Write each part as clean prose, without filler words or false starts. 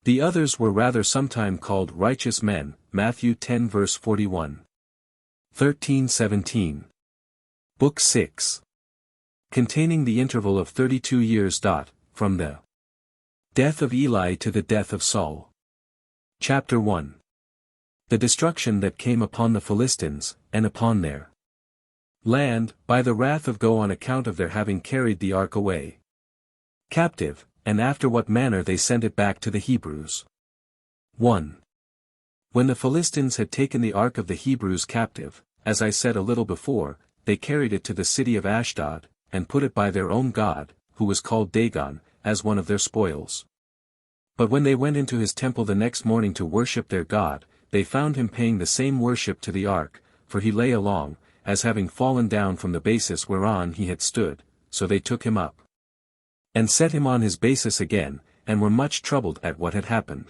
The others were rather sometime called righteous men, Matthew 10 verse 41. 13:17. Book 6. Containing the interval of 32 years. From the death of Eli to the death of Saul. Chapter 1. The destruction that came upon the Philistines, and upon their land, by the wrath of God on account of their having carried the ark away captive, and after what manner they sent it back to the Hebrews. 1. When the Philistines had taken the ark of the Hebrews captive, as I said a little before, they carried it to the city of Ashdod, and put it by their own god, who was called Dagon, as one of their spoils. But when they went into his temple the next morning to worship their god, they found him paying the same worship to the ark, for he lay along, as having fallen down from the basis whereon he had stood, so they took him up and set him on his basis again, and were much troubled at what had happened.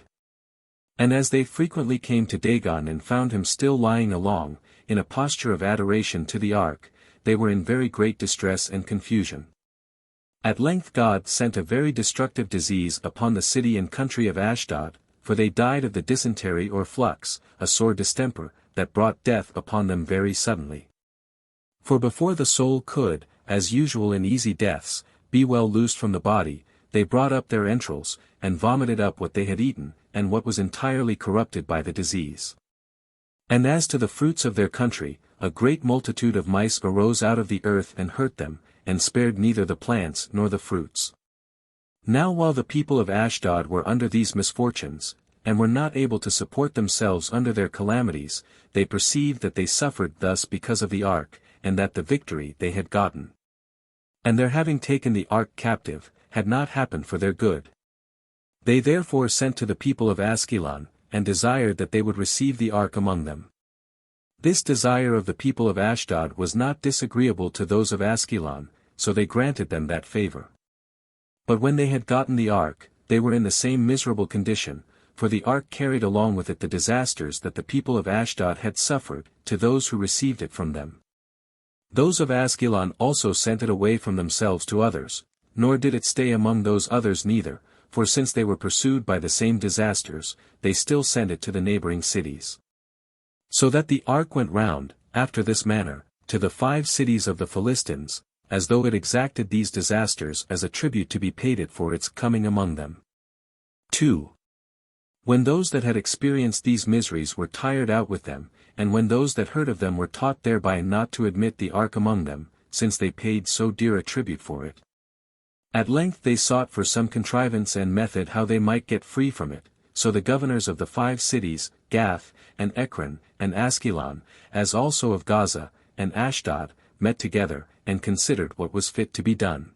And as they frequently came to Dagon and found him still lying along, in a posture of adoration to the ark, they were in very great distress and confusion. At length God sent a very destructive disease upon the city and country of Ashdod, for they died of the dysentery or flux, a sore distemper, that brought death upon them very suddenly. For before the soul could, as usual in easy deaths, be well loosed from the body, they brought up their entrails, and vomited up what they had eaten, and what was entirely corrupted by the disease. And as to the fruits of their country, a great multitude of mice arose out of the earth and hurt them, and spared neither the plants nor the fruits. Now while the people of Ashdod were under these misfortunes, and were not able to support themselves under their calamities, they perceived that they suffered thus because of the ark, and that the victory they had gotten, and their having taken the ark captive, had not happened for their good. They therefore sent to the people of Askelon, and desired that they would receive the ark among them. This desire of the people of Ashdod was not disagreeable to those of Askelon, so they granted them that favor. But when they had gotten the ark, they were in the same miserable condition, for the ark carried along with it the disasters that the people of Ashdod had suffered, to those who received it from them. Those of Askelon also sent it away from themselves to others, nor did it stay among those others neither, for since they were pursued by the same disasters, they still sent it to the neighboring cities. So that the ark went round, after this manner, to the 5 cities of the Philistines, as though it exacted these disasters as a tribute to be paid it for its coming among them. 2. When those that had experienced these miseries were tired out with them, and when those that heard of them were taught thereby not to admit the ark among them, since they paid so dear a tribute for it, at length they sought for some contrivance and method how they might get free from it, so the governors of the 5 cities, Gath, and Ekron, and Askelon, as also of Gaza, and Ashdod, met together, and considered what was fit to be done.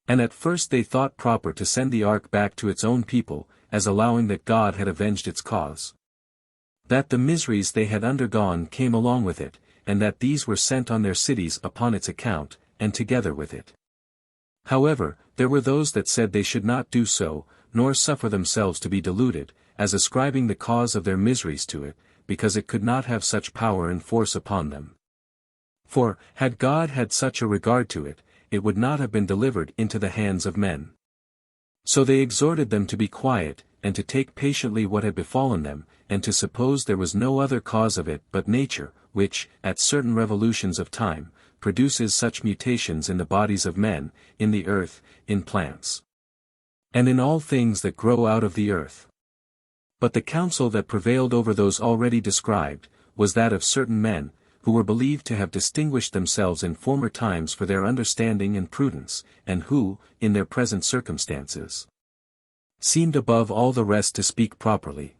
And at first they thought proper to send the ark back to its own people, as allowing that God had avenged its cause. That the miseries they had undergone came along with it, and that these were sent on their cities upon its account, and together with it. However, there were those that said they should not do so, nor suffer themselves to be deluded, as ascribing the cause of their miseries to it, because it could not have such power and force upon them. For, had God had such a regard to it, it would not have been delivered into the hands of men. So they exhorted them to be quiet, and to take patiently what had befallen them, and to suppose there was no other cause of it but nature, which, at certain revolutions of time, produces such mutations in the bodies of men, in the earth, in plants, and in all things that grow out of the earth. But the counsel that prevailed over those already described, was that of certain men, who were believed to have distinguished themselves in former times for their understanding and prudence, and who, in their present circumstances, seemed above all the rest to speak properly.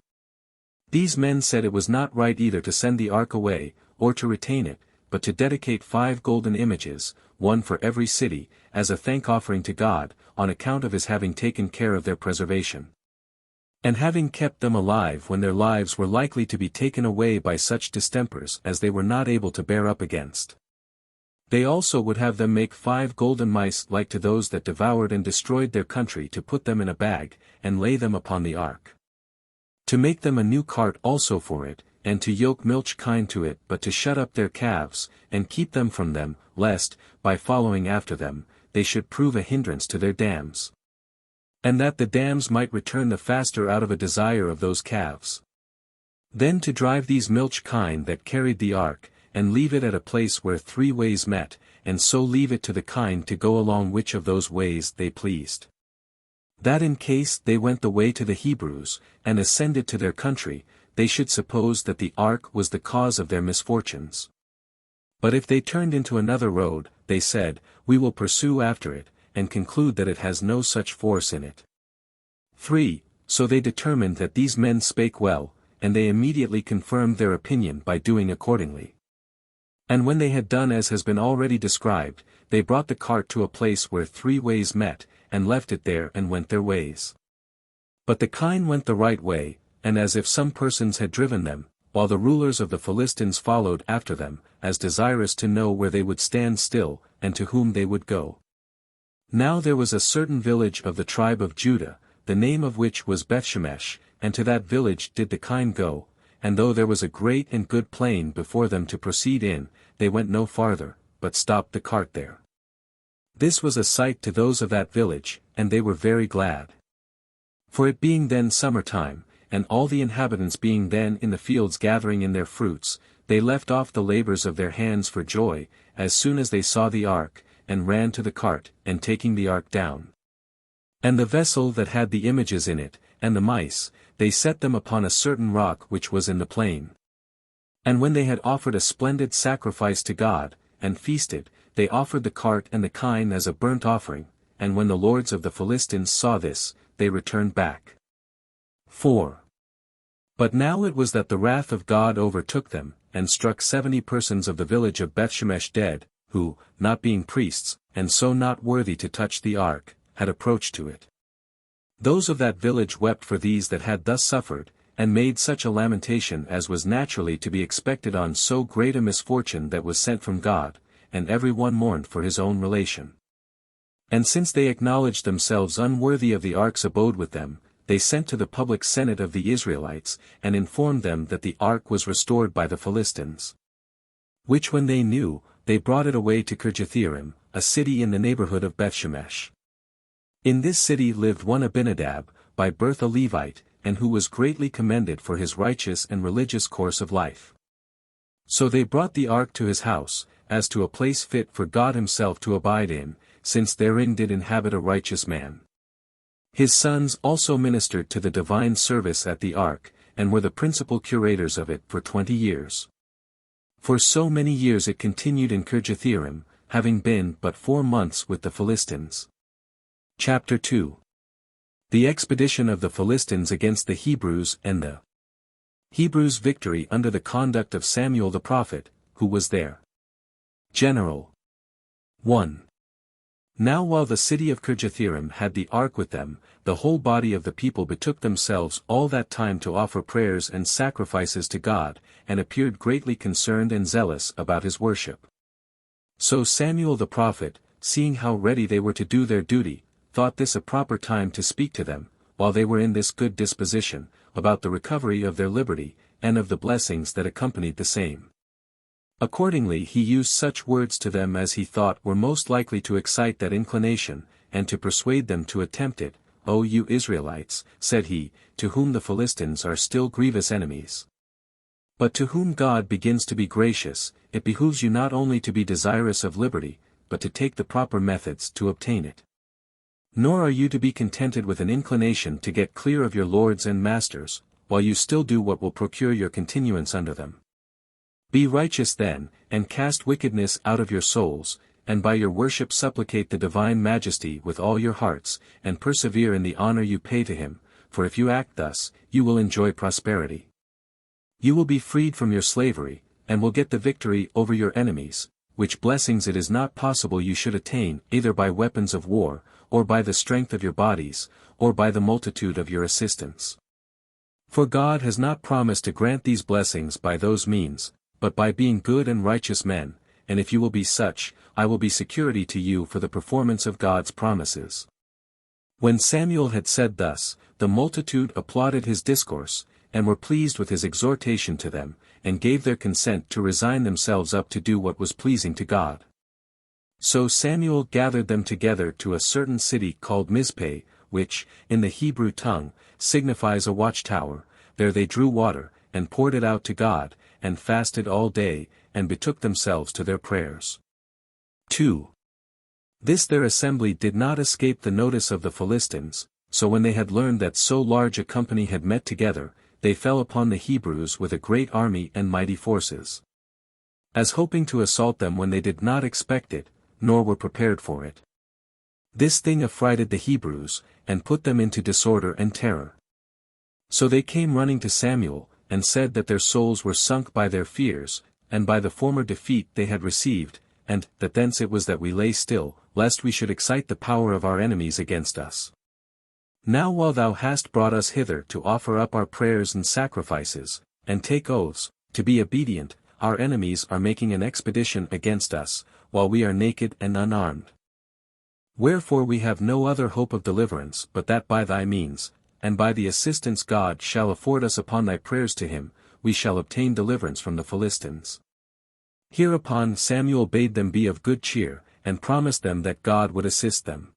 These men said it was not right either to send the ark away, or to retain it, but to dedicate 5 golden images, one for every city, as a thank-offering to God, on account of his having taken care of their preservation, and having kept them alive when their lives were likely to be taken away by such distempers as they were not able to bear up against. They also would have them make 5 golden mice like to those that devoured and destroyed their country, to put them in a bag, and lay them upon the ark. To make them a new cart also for it, and to yoke milch kine to it, but to shut up their calves, and keep them from them, lest, by following after them, they should prove a hindrance to their dams. and that the dams might return the faster out of a desire of those calves. Then to drive these milch kine that carried the ark, and leave it at a place where 3 ways met, and so leave it to the kine to go along which of those ways they pleased. That in case they went the way to the Hebrews, and ascended to their country, they should suppose that the ark was the cause of their misfortunes. But if they turned into another road, they said, we will pursue after it, and conclude that it has no such force in it. 3. So they determined that these men spake well, and they immediately confirmed their opinion by doing accordingly. And when they had done as has been already described, they brought the cart to a place where 3 ways met, and left it there and went their ways. But the kine went the right way, and as if some persons had driven them, while the rulers of the Philistines followed after them, as desirous to know where they would stand still, and to whom they would go. Now there was a certain village of the tribe of Judah, the name of which was Bethshemesh, and to that village did the kine go, and though there was a great and good plain before them to proceed in, they went no farther, but stopped the cart there. This was a sight to those of that village, and they were very glad. For it being then summer time, and all the inhabitants being then in the fields gathering in their fruits, they left off the labors of their hands for joy, as soon as they saw the ark, and ran to the cart, and taking the ark down. And the vessel that had the images in it, and the mice, they set them upon a certain rock which was in the plain. And when they had offered a splendid sacrifice to God, and feasted, they offered the cart and the kine as a burnt offering, and when the lords of the Philistines saw this, they returned back. 4. But now it was that the wrath of God overtook them, and struck 70 persons of the village of Bethshemesh dead, who, not being priests, and so not worthy to touch the ark, had approached to it. Those of that village wept for these that had thus suffered, and made such a lamentation as was naturally to be expected on so great a misfortune that was sent from God, and every one mourned for his own relation. And since they acknowledged themselves unworthy of the ark's abode with them, they sent to the public senate of the Israelites, and informed them that the ark was restored by the Philistines. Which when they knew, they brought it away to Kirjathjearim, a city in the neighborhood of Bethshemesh. In this city lived one Abinadab, by birth a Levite, and who was greatly commended for his righteous and religious course of life. So they brought the ark to his house, as to a place fit for God himself to abide in, since therein did inhabit a righteous man. His sons also ministered to the divine service at the ark, and were the principal curators of it for 20 years. For so many years it continued in Kirjathjearim, having been but 4 months with the Philistines. Chapter 2. The expedition of the Philistines against the Hebrews and the Hebrews' victory under the conduct of Samuel the prophet, who was their general. 1. Now while the city of Kirjathjearim had the ark with them, the whole body of the people betook themselves all that time to offer prayers and sacrifices to God, and appeared greatly concerned and zealous about his worship. So Samuel the prophet, seeing how ready they were to do their duty, thought this a proper time to speak to them, while they were in this good disposition, about the recovery of their liberty, and of the blessings that accompanied the same. Accordingly he used such words to them as he thought were most likely to excite that inclination, and to persuade them to attempt it. O you Israelites, said he, to whom the Philistines are still grievous enemies. But to whom God begins to be gracious, it behooves you not only to be desirous of liberty, but to take the proper methods to obtain it. Nor are you to be contented with an inclination to get clear of your lords and masters, while you still do what will procure your continuance under them. Be righteous then, and cast wickedness out of your souls, and by your worship supplicate the divine majesty with all your hearts, and persevere in the honor you pay to him, for if you act thus, you will enjoy prosperity. You will be freed from your slavery, and will get the victory over your enemies, which blessings it is not possible you should attain either by weapons of war, or by the strength of your bodies, or by the multitude of your assistants. For God has not promised to grant these blessings by those means, but by being good and righteous men, and if you will be such, I will be security to you for the performance of God's promises. When Samuel had said thus, the multitude applauded his discourse, and were pleased with his exhortation to them, and gave their consent to resign themselves up to do what was pleasing to God. So Samuel gathered them together to a certain city called Mizpeh, which, in the Hebrew tongue, signifies a watchtower. There they drew water, and poured it out to God, and fasted all day, and betook themselves to their prayers. 2. This their assembly did not escape the notice of the Philistines, so when they had learned that so large a company had met together, they fell upon the Hebrews with a great army and mighty forces, as hoping to assault them when they did not expect it, nor were prepared for it. This thing affrighted the Hebrews, and put them into disorder and terror. So they came running to Samuel, and said that their souls were sunk by their fears, and by the former defeat they had received, and that thence it was that we lay still, lest we should excite the power of our enemies against us. Now while thou hast brought us hither to offer up our prayers and sacrifices, and take oaths, to be obedient, our enemies are making an expedition against us, while we are naked and unarmed. Wherefore we have no other hope of deliverance but that by thy means, and by the assistance God shall afford us upon thy prayers to him, we shall obtain deliverance from the Philistines. Hereupon Samuel bade them be of good cheer, and promised them that God would assist them.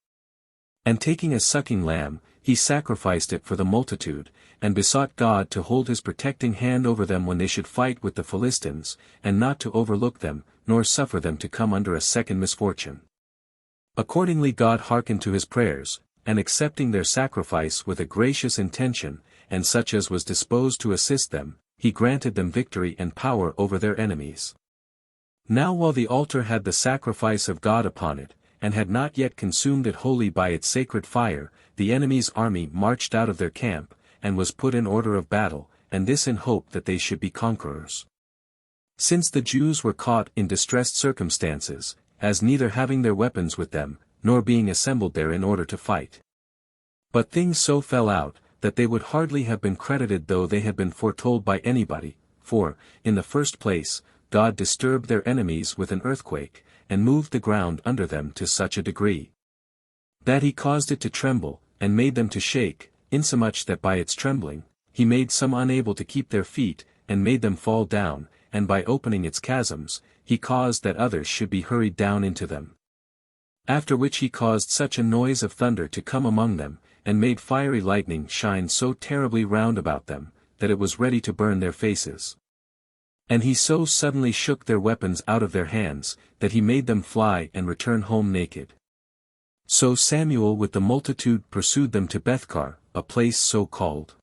And taking a sucking lamb, he sacrificed it for the multitude, and besought God to hold his protecting hand over them when they should fight with the Philistines, and not to overlook them, nor suffer them to come under a second misfortune. Accordingly God hearkened to his prayers, and accepting their sacrifice with a gracious intention, and such as was disposed to assist them, he granted them victory and power over their enemies. Now while the altar had the sacrifice of God upon it, and had not yet consumed it wholly by its sacred fire, the enemy's army marched out of their camp, and was put in order of battle, and this in hope that they should be conquerors. Since the Jews were caught in distressed circumstances, as neither having their weapons with them, nor being assembled there in order to fight. But things so fell out, that they would hardly have been credited though they had been foretold by anybody, for, in the first place, God disturbed their enemies with an earthquake, and moved the ground under them to such a degree, that he caused it to tremble, and made them to shake, insomuch that by its trembling, he made some unable to keep their feet, and made them fall down, and by opening its chasms, he caused that others should be hurried down into them. After which he caused such a noise of thunder to come among them, and made fiery lightning shine so terribly round about them, that it was ready to burn their faces. And he so suddenly shook their weapons out of their hands, that he made them fly and return home naked. So Samuel with the multitude pursued them to Bethkar, a place so called.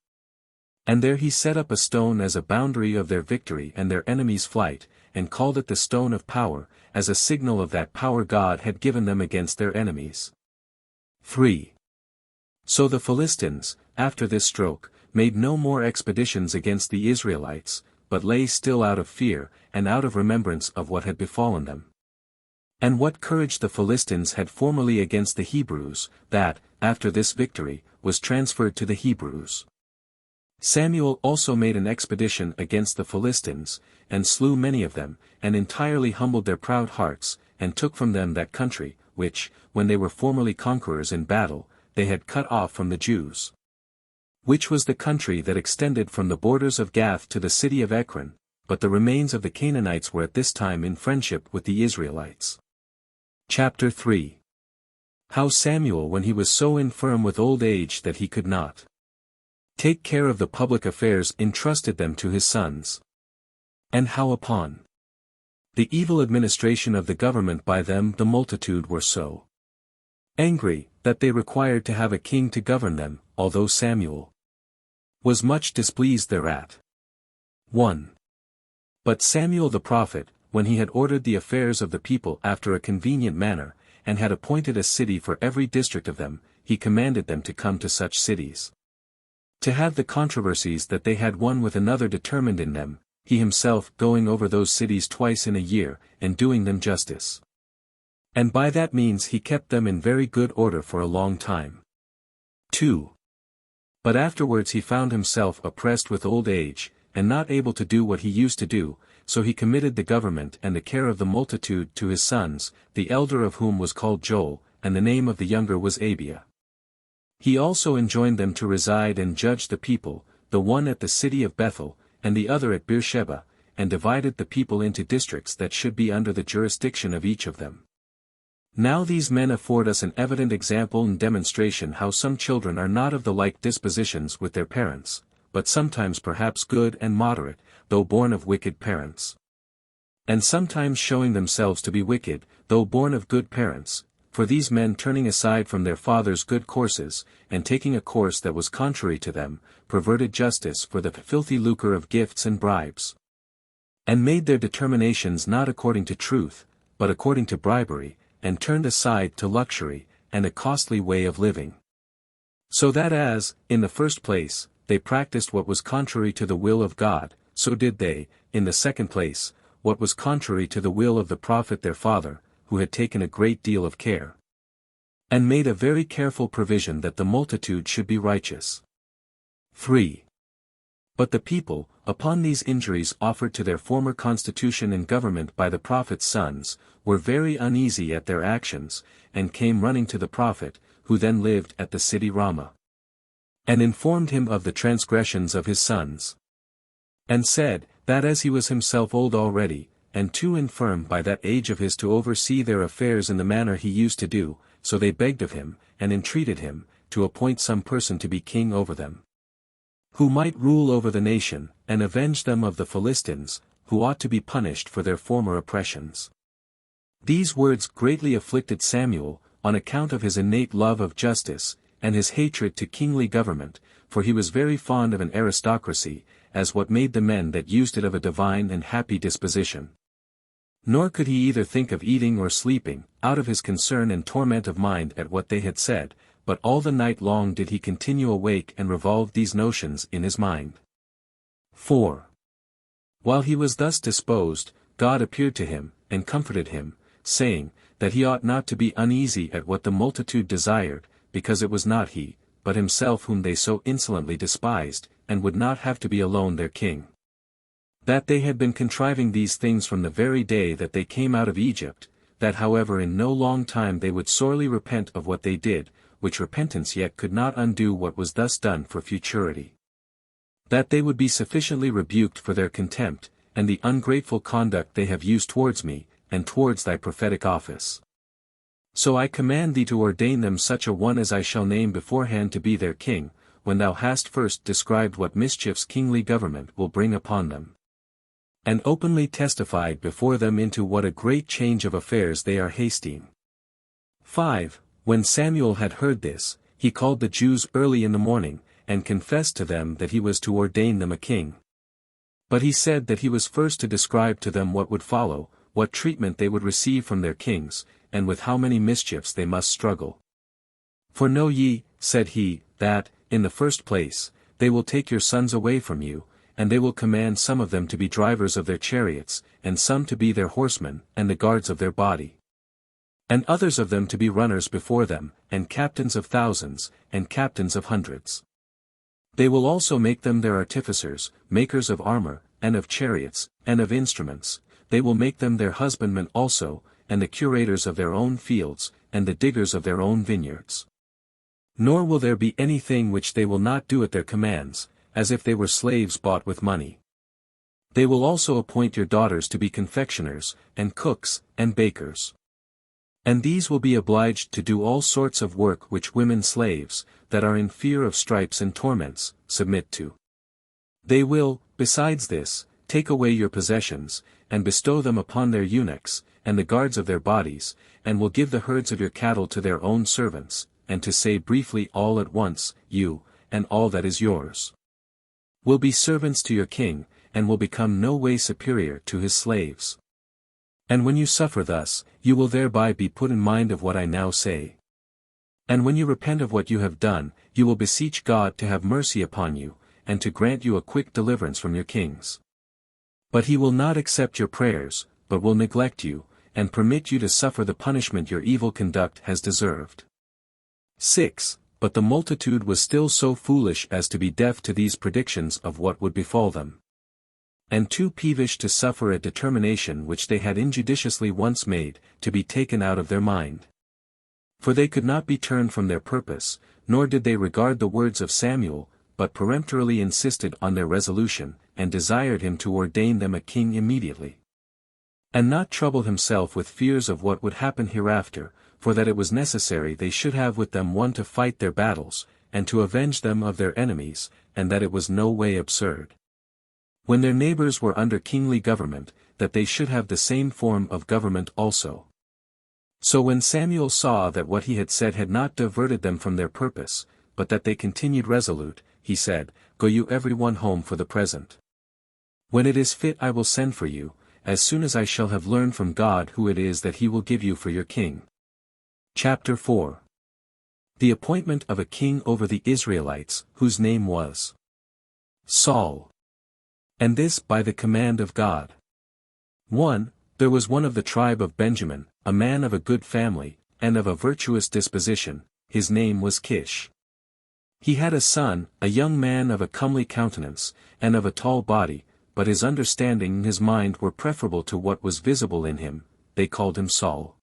And there he set up a stone as a boundary of their victory and their enemies' flight, and called it the stone of power, as a signal of that power God had given them against their enemies. 3. So the Philistines, after this stroke, made no more expeditions against the Israelites, but lay still out of fear, and out of remembrance of what had befallen them. And what courage the Philistines had formerly against the Hebrews, that, after this victory, was transferred to the Hebrews. Samuel also made an expedition against the Philistines, and slew many of them, and entirely humbled their proud hearts, and took from them that country, which, when they were formerly conquerors in battle, they had cut off from the Jews. Which was the country that extended from the borders of Gath to the city of Ekron, but the remains of the Canaanites were at this time in friendship with the Israelites. Chapter 3. How Samuel when he was so infirm with old age that he could not take care of the public affairs entrusted them to his sons. And how upon the evil administration of the government by them the multitude were so angry, that they required to have a king to govern them, although Samuel was much displeased thereat. 1. But Samuel the prophet, when he had ordered the affairs of the people after a convenient manner, and had appointed a city for every district of them, he commanded them to come to such cities, to have the controversies that they had one with another determined in them, he himself going over those cities twice in a year, and doing them justice. And by that means he kept them in very good order for a long time. 2. But afterwards he found himself oppressed with old age, and not able to do what he used to do, so he committed the government and the care of the multitude to his sons, the elder of whom was called Joel, and the name of the younger was Abiah. He also enjoined them to reside and judge the people, the one at the city of Bethel, and the other at Beersheba, and divided the people into districts that should be under the jurisdiction of each of them. Now these men afford us an evident example and demonstration how some children are not of the like dispositions with their parents, but sometimes perhaps good and moderate, though born of wicked parents. And sometimes showing themselves to be wicked, though born of good parents, for these men turning aside from their fathers' good courses, and taking a course that was contrary to them, perverted justice for the filthy lucre of gifts and bribes. And made their determinations not according to truth, but according to bribery, and turned aside to luxury, and a costly way of living. So that as, in the first place, they practiced what was contrary to the will of God, so did they, in the second place, what was contrary to the will of the prophet their father, who had taken a great deal of care, and made a very careful provision that the multitude should be righteous. 3. But the people, upon these injuries offered to their former constitution and government by the prophet's sons, were very uneasy at their actions, and came running to the prophet, who then lived at the city Ramah, and informed him of the transgressions of his sons, and said, that as he was himself old already, and too infirm by that age of his to oversee their affairs in the manner he used to do, so they begged of him, and entreated him, to appoint some person to be king over them, who might rule over the nation, and avenge them of the Philistines, who ought to be punished for their former oppressions. These words greatly afflicted Samuel, on account of his innate love of justice, and his hatred to kingly government, for he was very fond of an aristocracy, as what made the men that used it of a divine and happy disposition. Nor could he either think of eating or sleeping, out of his concern and torment of mind at what they had said, but all the night long did he continue awake and revolve these notions in his mind. 4. While he was thus disposed, God appeared to him, and comforted him, saying, that he ought not to be uneasy at what the multitude desired, because it was not he, but himself whom they so insolently despised, and would not have to be alone their king. That they had been contriving these things from the very day that they came out of Egypt, that however in no long time they would sorely repent of what they did, which repentance yet could not undo what was thus done for futurity. That they would be sufficiently rebuked for their contempt, and the ungrateful conduct they have used towards me, and towards thy prophetic office. So I command thee to ordain them such a one as I shall name beforehand to be their king, when thou hast first described what mischiefs kingly government will bring upon them, and openly testified before them into what a great change of affairs they are hasting. 5. When Samuel had heard this, he called the Jews early in the morning, and confessed to them that he was to ordain them a king. But he said that he was first to describe to them what would follow, what treatment they would receive from their kings, and with how many mischiefs they must struggle. For know ye, said he, that, in the first place, they will take your sons away from you, and they will command some of them to be drivers of their chariots, and some to be their horsemen, and the guards of their body, and others of them to be runners before them, and captains of thousands, and captains of hundreds. They will also make them their artificers, makers of armor, and of chariots, and of instruments. They will make them their husbandmen also, and the curators of their own fields, and the diggers of their own vineyards. Nor will there be anything which they will not do at their commands, as if they were slaves bought with money. They will also appoint your daughters to be confectioners, and cooks, and bakers. And these will be obliged to do all sorts of work which women slaves, that are in fear of stripes and torments, submit to. They will, besides this, take away your possessions, and bestow them upon their eunuchs, and the guards of their bodies, and will give the herds of your cattle to their own servants, and to say briefly all at once, you, and all that is yours, will be servants to your king, and will become no way superior to his slaves. And when you suffer thus, you will thereby be put in mind of what I now say. And when you repent of what you have done, you will beseech God to have mercy upon you, and to grant you a quick deliverance from your kings. But he will not accept your prayers, but will neglect you, and permit you to suffer the punishment your evil conduct has deserved. 6. But the multitude was still so foolish as to be deaf to these predictions of what would befall them, and too peevish to suffer a determination which they had injudiciously once made, to be taken out of their mind. For they could not be turned from their purpose, nor did they regard the words of Samuel, but peremptorily insisted on their resolution, and desired him to ordain them a king immediately, and not trouble himself with fears of what would happen hereafter, for that it was necessary they should have with them one to fight their battles, and to avenge them of their enemies, and that it was no way absurd, when their neighbors were under kingly government, that they should have the same form of government also. So when Samuel saw that what he had said had not diverted them from their purpose, but that they continued resolute, he said, Go you every one home for the present. When it is fit I will send for you, as soon as I shall have learned from God who it is that he will give you for your king. Chapter 4. The appointment of a king over the Israelites, whose name was Saul. And this by the command of God. 1. There was one of the tribe of Benjamin, a man of a good family, and of a virtuous disposition, his name was Kish. He had a son, a young man of a comely countenance, and of a tall body, but his understanding and his mind were preferable to what was visible in him. They called him Saul.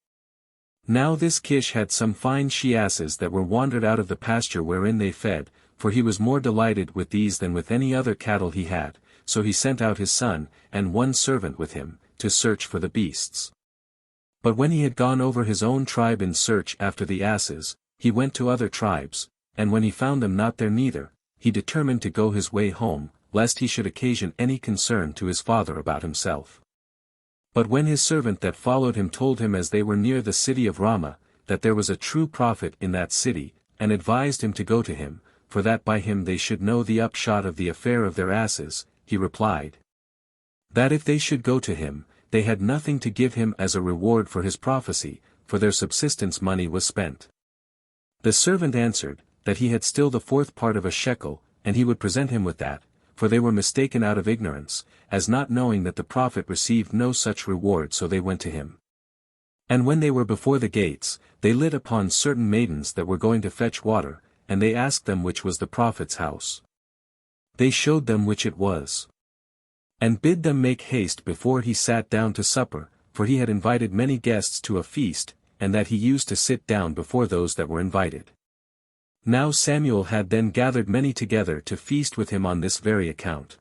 Now this Kish had some fine she-asses that were wandered out of the pasture wherein they fed, for he was more delighted with these than with any other cattle he had, so he sent out his son, and one servant with him, to search for the beasts. But when he had gone over his own tribe in search after the asses, he went to other tribes, and when he found them not there neither, he determined to go his way home, lest he should occasion any concern to his father about himself. But when his servant that followed him told him as they were near the city of Ramah, that there was a true prophet in that city, and advised him to go to him, for that by him they should know the upshot of the affair of their asses, he replied, that if they should go to him, they had nothing to give him as a reward for his prophecy, for their subsistence money was spent. The servant answered, that he had still the fourth part of a shekel, and he would present him with that, for they were mistaken out of ignorance, as not knowing that the prophet received no such reward, so they went to him. And when they were before the gates, they lit upon certain maidens that were going to fetch water, and they asked them which was the prophet's house. They showed them which it was, and bid them make haste before he sat down to supper, for he had invited many guests to a feast, and that he used to sit down before those that were invited. Now Samuel had then gathered many together to feast with him on this very account.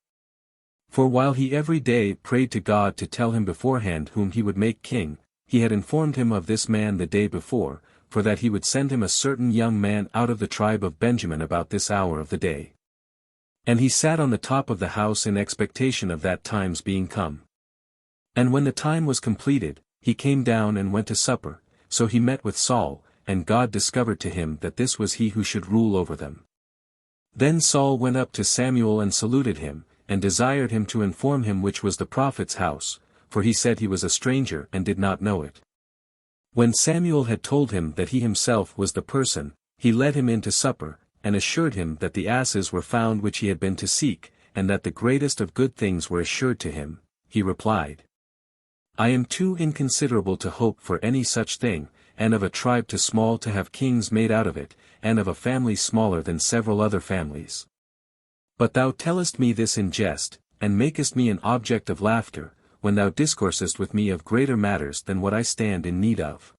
For while he every day prayed to God to tell him beforehand whom he would make king, he had informed him of this man the day before, for that he would send him a certain young man out of the tribe of Benjamin about this hour of the day. And he sat on the top of the house in expectation of that time's being come. And when the time was completed, he came down and went to supper, so he met with Saul, and God discovered to him that this was he who should rule over them. Then Saul went up to Samuel and saluted him, and desired him to inform him which was the prophet's house, for he said he was a stranger and did not know it. When Samuel had told him that he himself was the person, he led him in to supper, and assured him that the asses were found which he had been to seek, and that the greatest of good things were assured to him. He replied, I am too inconsiderable to hope for any such thing, and of a tribe too small to have kings made out of it, and of a family smaller than several other families. But thou tellest me this in jest, and makest me an object of laughter, when thou discoursest with me of greater matters than what I stand in need of.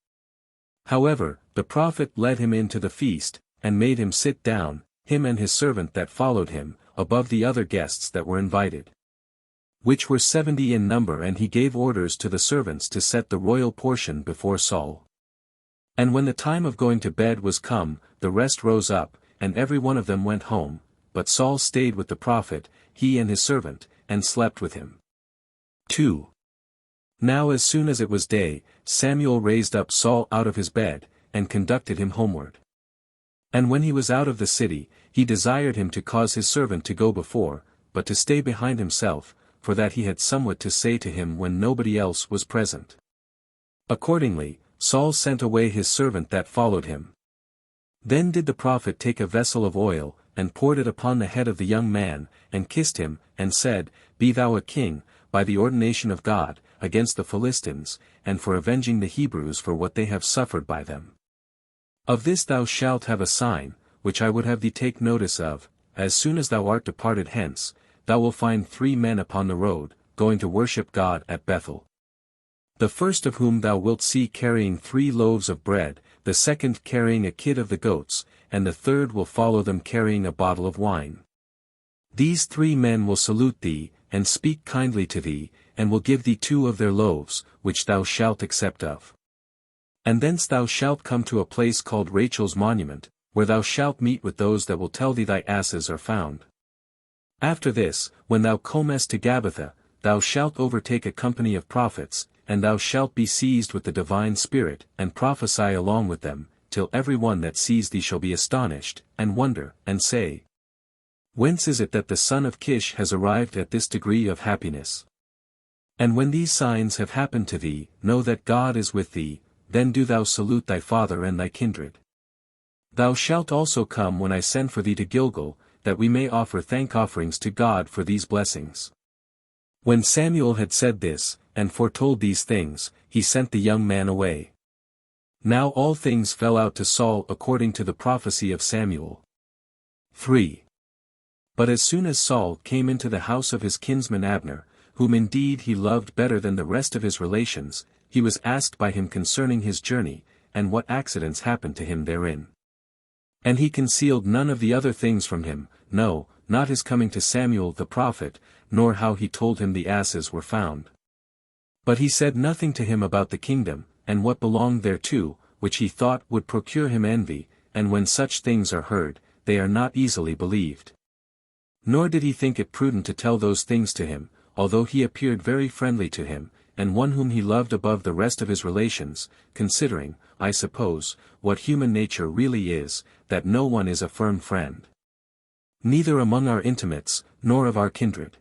However, the prophet led him in to the feast, and made him sit down, him and his servant that followed him, above the other guests that were invited, which were 70 in number, and he gave orders to the servants to set the royal portion before Saul. And when the time of going to bed was come, the rest rose up, and every one of them went home, but Saul stayed with the prophet, he and his servant, and slept with him. 2. Now as soon as it was day, Samuel raised up Saul out of his bed, and conducted him homeward. And when he was out of the city, he desired him to cause his servant to go before, but to stay behind himself, for that he had somewhat to say to him when nobody else was present. Accordingly, Saul sent away his servant that followed him. Then did the prophet take a vessel of oil, and poured it upon the head of the young man, and kissed him, and said, Be thou a king, by the ordination of God, against the Philistines, and for avenging the Hebrews for what they have suffered by them. Of this thou shalt have a sign, which I would have thee take notice of. As soon as thou art departed hence, thou wilt find 3 men upon the road, going to worship God at Bethel. The first of whom thou wilt see carrying 3 loaves of bread, the second carrying a kid of the goats, and the third will follow them carrying a bottle of wine. These 3 men will salute thee, and speak kindly to thee, and will give thee 2 of their loaves, which thou shalt accept of. And thence thou shalt come to a place called Rachel's monument, where thou shalt meet with those that will tell thee thy asses are found. After this, when thou comest to Gabbatha, thou shalt overtake a company of prophets, and thou shalt be seized with the divine spirit, and prophesy along with them, till every one that sees thee shall be astonished, and wonder, and say, Whence is it that the son of Kish has arrived at this degree of happiness? And when these signs have happened to thee, know that God is with thee, then do thou salute thy father and thy kindred. Thou shalt also come when I send for thee to Gilgal, that we may offer thank offerings to God for these blessings. When Samuel had said this, and foretold these things, he sent the young man away. Now all things fell out to Saul according to the prophecy of Samuel. 3. But as soon as Saul came into the house of his kinsman Abner, whom indeed he loved better than the rest of his relations, he was asked by him concerning his journey, and what accidents happened to him therein. And he concealed none of the other things from him, no, not his coming to Samuel the prophet, nor how he told him the asses were found. But he said nothing to him about the kingdom, and what belonged thereto, which he thought would procure him envy, and when such things are heard, they are not easily believed. Nor did he think it prudent to tell those things to him, although he appeared very friendly to him, and one whom he loved above the rest of his relations, considering, I suppose, what human nature really is, that no one is a firm friend. Neither among our intimates, nor of our kindred.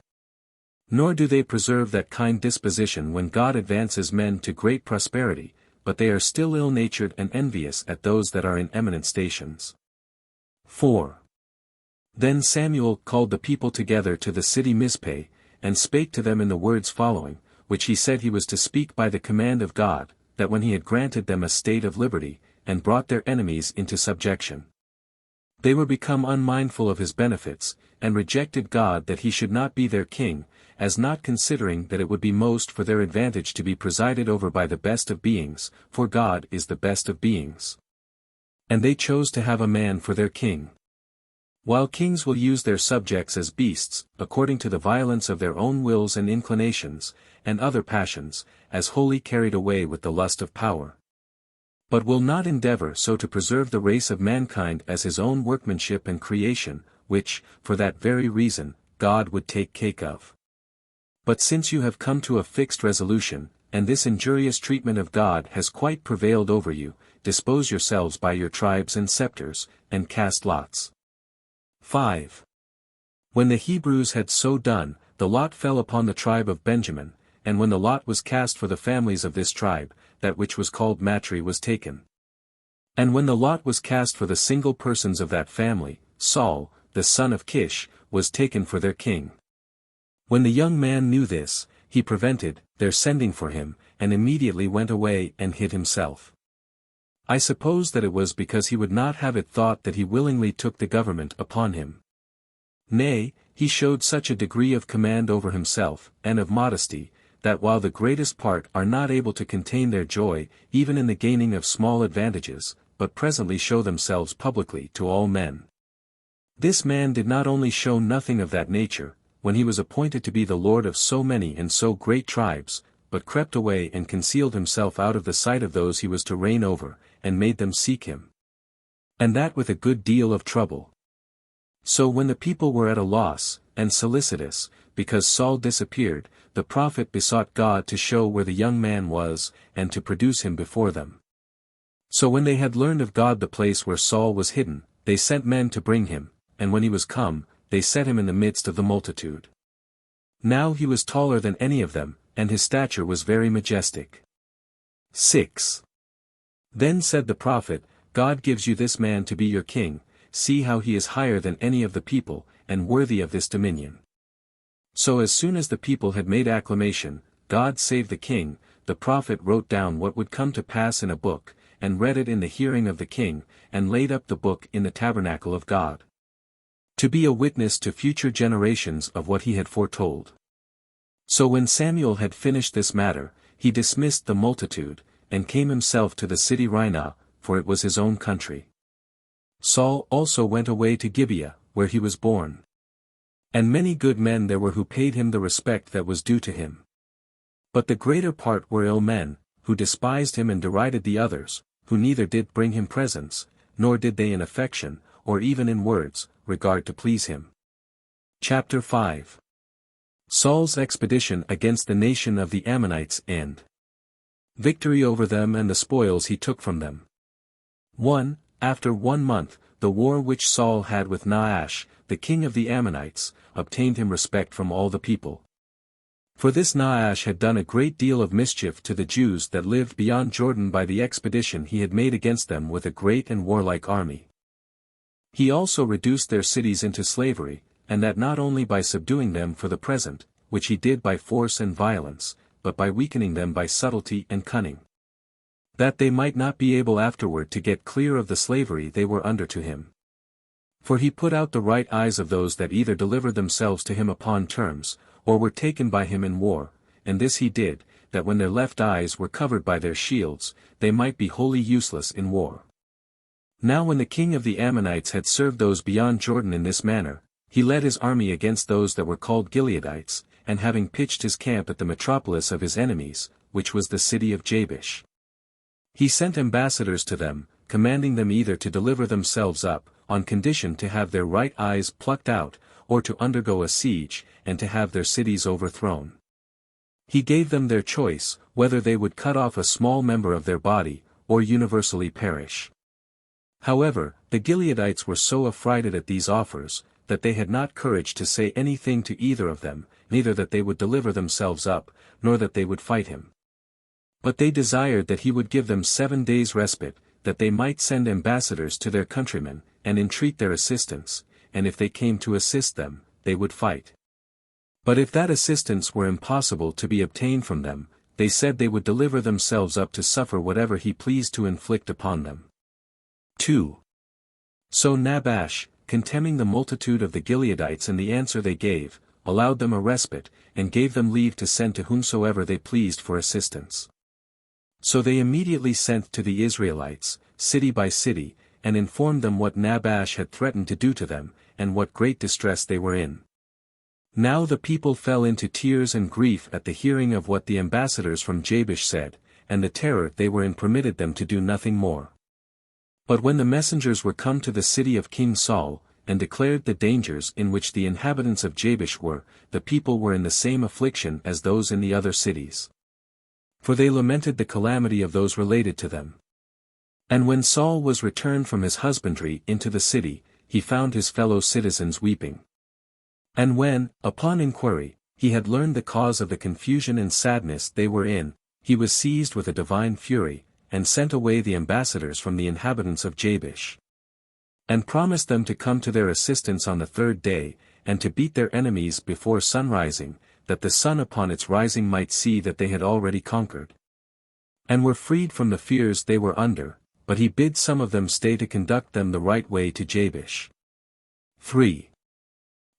Nor do they preserve that kind disposition when God advances men to great prosperity, but they are still ill-natured and envious at those that are in eminent stations. 4. Then Samuel called the people together to the city Mizpeh, and spake to them in the words following, which he said he was to speak by the command of God, that when he had granted them a state of liberty, and brought their enemies into subjection, they were become unmindful of his benefits, and rejected God that he should not be their king, as not considering that it would be most for their advantage to be presided over by the best of beings, for God is the best of beings. And they chose to have a man for their king. While kings will use their subjects as beasts, according to the violence of their own wills and inclinations, and other passions, as wholly carried away with the lust of power. But will not endeavor so to preserve the race of mankind as his own workmanship and creation, which, for that very reason, God would take cake of. But since you have come to a fixed resolution, and this injurious treatment of God has quite prevailed over you, dispose yourselves by your tribes and scepters, and cast lots. 5. When the Hebrews had so done, the lot fell upon the tribe of Benjamin, and when the lot was cast for the families of this tribe, that which was called Matri was taken. And when the lot was cast for the single persons of that family, Saul, the son of Kish, was taken for their king. When the young man knew this, he prevented their sending for him, and immediately went away and hid himself. I suppose that it was because he would not have it thought that he willingly took the government upon him. Nay, he showed such a degree of command over himself, and of modesty, that while the greatest part are not able to contain their joy, even in the gaining of small advantages, but presently show themselves publicly to all men. This man did not only show nothing of that nature, when he was appointed to be the lord of so many and so great tribes, but crept away and concealed himself out of the sight of those he was to reign over, and made them seek him. And that with a good deal of trouble. So when the people were at a loss, and solicitous, because Saul disappeared, the prophet besought God to show where the young man was, and to produce him before them. So when they had learned of God the place where Saul was hidden, they sent men to bring him, and when he was come, they set him in the midst of the multitude. Now he was taller than any of them, and his stature was very majestic. 6. Then said the prophet, God gives you this man to be your king, see how he is higher than any of the people, and worthy of this dominion. So as soon as the people had made acclamation, God save the king, the prophet wrote down what would come to pass in a book, and read it in the hearing of the king, and laid up the book in the tabernacle of God, to be a witness to future generations of what he had foretold. So when Samuel had finished this matter, he dismissed the multitude, and came himself to the city Rinah, for it was his own country. Saul also went away to Gibeah, where he was born. And many good men there were who paid him the respect that was due to him. But the greater part were ill men, who despised him and derided the others, who neither did bring him presents, nor did they in affection, or even in words, regard to please him. Chapter 5. Saul's expedition against the nation of the Ammonites and victory over them and the spoils he took from them. 1. After 1 month, the war which Saul had with Nahash, the king of the Ammonites, obtained him respect from all the people. For this Nahash had done a great deal of mischief to the Jews that lived beyond Jordan by the expedition he had made against them with a great and warlike army. He also reduced their cities into slavery, and that not only by subduing them for the present, which he did by force and violence, but by weakening them by subtlety and cunning, that they might not be able afterward to get clear of the slavery they were under to him. For he put out the right eyes of those that either delivered themselves to him upon terms, or were taken by him in war, and this he did, that when their left eyes were covered by their shields, they might be wholly useless in war. Now when the king of the Ammonites had served those beyond Jordan in this manner, he led his army against those that were called Gileadites, and having pitched his camp at the metropolis of his enemies, which was the city of Jabesh, he sent ambassadors to them, commanding them either to deliver themselves up, on condition to have their right eyes plucked out, or to undergo a siege, and to have their cities overthrown. He gave them their choice, whether they would cut off a small member of their body, or universally perish. However, the Gileadites were so affrighted at these offers, that they had not courage to say anything to either of them, neither that they would deliver themselves up, nor that they would fight him. But they desired that he would give them 7 days' respite, that they might send ambassadors to their countrymen, and entreat their assistance, and if they came to assist them, they would fight. But if that assistance were impossible to be obtained from them, they said they would deliver themselves up to suffer whatever he pleased to inflict upon them. 2. So Nahash, contemning the multitude of the Gileadites and the answer they gave, allowed them a respite, and gave them leave to send to whomsoever they pleased for assistance. So they immediately sent to the Israelites, city by city, and informed them what Nahash had threatened to do to them, and what great distress they were in. Now the people fell into tears and grief at the hearing of what the ambassadors from Jabesh said, and the terror they were in permitted them to do nothing more. But when the messengers were come to the city of King Saul, and declared the dangers in which the inhabitants of Jabesh were, the people were in the same affliction as those in the other cities. For they lamented the calamity of those related to them. And when Saul was returned from his husbandry into the city, he found his fellow citizens weeping. And when, upon inquiry, he had learned the cause of the confusion and sadness they were in, he was seized with a divine fury, and sent away the ambassadors from the inhabitants of Jabesh, and promised them to come to their assistance on the 3rd day, and to beat their enemies before sunrising, that the sun upon its rising might see that they had already conquered, and were freed from the fears they were under, but he bid some of them stay to conduct them the right way to Jabesh. 3.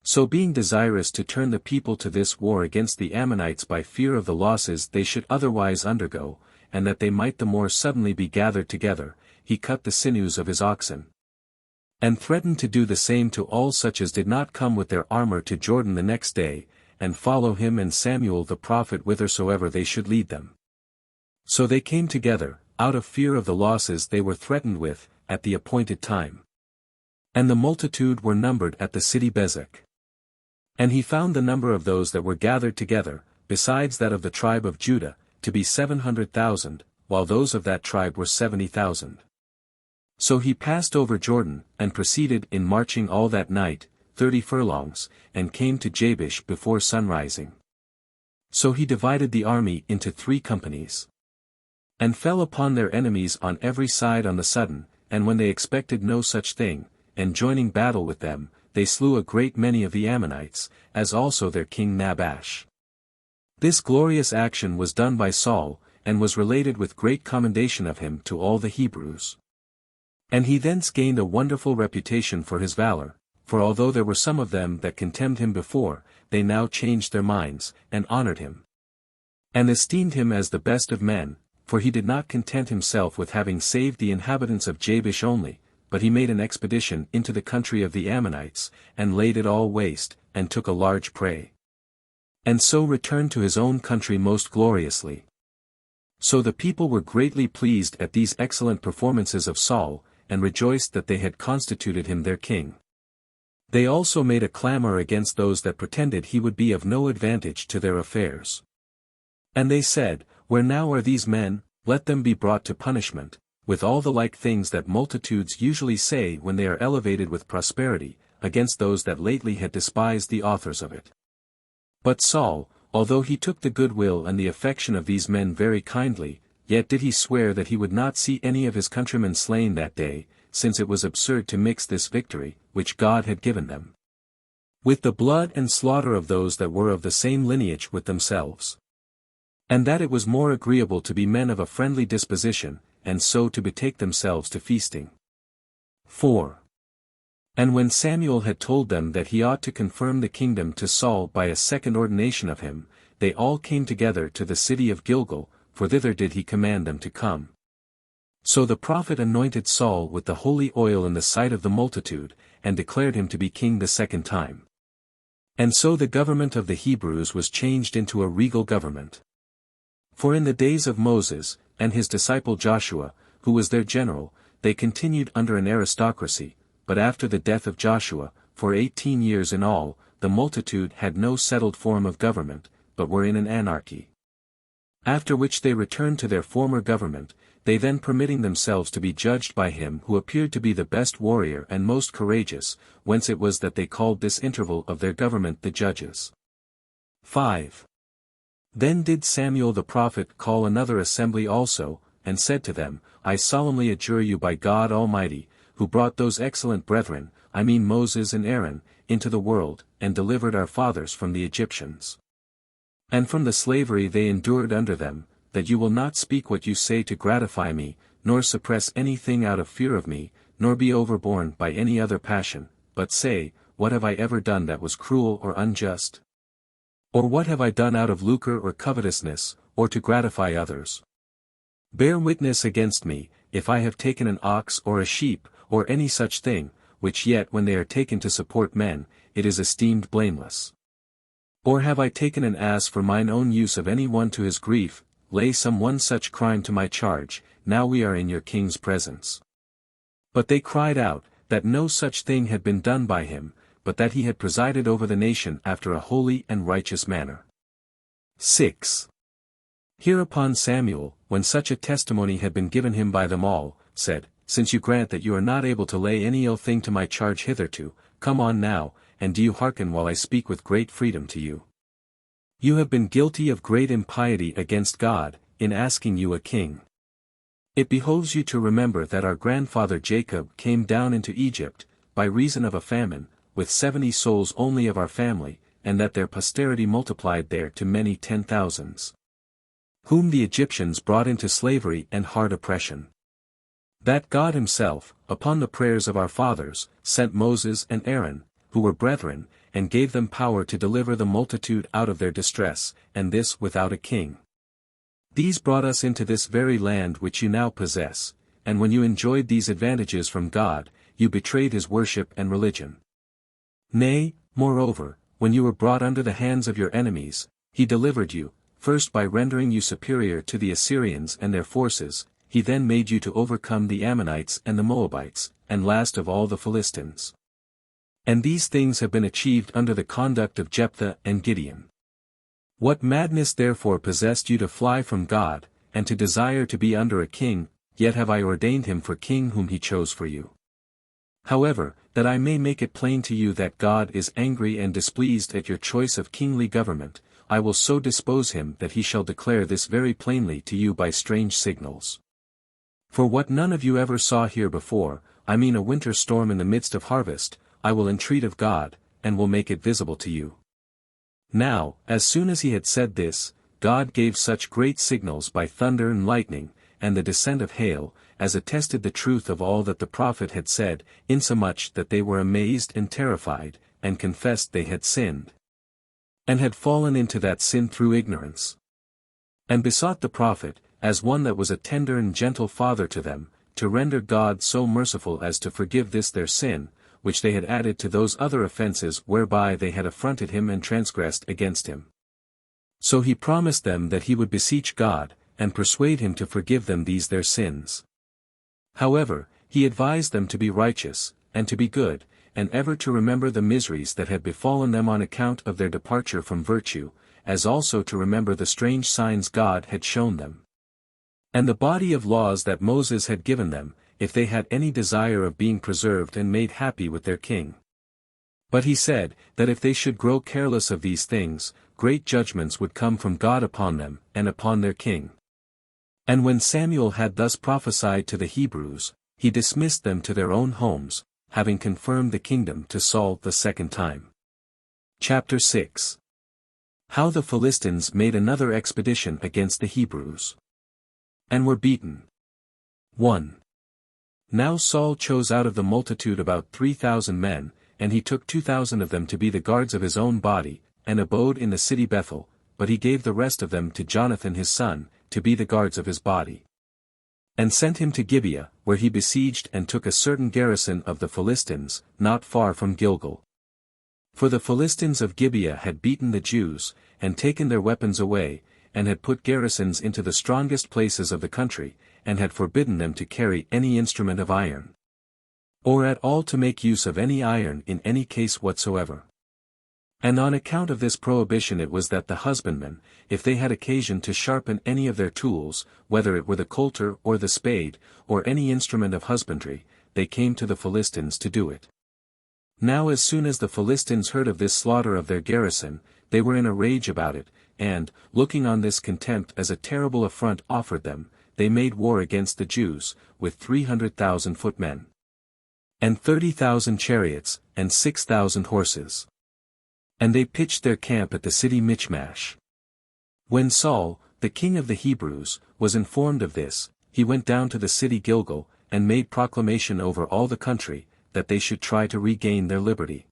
So being desirous to turn the people to this war against the Ammonites by fear of the losses they should otherwise undergo, and that they might the more suddenly be gathered together, he cut the sinews of his oxen, and threatened to do the same to all such as did not come with their armor to Jordan the next day, and follow him and Samuel the prophet whithersoever they should lead them. So they came together, out of fear of the losses they were threatened with, at the appointed time. And the multitude were numbered at the city Bezek. And he found the number of those that were gathered together, besides that of the tribe of Judah, to be 700,000, while those of that tribe were 70,000. So he passed over Jordan, and proceeded in marching all that night, 30 furlongs, and came to Jabesh before sunrising. So he divided the army into 3 companies, and fell upon their enemies on every side on the sudden, and when they expected no such thing, and joining battle with them, they slew a great many of the Ammonites, as also their king Nahash. This glorious action was done by Saul, and was related with great commendation of him to all the Hebrews. And he thence gained a wonderful reputation for his valor, for although there were some of them that contemned him before, they now changed their minds, and honored him, and esteemed him as the best of men, for he did not content himself with having saved the inhabitants of Jabesh only, but he made an expedition into the country of the Ammonites, and laid it all waste, and took a large prey, and so returned to his own country most gloriously. So the people were greatly pleased at these excellent performances of Saul, and rejoiced that they had constituted him their king. They also made a clamor against those that pretended he would be of no advantage to their affairs. And they said, Where now are these men? Let them be brought to punishment, with all the like things that multitudes usually say when they are elevated with prosperity, against those that lately had despised the authors of it. But Saul, although he took the goodwill and the affection of these men very kindly, yet did he swear that he would not see any of his countrymen slain that day, since it was absurd to mix this victory, which God had given them, with the blood and slaughter of those that were of the same lineage with themselves. And that it was more agreeable to be men of a friendly disposition, and so to betake themselves to feasting. 4. And when Samuel had told them that he ought to confirm the kingdom to Saul by a second ordination of him, they all came together to the city of Gilgal, for thither did he command them to come. So the prophet anointed Saul with the holy oil in the sight of the multitude, and declared him to be king the second time. And so the government of the Hebrews was changed into a regal government. For in the days of Moses, and his disciple Joshua, who was their general, they continued under an aristocracy, but after the death of Joshua, for 18 years in all, the multitude had no settled form of government, but were in an anarchy. After which they returned to their former government, they then permitting themselves to be judged by him who appeared to be the best warrior and most courageous, whence it was that they called this interval of their government the Judges. 5. Then did Samuel the prophet call another assembly also, and said to them, I solemnly adjure you by God Almighty, who brought those excellent brethren, I mean Moses and Aaron, into the world, and delivered our fathers from the Egyptians, and from the slavery they endured under them, that you will not speak what you say to gratify me, nor suppress anything out of fear of me, nor be overborne by any other passion, but say, What have I ever done that was cruel or unjust? Or what have I done out of lucre or covetousness, or to gratify others? Bear witness against me, if I have taken an ox or a sheep, or any such thing, which yet when they are taken to support men, it is esteemed blameless. Or have I taken an ass for mine own use of any one to his grief? Lay some one such crime to my charge, now we are in your king's presence. But they cried out, that no such thing had been done by him, but that he had presided over the nation after a holy and righteous manner. 6. Hereupon Samuel, when such a testimony had been given him by them all, said, Since you grant that you are not able to lay any ill thing to my charge hitherto, come on now, and do you hearken while I speak with great freedom to you. You have been guilty of great impiety against God, in asking you a king. It behoves you to remember that our grandfather Jacob came down into Egypt, by reason of a famine, with 70 souls only of our family, and that their posterity multiplied there to many 10,000s. Whom the Egyptians brought into slavery and hard oppression. That God himself, upon the prayers of our fathers, sent Moses and Aaron, who were brethren, and gave them power to deliver the multitude out of their distress, and this without a king. These brought us into this very land which you now possess, and when you enjoyed these advantages from God, you betrayed his worship and religion. Nay, moreover, when you were brought under the hands of your enemies, he delivered you, first by rendering you superior to the Assyrians and their forces, he then made you to overcome the Ammonites and the Moabites, and last of all the Philistines. And these things have been achieved under the conduct of Jephthah and Gideon. What madness therefore possessed you to fly from God, and to desire to be under a king, yet have I ordained him for king whom he chose for you. However, that I may make it plain to you that God is angry and displeased at your choice of kingly government, I will so dispose him that he shall declare this very plainly to you by strange signals. For what none of you ever saw here before, I mean a winter storm in the midst of harvest, I will entreat of God, and will make it visible to you. Now, as soon as he had said this, God gave such great signals by thunder and lightning, and the descent of hail, as attested the truth of all that the prophet had said, insomuch that they were amazed and terrified, and confessed they had sinned, and had fallen into that sin through ignorance. And besought the prophet, as one that was a tender and gentle father to them, to render God so merciful as to forgive this their sin, which they had added to those other offences whereby they had affronted him and transgressed against him. So he promised them that he would beseech God, and persuade him to forgive them these their sins. However, he advised them to be righteous, and to be good, and ever to remember the miseries that had befallen them on account of their departure from virtue, as also to remember the strange signs God had shown them. And the body of laws that Moses had given them, if they had any desire of being preserved and made happy with their king. But he said, that if they should grow careless of these things, great judgments would come from God upon them, and upon their king. And when Samuel had thus prophesied to the Hebrews, he dismissed them to their own homes, having confirmed the kingdom to Saul the second time. Chapter 6. How the Philistines made another expedition against the Hebrews, and were beaten. 1. Now Saul chose out of the multitude about 3,000 men, and he took 2,000 of them to be the guards of his own body, and abode in the city Bethel, but he gave the rest of them to Jonathan his son, to be the guards of his body. And sent him to Gibeah, where he besieged and took a certain garrison of the Philistines, not far from Gilgal. For the Philistines of Gibeah had beaten the Jews, and taken their weapons away, and had put garrisons into the strongest places of the country, and had forbidden them to carry any instrument of iron, or at all to make use of any iron in any case whatsoever. And on account of this prohibition it was that the husbandmen, if they had occasion to sharpen any of their tools, whether it were the coulter or the spade, or any instrument of husbandry, they came to the Philistines to do it. Now as soon as the Philistines heard of this slaughter of their garrison, they were in a rage about it, and, looking on this contempt as a terrible affront offered them, they made war against the Jews, with 300,000 footmen, and 30,000 chariots, and 6,000 horses. And they pitched their camp at the city Michmash. When Saul, the king of the Hebrews, was informed of this, he went down to the city Gilgal, and made proclamation over all the country, that they should try to regain their liberty.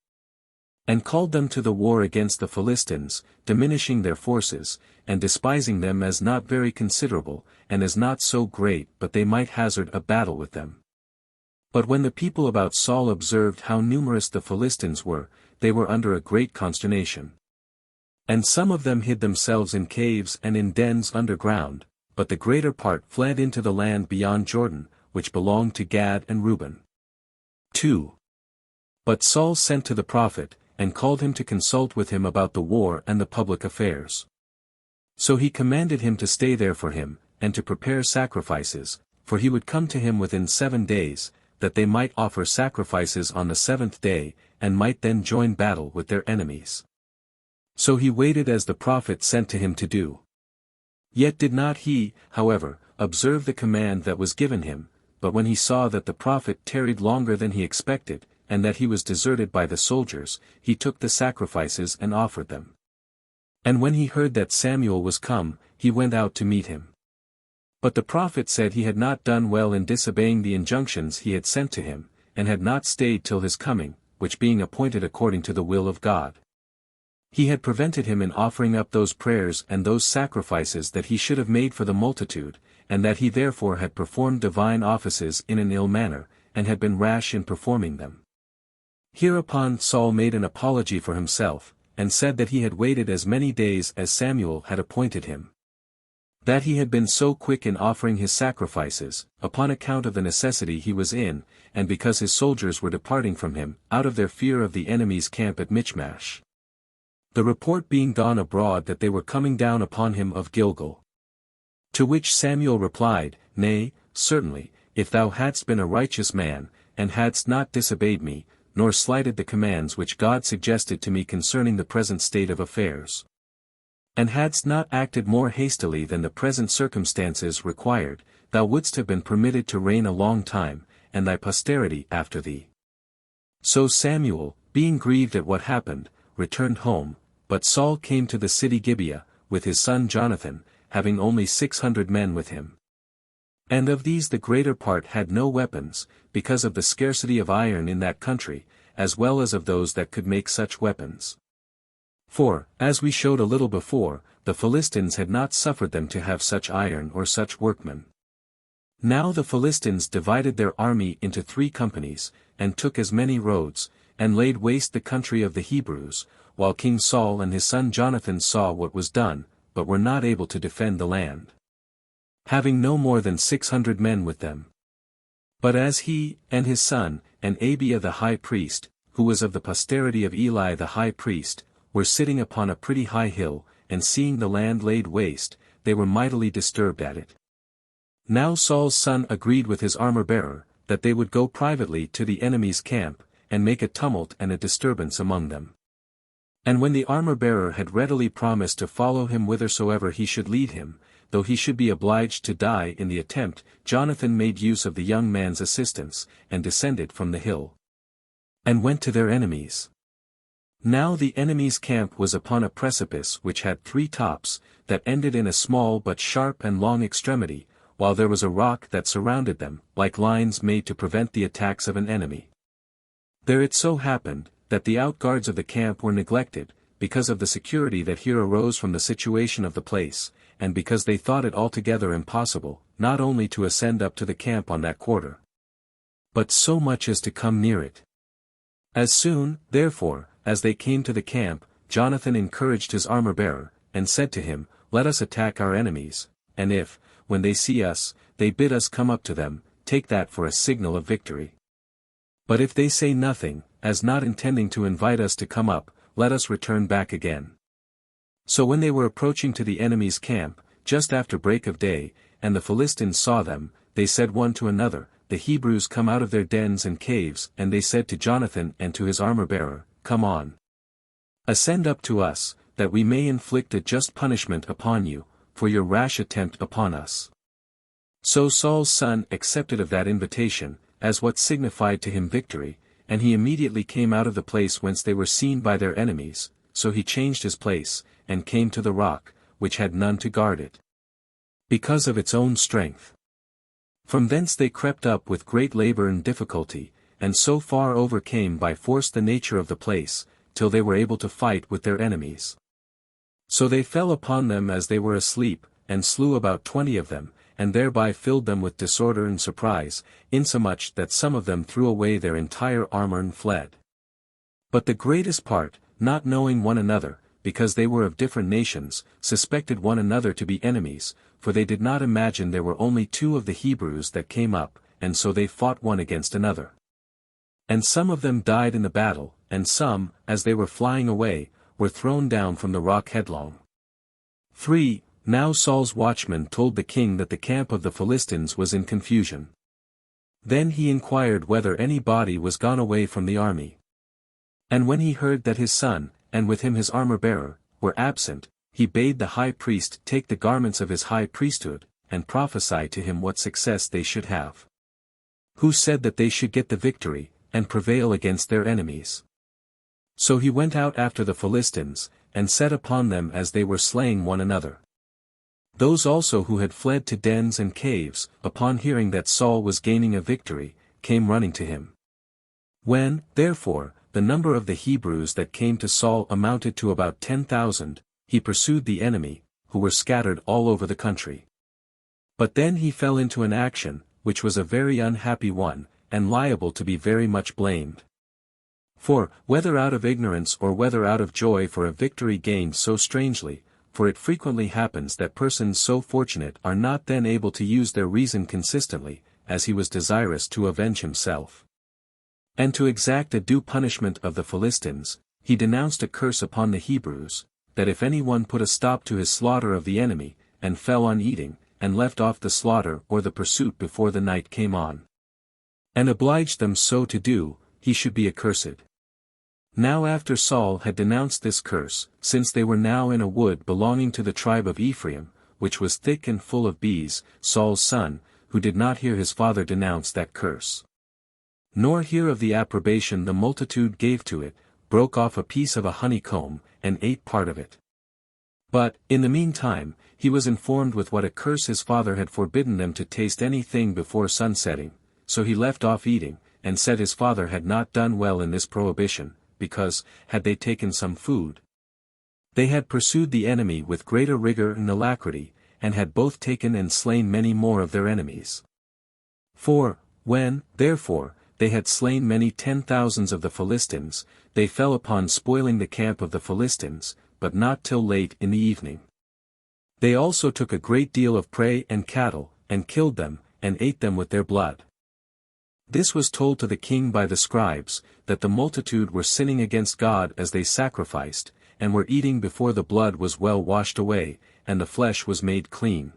And called them to the war against the Philistines, diminishing their forces, and despising them as not very considerable, and as not so great but they might hazard a battle with them. But when the people about Saul observed how numerous the Philistines were, they were under a great consternation. And some of them hid themselves in caves and in dens underground, but the greater part fled into the land beyond Jordan, which belonged to Gad and Reuben. 2. But Saul sent to the prophet, and called him to consult with him about the war and the public affairs. So he commanded him to stay there for him, and to prepare sacrifices, for he would come to him within 7 days, that they might offer sacrifices on the 7th day, and might then join battle with their enemies. So he waited as the prophet sent to him to do. Yet did not he, however, observe the command that was given him, but when he saw that the prophet tarried longer than he expected, and that he was deserted by the soldiers, he took the sacrifices and offered them. And when he heard that Samuel was come, he went out to meet him. But the prophet said he had not done well in disobeying the injunctions he had sent to him, and had not stayed till his coming, which being appointed according to the will of God, he had prevented him in offering up those prayers and those sacrifices that he should have made for the multitude, and that he therefore had performed divine offices in an ill manner, and had been rash in performing them. Hereupon Saul made an apology for himself, and said that he had waited as many days as Samuel had appointed him. That he had been so quick in offering his sacrifices, upon account of the necessity he was in, and because his soldiers were departing from him, out of their fear of the enemy's camp at Michmash. The report being gone abroad that they were coming down upon him of Gilgal. To which Samuel replied, Nay, certainly, if thou hadst been a righteous man, and hadst not disobeyed me, nor slighted the commands which God suggested to me concerning the present state of affairs, and hadst not acted more hastily than the present circumstances required, thou wouldst have been permitted to reign a long time, and thy posterity after thee. So Samuel, being grieved at what happened, returned home, but Saul came to the city Gibeah, with his son Jonathan, having only 600 men with him. And of these the greater part had no weapons, because of the scarcity of iron in that country, as well as of those that could make such weapons. For, as we showed a little before, the Philistines had not suffered them to have such iron or such workmen. Now the Philistines divided their army into 3 companies, and took as many roads, and laid waste the country of the Hebrews, while King Saul and his son Jonathan saw what was done, but were not able to defend the land. having no more than 600 men with them. But as he, and his son, and Abiah the high priest, who was of the posterity of Eli the high priest, were sitting upon a pretty high hill, and seeing the land laid waste, they were mightily disturbed at it. Now Saul's son agreed with his armor-bearer, that they would go privately to the enemy's camp, and make a tumult and a disturbance among them. And when the armor-bearer had readily promised to follow him whithersoever he should lead him, though he should be obliged to die in the attempt, Jonathan made use of the young man's assistance, and descended from the hill, and went to their enemies. Now the enemy's camp was upon a precipice which had 3 tops, that ended in a small but sharp and long extremity, while there was a rock that surrounded them, like lines made to prevent the attacks of an enemy. There it so happened, that the outguards of the camp were neglected, because of the security that here arose from the situation of the place, and because they thought it altogether impossible, not only to ascend up to the camp on that quarter, but so much as to come near it. As soon, therefore, as they came to the camp, Jonathan encouraged his armor-bearer, and said to him, Let us attack our enemies, and if, when they see us, they bid us come up to them, take that for a signal of victory. But if they say nothing, as not intending to invite us to come up, let us return back again. So when they were approaching to the enemy's camp, just after break of day, and the Philistines saw them, they said one to another, The Hebrews come out of their dens and caves, and they said to Jonathan and to his armor-bearer, Come on. Ascend up to us, that we may inflict a just punishment upon you, for your rash attempt upon us. So Saul's son accepted of that invitation, as what signified to him victory, and he immediately came out of the place whence they were seen by their enemies, so he changed his place, and came to the rock, which had none to guard it, because of its own strength. From thence they crept up with great labor and difficulty, and so far overcame by force the nature of the place, till they were able to fight with their enemies. So they fell upon them as they were asleep, and slew about 20 of them, and thereby filled them with disorder and surprise, insomuch that some of them threw away their entire armor and fled. But the greatest part, not knowing one another, because they were of different nations, suspected one another to be enemies, for they did not imagine there were only 2 of the Hebrews that came up, and so they fought one against another. And some of them died in the battle, and some, as they were flying away, were thrown down from the rock headlong. 3. Now Saul's watchman told the king that the camp of the Philistines was in confusion. Then he inquired whether any body was gone away from the army. And when he heard that his son, and with him his armor-bearer, were absent, he bade the high priest take the garments of his high priesthood, and prophesy to him what success they should have. Who said that they should get the victory, and prevail against their enemies. So he went out after the Philistines, and set upon them as they were slaying one another. Those also who had fled to dens and caves, upon hearing that Saul was gaining a victory, came running to him. When, therefore, the number of the Hebrews that came to Saul amounted to about 10,000, he pursued the enemy, who were scattered all over the country. But then he fell into an action, which was a very unhappy one, and liable to be very much blamed. For, whether out of ignorance or whether out of joy for a victory gained so strangely, for it frequently happens that persons so fortunate are not then able to use their reason consistently, as he was desirous to avenge himself, and to exact a due punishment of the Philistines, he denounced a curse upon the Hebrews, that if any one put a stop to his slaughter of the enemy, and fell on eating, and left off the slaughter or the pursuit before the night came on, and obliged them so to do, he should be accursed. Now after Saul had denounced this curse, since they were now in a wood belonging to the tribe of Ephraim, which was thick and full of bees, Saul's son, who did not hear his father denounce that curse, nor hear of the approbation the multitude gave to it, broke off a piece of a honeycomb, and ate part of it. But, in the meantime, he was informed with what a curse his father had forbidden them to taste anything before sunsetting, so he left off eating, and said his father had not done well in this prohibition, because, had they taken some food, they had pursued the enemy with greater rigor and alacrity, and had both taken and slain many more of their enemies. For, when, therefore, they had slain many 10,000s of the Philistines, they fell upon spoiling the camp of the Philistines, but not till late in the evening. They also took a great deal of prey and cattle, and killed them, and ate them with their blood. This was told to the king by the scribes, that the multitude were sinning against God as they sacrificed, and were eating before the blood was well washed away, and the flesh was made clean.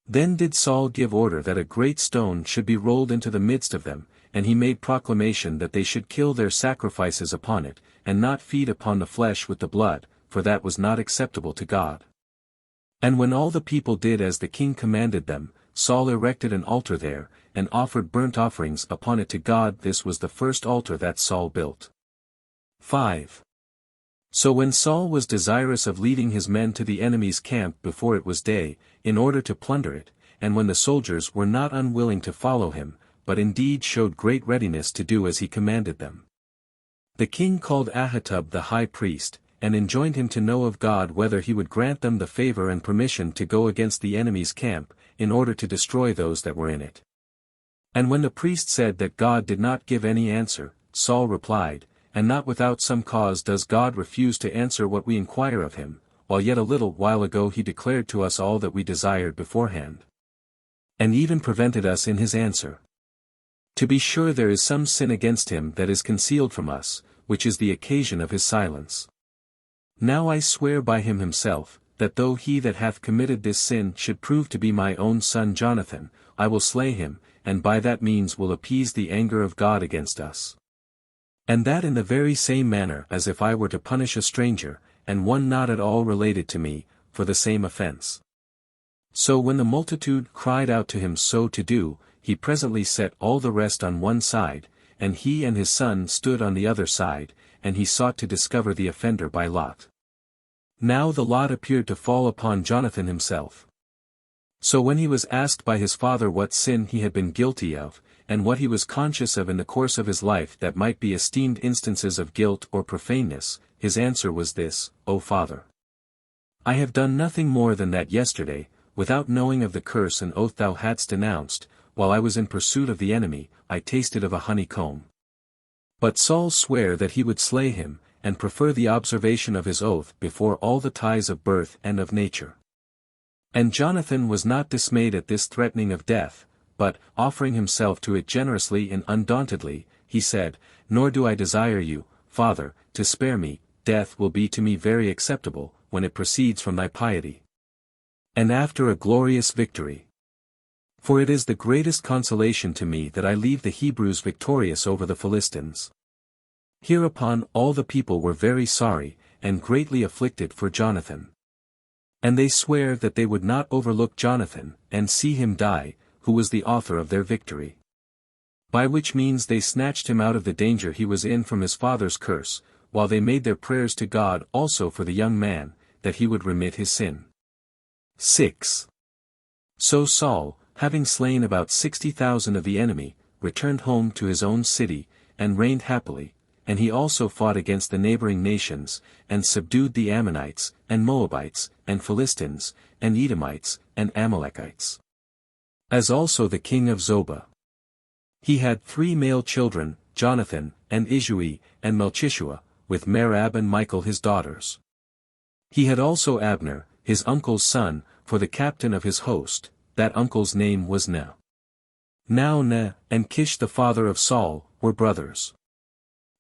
Then did Saul give order that a great stone should be rolled into the midst of them, and he made proclamation that they should kill their sacrifices upon it, and not feed upon the flesh with the blood, for that was not acceptable to God. And when all the people did as the king commanded them, Saul erected an altar there, and offered burnt offerings upon it to God. This was the first altar that Saul built. 5. So when Saul was desirous of leading his men to the enemy's camp before it was day, in order to plunder it, and when the soldiers were not unwilling to follow him, but indeed showed great readiness to do as he commanded them, the king called Ahitub the high priest, and enjoined him to know of God whether he would grant them the favor and permission to go against the enemy's camp, in order to destroy those that were in it. And when the priest said that God did not give any answer, Saul replied, And not without some cause does God refuse to answer what we inquire of him, while yet a little while ago he declared to us all that we desired beforehand, and even prevented us in his answer. To be sure there is some sin against him that is concealed from us, which is the occasion of his silence. Now I swear by him himself, that though he that hath committed this sin should prove to be my own son Jonathan, I will slay him, and by that means will appease the anger of God against us. And that in the very same manner as if I were to punish a stranger, and one not at all related to me, for the same offense. So when the multitude cried out to him so to do, he presently set all the rest on one side, and he and his son stood on the other side, and he sought to discover the offender by lot. Now the lot appeared to fall upon Jonathan himself. So when he was asked by his father what sin he had been guilty of, and what he was conscious of in the course of his life that might be esteemed instances of guilt or profaneness, his answer was this, O father, I have done nothing more than that yesterday, without knowing of the curse and oath thou hadst denounced, while I was in pursuit of the enemy, I tasted of a honeycomb. But Saul sware that he would slay him, and prefer the observation of his oath before all the ties of birth and of nature. And Jonathan was not dismayed at this threatening of death, but, offering himself to it generously and undauntedly, he said, Nor do I desire you, Father, to spare me, death will be to me very acceptable, when it proceeds from thy piety. And after a glorious victory. For it is the greatest consolation to me that I leave the Hebrews victorious over the Philistines. Hereupon all the people were very sorry, and greatly afflicted for Jonathan. And they sware that they would not overlook Jonathan, and see him die, who was the author of their victory. By which means they snatched him out of the danger he was in from his father's curse, while they made their prayers to God also for the young man, that he would remit his sin. 6. So Saul, having slain about 60,000 of the enemy, returned home to his own city, and reigned happily, and he also fought against the neighboring nations, and subdued the Ammonites, and Moabites, and Philistines, and Edomites, and Amalekites. As also the king of Zobah. He had 3 male children, Jonathan, and Ishui, and Melchishua, with Merab and Michal his daughters. He had also Abner, his uncle's son, for the captain of his host, that uncle's name was Neh. Now Neh, and Kish the father of Saul, were brothers.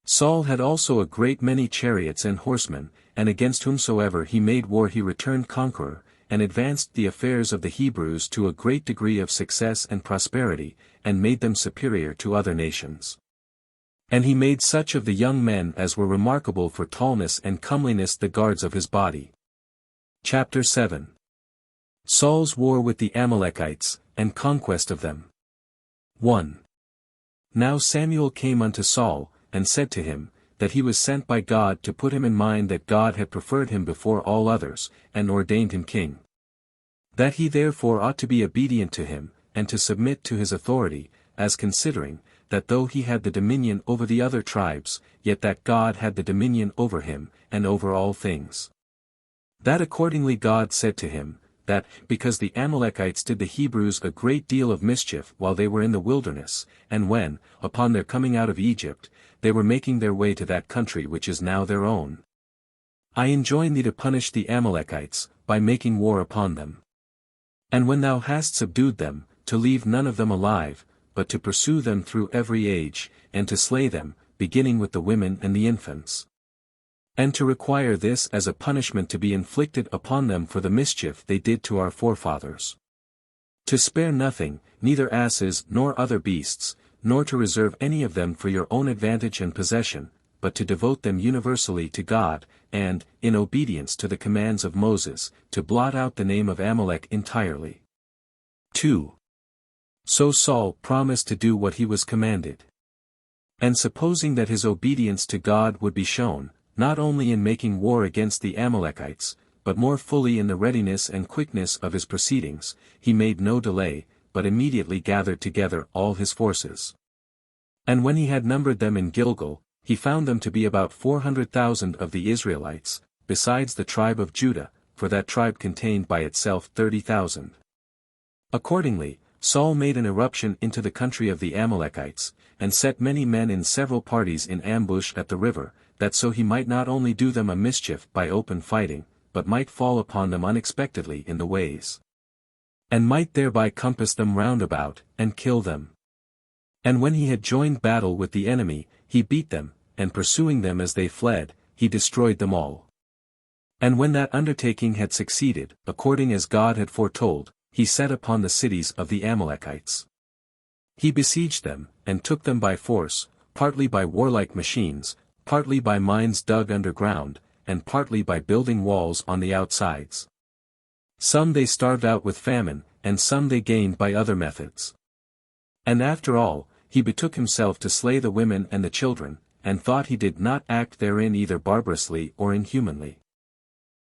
Saul had also a great many chariots and horsemen, and against whomsoever he made war he returned conqueror, and advanced the affairs of the Hebrews to a great degree of success and prosperity, and made them superior to other nations. And he made such of the young men as were remarkable for tallness and comeliness the guards of his body. Chapter 7. Saul's war with the Amalekites, and conquest of them. 1. Now Samuel came unto Saul, and said to him, that he was sent by God to put him in mind that God had preferred him before all others, and ordained him king. That he therefore ought to be obedient to him, and to submit to his authority, as considering, that though he had the dominion over the other tribes, yet that God had the dominion over him, and over all things. That accordingly God said to him, that, because the Amalekites did the Hebrews a great deal of mischief while they were in the wilderness, and when, upon their coming out of Egypt, they were making their way to that country which is now their own. I enjoin thee to punish the Amalekites, by making war upon them. And when thou hast subdued them, to leave none of them alive, but to pursue them through every age, and to slay them, beginning with the women and the infants. And to require this as a punishment to be inflicted upon them for the mischief they did to our forefathers. To spare nothing, neither asses nor other beasts, nor to reserve any of them for your own advantage and possession, but to devote them universally to God, and, in obedience to the commands of Moses, to blot out the name of Amalek entirely. 2. So Saul promised to do what he was commanded. And supposing that his obedience to God would be shown, not only in making war against the Amalekites, but more fully in the readiness and quickness of his proceedings, he made no delay, but immediately gathered together all his forces. And when he had numbered them in Gilgal, he found them to be about 400,000 of the Israelites, besides the tribe of Judah, for that tribe contained by itself 30,000. Accordingly, Saul made an irruption into the country of the Amalekites, and set many men in several parties in ambush at the river, that so he might not only do them a mischief by open fighting, but might fall upon them unexpectedly in the ways. And might thereby compass them round about, and kill them. And when he had joined battle with the enemy, he beat them, and pursuing them as they fled, he destroyed them all. And when that undertaking had succeeded, according as God had foretold, he set upon the cities of the Amalekites. He besieged them, and took them by force, partly by warlike machines, partly by mines dug underground, and partly by building walls on the outsides. Some they starved out with famine, and some they gained by other methods. And after all, he betook himself to slay the women and the children, and thought he did not act therein either barbarously or inhumanly.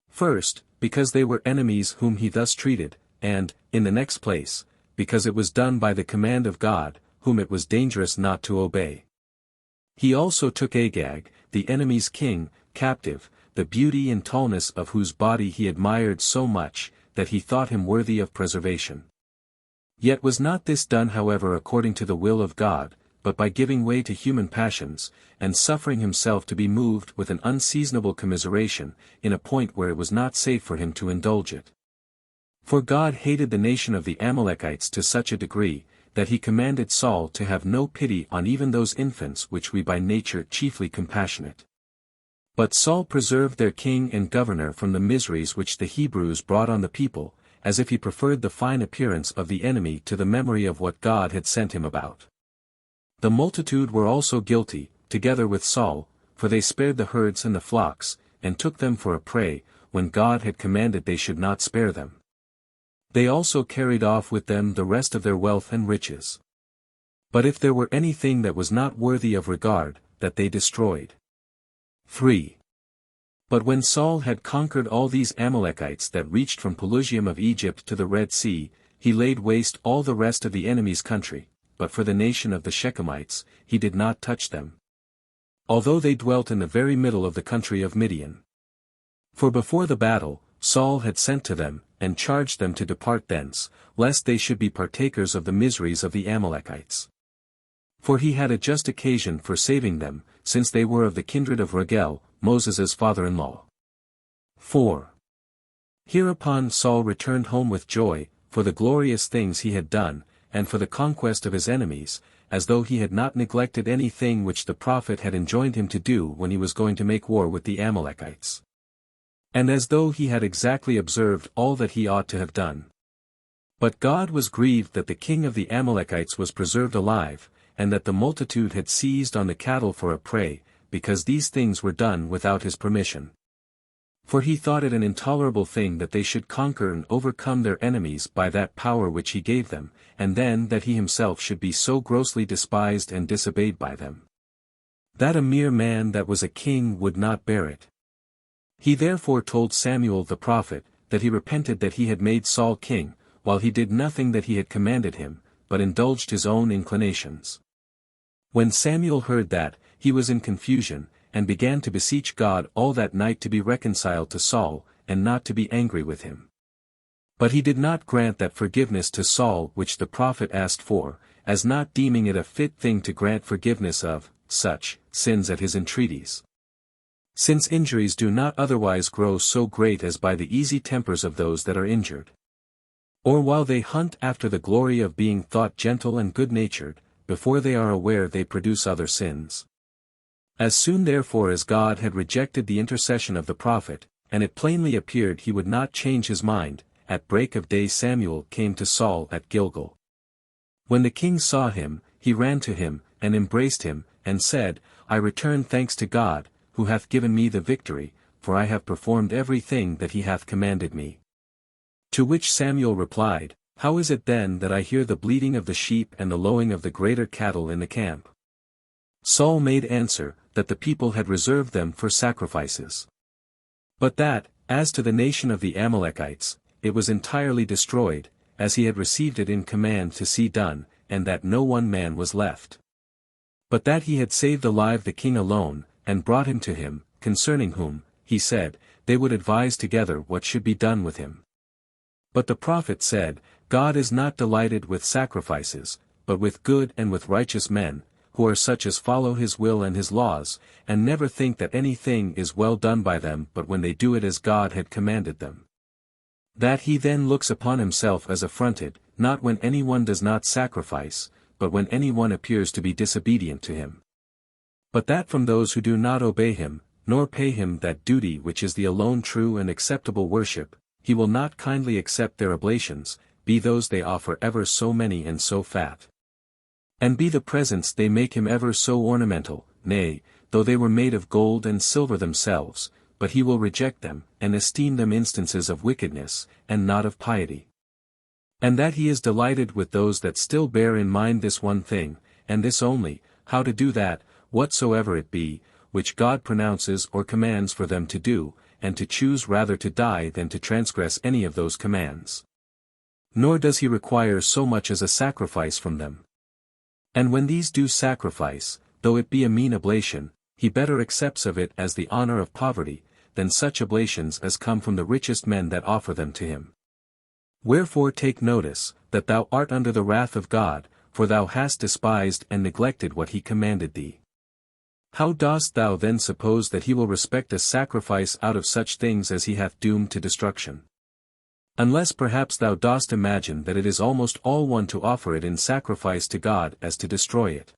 First, because they were enemies whom he thus treated, and, in the next place, because it was done by the command of God, whom it was dangerous not to obey. He also took Agag, the enemy's king, captive, the beauty and tallness of whose body he admired so much, that he thought him worthy of preservation. Yet was not this done however according to the will of God, but by giving way to human passions, and suffering himself to be moved with an unseasonable commiseration, in a point where it was not safe for him to indulge it. For God hated the nation of the Amalekites to such a degree, that he commanded Saul to have no pity on even those infants which we by nature chiefly compassionate. But Saul preserved their king and governor from the miseries which the Hebrews brought on the people, as if he preferred the fine appearance of the enemy to the memory of what God had sent him about. The multitude were also guilty, together with Saul, for they spared the herds and the flocks, and took them for a prey, when God had commanded they should not spare them. They also carried off with them the rest of their wealth and riches. But if there were anything that was not worthy of regard, that they destroyed. 3. But when Saul had conquered all these Amalekites that reached from Pelusium of Egypt to the Red Sea, he laid waste all the rest of the enemy's country, but for the nation of the Shechemites, he did not touch them. Although they dwelt in the very middle of the country of Midian. For before the battle, Saul had sent to them, and charged them to depart thence, lest they should be partakers of the miseries of the Amalekites. For he had a just occasion for saving them, since they were of the kindred of Ragel, Moses' father-in-law. 4. Hereupon Saul returned home with joy, for the glorious things he had done, and for the conquest of his enemies, as though he had not neglected any thing which the prophet had enjoined him to do when he was going to make war with the Amalekites. And as though he had exactly observed all that he ought to have done. But God was grieved that the king of the Amalekites was preserved alive, and that the multitude had seized on the cattle for a prey, because these things were done without his permission. For he thought it an intolerable thing that they should conquer and overcome their enemies by that power which he gave them, and then that he himself should be so grossly despised and disobeyed by them. That a mere man that was a king would not bear it. He therefore told Samuel the prophet, that he repented that he had made Saul king, while he did nothing that he had commanded him, but indulged his own inclinations. When Samuel heard that, he was in confusion, and began to beseech God all that night to be reconciled to Saul, and not to be angry with him. But he did not grant that forgiveness to Saul which the prophet asked for, as not deeming it a fit thing to grant forgiveness of such sins at his entreaties. since injuries do not otherwise grow so great as by the easy tempers of those that are injured. Or while they hunt after the glory of being thought gentle and good-natured, before they are aware they produce other sins. As soon therefore as God had rejected the intercession of the prophet, and it plainly appeared he would not change his mind, at break of day Samuel came to Saul at Gilgal. When the king saw him, he ran to him, and embraced him, and said, I return thanks to God, who hath given me the victory, for I have performed every thing that he hath commanded me. To which Samuel replied, How is it then that I hear the bleating of the sheep and the lowing of the greater cattle in the camp? Saul made answer, that the people had reserved them for sacrifices. But that, as to the nation of the Amalekites, it was entirely destroyed, as he had received it in command to see done, and that no one man was left. But that he had saved alive the king alone, and brought him to him, concerning whom, he said, they would advise together what should be done with him. But the prophet said, God is not delighted with sacrifices, but with good and with righteous men, who are such as follow his will and his laws, and never think that anything is well done by them but when they do it as God had commanded them. That he then looks upon himself as affronted, not when anyone does not sacrifice, but when anyone appears to be disobedient to him. But that from those who do not obey him, nor pay him that duty which is the alone true and acceptable worship, he will not kindly accept their oblations, be those they offer ever so many and so fat. And be the presents they make him ever so ornamental, nay, though they were made of gold and silver themselves, but he will reject them, and esteem them instances of wickedness, and not of piety. And that he is delighted with those that still bear in mind this one thing, and this only, how to do that, whatsoever it be, which God pronounces or commands for them to do, and to choose rather to die than to transgress any of those commands. Nor does he require so much as a sacrifice from them. And when these do sacrifice, though it be a mean oblation, he better accepts of it as the honor of poverty, than such oblations as come from the richest men that offer them to him. Wherefore take notice, that thou art under the wrath of God, for thou hast despised and neglected what he commanded thee. How dost thou then suppose that he will respect a sacrifice out of such things as he hath doomed to destruction? Unless perhaps thou dost imagine that it is almost all one to offer it in sacrifice to God as to destroy it.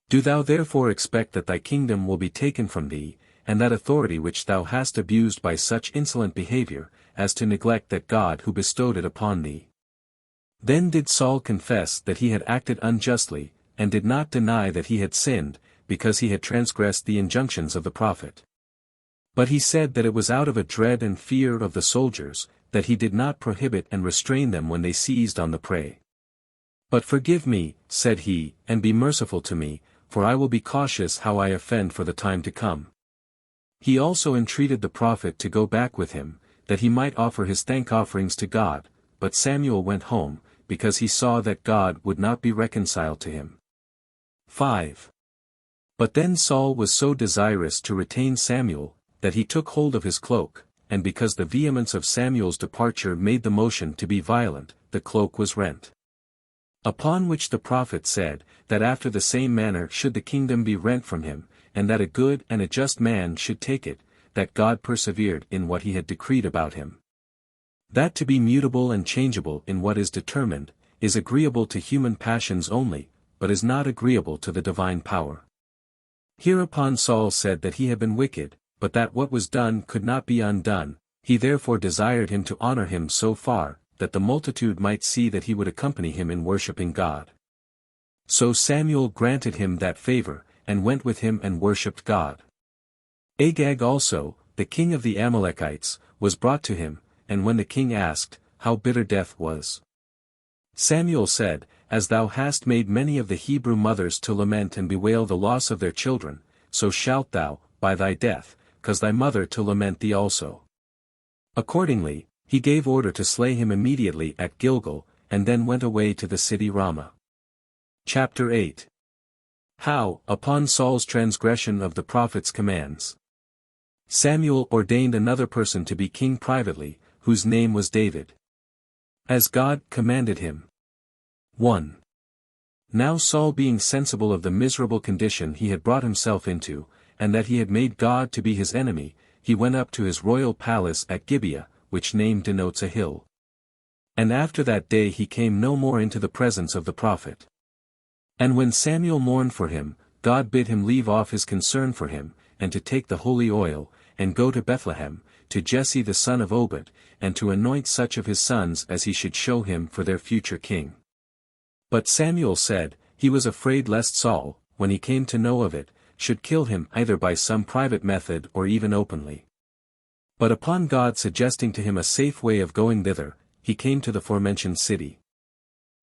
Do thou therefore expect that thy kingdom will be taken from thee, and that authority which thou hast abused by such insolent behavior, as to neglect that God who bestowed it upon thee? Then did Saul confess that he had acted unjustly, and did not deny that he had sinned, because he had transgressed the injunctions of the prophet. But he said that it was out of a dread and fear of the soldiers, that he did not prohibit and restrain them when they seized on the prey. But forgive me, said he, and be merciful to me, for I will be cautious how I offend for the time to come. He also entreated the prophet to go back with him, that he might offer his thank offerings to God, but Samuel went home, because he saw that God would not be reconciled to him. 5. But then Saul was so desirous to retain Samuel, that he took hold of his cloak, and because the vehemence of Samuel's departure made the motion to be violent, the cloak was rent. Upon which the prophet said, that after the same manner should the kingdom be rent from him, and that a good and a just man should take it, that God persevered in what he had decreed about him. That to be mutable and changeable in what is determined, is agreeable to human passions only, but is not agreeable to the divine power. Hereupon Saul said that he had been wicked, but that what was done could not be undone, he therefore desired him to honor him so far, that the multitude might see that he would accompany him in worshipping God. So Samuel granted him that favor, and went with him and worshipped God. Agag also, the king of the Amalekites, was brought to him, and when the king asked, how bitter death was, Samuel said, As thou hast made many of the Hebrew mothers to lament and bewail the loss of their children, so shalt thou, by thy death, cause thy mother to lament thee also. Accordingly, he gave order to slay him immediately at Gilgal, and then went away to the city Ramah. Chapter 8. How, upon Saul's transgression of the prophet's commands, Samuel ordained another person to be king privately, whose name was David, as God commanded him. 1. Now Saul being sensible of the miserable condition he had brought himself into, and that he had made God to be his enemy, he went up to his royal palace at Gibeah, which name denotes a hill. And after that day he came no more into the presence of the prophet. And when Samuel mourned for him, God bid him leave off his concern for him, and to take the holy oil, and go to Bethlehem, to Jesse the son of Obed, and to anoint such of his sons as he should show him for their future king. But Samuel said, he was afraid lest Saul, when he came to know of it, should kill him either by some private method or even openly. But upon God suggesting to him a safe way of going thither, he came to the forementioned city.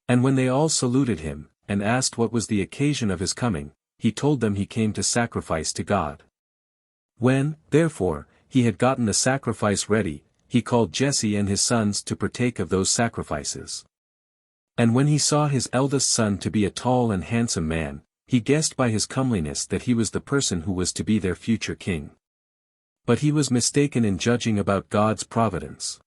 And when they all saluted him, and asked what was the occasion of his coming, he told them he came to sacrifice to God. When, therefore, he had gotten the sacrifice ready, he called Jesse and his sons to partake of those sacrifices. And when he saw his eldest son to be a tall and handsome man, he guessed by his comeliness that he was the person who was to be their future king. But he was mistaken in judging about God's providence.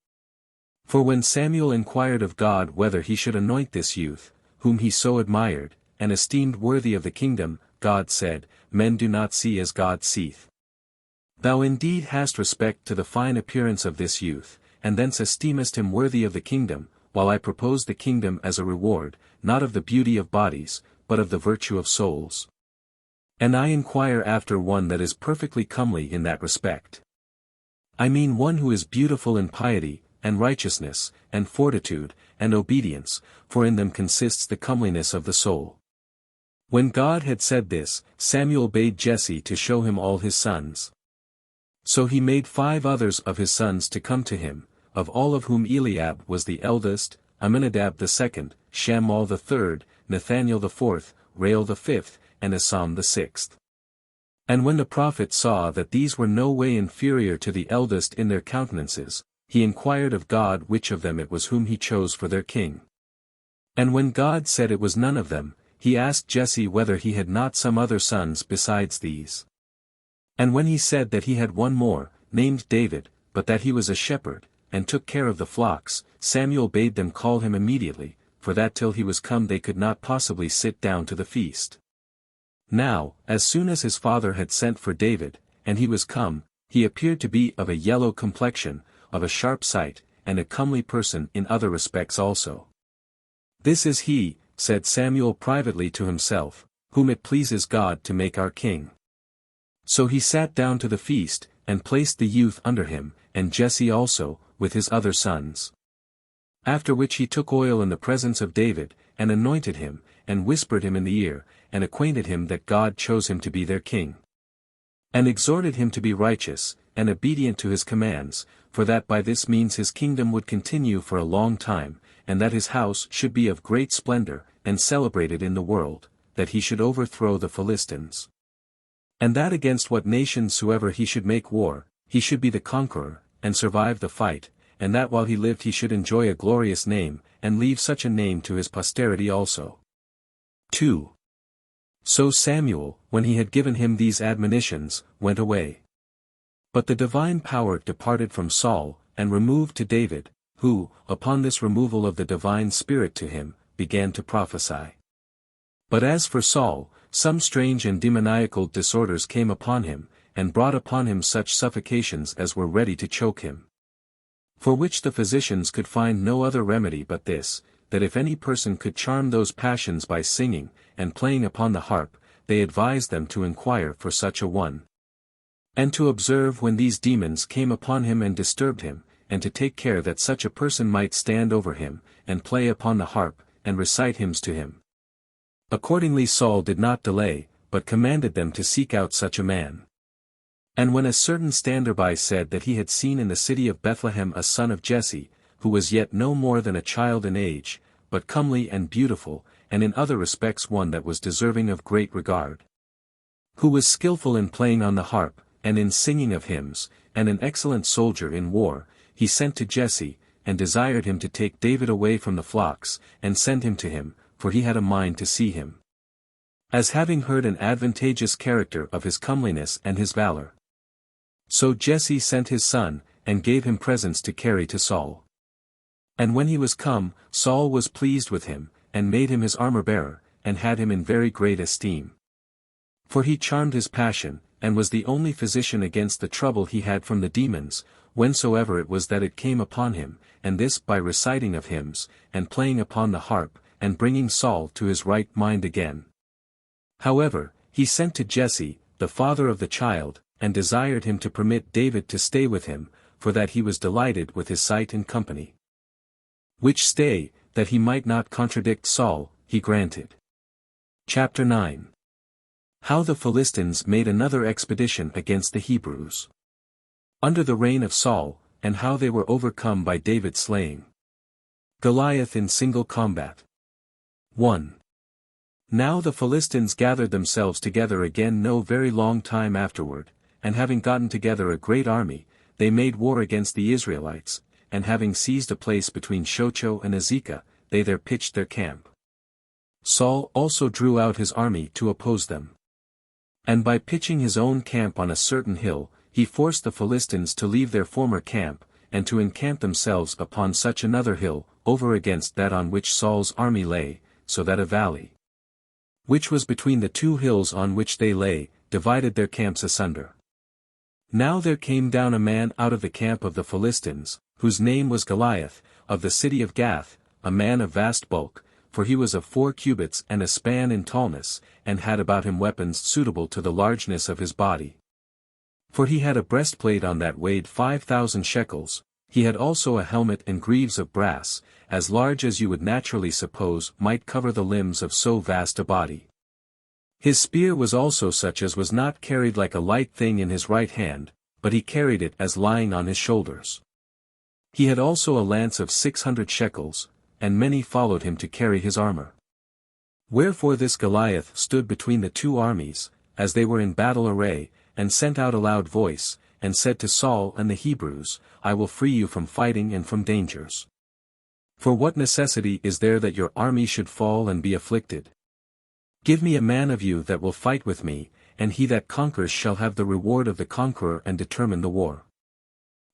For when Samuel inquired of God whether he should anoint this youth, whom he so admired, and esteemed worthy of the kingdom, God said, Men do not see as God seeth. Thou indeed hast respect to the fine appearance of this youth, and thence esteemest him worthy of the kingdom, while I propose the kingdom as a reward, not of the beauty of bodies, but of the virtue of souls. And I inquire after one that is perfectly comely in that respect. I mean one who is beautiful in piety, and righteousness, and fortitude, and obedience, for in them consists the comeliness of the soul. When God had said this, Samuel bade Jesse to show him all his sons. So he made 5 others of his sons to come to him, of all of whom Eliab was the eldest, Amminadab the second, Shammah the third, Nathaniel the fourth, Rael the fifth, and Asam the sixth. And when the prophet saw that these were no way inferior to the eldest in their countenances, he inquired of God which of them it was whom he chose for their king. And when God said it was none of them, he asked Jesse whether he had not some other sons besides these. And when he said that he had one more, named David, but that he was a shepherd, and took care of the flocks, Samuel bade them call him immediately, for that till he was come they could not possibly sit down to the feast. Now, as soon as his father had sent for David, and he was come, he appeared to be of a yellow complexion, of a sharp sight, and a comely person in other respects also. This is he, said Samuel privately to himself, whom it pleases God to make our king. So he sat down to the feast, and placed the youth under him, and Jesse also, with his other sons. After which he took oil in the presence of David, and anointed him, and whispered him in the ear, and acquainted him that God chose him to be their king. And exhorted him to be righteous, and obedient to his commands, for that by this means his kingdom would continue for a long time, and that his house should be of great splendor, and celebrated in the world, that he should overthrow the Philistines. And that against what nation soever he should make war, he should be the conqueror, and survive the fight, and that while he lived he should enjoy a glorious name, and leave such a name to his posterity also. 2. So Samuel, when he had given him these admonitions, went away. But the divine power departed from Saul, and removed to David, who, upon this removal of the divine spirit to him, began to prophesy. But as for Saul, some strange and demoniacal disorders came upon him, and brought upon him such suffocations as were ready to choke him. For which the physicians could find no other remedy but this, that if any person could charm those passions by singing, and playing upon the harp, they advised them to inquire for such a one. And to observe when these demons came upon him and disturbed him, and to take care that such a person might stand over him, and play upon the harp, and recite hymns to him. Accordingly Saul did not delay, but commanded them to seek out such a man. And when a certain stander-by said that he had seen in the city of Bethlehem a son of Jesse, who was yet no more than a child in age, but comely and beautiful, and in other respects one that was deserving of great regard, who was skillful in playing on the harp, and in singing of hymns, and an excellent soldier in war, he sent to Jesse, and desired him to take David away from the flocks, and send him to him, for he had a mind to see him, as having heard an advantageous character of his comeliness and his valor. So Jesse sent his son, and gave him presents to carry to Saul. And when he was come, Saul was pleased with him, and made him his armor-bearer, and had him in very great esteem. For he charmed his passion, and was the only physician against the trouble he had from the demons, whensoever it was that it came upon him, and this by reciting of hymns, and playing upon the harp, and bringing Saul to his right mind again. However, he sent to Jesse, the father of the child, and desired him to permit David to stay with him, for that he was delighted with his sight and company. Which stay, that he might not contradict Saul, he granted. Chapter 9. How the Philistines made another expedition against the Hebrews. Under the reign of Saul, and how they were overcome by David's slaying. Goliath in single combat. 1. Now the Philistines gathered themselves together again no very long time afterward, and having gotten together a great army, they made war against the Israelites, and having seized a place between Shocho and Azekah, they there pitched their camp. Saul also drew out his army to oppose them. And by pitching his own camp on a certain hill, he forced the Philistines to leave their former camp, and to encamp themselves upon such another hill, over against that on which Saul's army lay, so that a valley, which was between the two hills on which they lay, divided their camps asunder. Now there came down a man out of the camp of the Philistines, whose name was Goliath, of the city of Gath, a man of vast bulk, for he was of 4 cubits and a span in tallness, and had about him weapons suitable to the largeness of his body. For he had a breastplate on that weighed 5,000 shekels, he had also a helmet and greaves of brass, as large as you would naturally suppose might cover the limbs of so vast a body. His spear was also such as was not carried like a light thing in his right hand, but he carried it as lying on his shoulders. He had also a lance of 600 shekels, and many followed him to carry his armor. Wherefore this Goliath stood between the two armies, as they were in battle array, and sent out a loud voice, and said to Saul and the Hebrews, I will free you from fighting and from dangers. For what necessity is there that your army should fall and be afflicted? Give me a man of you that will fight with me, and he that conquers shall have the reward of the conqueror and determine the war.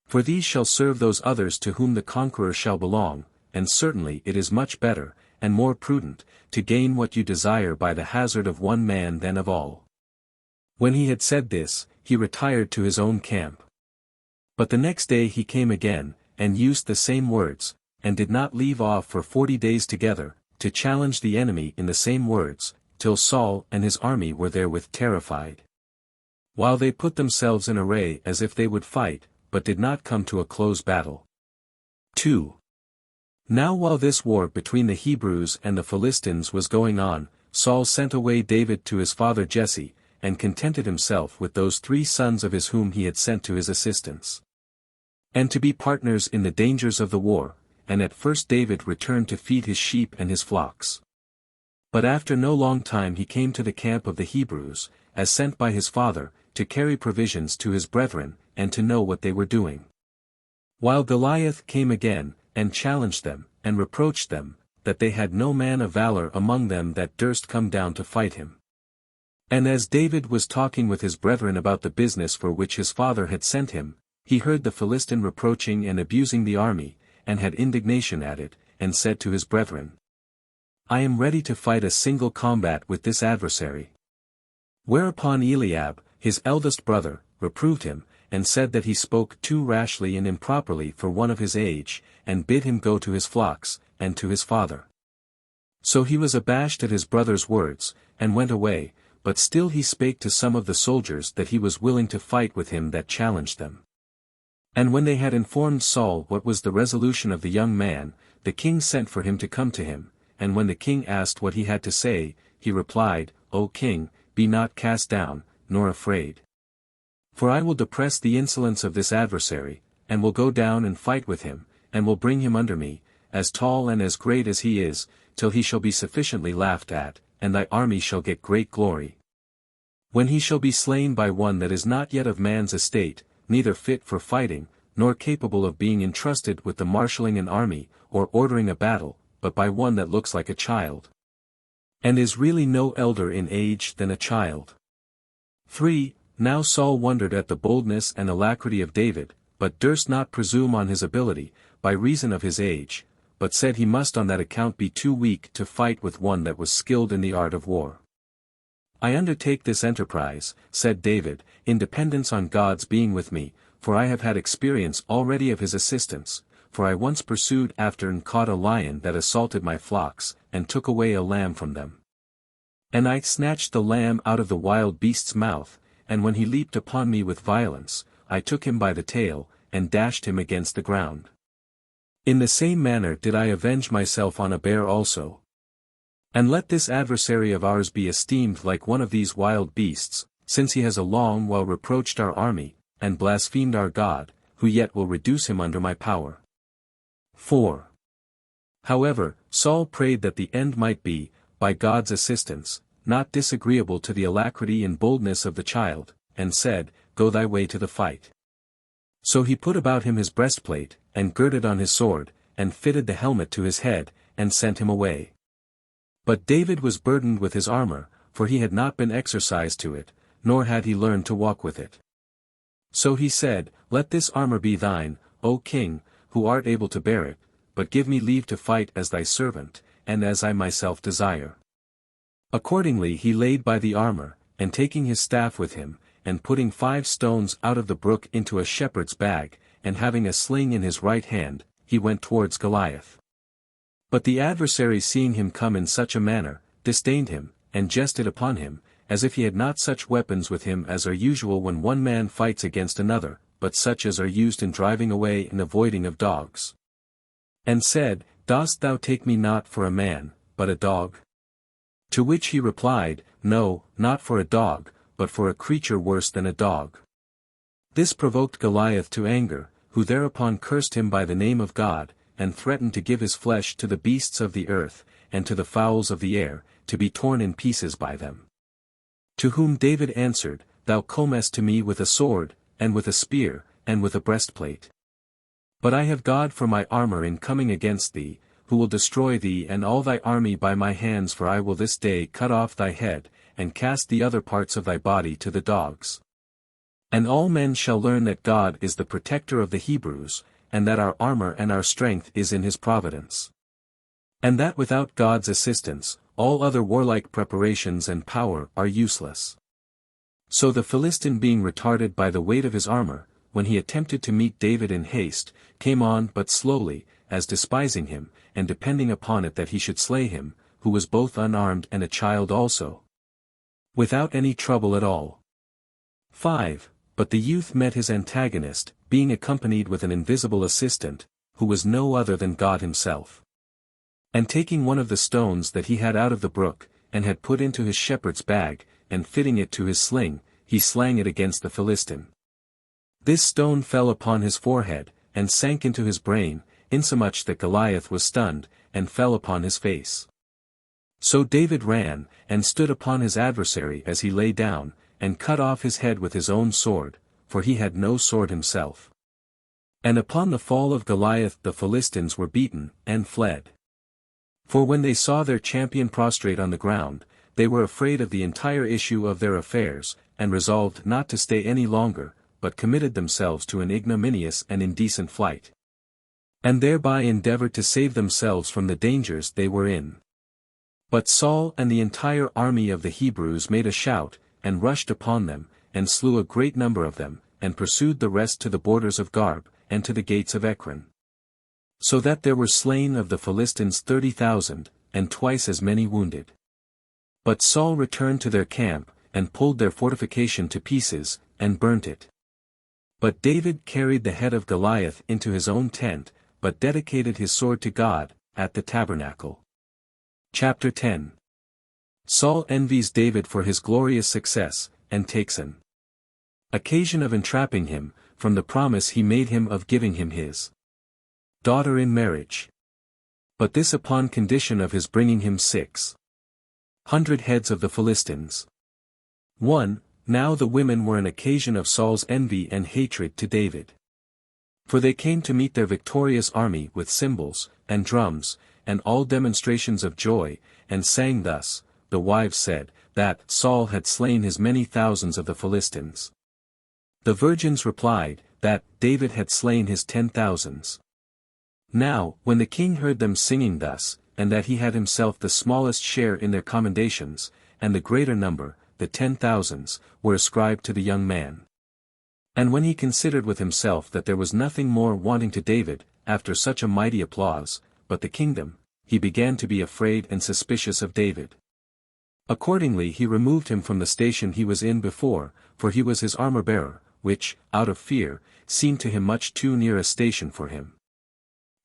For these shall serve those others to whom the conqueror shall belong, and certainly it is much better, and more prudent, to gain what you desire by the hazard of one man than of all. When he had said this, he retired to his own camp. But the next day he came again, and used the same words, and did not leave off for 40 days together, to challenge the enemy in the same words, till Saul and his army were therewith terrified. While they put themselves in array as if they would fight, but did not come to a close battle. 2. Now while this war between the Hebrews and the Philistines was going on, Saul sent away David to his father Jesse, and contented himself with those 3 sons of his whom he had sent to his assistance, and to be partners in the dangers of the war. And at first David returned to feed his sheep and his flocks. But after no long time he came to the camp of the Hebrews, as sent by his father, to carry provisions to his brethren, and to know what they were doing. While Goliath came again, and challenged them, and reproached them, that they had no man of valor among them that durst come down to fight him. And as David was talking with his brethren about the business for which his father had sent him, he heard the Philistine reproaching and abusing the army, and had indignation at it, and said to his brethren, I am ready to fight a single combat with this adversary. Whereupon Eliab, his eldest brother, reproved him, and said that he spoke too rashly and improperly for one of his age, and bid him go to his flocks, and to his father. So he was abashed at his brother's words, and went away, but still he spake to some of the soldiers that he was willing to fight with him that challenged them. And when they had informed Saul what was the resolution of the young man, the king sent for him to come to him, and when the king asked what he had to say, he replied, O king, be not cast down, nor afraid. For I will depress the insolence of this adversary, and will go down and fight with him, and will bring him under me, as tall and as great as he is, till he shall be sufficiently laughed at, and thy army shall get great glory. When he shall be slain by one that is not yet of man's estate, neither fit for fighting, nor capable of being entrusted with the marshalling an army, or ordering a battle, but by one that looks like a child, and is really no elder in age than a child. 3. Now Saul wondered at the boldness and alacrity of David, but durst not presume on his ability, by reason of his age, but said he must on that account be too weak to fight with one that was skilled in the art of war. "I undertake this enterprise," said David, "in dependence on God's being with me, for I have had experience already of his assistance, for I once pursued after and caught a lion that assaulted my flocks, and took away a lamb from them. And I snatched the lamb out of the wild beast's mouth, and when he leaped upon me with violence, I took him by the tail, and dashed him against the ground. In the same manner did I avenge myself on a bear also. And let this adversary of ours be esteemed like one of these wild beasts, since he has a long while reproached our army, and blasphemed our God, who yet will reduce him under my power." 4. However, Saul prayed that the end might be, by God's assistance, not disagreeable to the alacrity and boldness of the child, and said, "Go thy way to the fight." So he put about him his breastplate, and girded on his sword, and fitted the helmet to his head, and sent him away. But David was burdened with his armor, for he had not been exercised to it, nor had he learned to walk with it. So he said, "Let this armor be thine, O king, who art able to bear it, but give me leave to fight as thy servant, and as I myself desire." Accordingly he laid by the armor, and taking his staff with him, and putting 5 stones out of the brook into a shepherd's bag, and having a sling in his right hand, he went towards Goliath. But the adversary seeing him come in such a manner, disdained him, and jested upon him, as if he had not such weapons with him as are usual when one man fights against another, but such as are used in driving away and avoiding of dogs. And said, "Dost thou take me not for a man, but a dog?" To which he replied, "No, not for a dog, but for a creature worse than a dog." This provoked Goliath to anger, who thereupon cursed him by the name of God, and threatened to give his flesh to the beasts of the earth, and to the fowls of the air, to be torn in pieces by them. To whom David answered, "Thou comest to me with a sword, and with a spear, and with a breastplate. But I have God for my armor in coming against thee, who will destroy thee and all thy army by my hands, for I will this day cut off thy head, and cast the other parts of thy body to the dogs. And all men shall learn that God is the protector of the Hebrews, and that our armor and our strength is in his providence. And that without God's assistance, all other warlike preparations and power are useless." So the Philistine, being retarded by the weight of his armor, when he attempted to meet David in haste, came on but slowly, as despising him, and depending upon it that he should slay him, who was both unarmed and a child also, without any trouble at all. 5. But the youth met his antagonist, being accompanied with an invisible assistant, who was no other than God himself. And taking one of the stones that he had out of the brook, and had put into his shepherd's bag, and fitting it to his sling, he slang it against the Philistine. This stone fell upon his forehead, and sank into his brain, insomuch that Goliath was stunned, and fell upon his face. So David ran, and stood upon his adversary as he lay down, and cut off his head with his own sword, for he had no sword himself. And upon the fall of Goliath the Philistines were beaten, and fled. For when they saw their champion prostrate on the ground, they were afraid of the entire issue of their affairs, and resolved not to stay any longer, but committed themselves to an ignominious and indecent flight. And thereby endeavored to save themselves from the dangers they were in. But Saul and the entire army of the Hebrews made a shout, and rushed upon them, and slew a great number of them, and pursued the rest to the borders of Garb, and to the gates of Ekron. So that there were slain of the Philistines 30,000, and twice as many wounded. But Saul returned to their camp, and pulled their fortification to pieces, and burnt it. But David carried the head of Goliath into his own tent, but dedicated his sword to God, at the tabernacle. Chapter 10. Saul envies David for his glorious success, and takes an occasion of entrapping him, from the promise he made him of giving him his daughter in marriage. But this upon condition of his bringing him 600 heads of the Philistines. 1. Now the women were an occasion of Saul's envy and hatred to David. For they came to meet their victorious army with cymbals, and drums, and all demonstrations of joy, and sang thus. The wives said, that Saul had slain his many thousands of the Philistines. The virgins replied, that David had slain his 10,000s. Now, when the king heard them singing thus, and that he had himself the smallest share in their commendations, and the greater number, the 10,000s, were ascribed to the young man. And when he considered with himself that there was nothing more wanting to David, after such a mighty applause, but the kingdom, he began to be afraid and suspicious of David. Accordingly he removed him from the station he was in before, for he was his armor-bearer, which, out of fear, seemed to him much too near a station for him.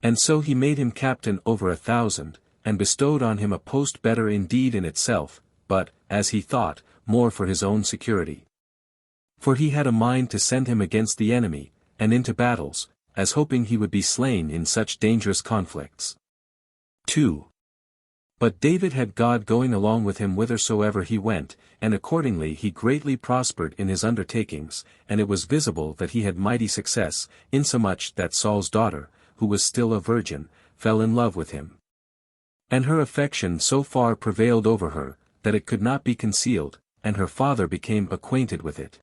And so he made him captain over 1,000, and bestowed on him a post better indeed in itself, but, as he thought, more for his own security. For he had a mind to send him against the enemy, and into battles, as hoping he would be slain in such dangerous conflicts. 2. But David had God going along with him whithersoever he went, and accordingly he greatly prospered in his undertakings, and it was visible that he had mighty success, insomuch that Saul's daughter, who was still a virgin, fell in love with him. And her affection so far prevailed over her, that it could not be concealed, and her father became acquainted with it.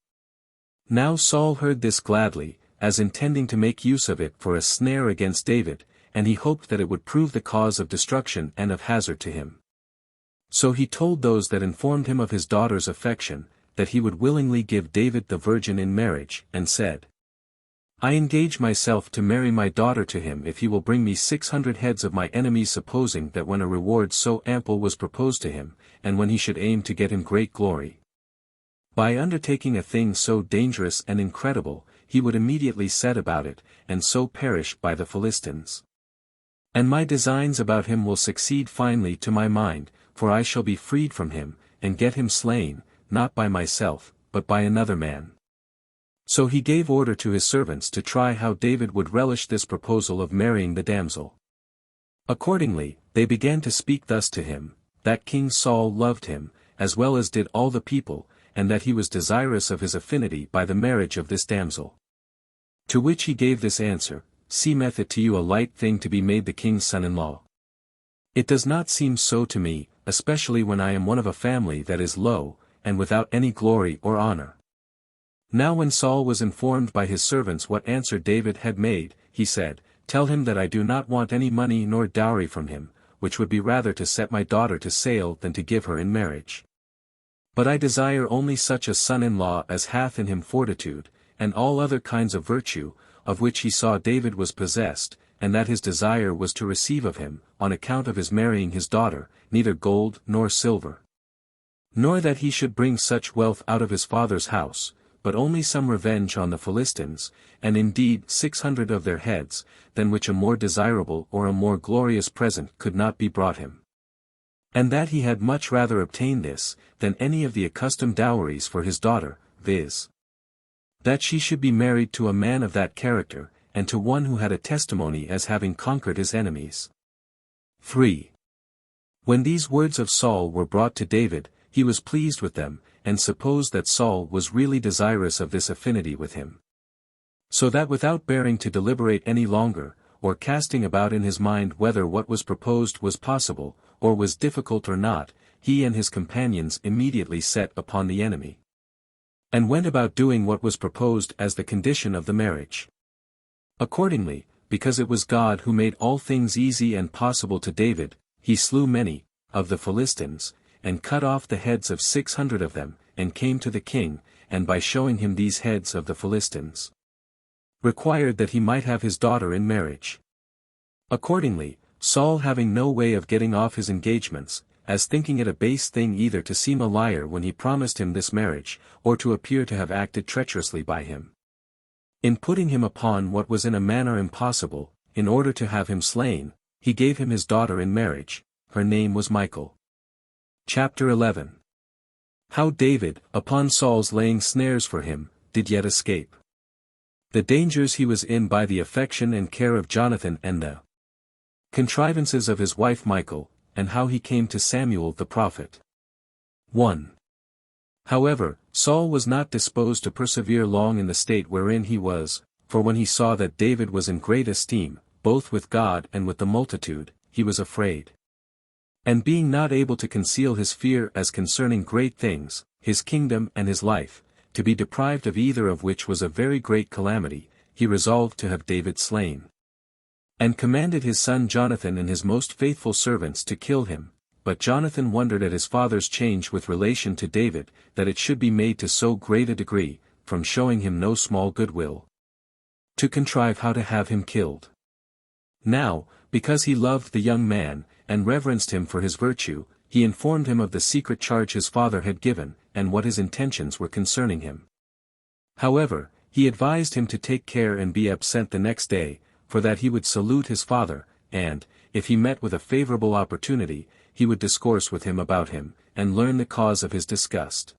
Now Saul heard this gladly, as intending to make use of it for a snare against David, and he hoped that it would prove the cause of destruction and of hazard to him. So he told those that informed him of his daughter's affection, that he would willingly give David the virgin in marriage, and said, I engage myself to marry my daughter to him if he will bring me 600 heads of my enemies, supposing that when a reward so ample was proposed to him, and when he should aim to get him great glory. By undertaking a thing so dangerous and incredible, he would immediately set about it, and so perish by the Philistines. And my designs about him will succeed finely to my mind, for I shall be freed from him, and get him slain, not by myself, but by another man. So he gave order to his servants to try how David would relish this proposal of marrying the damsel. Accordingly, they began to speak thus to him, that King Saul loved him, as well as did all the people, and that he was desirous of his affinity by the marriage of this damsel. To which he gave this answer, Seemeth it to you a light thing to be made the king's son-in-law? It does not seem so to me, especially when I am one of a family that is low, and without any glory or honor. Now when Saul was informed by his servants what answer David had made, he said, Tell him that I do not want any money nor dowry from him, which would be rather to set my daughter to sale than to give her in marriage. But I desire only such a son-in-law as hath in him fortitude, and all other kinds of virtue, of which he saw David was possessed, and that his desire was to receive of him, on account of his marrying his daughter, neither gold nor silver. Nor that he should bring such wealth out of his father's house, but only some revenge on the Philistines, and indeed 600 of their heads, than which a more desirable or a more glorious present could not be brought him. And that he had much rather obtain this, than any of the accustomed dowries for his daughter, viz. That she should be married to a man of that character, and to one who had a testimony as having conquered his enemies. 3. When these words of Saul were brought to David, he was pleased with them, and supposed that Saul was really desirous of this affinity with him. So that without bearing to deliberate any longer, or casting about in his mind whether what was proposed was possible, or was difficult or not, he and his companions immediately set upon the enemy, and went about doing what was proposed as the condition of the marriage. Accordingly, because it was God who made all things easy and possible to David, he slew many of the Philistines, and cut off the heads of 600 of them, and came to the king, and by showing him these heads of the Philistines, required that he might have his daughter in marriage. Accordingly, Saul, having no way of getting off his engagements, as thinking it a base thing either to seem a liar when he promised him this marriage, or to appear to have acted treacherously by him, in putting him upon what was in a manner impossible, in order to have him slain, he gave him his daughter in marriage. Her name was Michal. Chapter 11. How David, upon Saul's laying snares for him, did yet escape. The dangers he was in by the affection and care of Jonathan, and the contrivances of his wife Michal, and how he came to Samuel the prophet. 1. However, Saul was not disposed to persevere long in the state wherein he was, for when he saw that David was in great esteem, both with God and with the multitude, he was afraid. And being not able to conceal his fear as concerning great things, his kingdom and his life, to be deprived of either of which was a very great calamity, he resolved to have David slain. And commanded his son Jonathan and his most faithful servants to kill him, but Jonathan wondered at his father's change with relation to David, that it should be made to so great a degree, from showing him no small goodwill, to contrive how to have him killed. Now, because he loved the young man, and reverenced him for his virtue, he informed him of the secret charge his father had given, and what his intentions were concerning him. However, he advised him to take care and be absent the next day, for that he would salute his father, and, if he met with a favorable opportunity, he would discourse with him about him, and learn the cause of his disgust,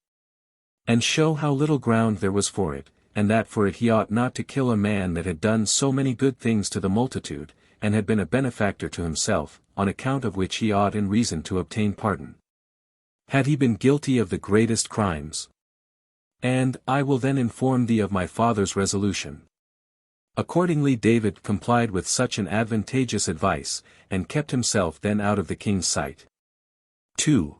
and show how little ground there was for it, and that for it he ought not to kill a man that had done so many good things to the multitude, and had been a benefactor to himself, on account of which he ought in reason to obtain pardon, had he been guilty of the greatest crimes. And I will then inform thee of my father's resolution. Accordingly David complied with such an advantageous advice, and kept himself then out of the king's sight. 2.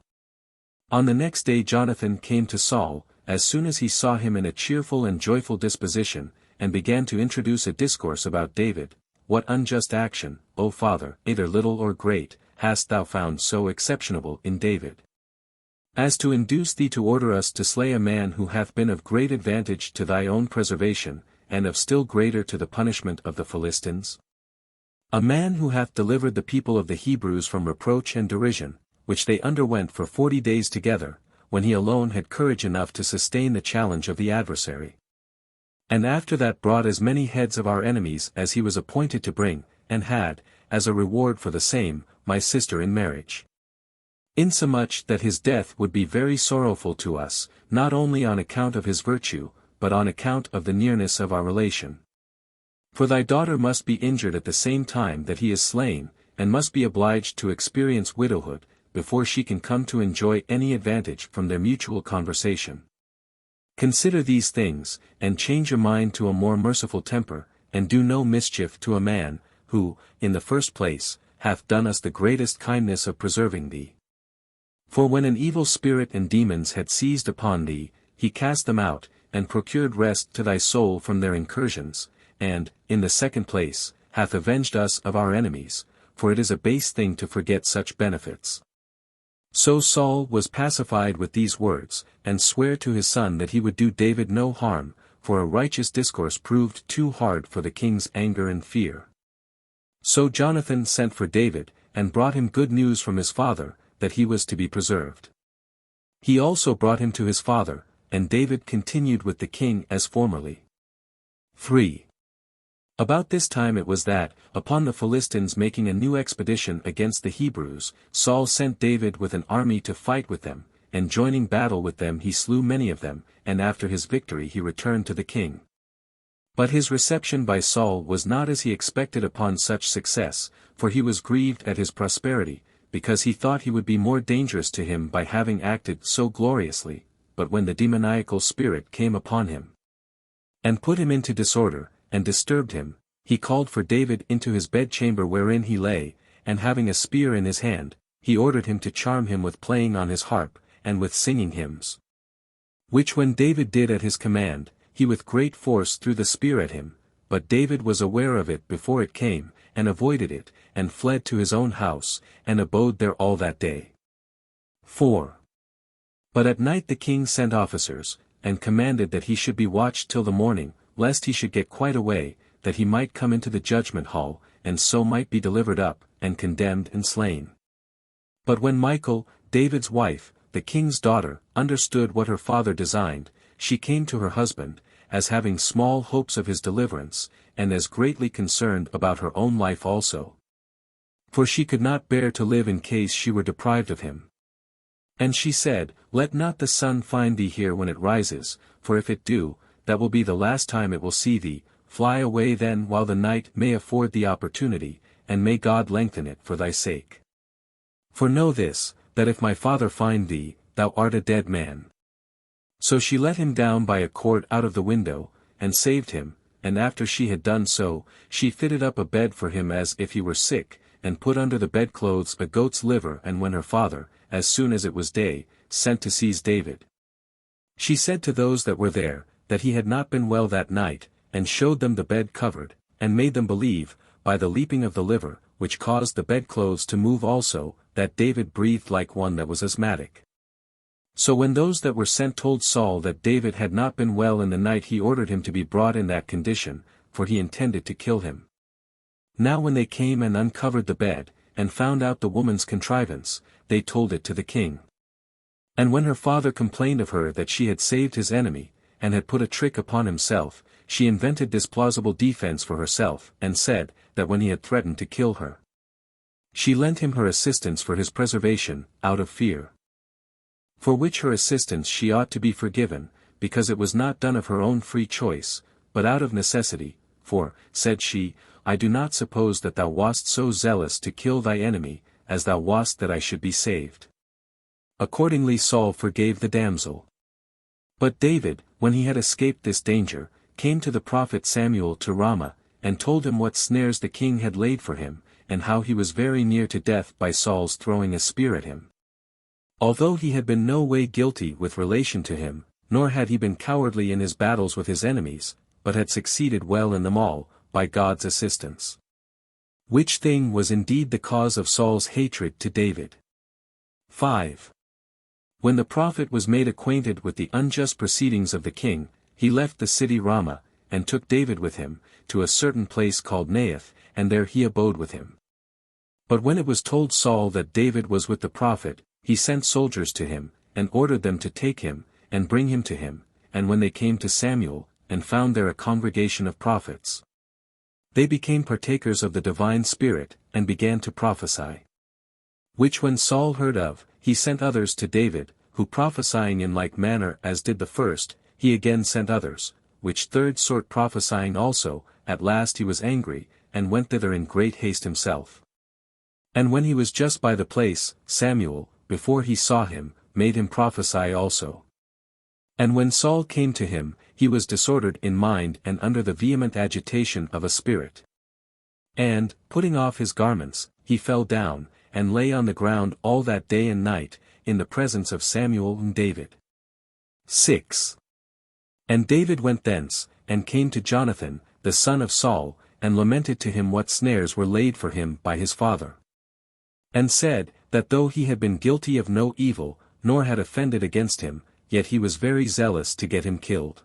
On the next day Jonathan came to Saul, as soon as he saw him in a cheerful and joyful disposition, and began to introduce a discourse about David. What unjust action, O father, either little or great, hast thou found so exceptionable in David, as to induce thee to order us to slay a man who hath been of great advantage to thy own preservation, and of still greater to the punishment of the Philistines? A man who hath delivered the people of the Hebrews from reproach and derision, which they underwent for 40 days together, when he alone had courage enough to sustain the challenge of the adversary. And after that brought as many heads of our enemies as he was appointed to bring, and had, as a reward for the same, my sister in marriage. Insomuch that his death would be very sorrowful to us, not only on account of his virtue, but on account of the nearness of our relation. For thy daughter must be injured at the same time that he is slain, and must be obliged to experience widowhood, before she can come to enjoy any advantage from their mutual conversation. Consider these things, and change your mind to a more merciful temper, and do no mischief to a man, who, in the first place, hath done us the greatest kindness of preserving thee. For when an evil spirit and demons had seized upon thee, he cast them out, and procured rest to thy soul from their incursions, and, in the second place, hath avenged us of our enemies, for it is a base thing to forget such benefits. So Saul was pacified with these words, and sware to his son that he would do David no harm, for a righteous discourse proved too hard for the king's anger and fear. So Jonathan sent for David, and brought him good news from his father, that he was to be preserved. He also brought him to his father, and David continued with the king as formerly. 3. About this time it was that, upon the Philistines making a new expedition against the Hebrews, Saul sent David with an army to fight with them, and joining battle with them he slew many of them, and after his victory he returned to the king. But his reception by Saul was not as he expected upon such success, for he was grieved at his prosperity, because he thought he would be more dangerous to him by having acted so gloriously. But when the demoniacal spirit came upon him, and put him into disorder, and disturbed him, he called for David into his bedchamber wherein he lay, and having a spear in his hand, he ordered him to charm him with playing on his harp, and with singing hymns. Which when David did at his command, he with great force threw the spear at him, but David was aware of it before it came, and avoided it, and fled to his own house, and abode there all that day. 4. But at night the king sent officers, and commanded that he should be watched till the morning, lest he should get quite away, that he might come into the judgment hall, and so might be delivered up, and condemned and slain. But when Michal, David's wife, the king's daughter, understood what her father designed, she came to her husband, as having small hopes of his deliverance, and as greatly concerned about her own life also. For she could not bear to live in case she were deprived of him. And she said, Let not the sun find thee here when it rises, for if it do, that will be the last time it will see thee. Fly away then while the night may afford thee opportunity, and may God lengthen it for thy sake. For know this, that if my father find thee, thou art a dead man. So she let him down by a cord out of the window, and saved him, and after she had done so, she fitted up a bed for him as if he were sick, and put under the bedclothes a goat's liver. And when her father, as soon as it was day, sent to seize David, she said to those that were there, that he had not been well that night, and showed them the bed covered, and made them believe, by the leaping of the liver, which caused the bedclothes to move also, that David breathed like one that was asthmatic. So when those that were sent told Saul that David had not been well in the night, he ordered him to be brought in that condition, for he intended to kill him. Now when they came and uncovered the bed, and found out the woman's contrivance, they told it to the king. And when her father complained of her that she had saved his enemy, and had put a trick upon himself, she invented this plausible defense for herself, and said, that when he had threatened to kill her, she lent him her assistance for his preservation, out of fear. For which her assistance she ought to be forgiven, because it was not done of her own free choice, but out of necessity, for, said she, I do not suppose that thou wast so zealous to kill thy enemy, as thou wast that I should be saved. Accordingly Saul forgave the damsel. But David, when he had escaped this danger, came to the prophet Samuel to Ramah, and told him what snares the king had laid for him, and how he was very near to death by Saul's throwing a spear at him. Although he had been no way guilty with relation to him, nor had he been cowardly in his battles with his enemies, but had succeeded well in them all, by God's assistance. Which thing was indeed the cause of Saul's hatred to David. 5. When the prophet was made acquainted with the unjust proceedings of the king, he left the city Ramah, and took David with him, to a certain place called Naioth, and there he abode with him. But when it was told Saul that David was with the prophet, he sent soldiers to him, and ordered them to take him, and bring him to him, and when they came to Samuel, and found there a congregation of prophets, they became partakers of the divine spirit, and began to prophesy. Which when Saul heard of, he sent others to David, who prophesying in like manner as did the first, he again sent others, which third sort prophesying also, at last he was angry, and went thither in great haste himself. And when he was just by the place, Samuel, before he saw him, made him prophesy also. And when Saul came to him, he was disordered in mind and under the vehement agitation of a spirit. And, putting off his garments, he fell down, and lay on the ground all that day and night, in the presence of Samuel and David. 6. And David went thence, and came to Jonathan, the son of Saul, and lamented to him what snares were laid for him by his father. And said, that though he had been guilty of no evil, nor had offended against him, yet he was very zealous to get him killed.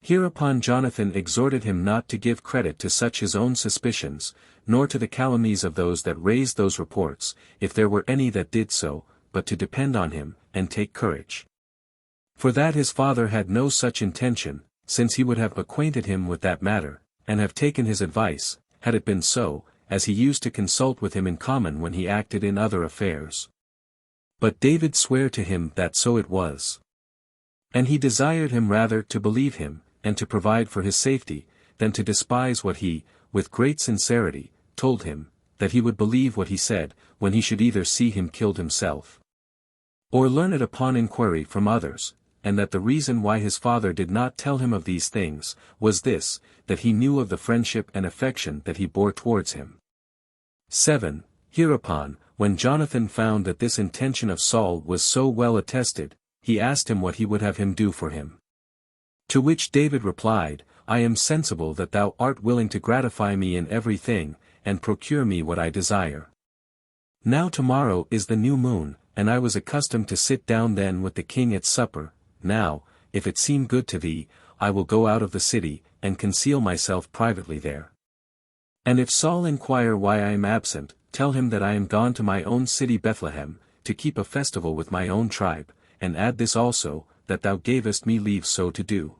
Hereupon Jonathan exhorted him not to give credit to such his own suspicions, nor to the calumnies of those that raised those reports, if there were any that did so, but to depend on him, and take courage. For that his father had no such intention, since he would have acquainted him with that matter, and have taken his advice, had it been so, as he used to consult with him in common when he acted in other affairs. But David sware to him that so it was. And he desired him rather to believe him, and to provide for his safety, than to despise what he, with great sincerity, told him, that he would believe what he said, when he should either see him killed himself, or learn it upon inquiry from others, and that the reason why his father did not tell him of these things, was this, that he knew of the friendship and affection that he bore towards him. 7. Hereupon, when Jonathan found that this intention of Saul was so well attested, he asked him what he would have him do for him. To which David replied, I am sensible that thou art willing to gratify me in every thing, and procure me what I desire. Now tomorrow is the new moon, and I was accustomed to sit down then with the king at supper. Now, if it seem good to thee, I will go out of the city, and conceal myself privately there. And if Saul inquire why I am absent, tell him that I am gone to my own city Bethlehem, to keep a festival with my own tribe, and add this also, that thou gavest me leave so to do.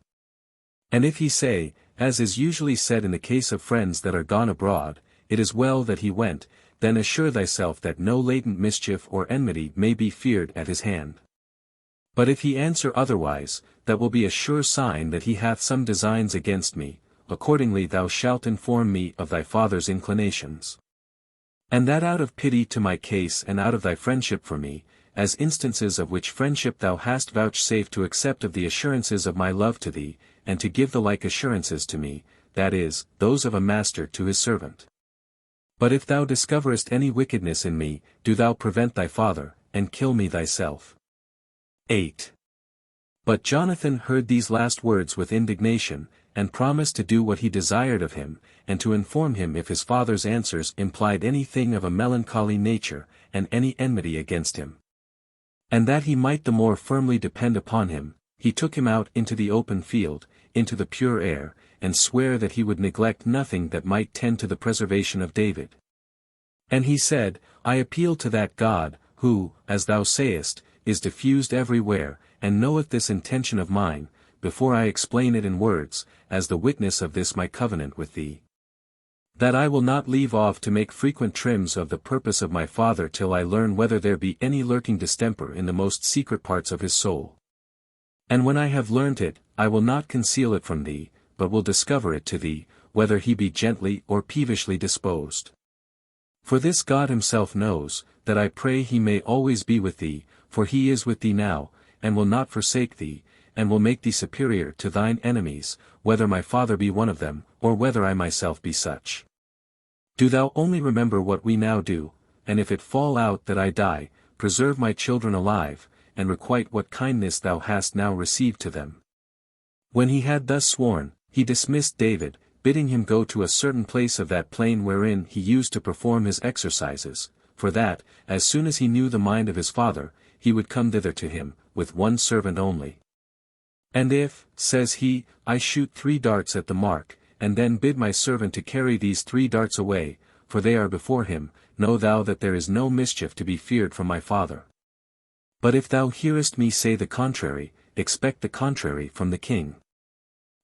And if he say, as is usually said in the case of friends that are gone abroad, it is well that he went, then assure thyself that no latent mischief or enmity may be feared at his hand. But if he answer otherwise, that will be a sure sign that he hath some designs against me. Accordingly thou shalt inform me of thy father's inclinations. And that out of pity to my case and out of thy friendship for me, as instances of which friendship thou hast vouchsafed to accept of the assurances of my love to thee, and to give the like assurances to me, that is, those of a master to his servant. But if thou discoverest any wickedness in me, do thou prevent thy father, and kill me thyself. 8. But Jonathan heard these last words with indignation, and promised to do what he desired of him, and to inform him if his father's answers implied anything of a melancholy nature, and any enmity against him. And that he might the more firmly depend upon him, he took him out into the open field, into the pure air, and sware that he would neglect nothing that might tend to the preservation of David. And he said, I appeal to that God, who, as thou sayest, is diffused everywhere, and knoweth this intention of mine, before I explain it in words, as the witness of this my covenant with thee. That I will not leave off to make frequent trims of the purpose of my Father till I learn whether there be any lurking distemper in the most secret parts of his soul. And when I have learnt it, I will not conceal it from thee, but will discover it to thee, whether he be gently or peevishly disposed. For this God himself knows, that I pray he may always be with thee, for he is with thee now, and will not forsake thee, and will make thee superior to thine enemies, whether my father be one of them, or whether I myself be such. Do thou only remember what we now do, and if it fall out that I die, preserve my children alive, and requite what kindness thou hast now received to them. When he had thus sworn, he dismissed David, bidding him go to a certain place of that plain wherein he used to perform his exercises, for that, as soon as he knew the mind of his father, he would come thither to him, with one servant only. And if, says he, I shoot 3 darts at the mark, and then bid my servant to carry these 3 darts away, for they are before him, know thou that there is no mischief to be feared from my father. But if thou hearest me say the contrary, expect the contrary from the king.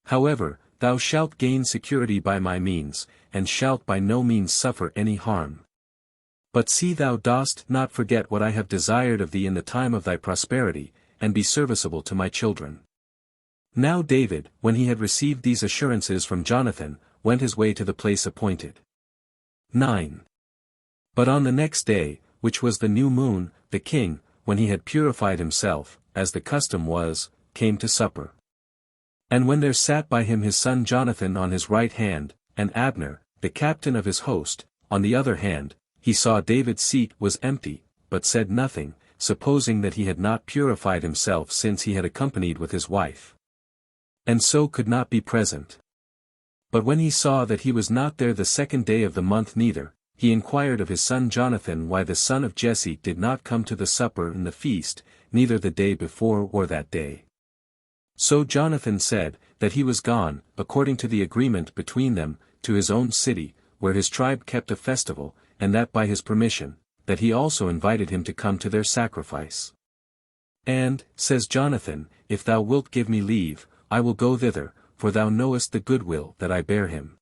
However, thou shalt gain security by my means, and shalt by no means suffer any harm. But see thou dost not forget what I have desired of thee in the time of thy prosperity, and be serviceable to my children. Now David, when he had received these assurances from Jonathan, went his way to the place appointed. 9. But on the next day, which was the new moon, the king, when he had purified himself, as the custom was, came to supper. And when there sat by him his son Jonathan on his right hand, and Abner, the captain of his host, on the other hand, he saw David's seat was empty, but said nothing, supposing that he had not purified himself since he had accompanied with his wife. And so could not be present. But when he saw that he was not there the 2nd day of the month neither, he inquired of his son Jonathan why the son of Jesse did not come to the supper and the feast, neither the day before or that day. So Jonathan said, that he was gone, according to the agreement between them, to his own city, where his tribe kept a festival, and that by his permission, that he also invited him to come to their sacrifice. And, says Jonathan, if thou wilt give me leave, I will go thither, for thou knowest the goodwill that I bear him.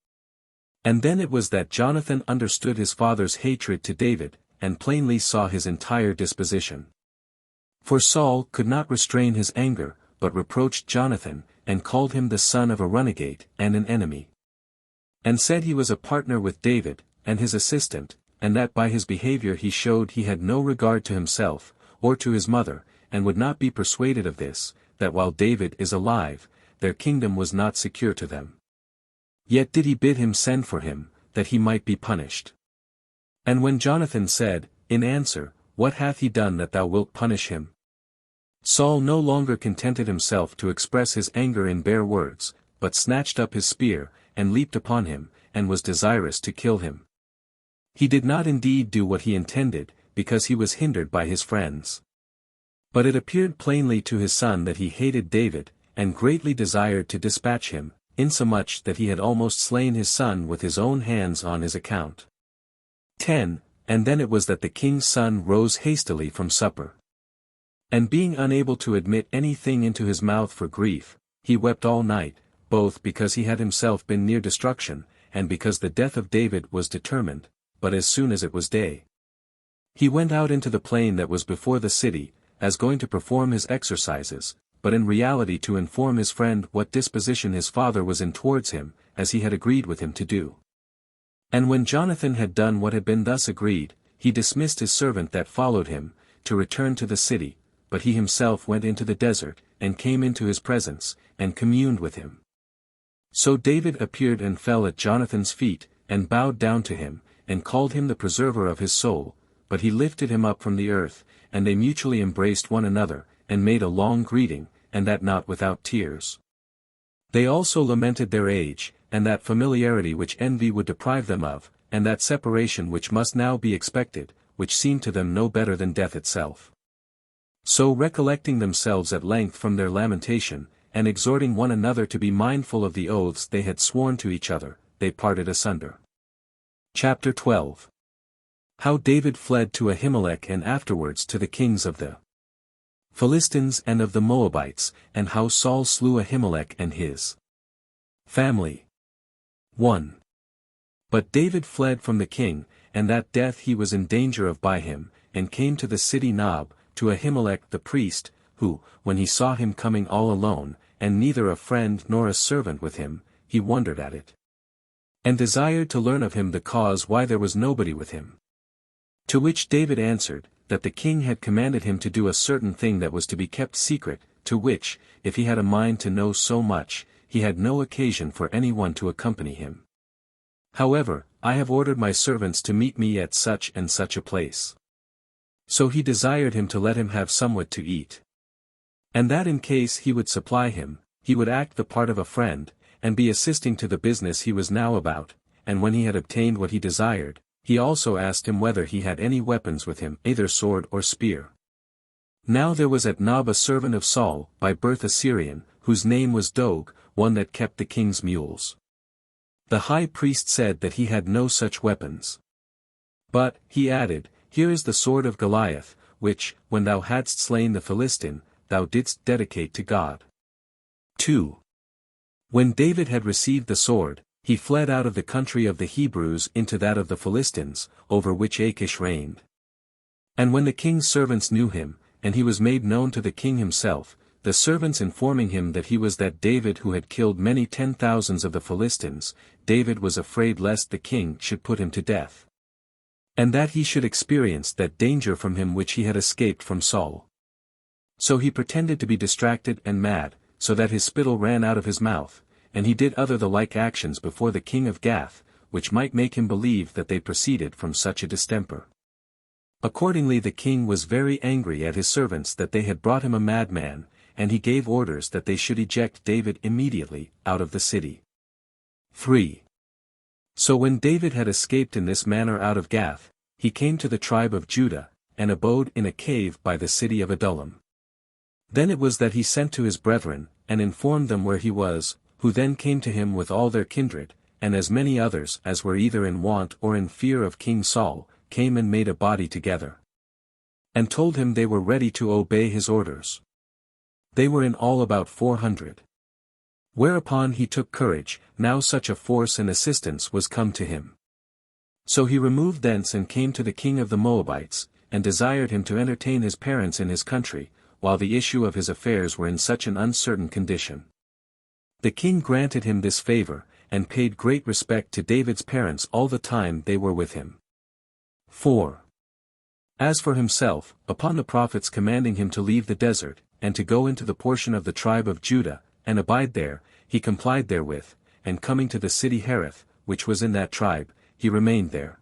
And then it was that Jonathan understood his father's hatred to David, and plainly saw his entire disposition. For Saul could not restrain his anger, but reproached Jonathan, and called him the son of a runagate, and an enemy. And said he was a partner with David, and his assistant, and that by his behavior he showed he had no regard to himself, or to his mother, and would not be persuaded of this, that while David is alive, their kingdom was not secure to them. Yet did he bid him send for him, that he might be punished. And when Jonathan said, in answer, What hath he done that thou wilt punish him? Saul no longer contented himself to express his anger in bare words, but snatched up his spear, and leaped upon him, and was desirous to kill him. He did not indeed do what he intended, because he was hindered by his friends. But it appeared plainly to his son that he hated David, and greatly desired to dispatch him, insomuch that he had almost slain his son with his own hands on his account. 10. And then it was that the king's son rose hastily from supper. And being unable to admit anything into his mouth for grief, he wept all night, both because he had himself been near destruction, and because the death of David was determined, but as soon as it was day, he went out into the plain that was before the city, as going to perform his exercises, but in reality to inform his friend what disposition his father was in towards him, as he had agreed with him to do. And when Jonathan had done what had been thus agreed, he dismissed his servant that followed him, to return to the city, but he himself went into the desert, and came into his presence, and communed with him. So David appeared and fell at Jonathan's feet, and bowed down to him, and called him the preserver of his soul, but he lifted him up from the earth, and they mutually embraced one another, and made a long greeting, and that not without tears. They also lamented their age, and that familiarity which envy would deprive them of, and that separation which must now be expected, which seemed to them no better than death itself. So recollecting themselves at length from their lamentation, and exhorting one another to be mindful of the oaths they had sworn to each other, they parted asunder. Chapter 12. How David fled to Ahimelech and afterwards to the kings of the Philistines and of the Moabites, and how Saul slew Ahimelech and his family. 1. But David fled from the king, and that death he was in danger of by him, and came to the city Nob, to Ahimelech the priest, who, when he saw him coming all alone, and neither a friend nor a servant with him, he wondered at it, and desired to learn of him the cause why there was nobody with him. To which David answered, that the king had commanded him to do a certain thing that was to be kept secret, to which, if he had a mind to know so much, he had no occasion for any one to accompany him. However, I have ordered my servants to meet me at such and such a place. So he desired him to let him have somewhat to eat. And that in case he would supply him, he would act the part of a friend, and be assisting to the business he was now about, and when he had obtained what he desired, he also asked him whether he had any weapons with him, either sword or spear. Now there was at Nob a servant of Saul, by birth a Syrian, whose name was Dog, one that kept the king's mules. The high priest said that he had no such weapons. But, he added, here is the sword of Goliath, which, when thou hadst slain the Philistine, thou didst dedicate to God. 2. When David had received the sword, he fled out of the country of the Hebrews into that of the Philistines, over which Achish reigned. And when the king's servants knew him, and he was made known to the king himself, the servants informing him that he was that David who had killed many 10,000s of the Philistines, David was afraid lest the king should put him to death, and that he should experience that danger from him which he had escaped from Saul. So he pretended to be distracted and mad, so that his spittle ran out of his mouth, and he did other the like actions before the king of Gath, which might make him believe that they proceeded from such a distemper. Accordingly the king was very angry at his servants that they had brought him a madman, and he gave orders that they should eject David immediately out of the city. 3. So when David had escaped in this manner out of Gath, he came to the tribe of Judah, and abode in a cave by the city of Adullam. Then it was that he sent to his brethren, and informed them where he was, who then came to him with all their kindred, and as many others as were either in want or in fear of King Saul, came and made a body together, and told him they were ready to obey his orders. They were in all about 400. Whereupon he took courage, now such a force and assistance was come to him. So he removed thence and came to the king of the Moabites, and desired him to entertain his parents in his country, while the issue of his affairs were in such an uncertain condition. The king granted him this favor, and paid great respect to David's parents all the time they were with him. 4. As for himself, upon the prophets commanding him to leave the desert, and to go into the portion of the tribe of Judah, and abide there, he complied therewith, and coming to the city Hereth, which was in that tribe, he remained there.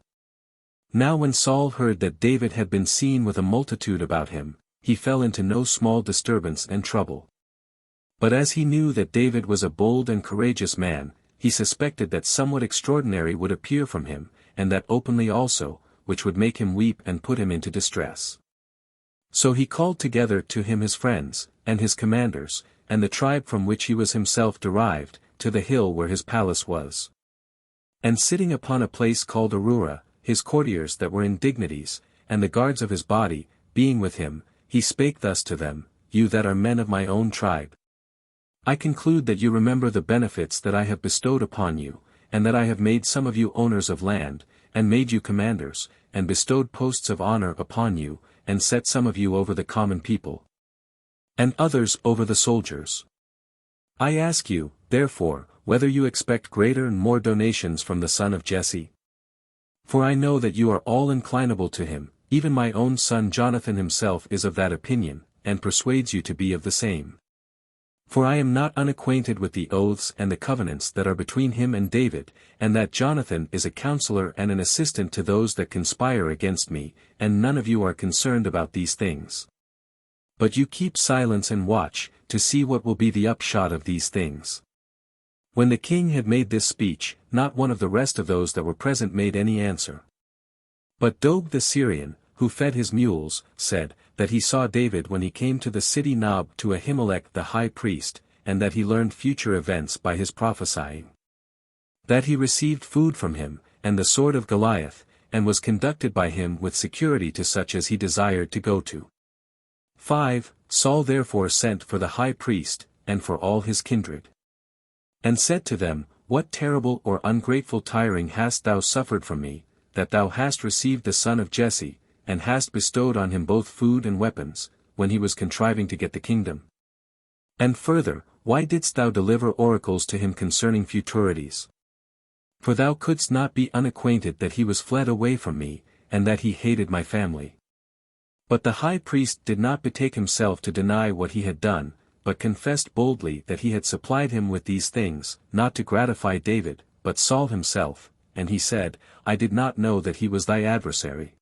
Now when Saul heard that David had been seen with a multitude about him, he fell into no small disturbance and trouble. But as he knew that David was a bold and courageous man, he suspected that somewhat extraordinary would appear from him, and that openly also, which would make him weep and put him into distress. So he called together to him his friends, and his commanders, and the tribe from which he was himself derived, to the hill where his palace was. And sitting upon a place called Arura, his courtiers that were in dignities, and the guards of his body, being with him, he spake thus to them, You that are men of my own tribe, I conclude that you remember the benefits that I have bestowed upon you, and that I have made some of you owners of land, and made you commanders, and bestowed posts of honor upon you, and set some of you over the common people, and others over the soldiers. I ask you, therefore, whether you expect greater and more donations from the son of Jesse? For I know that you are all inclinable to him, even my own son Jonathan himself is of that opinion, and persuades you to be of the same. For I am not unacquainted with the oaths and the covenants that are between him and David, and that Jonathan is a counselor and an assistant to those that conspire against me, and none of you are concerned about these things. But you keep silence and watch, to see what will be the upshot of these things. When the king had made this speech, not one of the rest of those that were present made any answer. But Doeg the Syrian, who fed his mules, said, that he saw David when he came to the city Nob to Ahimelech the high priest, and that he learned future events by his prophesying. That he received food from him, and the sword of Goliath, and was conducted by him with security to such as he desired to go to. 5. Saul therefore sent for the high priest, and for all his kindred. And said to them, What terrible or ungrateful tiring hast thou suffered from me, that thou hast received the son of Jesse, and hast bestowed on him both food and weapons, when he was contriving to get the kingdom? And further, why didst thou deliver oracles to him concerning futurities? For thou couldst not be unacquainted that he was fled away from me, and that he hated my family. But the high priest did not betake himself to deny what he had done, but confessed boldly that he had supplied him with these things, not to gratify David, but Saul himself, and he said, I did not know that he was thy adversary.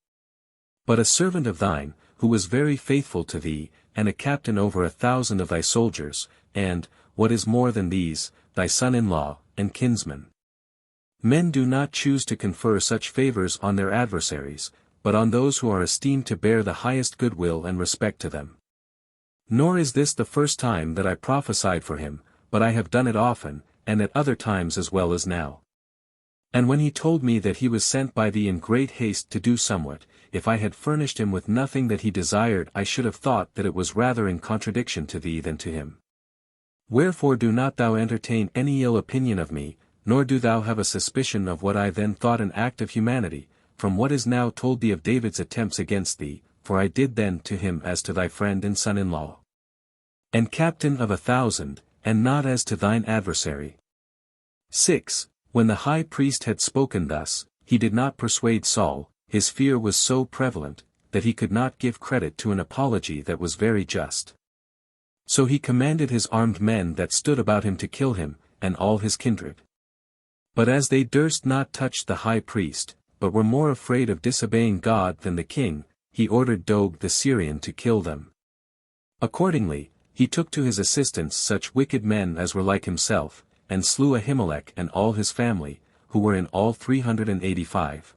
But a servant of thine, who was very faithful to thee, and a captain over 1,000 of thy soldiers, and, what is more than these, thy son-in-law, and kinsman. Men do not choose to confer such favors on their adversaries, but on those who are esteemed to bear the highest goodwill and respect to them. Nor is this the first time that I prophesied for him, but I have done it often, and at other times as well as now. And when he told me that he was sent by thee in great haste to do somewhat, if I had furnished him with nothing that he desired, I should have thought that it was rather in contradiction to thee than to him. Wherefore do not thou entertain any ill opinion of me, nor do thou have a suspicion of what I then thought an act of humanity, from what is now told thee of David's attempts against thee, for I did then to him as to thy friend and son-in-law. And captain of 1,000, and not as to thine adversary. 6. When the high priest had spoken thus, he did not persuade Saul, his fear was so prevalent, that he could not give credit to an apology that was very just. So he commanded his armed men that stood about him to kill him, and all his kindred. But as they durst not touch the high priest, but were more afraid of disobeying God than the king, he ordered Doeg the Syrian to kill them. Accordingly, he took to his assistance such wicked men as were like himself, and slew Ahimelech and all his family, who were in all 385.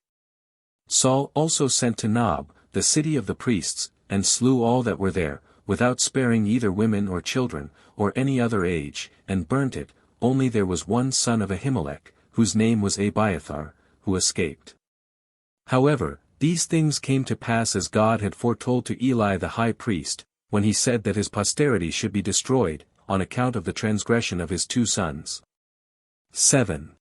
Saul also sent to Nob, the city of the priests, and slew all that were there, without sparing either women or children, or any other age, and burnt it, only there was one son of Ahimelech, whose name was Abiathar, who escaped. However, these things came to pass as God had foretold to Eli the high priest, when he said that his posterity should be destroyed, on account of the transgression of his 2 sons. 7.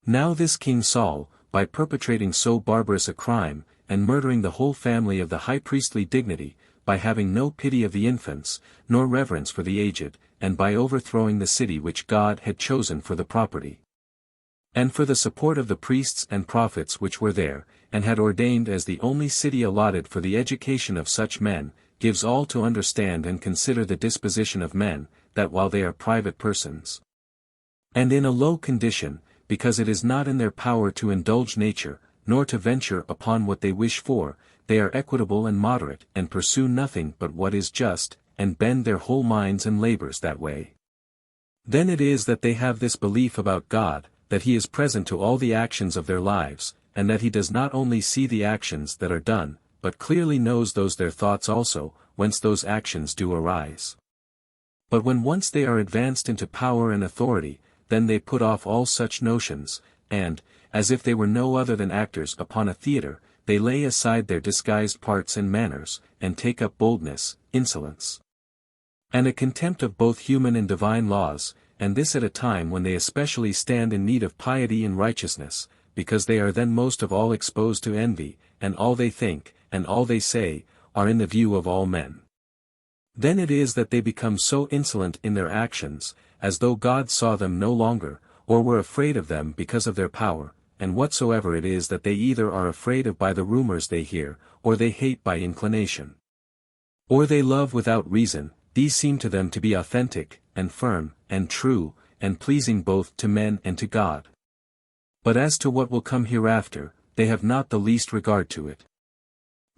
Now this King Saul, by perpetrating so barbarous a crime, and murdering the whole family of the high priestly dignity, by having no pity of the infants, nor reverence for the aged, and by overthrowing the city which God had chosen for the property, and for the support of the priests and prophets which were there, and had ordained as the only city allotted for the education of such men, gives all to understand and consider the disposition of men, that while they are private persons, and in a low condition, because it is not in their power to indulge nature, nor to venture upon what they wish for, they are equitable and moderate, and pursue nothing but what is just, and bend their whole minds and labors that way. Then it is that they have this belief about God, that he is present to all the actions of their lives, and that he does not only see the actions that are done, but clearly knows those their thoughts also, whence those actions do arise. But when once they are advanced into power and authority, then they put off all such notions, and, as if they were no other than actors upon a theatre, they lay aside their disguised parts and manners, and take up boldness, insolence, and a contempt of both human and divine laws, and this at a time when they especially stand in need of piety and righteousness, because they are then most of all exposed to envy, and all they think, and all they say, are in the view of all men. Then it is that they become so insolent in their actions, as though God saw them no longer, or were afraid of them because of their power, and whatsoever it is that they either are afraid of by the rumors they hear, or they hate by inclination, or they love without reason, these seem to them to be authentic, and firm, and true, and pleasing both to men and to God. But as to what will come hereafter, they have not the least regard to it.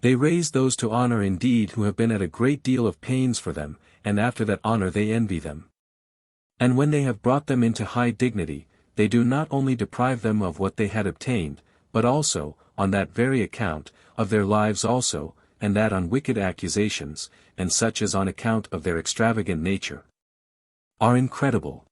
They raise those to honor indeed who have been at a great deal of pains for them, and after that honor they envy them. And when they have brought them into high dignity, they do not only deprive them of what they had obtained, but also, on that very account, of their lives also, and that on wicked accusations, and such as on account of their extravagant nature are incredible.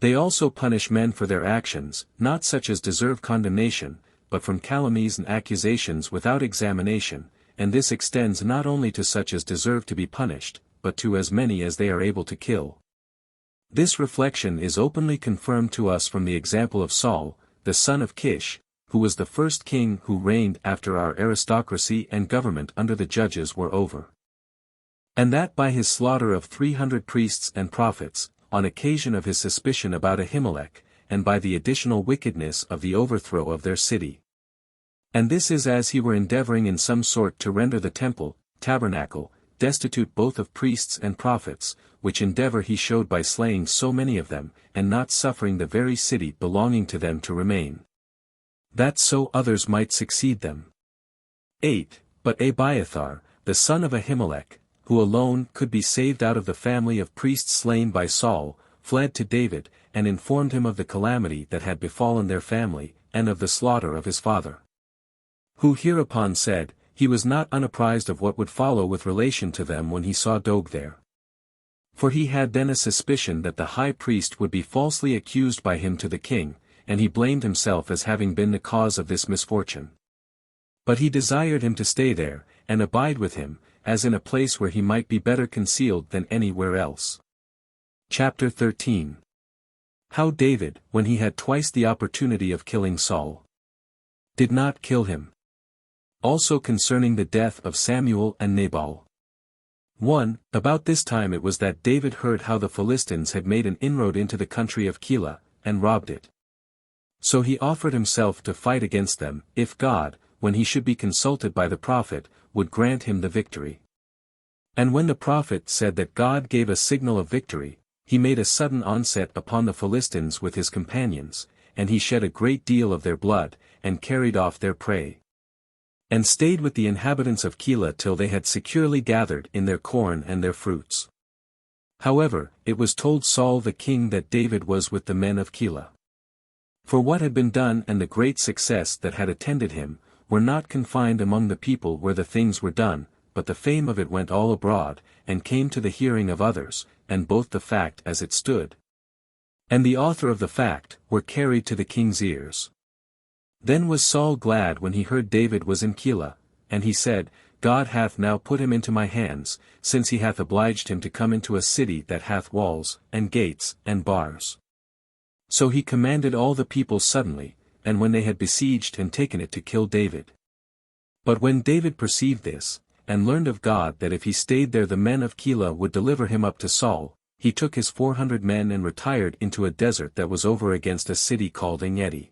They also punish men for their actions, not such as deserve condemnation, but from calumnies and accusations without examination, and this extends not only to such as deserve to be punished, but to as many as they are able to kill. This reflection is openly confirmed to us from the example of Saul, the son of Kish, who was the first king who reigned after our aristocracy and government under the judges were over. And that by his slaughter of 300 priests and prophets, on occasion of his suspicion about Ahimelech, and by the additional wickedness of the overthrow of their city. And this is as he were endeavoring in some sort to render the temple, tabernacle, destitute both of priests and prophets, which endeavor he showed by slaying so many of them, and not suffering the very city belonging to them to remain, that so others might succeed them. 8. But Abiathar, the son of Ahimelech, who alone could be saved out of the family of priests slain by Saul, fled to David, and informed him of the calamity that had befallen their family, and of the slaughter of his father. Who hereupon said, he was not unapprised of what would follow with relation to them when he saw Doeg there. For he had then a suspicion that the high priest would be falsely accused by him to the king, and he blamed himself as having been the cause of this misfortune. But he desired him to stay there, and abide with him, as in a place where he might be better concealed than anywhere else. Chapter 13. How David, when he had twice the opportunity of killing Saul, did not kill him. Also concerning the death of Samuel and Nabal. 1. About this time it was that David heard how the Philistines had made an inroad into the country of Keilah, and robbed it. So he offered himself to fight against them, if God, when he should be consulted by the prophet, would grant him the victory. And when the prophet said that God gave a signal of victory, he made a sudden onset upon the Philistines with his companions, and he shed a great deal of their blood, and carried off their prey. And stayed with the inhabitants of Keilah till they had securely gathered in their corn and their fruits. However, it was told Saul the king that David was with the men of Keilah. For what had been done and the great success that had attended him, were not confined among the people where the things were done, but the fame of it went all abroad, and came to the hearing of others, and both the fact as it stood, and the author of the fact, were carried to the king's ears. Then was Saul glad when he heard David was in Keilah, and he said, God hath now put him into my hands, since he hath obliged him to come into a city that hath walls, and gates, and bars. So he commanded all the people suddenly, and when they had besieged and taken it to kill David. But when David perceived this, and learned of God that if he stayed there the men of Keilah would deliver him up to Saul, he took his 400 men and retired into a desert that was over against a city called Engedi.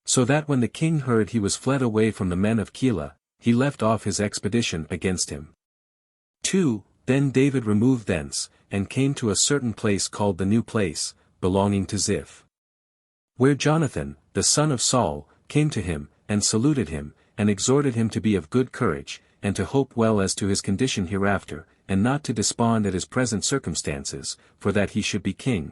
So that when the king heard he was fled away from the men of Keilah, he left off his expedition against him. 2. Then David removed thence, and came to a certain place called the New Place, belonging to Ziph. Where Jonathan, the son of Saul, came to him, and saluted him, and exhorted him to be of good courage, and to hope well as to his condition hereafter, and not to despond at his present circumstances, for that he should be king,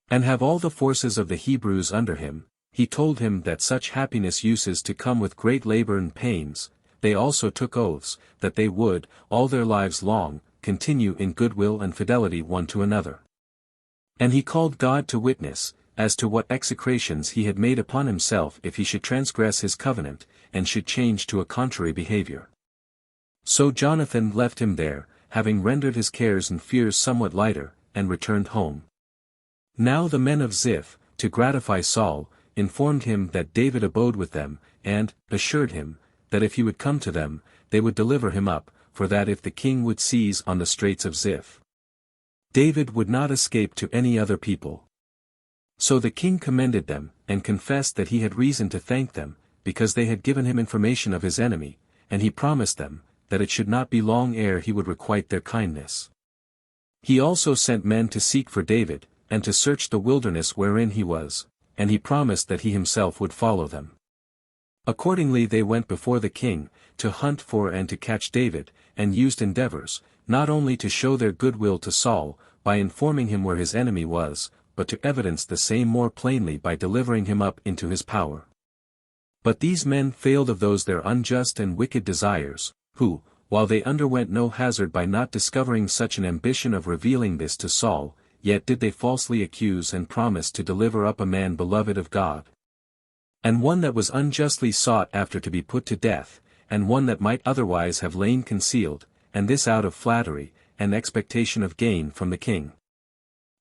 and have all the forces of the Hebrews under him. He told him that such happiness uses to come with great labor and pains. They also took oaths, that they would, all their lives long, continue in goodwill and fidelity one to another. And he called God to witness, as to what execrations he had made upon himself if he should transgress his covenant, and should change to a contrary behavior. So Jonathan left him there, having rendered his cares and fears somewhat lighter, and returned home. Now the men of Ziph, to gratify Saul, informed him that David abode with them, and assured him, that if he would come to them, they would deliver him up, for that if the king would seize on the straits of Ziph, David would not escape to any other people. So the king commended them, and confessed that he had reason to thank them, because they had given him information of his enemy, and he promised them, that it should not be long ere he would requite their kindness. He also sent men to seek for David, and to search the wilderness wherein he was, and he promised that he himself would follow them. Accordingly they went before the king, to hunt for and to catch David, and used endeavors, not only to show their goodwill to Saul, by informing him where his enemy was, but to evidence the same more plainly by delivering him up into his power. But these men failed of those their unjust and wicked desires, who, while they underwent no hazard by not discovering such an ambition of revealing this to Saul, yet did they falsely accuse and promise to deliver up a man beloved of God. And one that was unjustly sought after to be put to death, and one that might otherwise have lain concealed, and this out of flattery, and expectation of gain from the king.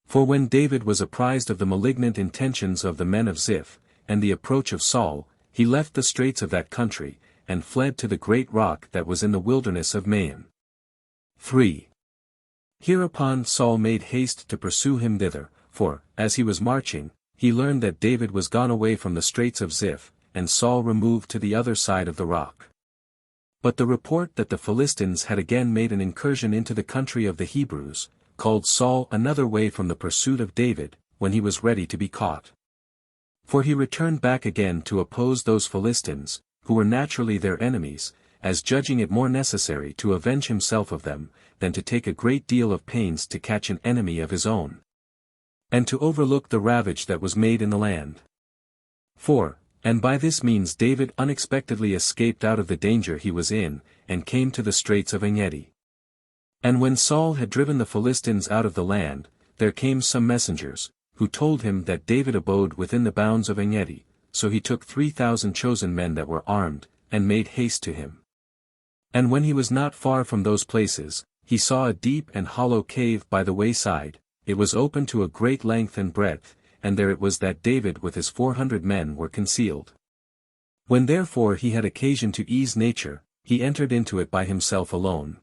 For when David was apprised of the malignant intentions of the men of Ziph, and the approach of Saul, he left the straits of that country, and fled to the great rock that was in the wilderness of Maon. 3. Hereupon Saul made haste to pursue him thither, for, as he was marching, he learned that David was gone away from the straits of Ziph, and Saul removed to the other side of the rock. But the report that the Philistines had again made an incursion into the country of the Hebrews, called Saul another way from the pursuit of David, when he was ready to be caught. For he returned back again to oppose those Philistines, who were naturally their enemies, as judging it more necessary to avenge himself of them, than to take a great deal of pains to catch an enemy of his own, and to overlook the ravage that was made in the land. 4. And by this means David unexpectedly escaped out of the danger he was in, and came to the straits of Engedi. And when Saul had driven the Philistines out of the land, there came some messengers, who told him that David abode within the bounds of Engedi, so he took 3,000 chosen men that were armed, and made haste to him. And when he was not far from those places, he saw a deep and hollow cave by the wayside, it was open to a great length and breadth, and there it was that David with his 400 men were concealed. When therefore he had occasion to ease nature, he entered into it by himself alone.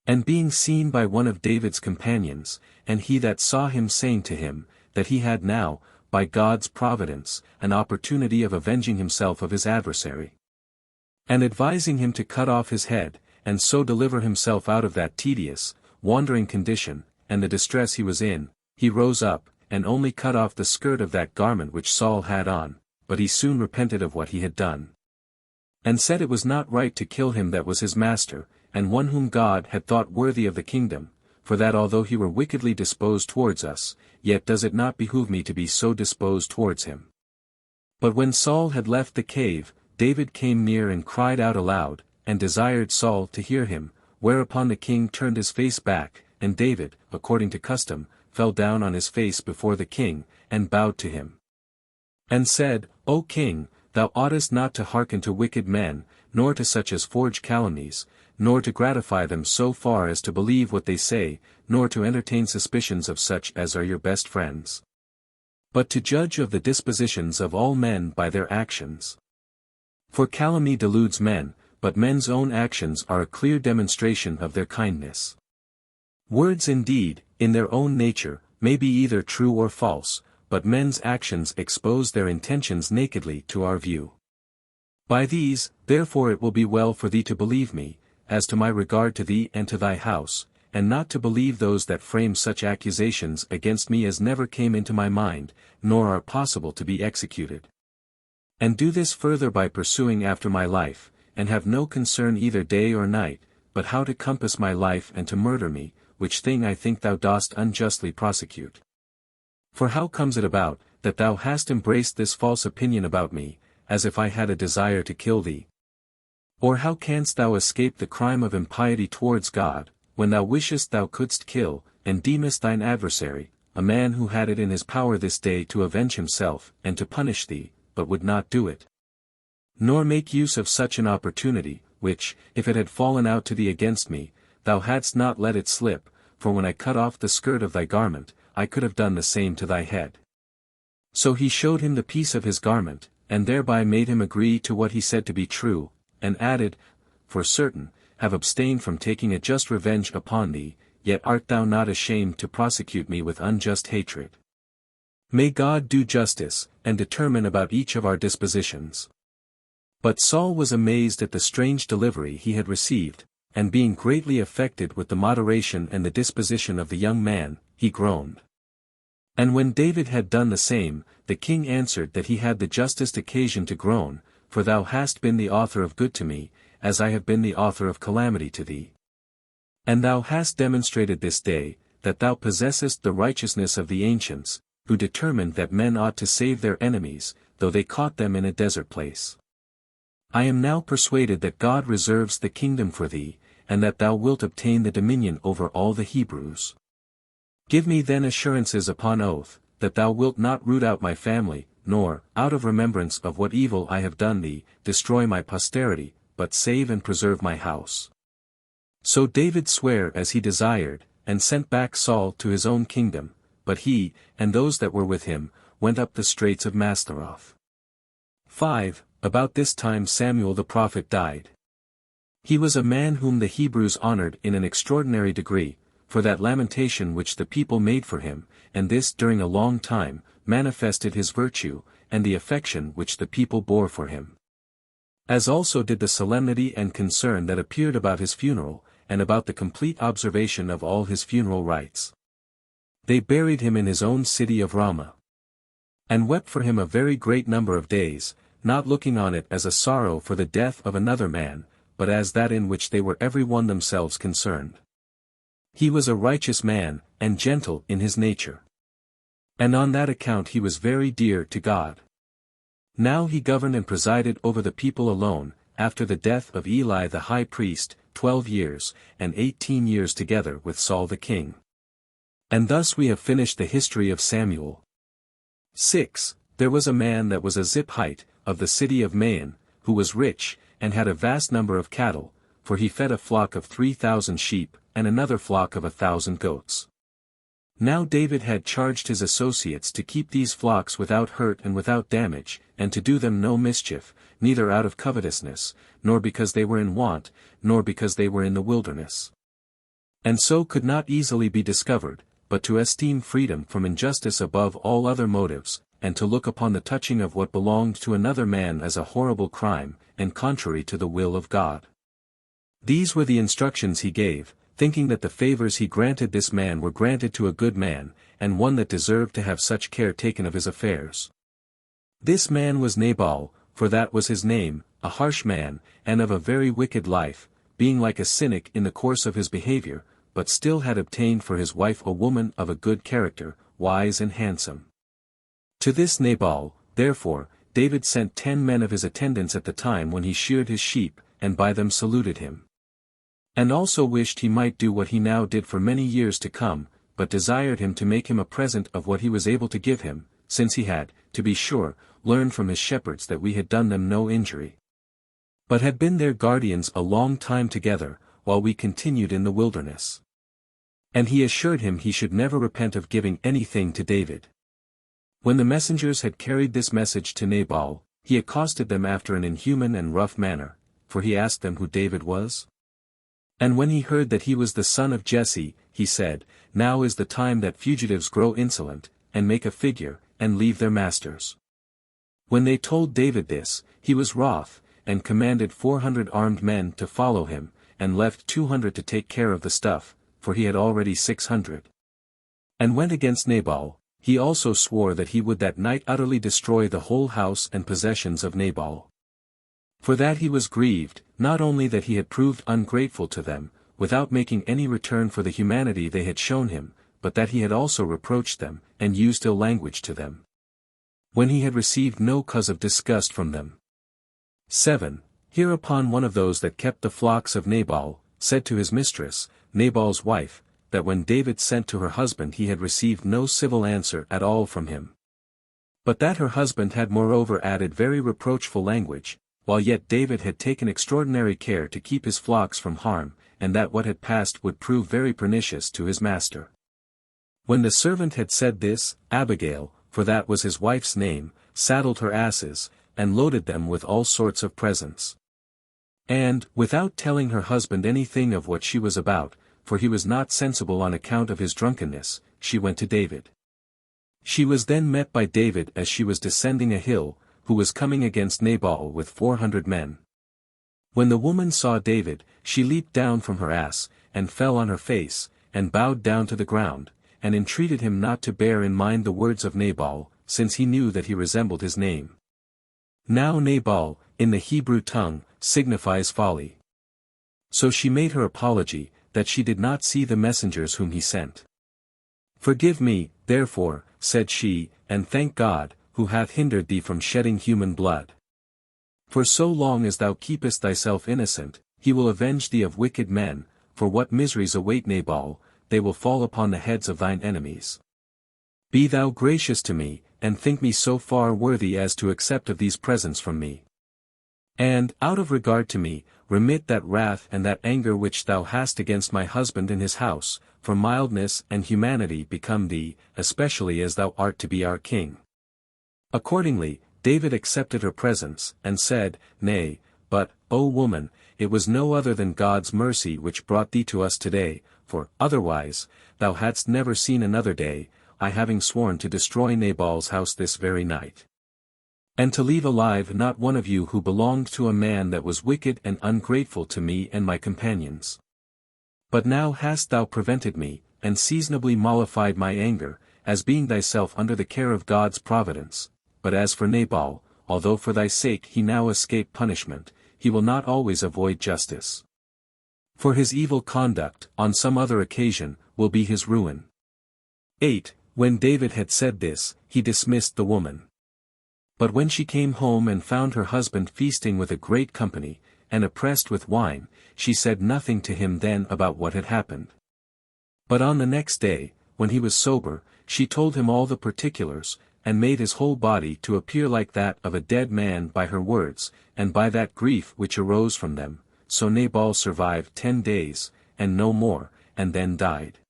And being seen by one of David's companions, and he that saw him saying to him, that he had now, by God's providence, an opportunity of avenging himself of his adversary, and advising him to cut off his head, and so deliver himself out of that tedious, wandering condition, and the distress he was in, he rose up, and only cut off the skirt of that garment which Saul had on, but he soon repented of what he had done, and said it was not right to kill him that was his master, and one whom God had thought worthy of the kingdom, for that although he were wickedly disposed towards us, yet does it not behoove me to be so disposed towards him. But when Saul had left the cave, David came near and cried out aloud, and desired Saul to hear him, whereupon the king turned his face back, and David, according to custom, fell down on his face before the king, and bowed to him, and said, O king, thou oughtest not to hearken to wicked men, nor to such as forge calumnies, nor to gratify them so far as to believe what they say, nor to entertain suspicions of such as are your best friends, but to judge of the dispositions of all men by their actions. For calumny deludes men, but men's own actions are a clear demonstration of their kindness. Words indeed, in their own nature, may be either true or false, but men's actions expose their intentions nakedly to our view. By these, therefore it will be well for thee to believe me, as to my regard to thee and to thy house, and not to believe those that frame such accusations against me as never came into my mind, nor are possible to be executed. And do this further by pursuing after my life, and have no concern either day or night, but how to compass my life and to murder me, which thing I think thou dost unjustly prosecute. For how comes it about, that thou hast embraced this false opinion about me, as if I had a desire to kill thee? Or how canst thou escape the crime of impiety towards God, when thou wishest thou couldst kill, and deemest thine adversary, a man who had it in his power this day to avenge himself, and to punish thee, but would not do it? Nor make use of such an opportunity, which, if it had fallen out to thee against me, thou hadst not let it slip, for when I cut off the skirt of thy garment, I could have done the same to thy head. So he showed him the piece of his garment, and thereby made him agree to what he said to be true, and added, For certain, have abstained from taking a just revenge upon thee, yet art thou not ashamed to prosecute me with unjust hatred. May God do justice, and determine about each of our dispositions. But Saul was amazed at the strange delivery he had received, and being greatly affected with the moderation and the disposition of the young man, he groaned. And when David had done the same, the king answered that he had the justest occasion to groan, for thou hast been the author of good to me, as I have been the author of calamity to thee. And thou hast demonstrated this day, that thou possessest the righteousness of the ancients, who determined that men ought to save their enemies, though they caught them in a desert place. I am now persuaded that God reserves the kingdom for thee, and that thou wilt obtain the dominion over all the Hebrews. Give me then assurances upon oath, that thou wilt not root out my family, nor, out of remembrance of what evil I have done thee, destroy my posterity, but save and preserve my house. So David sware as he desired, and sent back Saul to his own kingdom, but he, and those that were with him, went up the straits of Mastheroth. 5. About this time Samuel the prophet died. He was a man whom the Hebrews honored in an extraordinary degree, for that lamentation which the people made for him, and this during a long time, manifested his virtue, and the affection which the people bore for him. As also did the solemnity and concern that appeared about his funeral, and about the complete observation of all his funeral rites. They buried him in his own city of Ramah, and wept for him a very great number of days, not looking on it as a sorrow for the death of another man, but as that in which they were every one themselves concerned. He was a righteous man, and gentle in his nature. And on that account he was very dear to God. Now he governed and presided over the people alone, after the death of Eli the high priest, 12 years, and 18 years together with Saul the king. And thus we have finished the history of Samuel. 6. There was a man that was a Ziphite, of the city of Maon, who was rich, and had a vast number of cattle, for he fed a flock of 3,000 sheep, and another flock of 1,000 goats. Now David had charged his associates to keep these flocks without hurt and without damage, and to do them no mischief, neither out of covetousness, nor because they were in want, nor because they were in the wilderness. And so could not easily be discovered, but to esteem freedom from injustice above all other motives, and to look upon the touching of what belonged to another man as a horrible crime, and contrary to the will of God. These were the instructions he gave, thinking that the favors he granted this man were granted to a good man, and one that deserved to have such care taken of his affairs. This man was Nabal, for that was his name, a harsh man, and of a very wicked life, being like a cynic in the course of his behavior, but still had obtained for his wife a woman of a good character, wise and handsome. To this Nabal, therefore, David sent 10 men of his attendants at the time when he sheared his sheep, and by them saluted him. And also wished he might do what he now did for many years to come, but desired him to make him a present of what he was able to give him, since he had, to be sure, learned from his shepherds that we had done them no injury, but had been their guardians a long time together, while we continued in the wilderness. And he assured him he should never repent of giving anything to David. When the messengers had carried this message to Nabal, he accosted them after an inhuman and rough manner, for he asked them who David was. And when he heard that he was the son of Jesse, he said, Now is the time that fugitives grow insolent, and make a figure, and leave their masters. When they told David this, he was wroth, and commanded 400 armed men to follow him, and left 200 to take care of the stuff, for he had already 600. And went against Nabal. He also swore that he would that night utterly destroy the whole house and possessions of Nabal. For that he was grieved, not only that he had proved ungrateful to them, without making any return for the humanity they had shown him, but that he had also reproached them, and used ill language to them, when he had received no cause of disgust from them. 7. Hereupon one of those that kept the flocks of Nabal, said to his mistress, Nabal's wife, that when David sent to her husband he had received no civil answer at all from him. But that her husband had moreover added very reproachful language, while yet David had taken extraordinary care to keep his flocks from harm, and that what had passed would prove very pernicious to his master. When the servant had said this, Abigail, for that was his wife's name, saddled her asses, and loaded them with all sorts of presents. And, without telling her husband anything of what she was about, for he was not sensible on account of his drunkenness, she went to David. She was then met by David as she was descending a hill, who was coming against Nabal with 400 men. When the woman saw David, she leaped down from her ass, and fell on her face, and bowed down to the ground, and entreated him not to bear in mind the words of Nabal, since he knew that he resembled his name. Now Nabal, in the Hebrew tongue, signifies folly. So she made her apology, that she did not see the messengers whom he sent. Forgive me, therefore, said she, and thank God, who hath hindered thee from shedding human blood. For so long as thou keepest thyself innocent, he will avenge thee of wicked men, for what miseries await Nabal, they will fall upon the heads of thine enemies. Be thou gracious to me, and think me so far worthy as to accept of these presents from me. And, out of regard to me, remit that wrath and that anger which thou hast against my husband in his house, for mildness and humanity become thee, especially as thou art to be our king. Accordingly, David accepted her presents, and said, Nay, but, O woman, it was no other than God's mercy which brought thee to us today, for, otherwise, thou hadst never seen another day, I having sworn to destroy Nabal's house this very night. And to leave alive not one of you who belonged to a man that was wicked and ungrateful to me and my companions. But now hast thou prevented me, and seasonably mollified my anger, as being thyself under the care of God's providence. But as for Nabal, although for thy sake he now escape punishment, he will not always avoid justice. For his evil conduct, on some other occasion, will be his ruin. 8. When David had said this, he dismissed the woman. But when she came home and found her husband feasting with a great company, and oppressed with wine, she said nothing to him then about what had happened. But on the next day, when he was sober, she told him all the particulars, and made his whole body to appear like that of a dead man by her words, and by that grief which arose from them. So Nabal survived 10 days, and no more, and then died.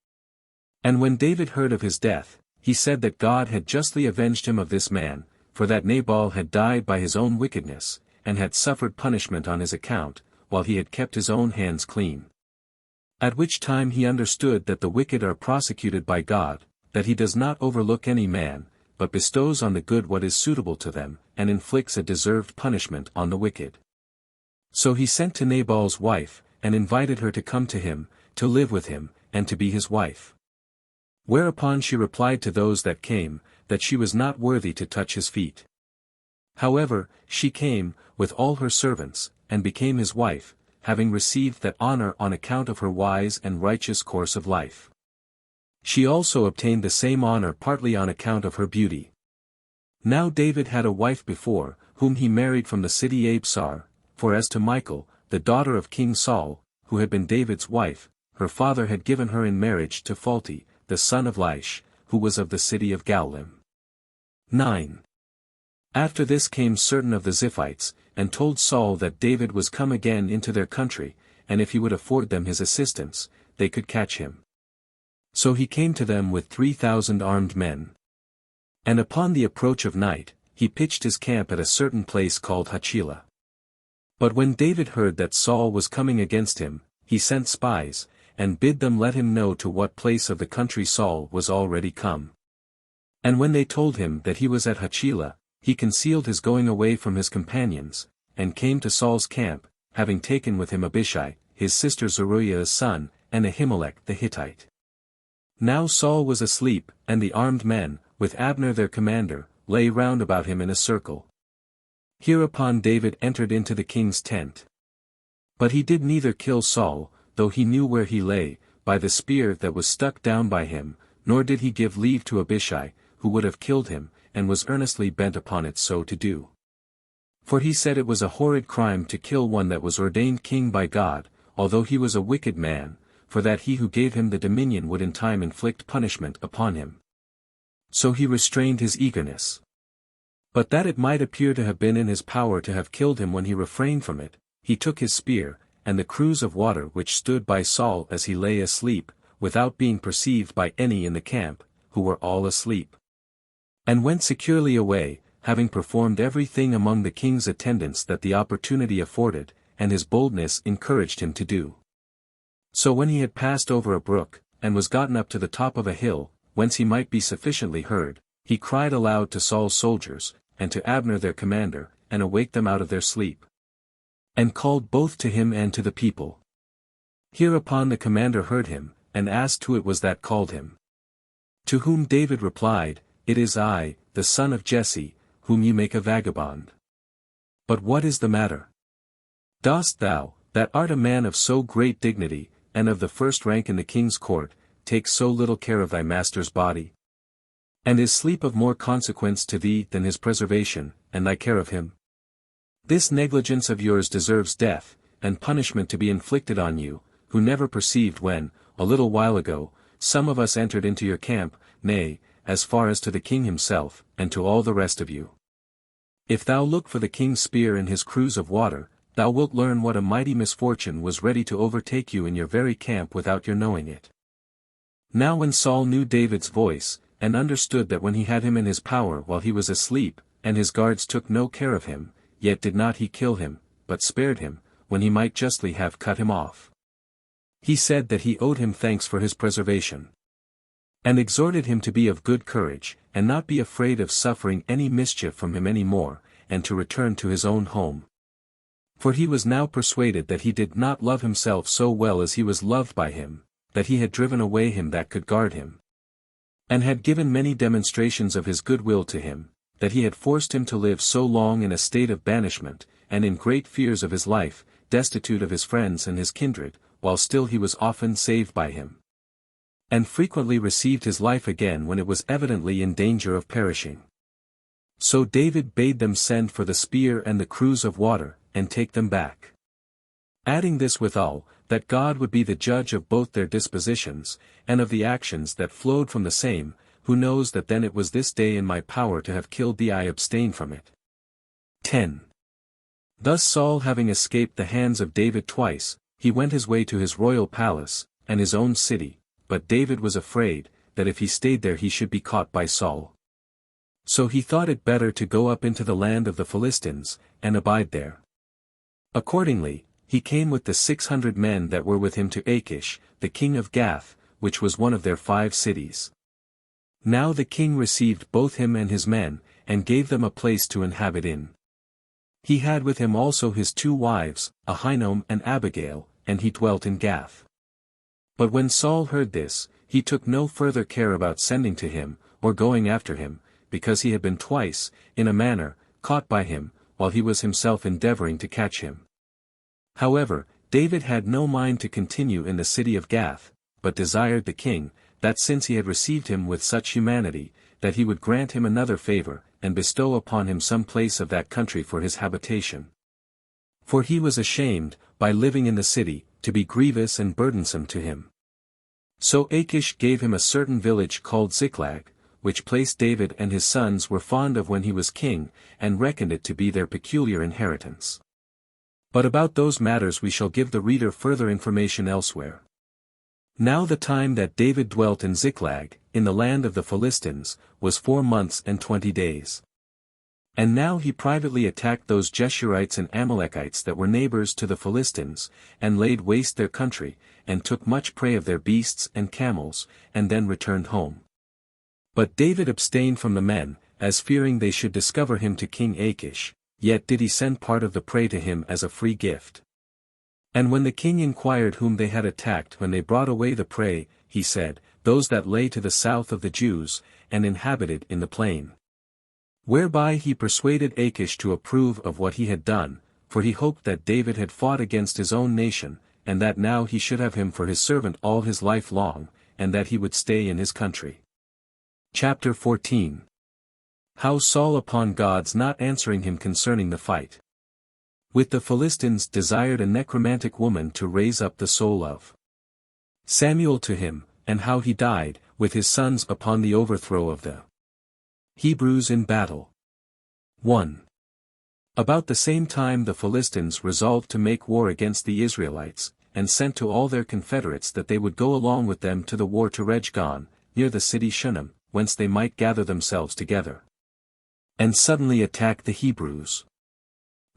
And when David heard of his death, he said that God had justly avenged him of this man, for that Nabal had died by his own wickedness, and had suffered punishment on his account, while he had kept his own hands clean. At which time he understood that the wicked are prosecuted by God, that he does not overlook any man, but bestows on the good what is suitable to them, and inflicts a deserved punishment on the wicked. So he sent to Nabal's wife, and invited her to come to him, to live with him, and to be his wife. Whereupon she replied to those that came, that she was not worthy to touch his feet. However, she came, with all her servants, and became his wife, having received that honor on account of her wise and righteous course of life. She also obtained the same honor partly on account of her beauty. Now David had a wife before, whom he married from the city Absar, for as to Michal, the daughter of King Saul, who had been David's wife, her father had given her in marriage to Phalti, the son of Laish, who was of the city of Gaulim. 9. After this came certain of the Ziphites, and told Saul that David was come again into their country, and if he would afford them his assistance, they could catch him. So he came to them with 3,000 armed men. And upon the approach of night, he pitched his camp at a certain place called Hachilah. But when David heard that Saul was coming against him, he sent spies, and bid them let him know to what place of the country Saul was already come. And when they told him that he was at Hachilah, he concealed his going away from his companions, and came to Saul's camp, having taken with him Abishai, his sister Zeruiah's son, and Ahimelech the Hittite. Now Saul was asleep, and the armed men, with Abner their commander, lay round about him in a circle. Hereupon David entered into the king's tent. But he did neither kill Saul, though he knew where he lay, by the spear that was stuck down by him, nor did he give leave to Abishai, who would have killed him, and was earnestly bent upon it so to do. For he said it was a horrid crime to kill one that was ordained king by God, although he was a wicked man, for that he who gave him the dominion would in time inflict punishment upon him. So he restrained his eagerness. But that it might appear to have been in his power to have killed him when he refrained from it, he took his spear, and the cruse of water which stood by Saul as he lay asleep, without being perceived by any in the camp, who were all asleep. And went securely away, having performed everything among the king's attendants that the opportunity afforded, and his boldness encouraged him to do. So when he had passed over a brook, and was gotten up to the top of a hill, whence he might be sufficiently heard, he cried aloud to Saul's soldiers, and to Abner their commander, and awaked them out of their sleep. And called both to him and to the people. Hereupon the commander heard him, and asked who it was that called him. To whom David replied, It is I, the son of Jesse, whom ye make a vagabond. But what is the matter? Dost thou, that art a man of so great dignity, and of the first rank in the king's court, takes so little care of thy master's body? And is sleep of more consequence to thee than his preservation, and thy care of him? This negligence of yours deserves death, and punishment to be inflicted on you, who never perceived when, a little while ago, some of us entered into your camp, nay, as far as to the king himself, and to all the rest of you. If thou look for the king's spear and his cruse of water, thou wilt learn what a mighty misfortune was ready to overtake you in your very camp without your knowing it. Now when Saul knew David's voice, and understood that when he had him in his power while he was asleep, and his guards took no care of him, yet did not he kill him, but spared him, when he might justly have cut him off. He said that he owed him thanks for his preservation, and exhorted him to be of good courage, and not be afraid of suffering any mischief from him any more, and to return to his own home. For he was now persuaded that he did not love himself so well as he was loved by him, that he had driven away him that could guard him, and had given many demonstrations of his good will to him, that he had forced him to live so long in a state of banishment, and in great fears of his life, destitute of his friends and his kindred, while still he was often saved by him, and frequently received his life again when it was evidently in danger of perishing. So David bade them send for the spear and the cruse of water, and take them back. Adding this withal, that God would be the judge of both their dispositions, and of the actions that flowed from the same, who knows that then it was this day in my power to have killed thee, I abstain from it. 10. Thus Saul having escaped the hands of David twice, he went his way to his royal palace, and his own city, but David was afraid, that if he stayed there he should be caught by Saul. So he thought it better to go up into the land of the Philistines, and abide there. Accordingly, he came with the 600 men that were with him to Achish, the king of Gath, which was one of their 5 cities. Now the king received both him and his men, and gave them a place to inhabit in. He had with him also his 2 wives, Ahinoam and Abigail, and he dwelt in Gath. But when Saul heard this, he took no further care about sending to him, or going after him, because he had been twice, in a manner, caught by him, while he was himself endeavoring to catch him. However, David had no mind to continue in the city of Gath, but desired the king, that since he had received him with such humanity, that he would grant him another favor, and bestow upon him some place of that country for his habitation. For he was ashamed, by living in the city, to be grievous and burdensome to him. So Achish gave him a certain village called Ziklag, which place David and his sons were fond of when he was king, and reckoned it to be their peculiar inheritance. But about those matters we shall give the reader further information elsewhere. Now the time that David dwelt in Ziklag, in the land of the Philistines, was 4 months and 20 days. And now he privately attacked those Jeshurites and Amalekites that were neighbors to the Philistines, and laid waste their country, and took much prey of their beasts and camels, and then returned home. But David abstained from the men, as fearing they should discover him to King Achish, yet did he send part of the prey to him as a free gift. And when the king inquired whom they had attacked when they brought away the prey, he said, those that lay to the south of the Jews, and inhabited in the plain. Whereby he persuaded Achish to approve of what he had done, for he hoped that David had fought against his own nation, and that now he should have him for his servant all his life long, and that he would stay in his country. Chapter 14. How Saul upon God's not answering him concerning the fight with the Philistines desired a necromantic woman to raise up the soul of Samuel to him, and how he died, with his sons upon the overthrow of the Hebrews in battle. 1. About the same time the Philistines resolved to make war against the Israelites, and sent to all their confederates that they would go along with them to the war to Rejgon, near the city Shunem, whence they might gather themselves together, and suddenly attack the Hebrews.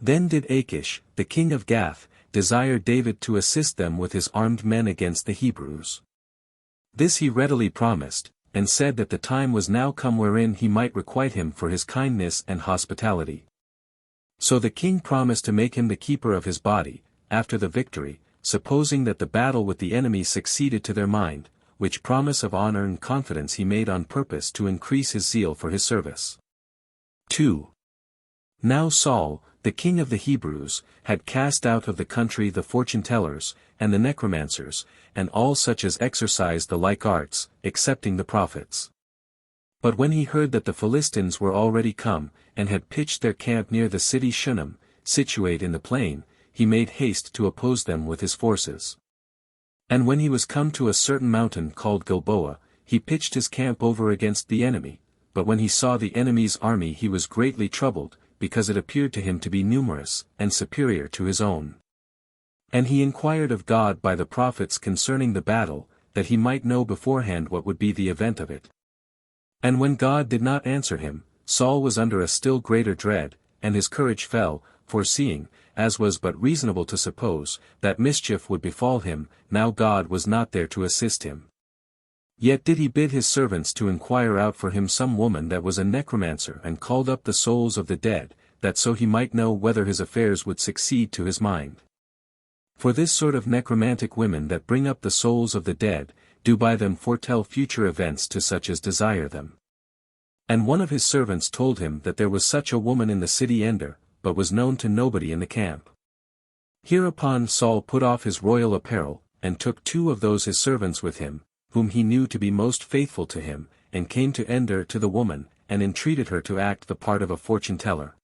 Then did Achish, the king of Gath, desire David to assist them with his armed men against the Hebrews. This he readily promised, and said that the time was now come wherein he might requite him for his kindness and hospitality. So the king promised to make him the keeper of his body, after the victory, supposing that the battle with the enemy succeeded to their mind, which promise of honor and confidence he made on purpose to increase his zeal for his service. 2. Now Saul, the king of the Hebrews, had cast out of the country the fortune-tellers, and the necromancers, and all such as exercised the like arts, excepting the prophets. But when he heard that the Philistines were already come, and had pitched their camp near the city Shunem, situate in the plain, he made haste to oppose them with his forces. And when he was come to a certain mountain called Gilboa, he pitched his camp over against the enemy, but when he saw the enemy's army he was greatly troubled, because it appeared to him to be numerous, and superior to his own. And he inquired of God by the prophets concerning the battle, that he might know beforehand what would be the event of it. And when God did not answer him, Saul was under a still greater dread, and his courage fell, foreseeing, as was but reasonable to suppose, that mischief would befall him, now God was not there to assist him. Yet did he bid his servants to inquire out for him some woman that was a necromancer and called up the souls of the dead, that so he might know whether his affairs would succeed to his mind. For this sort of necromantic women that bring up the souls of the dead, do by them foretell future events to such as desire them. And one of his servants told him that there was such a woman in the city Ender, but was known to nobody in the camp. Hereupon Saul put off his royal apparel, and took 2 of those his servants with him, whom he knew to be most faithful to him, and came to Ender to the woman, and entreated her to act the part of a fortune-teller,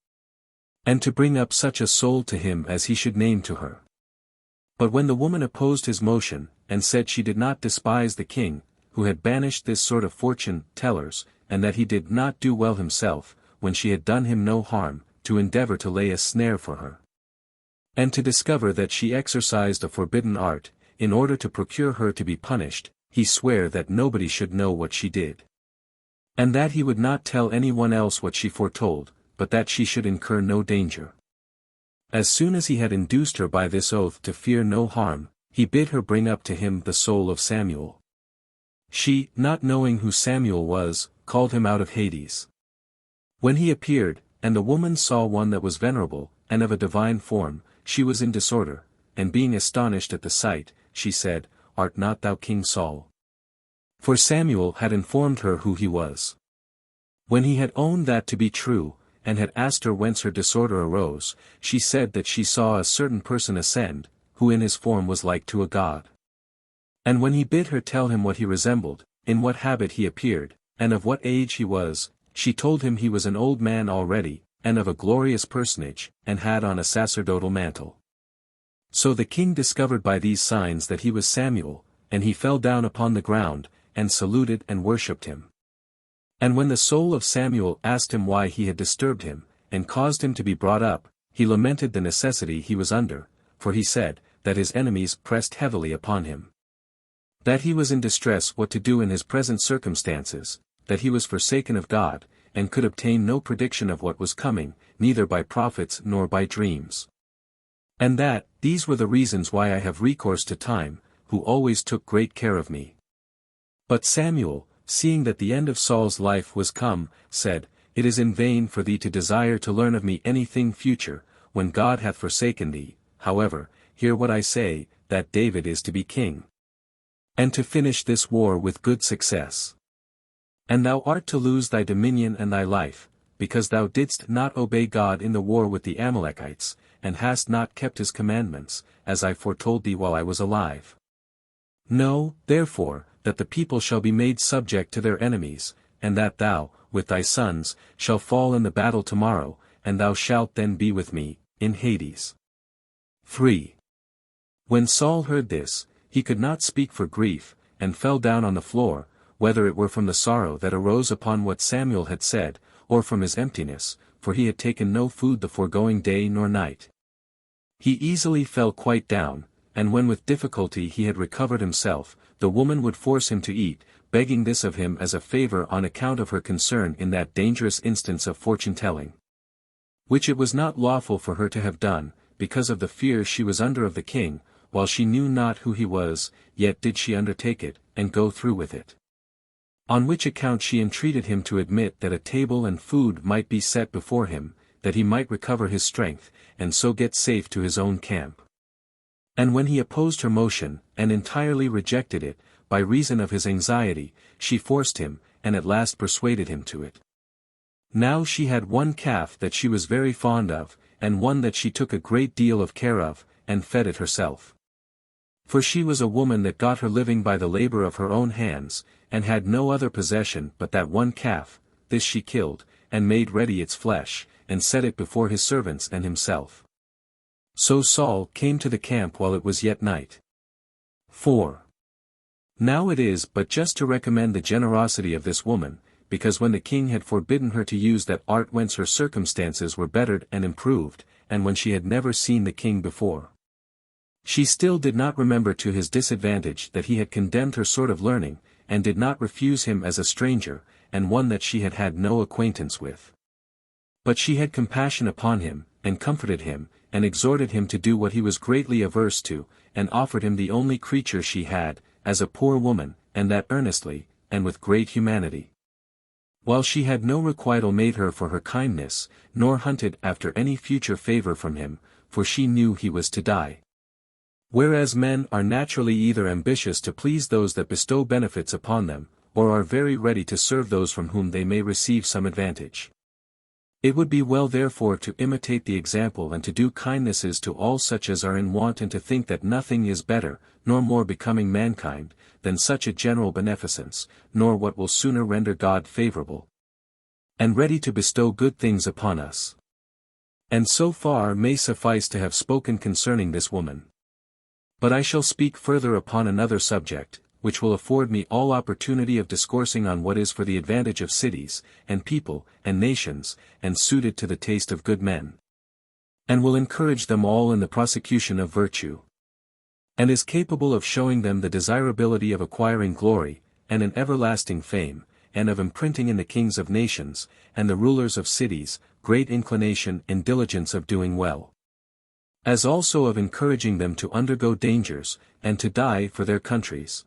and to bring up such a soul to him as he should name to her. But when the woman opposed his motion, and said she did not despise the king, who had banished this sort of fortune-tellers, and that he did not do well himself, when she had done him no harm, to endeavor to lay a snare for her, and to discover that she exercised a forbidden art, in order to procure her to be punished, he sware that nobody should know what she did, and that he would not tell any one else what she foretold, but that she should incur no danger. As soon as he had induced her by this oath to fear no harm, he bid her bring up to him the soul of Samuel. She, not knowing who Samuel was, called him out of Hades. When he appeared, and the woman saw one that was venerable, and of a divine form, she was in disorder, and being astonished at the sight, she said, Art not thou King Saul? For Samuel had informed her who he was. When he had owned that to be true, and had asked her whence her disorder arose, she said that she saw a certain person ascend, who in his form was like to a god. And when he bid her tell him what he resembled, in what habit he appeared, and of what age he was, she told him he was an old man already, and of a glorious personage, and had on a sacerdotal mantle. So the king discovered by these signs that he was Samuel, and he fell down upon the ground, and saluted and worshipped him. And when the soul of Samuel asked him why he had disturbed him, and caused him to be brought up, he lamented the necessity he was under, for he said, that his enemies pressed heavily upon him. That he was in distress what to do in his present circumstances, that he was forsaken of God, and could obtain no prediction of what was coming, neither by prophets nor by dreams. And that, these were the reasons why I have recourse to time, who always took great care of me. But Samuel, seeing that the end of Saul's life was come, said, It is in vain for thee to desire to learn of me anything future, when God hath forsaken thee. However, hear what I say, that David is to be king, and to finish this war with good success. And thou art to lose thy dominion and thy life, because thou didst not obey God in the war with the Amalekites, and hast not kept his commandments, as I foretold thee while I was alive. Know, therefore, that the people shall be made subject to their enemies, and that thou, with thy sons, shall fall in the battle tomorrow, and thou shalt then be with me, in Hades. 3. When Saul heard this, he could not speak for grief, and fell down on the floor, whether it were from the sorrow that arose upon what Samuel had said, or from his emptiness, for he had taken no food the foregoing day nor night. He easily fell quite down, and when with difficulty he had recovered himself, the woman would force him to eat, begging this of him as a favor on account of her concern in that dangerous instance of fortune-telling, which it was not lawful for her to have done, because of the fear she was under of the king, while she knew not who he was, yet did she undertake it, and go through with it. On which account she entreated him to admit that a table and food might be set before him, that he might recover his strength, and so get safe to his own camp. And when he opposed her motion, and entirely rejected it, by reason of his anxiety, she forced him, and at last persuaded him to it. Now she had one calf that she was very fond of, and one that she took a great deal of care of, and fed it herself. For she was a woman that got her living by the labor of her own hands, and had no other possession but that one calf. This she killed, and made ready its flesh, and set it before his servants and himself. So Saul came to the camp while it was yet night. 4. Now it is but just to recommend the generosity of this woman, because when the king had forbidden her to use that art whence her circumstances were bettered and improved, and when she had never seen the king before, she still did not remember to his disadvantage that he had condemned her sort of learning, and did not refuse him as a stranger, and one that she had had no acquaintance with. But she had compassion upon him, and comforted him, and exhorted him to do what he was greatly averse to, and offered him the only creature she had, as a poor woman, and that earnestly, and with great humanity. While she had no requital made her for her kindness, nor hunted after any future favor from him, for she knew he was to die. Whereas men are naturally either ambitious to please those that bestow benefits upon them, or are very ready to serve those from whom they may receive some advantage. It would be well therefore to imitate the example and to do kindnesses to all such as are in want, and to think that nothing is better, nor more becoming mankind, than such a general beneficence, nor what will sooner render God favorable and ready to bestow good things upon us. And so far may suffice to have spoken concerning this woman. But I shall speak further upon another subject, which will afford me all opportunity of discoursing on what is for the advantage of cities, and people, and nations, and suited to the taste of good men, and will encourage them all in the prosecution of virtue, and is capable of showing them the desirability of acquiring glory, and an everlasting fame, and of imprinting in the kings of nations, and the rulers of cities, great inclination and diligence of doing well, as also of encouraging them to undergo dangers, and to die for their countries,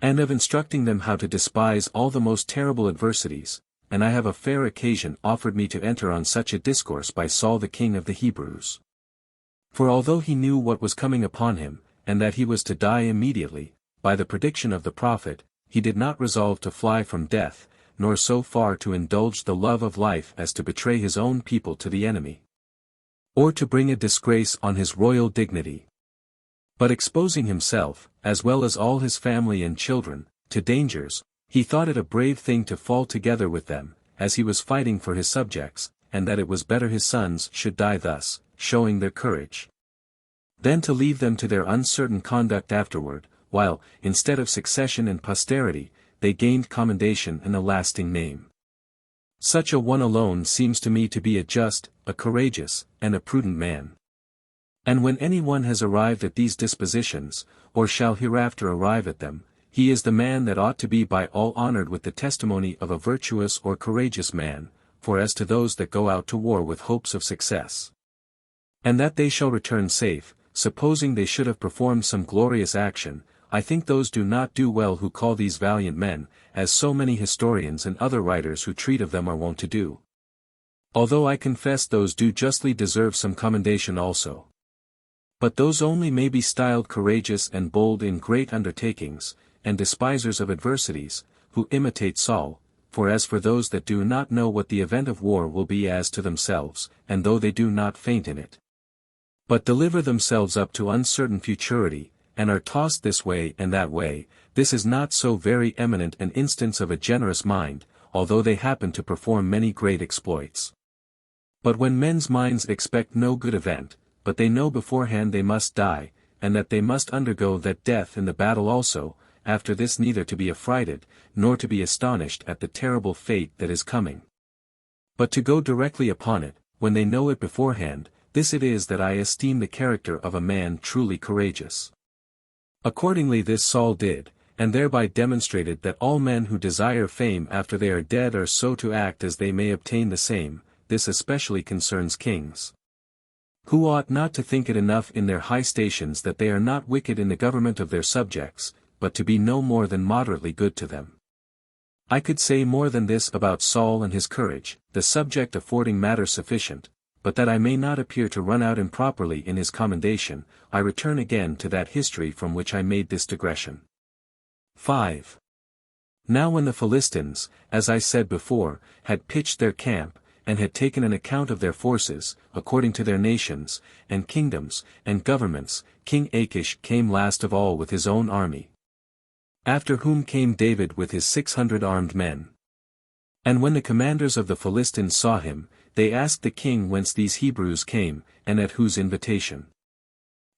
and of instructing them how to despise all the most terrible adversities. And I have a fair occasion offered me to enter on such a discourse by Saul the king of the Hebrews. For although he knew what was coming upon him, and that he was to die immediately, by the prediction of the prophet, he did not resolve to fly from death, nor so far to indulge the love of life as to betray his own people to the enemy, or to bring a disgrace on his royal dignity. But exposing himself, as well as all his family and children, to dangers, he thought it a brave thing to fall together with them, as he was fighting for his subjects, and that it was better his sons should die thus, showing their courage, than to leave them to their uncertain conduct afterward, while, instead of succession and posterity, they gained commendation and a lasting name. Such a one alone seems to me to be a just, a courageous, and a prudent man. And when any one has arrived at these dispositions, or shall hereafter arrive at them, he is the man that ought to be by all honored with the testimony of a virtuous or courageous man. For as to those that go out to war with hopes of success, and that they shall return safe, supposing they should have performed some glorious action, I think those do not do well who call these valiant men, as so many historians and other writers who treat of them are wont to do. Although I confess those do justly deserve some commendation also. But those only may be styled courageous and bold in great undertakings, and despisers of adversities, who imitate Saul. For as for those that do not know what the event of war will be as to themselves, and though they do not faint in it, but deliver themselves up to uncertain futurity, and are tossed this way and that way, this is not so very eminent an instance of a generous mind, although they happen to perform many great exploits. But when men's minds expect no good event, but they know beforehand they must die, and that they must undergo that death in the battle also, after this neither to be affrighted, nor to be astonished at the terrible fate that is coming, but to go directly upon it, when they know it beforehand, this it is that I esteem the character of a man truly courageous. Accordingly this Saul did, and thereby demonstrated that all men who desire fame after they are dead are so to act as they may obtain the same. This especially concerns kings, who ought not to think it enough in their high stations that they are not wicked in the government of their subjects, but to be no more than moderately good to them. I could say more than this about Saul and his courage, the subject affording matter sufficient, but that I may not appear to run out improperly in his commendation, I return again to that history from which I made this digression. 5. Now when the Philistines, as I said before, had pitched their camp, and had taken an account of their forces, according to their nations, and kingdoms, and governments, King Achish came last of all with his own army. After whom came David with his 600 armed men. And when the commanders of the Philistines saw him, they asked the king whence these Hebrews came, and at whose invitation.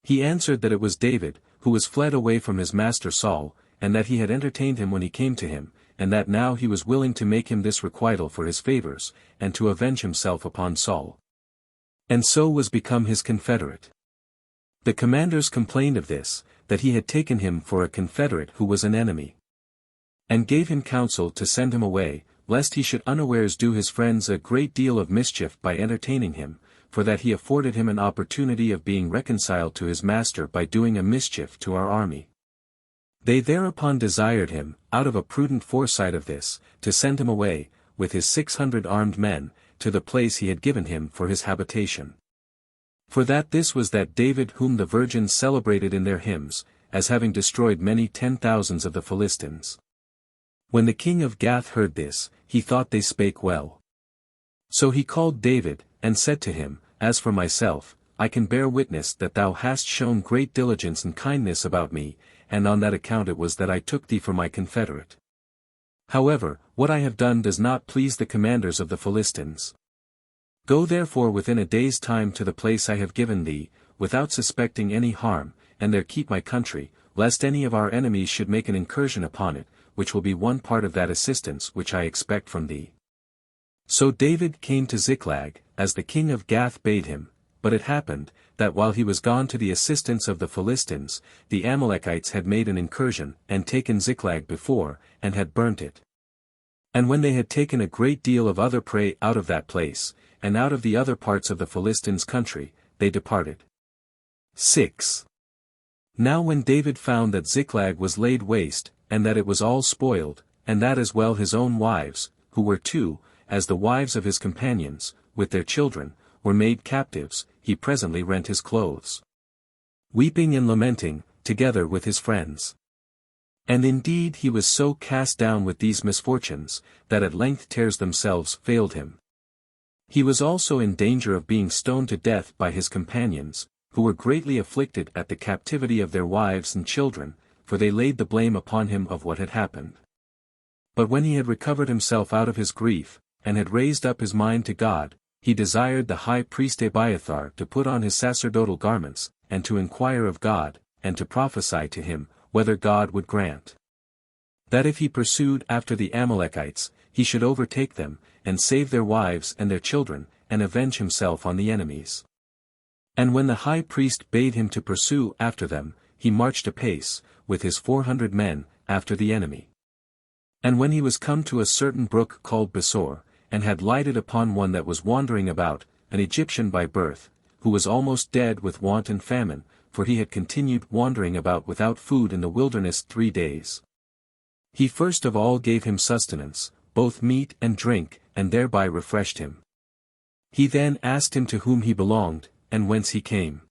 He answered that it was David, who was fled away from his master Saul, and that he had entertained him when he came to him, and that now he was willing to make him this requital for his favors, and to avenge himself upon Saul. And so was become his confederate. The commanders complained of this, that he had taken him for a confederate who was an enemy. And gave him counsel to send him away, lest he should unawares do his friends a great deal of mischief by entertaining him, for that he afforded him an opportunity of being reconciled to his master by doing a mischief to our army. They thereupon desired him, out of a prudent foresight of this, to send him away, with his 600 armed men, to the place he had given him for his habitation. For that this was that David whom the virgins celebrated in their hymns, as having destroyed many 10,000s of the Philistines. When the king of Gath heard this, he thought they spake well. So he called David, and said to him, As for myself, I can bear witness that thou hast shown great diligence and kindness about me, and on that account it was that I took thee for my confederate. However, what I have done does not please the commanders of the Philistines. Go therefore within a day's time to the place I have given thee, without suspecting any harm, and there keep my country, lest any of our enemies should make an incursion upon it, which will be one part of that assistance which I expect from thee. So David came to Ziklag, as the king of Gath bade him, but it happened, that while he was gone to the assistance of the Philistines, the Amalekites had made an incursion, and taken Ziklag before, and had burnt it. And when they had taken a great deal of other prey out of that place, and out of the other parts of the Philistines' country, they departed. 6. Now when David found that Ziklag was laid waste, and that it was all spoiled, and that as well his own wives, who were two, as the wives of his companions, with their children, were made captives, he presently rent his clothes. Weeping and lamenting, together with his friends. And indeed he was so cast down with these misfortunes, that at length tears themselves failed him. He was also in danger of being stoned to death by his companions, who were greatly afflicted at the captivity of their wives and children, for they laid the blame upon him of what had happened. But when he had recovered himself out of his grief, and had raised up his mind to God, he desired the high priest Abiathar to put on his sacerdotal garments, and to inquire of God, and to prophesy to him, whether God would grant that if he pursued after the Amalekites, he should overtake them, and save their wives and their children, and avenge himself on the enemies. And when the high priest bade him to pursue after them, he marched apace, with his 400 men, after the enemy. And when he was come to a certain brook called Besor, and had lighted upon one that was wandering about, an Egyptian by birth, who was almost dead with want and famine, for he had continued wandering about without food in the wilderness 3 days. He first of all gave him sustenance, both meat and drink, and thereby refreshed him. He then asked him to whom he belonged, and whence he came.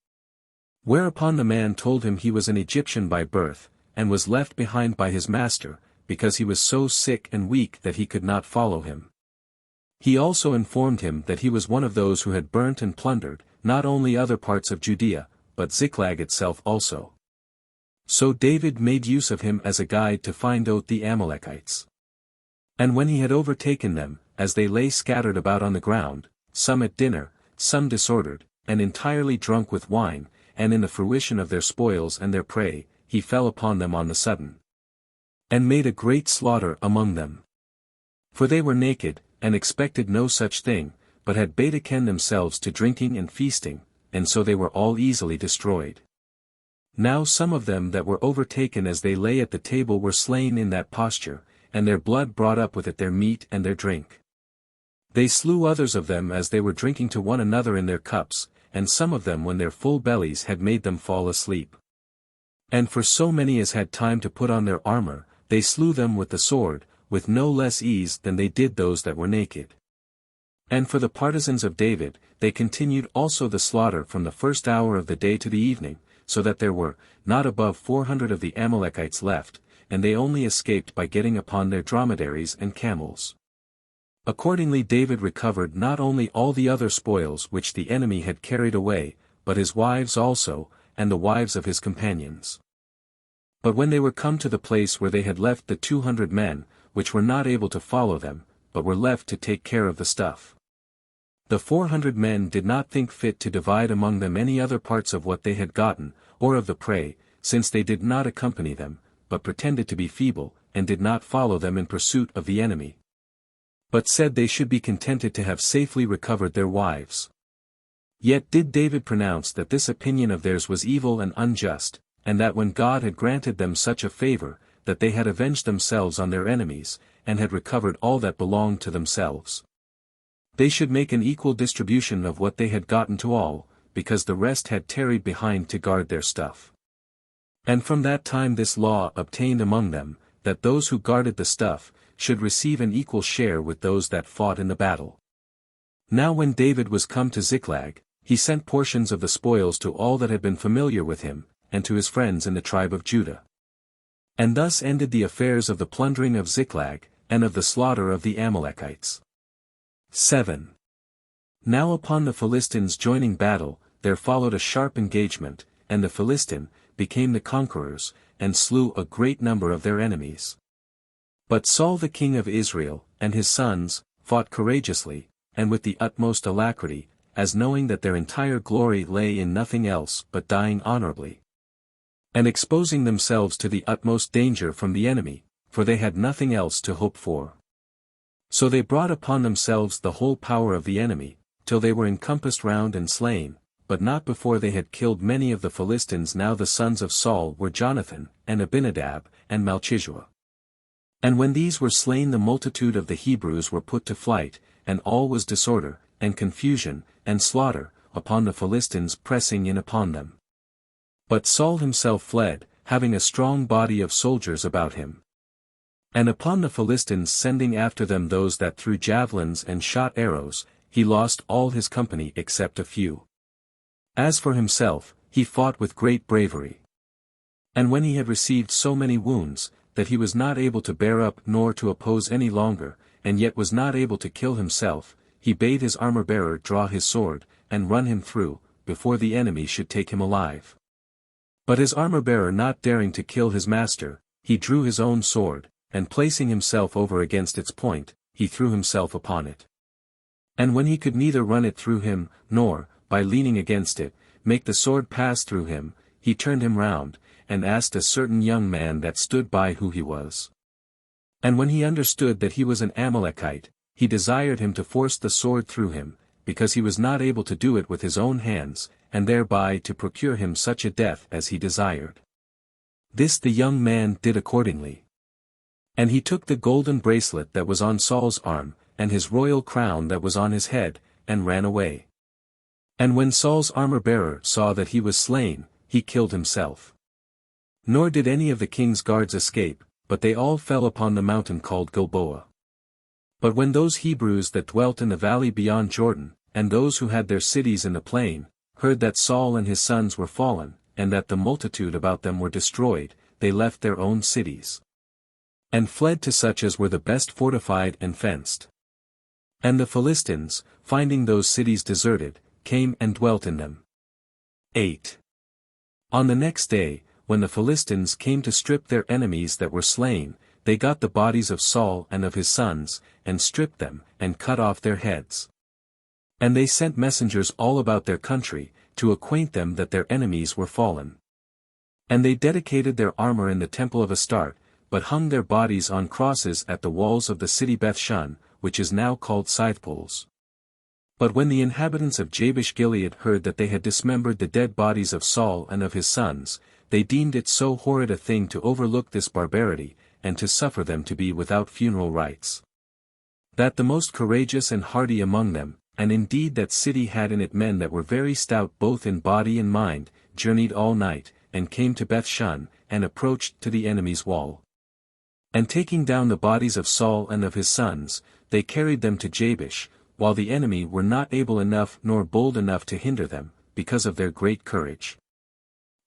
Whereupon the man told him he was an Egyptian by birth, and was left behind by his master, because he was so sick and weak that he could not follow him. He also informed him that he was one of those who had burnt and plundered, not only other parts of Judea, but Ziklag itself also. So David made use of him as a guide to find out the Amalekites. And when he had overtaken them, as they lay scattered about on the ground, some at dinner, some disordered, and entirely drunk with wine, and in the fruition of their spoils and their prey, he fell upon them on the sudden, and made a great slaughter among them. For they were naked, and expected no such thing, but had betaken themselves to drinking and feasting, and so they were all easily destroyed. Now some of them that were overtaken as they lay at the table were slain in that posture, and their blood brought up with it their meat and their drink. They slew others of them as they were drinking to one another in their cups, and some of them when their full bellies had made them fall asleep. And for so many as had time to put on their armor, they slew them with the sword, with no less ease than they did those that were naked. And for the partisans of David, they continued also the slaughter from the first hour of the day to the evening, so that there were not above 400 of the Amalekites left, and they only escaped by getting upon their dromedaries and camels. Accordingly David recovered not only all the other spoils which the enemy had carried away, but his wives also, and the wives of his companions. But when they were come to the place where they had left the 200 men, which were not able to follow them, but were left to take care of the stuff, the 400 men did not think fit to divide among them any other parts of what they had gotten, or of the prey, since they did not accompany them, but pretended to be feeble, and did not follow them in pursuit of the enemy, but said they should be contented to have safely recovered their wives. Yet did David pronounce that this opinion of theirs was evil and unjust, and that when God had granted them such a favor, that they had avenged themselves on their enemies, and had recovered all that belonged to themselves, they should make an equal distribution of what they had gotten to all, because the rest had tarried behind to guard their stuff. And from that time this law obtained among them, that those who guarded the stuff, should receive an equal share with those that fought in the battle. Now when David was come to Ziklag, he sent portions of the spoils to all that had been familiar with him, and to his friends in the tribe of Judah. And thus ended the affairs of the plundering of Ziklag, and of the slaughter of the Amalekites. 7. Now upon the Philistines joining battle, there followed a sharp engagement, and the Philistine became the conquerors, and slew a great number of their enemies. But Saul the king of Israel, and his sons, fought courageously, and with the utmost alacrity, as knowing that their entire glory lay in nothing else but dying honorably, and exposing themselves to the utmost danger from the enemy, for they had nothing else to hope for. So they brought upon themselves the whole power of the enemy, till they were encompassed round and slain, but not before they had killed many of the Philistines. Now the sons of Saul were Jonathan, and Abinadab, and Malchishua. And when these were slain the multitude of the Hebrews were put to flight, and all was disorder, and confusion, and slaughter, upon the Philistines pressing in upon them. But Saul himself fled, having a strong body of soldiers about him. And upon the Philistines sending after them those that threw javelins and shot arrows, he lost all his company except a few. As for himself, he fought with great bravery. And when he had received so many wounds, that he was not able to bear up nor to oppose any longer, and yet was not able to kill himself, he bade his armor-bearer draw his sword, and run him through, before the enemy should take him alive. But his armor-bearer not daring to kill his master, he drew his own sword, and placing himself over against its point, he threw himself upon it. And when he could neither run it through him, nor, by leaning against it, make the sword pass through him, he turned him round, and asked a certain young man that stood by who he was. And when he understood that he was an Amalekite, he desired him to force the sword through him, because he was not able to do it with his own hands, and thereby to procure him such a death as he desired. This the young man did accordingly. And he took the golden bracelet that was on Saul's arm, and his royal crown that was on his head, and ran away. And when Saul's armor-bearer saw that he was slain, he killed himself. Nor did any of the king's guards escape, but they all fell upon the mountain called Gilboa. But when those Hebrews that dwelt in the valley beyond Jordan, and those who had their cities in the plain, heard that Saul and his sons were fallen, and that the multitude about them were destroyed, they left their own cities, and fled to such as were the best fortified and fenced. And the Philistines, finding those cities deserted, came and dwelt in them. 8. On the next day, when the Philistines came to strip their enemies that were slain, they got the bodies of Saul and of his sons, and stripped them, and cut off their heads. And they sent messengers all about their country, to acquaint them that their enemies were fallen. And they dedicated their armor in the temple of Astarte, but hung their bodies on crosses at the walls of the city Bethshan, which is now called Scythepoles. But when the inhabitants of Jabesh Gilead heard that they had dismembered the dead bodies of Saul and of his sons, they deemed it so horrid a thing to overlook this barbarity, and to suffer them to be without funeral rites, that the most courageous and hardy among them, and indeed that city had in it men that were very stout both in body and mind, journeyed all night, and came to Bethshan, and approached to the enemy's wall. And taking down the bodies of Saul and of his sons, they carried them to Jabesh, while the enemy were not able enough nor bold enough to hinder them, because of their great courage.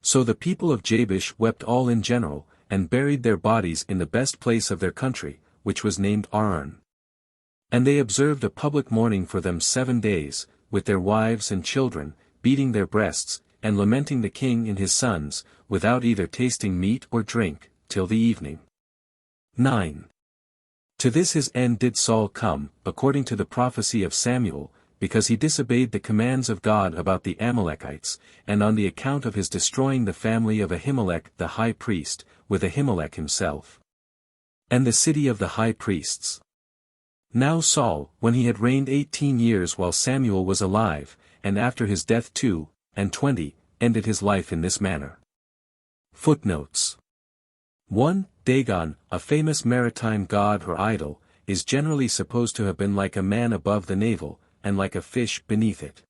So the people of Jabesh wept all in general, and buried their bodies in the best place of their country, which was named Aron. And they observed a public mourning for them 7 days, with their wives and children, beating their breasts, and lamenting the king and his sons, without either tasting meat or drink, till the evening. 9. To this his end did Saul come, according to the prophecy of Samuel, because he disobeyed the commands of God about the Amalekites, and on the account of his destroying the family of Ahimelech the high priest, with Ahimelech himself. And the city of the high priests. Now Saul, when he had reigned 18 years while Samuel was alive, and after his death 22, ended his life in this manner. Footnotes. 1. Dagon, a famous maritime god or idol, is generally supposed to have been like a man above the navel, and like a fish beneath it.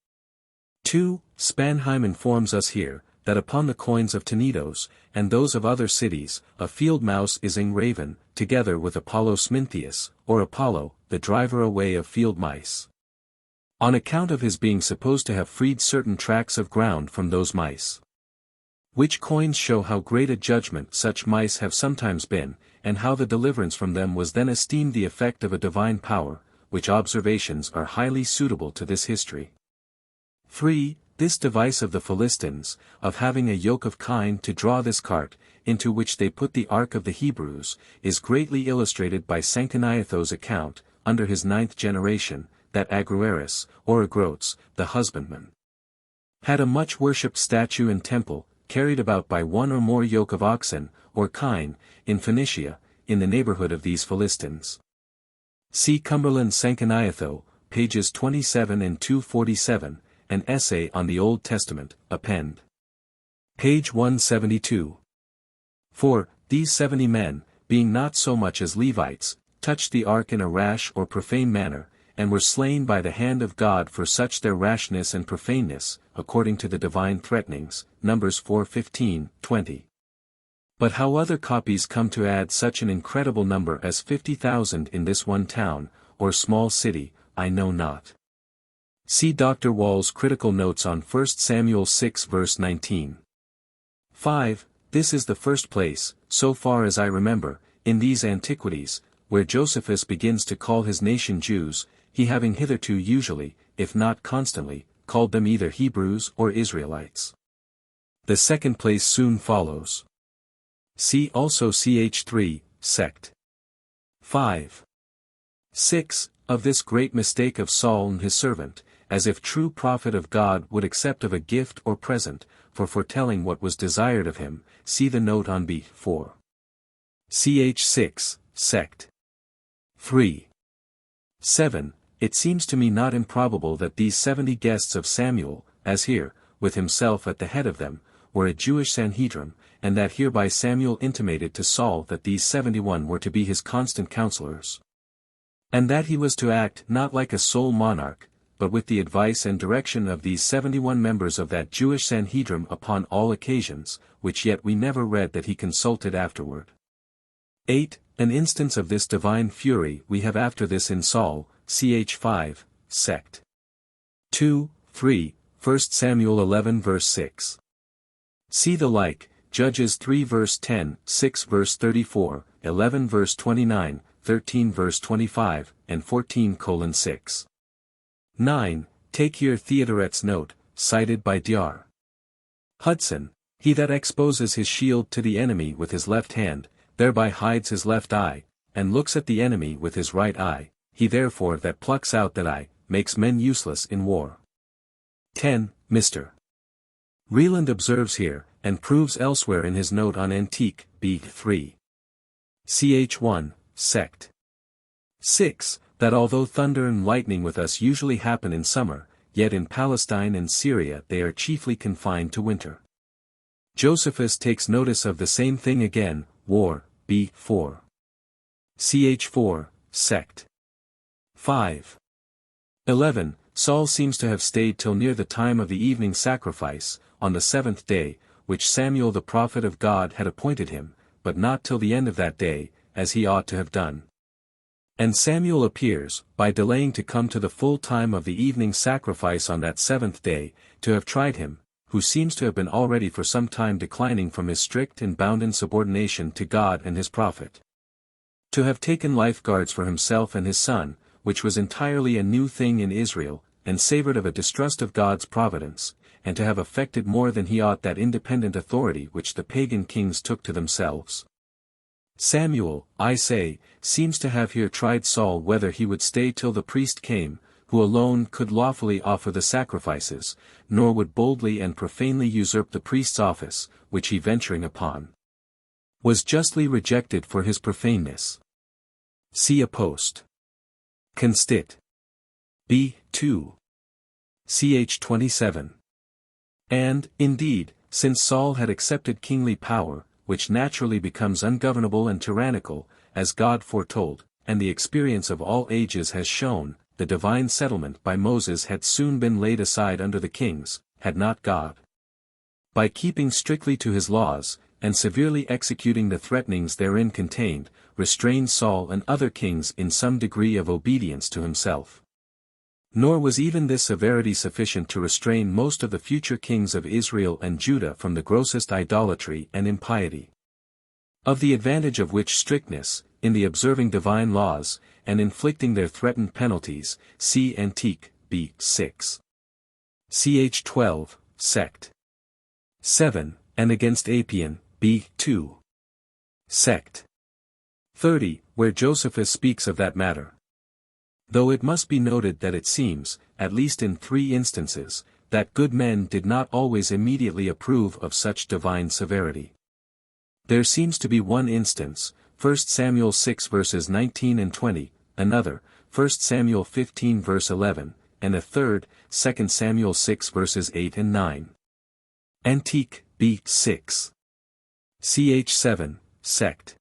2. Spanheim informs us here, that upon the coins of Tenedos, and those of other cities, a field mouse is engraven, together with Apollo Smintheus, or Apollo, the driver away of field mice. On account of his being supposed to have freed certain tracts of ground from those mice. Which coins show how great a judgment such mice have sometimes been, and how the deliverance from them was then esteemed the effect of a divine power, which observations are highly suitable to this history. 3. This device of the Philistines, of having a yoke of kine to draw this cart, into which they put the ark of the Hebrews, is greatly illustrated by Sanchoniathos' account, under his 9th generation, that Agrueris, or Agrotes, the husbandman, had a much worshipped statue and temple, carried about by one or more yoke of oxen, or kine, in Phoenicia, in the neighborhood of these Philistines. See Cumberland Sanchoniatho, pages 27 and 247, an essay on the Old Testament, append. Page 172. 4. These 70 men, being not so much as Levites, touched the ark in a rash or profane manner, and were slain by the hand of God for such their rashness and profaneness, according to the divine threatenings, Numbers 4:15, 20. But how other copies come to add such an incredible number as 50,000 in this one town, or small city, I know not. See Dr. Wall's critical notes on 1 Samuel 6 verse 19. 5. This is the first place, so far as I remember, in these Antiquities, where Josephus begins to call his nation Jews, he having hitherto usually, if not constantly, called them either Hebrews or Israelites. The second place soon follows. See also ch3, sect. 5. 6. Of this great mistake of Saul and his servant, as if true prophet of God would accept of a gift or present, for foretelling what was desired of him, see the note on B4. Ch6, sect. 3. 7. It seems to me not improbable that these 70 guests of Samuel, as here, with himself at the head of them, were a Jewish Sanhedrim, and that hereby Samuel intimated to Saul that these 71 were to be his constant counselors. And that he was to act not like a sole monarch, but with the advice and direction of these 71 members of that Jewish Sanhedrim upon all occasions, which yet we never read that he consulted afterward. 8. An instance of this divine fury we have after this in Saul, ch5, sect. 2, 3, 1 Samuel 11 verse 6. See the like, Judges 3 verse 10, 6 verse 34, 11 verse 29, 13 verse 25, and 14:6. 9. Take here Theodoret's note, cited by Dr. Hudson, he that exposes his shield to the enemy with his left hand, thereby hides his left eye, and looks at the enemy with his right eye, he therefore that plucks out that eye, makes men useless in war. 10. Mr. Reland observes here, and proves elsewhere in his note on Antique, B3. Ch1, sect. 6. That although thunder and lightning with us usually happen in summer, yet in Palestine and Syria they are chiefly confined to winter. Josephus takes notice of the same thing again, war, B4. Ch4, sect. 5. 11. Saul seems to have stayed till near the time of the evening sacrifice, on the 7th day, which Samuel the prophet of God had appointed him, but not till the end of that day, as he ought to have done. And Samuel appears, by delaying to come to the full time of the evening sacrifice on that 7th day, to have tried him, who seems to have been already for some time declining from his strict and bounden subordination to God and his prophet. To have taken lifeguards for himself and his son, which was entirely a new thing in Israel, and savored of a distrust of God's providence, and to have affected more than he ought that independent authority which the pagan kings took to themselves. Samuel, I say, seems to have here tried Saul whether he would stay till the priest came, who alone could lawfully offer the sacrifices, nor would boldly and profanely usurp the priest's office, which he venturing upon was justly rejected for his profaneness. See a post. Constit. B. 2. Ch. 27. And, indeed, since Saul had accepted kingly power, which naturally becomes ungovernable and tyrannical, as God foretold, and the experience of all ages has shown, the divine settlement by Moses had soon been laid aside under the kings, had not God, by keeping strictly to his laws, and severely executing the threatenings therein contained, restrained Saul and other kings in some degree of obedience to himself. Nor was even this severity sufficient to restrain most of the future kings of Israel and Judah from the grossest idolatry and impiety. Of the advantage of which strictness, in the observing divine laws, and inflicting their threatened penalties, see Antique, B. 6. Ch. 12, Sect. 7, and against Apion, B. 2. Sect. 30, where Josephus speaks of that matter. Though it must be noted that it seems, at least in 3 instances, that good men did not always immediately approve of such divine severity. There seems to be one instance, 1 Samuel 6 verses 19 and 20, another, 1 Samuel 15 verse 11, and a third, 2 Samuel 6 verses 8 and 9. Antique, B. 6. Ch. 7, Sect.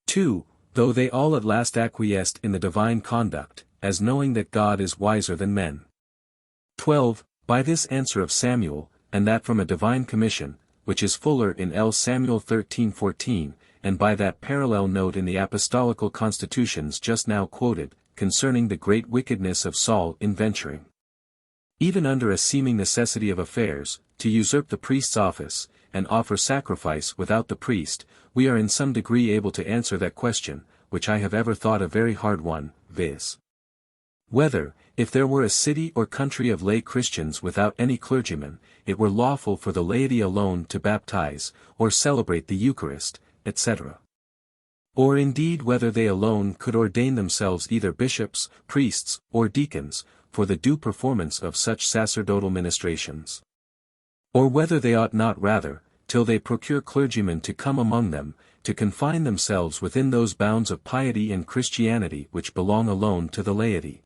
2, though they all at last acquiesced in the divine conduct, as knowing that God is wiser than men. 12, by this answer of Samuel, and that from a divine commission, which is fuller in L. Samuel 13:14, and by that parallel note in the apostolical constitutions just now quoted, concerning the great wickedness of Saul in venturing, even under a seeming necessity of affairs, to usurp the priest's office, and offer sacrifice without the priest, we are in some degree able to answer that question, which I have ever thought a very hard one, viz. Whether, if there were a city or country of lay Christians without any clergyman, it were lawful for the laity alone to baptize, or celebrate the Eucharist, etc. Or indeed whether they alone could ordain themselves either bishops, priests, or deacons, for the due performance of such sacerdotal ministrations. Or whether they ought not rather, till they procure clergymen to come among them, to confine themselves within those bounds of piety and Christianity which belong alone to the laity.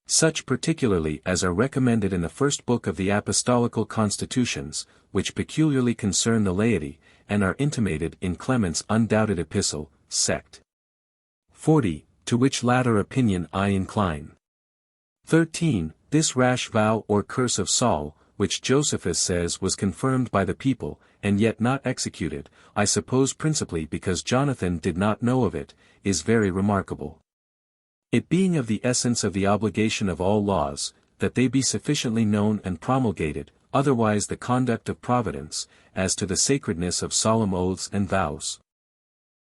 Such particularly as are recommended in the first book of the Apostolical Constitutions, which peculiarly concern the laity, and are intimated in Clement's undoubted epistle, Sect. 40, to which latter opinion I incline. 13. This rash vow or curse of Saul, which Josephus says was confirmed by the people, and yet not executed, I suppose principally because Jonathan did not know of it, is very remarkable. It being of the essence of the obligation of all laws, that they be sufficiently known and promulgated, otherwise the conduct of providence, as to the sacredness of solemn oaths and vows.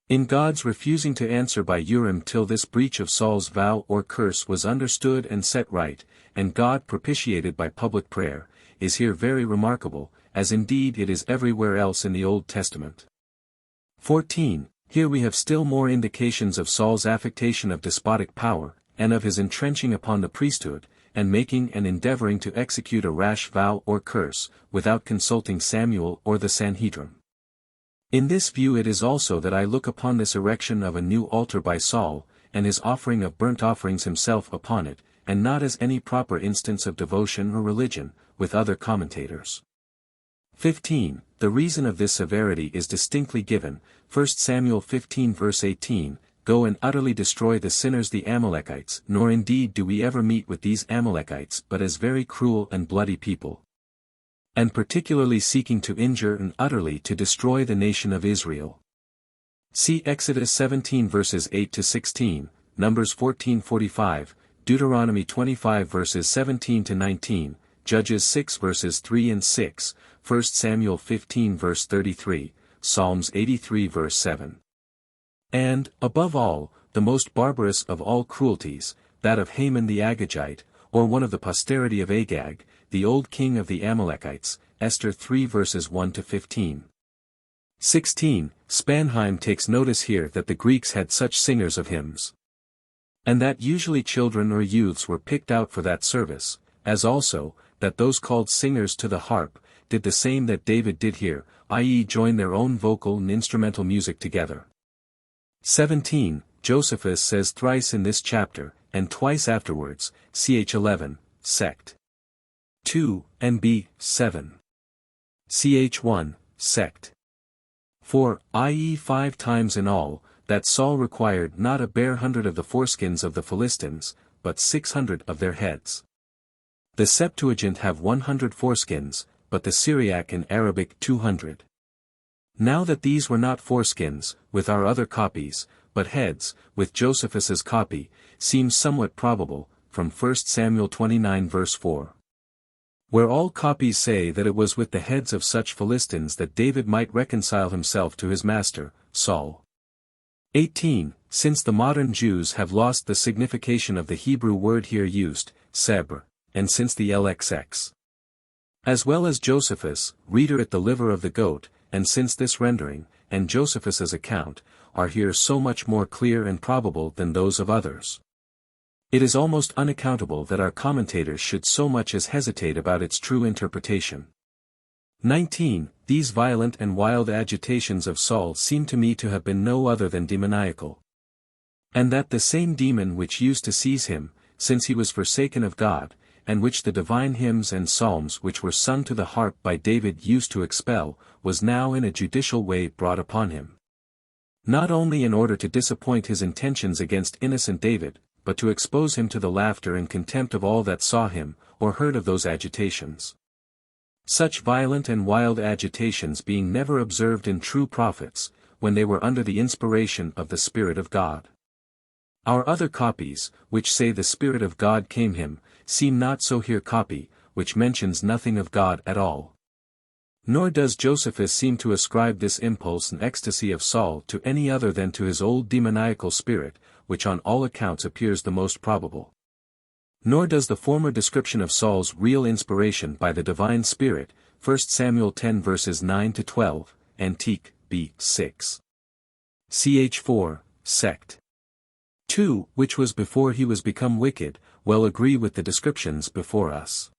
In God's refusing to answer by Urim till this breach of Saul's vow or curse was understood and set right, and God propitiated by public prayer, is here very remarkable, as indeed it is everywhere else in the Old Testament. 14. Here we have still more indications of Saul's affectation of despotic power, and of his entrenching upon the priesthood, and making and endeavoring to execute a rash vow or curse, without consulting Samuel or the Sanhedrin. In this view it is also that I look upon this erection of a new altar by Saul, and his offering of burnt offerings himself upon it, and not as any proper instance of devotion or religion, with other commentators. 15. The reason of this severity is distinctly given, 1 Samuel 15 verse 18, Go and utterly destroy the sinners the Amalekites, nor indeed do we ever meet with these Amalekites but as very cruel and bloody people, and particularly seeking to injure and utterly to destroy the nation of Israel. See Exodus 17 verses 8 to 16, Numbers 14:45, Deuteronomy 25 verses 17 to 19, Judges 6 verses 3 and 6, 1 Samuel 15 verse 33, Psalms 83 verse 7. And, above all, the most barbarous of all cruelties, that of Haman the Agagite, or one of the posterity of Agag, the old king of the Amalekites, Esther 3 verses 1-15. 16. Spanheim takes notice here that the Greeks had such singers of hymns, and that usually children or youths were picked out for that service, as also, that those called singers to the harp, did the same that David did here, i.e. join their own vocal and instrumental music together. 17. Josephus says thrice in this chapter, and twice afterwards, ch 11, sect. 2, and b. 7. ch 1, sect. 4, i.e. 5 times in all, that Saul required not a bare 100 of the foreskins of the Philistines, but 600 of their heads. The Septuagint have 100 foreskins, but the Syriac and Arabic 200. Now that these were not foreskins, with our other copies, but heads, with Josephus's copy, seems somewhat probable, from 1 Samuel 29 verse 4. Where all copies say that it was with the heads of such Philistines that David might reconcile himself to his master, Saul. 18. Since the modern Jews have lost the signification of the Hebrew word here used, sebr, and since the LXX, as well as Josephus, reader at the liver of the goat, and since this rendering, and Josephus's account, are here so much more clear and probable than those of others, it is almost unaccountable that our commentators should so much as hesitate about its true interpretation. 19. These violent and wild agitations of Saul seem to me to have been no other than demoniacal, and that the same demon which used to seize him, since he was forsaken of God, and which the divine hymns and psalms which were sung to the harp by David used to expel, was now in a judicial way brought upon him. Not only in order to disappoint his intentions against innocent David, but to expose him to the laughter and contempt of all that saw him, or heard of those agitations. Such violent and wild agitations being never observed in true prophets, when they were under the inspiration of the Spirit of God. Our other copies, which say the Spirit of God came him, seem not so here copy, which mentions nothing of God at all. Nor does Josephus seem to ascribe this impulse and ecstasy of Saul to any other than to his old demoniacal spirit, which on all accounts appears the most probable. Nor does the former description of Saul's real inspiration by the divine Spirit, 1 Samuel 10 verses 9-12, Antique, b. 6. Ch 4, sect. 2, which was before he was become wicked, well agree with the descriptions before us.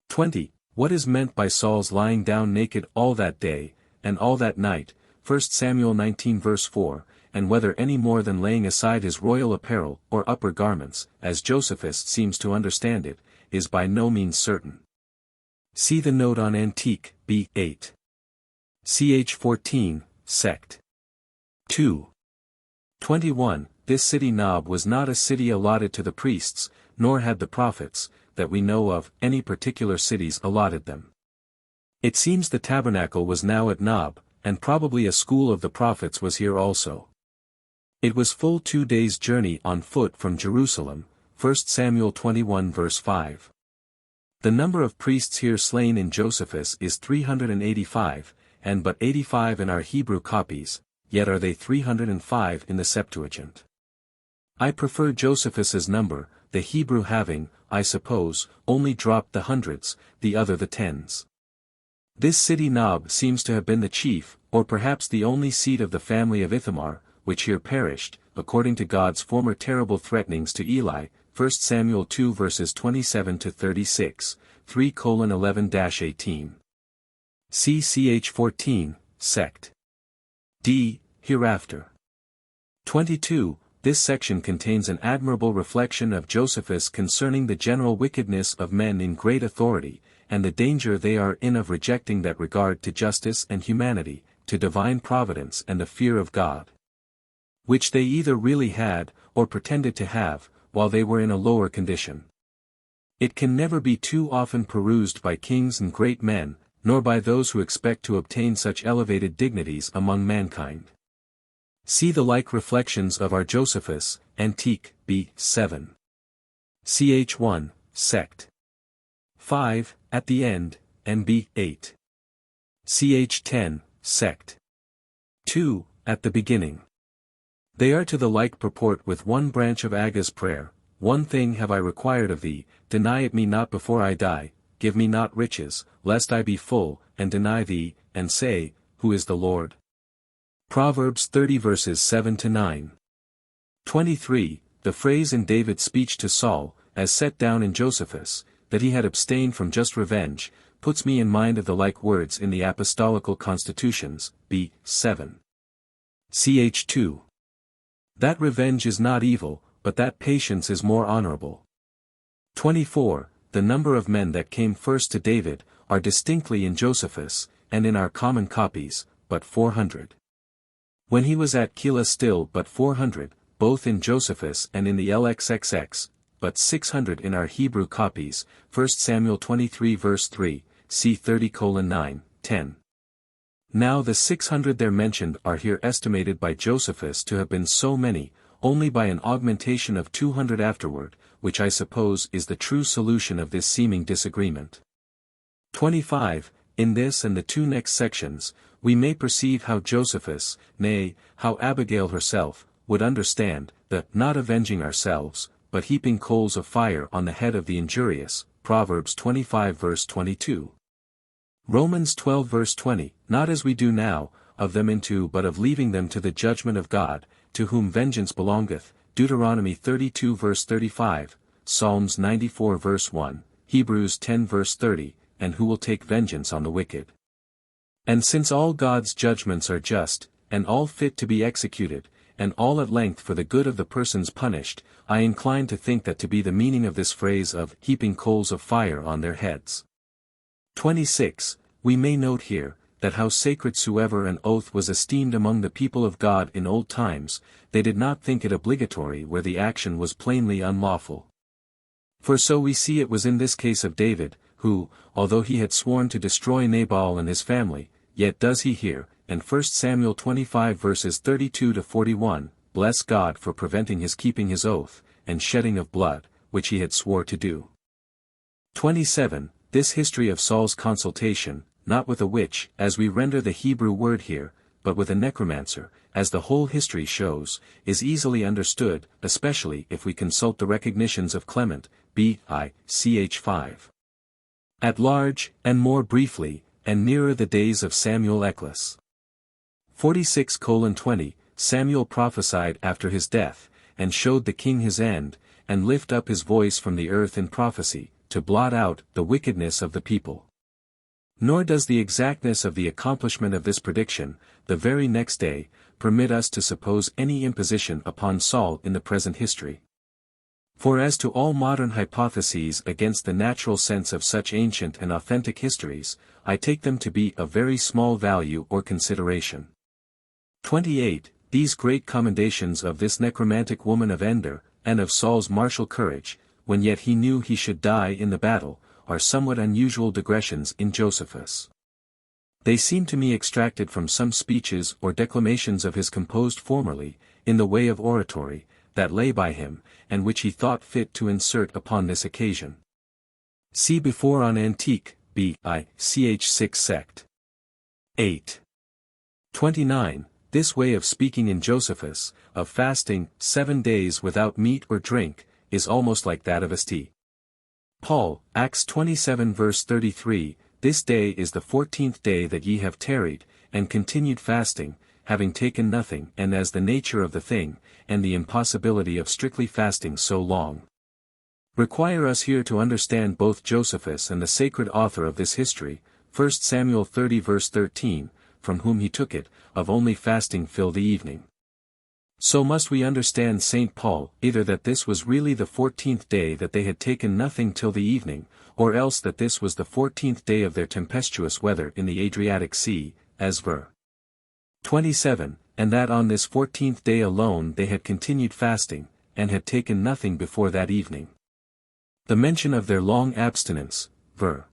20. What is meant by Saul's lying down naked all that day, and all that night, 1 Samuel 19 verse 4, and whether any more than laying aside his royal apparel or upper garments, as Josephus seems to understand it, is by no means certain. See the note on Antique, b. 8. Ch 14, sect. 2. 21. This city Nob was not a city allotted to the priests, nor had the prophets, that we know of, any particular cities allotted them. It seems the tabernacle was now at Nob, and probably a school of the prophets was here also. It was full 2 days' journey on foot from Jerusalem, 1 Samuel 21 verse 5. The number of priests here slain in Josephus is 385, and but 85 in our Hebrew copies, yet are they 305 in the Septuagint. I prefer Josephus's number, the Hebrew having, I suppose, only dropped the hundreds, the other the tens. This city Nob seems to have been the chief, or perhaps the only seat of the family of Ithamar, which here perished, according to God's former terrible threatenings to Eli, 1 Samuel 2 verses 27-36, 3:11-18. Ch 14, sect. D. Hereafter. 22. This section contains an admirable reflection of Josephus concerning the general wickedness of men in great authority, and the danger they are in of rejecting that regard to justice and humanity, to divine providence and the fear of God, which they either really had, or pretended to have, while they were in a lower condition. It can never be too often perused by kings and great men, nor by those who expect to obtain such elevated dignities among mankind. See the like reflections of our Josephus, Antique, b. 7. Ch 1, sect. 5, at the end, and b. 8. Ch 10, sect. 2, at the beginning. They are to the like purport with one branch of Agga's prayer, one thing have I required of thee, deny it me not before I die, give me not riches, lest I be full, and deny thee, and say, Who is the Lord? Proverbs 30 verses 7-9. 23. The phrase in David's speech to Saul, as set down in Josephus, that he had abstained from just revenge, puts me in mind of the like words in the Apostolical Constitutions, VIII. Ch. 2. That revenge is not evil, but that patience is more honorable. 24. The number of men that came first to David, are distinctly in Josephus, and in our common copies, but 400. When he was at Keilah still but 400, both in Josephus and in the LXXX, but 600 in our Hebrew copies, 1 Samuel 23 verse 3, c. 30:9, 10. Now the 600 there mentioned are here estimated by Josephus to have been so many, only by an augmentation of 200 afterward, which I suppose is the true solution of this seeming disagreement. 25. In this and the two next sections, we may perceive how Josephus, nay, how Abigail herself, would understand, the not avenging ourselves, but heaping coals of fire on the head of the injurious, Proverbs 25 verse 22. Romans 12 verse 20, not as we do now, of them into but of leaving them to the judgment of God, to whom vengeance belongeth, Deuteronomy 32 verse 35, Psalms 94 verse 1, Hebrews 10 verse 30, and who will take vengeance on the wicked. And since all God's judgments are just, and all fit to be executed, and all at length for the good of the persons punished, I incline to think that to be the meaning of this phrase of heaping coals of fire on their heads. 26. We may note here, that how sacred soever an oath was esteemed among the people of God in old times, they did not think it obligatory where the action was plainly unlawful. For so we see it was in this case of David, who, although he had sworn to destroy Nabal and his family, yet does he here, and 1 Samuel 25 verses 32-41, bless God for preventing his keeping his oath, and shedding of blood, which he had swore to do. 27. This history of Saul's consultation, not with a witch, as we render the Hebrew word here, but with a necromancer, as the whole history shows, is easily understood, especially if we consult the recognitions of Clement, B.I.Ch. 5. At large, and more briefly, and nearer the days of Samuel Eccles. 46:20, Samuel prophesied after his death, and showed the king his end, and lift up his voice from the earth in prophecy, to blot out the wickedness of the people. Nor does the exactness of the accomplishment of this prediction, the very next day, permit us to suppose any imposition upon Saul in the present history. For as to all modern hypotheses against the natural sense of such ancient and authentic histories, I take them to be of very small value or consideration. 28. These great commendations of this necromantic woman of Endor, and of Saul's martial courage, when yet he knew he should die in the battle, are somewhat unusual digressions in Josephus. They seem to me extracted from some speeches or declamations of his composed formerly, in the way of oratory, that lay by him, and which he thought fit to insert upon this occasion. See before on Antique, B.I.Ch. 6 sect. 8. 29. This way of speaking in Josephus, of fasting 7 days without meat or drink, is almost like that of St. Paul, Acts 27 verse 33, This day is the 14th day that ye have tarried, and continued fasting, having taken nothing, and as the nature of the thing, and the impossibility of strictly fasting so long, require us here to understand both Josephus and the sacred author of this history, 1 Samuel 30 verse 13, from whom he took it, of only fasting till the evening. So must we understand St. Paul, either that this was really the 14th day that they had taken nothing till the evening, or else that this was the 14th day of their tempestuous weather in the Adriatic Sea, as ver. 27, and that on this 14th day alone they had continued fasting, and had taken nothing before that evening. The mention of their long abstinence, ver.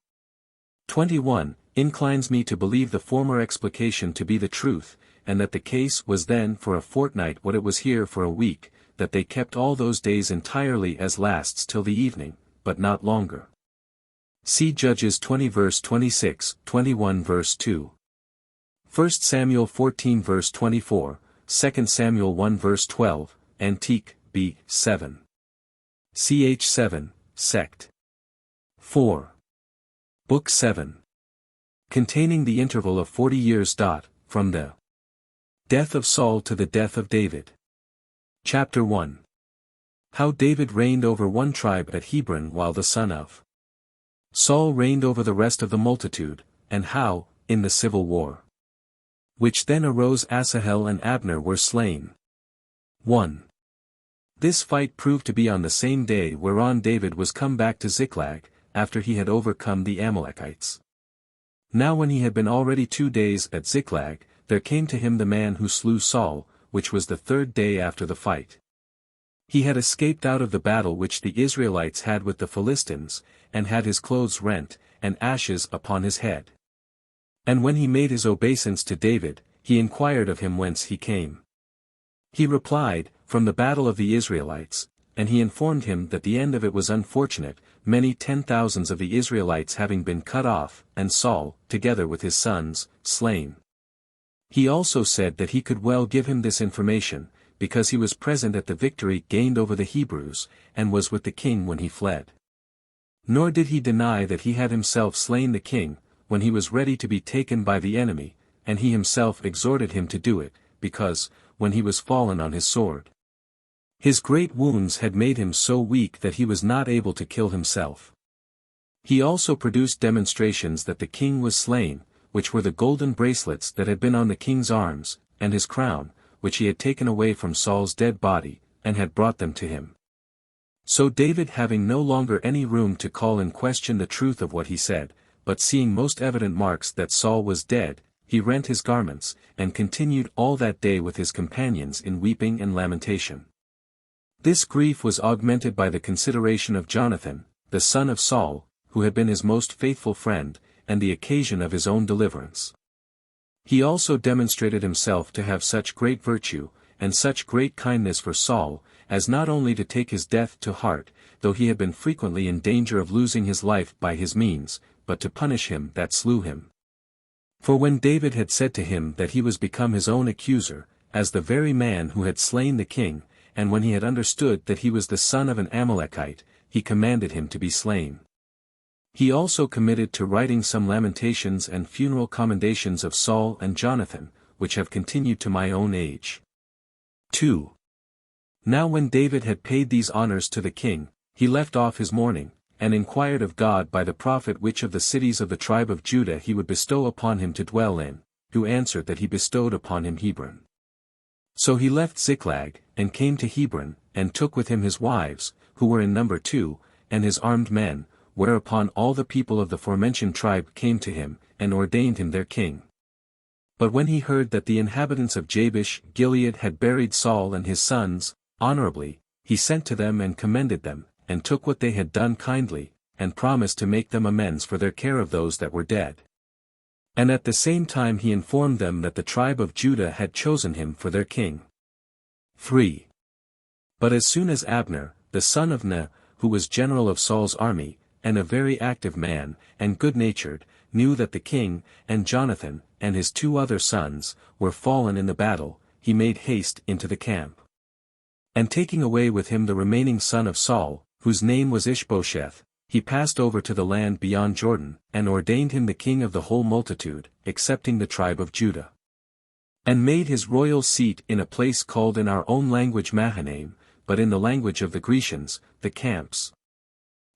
21, inclines me to believe the former explication to be the truth, and that the case was then for a fortnight what it was here for a week, that they kept all those days entirely as lasts till the evening, but not longer. See Judges 20 verse 26, 21 verse 2. 1 Samuel 14 verse 24, 2 Samuel 1 verse 12, Antique, B. 7. Ch. 7, Sect. 4. Book 7. Containing the interval of 40 years. From the death of Saul to the death of David. Chapter 1. How David reigned over one tribe at Hebron while the son of Saul reigned over the rest of the multitude, and how, in the civil war which then arose, Asahel and Abner were slain. 1. This fight proved to be on the same day whereon David was come back to Ziklag, after he had overcome the Amalekites. Now when he had been already 2 days at Ziklag, there came to him the man who slew Saul, which was the 3rd day after the fight. He had escaped out of the battle which the Israelites had with the Philistines, and had his clothes rent, and ashes upon his head. And when he made his obeisance to David, he inquired of him whence he came. He replied, From the battle of the Israelites, and he informed him that the end of it was unfortunate, many 10,000s of the Israelites having been cut off, and Saul, together with his sons, slain. He also said that he could well give him this information, because he was present at the victory gained over the Hebrews, and was with the king when he fled. Nor did he deny that he had himself slain the king, when he was ready to be taken by the enemy, and he himself exhorted him to do it, because, when he was fallen on his sword, his great wounds had made him so weak that he was not able to kill himself. He also produced demonstrations that the king was slain, which were the golden bracelets that had been on the king's arms, and his crown, which he had taken away from Saul's dead body, and had brought them to him. So David, having no longer any room to call in question the truth of what he said, but seeing most evident marks that Saul was dead, he rent his garments, and continued all that day with his companions in weeping and lamentation. This grief was augmented by the consideration of Jonathan, the son of Saul, who had been his most faithful friend, and the occasion of his own deliverance. He also demonstrated himself to have such great virtue, and such great kindness for Saul, as not only to take his death to heart, though he had been frequently in danger of losing his life by his means, but to punish him that slew him. For when David had said to him that he was become his own accuser, as the very man who had slain the king, and when he had understood that he was the son of an Amalekite, he commanded him to be slain. He also committed to writing some lamentations and funeral commendations of Saul and Jonathan, which have continued to my own age. 2. Now when David had paid these honors to the king, he left off his mourning, and inquired of God by the prophet which of the cities of the tribe of Judah he would bestow upon him to dwell in, who answered that he bestowed upon him Hebron. So he left Ziklag, and came to Hebron, and took with him his wives, who were in number 2, and his armed men, whereupon all the people of the forementioned tribe came to him, and ordained him their king. But when he heard that the inhabitants of Jabesh Gilead had buried Saul and his sons, honorably, he sent to them and commended them, and took what they had done kindly, and promised to make them amends for their care of those that were dead. And at the same time he informed them that the tribe of Judah had chosen him for their king. 3. But as soon as Abner, the son of Ner, who was general of Saul's army, and a very active man, and good-natured, knew that the king, and Jonathan, and his 2 other sons, were fallen in the battle, he made haste into the camp. And taking away with him the remaining son of Saul, whose name was Ishbosheth, he passed over to the land beyond Jordan, and ordained him the king of the whole multitude, excepting the tribe of Judah. And made his royal seat in a place called in our own language Mahanaim, but in the language of the Grecians, the camps.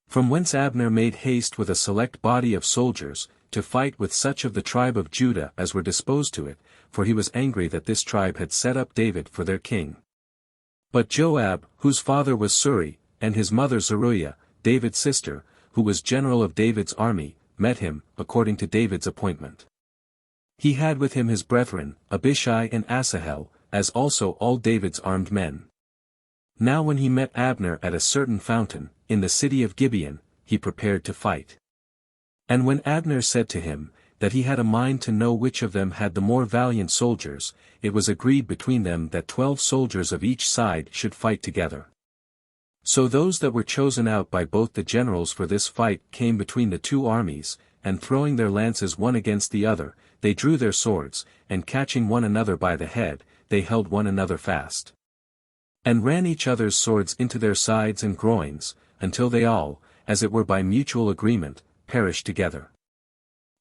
From whence Abner made haste with a select body of soldiers, to fight with such of the tribe of Judah as were disposed to it, for he was angry that this tribe had set up David for their king. But Joab, whose father was Suri, and his mother Zeruiah, David's sister, who was general of David's army, met him, according to David's appointment. He had with him his brethren, Abishai and Asahel, as also all David's armed men. Now when he met Abner at a certain fountain, in the city of Gibeon, he prepared to fight. And when Abner said to him, that he had a mind to know which of them had the more valiant soldiers, it was agreed between them that 12 soldiers of each side should fight together. So those that were chosen out by both the generals for this fight came between the 2 armies, and throwing their lances one against the other, they drew their swords, and catching one another by the head, they held one another fast. and ran each other's swords into their sides and groins, until they all, as it were by mutual agreement, perished together.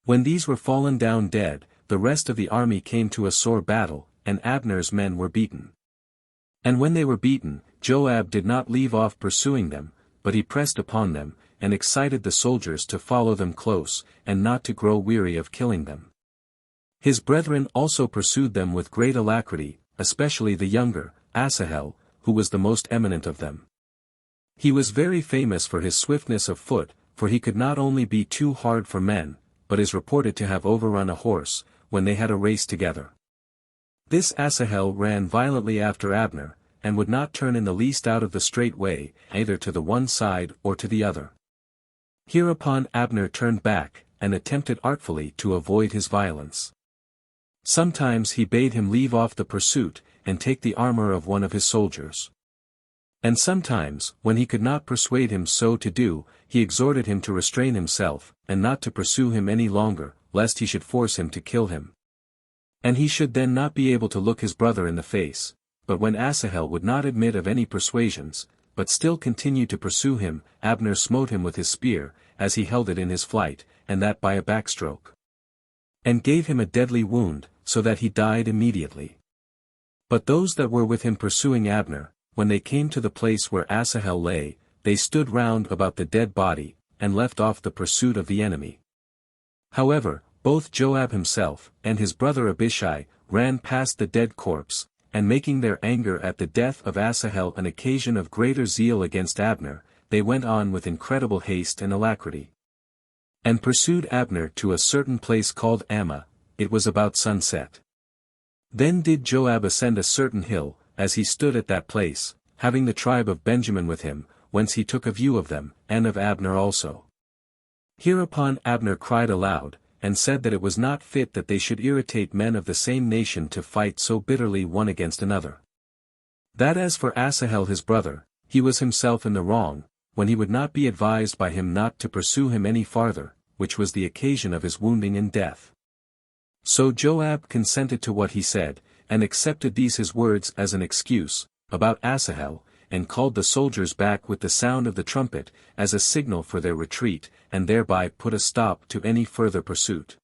When these were fallen down dead, the rest of the army came to a sore battle, and Abner's men were beaten. And when they were beaten, Joab did not leave off pursuing them, but he pressed upon them, and excited the soldiers to follow them close, and not to grow weary of killing them. His brethren also pursued them with great alacrity, especially the younger, Asahel, who was the most eminent of them. He was very famous for his swiftness of foot, for he could not only be too hard for men, but is reported to have overrun a horse, when they had a race together. This Asahel ran violently after Abner, and would not turn in the least out of the straight way, either to the one side or to the other. Hereupon Abner turned back, and attempted artfully to avoid his violence. Sometimes he bade him leave off the pursuit, and take the armor of one of his soldiers. And sometimes, when he could not persuade him so to do, he exhorted him to restrain himself, and not to pursue him any longer, lest he should force him to kill him. And he should then not be able to look his brother in the face. But when Asahel would not admit of any persuasions, but still continued to pursue him, Abner smote him with his spear, as he held it in his flight, and that by a backstroke. And gave him a deadly wound, so that he died immediately. But those that were with him pursuing Abner, when they came to the place where Asahel lay, they stood round about the dead body, and left off the pursuit of the enemy. However, both Joab himself, and his brother Abishai, ran past the dead corpse, and making their anger at the death of Asahel an occasion of greater zeal against Abner, they went on with incredible haste and alacrity. And pursued Abner to a certain place called Ammah. It was about sunset. Then did Joab ascend a certain hill, as he stood at that place, having the tribe of Benjamin with him, whence he took a view of them, and of Abner also. Hereupon Abner cried aloud, and said that it was not fit that they should irritate men of the same nation to fight so bitterly one against another. That as for Asahel his brother, he was himself in the wrong, when he would not be advised by him not to pursue him any farther, which was the occasion of his wounding and death. So Joab consented to what he said, and accepted these his words as an excuse, about Asahel, and called the soldiers back with the sound of the trumpet, as a signal for their retreat, and thereby put a stop to any further pursuit.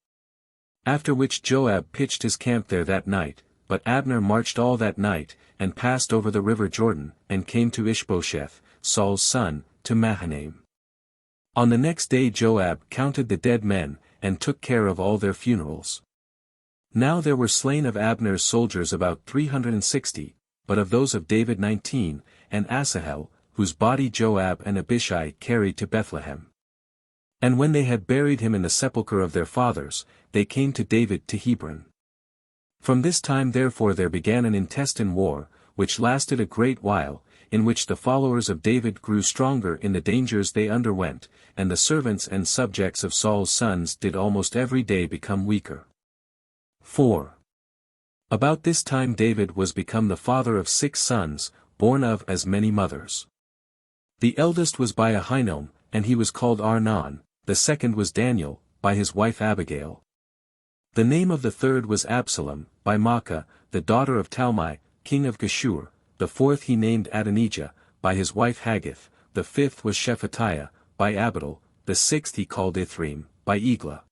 After which Joab pitched his camp there that night, but Abner marched all that night, and passed over the river Jordan, and came to Ishbosheth, Saul's son, to Mahanaim. On the next day Joab counted the dead men, and took care of all their funerals. Now there were slain of Abner's soldiers about 360, but of those of David 19, and Asahel, whose body Joab and Abishai carried to Bethlehem. And when they had buried him in the sepulchre of their fathers, they came to David to Hebron. From this time therefore there began an intestine war, which lasted a great while, in which the followers of David grew stronger in the dangers they underwent, and the servants and subjects of Saul's sons did almost every day become weaker. 4. About this time David was become the father of 6 sons, born of as many mothers. The eldest was by Ahinoam, and he was called Arnon, the second was Daniel, by his wife Abigail. The name of the third was Absalom, by Maacah, the daughter of Talmai, king of Geshur. The fourth he named Adonijah, by his wife Haggith. The fifth was Shephatiah, by Abital. The sixth he called Ithream, by Eglah.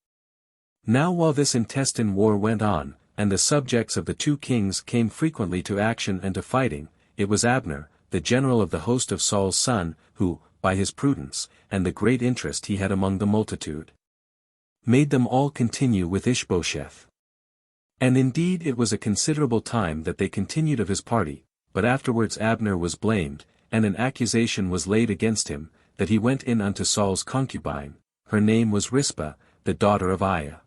Now while this intestine war went on, and the subjects of the 2 kings came frequently to action and to fighting, it was Abner, the general of the host of Saul's son, who, by his prudence, and the great interest he had among the multitude, made them all continue with Ishbosheth. And indeed it was a considerable time that they continued of his party, but afterwards Abner was blamed, and an accusation was laid against him, that he went in unto Saul's concubine. Her name was Rizpah, the daughter of Aiah.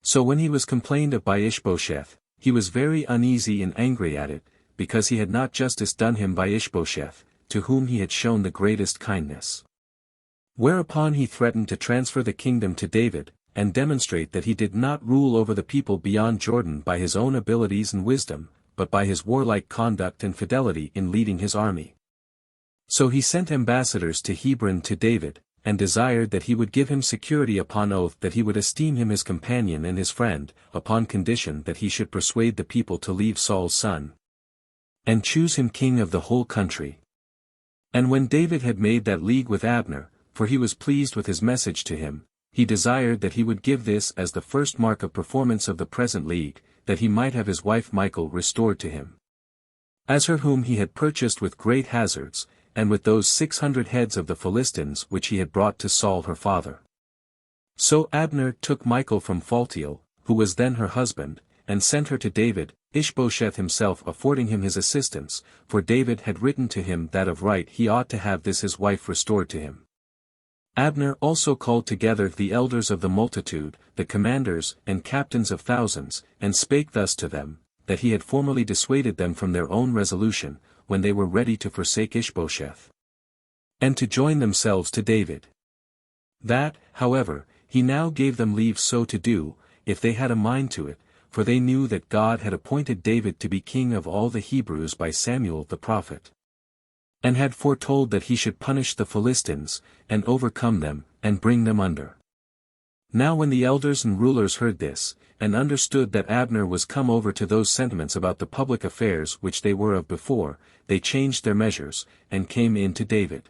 So when he was complained of by Ishbosheth, he was very uneasy and angry at it, because he had not justice done him by Ishbosheth, to whom he had shown the greatest kindness. Whereupon he threatened to transfer the kingdom to David, and demonstrate that he did not rule over the people beyond Jordan by his own abilities and wisdom, but by his warlike conduct and fidelity in leading his army. So he sent ambassadors to Hebron to David, and desired that he would give him security upon oath that he would esteem him his companion and his friend, upon condition that he should persuade the people to leave Saul's son. and choose him king of the whole country. And when David had made that league with Abner, for he was pleased with his message to him, he desired that he would give this as the first mark of performance of the present league, that he might have his wife Michal restored to him. As her whom he had purchased with great hazards, and with those 600 heads of the Philistines which he had brought to Saul her father. So Abner took Michal from Phaltiel, who was then her husband, and sent her to David, Ishbosheth himself affording him his assistance, for David had written to him that of right he ought to have this his wife restored to him. Abner also called together the elders of the multitude, the commanders and captains of thousands, and spake thus to them, that he had formerly dissuaded them from their own resolution, when they were ready to forsake Ishbosheth, and to join themselves to David. That, however, he now gave them leave so to do, if they had a mind to it, for they knew that God had appointed David to be king of all the Hebrews by Samuel the prophet, and had foretold that he should punish the Philistines, and overcome them, and bring them under. Now when the elders and rulers heard this, and understood that Abner was come over to those sentiments about the public affairs which they were of before, they changed their measures, and came in to David.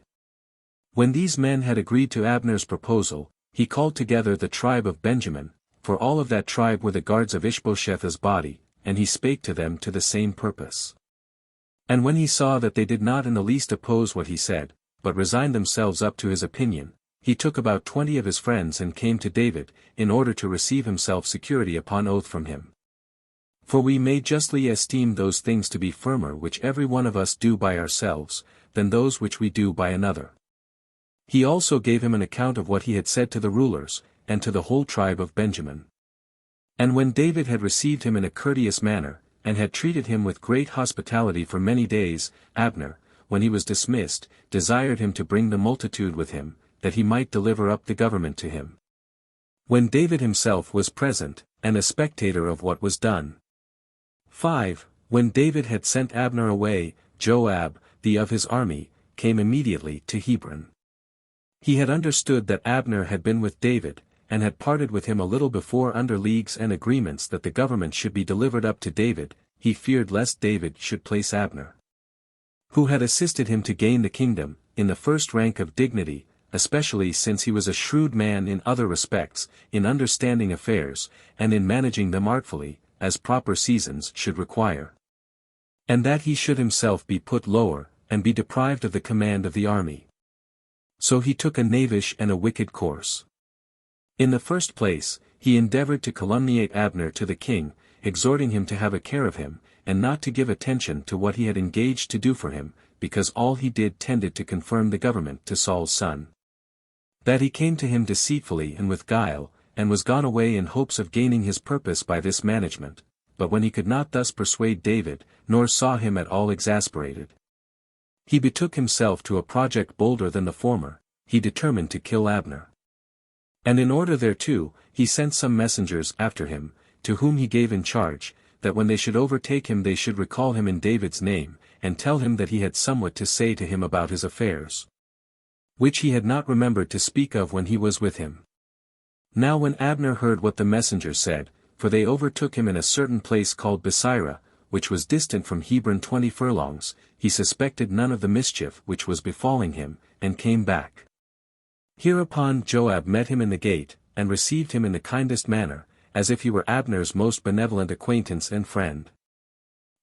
When these men had agreed to Abner's proposal, he called together the tribe of Benjamin, for all of that tribe were the guards of Ishbosheth's body, and he spake to them to the same purpose. And when he saw that they did not in the least oppose what he said, but resigned themselves up to his opinion, he took about 20 of his friends and came to David, in order to receive himself security upon oath from him. For we may justly esteem those things to be firmer which every one of us do by ourselves, than those which we do by another. He also gave him an account of what he had said to the rulers, and to the whole tribe of Benjamin. And when David had received him in a courteous manner, and had treated him with great hospitality for many days, Abner, when he was dismissed, desired him to bring the multitude with him, that he might deliver up the government to him. When David himself was present, and a spectator of what was done. 5. When David had sent Abner away, Joab, the of his army, came immediately to Hebron. He had understood that Abner had been with David, and had parted with him a little before under leagues and agreements that the government should be delivered up to David. He feared lest David should place Abner, who had assisted him to gain the kingdom, in the first rank of dignity, especially since he was a shrewd man in other respects, in understanding affairs, and in managing them artfully, as proper seasons should require. And that he should himself be put lower, and be deprived of the command of the army. So he took a knavish and a wicked course. In the first place, he endeavored to calumniate Abner to the king, exhorting him to have a care of him, and not to give attention to what he had engaged to do for him, because all he did tended to confirm the government to Saul's son. That he came to him deceitfully and with guile, and was gone away in hopes of gaining his purpose by this management, but when he could not thus persuade David, nor saw him at all exasperated, he betook himself to a project bolder than the former. He determined to kill Abner. And in order thereto, he sent some messengers after him, to whom he gave in charge, that when they should overtake him they should recall him in David's name, and tell him that he had somewhat to say to him about his affairs, which he had not remembered to speak of when he was with him. Now when Abner heard what the messengers said, for they overtook him in a certain place called Besira, which was distant from Hebron 20 furlongs, he suspected none of the mischief which was befalling him, and came back. Hereupon Joab met him in the gate, and received him in the kindest manner, as if he were Abner's most benevolent acquaintance and friend.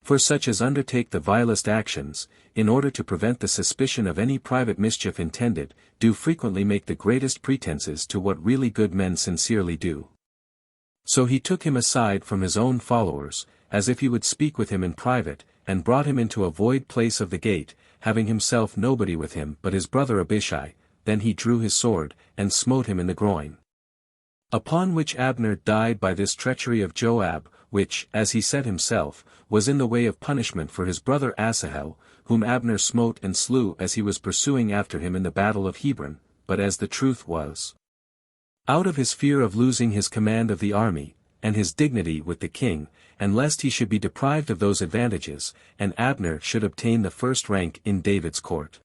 For such as undertake the vilest actions, in order to prevent the suspicion of any private mischief intended, do frequently make the greatest pretenses to what really good men sincerely do. So he took him aside from his own followers, as if he would speak with him in private, and brought him into a void place of the gate, having himself nobody with him but his brother Abishai. Then he drew his sword, and smote him in the groin. Upon which Abner died by this treachery of Joab, which, as he said himself, was in the way of punishment for his brother Asahel, whom Abner smote and slew as he was pursuing after him in the battle of Hebron, but as the truth was, out of his fear of losing his command of the army, and his dignity with the king, and lest he should be deprived of those advantages, and Abner should obtain the first rank in David's court.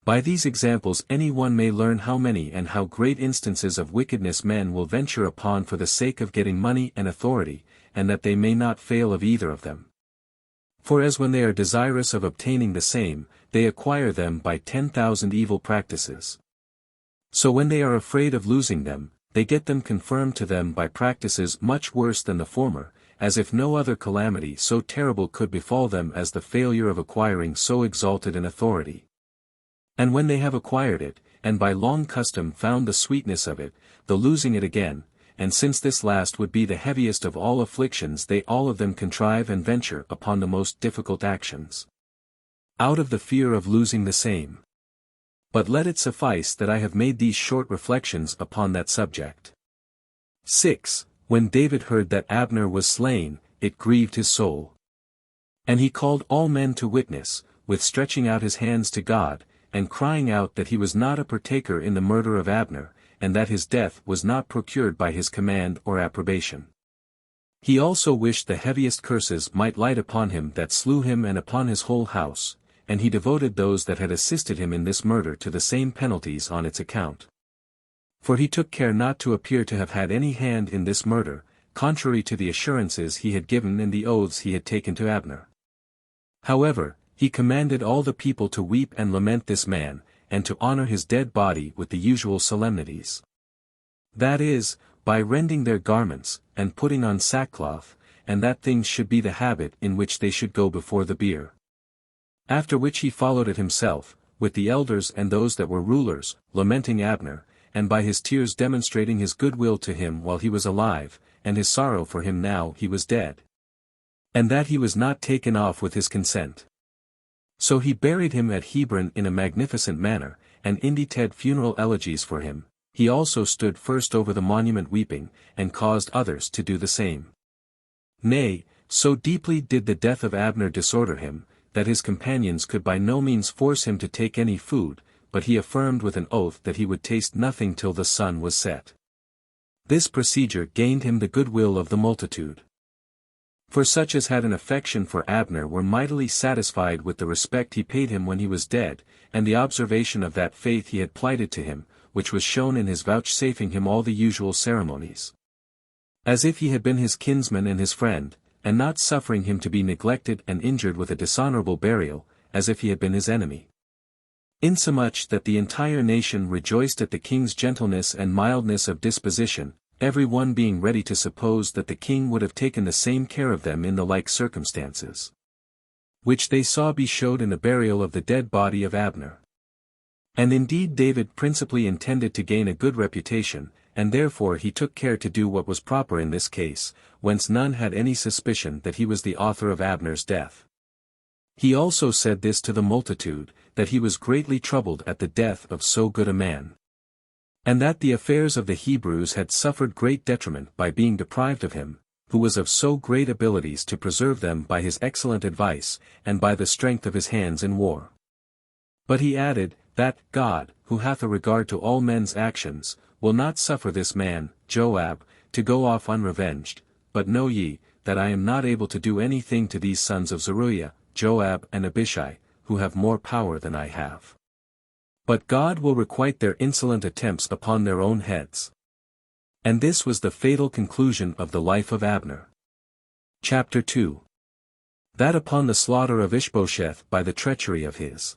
By these examples any one may learn how many and how great instances of wickedness men will venture upon for the sake of getting money and authority, and that they may not fail of either of them. For as when they are desirous of obtaining the same, they acquire them by 10,000 evil practices. So when they are afraid of losing them, they get them confirmed to them by practices much worse than the former, as if no other calamity so terrible could befall them as the failure of acquiring so exalted an authority. And when they have acquired it, and by long custom found the sweetness of it, the losing it again, and since this last would be the heaviest of all afflictions, they all of them contrive and venture upon the most difficult actions, out of the fear of losing the same. But let it suffice that I have made these short reflections upon that subject. 6. When David heard that Abner was slain, it grieved his soul. And he called all men to witness, with stretching out his hands to God, and crying out that he was not a partaker in the murder of Abner, and that his death was not procured by his command or approbation. He also wished the heaviest curses might light upon him that slew him and upon his whole house, and he devoted those that had assisted him in this murder to the same penalties on its account. For he took care not to appear to have had any hand in this murder, contrary to the assurances he had given and the oaths he had taken to Abner. However, he commanded all the people to weep and lament this man, and to honor his dead body with the usual solemnities. That is, by rending their garments, and putting on sackcloth, and that things should be the habit in which they should go before the bier. After which he followed it himself, with the elders and those that were rulers, lamenting Abner, and by his tears demonstrating his goodwill to him while he was alive, and his sorrow for him now he was dead. And that he was not taken off with his consent. So he buried him at Hebron in a magnificent manner, and indited funeral elegies for him. He also stood first over the monument weeping, and caused others to do the same. Nay, so deeply did the death of Abner disorder him, that his companions could by no means force him to take any food, but he affirmed with an oath that he would taste nothing till the sun was set. This procedure gained him the goodwill of the multitude. For such as had an affection for Abner were mightily satisfied with the respect he paid him when he was dead, and the observation of that faith he had plighted to him, which was shown in his vouchsafing him all the usual ceremonies, as if he had been his kinsman and his friend, and not suffering him to be neglected and injured with a dishonorable burial, as if he had been his enemy. Insomuch that the entire nation rejoiced at the king's gentleness and mildness of disposition, every one being ready to suppose that the king would have taken the same care of them in the like circumstances, which they saw be showed in the burial of the dead body of Abner. And indeed David principally intended to gain a good reputation, and therefore he took care to do what was proper in this case, whence none had any suspicion that he was the author of Abner's death. He also said this to the multitude, that he was greatly troubled at the death of so good a man, and that the affairs of the Hebrews had suffered great detriment by being deprived of him, who was of so great abilities to preserve them by his excellent advice, and by the strength of his hands in war. But he added, that God, who hath a regard to all men's actions, will not suffer this man, Joab, to go off unrevenged, but know ye, that I am not able to do anything to these sons of Zeruiah, Joab and Abishai, who have more power than I have. But God will requite their insolent attempts upon their own heads. And this was the fatal conclusion of the life of Abner. Chapter 2. That upon the slaughter of Ishbosheth by the treachery of his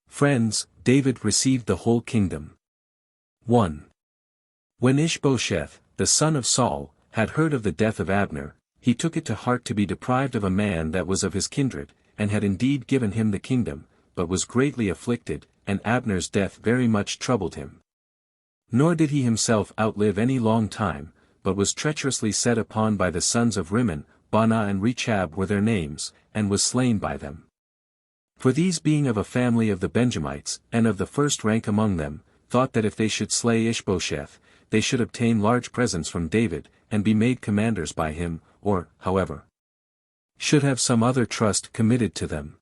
friends, David received the whole kingdom. 1. When Ishbosheth, the son of Saul, had heard of the death of Abner, he took it to heart to be deprived of a man that was of his kindred, and had indeed given him the kingdom, but was greatly afflicted, and Abner's death very much troubled him. Nor did he himself outlive any long time, but was treacherously set upon by the sons of Rimmon, Baanah and Rechab were their names, and was slain by them. For these being of a family of the Benjamites, and of the first rank among them, thought that if they should slay Ishbosheth, they should obtain large presents from David, and be made commanders by him, or, however, should have some other trust committed to them.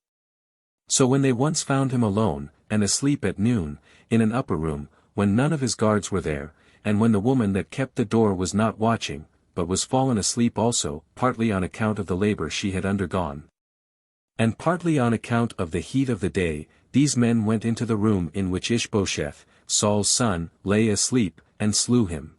So when they once found him alone, and asleep at noon, in an upper room, when none of his guards were there, and when the woman that kept the door was not watching, but was fallen asleep also, partly on account of the labor she had undergone, and partly on account of the heat of the day, these men went into the room in which Ishbosheth, Saul's son, lay asleep, and slew him.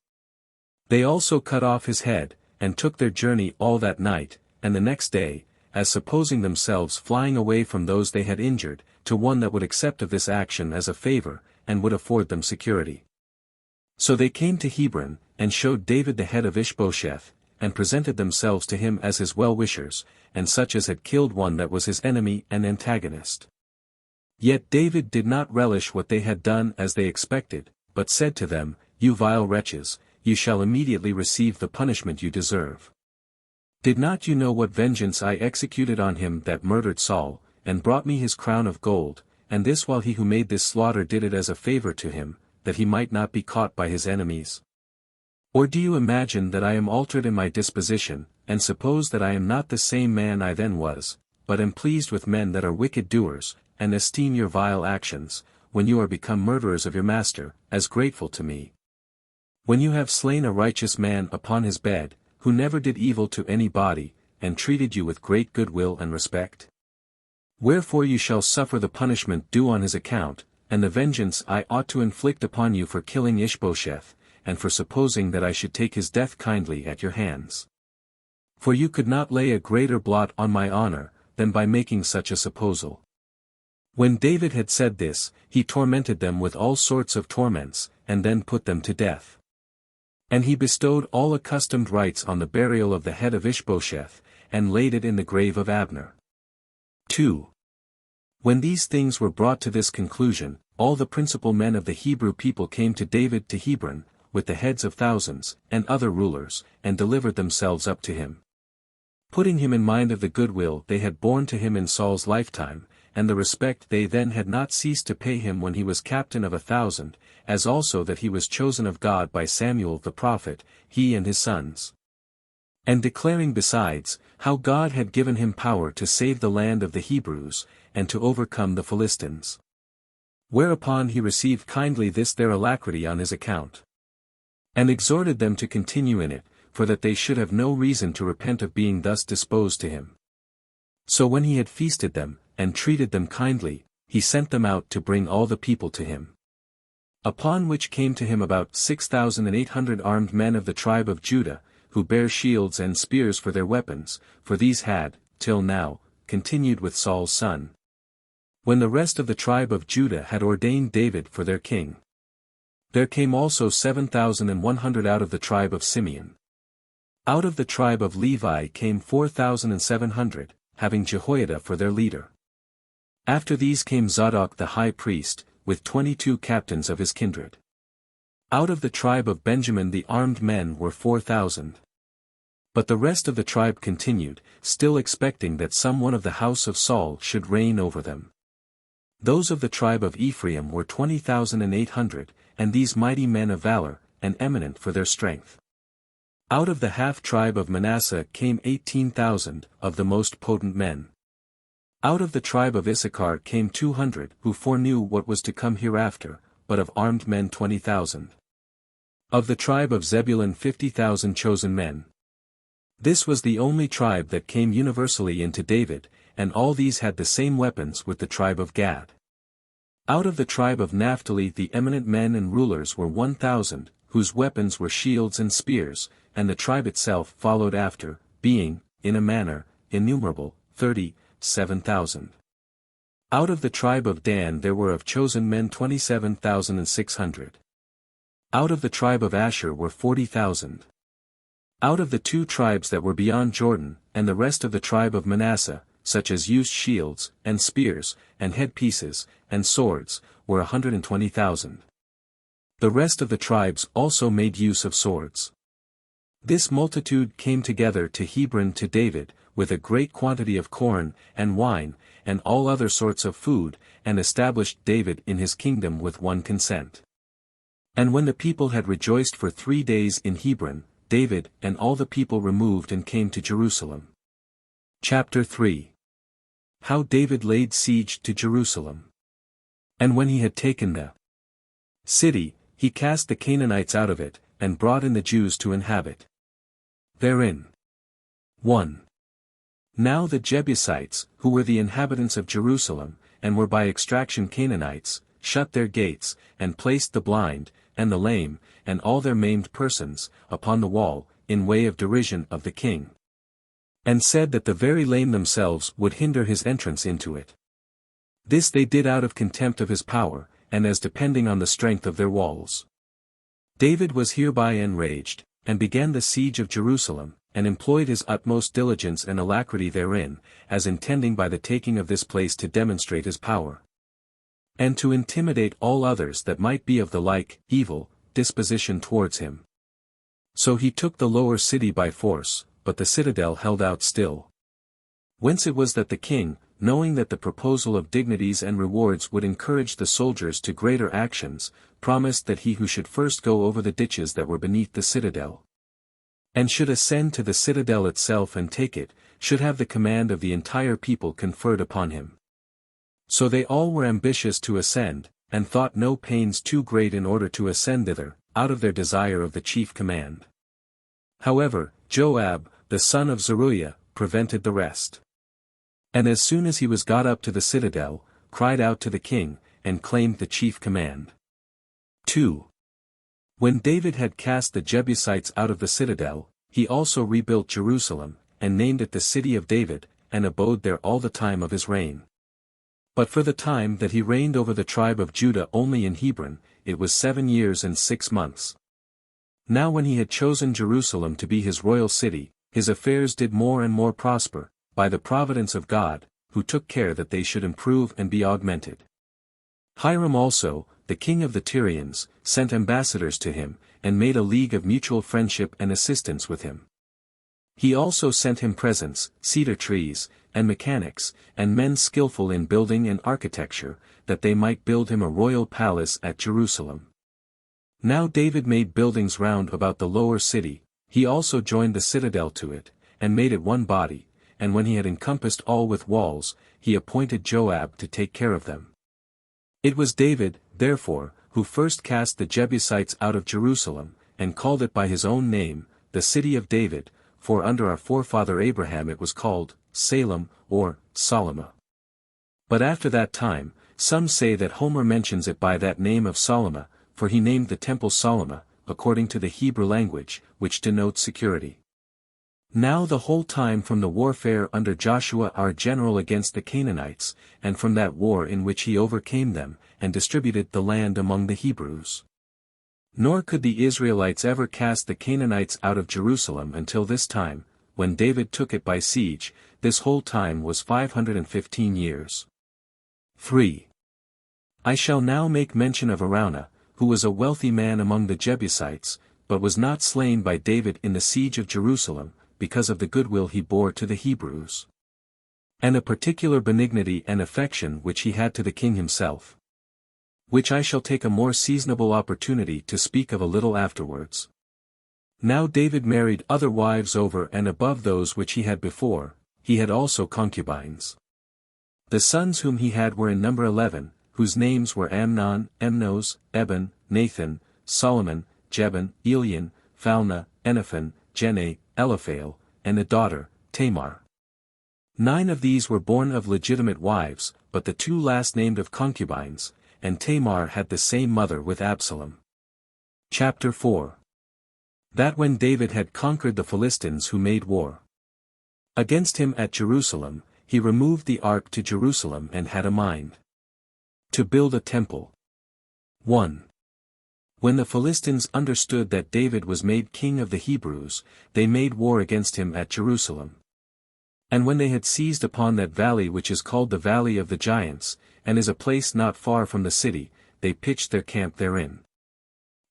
They also cut off his head, and took their journey all that night, and the next day, as supposing themselves flying away from those they had injured, to one that would accept of this action as a favor, and would afford them security. So they came to Hebron, and showed David the head of Ishbosheth, and presented themselves to him as his well-wishers, and such as had killed one that was his enemy and antagonist. Yet David did not relish what they had done as they expected, but said to them, "You vile wretches, you shall immediately receive the punishment you deserve. Did not you know what vengeance I executed on him that murdered Saul, and brought me his crown of gold, and this while he who made this slaughter did it as a favor to him, that he might not be caught by his enemies? Or do you imagine that I am altered in my disposition, and suppose that I am not the same man I then was, but am pleased with men that are wicked doers, and esteem your vile actions, when you are become murderers of your master, as grateful to me? When you have slain a righteous man upon his bed, who never did evil to any body, and treated you with great goodwill and respect? Wherefore you shall suffer the punishment due on his account, and the vengeance I ought to inflict upon you for killing Ishbosheth, and for supposing that I should take his death kindly at your hands. For you could not lay a greater blot on my honor, than by making such a supposal." When David had said this, he tormented them with all sorts of torments, and then put them to death. And he bestowed all accustomed rites on the burial of the head of Ishbosheth, and laid it in the grave of Abner. 2. When these things were brought to this conclusion, all the principal men of the Hebrew people came to David to Hebron, with the heads of thousands, and other rulers, and delivered themselves up to him. Putting him in mind of the goodwill they had borne to him in Saul's lifetime, and the respect they then had not ceased to pay him when he was captain of 1,000, as also that he was chosen of God by Samuel the prophet, he and his sons. And declaring besides, how God had given him power to save the land of the Hebrews, and to overcome the Philistines. Whereupon he received kindly this their alacrity on his account. And exhorted them to continue in it, for that they should have no reason to repent of being thus disposed to him. So when he had feasted them, and treated them kindly, he sent them out to bring all the people to him. Upon which came to him about 6,800 armed men of the tribe of Judah, who bare shields and spears for their weapons, for these had, till now, continued with Saul's son. When the rest of the tribe of Judah had ordained David for their king. There came also 7,100 out of the tribe of Simeon. Out of the tribe of Levi came 4,700, having Jehoiada for their leader. After these came Zadok the high priest, with 22 captains of his kindred. Out of the tribe of Benjamin the armed men were 4,000. But the rest of the tribe continued, still expecting that some one of the house of Saul should reign over them. Those of the tribe of Ephraim were 20,800, and these mighty men of valor, and eminent for their strength. Out of the half-tribe of Manasseh came 18,000, of the most potent men. Out of the tribe of Issachar came 200, who foreknew what was to come hereafter, but of armed men 20,000. Of the tribe of Zebulun 50,000 chosen men. This was the only tribe that came universally into David, and all these had the same weapons with the tribe of Gad. Out of the tribe of Naphtali the eminent men and rulers were 1,000, whose weapons were shields and spears, and the tribe itself followed after, being, in a manner, innumerable, 37,000. Out of the tribe of Dan there were of chosen men 27,600. Out of the tribe of Asher were 40,000. Out of the 2 tribes that were beyond Jordan, and the rest of the tribe of Manasseh, such as used shields, and spears, and headpieces, and swords, were 120,000. The rest of the tribes also made use of swords. This multitude came together to Hebron to David, with a great quantity of corn, and wine, and all other sorts of food, and established David in his kingdom with one consent. And when the people had rejoiced for 3 days in Hebron, David and all the people removed and came to Jerusalem. Chapter 3. How David laid siege to Jerusalem. And when he had taken the city, he cast the Canaanites out of it, and brought in the Jews to inhabit therein. 1. Now the Jebusites, who were the inhabitants of Jerusalem, and were by extraction Canaanites, shut their gates, and placed the blind, and the lame, and all their maimed persons, upon the wall, in way of derision of the king. and said that the very lame themselves would hinder his entrance into it. This they did out of contempt of his power, and as depending on the strength of their walls. David was hereby enraged, and began the siege of Jerusalem, and employed his utmost diligence and alacrity therein, as intending by the taking of this place to demonstrate his power, and to intimidate all others that might be of the like evil disposition towards him. So he took the lower city by force, but the citadel held out still. Whence it was that the king, knowing that the proposal of dignities and rewards would encourage the soldiers to greater actions, promised that he who should first go over the ditches that were beneath the citadel, and should ascend to the citadel itself and take it, should have the command of the entire people conferred upon him. So they all were ambitious to ascend, and thought no pains too great in order to ascend thither, out of their desire of the chief command. However, Joab, the son of Zeruiah, prevented the rest. And as soon as he was got up to the citadel, cried out to the king, and claimed the chief command. 2. When David had cast the Jebusites out of the citadel, he also rebuilt Jerusalem, and named it the city of David, and abode there all the time of his reign. But for the time that he reigned over the tribe of Judah only in Hebron, it was 7 years and 6 months. Now when he had chosen Jerusalem to be his royal city, his affairs did more and more prosper, by the providence of God, who took care that they should improve and be augmented. Hiram also, the king of the Tyrians, sent ambassadors to him, and made a league of mutual friendship and assistance with him. He also sent him presents, cedar trees, and mechanics, and men skillful in building and architecture, that they might build him a royal palace at Jerusalem. Now David made buildings round about the lower city, he also joined the citadel to it, and made it one body, and when he had encompassed all with walls, he appointed Joab to take care of them. It was David, therefore, who first cast the Jebusites out of Jerusalem, and called it by his own name, the city of David, for under our forefather Abraham it was called Salem, or Solomon. But after that time, some say that Homer mentions it by that name of Solomon, for he named the temple Solomon, according to the Hebrew language, which denotes security. Now the whole time from the warfare under Joshua our general against the Canaanites, and from that war in which he overcame them, and distributed the land among the Hebrews. Nor could the Israelites ever cast the Canaanites out of Jerusalem until this time, when David took it by siege, this whole time was 515 years. 3. I shall now make mention of Araunah, who was a wealthy man among the Jebusites, but was not slain by David in the siege of Jerusalem, because of the goodwill he bore to the Hebrews, and a particular benignity and affection which he had to the king himself, which I shall take a more seasonable opportunity to speak of a little afterwards. Now David married other wives over and above those which he had before, he had also concubines. The sons whom he had were in number 11, whose names were Amnon, Emnos, Eben, Nathan, Solomon, Jeben, Elian, Phalna, Enaphan, Jeneh, Eliphale, and a daughter, Tamar. 9 of these were born of legitimate wives, but the 2 last named of concubines, and Tamar had the same mother with Absalom. Chapter 4. That when David had conquered the Philistines who made war against him at Jerusalem, he removed the ark to Jerusalem and had a mind to build a temple. 1. When the Philistines understood that David was made king of the Hebrews, they made war against him at Jerusalem. And when they had seized upon that valley which is called the Valley of the Giants, and is a place not far from the city, they pitched their camp therein.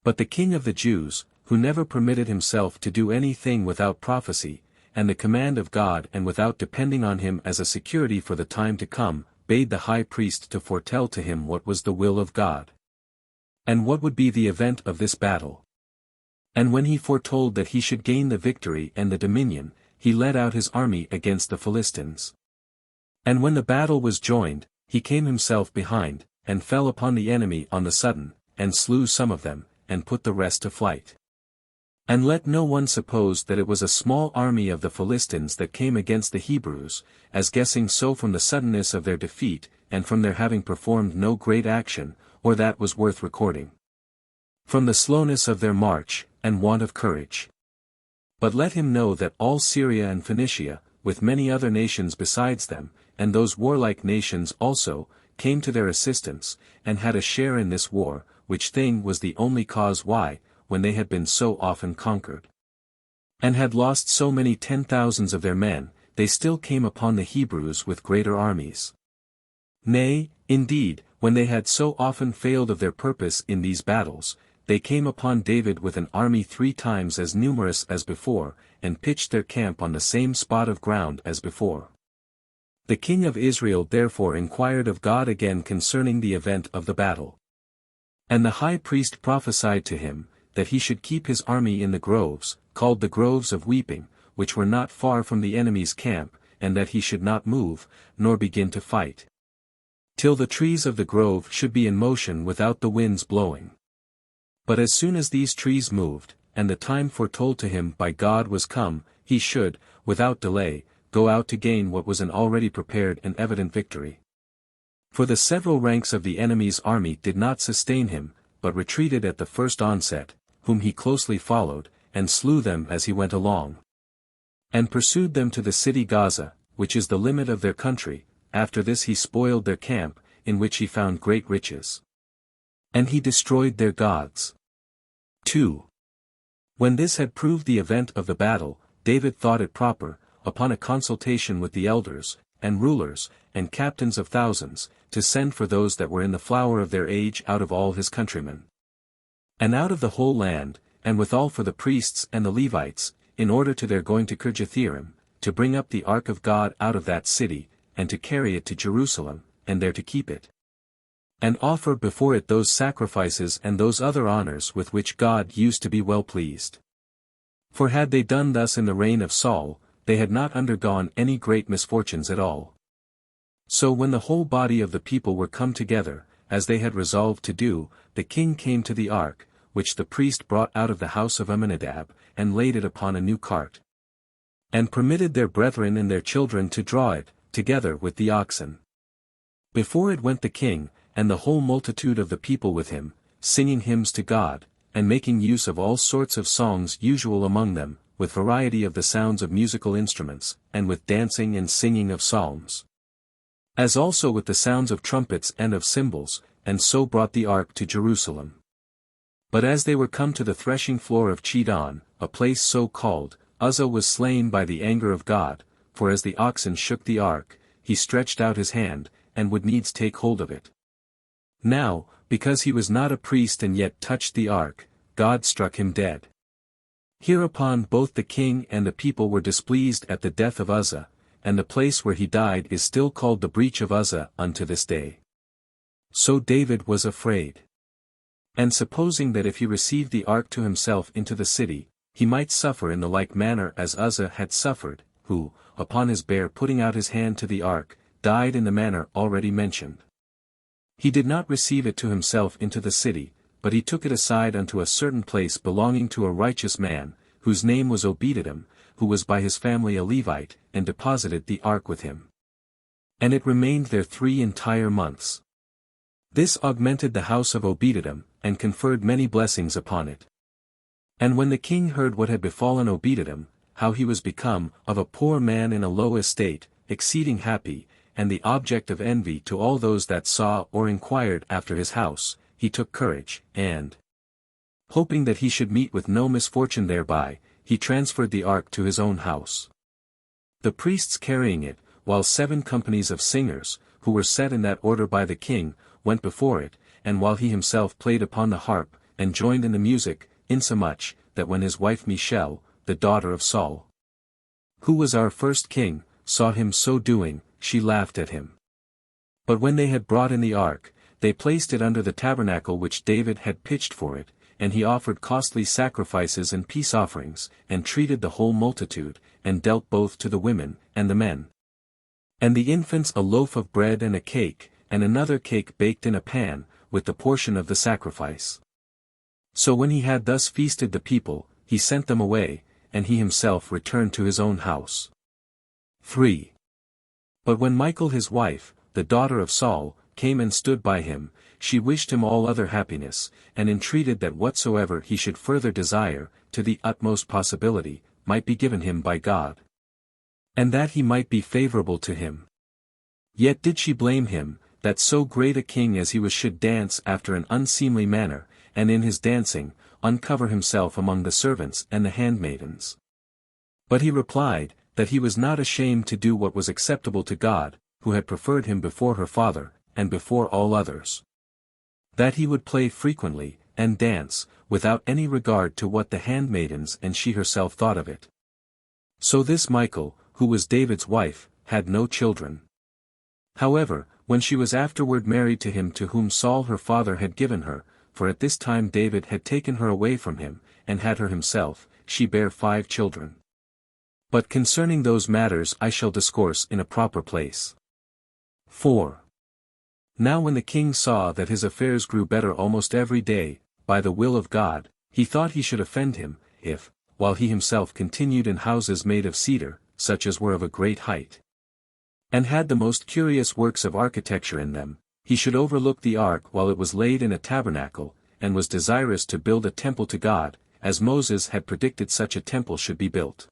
But the king of the Jews, who never permitted himself to do anything without prophecy, and the command of God and without depending on him as a security for the time to come, bade the high priest to foretell to him what was the will of God, and what would be the event of this battle. And when he foretold that he should gain the victory and the dominion, he led out his army against the Philistines. And when the battle was joined, he came himself behind, and fell upon the enemy on the sudden, and slew some of them, and put the rest to flight. And let no one suppose that it was a small army of the Philistines that came against the Hebrews, as guessing so from the suddenness of their defeat, and from their having performed no great action, or that was worth recording, from the slowness of their march, and want of courage. But let him know that all Syria and Phoenicia, with many other nations besides them, and those warlike nations also, came to their assistance, and had a share in this war, which thing was the only cause why, when they had been so often conquered, and had lost so many 10,000s of their men, they still came upon the Hebrews with greater armies. Nay, indeed, when they had so often failed of their purpose in these battles, they came upon David with an army 3 times as numerous as before, and pitched their camp on the same spot of ground as before. The king of Israel therefore inquired of God again concerning the event of the battle. And the high priest prophesied to him, that he should keep his army in the groves, called the groves of weeping, which were not far from the enemy's camp, and that he should not move, nor begin to fight, till the trees of the grove should be in motion without the winds blowing. But as soon as these trees moved, and the time foretold to him by God was come, he should, without delay, go out to gain what was an already prepared and evident victory. For the several ranks of the enemy's army did not sustain him, but retreated at the first onset, whom he closely followed, and slew them as he went along, and pursued them to the city Gaza, which is the limit of their country. After this he spoiled their camp, in which he found great riches. And he destroyed their gods. 2. When this had proved the event of the battle, David thought it proper, upon a consultation with the elders, and rulers, and captains of thousands, to send for those that were in the flower of their age out of all his countrymen, and out of the whole land, and withal for the priests and the Levites, in order to their going to Kirjathjearim, to bring up the ark of God out of that city, and to carry it to Jerusalem, and there to keep it, and offer before it those sacrifices and those other honors with which God used to be well pleased. For had they done thus in the reign of Saul, they had not undergone any great misfortunes at all. So when the whole body of the people were come together, as they had resolved to do, the king came to the ark, which the priest brought out of the house of Amminadab, and laid it upon a new cart, and permitted their brethren and their children to draw it, together with the oxen. Before it went the king, and the whole multitude of the people with him, singing hymns to God, and making use of all sorts of songs usual among them, with variety of the sounds of musical instruments, and with dancing and singing of psalms, as also with the sounds of trumpets and of cymbals, and so brought the ark to Jerusalem. But as they were come to the threshing floor of Chidon, a place so called, Uzzah was slain by the anger of God, for as the oxen shook the ark, he stretched out his hand, and would needs take hold of it. Now, because he was not a priest and yet touched the ark, God struck him dead. Hereupon both the king and the people were displeased at the death of Uzzah, and the place where he died is still called the breach of Uzzah unto this day. So David was afraid. And supposing that if he received the ark to himself into the city, he might suffer in the like manner as Uzzah had suffered, who, upon his bare putting out his hand to the ark, died in the manner already mentioned. He did not receive it to himself into the city, but he took it aside unto a certain place belonging to a righteous man, whose name was Obededom, who was by his family a Levite, and deposited the ark with him. And it remained there 3 entire months. This augmented the house of Obededom, and conferred many blessings upon it. And when the king heard what had befallen Obededom, how he was become, of a poor man in a low estate, exceeding happy, and the object of envy to all those that saw or inquired after his house, he took courage, and, hoping that he should meet with no misfortune thereby, he transferred the ark to his own house. The priests carrying it, while 7 companies of singers, who were set in that order by the king, went before it, and while he himself played upon the harp, and joined in the music, insomuch, that when his wife Michal, the daughter of Saul, who was our first king, saw him so doing, she laughed at him. But when they had brought in the ark, they placed it under the tabernacle which David had pitched for it, and he offered costly sacrifices and peace offerings, and treated the whole multitude, and dealt both to the women and the men, and the infants a loaf of bread and a cake, and another cake baked in a pan, with the portion of the sacrifice. So when he had thus feasted the people, he sent them away, and he himself returned to his own house. 3. But when Michal his wife, the daughter of Saul, came and stood by him, she wished him all other happiness, and entreated that whatsoever he should further desire, to the utmost possibility, might be given him by God. and that he might be favorable to him. Yet did she blame him, that so great a king as he was should dance after an unseemly manner, and in his dancing, uncover himself among the servants and the handmaidens. But he replied, that he was not ashamed to do what was acceptable to God, who had preferred him before her father, and before all others. That he would play frequently, and dance, without any regard to what the handmaidens and she herself thought of it. So this Michal, who was David's wife, had no children. However, when she was afterward married to him to whom Saul her father had given her, for at this time David had taken her away from him, and had her himself, she bare 5 children. But concerning those matters I shall discourse in a proper place. 4. Now when the king saw that his affairs grew better almost every day, by the will of God, he thought he should offend him, if, while he himself continued in houses made of cedar, such as were of a great height, and had the most curious works of architecture in them, he should overlook the ark while it was laid in a tabernacle, and was desirous to build a temple to God, as Moses had predicted such a temple should be built.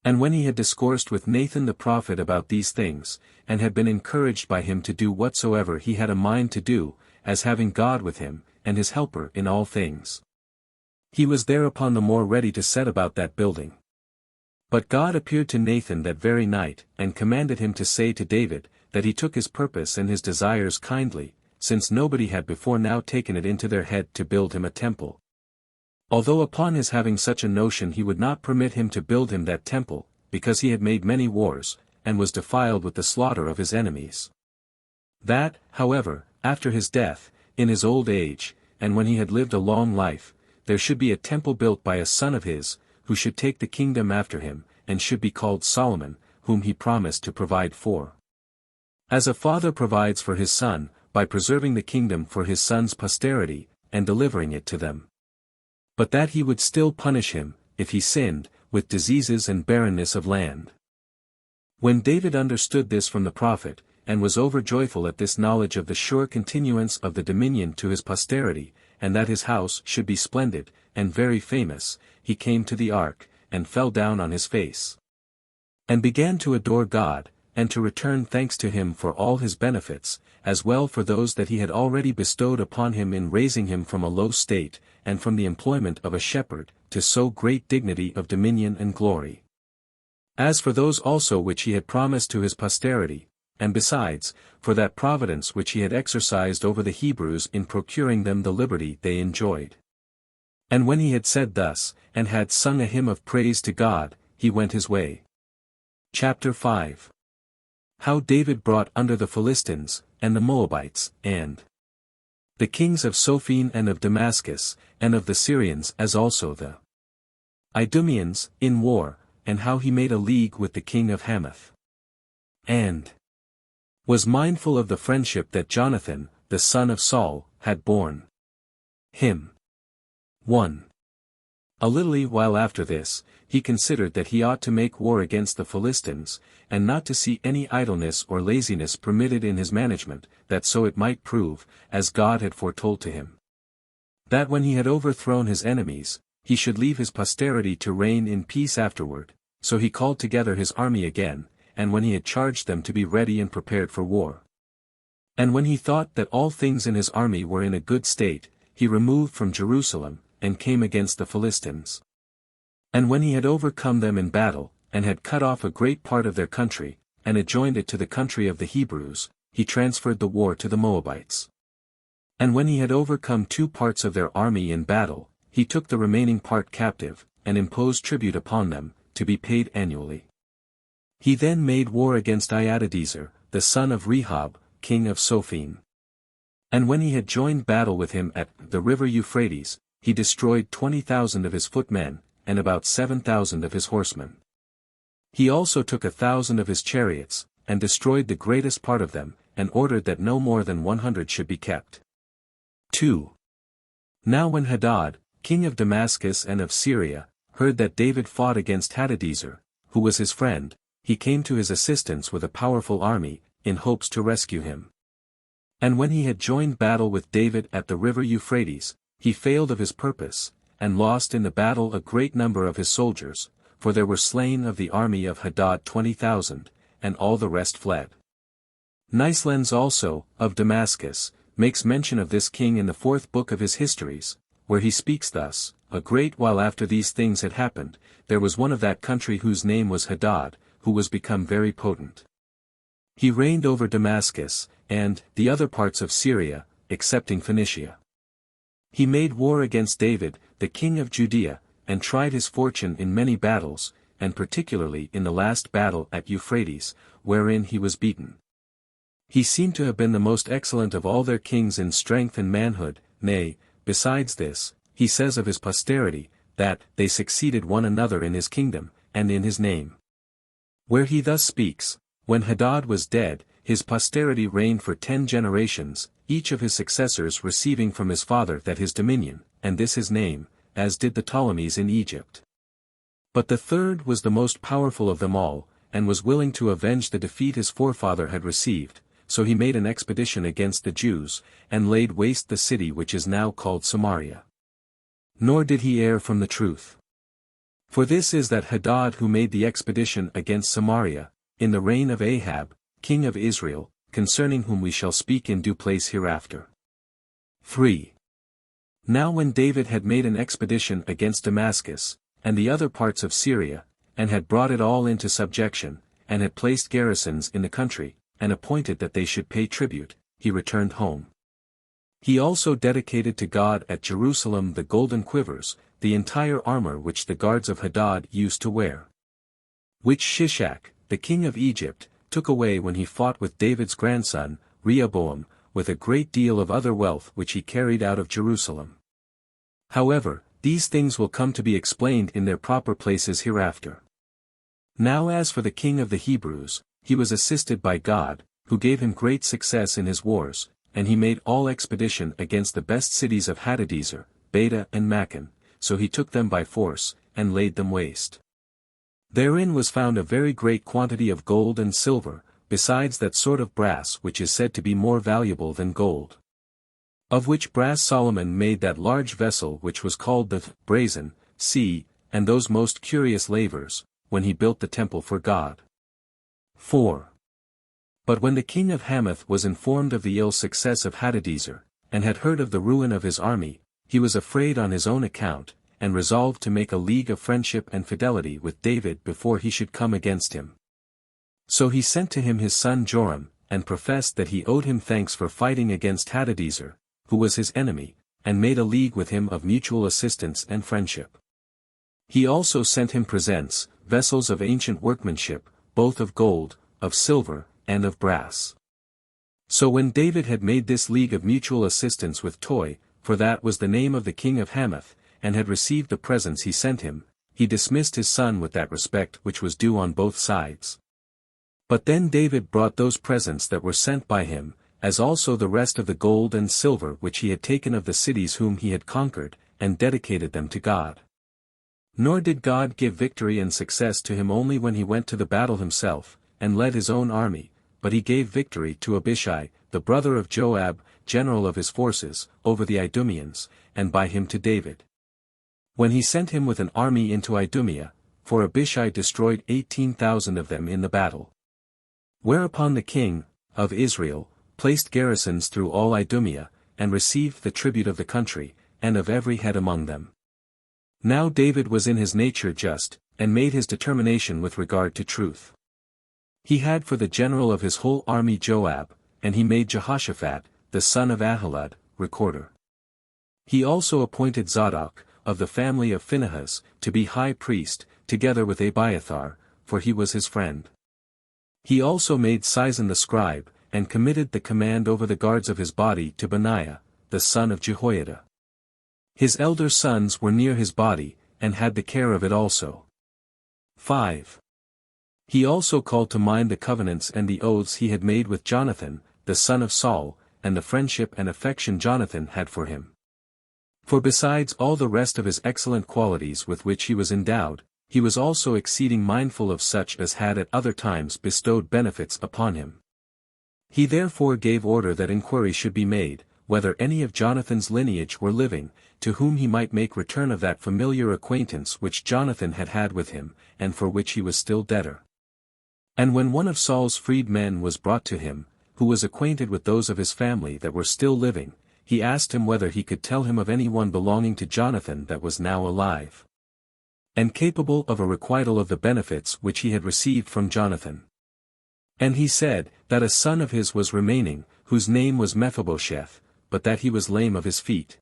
And when he had discoursed with Nathan the prophet about these things, and had been encouraged by him to do whatsoever he had a mind to do, as having God with him, and his helper in all things, he was thereupon the more ready to set about that building. But God appeared to Nathan that very night, and commanded him to say to David, that he took his purpose and his desires kindly, since nobody had before now taken it into their head to build him a temple. Although upon his having such a notion he would not permit him to build him that temple, because he had made many wars, and was defiled with the slaughter of his enemies. That, however, after his death, in his old age, and when he had lived a long life, there should be a temple built by a son of his, who should take the kingdom after him, and should be called Solomon, whom he promised to provide for. As a father provides for his son, by preserving the kingdom for his son's posterity, and delivering it to them. But that he would still punish him, if he sinned, with diseases and barrenness of land. When David understood this from the prophet, and was overjoyful at this knowledge of the sure continuance of the dominion to his posterity, and that his house should be splendid, and very famous, he came to the ark, and fell down on his face, and began to adore God, and to return thanks to him for all his benefits, as well for those that he had already bestowed upon him in raising him from a low state, and from the employment of a shepherd, to so great dignity of dominion and glory. As for those also which he had promised to his posterity, and besides, for that providence which he had exercised over the Hebrews in procuring them the liberty they enjoyed. And when he had said thus, and had sung a hymn of praise to God, he went his way. Chapter 5. How David brought under the Philistines, and the Moabites, and the kings of Sophene and of Damascus, and of the Syrians as also the Idumeans, in war, and how he made a league with the king of Hamath, and was mindful of the friendship that Jonathan, the son of Saul, had borne him. 1. A little while after this, he considered that he ought to make war against the Philistines, and not to see any idleness or laziness permitted in his management, that so it might prove, as God had foretold to him, that when he had overthrown his enemies, he should leave his posterity to reign in peace afterward. So he called together his army again, and when he had charged them to be ready and prepared for war, and when he thought that all things in his army were in a good state, he removed from Jerusalem, and came against the Philistines. And when he had overcome them in battle, and had cut off a great part of their country, and adjoined it to the country of the Hebrews, he transferred the war to the Moabites. And when he had overcome 2 parts of their army in battle, he took the remaining part captive, and imposed tribute upon them, to be paid annually. He then made war against Iadadezer, the son of Rehob, king of Sophene. And when he had joined battle with him at the river Euphrates, he destroyed 20,000 of his footmen, and about 7,000 of his horsemen. He also took 1,000 of his chariots, and destroyed the greatest part of them, and ordered that no more than 100 should be kept. 2. Now when Hadad, king of Damascus and of Syria, heard that David fought against Hadadezer, who was his friend, he came to his assistance with a powerful army, in hopes to rescue him. And when he had joined battle with David at the river Euphrates, he failed of his purpose, and lost in the battle a great number of his soldiers, for there were slain of the army of Hadad 20,000, and all the rest fled. Nicelens also, of Damascus, makes mention of this king in the 4th book of his histories, where he speaks thus: A great while after these things had happened, there was one of that country whose name was Hadad, who was become very potent. He reigned over Damascus, and the other parts of Syria, excepting Phoenicia. He made war against David, the king of Judea, and tried his fortune in many battles, and particularly in the last battle at Euphrates, wherein he was beaten. He seemed to have been the most excellent of all their kings in strength and manhood. Nay, besides this, he says of his posterity, that they succeeded one another in his kingdom, and in his name. Where he thus speaks: When Hadad was dead, his posterity reigned for 10 generations, each of his successors receiving from his father that his dominion, and this his name, as did the Ptolemies in Egypt. But the third was the most powerful of them all, and was willing to avenge the defeat his forefather had received, so he made an expedition against the Jews, and laid waste the city which is now called Samaria. Nor did he err from the truth. For this is that Hadad who made the expedition against Samaria, in the reign of Ahab, king of Israel, concerning whom we shall speak in due place hereafter. 3. Now when David had made an expedition against Damascus, and the other parts of Syria, and had brought it all into subjection, and had placed garrisons in the country, and appointed that they should pay tribute, he returned home. He also dedicated to God at Jerusalem the golden quivers, the entire armor which the guards of Hadad used to wear, which Shishak, the king of Egypt, took away when he fought with David's grandson, Rehoboam, with a great deal of other wealth which he carried out of Jerusalem. However, these things will come to be explained in their proper places hereafter. Now as for the king of the Hebrews, he was assisted by God, who gave him great success in his wars, and he made all expedition against the best cities of Hadadezer, Beta and Makkah, so he took them by force, and laid them waste. Therein was found a very great quantity of gold and silver, besides that sort of brass which is said to be more valuable than gold. Of which brass Solomon made that large vessel which was called the brazen sea, and those most curious lavers, when he built the temple for God. 4. But when the king of Hamath was informed of the ill success of Hadadezer, and had heard of the ruin of his army, he was afraid on his own account, and resolved to make a league of friendship and fidelity with David before he should come against him. So he sent to him his son Joram, and professed that he owed him thanks for fighting against Hadadezer, who was his enemy, and made a league with him of mutual assistance and friendship. He also sent him presents, vessels of ancient workmanship, both of gold, of silver, and of brass. So when David had made this league of mutual assistance with Toi, for that was the name of the king of Hamath, and had received the presents he sent him, he dismissed his son with that respect which was due on both sides. But then David brought those presents that were sent by him, as also the rest of the gold and silver which he had taken of the cities whom he had conquered, and dedicated them to God. Nor did God give victory and success to him only when he went to the battle himself, and led his own army, but he gave victory to Abishai, the brother of Joab, general of his forces, over the Idumeans, and by him to David. When he sent him with an army into Idumea, for Abishai destroyed 18,000 of them in the battle. Whereupon the king of Israel placed garrisons through all Idumea, and received the tribute of the country, and of every head among them. Now David was in his nature just, and made his determination with regard to truth. He had for the general of his whole army Joab, and he made Jehoshaphat, the son of Ahilud, recorder. He also appointed Zadok, of the family of Phinehas, to be high priest, together with Abiathar, for he was his friend. He also made Sison the scribe, and committed the command over the guards of his body to Benaiah, the son of Jehoiada. His elder sons were near his body, and had the care of it also. 5. He also called to mind the covenants and the oaths he had made with Jonathan, the son of Saul, and the friendship and affection Jonathan had for him. For besides all the rest of his excellent qualities with which he was endowed, he was also exceeding mindful of such as had at other times bestowed benefits upon him. He therefore gave order that inquiry should be made, whether any of Jonathan's lineage were living, to whom he might make return of that familiar acquaintance which Jonathan had had with him, and for which he was still debtor. And when one of Saul's freed men was brought to him, who was acquainted with those of his family that were still living, he asked him whether he could tell him of any one belonging to Jonathan that was now alive, and capable of a requital of the benefits which he had received from Jonathan. And he said, that a son of his was remaining, whose name was Mephibosheth, but that he was lame of his feet.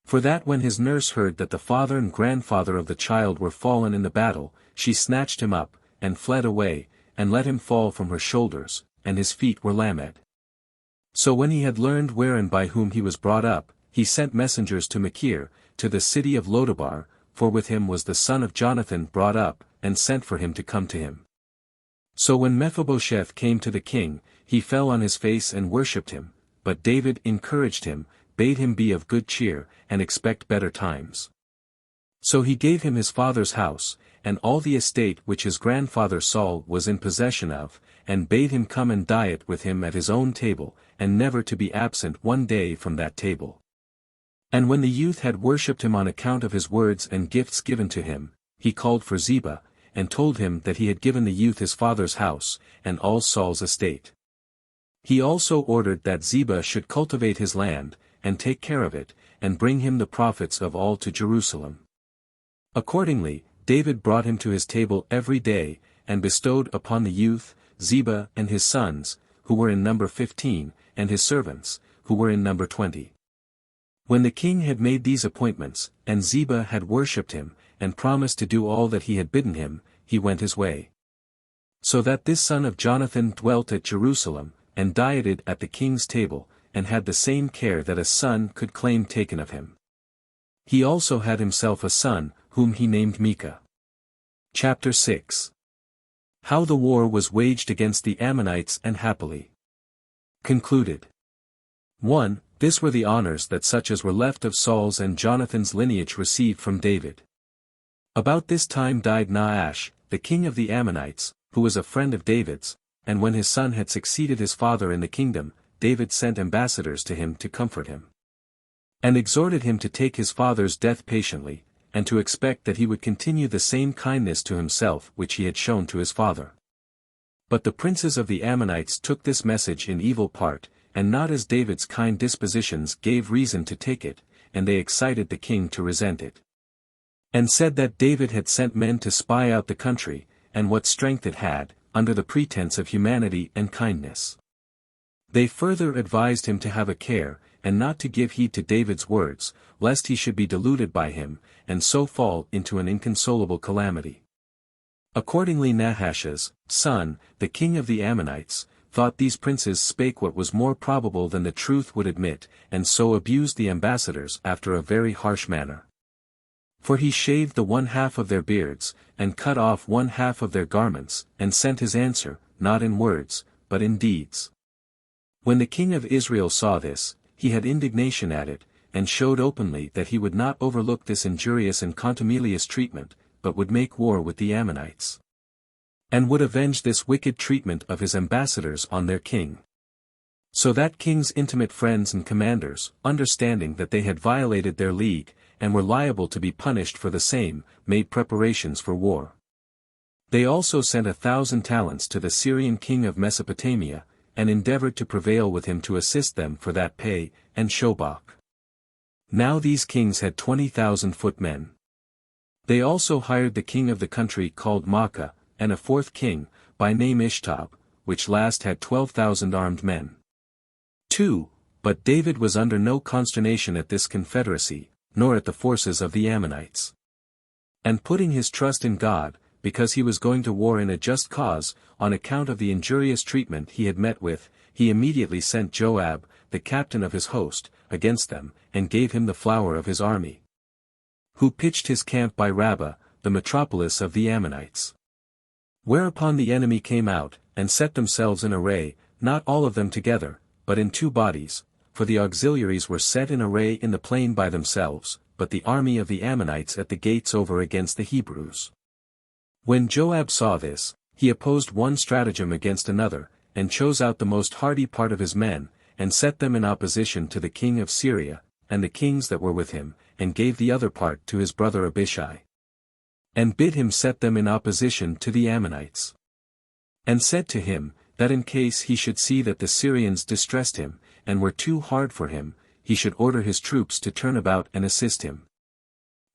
For that when his nurse heard that the father and grandfather of the child were fallen in the battle, she snatched him up, and fled away, and let him fall from her shoulders, and his feet were lamed. So when he had learned where and by whom he was brought up, he sent messengers to Machir, to the city of Lodabar, for with him was the son of Jonathan brought up, and sent for him to come to him. So when Mephibosheth came to the king, he fell on his face and worshipped him, but David encouraged him, bade him be of good cheer, and expect better times. So he gave him his father's house, and all the estate which his grandfather Saul was in possession of, and bade him come and diet with him at his own table, and never to be absent one day from that table. And when the youth had worshipped him on account of his words and gifts given to him, he called for Ziba, and told him that he had given the youth his father's house, and all Saul's estate. He also ordered that Ziba should cultivate his land, and take care of it, and bring him the prophets of all to Jerusalem. Accordingly, David brought him to his table every day, and bestowed upon the youth, Ziba and his sons, who were in number 15, and his servants, who were in number 20. When the king had made these appointments, and Ziba had worshipped him, and promised to do all that he had bidden him, he went his way. So that this son of Jonathan dwelt at Jerusalem, and dieted at the king's table, and had the same care that a son could claim taken of him. He also had himself a son, whom he named Micah. Chapter 6. How the war was waged against the Ammonites and happily concluded. 1. This were the honors that such as were left of Saul's and Jonathan's lineage received from David. About this time died Nahash, the king of the Ammonites, who was a friend of David's, and when his son had succeeded his father in the kingdom, David sent ambassadors to him to comfort him, and exhorted him to take his father's death patiently, and to expect that he would continue the same kindness to himself which he had shown to his father. But the princes of the Ammonites took this message in evil part, and not as David's kind dispositions gave reason to take it, and they excited the king to resent it, and said that David had sent men to spy out the country, and what strength it had, under the pretense of humanity and kindness. They further advised him to have a care, and not to give heed to David's words, lest he should be deluded by him, and so fall into an inconsolable calamity. Accordingly Nahash's son, the king of the Ammonites, thought these princes spake what was more probable than the truth would admit, and so abused the ambassadors after a very harsh manner. For he shaved the one half of their beards, and cut off one half of their garments, and sent his answer, not in words, but in deeds. When the king of Israel saw this, he had indignation at it, and showed openly that he would not overlook this injurious and contumelious treatment, but would make war with the Ammonites, and would avenge this wicked treatment of his ambassadors on their king. So that king's intimate friends and commanders, understanding that they had violated their league, and were liable to be punished for the same, made preparations for war. They also sent 1,000 talents to the Syrian king of Mesopotamia, and endeavored to prevail with him to assist them for that pay, and Shobach. Now these kings had 20,000 footmen. They also hired the king of the country called Maacah, and a fourth king, by name Ishtab, which last had 12,000 armed men. 2. But David was under no consternation at this confederacy, nor at the forces of the Ammonites. And putting his trust in God, because he was going to war in a just cause, on account of the injurious treatment he had met with, he immediately sent Joab, the captain of his host, against them, and gave him the flower of his army, who pitched his camp by Rabbah, the metropolis of the Ammonites. Whereupon the enemy came out, and set themselves in array, not all of them together, but in 2 bodies, for the auxiliaries were set in array in the plain by themselves, but the army of the Ammonites at the gates over against the Hebrews. When Joab saw this, he opposed one stratagem against another, and chose out the most hardy part of his men, and set them in opposition to the king of Syria, and the kings that were with him, and gave the other part to his brother Abishai. And bid him set them in opposition to the Ammonites. And said to him, that in case he should see that the Syrians distressed him, and were too hard for him, he should order his troops to turn about and assist him.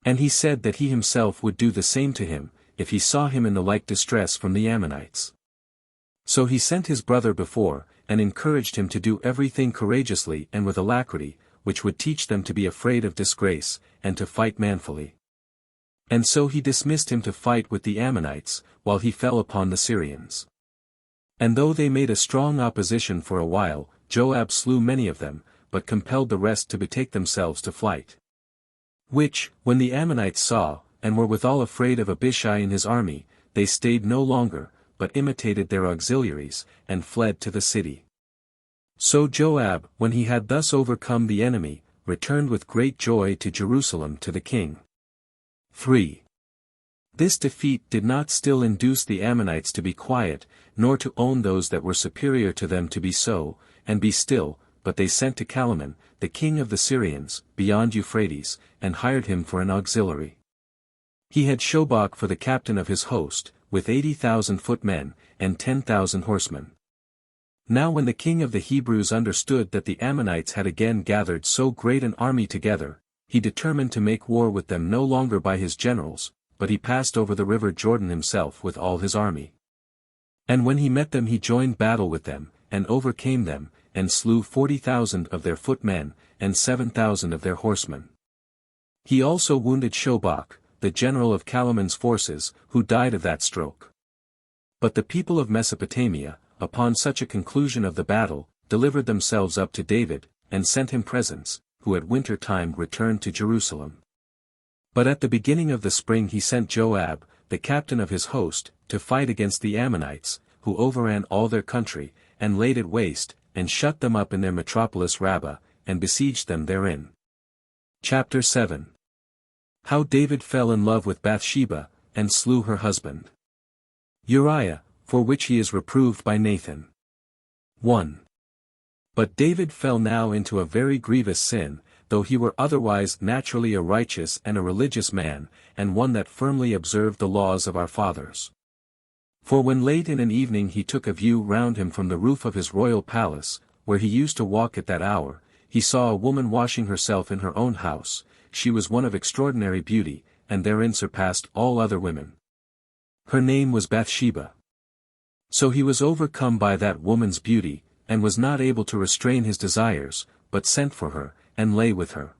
And he said that he himself would do the same to him, if he saw him in the like distress from the Ammonites. So he sent his brother before, and encouraged him to do everything courageously and with alacrity, which would teach them to be afraid of disgrace, and to fight manfully. And so he dismissed him to fight with the Ammonites, while he fell upon the Syrians. And though they made a strong opposition for a while, Joab slew many of them, but compelled the rest to betake themselves to flight. Which, when the Ammonites saw, and were withal afraid of Abishai and his army, they stayed no longer, but imitated their auxiliaries, and fled to the city. So Joab, when he had thus overcome the enemy, returned with great joy to Jerusalem to the king. 3. This defeat did not still induce the Ammonites to be quiet, nor to own those that were superior to them to be so, and be still, but they sent to Calaman, the king of the Syrians, beyond Euphrates, and hired him for an auxiliary. He had Shobach for the captain of his host, with 80,000 footmen, and 10,000 horsemen. Now when the king of the Hebrews understood that the Ammonites had again gathered so great an army together, he determined to make war with them no longer by his generals, but he passed over the river Jordan himself with all his army. And when he met them he joined battle with them, and overcame them, and slew 40,000 of their footmen, and 7,000 of their horsemen. He also wounded Shobach, the general of Calaman's forces, who died of that stroke. But the people of Mesopotamia, upon such a conclusion of the battle, delivered themselves up to David, and sent him presents, who at winter time returned to Jerusalem. But at the beginning of the spring he sent Joab, the captain of his host, to fight against the Ammonites, who overran all their country, and laid it waste, and shut them up in their metropolis Rabbah, and besieged them therein. Chapter 7. How David fell in love with Bathsheba, and slew her husband. Uriah, for which he is reproved by Nathan. 1. But David fell now into a very grievous sin, though he were otherwise naturally a righteous and a religious man, and one that firmly observed the laws of our fathers. For when late in an evening he took a view round him from the roof of his royal palace, where he used to walk at that hour, he saw a woman washing herself in her own house. She was one of extraordinary beauty, and therein surpassed all other women. Her name was Bathsheba. So he was overcome by that woman's beauty, and was not able to restrain his desires, but sent for her, and lay with her.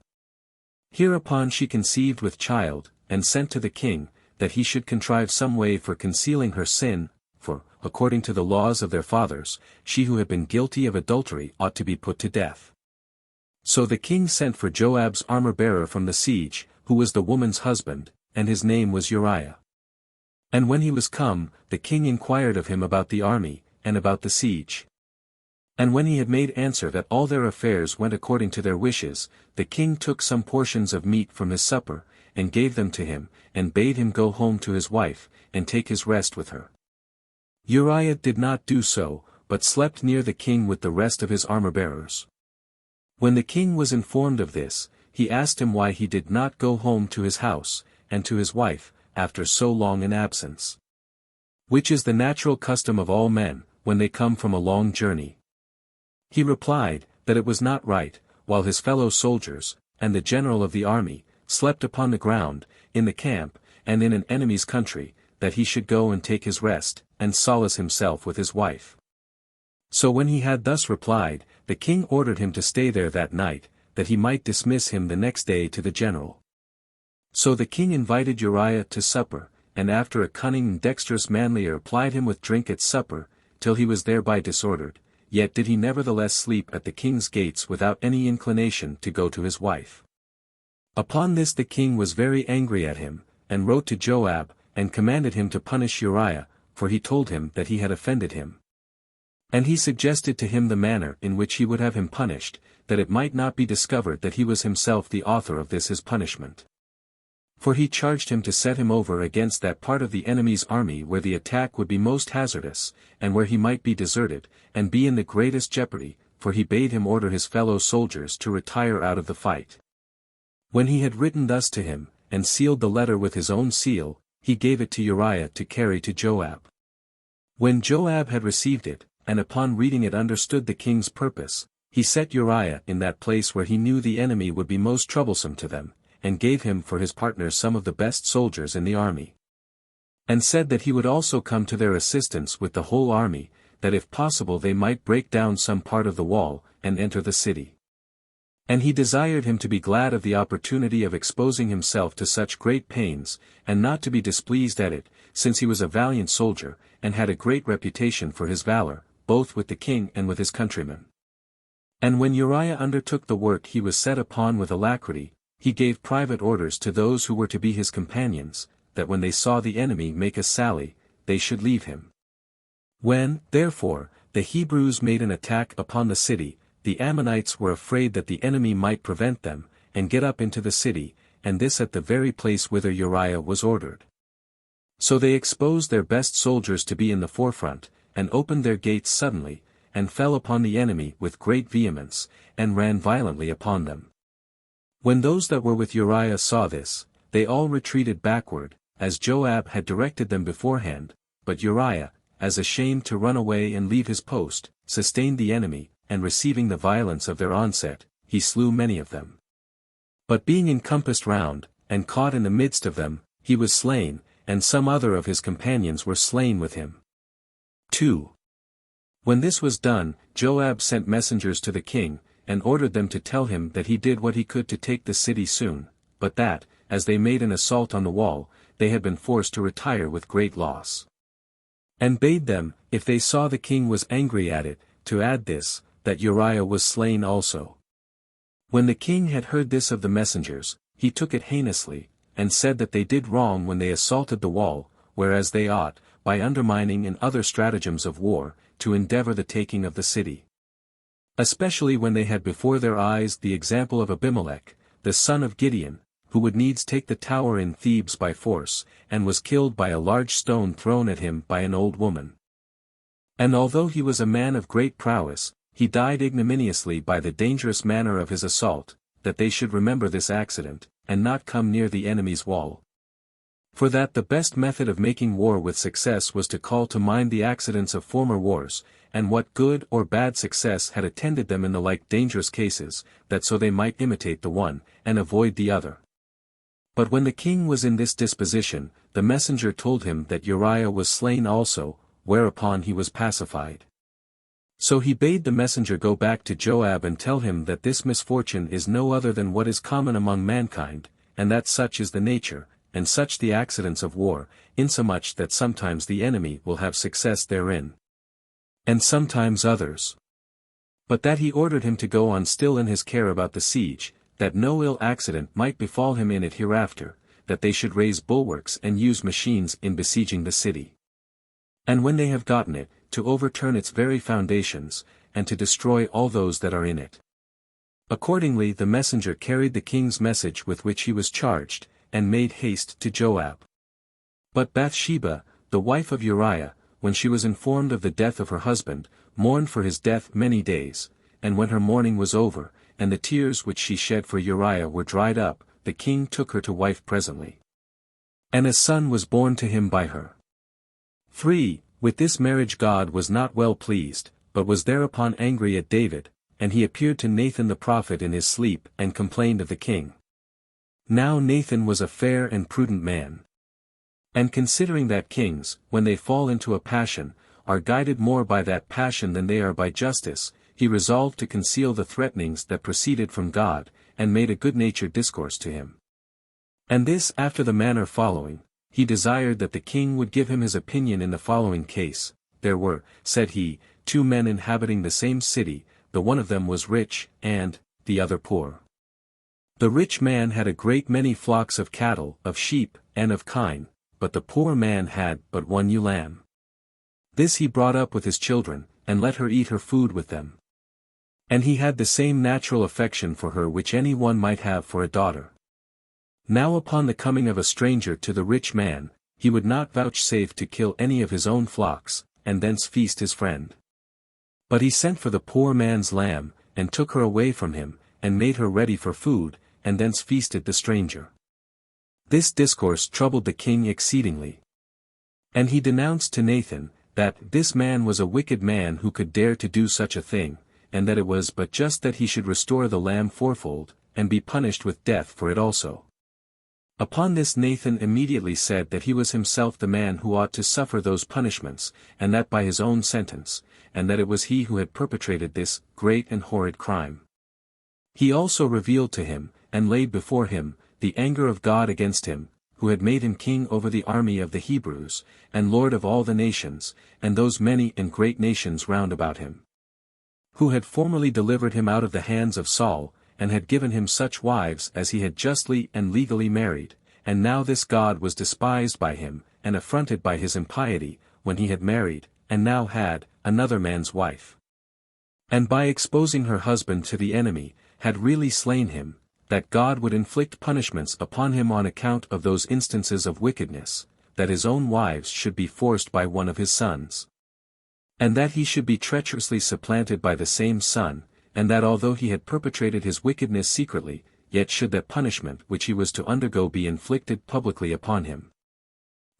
Hereupon she conceived with child, and sent to the king, that he should contrive some way for concealing her sin, for, according to the laws of their fathers, she who had been guilty of adultery ought to be put to death. So the king sent for Joab's armor-bearer from the siege, who was the woman's husband, and his name was Uriah. And when he was come, the king inquired of him about the army, and about the siege. And when he had made answer that all their affairs went according to their wishes, the king took some portions of meat from his supper, and gave them to him, and bade him go home to his wife, and take his rest with her. Uriah did not do so, but slept near the king with the rest of his armor-bearers. When the king was informed of this, he asked him why he did not go home to his house, and to his wife, after so long an absence. Which is the natural custom of all men, when they come from a long journey. He replied, that it was not right, while his fellow soldiers, and the general of the army, slept upon the ground, in the camp, and in an enemy's country, that he should go and take his rest, and solace himself with his wife. So when he had thus replied, the king ordered him to stay there that night, that he might dismiss him the next day to the general. So the king invited Uriah to supper, and after a cunning and dexterous manlier plied him with drink at supper, till he was thereby disordered, yet did he nevertheless sleep at the king's gates without any inclination to go to his wife. Upon this the king was very angry at him, and wrote to Joab, and commanded him to punish Uriah, for he told him that he had offended him. And he suggested to him the manner in which he would have him punished, that it might not be discovered that he was himself the author of this his punishment. For he charged him to set him over against that part of the enemy's army where the attack would be most hazardous, and where he might be deserted, and be in the greatest jeopardy, for he bade him order his fellow soldiers to retire out of the fight. When he had written thus to him, and sealed the letter with his own seal, he gave it to Uriah to carry to Joab. When Joab had received it, and upon reading it understood the king's purpose, he set Uriah in that place where he knew the enemy would be most troublesome to them, and gave him for his partners some of the best soldiers in the army. And said that he would also come to their assistance with the whole army, that if possible they might break down some part of the wall, and enter the city. And he desired him to be glad of the opportunity of exposing himself to such great pains, and not to be displeased at it, since he was a valiant soldier, and had a great reputation for his valor, both with the king and with his countrymen. And when Uriah undertook the work he was set upon with alacrity, he gave private orders to those who were to be his companions, that when they saw the enemy make a sally, they should leave him. When, therefore, the Hebrews made an attack upon the city, the Ammonites were afraid that the enemy might prevent them, and get up into the city, and this at the very place whither Uriah was ordered. So they exposed their best soldiers to be in the forefront, and opened their gates suddenly, and fell upon the enemy with great vehemence, and ran violently upon them. When those that were with Uriah saw this, they all retreated backward, as Joab had directed them beforehand, but Uriah, as ashamed to run away and leave his post, sustained the enemy, and receiving the violence of their onset, he slew many of them. But being encompassed round, and caught in the midst of them, he was slain, and some other of his companions were slain with him. 2. When this was done, Joab sent messengers to the king, and ordered them to tell him that he did what he could to take the city soon, but that, as they made an assault on the wall, they had been forced to retire with great loss. And bade them, if they saw the king was angry at it, to add this, that Uriah was slain also. When the king had heard this of the messengers, he took it heinously, and said that they did wrong when they assaulted the wall, whereas they ought, by undermining and other stratagems of war, to endeavor the taking of the city. Especially when they had before their eyes the example of Abimelech, the son of Gideon, who would needs take the tower in Thebes by force, and was killed by a large stone thrown at him by an old woman. And although he was a man of great prowess, he died ignominiously by the dangerous manner of his assault, that they should remember this accident, and not come near the enemy's wall. For that the best method of making war with success was to call to mind the accidents of former wars, and what good or bad success had attended them in the like dangerous cases, that so they might imitate the one, and avoid the other. But when the king was in this disposition, the messenger told him that Uriah was slain also, whereupon he was pacified. So he bade the messenger go back to Joab and tell him that this misfortune is no other than what is common among mankind, and that such is the nature, and such the accidents of war, insomuch that sometimes the enemy will have success therein, and sometimes others. But that he ordered him to go on still in his care about the siege, that no ill accident might befall him in it hereafter, that they should raise bulwarks and use machines in besieging the city. And when they have gotten it, to overturn its very foundations, and to destroy all those that are in it. Accordingly the messenger carried the king's message with which he was charged, and made haste to Joab. But Bathsheba, the wife of Uriah, when she was informed of the death of her husband, mourned for his death many days, and when her mourning was over, and the tears which she shed for Uriah were dried up, the king took her to wife presently. And a son was born to him by her. 3. With this marriage God was not well pleased, but was thereupon angry at David, and he appeared to Nathan the prophet in his sleep and complained of the king. Now Nathan was a fair and prudent man. And considering that kings, when they fall into a passion, are guided more by that passion than they are by justice, he resolved to conceal the threatenings that proceeded from God, and made a good-natured discourse to him. And this after the manner following: he desired that the king would give him his opinion in the following case. There were, said he, 2 men inhabiting the same city, the one of them was rich, and the other poor. The rich man had a great many flocks of cattle, of sheep, and of kine, but the poor man had but 1 ewe lamb. This he brought up with his children, and let her eat her food with them. And he had the same natural affection for her which any one might have for a daughter. Now upon the coming of a stranger to the rich man, he would not vouchsafe to kill any of his own flocks, and thence feast his friend. But he sent for the poor man's lamb, and took her away from him, and made her ready for food, and thence feasted the stranger. This discourse troubled the king exceedingly. And he denounced to Nathan, that this man was a wicked man who could dare to do such a thing, and that it was but just that he should restore the lamb fourfold, and be punished with death for it also. Upon this Nathan immediately said that he was himself the man who ought to suffer those punishments, and that by his own sentence, and that it was he who had perpetrated this great and horrid crime. He also revealed to him, and laid before him, the anger of God against him, who had made him king over the army of the Hebrews, and lord of all the nations, and those many and great nations round about him. Who had formerly delivered him out of the hands of Saul, and had given him such wives as he had justly and legally married, and now this God was despised by him, and affronted by his impiety, when he had married, and now had, another man's wife. And by exposing her husband to the enemy, had really slain him, that God would inflict punishments upon him on account of those instances of wickedness, that his own wives should be forced by one of his sons. And that he should be treacherously supplanted by the same son, and that although he had perpetrated his wickedness secretly, yet should that punishment which he was to undergo be inflicted publicly upon him.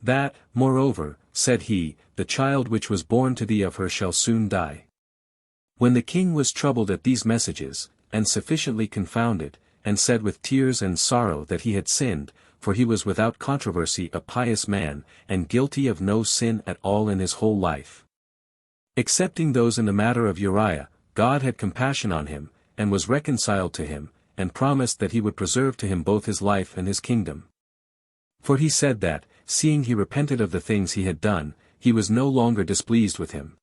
That, moreover, said he, the child which was born to thee of her shall soon die. When the king was troubled at these messages, and sufficiently confounded, and said with tears and sorrow that he had sinned, for he was without controversy a pious man, and guilty of no sin at all in his whole life. Excepting those in the matter of Uriah, God had compassion on him, and was reconciled to him, and promised that he would preserve to him both his life and his kingdom. For he said that, seeing he repented of the things he had done, he was no longer displeased with him.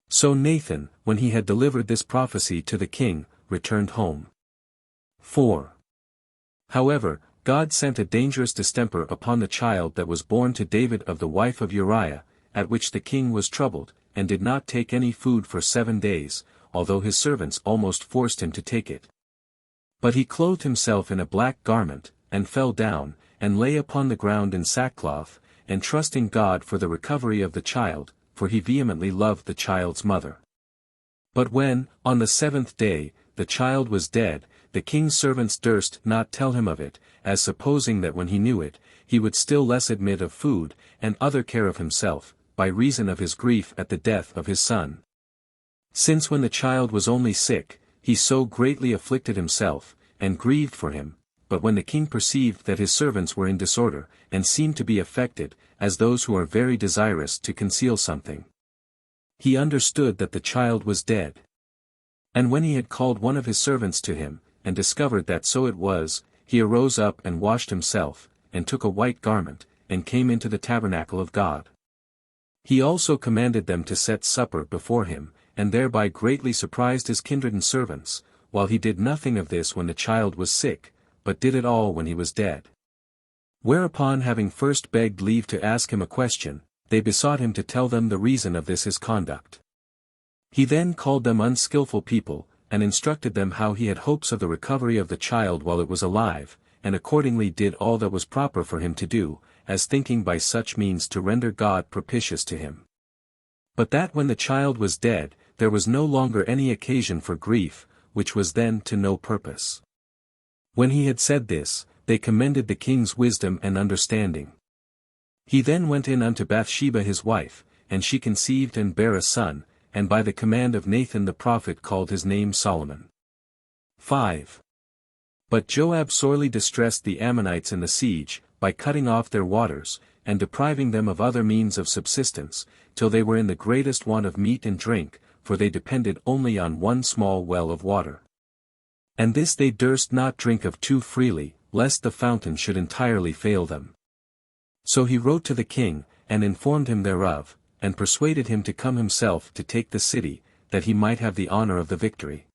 So Nathan, when he had delivered this prophecy to the king, returned home. 4. However, God sent a dangerous distemper upon the child that was born to David of the wife of Uriah, at which the king was troubled, and did not take any food for 7 days, although his servants almost forced him to take it. But he clothed himself in a black garment, and fell down, and lay upon the ground in sackcloth, and trusting God for the recovery of the child, for he vehemently loved the child's mother. But when, on the 7th day, the child was dead, the king's servants durst not tell him of it, as supposing that when he knew it, he would still less admit of food, and other care of himself, by reason of his grief at the death of his son. Since when the child was only sick, he so greatly afflicted himself, and grieved for him, but when the king perceived that his servants were in disorder, and seemed to be affected, as those who are very desirous to conceal something, he understood that the child was dead. And when he had called one of his servants to him, and discovered that so it was, he arose up and washed himself, and took a white garment, and came into the tabernacle of God. He also commanded them to set supper before him, and thereby greatly surprised his kindred and servants, while he did nothing of this when the child was sick, but did it all when he was dead. Whereupon, having first begged leave to ask him a question, they besought him to tell them the reason of this his conduct. He then called them unskilful people, and instructed them how he had hopes of the recovery of the child while it was alive, and accordingly did all that was proper for him to do, as thinking by such means to render God propitious to him. But that when the child was dead, there was no longer any occasion for grief, which was then to no purpose. When he had said this, they commended the king's wisdom and understanding. He then went in unto Bathsheba his wife, and she conceived and bare a son, and by the command of Nathan the prophet called his name Solomon. 5. But Joab sorely distressed the Ammonites in the siege, by cutting off their waters, and depriving them of other means of subsistence, till they were in the greatest want of meat and drink, for they depended only on one small well of water. And this they durst not drink of too freely, lest the fountain should entirely fail them. So he wrote to the king, and informed him thereof, and persuaded him to come himself to take the city, that he might have the honor of the victory.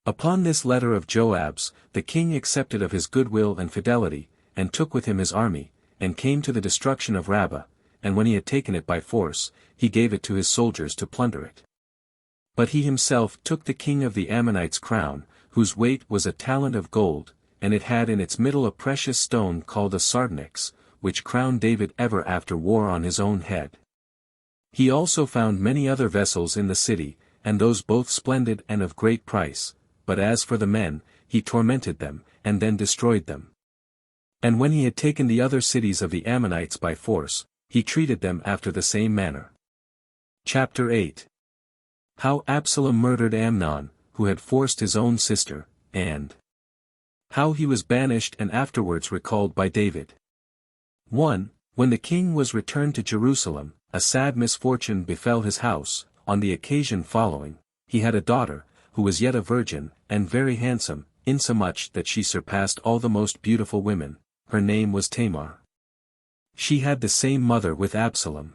Upon this letter of Joab's, the king accepted of his goodwill and fidelity, and took with him his army, and came to the destruction of Rabbah, and when he had taken it by force, he gave it to his soldiers to plunder it. But he himself took the king of the Ammonites' crown, whose weight was a talent of gold, and it had in its middle a precious stone called a sardonyx, which crown David ever after wore on his own head. He also found many other vessels in the city, and those both splendid and of great price, but as for the men, he tormented them, and then destroyed them. And when he had taken the other cities of the Ammonites by force, he treated them after the same manner. Chapter 8. How Absalom murdered Amnon, who had forced his own sister, and how he was banished and afterwards recalled by David. 1. When the king was returned to Jerusalem, a sad misfortune befell his house. On the occasion following, he had a daughter, who was yet a virgin, and very handsome, insomuch that she surpassed all the most beautiful women. Her name was Tamar. She had the same mother with Absalom.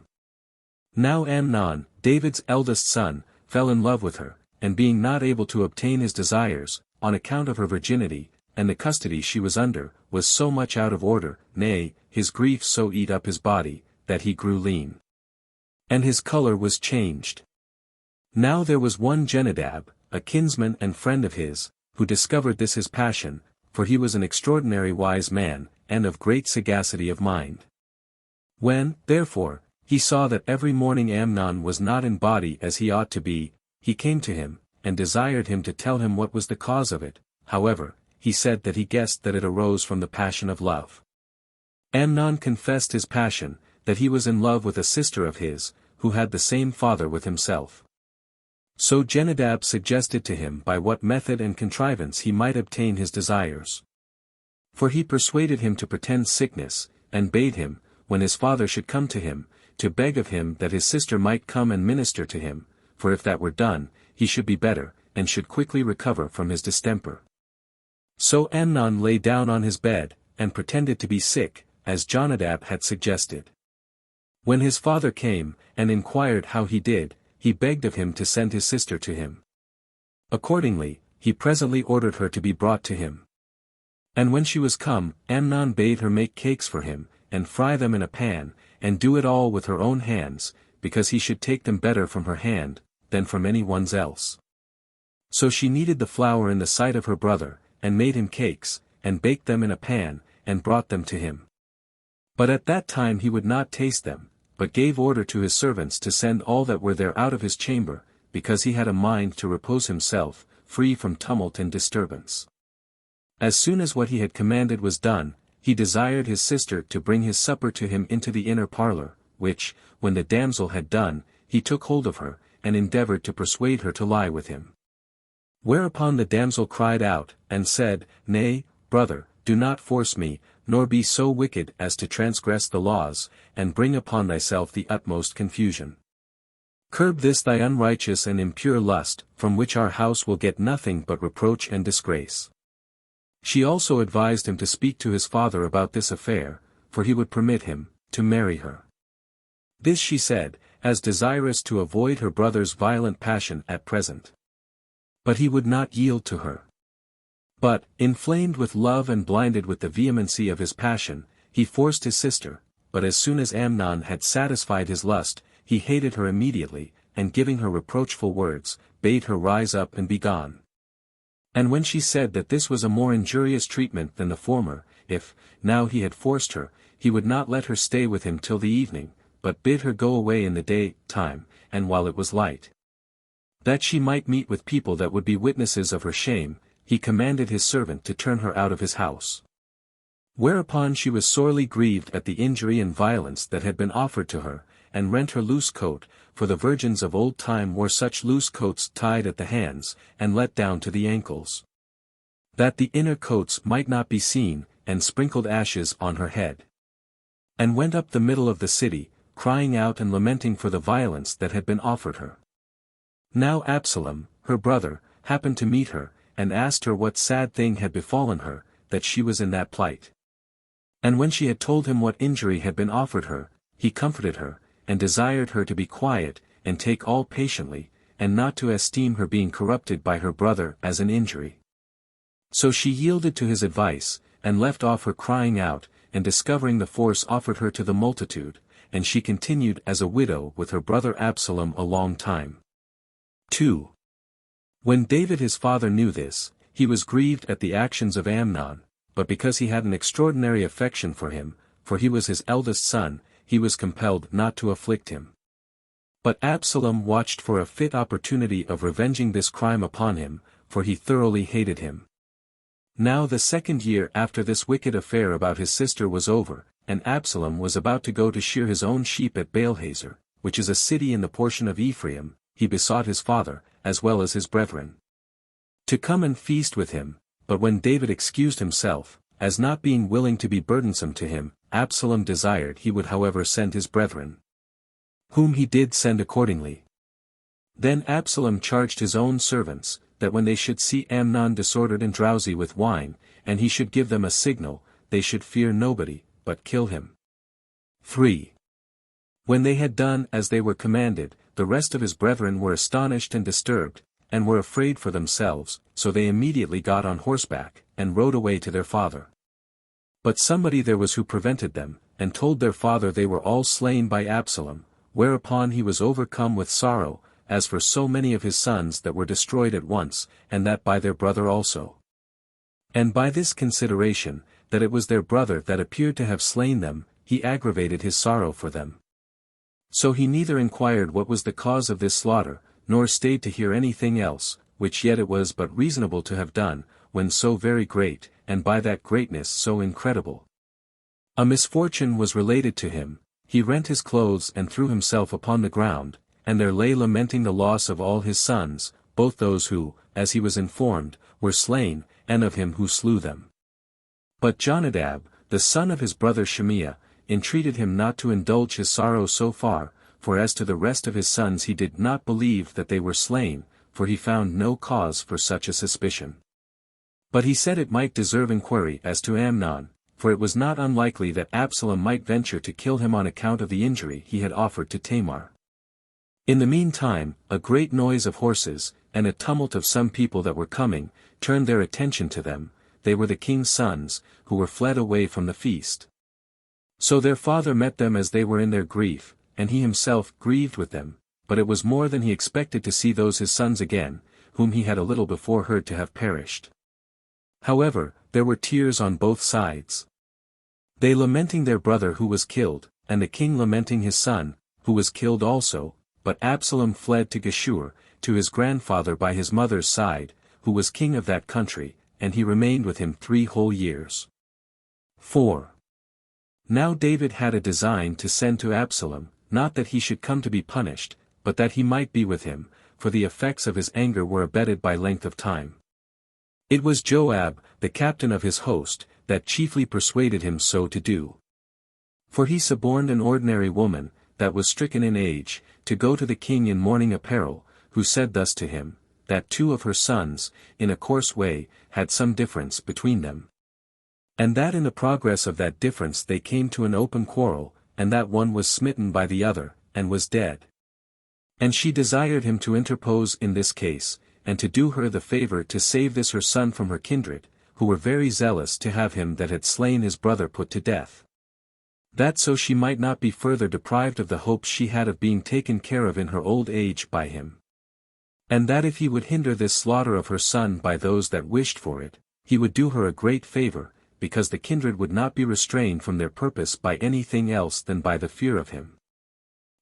Now Amnon, David's eldest son, fell in love with her, and being not able to obtain his desires, on account of her virginity, and the custody she was under, was so much out of order, nay, his grief so eat up his body, that he grew lean. And his color was changed. Now there was one Jenadab, a kinsman and friend of his, who discovered this his passion, for he was an extraordinary wise man, and of great sagacity of mind. When, therefore, he saw that every morning Amnon was not in body as he ought to be, he came to him, and desired him to tell him what was the cause of it. However, he said that he guessed that it arose from the passion of love. Amnon confessed his passion, that he was in love with a sister of his, who had the same father with himself. So Jenadab suggested to him by what method and contrivance he might obtain his desires. For he persuaded him to pretend sickness, and bade him, when his father should come to him, to beg of him that his sister might come and minister to him, for if that were done, he should be better, and should quickly recover from his distemper. So Amnon lay down on his bed, and pretended to be sick, as Jonadab had suggested. When his father came, and inquired how he did, he begged of him to send his sister to him. Accordingly, he presently ordered her to be brought to him. And when she was come, Amnon bade her make cakes for him, and fry them in a pan, and do it all with her own hands, because he should take them better from her hand, than from any one's else. So she kneaded the flour in the sight of her brother, and made him cakes, and baked them in a pan, and brought them to him. But at that time he would not taste them, but gave order to his servants to send all that were there out of his chamber, because he had a mind to repose himself, free from tumult and disturbance. As soon as what he had commanded was done, he desired his sister to bring his supper to him into the inner parlor, which, when the damsel had done, he took hold of her, and endeavored to persuade her to lie with him. Whereupon the damsel cried out, and said, Nay, brother, do not force me, nor be so wicked as to transgress the laws, and bring upon thyself the utmost confusion. Curb this thy unrighteous and impure lust, from which our house will get nothing but reproach and disgrace. She also advised him to speak to his father about this affair, for he would permit him to marry her. This she said, as desirous to avoid her brother's violent passion at present. But he would not yield to her. But, inflamed with love and blinded with the vehemency of his passion, he forced his sister, but as soon as Amnon had satisfied his lust, he hated her immediately, and giving her reproachful words, bade her rise up and be gone. And when she said that this was a more injurious treatment than the former, if, now he had forced her, he would not let her stay with him till the evening, but bid her go away in the day time, and while it was light, that she might meet with people that would be witnesses of her shame, he commanded his servant to turn her out of his house. Whereupon she was sorely grieved at the injury and violence that had been offered to her, and rent her loose coat, for the virgins of old time wore such loose coats tied at the hands, and let down to the ankles, that the inner coats might not be seen, and sprinkled ashes on her head. And went up the middle of the city, crying out and lamenting for the violence that had been offered her. Now Absalom, her brother, happened to meet her, and asked her what sad thing had befallen her, that she was in that plight. And when she had told him what injury had been offered her, he comforted her, and desired her to be quiet, and take all patiently, and not to esteem her being corrupted by her brother as an injury. So she yielded to his advice, and left off her crying out, and discovering the force offered her to the multitude, and she continued as a widow with her brother Absalom a long time. 2. When David his father knew this, he was grieved at the actions of Amnon, but because he had an extraordinary affection for him, for he was his eldest son, he was compelled not to afflict him. But Absalom watched for a fit opportunity of revenging this crime upon him, for he thoroughly hated him. Now the 2nd year after this wicked affair about his sister was over, and Absalom was about to go to shear his own sheep at Baalhazor, which is a city in the portion of Ephraim, he besought his father, as well as his brethren, to come and feast with him. But when David excused himself, as not being willing to be burdensome to him, Absalom desired he would however send his brethren, whom he did send accordingly. Then Absalom charged his own servants, that when they should see Amnon disordered and drowsy with wine, and he should give them a signal, they should fear nobody, but kill him. 3. When they had done as they were commanded, the rest of his brethren were astonished and disturbed, and were afraid for themselves, so they immediately got on horseback, and rode away to their father. But somebody there was who prevented them, and told their father they were all slain by Absalom, whereupon he was overcome with sorrow, as for so many of his sons that were destroyed at once, and that by their brother also. And by this consideration, that it was their brother that appeared to have slain them, he aggravated his sorrow for them. So he neither inquired what was the cause of this slaughter, nor stayed to hear anything else, which yet it was but reasonable to have done, when so very great, and by that greatness so incredible, a misfortune was related to him. He rent his clothes and threw himself upon the ground, and there lay lamenting the loss of all his sons, both those who, as he was informed, were slain, and of him who slew them. But Jonadab, the son of his brother Shemiah, entreated him not to indulge his sorrow so far, for as to the rest of his sons he did not believe that they were slain, for he found no cause for such a suspicion. But he said it might deserve inquiry as to Amnon, for it was not unlikely that Absalom might venture to kill him on account of the injury he had offered to Tamar. In the meantime, a great noise of horses, and a tumult of some people that were coming, turned their attention to them. They were the king's sons, who were fled away from the feast. So their father met them as they were in their grief, and he himself grieved with them, but it was more than he expected to see those his sons again, whom he had a little before heard to have perished. However, there were tears on both sides. They lamenting their brother who was killed, and the king lamenting his son, who was killed also. But Absalom fled to Geshur, to his grandfather by his mother's side, who was king of that country, and he remained with him 3 whole years. 4. Now David had a design to send to Absalom, not that he should come to be punished, but that he might be with him, for the effects of his anger were abated by length of time. It was Joab, the captain of his host, that chiefly persuaded him so to do. For he suborned an ordinary woman, that was stricken in age, to go to the king in mourning apparel, who said thus to him, that 2 of her sons, in a coarse way, had some difference between them. And that in the progress of that difference they came to an open quarrel, and that one was smitten by the other, and was dead. And she desired him to interpose in this case, and to do her the favor to save this her son from her kindred, who were very zealous to have him that had slain his brother put to death. That so she might not be further deprived of the hopes she had of being taken care of in her old age by him. And that if he would hinder this slaughter of her son by those that wished for it, he would do her a great favor, because the kindred would not be restrained from their purpose by anything else than by the fear of him.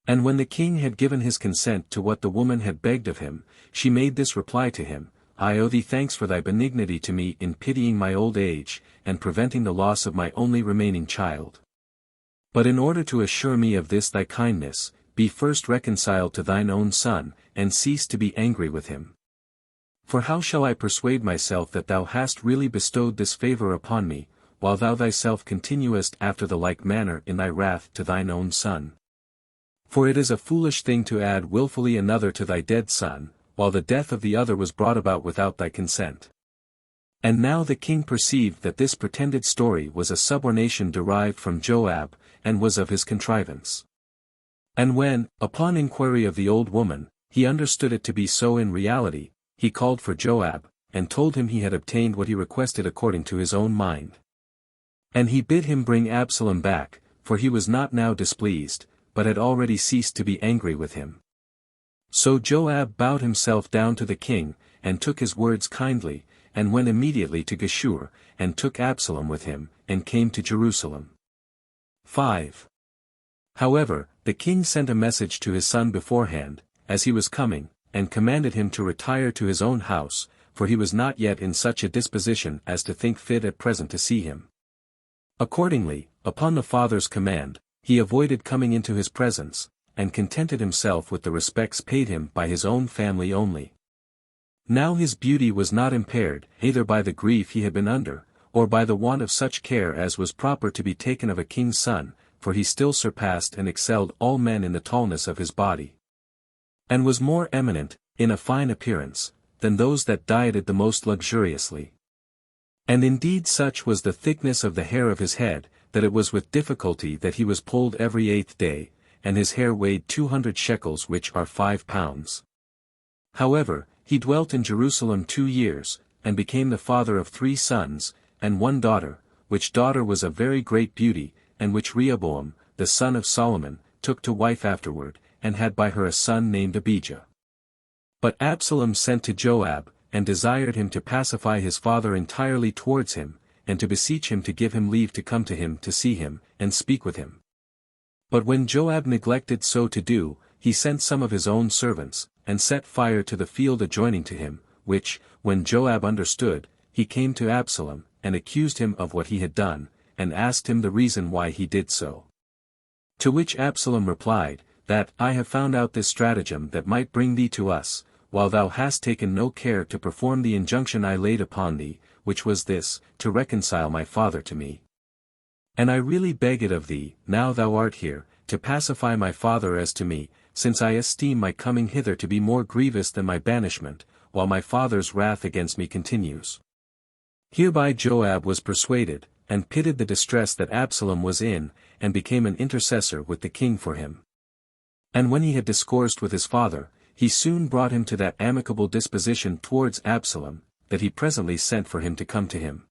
And when the king had given his consent to what the woman had begged of him, she made this reply to him, I owe thee thanks for thy benignity to me in pitying my old age, and preventing the loss of my only remaining child. But in order to assure me of this thy kindness, be first reconciled to thine own son, and cease to be angry with him. For how shall I persuade myself that thou hast really bestowed this favor upon me, while thou thyself continuest after the like manner in thy wrath to thine own son? For it is a foolish thing to add wilfully another to thy dead son, while the death of the other was brought about without thy consent. And now the king perceived that this pretended story was a subornation derived from Joab, and was of his contrivance. And when, upon inquiry of the old woman, he understood it to be so in reality, he called for Joab, and told him he had obtained what he requested according to his own mind. And he bid him bring Absalom back, for he was not now displeased, but had already ceased to be angry with him. So Joab bowed himself down to the king, and took his words kindly, and went immediately to Geshur, and took Absalom with him, and came to Jerusalem. 5. However, The king sent a message to his son beforehand, as he was coming, and commanded him to retire to his own house, for he was not yet in such a disposition as to think fit at present to see him. Accordingly, upon the father's command, he avoided coming into his presence, and contented himself with the respects paid him by his own family only. Now his beauty was not impaired, either by the grief he had been under, or by the want of such care as was proper to be taken of a king's son, for he still surpassed and excelled all men in the tallness of his body, and was more eminent, in a fine appearance, than those that dieted the most luxuriously. And indeed such was the thickness of the hair of his head, that it was with difficulty that he was pulled every 8th day, and his hair weighed 200 shekels, which are 5 pounds. However, he dwelt in Jerusalem 2 years, and became the father of 3 sons, and 1 daughter, which daughter was a very great beauty, and which Rehoboam, the son of Solomon, took to wife afterward, and had by her a son named Abijah. But Absalom sent to Joab, and desired him to pacify his father entirely towards him, and to beseech him to give him leave to come to him to see him, and speak with him. But when Joab neglected so to do, he sent some of his own servants, and set fire to the field adjoining to him, which, when Joab understood, he came to Absalom, and accused him of what he had done, and asked him the reason why he did so. To which Absalom replied, that I have found out this stratagem that might bring thee to us, while thou hast taken no care to perform the injunction I laid upon thee, which was this, to reconcile my father to me. And I really beg it of thee, now thou art here, to pacify my father as to me, since I esteem my coming hither to be more grievous than my banishment, while my father's wrath against me continues. Hereby Joab was persuaded, and pitied the distress that Absalom was in, and became an intercessor with the king for him. And when he had discoursed with his father, he soon brought him to that amicable disposition towards Absalom, that he presently sent for him to come to him.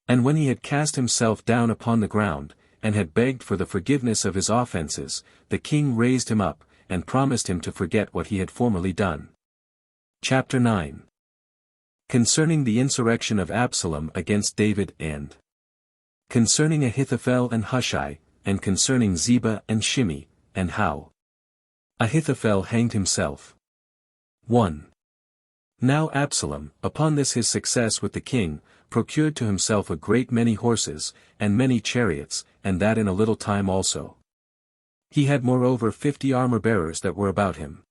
And when he had cast himself down upon the ground, and had begged for the forgiveness of his offenses, the king raised him up, and promised him to forget what he had formerly done. Chapter 9. Concerning the insurrection of Absalom against David, and concerning Ahithophel and Hushai, and concerning Ziba and Shimei, and how Ahithophel hanged himself. 1. Now Absalom, upon this his success with the king, procured to himself a great many horses, and many chariots, and that in a little time also. He had moreover 50 armor-bearers that were about him.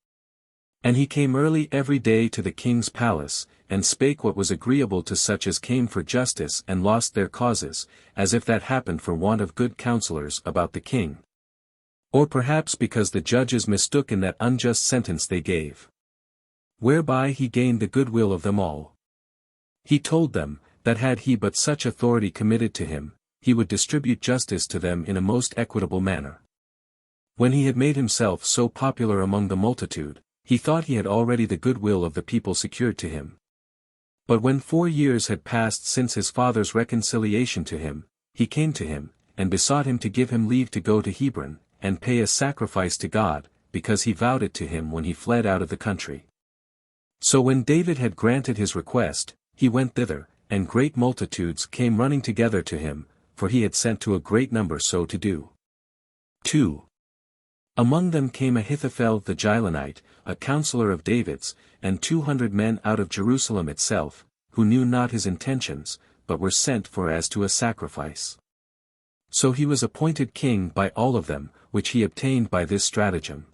And he came early every day to the king's palace, and spake what was agreeable to such as came for justice and lost their causes, as if that happened for want of good counselors about the king. Or perhaps because the judges mistook in that unjust sentence they gave. Whereby he gained the goodwill of them all. He told them, that had he but such authority committed to him, he would distribute justice to them in a most equitable manner. When he had made himself so popular among the multitude, he thought he had already the goodwill of the people secured to him. But when 4 years had passed since his father's reconciliation to him, he came to him, and besought him to give him leave to go to Hebron, and pay a sacrifice to God, because he vowed it to him when he fled out of the country. So when David had granted his request, he went thither, and great multitudes came running together to him, for he had sent to a great number so to do. 2. Among them came Ahithophel the Gilonite, a counselor of David's, and 200 men out of Jerusalem itself, who knew not his intentions, but were sent for as to a sacrifice. So he was appointed king by all of them, which he obtained by this stratagem.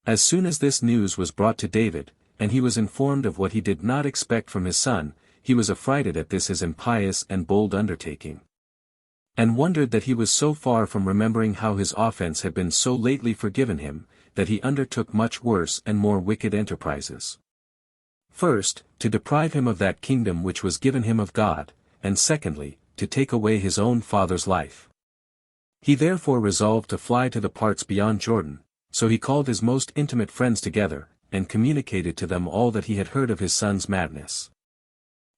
As soon as this news was brought to David, and he was informed of what he did not expect from his son, he was affrighted at this his impious and bold undertaking. And wondered that he was so far from remembering how his offense had been so lately forgiven him, that he undertook much worse and more wicked enterprises. First, to deprive him of that kingdom which was given him of God, and secondly, to take away his own father's life. He therefore resolved to fly to the parts beyond Jordan, so he called his most intimate friends together, and communicated to them all that he had heard of his son's madness.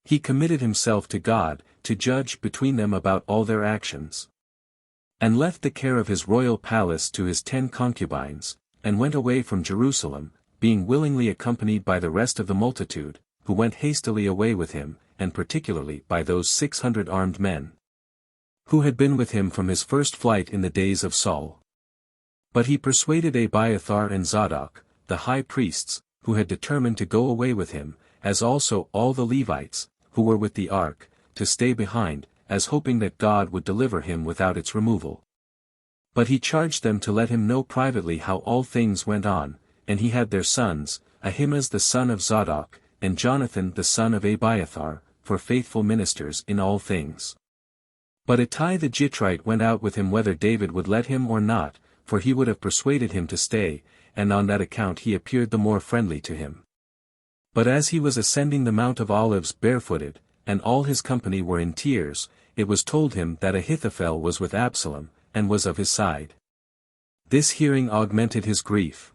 He committed himself to God, to judge between them about all their actions. And left the care of his royal palace to his 10 concubines, and went away from Jerusalem, being willingly accompanied by the rest of the multitude, who went hastily away with him, and particularly by those 600 armed men, who had been with him from his first flight in the days of Saul. But he persuaded Abiathar and Zadok, the high priests, who had determined to go away with him, as also all the Levites, who were with the ark, to stay behind, as hoping that God would deliver him without its removal. But he charged them to let him know privately how all things went on, and he had their sons, Ahimaaz the son of Zadok, and Jonathan the son of Abiathar, for faithful ministers in all things. But Ittai the Gitrite went out with him whether David would let him or not, for he would have persuaded him to stay, and on that account he appeared the more friendly to him. But as he was ascending the Mount of Olives barefooted, and all his company were in tears, it was told him that Ahithophel was with Absalom, and was of his side. This hearing augmented his grief.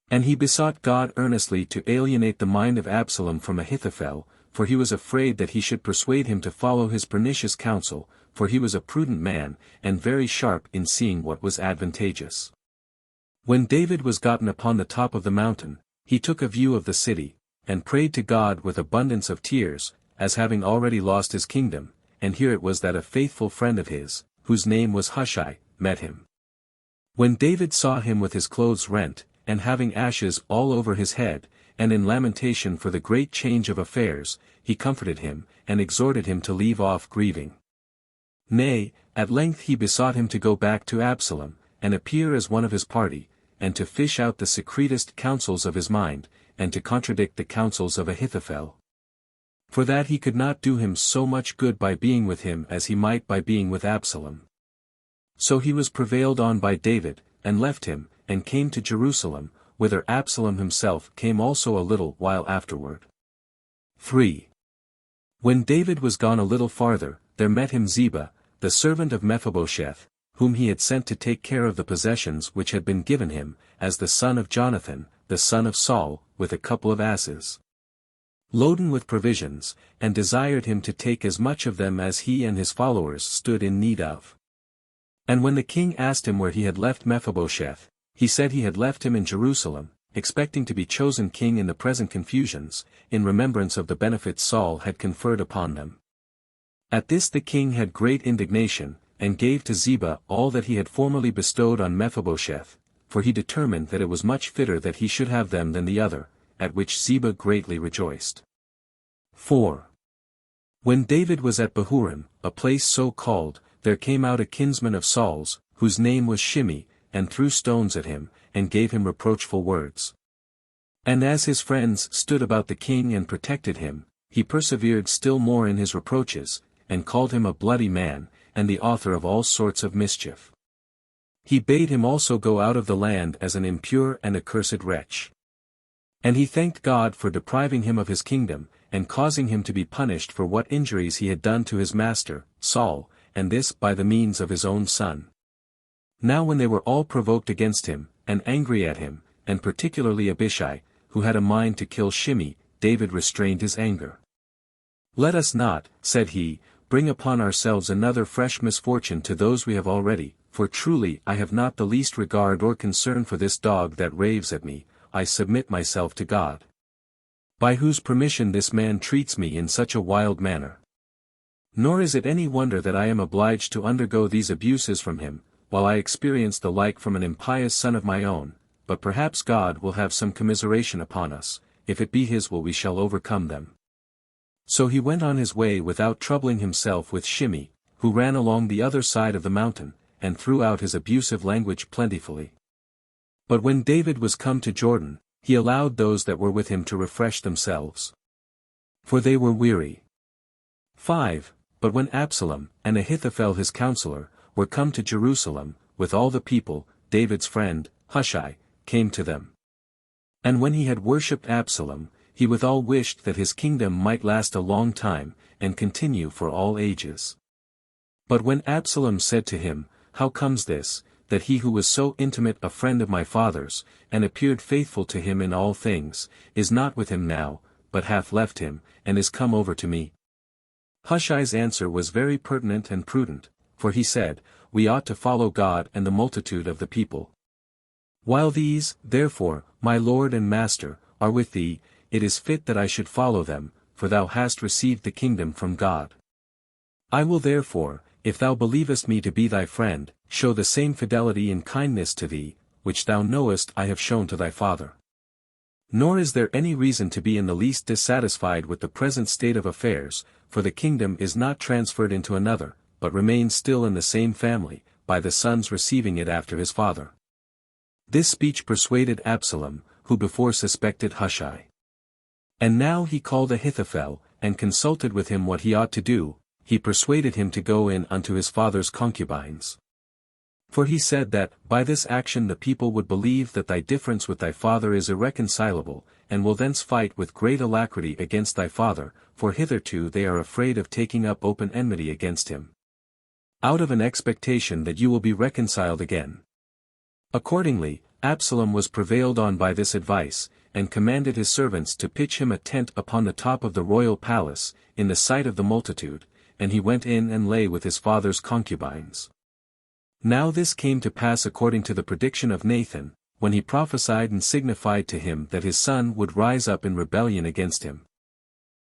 And he besought God earnestly to alienate the mind of Absalom from Ahithophel, for he was afraid that he should persuade him to follow his pernicious counsel, for he was a prudent man, and very sharp in seeing what was advantageous. When David was gotten upon the top of the mountain, he took a view of the city, and prayed to God with abundance of tears, as having already lost his kingdom, and here it was that a faithful friend of his, whose name was Hushai, met him. When David saw him with his clothes rent, and having ashes all over his head, and in lamentation for the great change of affairs, he comforted him, and exhorted him to leave off grieving. Nay, at length he besought him to go back to Absalom, and appear as one of his party, and to fish out the secretest counsels of his mind, and to contradict the counsels of Ahithophel. For that he could not do him so much good by being with him as he might by being with Absalom. So he was prevailed on by David, and left him, and came to Jerusalem, whither Absalom himself came also a little while afterward. 3. When David was gone a little farther, there met him Ziba, the servant of Mephibosheth, whom he had sent to take care of the possessions which had been given him, as the son of Jonathan, the son of Saul, with a couple of asses, loaden with provisions, and desired him to take as much of them as he and his followers stood in need of. And when the king asked him where he had left Mephibosheth, he said he had left him in Jerusalem, expecting to be chosen king in the present confusions, in remembrance of the benefits Saul had conferred upon them. At this the king had great indignation, and gave to Ziba all that he had formerly bestowed on Mephibosheth, for he determined that it was much fitter that he should have them than the other, at which Ziba greatly rejoiced. 4. When David was at Bahurim, a place so called, there came out a kinsman of Saul's, whose name was Shimei, and threw stones at him, and gave him reproachful words. And as his friends stood about the king and protected him, he persevered still more in his reproaches, and called him a bloody man, and the author of all sorts of mischief. He bade him also go out of the land as an impure and accursed wretch. And he thanked God for depriving him of his kingdom, and causing him to be punished for what injuries he had done to his master, Saul, and this by the means of his own son. Now when they were all provoked against him, and angry at him, and particularly Abishai, who had a mind to kill Shimei, David restrained his anger. Let us not, said he, bring upon ourselves another fresh misfortune to those we have already, for truly I have not the least regard or concern for this dog that raves at me, I submit myself to God, by whose permission this man treats me in such a wild manner. Nor is it any wonder that I am obliged to undergo these abuses from him, while I experience the like from an impious son of my own, but perhaps God will have some commiseration upon us, if it be his will we shall overcome them. So he went on his way without troubling himself with Shimei, who ran along the other side of the mountain, and threw out his abusive language plentifully. But when David was come to Jordan, he allowed those that were with him to refresh themselves, for they were weary. 5. But when Absalom, and Ahithophel his counselor, were come to Jerusalem, with all the people, David's friend, Hushai, came to them. And when he had worshipped Absalom, he withal wished that his kingdom might last a long time, and continue for all ages. But when Absalom said to him, How comes this, that he who was so intimate a friend of my father's, and appeared faithful to him in all things, is not with him now, but hath left him, and is come over to me? Hushai's answer was very pertinent and prudent, for he said, We ought to follow God and the multitude of the people. While these, therefore, my lord and master, are with thee, it is fit that I should follow them, for thou hast received the kingdom from God. I will therefore, if thou believest me to be thy friend, show the same fidelity and kindness to thee, which thou knowest I have shown to thy father. Nor is there any reason to be in the least dissatisfied with the present state of affairs, for the kingdom is not transferred into another, but remains still in the same family, by the son's receiving it after his father. This speech persuaded Absalom, who before suspected Hushai. And now he called Ahithophel, and consulted with him what he ought to do. He persuaded him to go in unto his father's concubines. For he said that, by this action the people would believe that thy difference with thy father is irreconcilable, and will thence fight with great alacrity against thy father, for hitherto they are afraid of taking up open enmity against him, out of an expectation that you will be reconciled again. Accordingly, Absalom was prevailed on by this advice, and commanded his servants to pitch him a tent upon the top of the royal palace, in the sight of the multitude, and he went in and lay with his father's concubines. Now this came to pass according to the prediction of Nathan, when he prophesied and signified to him that his son would rise up in rebellion against him.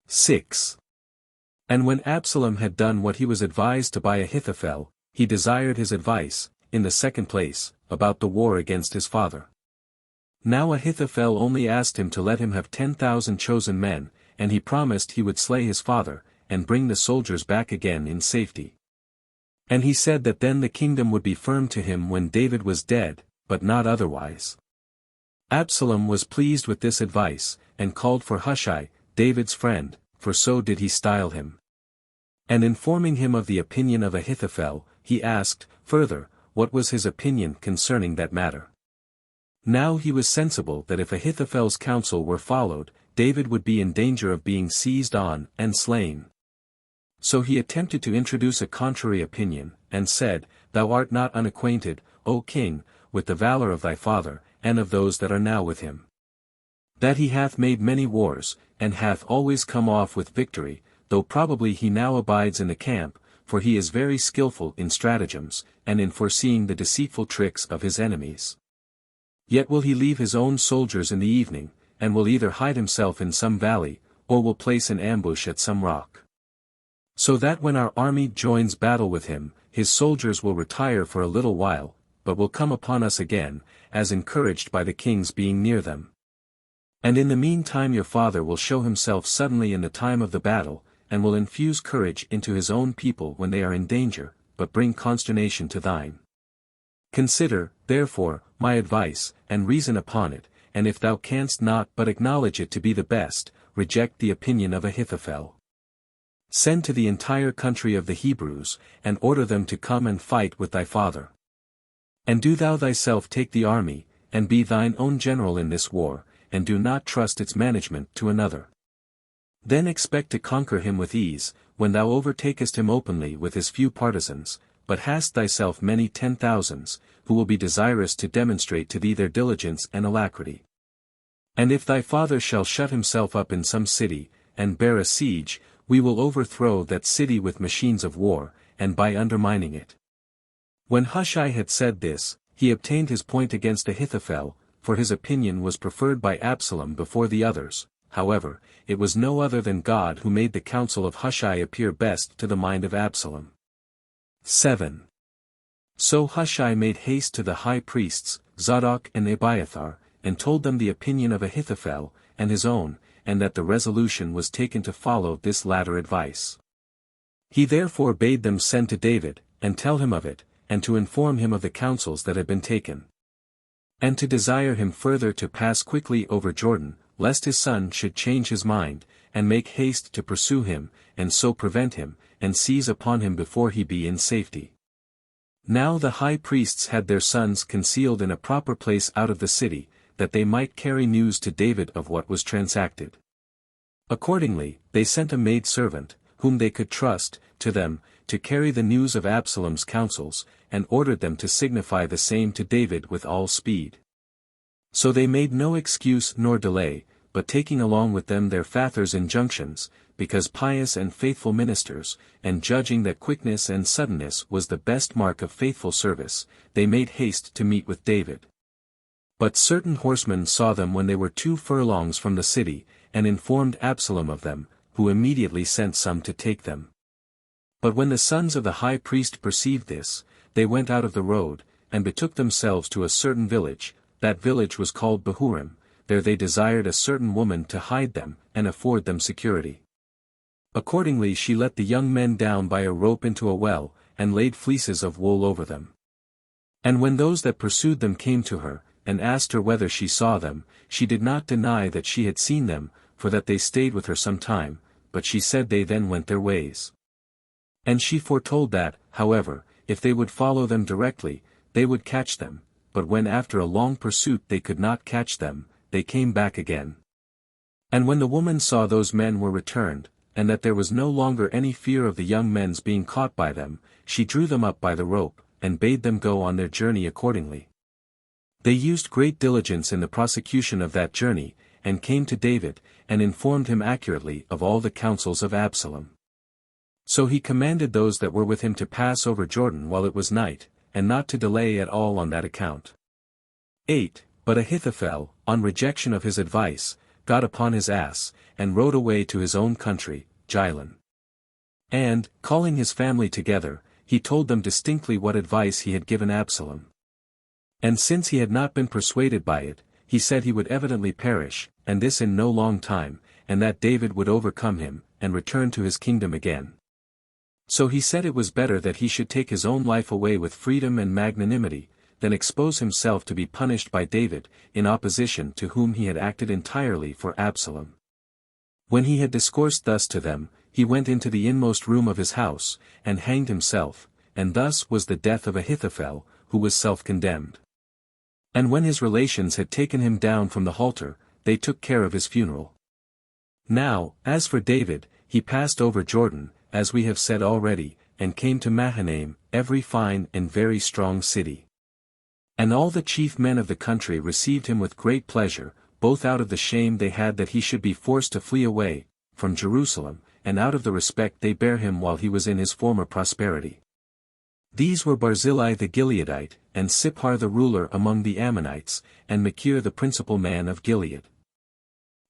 6. And when Absalom had done what he was advised to by Ahithophel, he desired his advice, in the second place, about the war against his father. Now Ahithophel only asked him to let him have 10,000 chosen men, and he promised he would slay his father, and bring the soldiers back again in safety. And he said that then the kingdom would be firm to him when David was dead, but not otherwise. Absalom was pleased with this advice, and called for Hushai, David's friend, for so did he style him. And informing him of the opinion of Ahithophel, he asked, further, what was his opinion concerning that matter. Now he was sensible that if Ahithophel's counsel were followed, David would be in danger of being seized on and slain. So he attempted to introduce a contrary opinion, and said, Thou art not unacquainted, O king, with the valor of thy father, and of those that are now with him. That he hath made many wars, and hath always come off with victory, though probably he now abides in the camp, for he is very skillful in stratagems, and in foreseeing the deceitful tricks of his enemies. Yet will he leave his own soldiers in the evening, and will either hide himself in some valley, or will place an ambush at some rock. So that when our army joins battle with him, his soldiers will retire for a little while, but will come upon us again, as encouraged by the king's being near them. And in the meantime your father will show himself suddenly in the time of the battle, and will infuse courage into his own people when they are in danger, but bring consternation to thine. Consider, therefore, my advice, and reason upon it, and if thou canst not but acknowledge it to be the best, reject the opinion of Ahithophel. Send to the entire country of the Hebrews, and order them to come and fight with thy father. And do thou thyself take the army, and be thine own general in this war, and do not trust its management to another. Then expect to conquer him with ease, when thou overtakest him openly with his few partisans, but hast thyself many 10,000s, who will be desirous to demonstrate to thee their diligence and alacrity. And if thy father shall shut himself up in some city, and bear a siege, we will overthrow that city with machines of war, and by undermining it. When Hushai had said this, he obtained his point against Ahithophel, for his opinion was preferred by Absalom before the others. However, it was no other than God who made the counsel of Hushai appear best to the mind of Absalom. 7. So Hushai made haste to the high priests, Zadok and Abiathar, and told them the opinion of Ahithophel, and his own, and that the resolution was taken to follow this latter advice. He therefore bade them send to David, and tell him of it, and to inform him of the counsels that had been taken. And to desire him further to pass quickly over Jordan, lest his son should change his mind, and make haste to pursue him, and so prevent him, and seize upon him before he be in safety. Now the high priests had their sons concealed in a proper place out of the city, that they might carry news to David of what was transacted. Accordingly, they sent a maidservant, whom they could trust, to them, to carry the news of Absalom's counsels, and ordered them to signify the same to David with all speed. So they made no excuse nor delay, but taking along with them their father's injunctions, because pious and faithful ministers, and judging that quickness and suddenness was the best mark of faithful service, they made haste to meet with David. But certain horsemen saw them when they were 2 furlongs from the city, and informed Absalom of them, who immediately sent some to take them. But when the sons of the high priest perceived this, they went out of the road, and betook themselves to a certain village. That village was called Bahurim. There they desired a certain woman to hide them, and afford them security. Accordingly she let the young men down by a rope into a well, and laid fleeces of wool over them. And when those that pursued them came to her, and asked her whether she saw them, she did not deny that she had seen them, for that they stayed with her some time, but she said they then went their ways. And she foretold that, however, if they would follow them directly, they would catch them, but when after a long pursuit they could not catch them, they came back again. And when the woman saw those men were returned, and that there was no longer any fear of the young men's being caught by them, she drew them up by the rope, and bade them go on their journey accordingly. They used great diligence in the prosecution of that journey, and came to David, and informed him accurately of all the counsels of Absalom. So he commanded those that were with him to pass over Jordan while it was night, and not to delay at all on that account. 8. But Ahithophel, on rejection of his advice, got upon his ass, and rode away to his own country, Gilon. And, calling his family together, he told them distinctly what advice he had given Absalom. And since he had not been persuaded by it, he said he would evidently perish, and this in no long time, and that David would overcome him, and return to his kingdom again. So he said it was better that he should take his own life away with freedom and magnanimity, than expose himself to be punished by David, in opposition to whom he had acted entirely for Absalom. When he had discoursed thus to them, he went into the inmost room of his house, and hanged himself, and thus was the death of Ahithophel, who was self-condemned. And when his relations had taken him down from the halter, they took care of his funeral. Now, as for David, he passed over Jordan, as we have said already, and came to Mahanaim, every fine and very strong city. And all the chief men of the country received him with great pleasure, both out of the shame they had that he should be forced to flee away from Jerusalem, and out of the respect they bare him while he was in his former prosperity. These were Barzillai the Gileadite, and Siphar the ruler among the Ammonites, and Machir the principal man of Gilead.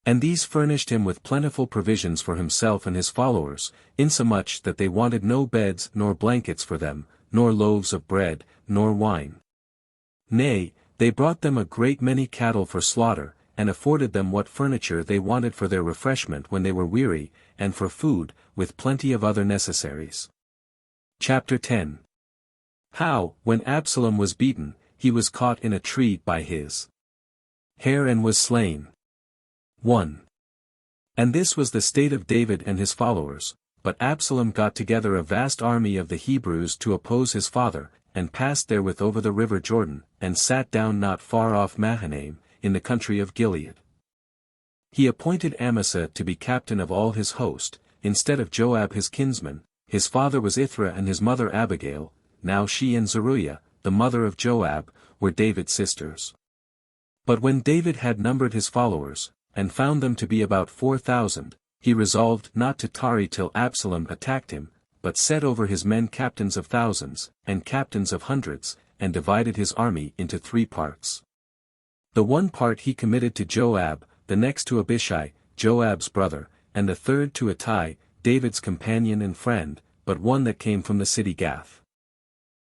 And these furnished him with plentiful provisions for himself and his followers, insomuch that they wanted no beds nor blankets for them, nor loaves of bread, nor wine. Nay, they brought them a great many cattle for slaughter, and afforded them what furniture they wanted for their refreshment when they were weary, and for food, with plenty of other necessaries. Chapter 10. How, when Absalom was beaten, he was caught in a tree by his hair and was slain. 1. And this was the state of David and his followers, but Absalom got together a vast army of the Hebrews to oppose his father, and passed therewith over the river Jordan, and sat down not far off Mahanaim, in the country of Gilead. He appointed Amasa to be captain of all his host, instead of Joab his kinsman. His father was Ithra and his mother Abigail. Now she and Zeruiah, the mother of Joab, were David's sisters. But when David had numbered his followers, and found them to be about 4,000, he resolved not to tarry till Absalom attacked him, but set over his men captains of thousands, and captains of hundreds, and divided his army into 3 parts. The one part he committed to Joab, the next to Abishai, Joab's brother, and the third to Ittai, David's companion and friend, but one that came from the city Gath.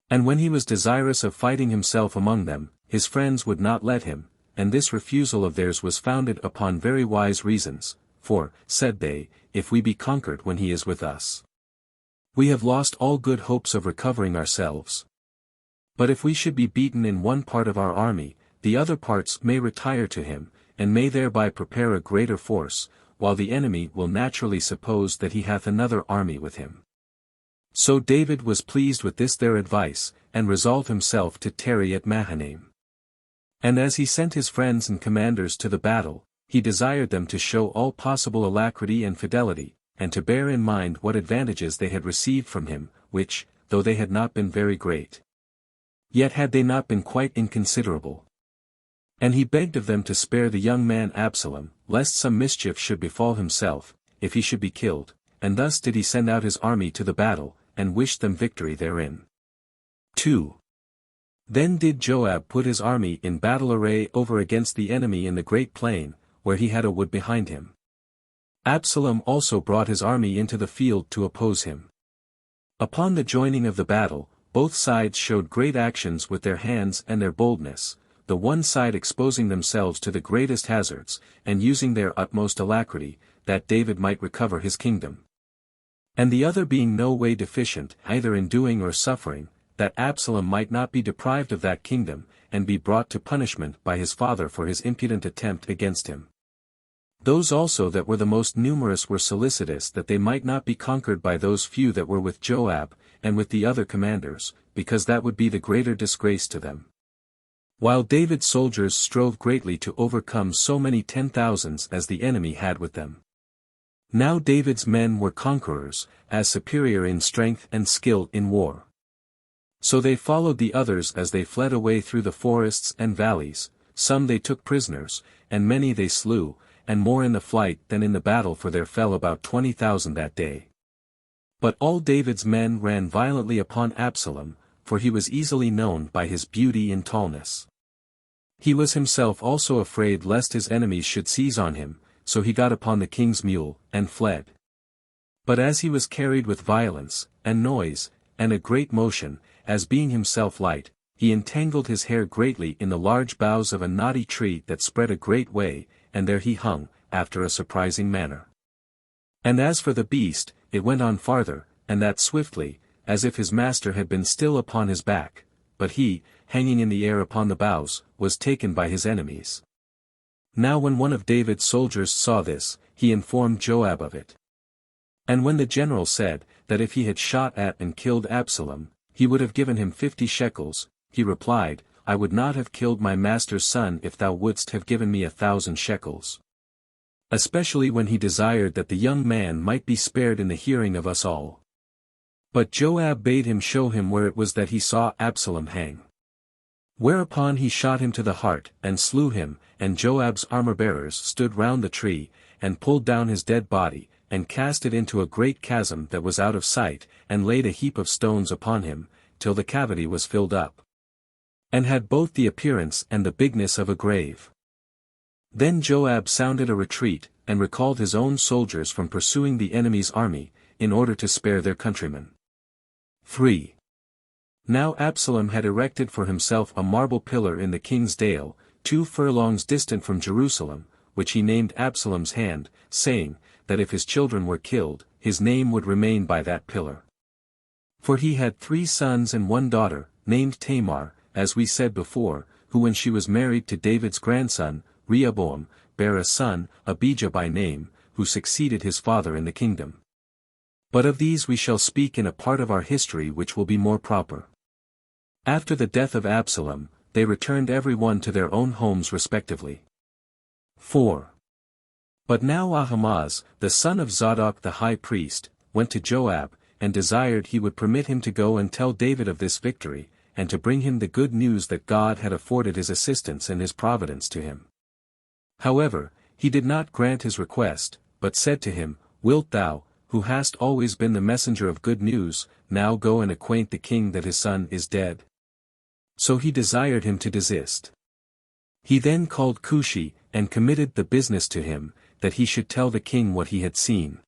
And when he was desirous of fighting himself among them, his friends would not let him, and this refusal of theirs was founded upon very wise reasons, for, said they, if we be conquered when he is with us, we have lost all good hopes of recovering ourselves. But if we should be beaten in one part of our army, the other parts may retire to him, and may thereby prepare a greater force, while the enemy will naturally suppose that he hath another army with him. So David was pleased with this their advice, and resolved himself to tarry at Mahanaim. And as he sent his friends and commanders to the battle, he desired them to show all possible alacrity and fidelity, and to bear in mind what advantages they had received from him, which, though they had not been very great, yet had they not been quite inconsiderable. And he begged of them to spare the young man Absalom, lest some mischief should befall himself, if he should be killed, and thus did he send out his army to the battle, and wished them victory therein. 2. Then did Joab put his army in battle array over against the enemy in the great plain, where he had a wood behind him. Absalom also brought his army into the field to oppose him. Upon the joining of the battle, both sides showed great actions with their hands and their boldness, the one side exposing themselves to the greatest hazards, and using their utmost alacrity, that David might recover his kingdom. And the other being no way deficient either in doing or suffering, that Absalom might not be deprived of that kingdom, and be brought to punishment by his father for his impudent attempt against him. Those also that were the most numerous were solicitous that they might not be conquered by those few that were with Joab, and with the other commanders, because that would be the greater disgrace to them. While David's soldiers strove greatly to overcome so many 10,000s as the enemy had with them. Now David's men were conquerors, as superior in strength and skill in war. So they followed the others as they fled away through the forests and valleys, some they took prisoners, and many they slew, and more in the flight than in the battle, for there fell about 20,000 that day. But all David's men ran violently upon Absalom, for he was easily known by his beauty and tallness. He was himself also afraid lest his enemies should seize on him, so he got upon the king's mule, and fled. But as he was carried with violence, and noise, and a great motion, as being himself light, he entangled his hair greatly in the large boughs of a knotty tree that spread a great way, and there he hung, after a surprising manner. And as for the beast, it went on farther, and that swiftly, as if his master had been still upon his back, but he, hanging in the air upon the boughs, was taken by his enemies. Now when one of David's soldiers saw this, he informed Joab of it. And when the general said, that if he had shot at and killed Absalom, he would have given him 50 shekels, he replied, I would not have killed my master's son if thou wouldst have given me 1,000 shekels. Especially when he desired that the young man might be spared in the hearing of us all. But Joab bade him show him where it was that he saw Absalom hang. Whereupon he shot him to the heart, and slew him, and Joab's armor-bearers stood round the tree, and pulled down his dead body, and cast it into a great chasm that was out of sight, and laid a heap of stones upon him, till the cavity was filled up. And had both the appearance and the bigness of a grave. Then Joab sounded a retreat, and recalled his own soldiers from pursuing the enemy's army, in order to spare their countrymen. 3. Now Absalom had erected for himself a marble pillar in the king's dale, 2 furlongs distant from Jerusalem, which he named Absalom's hand, saying, that if his children were killed, his name would remain by that pillar. For he had 3 sons and 1 daughter, named Tamar, as we said before, who when she was married to David's grandson, Rehoboam, bare a son, Abijah by name, who succeeded his father in the kingdom. But of these we shall speak in a part of our history which will be more proper. After the death of Absalom, they returned every one to their own homes respectively. 4. But now Ahimaaz, the son of Zadok the high priest, went to Joab, and desired he would permit him to go and tell David of this victory, and to bring him the good news that God had afforded his assistance and his providence to him. However, he did not grant his request, but said to him, Wilt thou, who hast always been the messenger of good news, now go and acquaint the king that his son is dead? So he desired him to desist. He then called Cushi, and committed the business to him, that he should tell the king what he had seen.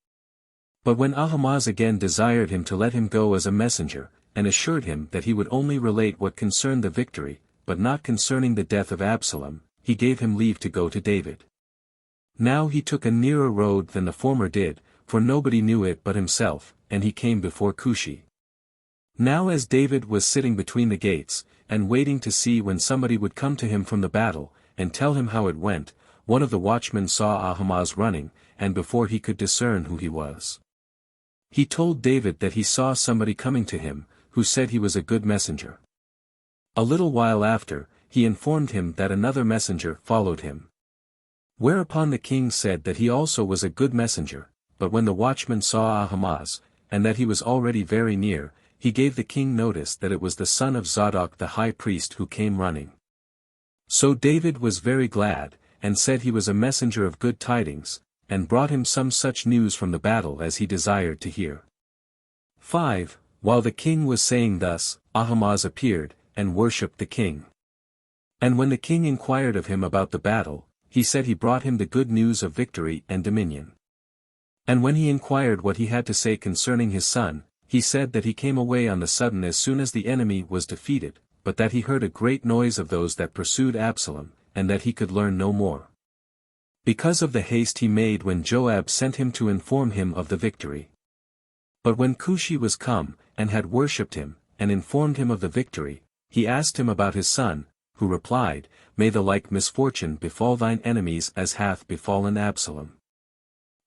But when Ahimaaz again desired him to let him go as a messenger, and assured him that he would only relate what concerned the victory, but not concerning the death of Absalom, he gave him leave to go to David. Now he took a nearer road than the former did, for nobody knew it but himself, and he came before Cushi. Now as David was sitting between the gates, and waiting to see when somebody would come to him from the battle, and tell him how it went, one of the watchmen saw Ahimaaz running, and before he could discern who he was, he told David that he saw somebody coming to him, who said he was a good messenger. A little while after, he informed him that another messenger followed him. Whereupon the king said that he also was a good messenger, but when the watchman saw Ahimaaz, and that he was already very near, he gave the king notice that it was the son of Zadok the high priest who came running. So David was very glad, and said he was a messenger of good tidings, and brought him some such news from the battle as he desired to hear. 5. While the king was saying thus, Ahimaaz appeared, and worshipped the king. And when the king inquired of him about the battle, he said he brought him the good news of victory and dominion. And when he inquired what he had to say concerning his son, he said that he came away on the sudden as soon as the enemy was defeated, but that he heard a great noise of those that pursued Absalom, and that he could learn no more. Because of the haste he made when Joab sent him to inform him of the victory. But when Cushi was come, and had worshipped him, and informed him of the victory, he asked him about his son, who replied, May the like misfortune befall thine enemies as hath befallen Absalom.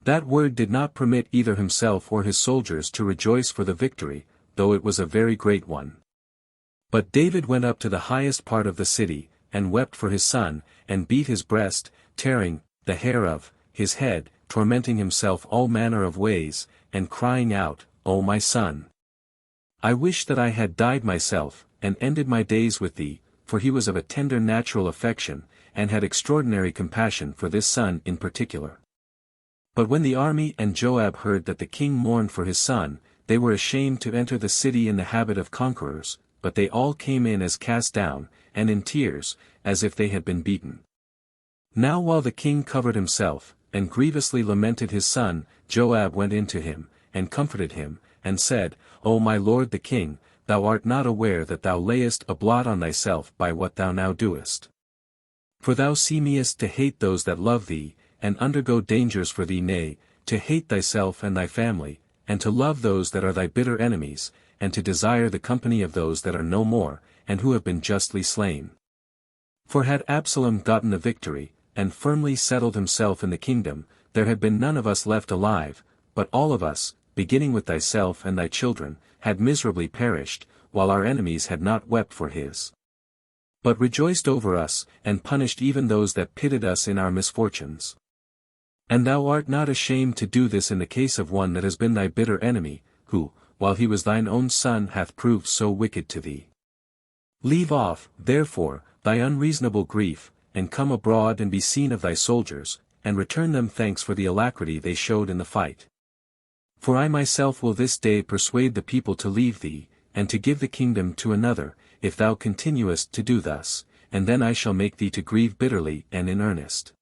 That word did not permit either himself or his soldiers to rejoice for the victory, though it was a very great one. But David went up to the highest part of the city, and wept for his son, and beat his breast, tearing the hair of his head, tormenting himself all manner of ways, and crying out, O my son! I wish that I had died myself, and ended my days with thee, for he was of a tender natural affection, and had extraordinary compassion for this son in particular. But when the army and Joab heard that the king mourned for his son, they were ashamed to enter the city in the habit of conquerors, but they all came in as cast down, and in tears, as if they had been beaten. Now while the king covered himself, and grievously lamented his son, Joab went in to him, and comforted him, and said, O my lord the king, thou art not aware that thou layest a blot on thyself by what thou now doest. For thou seemest to hate those that love thee, and undergo dangers for thee, nay, to hate thyself and thy family, and to love those that are thy bitter enemies, and to desire the company of those that are no more, and who have been justly slain. For had Absalom gotten the victory, and firmly settled himself in the kingdom, there had been none of us left alive, but all of us, beginning with thyself and thy children, had miserably perished, while our enemies had not wept for his, but rejoiced over us, and punished even those that pitied us in our misfortunes. And thou art not ashamed to do this in the case of one that has been thy bitter enemy, who, while he was thine own son, hath proved so wicked to thee. Leave off, therefore, thy unreasonable grief, and come abroad and be seen of thy soldiers, and return them thanks for the alacrity they showed in the fight. For I myself will this day persuade the people to leave thee, and to give the kingdom to another, if thou continuest to do thus, and then I shall make thee to grieve bitterly and in earnest.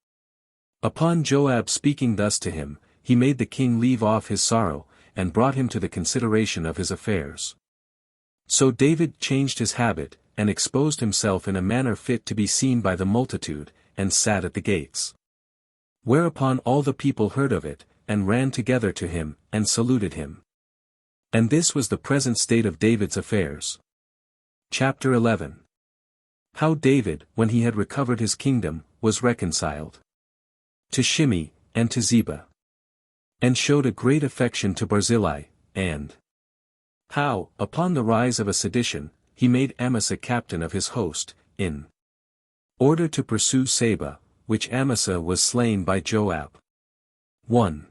Upon Joab speaking thus to him, he made the king leave off his sorrow, and brought him to the consideration of his affairs. So David changed his habit, and exposed himself in a manner fit to be seen by the multitude, and sat at the gates. Whereupon all the people heard of it, and ran together to him, and saluted him. And this was the present state of David's affairs. Chapter 11. How David, when he had recovered his kingdom, was reconciled to Shimei, and to Ziba, and showed a great affection to Barzillai, and how, upon the rise of a sedition, he made Amasa captain of his host, in order to pursue Seba, which Amasa was slain by Joab. 1.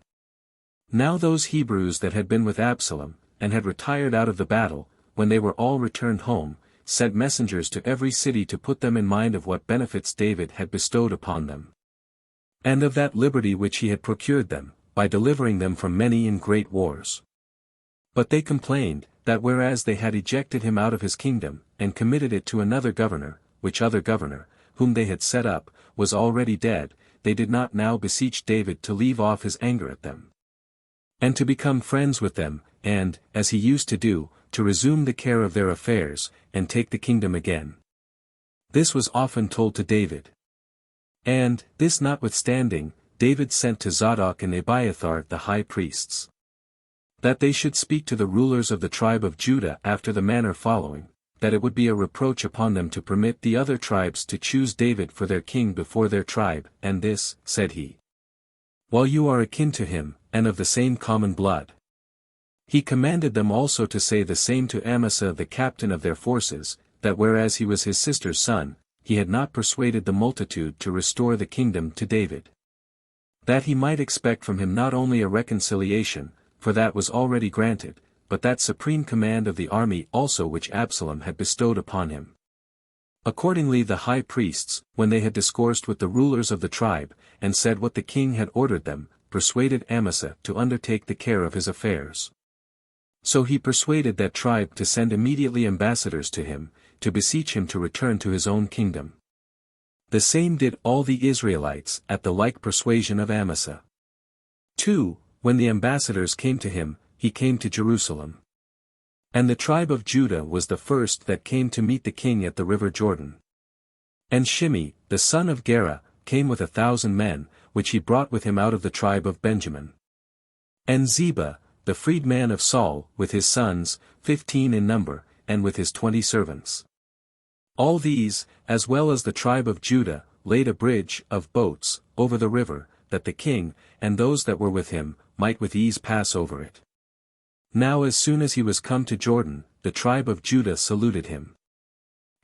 Now those Hebrews that had been with Absalom, and had retired out of the battle, when they were all returned home, sent messengers to every city to put them in mind of what benefits David had bestowed upon them, and of that liberty which he had procured them, by delivering them from many and great wars. But they complained, that whereas they had ejected him out of his kingdom, and committed it to another governor, which other governor, whom they had set up, was already dead, they did not now beseech David to leave off his anger at them, and to become friends with them, and, as he used to do, to resume the care of their affairs, and take the kingdom again. This was often told to David. And, this notwithstanding, David sent to Zadok and Abiathar the high priests, that they should speak to the rulers of the tribe of Judah after the manner following, that it would be a reproach upon them to permit the other tribes to choose David for their king before their tribe, and this, said he, while you are akin to him, and of the same common blood. He commanded them also to say the same to Amasa the captain of their forces, that whereas he was his sister's son, he had not persuaded the multitude to restore the kingdom to David, that he might expect from him not only a reconciliation, for that was already granted, but that supreme command of the army also which Absalom had bestowed upon him. Accordingly the high priests, when they had discoursed with the rulers of the tribe, and said what the king had ordered them, persuaded Amasa to undertake the care of his affairs. So he persuaded that tribe to send immediately ambassadors to him, to beseech him to return to his own kingdom. The same did all the Israelites at the like persuasion of Amasa. 2. When the ambassadors came to him, he came to Jerusalem. And the tribe of Judah was the first that came to meet the king at the river Jordan. And Shimei, the son of Gera, came with 1,000 men, which he brought with him out of the tribe of Benjamin. And Ziba, the freedman of Saul, with his sons, 15 in number, and with his 20 servants. All these, as well as the tribe of Judah, laid a bridge of boats over the river, that the king, and those that were with him, might with ease pass over it. Now as soon as he was come to Jordan, the tribe of Judah saluted him.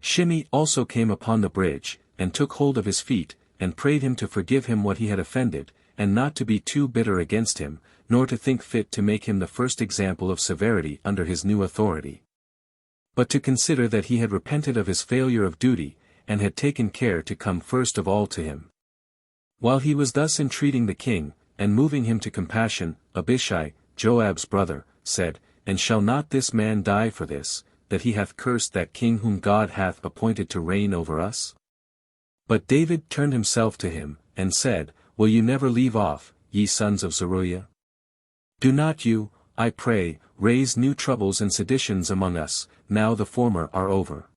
Shimei also came upon the bridge, and took hold of his feet, and prayed him to forgive him what he had offended, and not to be too bitter against him, nor to think fit to make him the first example of severity under his new authority. But to consider that he had repented of his failure of duty, and had taken care to come first of all to him. While he was thus entreating the king, and moving him to compassion, Abishai, Joab's brother, said, And shall not this man die for this, that he hath cursed that king whom God hath appointed to reign over us? But David turned himself to him, and said, Will you never leave off, ye sons of Zeruiah? Do not you, I pray, raise new troubles and seditions among us, now the former are over.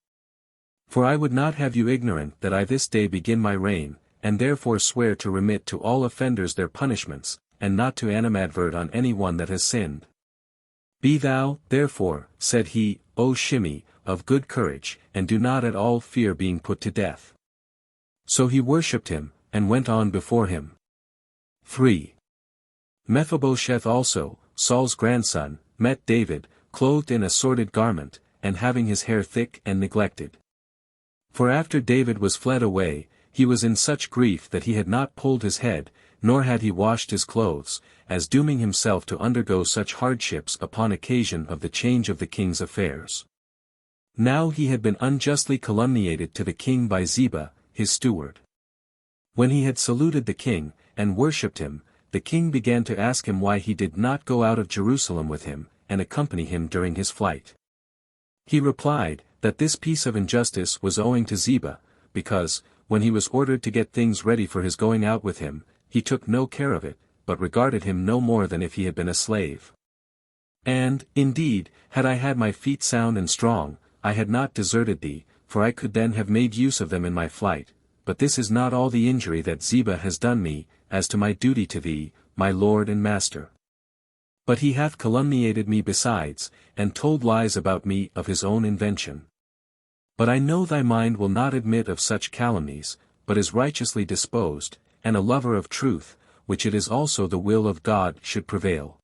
For I would not have you ignorant that I this day begin my reign, and therefore swear to remit to all offenders their punishments, and not to animadvert on any one that has sinned. Be thou, therefore, said he, O Shimei, of good courage, and do not at all fear being put to death. So he worshipped him, and went on before him. 3. Mephibosheth also, Saul's grandson, met David, clothed in a sordid garment, and having his hair thick and neglected. For after David was fled away, he was in such grief that he had not pulled his head, nor had he washed his clothes, as dooming himself to undergo such hardships upon occasion of the change of the king's affairs. Now he had been unjustly calumniated to the king by Ziba, his steward. When he had saluted the king, and worshipped him, the king began to ask him why he did not go out of Jerusalem with him, and accompany him during his flight. He replied, that this piece of injustice was owing to Ziba, because, when he was ordered to get things ready for his going out with him, he took no care of it, but regarded him no more than if he had been a slave. And, indeed, had I had my feet sound and strong, I had not deserted thee, for I could then have made use of them in my flight, but this is not all the injury that Ziba has done me, as to my duty to thee, my lord and master. But he hath calumniated me besides, and told lies about me of his own invention. But I know thy mind will not admit of such calumnies, but is righteously disposed, and a lover of truth, which it is also the will of God should prevail.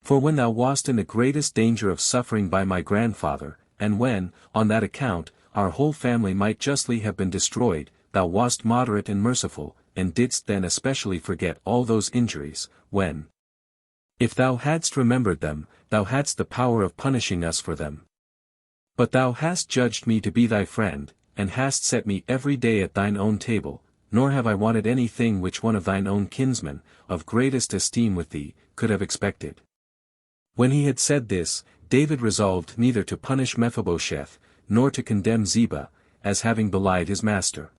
For when thou wast in the greatest danger of suffering by my grandfather, and when, on that account, our whole family might justly have been destroyed, thou wast moderate and merciful, and didst then especially forget all those injuries, when, if thou hadst remembered them, thou hadst the power of punishing us for them. But thou hast judged me to be thy friend, and hast set me every day at thine own table, nor have I wanted any thing which one of thine own kinsmen, of greatest esteem with thee, could have expected. When he had said this, David resolved neither to punish Mephibosheth, nor to condemn Ziba, as having belied his master.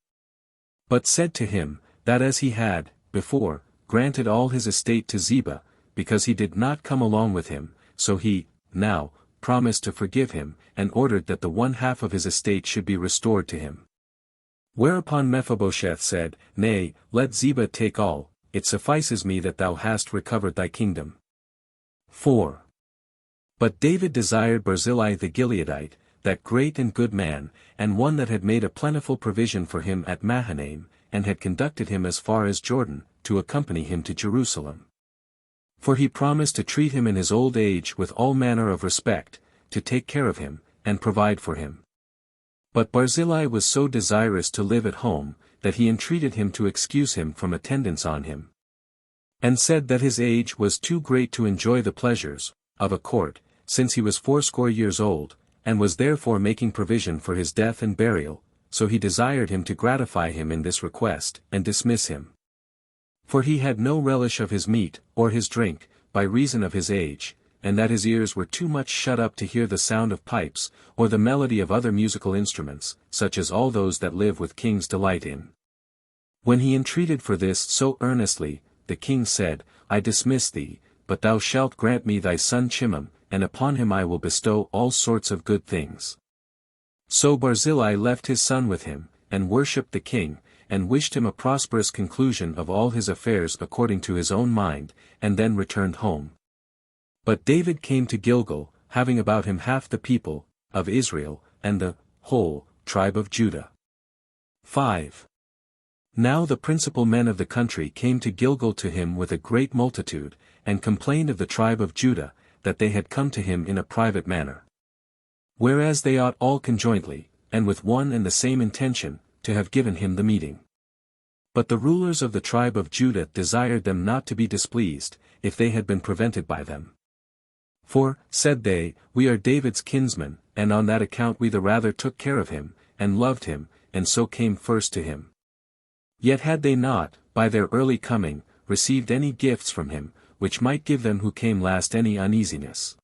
But said to him, that as he had, before, granted all his estate to Ziba, because he did not come along with him, so he, now, promised to forgive him, and ordered that the one half of his estate should be restored to him. Whereupon Mephibosheth said, Nay, let Ziba take all, it suffices me that thou hast recovered thy kingdom. 4. But David desired Barzillai the Gileadite, that great and good man, and one that had made a plentiful provision for him at Mahanaim, and had conducted him as far as Jordan, to accompany him to Jerusalem. For he promised to treat him in his old age with all manner of respect, to take care of him, and provide for him. But Barzillai was so desirous to live at home, that he entreated him to excuse him from attendance on him. And said that his age was too great to enjoy the pleasures of a court, since he was 80 years old, and was therefore making provision for his death and burial, so he desired him to gratify him in this request, and dismiss him. For he had no relish of his meat, or his drink, by reason of his age, and that his ears were too much shut up to hear the sound of pipes, or the melody of other musical instruments, such as all those that live with kings delight in. When he entreated for this so earnestly, the king said, I dismiss thee, but thou shalt grant me thy son Chimham, and upon him I will bestow all sorts of good things. So Barzillai left his son with him, and worshipped the king, and wished him a prosperous conclusion of all his affairs according to his own mind, and then returned home. But David came to Gilgal, having about him half the people of Israel, and the whole tribe of Judah. 5. Now the principal men of the country came to Gilgal to him with a great multitude, and complained of the tribe of Judah, that they had come to him in a private manner. Whereas they ought all conjointly, and with one and the same intention, to have given him the meeting. But the rulers of the tribe of Judah desired them not to be displeased, if they had been prevented by them. For, said they, we are David's kinsmen, and on that account we the rather took care of him, and loved him, and so came first to him. Yet had they not, by their early coming, received any gifts from him, which might give them who came last any uneasiness.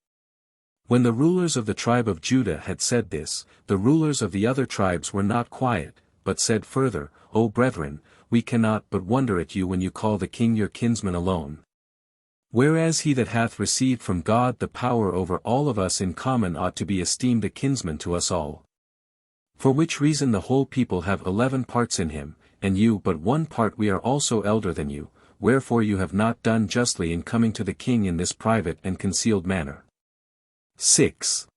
When the rulers of the tribe of Judah had said this, the rulers of the other tribes were not quiet, but said further, O brethren, we cannot but wonder at you when you call the king your kinsman alone. Whereas he that hath received from God the power over all of us in common ought to be esteemed a kinsman to us all. For which reason the whole people have 11 parts in him, and you but 1 part. We are also elder than you, wherefore you have not done justly in coming to the king in this private and concealed manner. 6.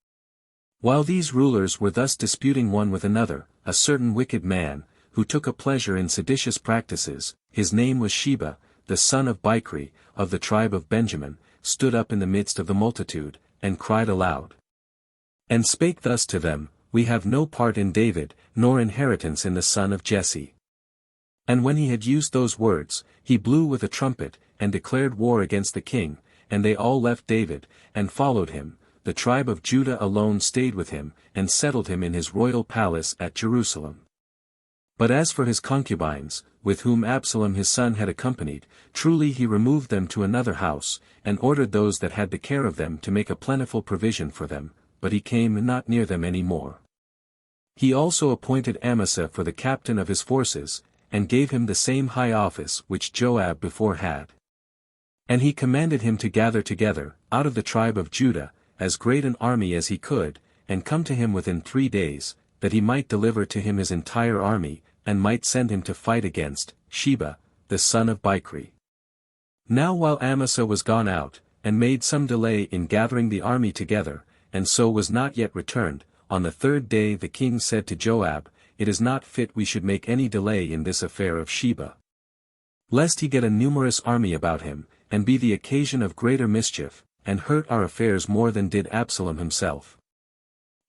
While these rulers were thus disputing one with another, a certain wicked man, who took a pleasure in seditious practices, his name was Sheba, the son of Bichri, of the tribe of Benjamin, stood up in the midst of the multitude, and cried aloud. And spake thus to them, We have no part in David, nor inheritance in the son of Jesse. And when he had used those words, he blew with a trumpet, and declared war against the king, and they all left David, and followed him. The tribe of Judah alone stayed with him, and settled him in his royal palace at Jerusalem. But as for his concubines, with whom Absalom his son had accompanied, truly he removed them to another house, and ordered those that had the care of them to make a plentiful provision for them, but he came not near them any more. He also appointed Amasa for the captain of his forces, and gave him the same high office which Joab before had. And he commanded him to gather together, out of the tribe of Judah, as great an army as he could, and come to him within 3 days, that he might deliver to him his entire army, and might send him to fight against Sheba, the son of Bichri. Now while Amasa was gone out, and made some delay in gathering the army together, and so was not yet returned, on the 3rd day the king said to Joab, It is not fit we should make any delay in this affair of Sheba. Lest he get a numerous army about him, and be the occasion of greater mischief, and hurt our affairs more than did Absalom himself.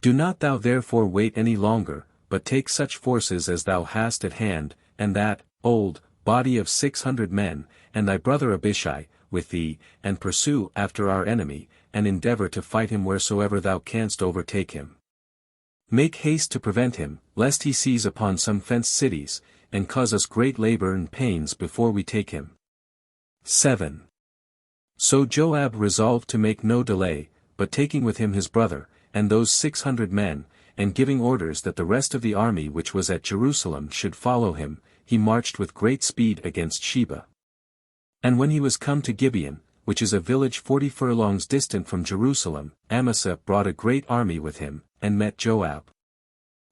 Do not thou therefore wait any longer, but take such forces as thou hast at hand, and that old body of 600 men, and thy brother Abishai, with thee, and pursue after our enemy, and endeavor to fight him wheresoever thou canst overtake him. Make haste to prevent him, lest he seize upon some fenced cities, and cause us great labor and pains before we take him. 7. So Joab resolved to make no delay, but taking with him his brother, and those 600 men, and giving orders that the rest of the army which was at Jerusalem should follow him, he marched with great speed against Sheba. And when he was come to Gibeon, which is a village 40 furlongs distant from Jerusalem, Amasa brought a great army with him, and met Joab.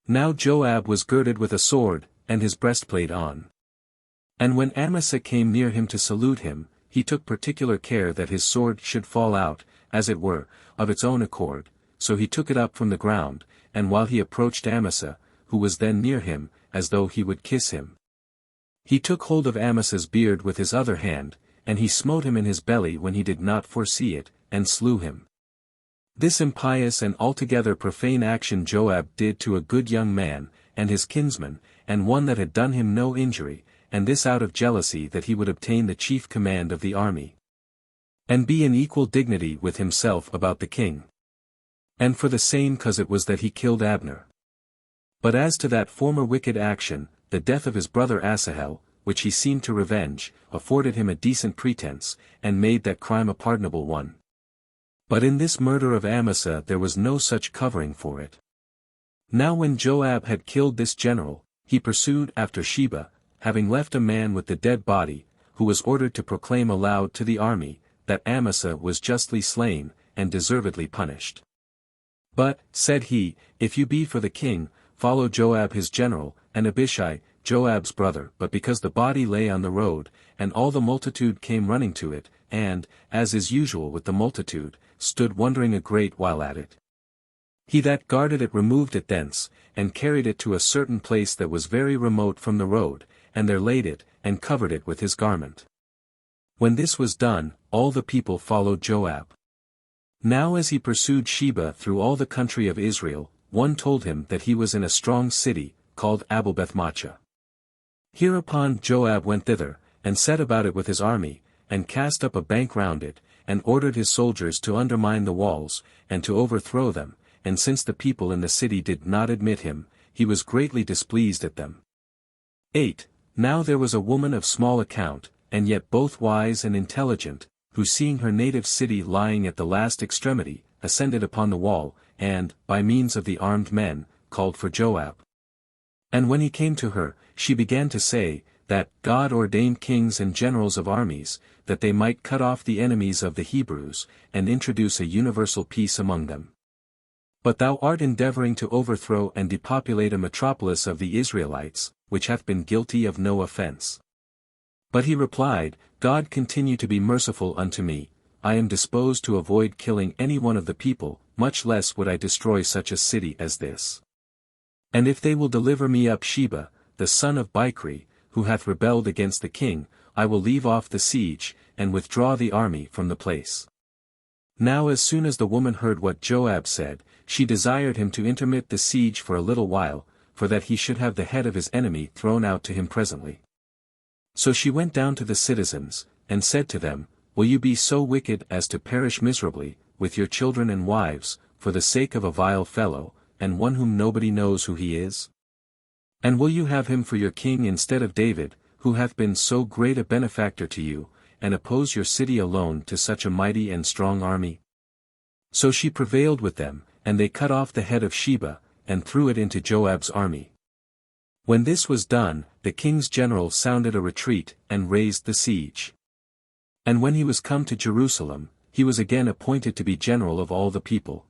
Now Joab was girded with a sword, and his breastplate on. And when Amasa came near him to salute him, he took particular care that his sword should fall out, as it were, of its own accord, so he took it up from the ground, and while he approached Amasa, who was then near him, as though he would kiss him, he took hold of Amasa's beard with his other hand, and he smote him in his belly when he did not foresee it, and slew him. This impious and altogether profane action Joab did to a good young man, and his kinsman, and one that had done him no injury, and this out of jealousy that he would obtain the chief command of the army, and be in equal dignity with himself about the king. And for the same cause it was that he killed Abner. But as to that former wicked action, the death of his brother Asahel, which he seemed to revenge, afforded him a decent pretense, and made that crime a pardonable one. But in this murder of Amasa there was no such covering for it. Now when Joab had killed this general, he pursued after Sheba, having left a man with the dead body, who was ordered to proclaim aloud to the army, that Amasa was justly slain, and deservedly punished. But, said he, if you be for the king, follow Joab his general, and Abishai, Joab's brother. But because the body lay on the road, and all the multitude came running to it, and, as is usual with the multitude, stood wondering a great while at it. He that guarded it removed it thence, and carried it to a certain place that was very remote from the road, and there laid it, and covered it with his garment. When this was done, all the people followed Joab. Now as he pursued Sheba through all the country of Israel, one told him that he was in a strong city, called Abel-Beth-maachah. Hereupon Joab went thither, and set about it with his army, and cast up a bank round it, and ordered his soldiers to undermine the walls, and to overthrow them, and since the people in the city did not admit him, he was greatly displeased at them. 8. Now there was a woman of small account, and yet both wise and intelligent, who seeing her native city lying at the last extremity, ascended upon the wall, and, by means of the armed men, called for Joab. And when he came to her, she began to say, that God ordained kings and generals of armies, that they might cut off the enemies of the Hebrews, and introduce a universal peace among them. But thou art endeavoring to overthrow and depopulate a metropolis of the Israelites, which hath been guilty of no offense. But he replied, God continue to be merciful unto me, I am disposed to avoid killing any one of the people, much less would I destroy such a city as this. And if they will deliver me up Sheba, the son of Bichri, who hath rebelled against the king, I will leave off the siege, and withdraw the army from the place. Now as soon as the woman heard what Joab said, she desired him to intermit the siege for a little while, for that he should have the head of his enemy thrown out to him presently. So she went down to the citizens, and said to them, Will you be so wicked as to perish miserably, with your children and wives, for the sake of a vile fellow, and one whom nobody knows who he is? And will you have him for your king instead of David, who hath been so great a benefactor to you, and oppose your city alone to such a mighty and strong army? So she prevailed with them, and they cut off the head of Sheba, and threw it into Joab's army. When this was done, the king's general sounded a retreat, and raised the siege. And when he was come to Jerusalem, he was again appointed to be general of all the people.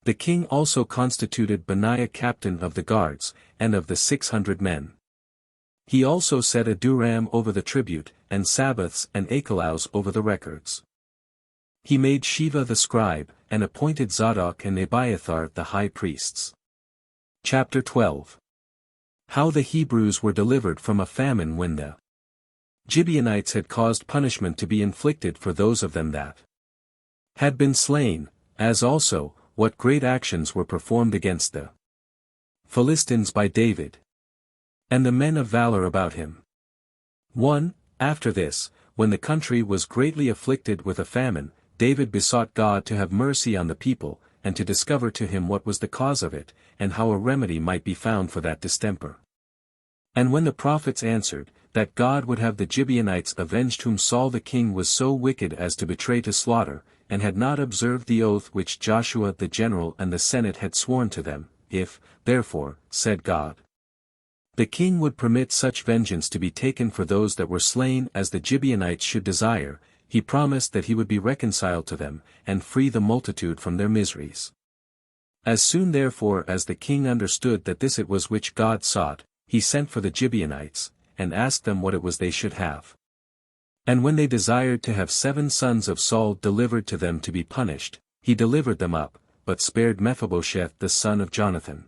The king also constituted Benaiah captain of the guards, and of the 600 men. He also set Aduram over the tribute, and Sabbaths and Achelaus over the records. He made Shiva the scribe, and appointed Zadok and Abiathar the high priests. Chapter 12. How the Hebrews were delivered from a famine when the Gibeonites had caused punishment to be inflicted for those of them that had been slain, as also, what great actions were performed against the Philistines by David, and the men of valor about him. 1. After this, when the country was greatly afflicted with a famine, David besought God to have mercy on the people, and to discover to him what was the cause of it, and how a remedy might be found for that distemper. And when the prophets answered, that God would have the Gibeonites avenged whom Saul the king was so wicked as to betray to slaughter, and had not observed the oath which Joshua the general and the Senate had sworn to them, if, therefore, said God, the king would permit such vengeance to be taken for those that were slain as the Gibeonites should desire, he promised that he would be reconciled to them, and free the multitude from their miseries. As soon therefore as the king understood that this it was which God sought, he sent for the Gibeonites, and asked them what it was they should have. And when they desired to have 7 sons of Saul delivered to them to be punished, he delivered them up, but spared Mephibosheth the son of Jonathan.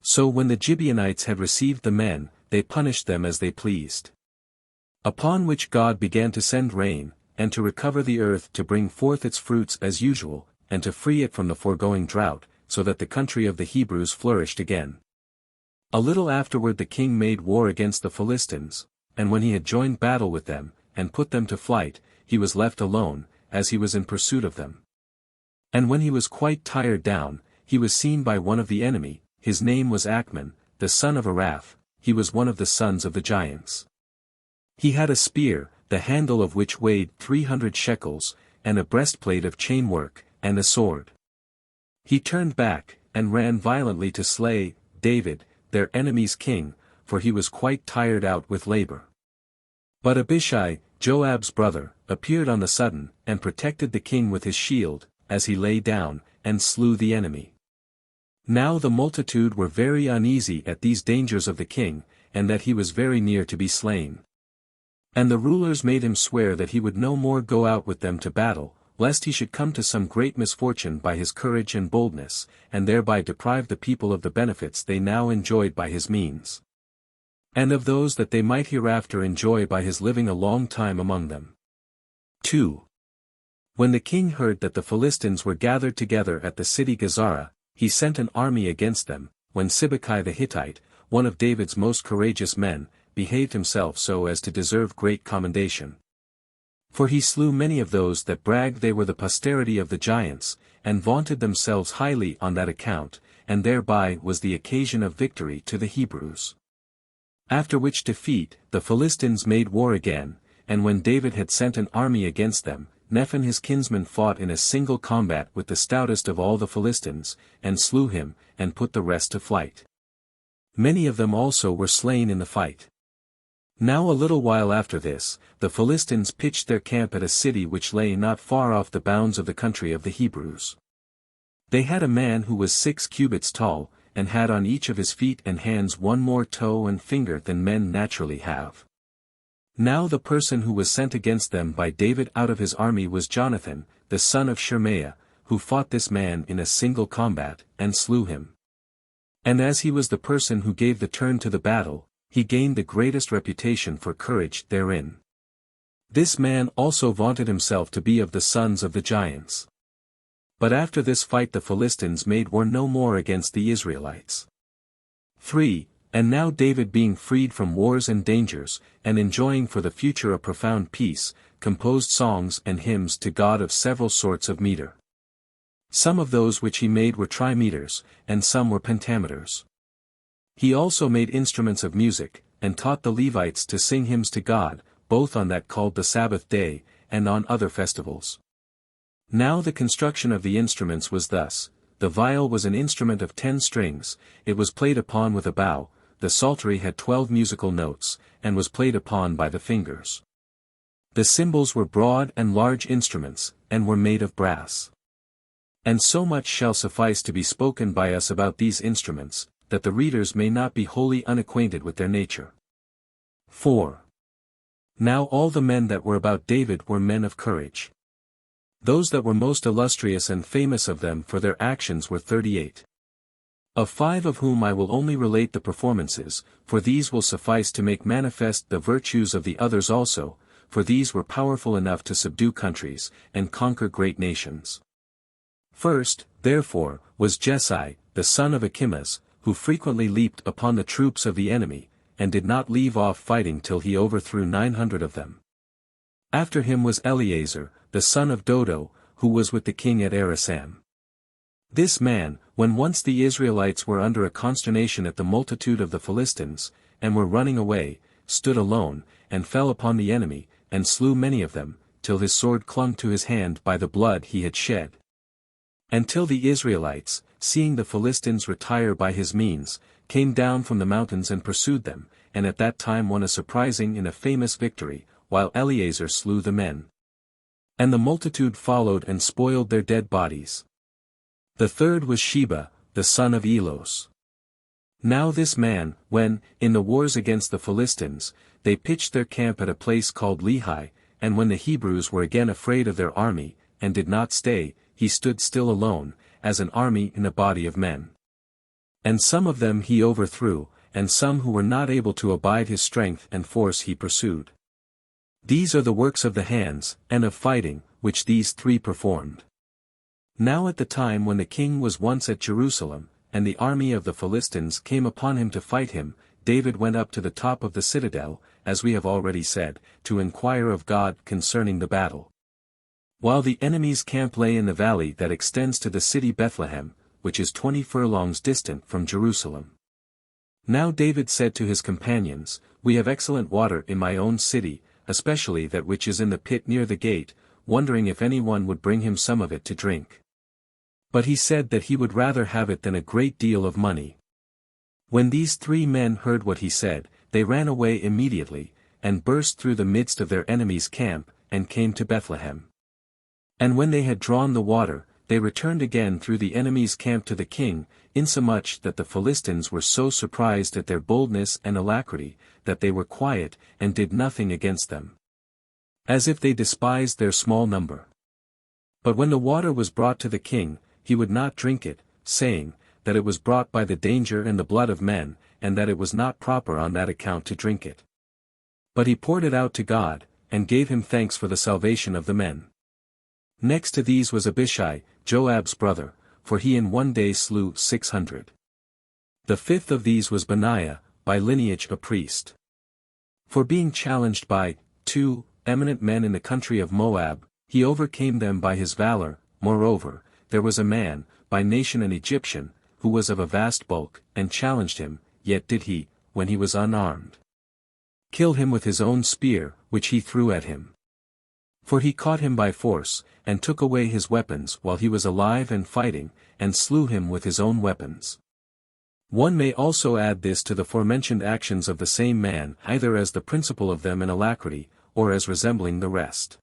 So when the Gibeonites had received the men, they punished them as they pleased. Upon which God began to send rain, and to recover the earth to bring forth its fruits as usual, and to free it from the foregoing drought, so that the country of the Hebrews flourished again. A little afterward the king made war against the Philistines, and when he had joined battle with them, and put them to flight, he was left alone, as he was in pursuit of them. And when he was quite tired down, he was seen by one of the enemy, his name was Achman, the son of Araph, he was one of the sons of the giants. He had a spear, the handle of which weighed 300 shekels, and a breastplate of chainwork, and a sword. He turned back, and ran violently to slay David, their enemy's king, for he was quite tired out with labor. But Abishai, Joab's brother, appeared on the sudden, and protected the king with his shield, as he lay down, and slew the enemy. Now the multitude were very uneasy at these dangers of the king, and that he was very near to be slain. And the rulers made him swear that he would no more go out with them to battle, lest he should come to some great misfortune by his courage and boldness, and thereby deprive the people of the benefits they now enjoyed by his means, and of those that they might hereafter enjoy by his living a long time among them. 2. When the king heard that the Philistines were gathered together at the city Gazara, he sent an army against them, when Sibbecai the Hittite, one of David's most courageous men, behaved himself so as to deserve great commendation. For he slew many of those that bragged they were the posterity of the giants, and vaunted themselves highly on that account, and thereby was the occasion of victory to the Hebrews. After which defeat, the Philistines made war again, and when David had sent an army against them, Nephan his kinsman fought in a single combat with the stoutest of all the Philistines, and slew him, and put the rest to flight. Many of them also were slain in the fight. Now a little while after this, the Philistines pitched their camp at a city which lay not far off the bounds of the country of the Hebrews. They had a man who was 6 cubits tall, and had on each of his feet and hands one more toe and finger than men naturally have. Now the person who was sent against them by David out of his army was Jonathan, the son of Shemaiah, who fought this man in a single combat, and slew him. And as he was the person who gave the turn to the battle, he gained the greatest reputation for courage therein. This man also vaunted himself to be of the sons of the giants. But after this fight the Philistines made war no more against the Israelites. 3. And now David being freed from wars and dangers, and enjoying for the future a profound peace, composed songs and hymns to God of several sorts of meter. Some of those which he made were trimeters, and some were pentameters. He also made instruments of music, and taught the Levites to sing hymns to God, both on that called the Sabbath day, and on other festivals. Now the construction of the instruments was thus: the viol was an instrument of 10 strings, it was played upon with a bow, the psaltery had 12 musical notes, and was played upon by the fingers. The cymbals were broad and large instruments, and were made of brass. And so much shall suffice to be spoken by us about these instruments, that the readers may not be wholly unacquainted with their nature. 4. Now all the men that were about David were men of courage. Those that were most illustrious and famous of them for their actions were 38. Of 5 of whom I will only relate the performances, for these will suffice to make manifest the virtues of the others also, for these were powerful enough to subdue countries, and conquer great nations. First, therefore, was Jessai, the son of Achimaas, who frequently leaped upon the troops of the enemy, and did not leave off fighting till he overthrew 900 of them. After him was Eleazar, the son of Dodo, who was with the king at Arasam. This man, when once the Israelites were under a consternation at the multitude of the Philistines, and were running away, stood alone, and fell upon the enemy, and slew many of them, till his sword clung to his hand by the blood he had shed. Until the Israelites, seeing the Philistines retire by his means, came down from the mountains and pursued them, and at that time won a surprising and a famous victory, while Eleazar slew the men. And the multitude followed and spoiled their dead bodies. The third was Sheba, the son of Elos. Now this man, when, in the wars against the Philistines, they pitched their camp at a place called Lehi, and when the Hebrews were again afraid of their army, and did not stay, he stood still alone, as an army in a body of men. And some of them he overthrew, and some who were not able to abide his strength and force he pursued. These are the works of the hands, and of fighting, which these 3 performed. Now at the time when the king was once at Jerusalem, and the army of the Philistines came upon him to fight him, David went up to the top of the citadel, as we have already said, to inquire of God concerning the battle. While the enemy's camp lay in the valley that extends to the city Bethlehem, which is 20 furlongs distant from Jerusalem. Now David said to his companions, "We have excellent water in my own city, especially that which is in the pit near the gate," wondering if anyone would bring him some of it to drink. But he said that he would rather have it than a great deal of money. When these 3 men heard what he said, they ran away immediately, and burst through the midst of their enemy's camp, and came to Bethlehem. And when they had drawn the water, they returned again through the enemy's camp to the king, insomuch that the Philistines were so surprised at their boldness and alacrity, that they were quiet, and did nothing against them, as if they despised their small number. But when the water was brought to the king, he would not drink it, saying, that it was brought by the danger and the blood of men, and that it was not proper on that account to drink it. But he poured it out to God, and gave him thanks for the salvation of the men. Next to these was Abishai, Joab's brother, for he in one day slew 600. The fifth of these was Benaiah, by lineage a priest. For being challenged by 2 eminent men in the country of Moab, he overcame them by his valor. Moreover, there was a man, by nation an Egyptian, who was of a vast bulk, and challenged him, yet did he, when he was unarmed, kill him with his own spear, which he threw at him. For he caught him by force, and took away his weapons while he was alive and fighting, and slew him with his own weapons. One may also add this to the forementioned actions of the same man, either as the principal of them in alacrity, or as resembling the rest.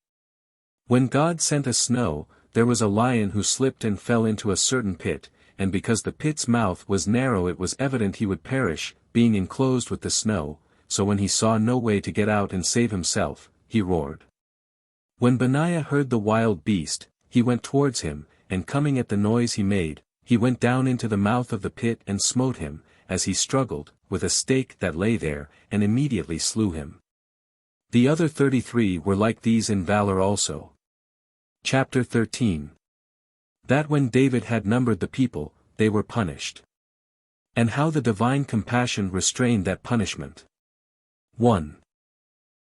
When God sent a snow, there was a lion who slipped and fell into a certain pit, and because the pit's mouth was narrow it was evident he would perish, being enclosed with the snow, so when he saw no way to get out and save himself, he roared. When Benaiah heard the wild beast, he went towards him, and coming at the noise he made, he went down into the mouth of the pit and smote him, as he struggled, with a stake that lay there, and immediately slew him. The other 33 were like these in valor also. Chapter 13. That when David had numbered the people, they were punished. And how the divine compassion restrained that punishment. 1.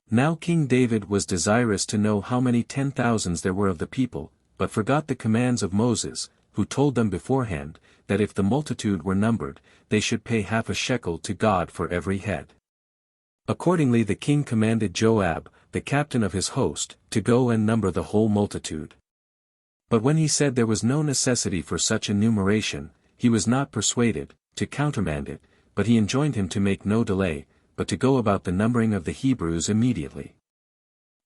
Now King David was desirous to know how many 10,000s there were of the people, but forgot the commands of Moses, who told them beforehand, that if the multitude were numbered, they should pay half a shekel to God for every head. Accordingly the king commanded Joab, the captain of his host, to go and number the whole multitude. But when he said there was no necessity for such enumeration, he was not persuaded, to countermand it, but he enjoined him to make no delay, but to go about the numbering of the Hebrews immediately.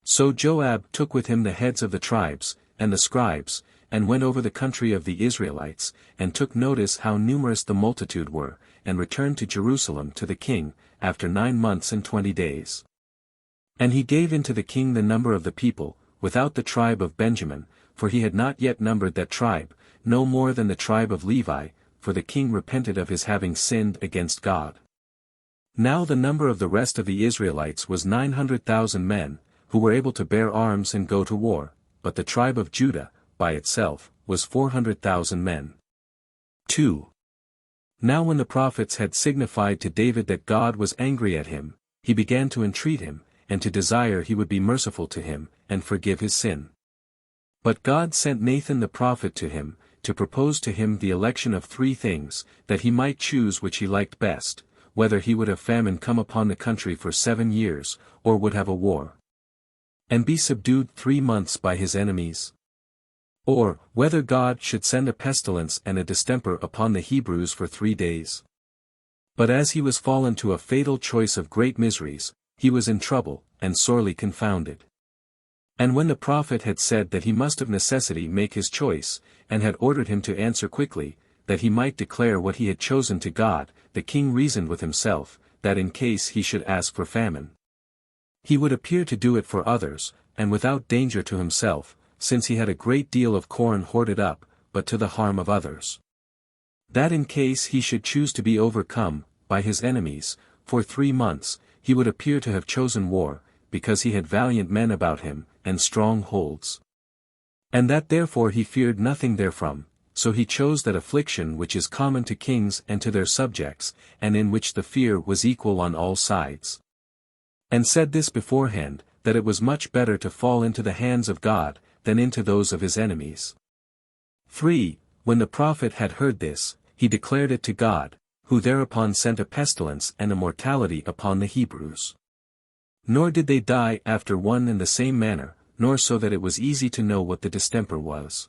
So Joab took with him the heads of the tribes, and the scribes, and went over the country of the Israelites, and took notice how numerous the multitude were, and returned to Jerusalem to the king, after 9 months and 20 days. And he gave into the king the number of the people, without the tribe of Benjamin, for he had not yet numbered that tribe, no more than the tribe of Levi, for the king repented of his having sinned against God. Now the number of the rest of the Israelites was 900,000 men, who were able to bear arms and go to war, but the tribe of Judah, by itself, was 400,000 men. 2. Now when the prophets had signified to David that God was angry at him, he began to entreat him, and to desire he would be merciful to him, and forgive his sin. But God sent Nathan the prophet to him, to propose to him the election of 3 things, that he might choose which he liked best, whether he would have famine come upon the country for 7 years, or would have a war, and be subdued 3 months by his enemies, or whether God should send a pestilence and a distemper upon the Hebrews for 3 days. But as he was fallen to a fatal choice of great miseries, he was in trouble, and sorely confounded. And when the prophet had said that he must of necessity make his choice, and had ordered him to answer quickly, that he might declare what he had chosen to God, the king reasoned with himself, that in case he should ask for famine, he would appear to do it for others, and without danger to himself, since he had a great deal of corn hoarded up, but to the harm of others. That in case he should choose to be overcome, by his enemies, for 3 months, he would appear to have chosen war, because he had valiant men about him, and strong holds. And that therefore he feared nothing therefrom, so he chose that affliction which is common to kings and to their subjects, and in which the fear was equal on all sides. And said this beforehand, that it was much better to fall into the hands of God, than into those of his enemies. 3. When the prophet had heard this, he declared it to God, who thereupon sent a pestilence and a mortality upon the Hebrews. Nor did they die after one in the same manner, nor so that it was easy to know what the distemper was.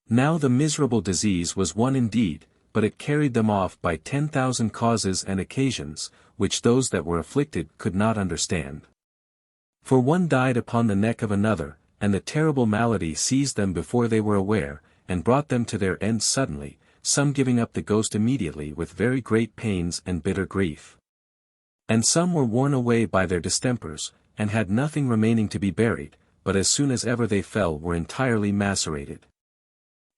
Now the miserable disease was one indeed, but it carried them off by 10,000 causes and occasions, which those that were afflicted could not understand. For one died upon the neck of another, and the terrible malady seized them before they were aware, and brought them to their end suddenly, some giving up the ghost immediately with very great pains and bitter grief. And some were worn away by their distempers, and had nothing remaining to be buried, but as soon as ever they fell were entirely macerated.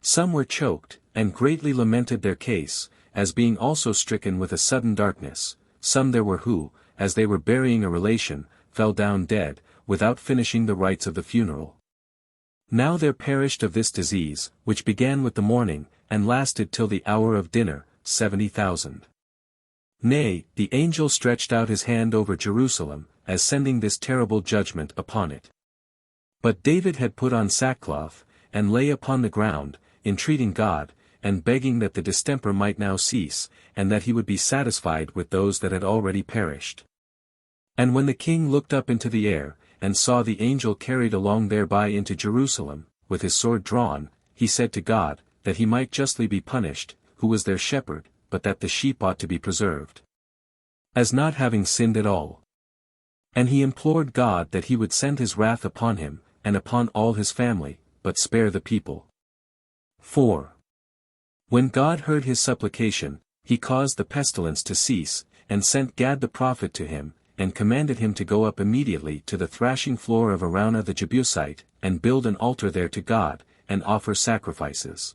Some were choked, and greatly lamented their case, as being also stricken with a sudden darkness. Some there were who, as they were burying a relation, fell down dead, without finishing the rites of the funeral. Now there perished of this disease, which began with the morning, and lasted till the hour of dinner, 70,000. Nay, the angel stretched out his hand over Jerusalem, as sending this terrible judgment upon it. But David had put on sackcloth, and lay upon the ground, entreating God, and begging that the distemper might now cease, and that he would be satisfied with those that had already perished. And when the king looked up into the air, and saw the angel carried along thereby into Jerusalem, with his sword drawn, he said to God, that he might justly be punished, who was their shepherd, but that the sheep ought to be preserved, as not having sinned at all. And he implored God that he would send his wrath upon him, and upon all his family, but spare the people. 4. When God heard his supplication, he caused the pestilence to cease, and sent Gad the prophet to him, and commanded him to go up immediately to the thrashing floor of Araunah the Jebusite, and build an altar there to God, and offer sacrifices.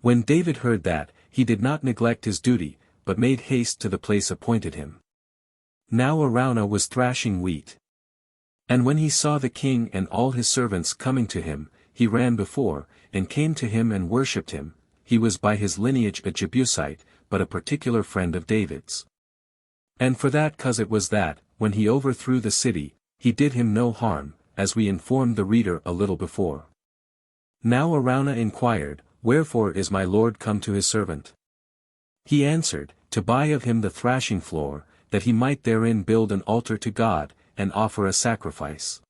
When David heard that, he did not neglect his duty, but made haste to the place appointed him. Now Araunah was thrashing wheat. And when he saw the king and all his servants coming to him, he ran before, and came to him and worshipped him. He was by his lineage a Jebusite, but a particular friend of David's. And for that cause it was that, when he overthrew the city, he did him no harm, as we informed the reader a little before. Now Araunah inquired, Wherefore is my lord come to his servant? He answered, To buy of him the thrashing floor, that he might therein build an altar to God, and offer a sacrifice.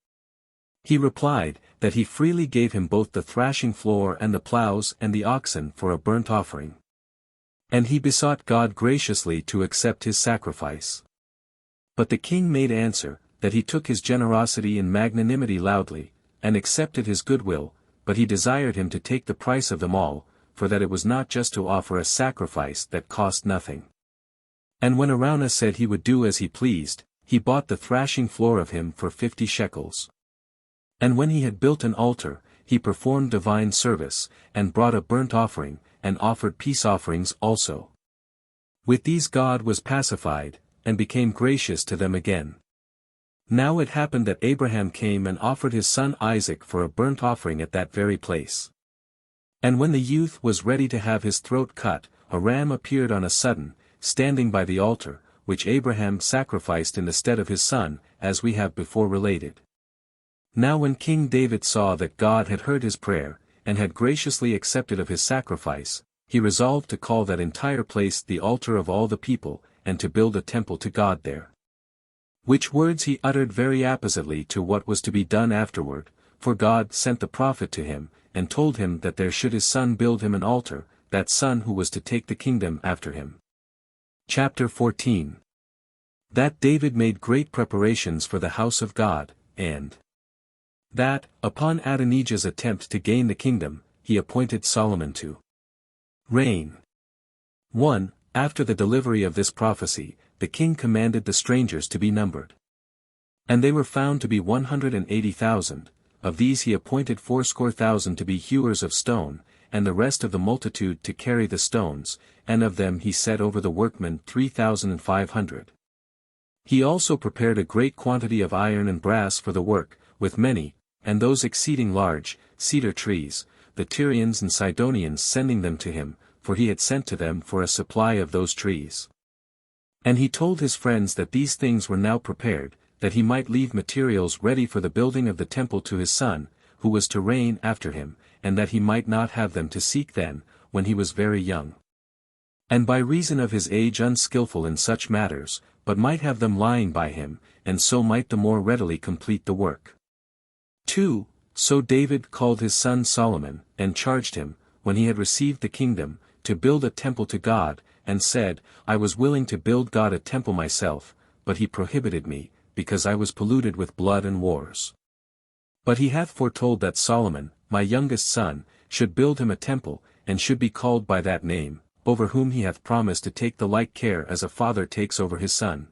He replied, that he freely gave him both the thrashing floor and the plows and the oxen for a burnt offering. And he besought God graciously to accept his sacrifice. But the king made answer, that he took his generosity and magnanimity loudly, and accepted his goodwill, but he desired him to take the price of them all, for that it was not just to offer a sacrifice that cost nothing. And when Araunah said he would do as he pleased, he bought the thrashing floor of him for 50 shekels. And when he had built an altar, he performed divine service, and brought a burnt offering, and offered peace offerings also. With these God was pacified, and became gracious to them again. Now it happened that Abraham came and offered his son Isaac for a burnt offering at that very place. And when the youth was ready to have his throat cut, a ram appeared on a sudden, standing by the altar, which Abraham sacrificed in the stead of his son, as we have before related. Now when King David saw that God had heard his prayer, and had graciously accepted of his sacrifice, he resolved to call that entire place the altar of all the people, and to build a temple to God there. Which words he uttered very appositely to what was to be done afterward, for God sent the prophet to him, and told him that there should his son build him an altar, that son who was to take the kingdom after him. Chapter 14. That David made great preparations for the house of God, and that, upon Adonijah's attempt to gain the kingdom, he appointed Solomon to reign. 1. After the delivery of this prophecy, the king commanded the strangers to be numbered. And they were found to be 180,000, of these he appointed 80,000 to be hewers of stone, and the rest of the multitude to carry the stones, and of them he set over the workmen 3,500. He also prepared a great quantity of iron and brass for the work, with many, and those exceeding large, cedar trees, the Tyrians and Sidonians sending them to him, for he had sent to them for a supply of those trees. And he told his friends that these things were now prepared, that he might leave materials ready for the building of the temple to his son, who was to reign after him, and that he might not have them to seek then, when he was very young, and by reason of his age unskilful in such matters, but might have them lying by him, and so might the more readily complete the work. 2. So David called his son Solomon, and charged him, when he had received the kingdom, to build a temple to God, and said, I was willing to build God a temple myself, but he prohibited me, because I was polluted with blood and wars. But he hath foretold that Solomon, my youngest son, should build him a temple, and should be called by that name, over whom he hath promised to take the like care as a father takes over his son.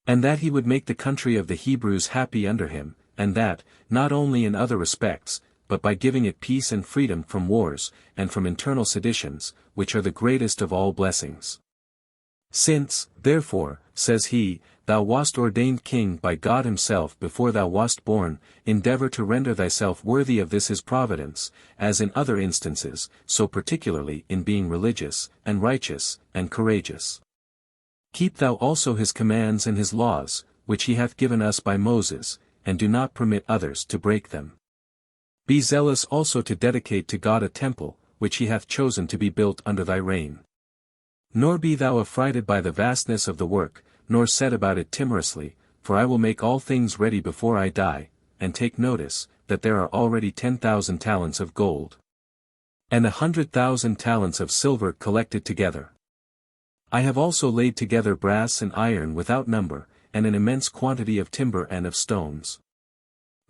And that he would make the country of the Hebrews happy under him, and that, not only in other respects, but by giving it peace and freedom from wars, and from internal seditions, which are the greatest of all blessings. Since, therefore, says he, thou wast ordained king by God himself before thou wast born, endeavor to render thyself worthy of this his providence, as in other instances, so particularly in being religious, and righteous, and courageous. Keep thou also his commands and his laws, which he hath given us by Moses, and do not permit others to break them. Be zealous also to dedicate to God a temple, which he hath chosen to be built under thy reign. Nor be thou affrighted by the vastness of the work, nor set about it timorously, for I will make all things ready before I die, and take notice, that there are already 10,000 talents of gold, and 100,000 talents of silver collected together. I have also laid together brass and iron without number, and an immense quantity of timber and of stones.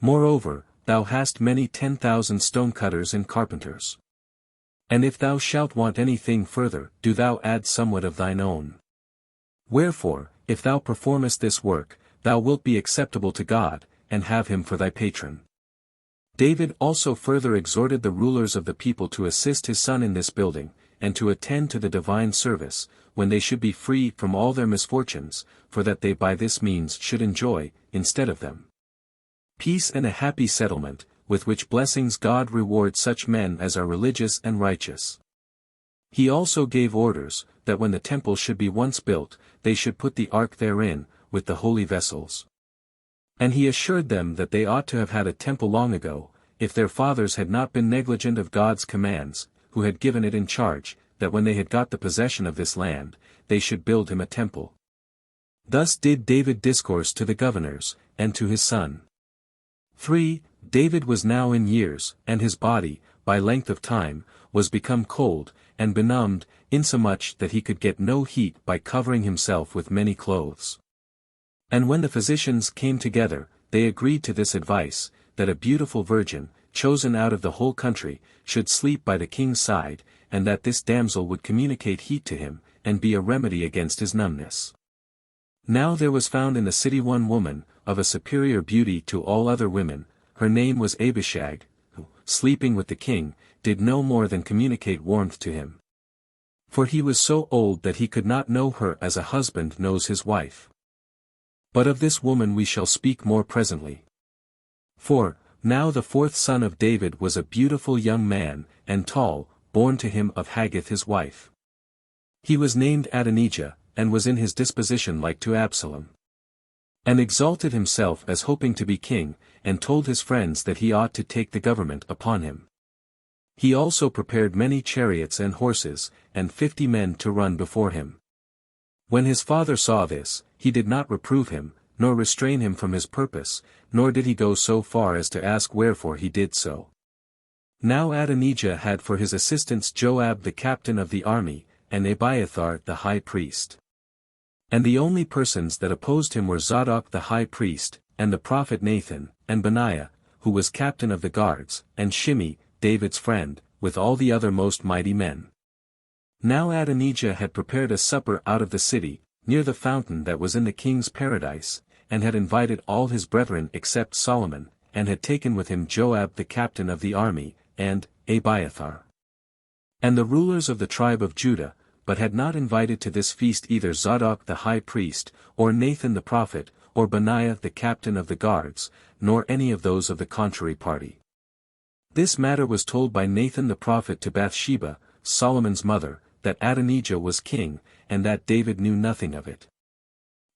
Moreover, thou hast many 10,000 stonecutters and carpenters. And if thou shalt want anything further, do thou add somewhat of thine own. Wherefore, if thou performest this work, thou wilt be acceptable to God, and have him for thy patron. David also further exhorted the rulers of the people to assist his son in this building, and to attend to the divine service, when they should be free from all their misfortunes, for that they by this means should enjoy, instead of them, peace and a happy settlement, with which blessings God rewards such men as are religious and righteous. He also gave orders, that when the temple should be once built, they should put the ark therein, with the holy vessels. And he assured them that they ought to have had a temple long ago, if their fathers had not been negligent of God's commands, who had given it in charge, that when they had got the possession of this land, they should build him a temple. Thus did David discourse to the governors, and to his son. 3. David was now in years, and his body, by length of time, was become cold, and benumbed, insomuch that he could get no heat by covering himself with many clothes. And when the physicians came together, they agreed to this advice, that a beautiful virgin, chosen out of the whole country, should sleep by the king's side, and that this damsel would communicate heat to him, and be a remedy against his numbness. Now there was found in the city one woman, of a superior beauty to all other women. Her name was Abishag, who, sleeping with the king, did no more than communicate warmth to him. For he was so old that he could not know her as a husband knows his wife. But of this woman we shall speak more presently. For, now the fourth son of David was a beautiful young man, and tall, born to him of Haggith his wife. He was named Adonijah, and was in his disposition like to Absalom. And exalted himself as hoping to be king, and told his friends that he ought to take the government upon him. He also prepared many chariots and horses, and 50 men to run before him. When his father saw this, he did not reprove him, nor restrain him from his purpose, nor did he go so far as to ask wherefore he did so. Now Adonijah had for his assistants Joab the captain of the army, and Abiathar the high priest. And the only persons that opposed him were Zadok the high priest, and the prophet Nathan, and Benaiah, who was captain of the guards, and Shimei, David's friend, with all the other most mighty men. Now Adonijah had prepared a supper out of the city, near the fountain that was in the king's paradise, and had invited all his brethren except Solomon, and had taken with him Joab the captain of the army, and Abiathar, and the rulers of the tribe of Judah, but had not invited to this feast either Zadok the high priest, or Nathan the prophet, or Benaiah the captain of the guards, nor any of those of the contrary party. This matter was told by Nathan the prophet to Bathsheba, Solomon's mother, that Adonijah was king, and that David knew nothing of it.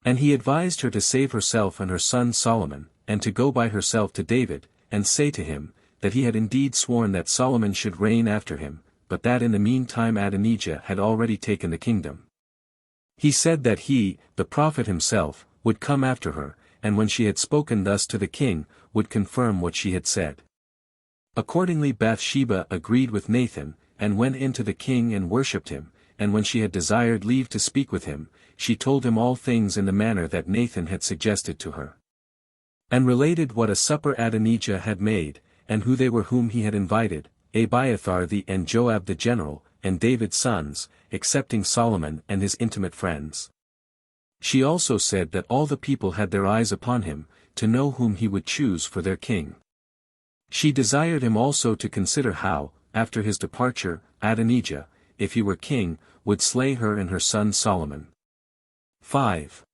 And he advised her to save herself and her son Solomon, and to go by herself to David, and say to him, that he had indeed sworn that Solomon should reign after him, but that in the meantime Adonijah had already taken the kingdom. He said that he, the prophet himself, would come after her, and when she had spoken thus to the king, would confirm what she had said. Accordingly Bathsheba agreed with Nathan, and went in to the king and worshipped him, and when she had desired leave to speak with him, she told him all things in the manner that Nathan had suggested to her. And related what a supper Adonijah had made, and who they were whom he had invited, Abiathar and Joab the general, and David's sons, excepting Solomon and his intimate friends. She also said that all the people had their eyes upon him, to know whom he would choose for their king. She desired him also to consider how, after his departure, Adonijah, if he were king, would slay her and her son Solomon. 5.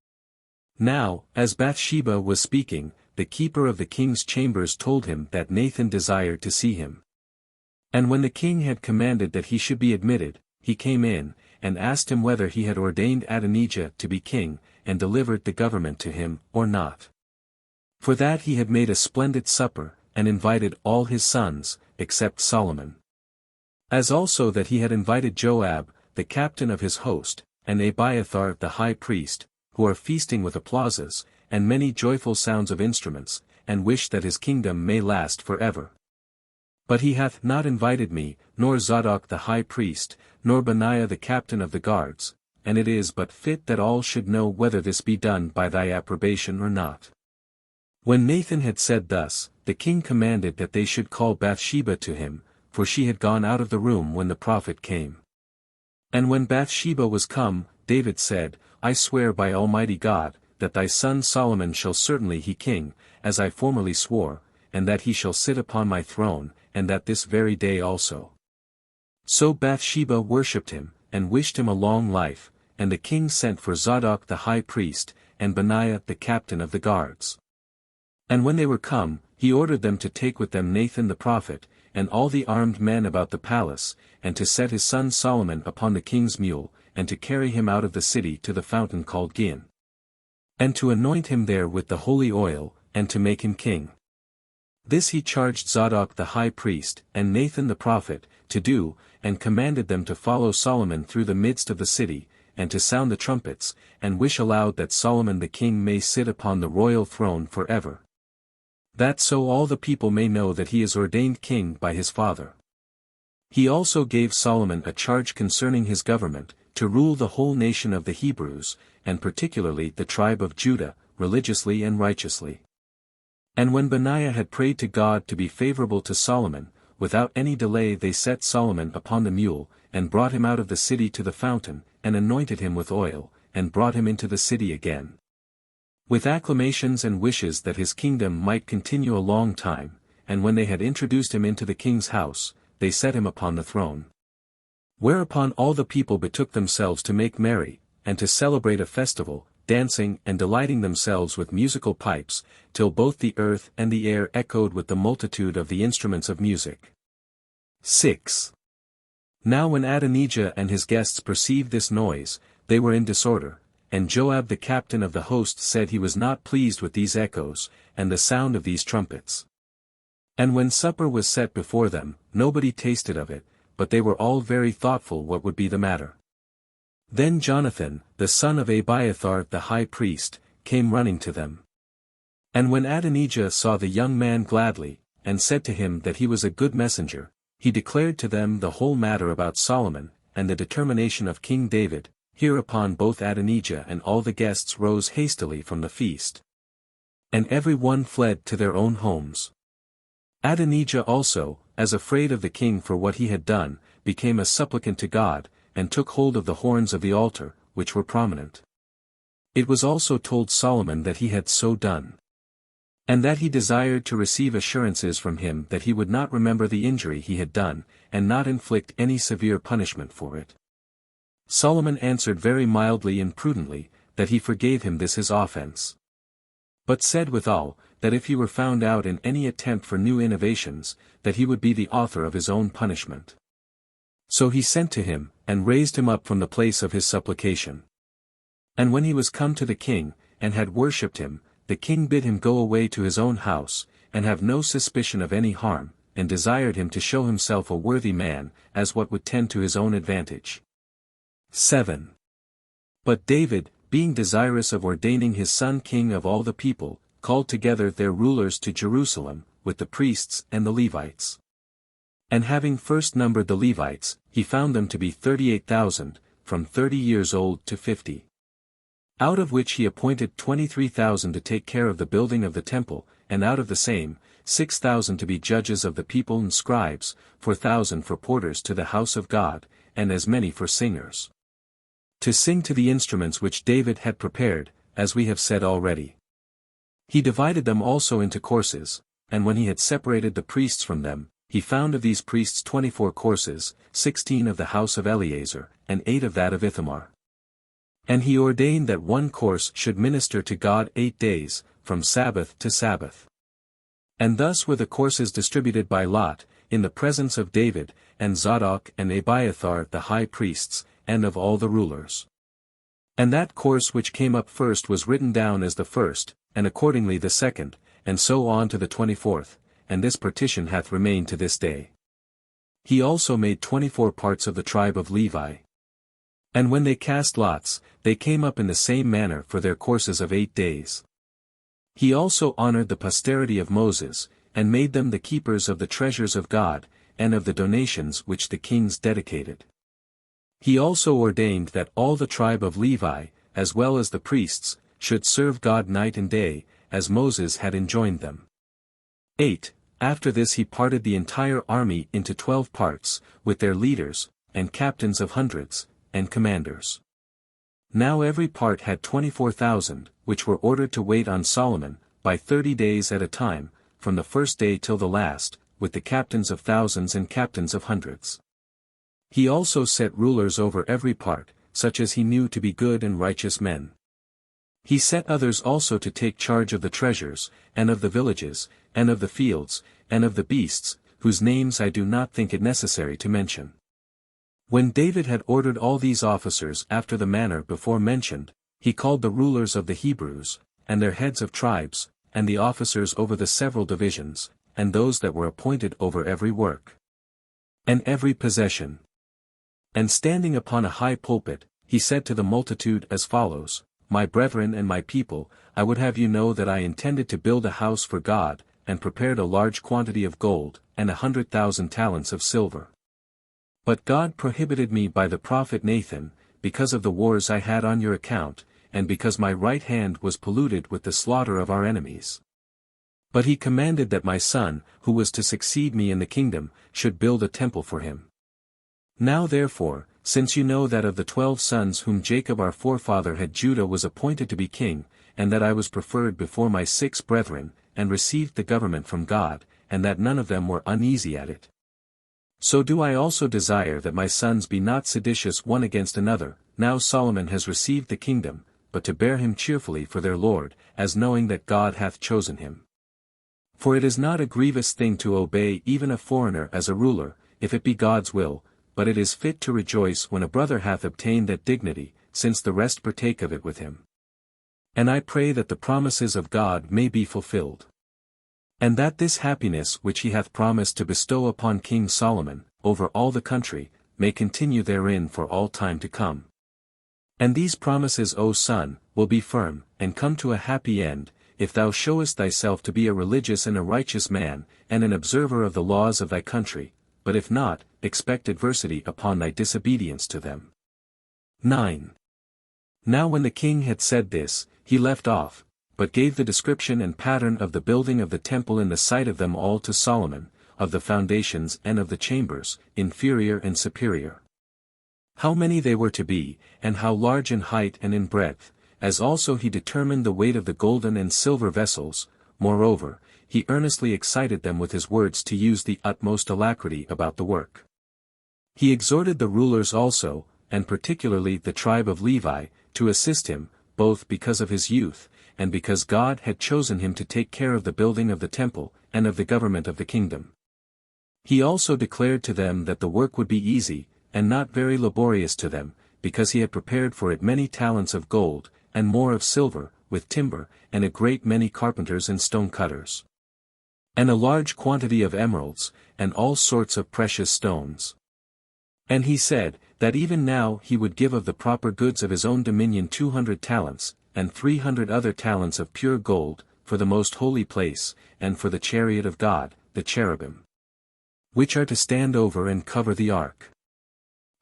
Now, as Bathsheba was speaking, the keeper of the king's chambers told him that Nathan desired to see him. And when the king had commanded that he should be admitted, he came in, and asked him whether he had ordained Adonijah to be king, and delivered the government to him, or not. For that he had made a splendid supper, and invited all his sons, except Solomon. As also that he had invited Joab, the captain of his host, and Abiathar the high priest, who are feasting with applauses, and many joyful sounds of instruments, and wish that his kingdom may last forever. But he hath not invited me, nor Zadok the high priest, nor Benaiah the captain of the guards, and it is but fit that all should know whether this be done by thy approbation or not. When Nathan had said thus, the king commanded that they should call Bathsheba to him, for she had gone out of the room when the prophet came. And when Bathsheba was come, David said, I swear by Almighty God, that thy son Solomon shall certainly be king, as I formerly swore, and that he shall sit upon my throne, and that this very day also. So Bathsheba worshipped him, and wished him a long life, and the king sent for Zadok the high priest, and Benaiah the captain of the guards. And when they were come, he ordered them to take with them Nathan the prophet, and all the armed men about the palace, and to set his son Solomon upon the king's mule, and to carry him out of the city to the fountain called Gihon. And to anoint him there with the holy oil, and to make him king. This he charged Zadok the high priest, and Nathan the prophet, to do, and commanded them to follow Solomon through the midst of the city, and to sound the trumpets, and wish aloud that Solomon the king may sit upon the royal throne forever. That so all the people may know that he is ordained king by his father. He also gave Solomon a charge concerning his government, to rule the whole nation of the Hebrews, and particularly the tribe of Judah, religiously and righteously. And when Benaiah had prayed to God to be favorable to Solomon, without any delay they set Solomon upon the mule, and brought him out of the city to the fountain, and anointed him with oil, and brought him into the city again. With acclamations and wishes that his kingdom might continue a long time, and when they had introduced him into the king's house, they set him upon the throne. Whereupon all the people betook themselves to make merry, and to celebrate a festival, dancing and delighting themselves with musical pipes, till both the earth and the air echoed with the multitude of the instruments of music. 6. Now when Adonijah and his guests perceived this noise, they were in disorder, and Joab the captain of the host said he was not pleased with these echoes, and the sound of these trumpets. And when supper was set before them, nobody tasted of it, but they were all very thoughtful what would be the matter. Then Jonathan, the son of Abiathar the high priest, came running to them. And when Adonijah saw the young man gladly, and said to him that he was a good messenger, he declared to them the whole matter about Solomon, and the determination of King David. Hereupon both Adonijah and all the guests rose hastily from the feast. And every one fled to their own homes. Adonijah also, as afraid of the king for what he had done, became a supplicant to God, and took hold of the horns of the altar, which were prominent. It was also told Solomon that he had so done. And that he desired to receive assurances from him that he would not remember the injury he had done, and not inflict any severe punishment for it. Solomon answered very mildly and prudently, that he forgave him this his offense. But said withal, that if he were found out in any attempt for new innovations, that he would be the author of his own punishment. So he sent to him, and raised him up from the place of his supplication. And when he was come to the king, and had worshipped him, the king bid him go away to his own house, and have no suspicion of any harm, and desired him to show himself a worthy man, as what would tend to his own advantage. 7. But David, being desirous of ordaining his son king of all the people, called together their rulers to Jerusalem, with the priests and the Levites. And having first numbered the Levites, he found them to be 38,000, from 30 years old to 50. Out of which he appointed 23,000 to take care of the building of the temple, and out of the same, 6,000 to be judges of the people and scribes, 4,000 for porters to the house of God, and as many for singers, to sing to the instruments which David had prepared, as we have said already. He divided them also into courses, and when he had separated the priests from them, he found of these priests 24 courses, 16 of the house of Eleazar, and 8 of that of Ithamar. And he ordained that one course should minister to God 8 days, from Sabbath to Sabbath. And thus were the courses distributed by lot, in the presence of David, and Zadok and Abiathar the high priests, and of all the rulers. And that course which came up first was written down as the first, and accordingly the second, and so on to the 24th, and this partition hath remained to this day. He also made 24 parts of the tribe of Levi. And when they cast lots, they came up in the same manner for their courses of 8 days. He also honored the posterity of Moses, and made them the keepers of the treasures of God, and of the donations which the kings dedicated. He also ordained that all the tribe of Levi, as well as the priests, should serve God night and day, as Moses had enjoined them. 8. After this he parted the entire army into 12 parts, with their leaders, and captains of hundreds, and commanders. Now every part had 24,000, which were ordered to wait on Solomon, by 30 days at a time, from the first day till the last, with the captains of thousands and captains of hundreds. He also set rulers over every part, such as he knew to be good and righteous men. He set others also to take charge of the treasures, and of the villages, and of the fields, and of the beasts, whose names I do not think it necessary to mention. When David had ordered all these officers after the manner before mentioned, he called the rulers of the Hebrews, and their heads of tribes, and the officers over the several divisions, and those that were appointed over every work, and every possession. And standing upon a high pulpit, he said to the multitude as follows: My brethren and my people, I would have you know that I intended to build a house for God, and prepared a large quantity of gold, and 100,000 talents of silver. But God prohibited me by the prophet Nathan, because of the wars I had on your account, and because my right hand was polluted with the slaughter of our enemies. But he commanded that my son, who was to succeed me in the kingdom, should build a temple for him. Now therefore, since you know that of the 12 sons whom Jacob our forefather had, Judah was appointed to be king, and that I was preferred before my 6 brethren, and received the government from God, and that none of them were uneasy at it, so do I also desire that my sons be not seditious one against another. Now Solomon has received the kingdom, but to bear him cheerfully for their Lord, as knowing that God hath chosen him. For it is not a grievous thing to obey even a foreigner as a ruler, if it be God's will, but it is fit to rejoice when a brother hath obtained that dignity, since the rest partake of it with him. And I pray that the promises of God may be fulfilled, and that this happiness which he hath promised to bestow upon King Solomon, over all the country, may continue therein for all time to come. And these promises, O son, will be firm, and come to a happy end, if thou showest thyself to be a religious and a righteous man, and an observer of the laws of thy country, but if not, expect adversity upon thy disobedience to them. 9. Now when the king had said this, he left off, but gave the description and pattern of the building of the temple in the sight of them all to Solomon, of the foundations and of the chambers, inferior and superior, how many they were to be, and how large in height and in breadth, as also he determined the weight of the golden and silver vessels. Moreover, he earnestly excited them with his words to use the utmost alacrity about the work. He exhorted the rulers also, and particularly the tribe of Levi, to assist him, both because of his youth, and because God had chosen him to take care of the building of the temple, and of the government of the kingdom. He also declared to them that the work would be easy, and not very laborious to them, because he had prepared for it many talents of gold, and more of silver, with timber, and a great many carpenters and stone cutters, and a large quantity of emeralds, and all sorts of precious stones. And he said, that even now he would give of the proper goods of his own dominion 200 talents, and 300 other talents of pure gold, for the most holy place, and for the chariot of God, the cherubim, which are to stand over and cover the ark.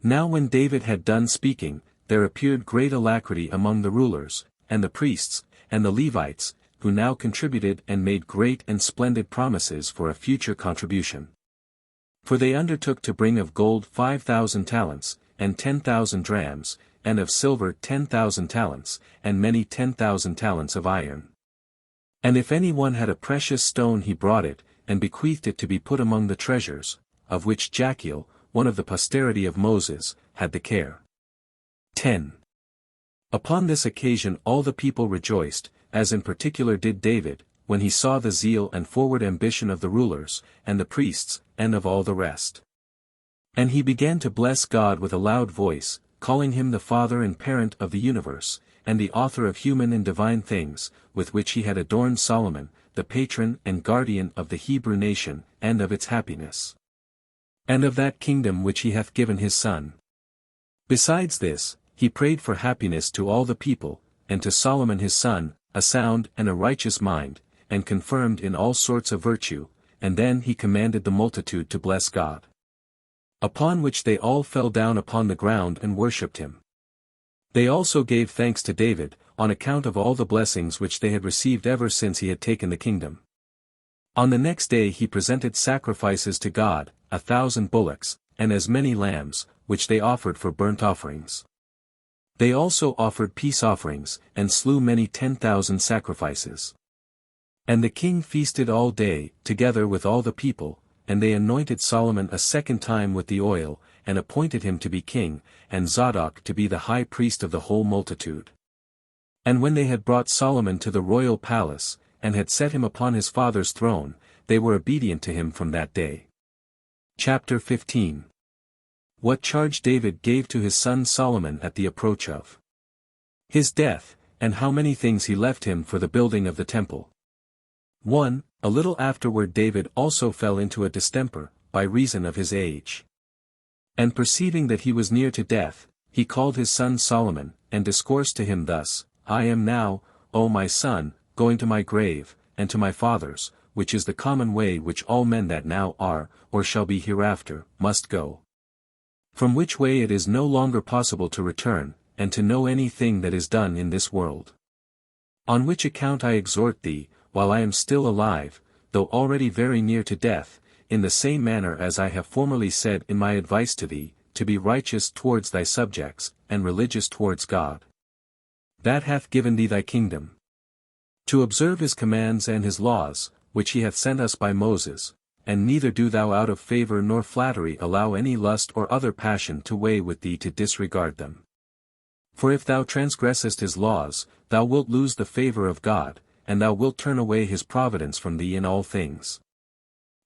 Now when David had done speaking, there appeared great alacrity among the rulers, and the priests, and the Levites, who now contributed and made great and splendid promises for a future contribution. For they undertook to bring of gold 5,000 talents, and 10,000 drams, and of silver 10,000 talents, and many 10,000 talents of iron. And if any one had a precious stone he brought it, and bequeathed it to be put among the treasures, of which Jachiel, one of the posterity of Moses, had the care. 10. Upon this occasion all the people rejoiced, as in particular did David, when he saw the zeal and forward ambition of the rulers, and the priests, and of all the rest. And he began to bless God with a loud voice, calling him the Father and Parent of the universe, and the author of human and divine things, with which he had adorned Solomon, the patron and guardian of the Hebrew nation, and of its happiness. And of that kingdom which he hath given his Son. Besides this, he prayed for happiness to all the people, and to Solomon his son, a sound and a righteous mind, and confirmed in all sorts of virtue, and then he commanded the multitude to bless God. Upon which they all fell down upon the ground and worshipped him. They also gave thanks to David, on account of all the blessings which they had received ever since he had taken the kingdom. On the next day he presented sacrifices to God, 1,000 bullocks, and as many lambs, which they offered for burnt offerings. They also offered peace offerings, and slew many 10,000 sacrifices. And the king feasted all day, together with all the people, and they anointed Solomon a second time with the oil, and appointed him to be king, and Zadok to be the high priest of the whole multitude. And when they had brought Solomon to the royal palace, and had set him upon his father's throne, they were obedient to him from that day. Chapter 15. What charge David gave to his son Solomon at the approach of his death, and how many things he left him for the building of the temple. 1. A little afterward David also fell into a distemper, by reason of his age. And perceiving that he was near to death, he called his son Solomon, and discoursed to him thus, I am now, O my son, going to my grave, and to my father's, which is the common way which all men that now are, or shall be hereafter, must go. From which way it is no longer possible to return, and to know any thing that is done in this world. On which account I exhort thee, while I am still alive, though already very near to death, in the same manner as I have formerly said in my advice to thee, to be righteous towards thy subjects, and religious towards God. That hath given thee thy kingdom. To observe his commands and his laws, which he hath sent us by Moses, and neither do thou out of favor nor flattery allow any lust or other passion to weigh with thee to disregard them. For if thou transgressest his laws, thou wilt lose the favor of God, and thou wilt turn away his providence from thee in all things.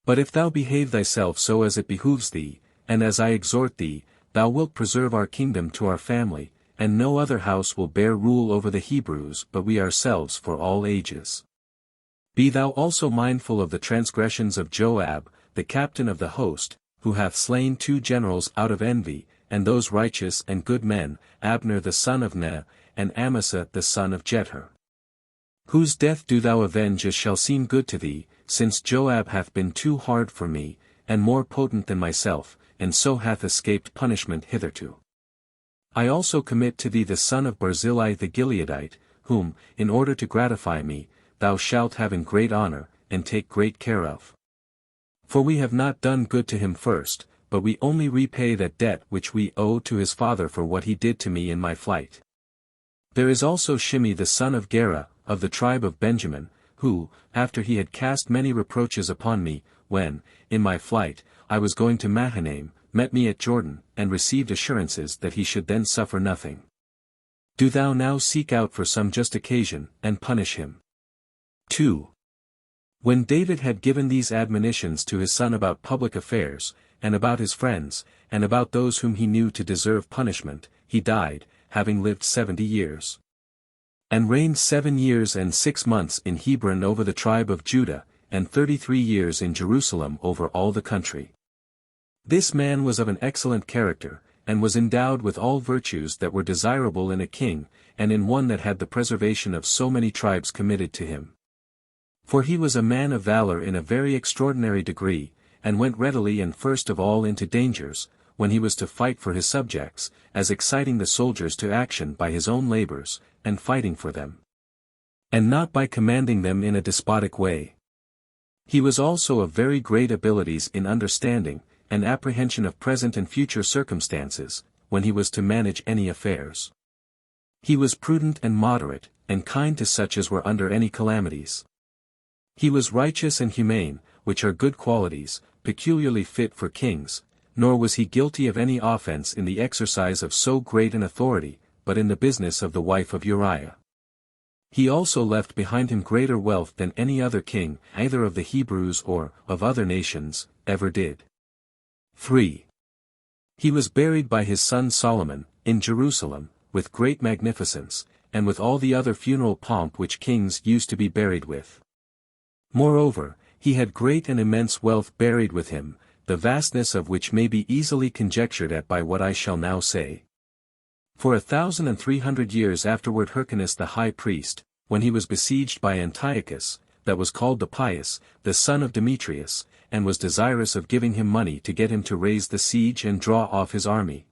But if thou behave thyself so as it behooves thee, and as I exhort thee, thou wilt preserve our kingdom to our family, and no other house will bear rule over the Hebrews but we ourselves for all ages. Be thou also mindful of the transgressions of Joab, the captain of the host, who hath slain 2 generals out of envy, and those righteous and good men, Abner the son of Ner, and Amasa the son of Jether. Whose death do thou avenge as shall seem good to thee, since Joab hath been too hard for me, and more potent than myself, and so hath escaped punishment hitherto. I also commit to thee the son of Barzillai the Gileadite, whom, in order to gratify me, thou shalt have in great honor, and take great care of. For we have not done good to him first, but we only repay that debt which we owe to his father for what he did to me in my flight. There is also Shimei the son of Gera, of the tribe of Benjamin, who, after he had cast many reproaches upon me, when, in my flight, I was going to Mahanaim, met me at Jordan, and received assurances that he should then suffer nothing. Do thou now seek out for some just occasion, and punish him. 2. When David had given these admonitions to his son about public affairs, and about his friends, and about those whom he knew to deserve punishment, he died, having lived 70 years. And reigned 7 years and 6 months in Hebron over the tribe of Judah, and 33 years in Jerusalem over all the country. This man was of an excellent character, and was endowed with all virtues that were desirable in a king, and in one that had the preservation of so many tribes committed to him. For he was a man of valor in a very extraordinary degree, and went readily and first of all into dangers, when he was to fight for his subjects, as exciting the soldiers to action by his own labors, and fighting for them. and not by commanding them in a despotic way. He was also of very great abilities in understanding, and apprehension of present and future circumstances, when he was to manage any affairs. He was prudent and moderate, and kind to such as were under any calamities. He was righteous and humane, which are good qualities, peculiarly fit for kings, nor was he guilty of any offense in the exercise of so great an authority, but in the business of the wife of Uriah. He also left behind him greater wealth than any other king, either of the Hebrews or of other nations, ever did. 3. He was buried by his son Solomon, in Jerusalem, with great magnificence, and with all the other funeral pomp which kings used to be buried with. Moreover, he had great and immense wealth buried with him, the vastness of which may be easily conjectured at by what I shall now say. For 1,300 years afterward Hyrcanus the high priest, when he was besieged by Antiochus, that was called the Pious, the son of Demetrius, and was desirous of giving him money to get him to raise the siege and draw off his army.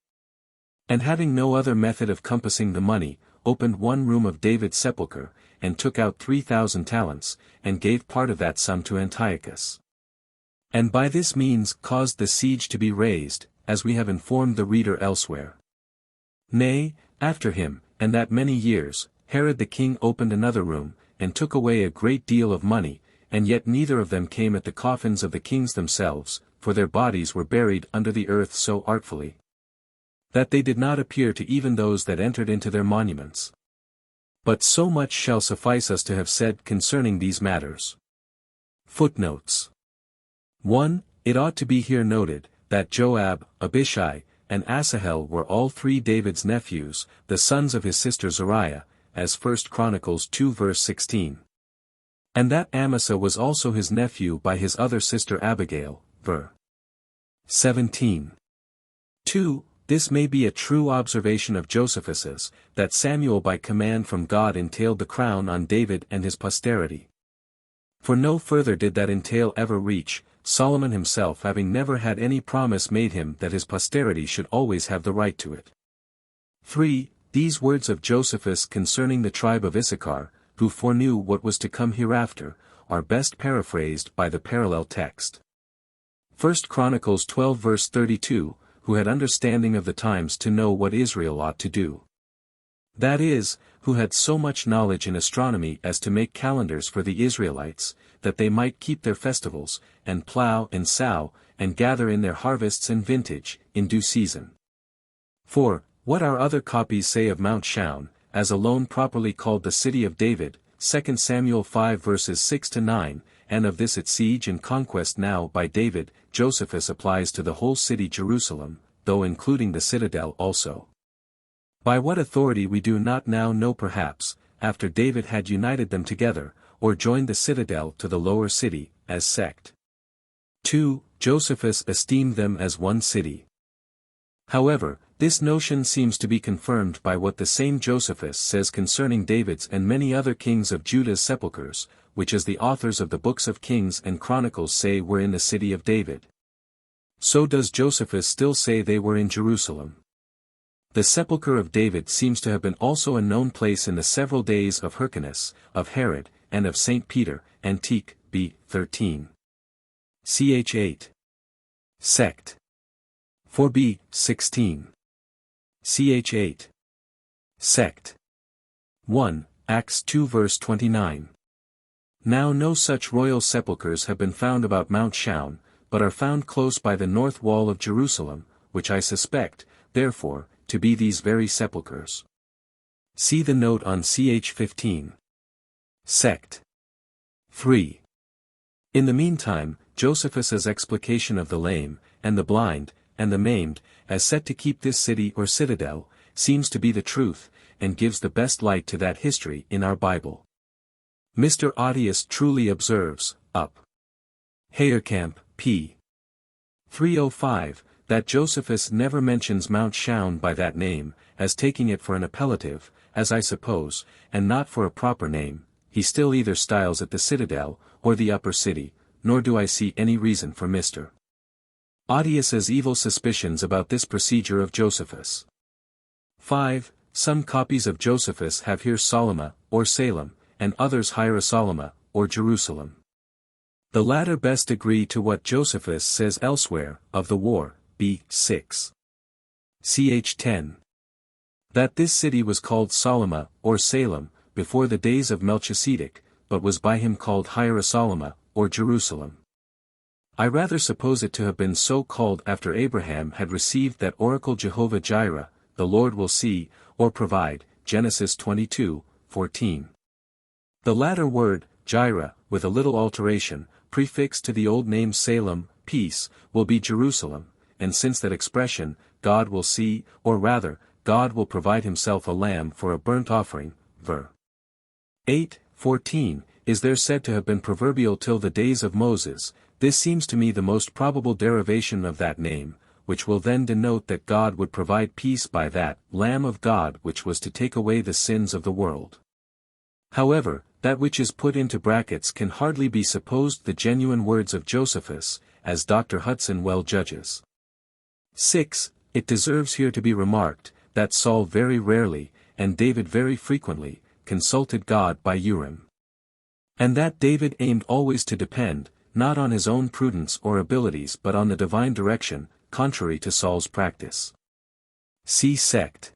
And having no other method of compassing the money, opened one room of David's sepulchre, and took out 3,000 talents, and gave part of that sum to Antiochus. And by this means caused the siege to be raised, as we have informed the reader elsewhere. Nay, after him, and that many years, Herod the king opened another room, and took away a great deal of money, and yet neither of them came at the coffins of the kings themselves, for their bodies were buried under the earth so artfully, that they did not appear to even those that entered into their monuments. But so much shall suffice us to have said concerning these matters. Footnotes. 1. It ought to be here noted, that Joab, Abishai, and Asahel were all three David's nephews, the sons of his sister Zeruiah, as 1 Chronicles 2 verse 16. And that Amasa was also his nephew by his other sister Abigail, ver. 17. 2. This may be a true observation of Josephus's, that Samuel by command from God entailed the crown on David and his posterity. For no further did that entail ever reach, Solomon himself having never had any promise made him that his posterity should always have the right to it. 3. These words of Josephus concerning the tribe of Issachar, who foreknew what was to come hereafter, are best paraphrased by the parallel text. 1 Chronicles 12 verse 32, who had understanding of the times to know what Israel ought to do. That is, who had so much knowledge in astronomy as to make calendars for the Israelites, that they might keep their festivals, and plow and sow, and gather in their harvests and vintage, in due season. 4. What our other copies say of Mount Shaun, as alone properly called the city of David, 2 Samuel 5 verses 6-9, and of this its siege and conquest now by David, Josephus applies to the whole city Jerusalem, though including the citadel also. By what authority we do not now know perhaps, after David had united them together, or joined the citadel to the lower city, as sect. 2. Josephus esteemed them as one city. However, this notion seems to be confirmed by what the same Josephus says concerning David's and many other kings of Judah's sepulchres, which as the authors of the books of Kings and Chronicles say were in the city of David. So does Josephus still say they were in Jerusalem. The sepulchre of David seems to have been also a known place in the several days of Hyrcanus, of Herod, and of St. Peter, Antique, b. 13. Ch. 8. Sect. 4b. 16. Ch. 8. Sect. 1. Acts 2 verse 29. Now no such royal sepulchres have been found about Mount Shaun, but are found close by the north wall of Jerusalem, which I suspect, therefore, to be these very sepulchres. See the note on ch. 15. Sect. 3. In the meantime, Josephus's explication of the lame, and the blind, and the maimed, as set to keep this city or citadel, seems to be the truth, and gives the best light to that history in our Bible. Mr. Audius truly observes, up. Heerkamp, p. 305, that Josephus never mentions Mount Shaun by that name, as taking it for an appellative, as I suppose, and not for a proper name. He still either styles it the citadel, or the upper city, nor do I see any reason for Mr. Audius's evil suspicions about this procedure of Josephus. 5. Some copies of Josephus have here Salama, or Salem, and others Hierosolima, or Jerusalem. The latter best agree to what Josephus says elsewhere, of the war, B6. Ch. 10. That this city was called Solima, or Salem, before the days of Melchizedek, but was by him called Hierosolima, or Jerusalem. I rather suppose it to have been so called after Abraham had received that oracle Jehovah Jireh, the Lord will see, or provide, Genesis 22:14. The latter word, Jireh, with a little alteration, prefixed to the old name Salem, peace, will be Jerusalem, and since that expression, God will see, or rather, God will provide himself a lamb for a burnt offering, ver. 8:14, is there said to have been proverbial till the days of Moses. This seems to me the most probable derivation of that name, which will then denote that God would provide peace by that Lamb of God which was to take away the sins of the world. However, that which is put into brackets can hardly be supposed the genuine words of Josephus, as Dr. Hudson well judges. 6. It deserves here to be remarked, that Saul very rarely, and David very frequently, consulted God by Urim. And that David aimed always to depend, not on his own prudence or abilities but on the divine direction, contrary to Saul's practice. See Sect.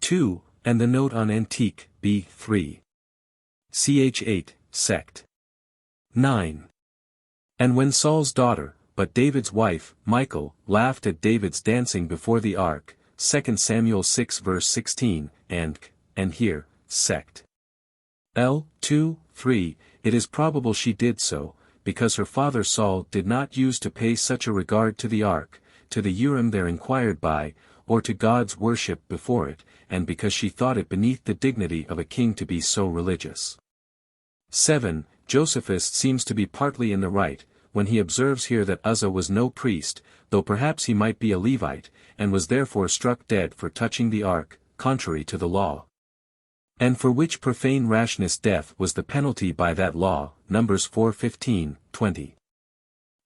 2, and the note on Antique, B3. Ch. 8, Sect. 9. And when Saul's daughter, but David's wife, Michal, laughed at David's dancing before the ark, 2 Samuel 6 verse 16, and here, Sect. L. 2, 3, it is probable she did so, because her father Saul did not use to pay such a regard to the ark, to the Urim there inquired by, or to God's worship before it, and because she thought it beneath the dignity of a king to be so religious. 7. Josephus seems to be partly in the right, when he observes here that Uzzah was no priest, though perhaps he might be a Levite, and was therefore struck dead for touching the ark, contrary to the law. And for which profane rashness death was the penalty by that law, Numbers 4:15, 20.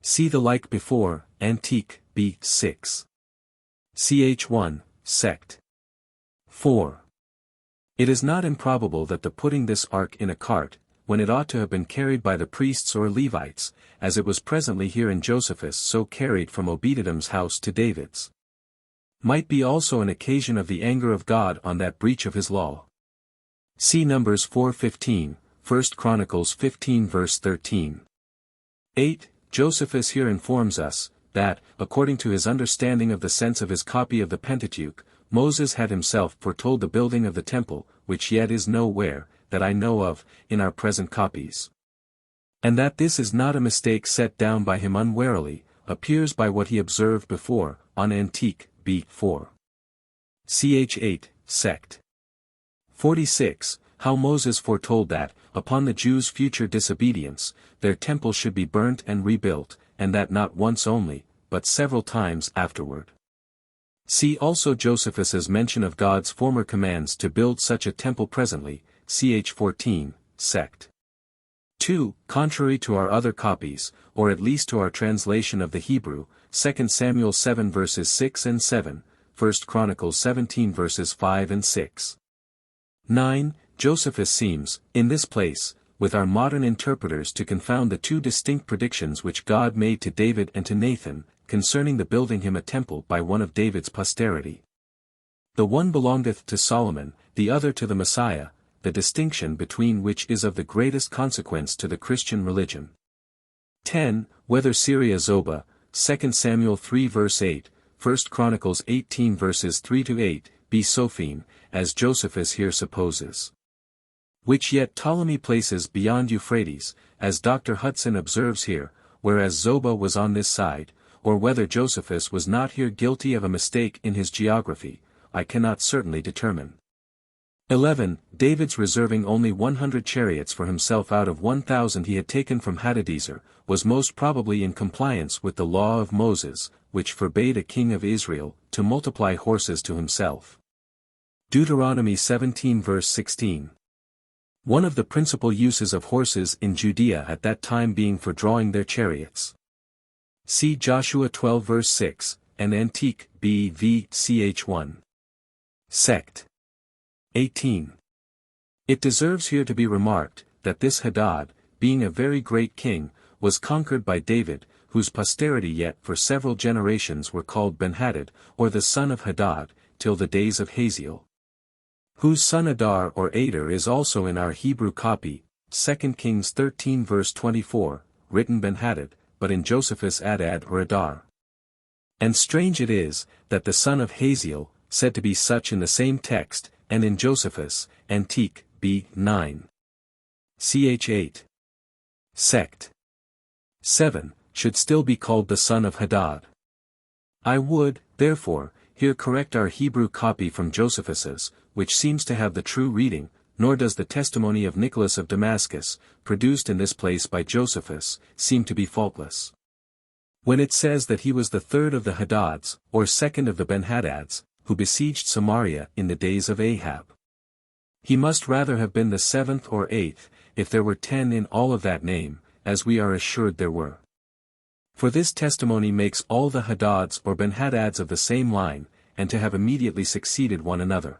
See the like before, Antique, B6. Ch. 1, Sect. 4. It is not improbable that the putting this ark in a cart, when it ought to have been carried by the priests or Levites, as it was presently here in Josephus so carried from Obed-Edom's house to David's, might be also an occasion of the anger of God on that breach of his law. See Numbers 4:15, 1 Chronicles 15 verse 13. 8. Josephus here informs us, that, according to his understanding of the sense of his copy of the Pentateuch, Moses had himself foretold the building of the temple, which yet is nowhere, that I know of, in our present copies. And that this is not a mistake set down by him unwarily, appears by what he observed before, on Antique, B4. Ch. 8, Sect. 46, how Moses foretold that, upon the Jews' future disobedience, their temple should be burnt and rebuilt, and that not once only, but several times afterward. See also Josephus's mention of God's former commands to build such a temple presently, ch. 14, Sect. 2. Contrary to our other copies, or at least to our translation of the Hebrew, 2 Samuel 7 verses 6 and 7, 1 Chronicles 17 verses 5 and 6. 9. Josephus seems, in this place, with our modern interpreters to confound the two distinct predictions which God made to David and to Nathan, concerning the building him a temple by one of David's posterity. The one belongeth to Solomon, the other to the Messiah, the distinction between which is of the greatest consequence to the Christian religion. 10. Whether Syria Zobah, 2 Samuel 3 verse 8, 1 Chronicles 18 verses 3-8, be Sophene, as Josephus here supposes. Which yet Ptolemy places beyond Euphrates, as Dr. Hudson observes here, whereas Zobah was on this side, or whether Josephus was not here guilty of a mistake in his geography, I cannot certainly determine. 11. David's reserving only 100 chariots for himself out of 1,000 he had taken from Hadadezer, was most probably in compliance with the law of Moses, which forbade a king of Israel to multiply horses to himself. Deuteronomy 17 verse 16. One of the principal uses of horses in Judea at that time being for drawing their chariots. See Joshua 12 verse 6, and Antique, B.V. ch. 1. Sect. 18. It deserves here to be remarked, that this Hadad, being a very great king, was conquered by David, whose posterity yet for several generations were called Benhadad, or the son of Hadad, till the days of Hazael. Whose son Adar or Ader is also in our Hebrew copy, 2 Kings 13 verse 24, written Benhadad, but in Josephus Adad or Adar. And strange it is, that the son of Hazael, said to be such in the same text, and in Josephus, Antique, b. 9. Ch. 8. Sect. 7, should still be called the son of Hadad. I would, therefore, here correct our Hebrew copy from Josephus's, which seems to have the true reading, nor does the testimony of Nicholas of Damascus, produced in this place by Josephus, seem to be faultless. When it says that he was the third of the Hadads, or second of the Benhadads, who besieged Samaria in the days of Ahab. He must rather have been the seventh or eighth, if there were 10 in all of that name, as we are assured there were. For this testimony makes all the Hadads or Benhadads of the same line, and to have immediately succeeded one another.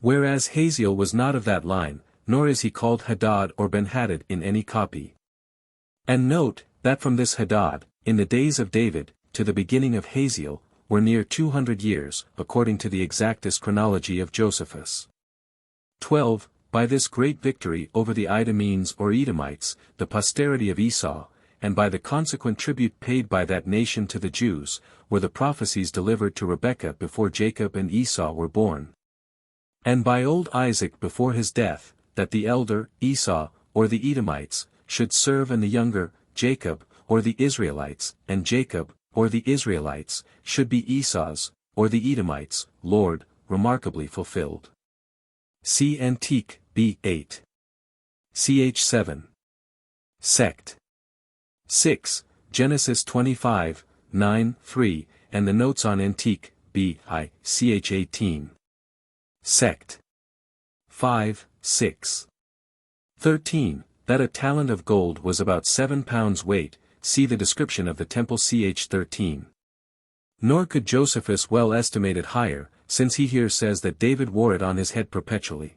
Whereas Hazael was not of that line, nor is he called Hadad or Benhadad in any copy. And note, that from this Hadad, in the days of David, to the beginning of Hazael, were near 200 years, according to the exactest chronology of Josephus. 12. By this great victory over the Idumeans or Edomites, the posterity of Esau, and by the consequent tribute paid by that nation to the Jews, were the prophecies delivered to Rebekah before Jacob and Esau were born. And by old Isaac before his death, that the elder, Esau, or the Edomites, should serve and the younger, Jacob, or the Israelites, and Jacob, or the Israelites, should be Esau's, or the Edomites, Lord, remarkably fulfilled. See Antique, b. 8. Ch. 7. Sect. 6, Genesis 25, 9, 3, and the notes on Antique, b. I. Ch. 18. Sect. 5, 6. 13, that a talent of gold was about 7 pounds weight, see the description of the temple ch. 13. Nor could Josephus well estimate it higher, since he here says that David wore it on his head perpetually.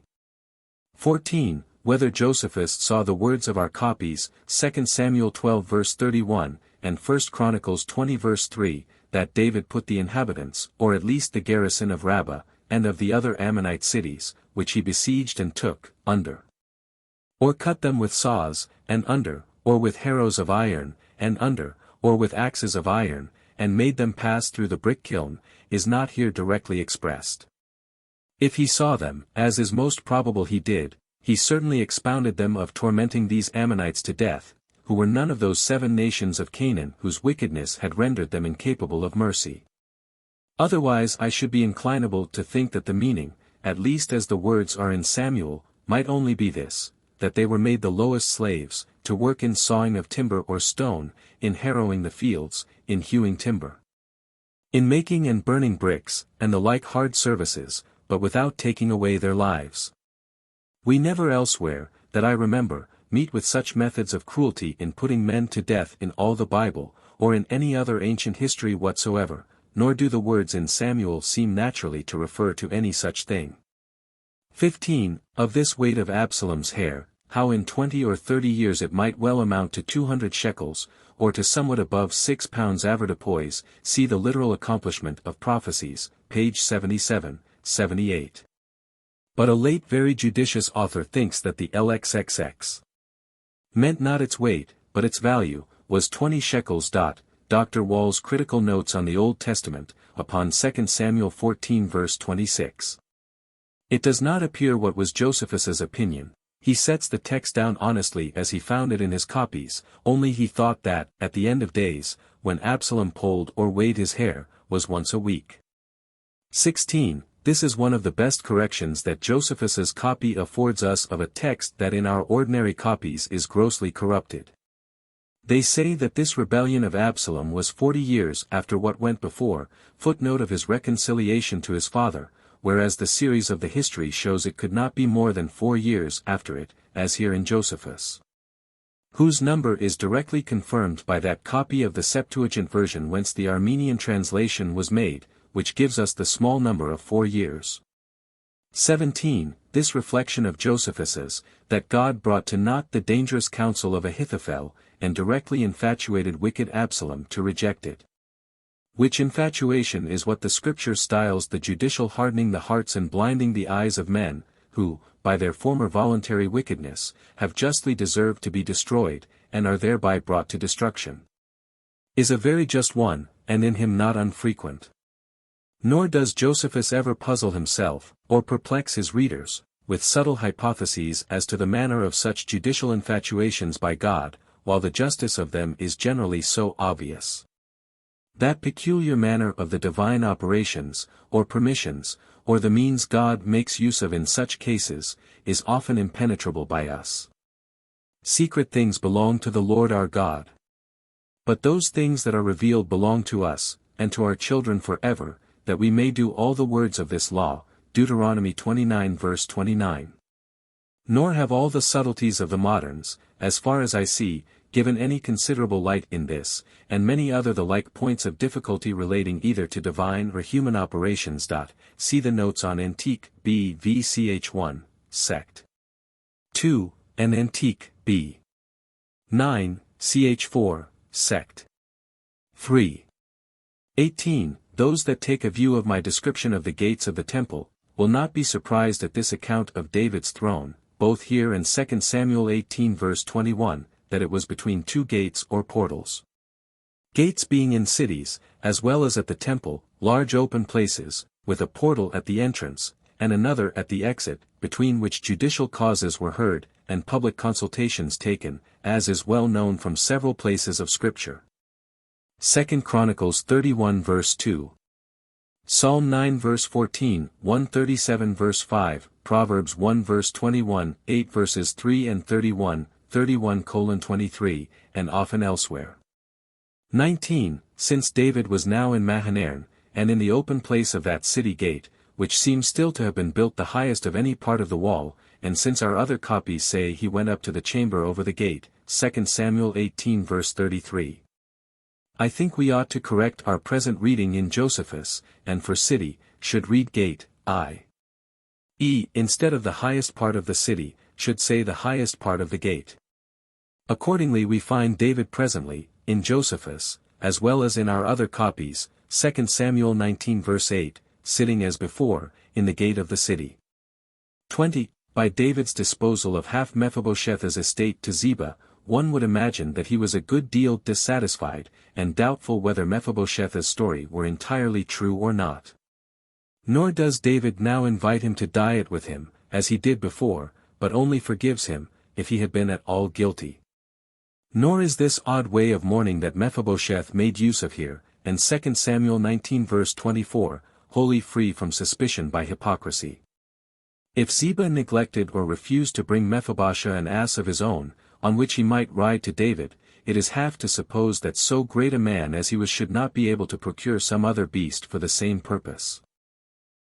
14, whether Josephus saw the words of our copies, 2 Samuel 12 verse 31, and 1 Chronicles 20 verse 3, that David put the inhabitants, or at least the garrison of Rabbah, and of the other Ammonite cities, which he besieged and took, under. Or cut them with saws, and under, or with harrows of iron, and under, or with axes of iron, and made them pass through the brick kiln, is not here directly expressed. If he saw them, as is most probable he did, he certainly expounded them of tormenting these Ammonites to death, who were none of those 7 nations of Canaan whose wickedness had rendered them incapable of mercy. Otherwise I should be inclinable to think that the meaning, at least as the words are in Samuel, might only be this, that they were made the lowest slaves, to work in sawing of timber or stone, in harrowing the fields, in hewing timber, in making and burning bricks, and the like hard services, but without taking away their lives. We never elsewhere, that I remember, meet with such methods of cruelty in putting men to death in all the Bible, or in any other ancient history whatsoever, nor do the words in Samuel seem naturally to refer to any such thing. 15. Of this weight of Absalom's hair, how in 20 or 30 years it might well amount to 200 shekels, or to somewhat above 6 pounds avoirdupois, see the literal accomplishment of prophecies, page 77, 78. But a late very judicious author thinks that the LXXX meant not its weight, but its value, was 20 shekels. Dr. Wall's Critical Notes on the Old Testament, upon 2 Samuel 14 verse 26. It does not appear what was Josephus's opinion. He sets the text down honestly as he found it in his copies, only he thought that, at the end of days, when Absalom polled or weighed his hair, was once a week. 16. This is one of the best corrections that Josephus's copy affords us of a text that in our ordinary copies is grossly corrupted. They say that this rebellion of Absalom was 40 years after what went before, footnote of his reconciliation to his father, whereas the series of the history shows it could not be more than 4 years after it, as here in Josephus, whose number is directly confirmed by that copy of the Septuagint version whence the Armenian translation was made, which gives us the small number of 4 years. 17. this reflection of Josephus's, that God brought to naught the dangerous counsel of Ahithophel, and directly infatuated wicked Absalom to reject it. Which infatuation is what the Scripture styles the judicial hardening the hearts and blinding the eyes of men, who, by their former voluntary wickedness, have justly deserved to be destroyed, and are thereby brought to destruction. Is a very just one, and in him not unfrequent. Nor does Josephus ever puzzle himself, or perplex his readers, with subtle hypotheses as to the manner of such judicial infatuations by God, while the justice of them is generally so obvious. That peculiar manner of the divine operations, or permissions, or the means God makes use of in such cases, is often impenetrable by us. Secret things belong to the Lord our God. But those things that are revealed belong to us, and to our children forever, that we may do all the words of this law. Deuteronomy 29 verse 29. Nor have all the subtleties of the moderns, as far as I see, given any considerable light in this, and many other the like points of difficulty relating either to divine or human operations. See the notes on Antique B. v. Ch. 1, Sect. 2, and Antique B. 9, Ch. 4, Sect. 3. 18. Those that take a view of my description of the gates of the temple, will not be surprised at this account of David's throne, both here and 2 Samuel 18 verse 21, that it was between two gates or portals. Gates being in cities, as well as at the temple, large open places, with a portal at the entrance, and another at the exit, between which judicial causes were heard, and public consultations taken, as is well known from several places of Scripture. 2 Chronicles 31 verse 2. Psalm 9 verse 14, 137 verse 5, Proverbs 1 verse 21, 8 verses 3 and 31, 31:23, and often elsewhere. 19. Since David was now in Mahanaim, and in the open place of that city gate, which seems still to have been built the highest of any part of the wall, and since our other copies say he went up to the chamber over the gate, 2 Samuel 18 verse 33. I think we ought to correct our present reading in Josephus, and for city, should read gate, i.e. instead of the highest part of the city, should say the highest part of the gate. Accordingly we find David presently, in Josephus, as well as in our other copies, 2 Samuel 19 verse 8, sitting as before, in the gate of the city. 20. By David's disposal of half Mephibosheth's estate to Ziba, one would imagine that he was a good deal dissatisfied, and doubtful whether Mephibosheth's story were entirely true or not. Nor does David now invite him to diet with him, as he did before, but only forgives him, if he had been at all guilty. Nor is this odd way of mourning that Mephibosheth made use of here, and 2 Samuel 19 verse 24, wholly free from suspicion by hypocrisy. If Ziba neglected or refused to bring Mephibosheth an ass of his own, on which he might ride to David, it is half to suppose that so great a man as he was should not be able to procure some other beast for the same purpose.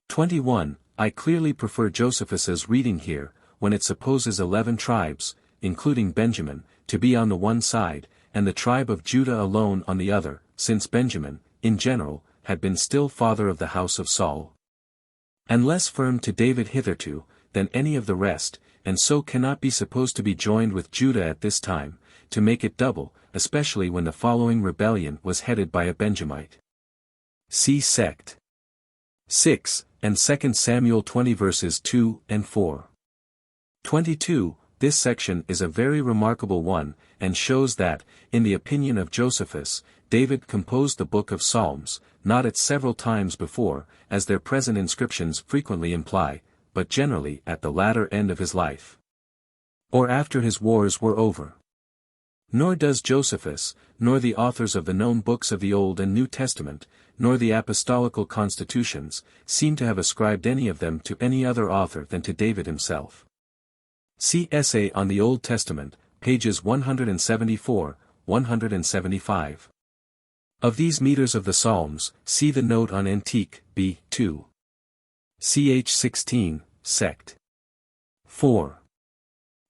21. I clearly prefer Josephus's reading here, when it supposes 11 tribes, including Benjamin, to be on the one side, and the tribe of Judah alone on the other, since Benjamin, in general, had been still father of the house of Saul, and less firm to David hitherto, than any of the rest, and so cannot be supposed to be joined with Judah at this time, to make it double, especially when the following rebellion was headed by a Benjamite. See Sect. 6, and 2 Samuel 20 verses 2 and 4. 22. This section is a very remarkable one, and shows that, in the opinion of Josephus, David composed the book of Psalms, not at several times before, as their present inscriptions frequently imply, but generally at the latter end of his life, or after his wars were over. Nor does Josephus, nor the authors of the known books of the Old and New Testament, nor the apostolical constitutions, seem to have ascribed any of them to any other author than to David himself. See Essay on the Old Testament, pages 174, 175. Of these meters of the Psalms, see the note on Antique B. 2. Ch. 16, Sect. 4.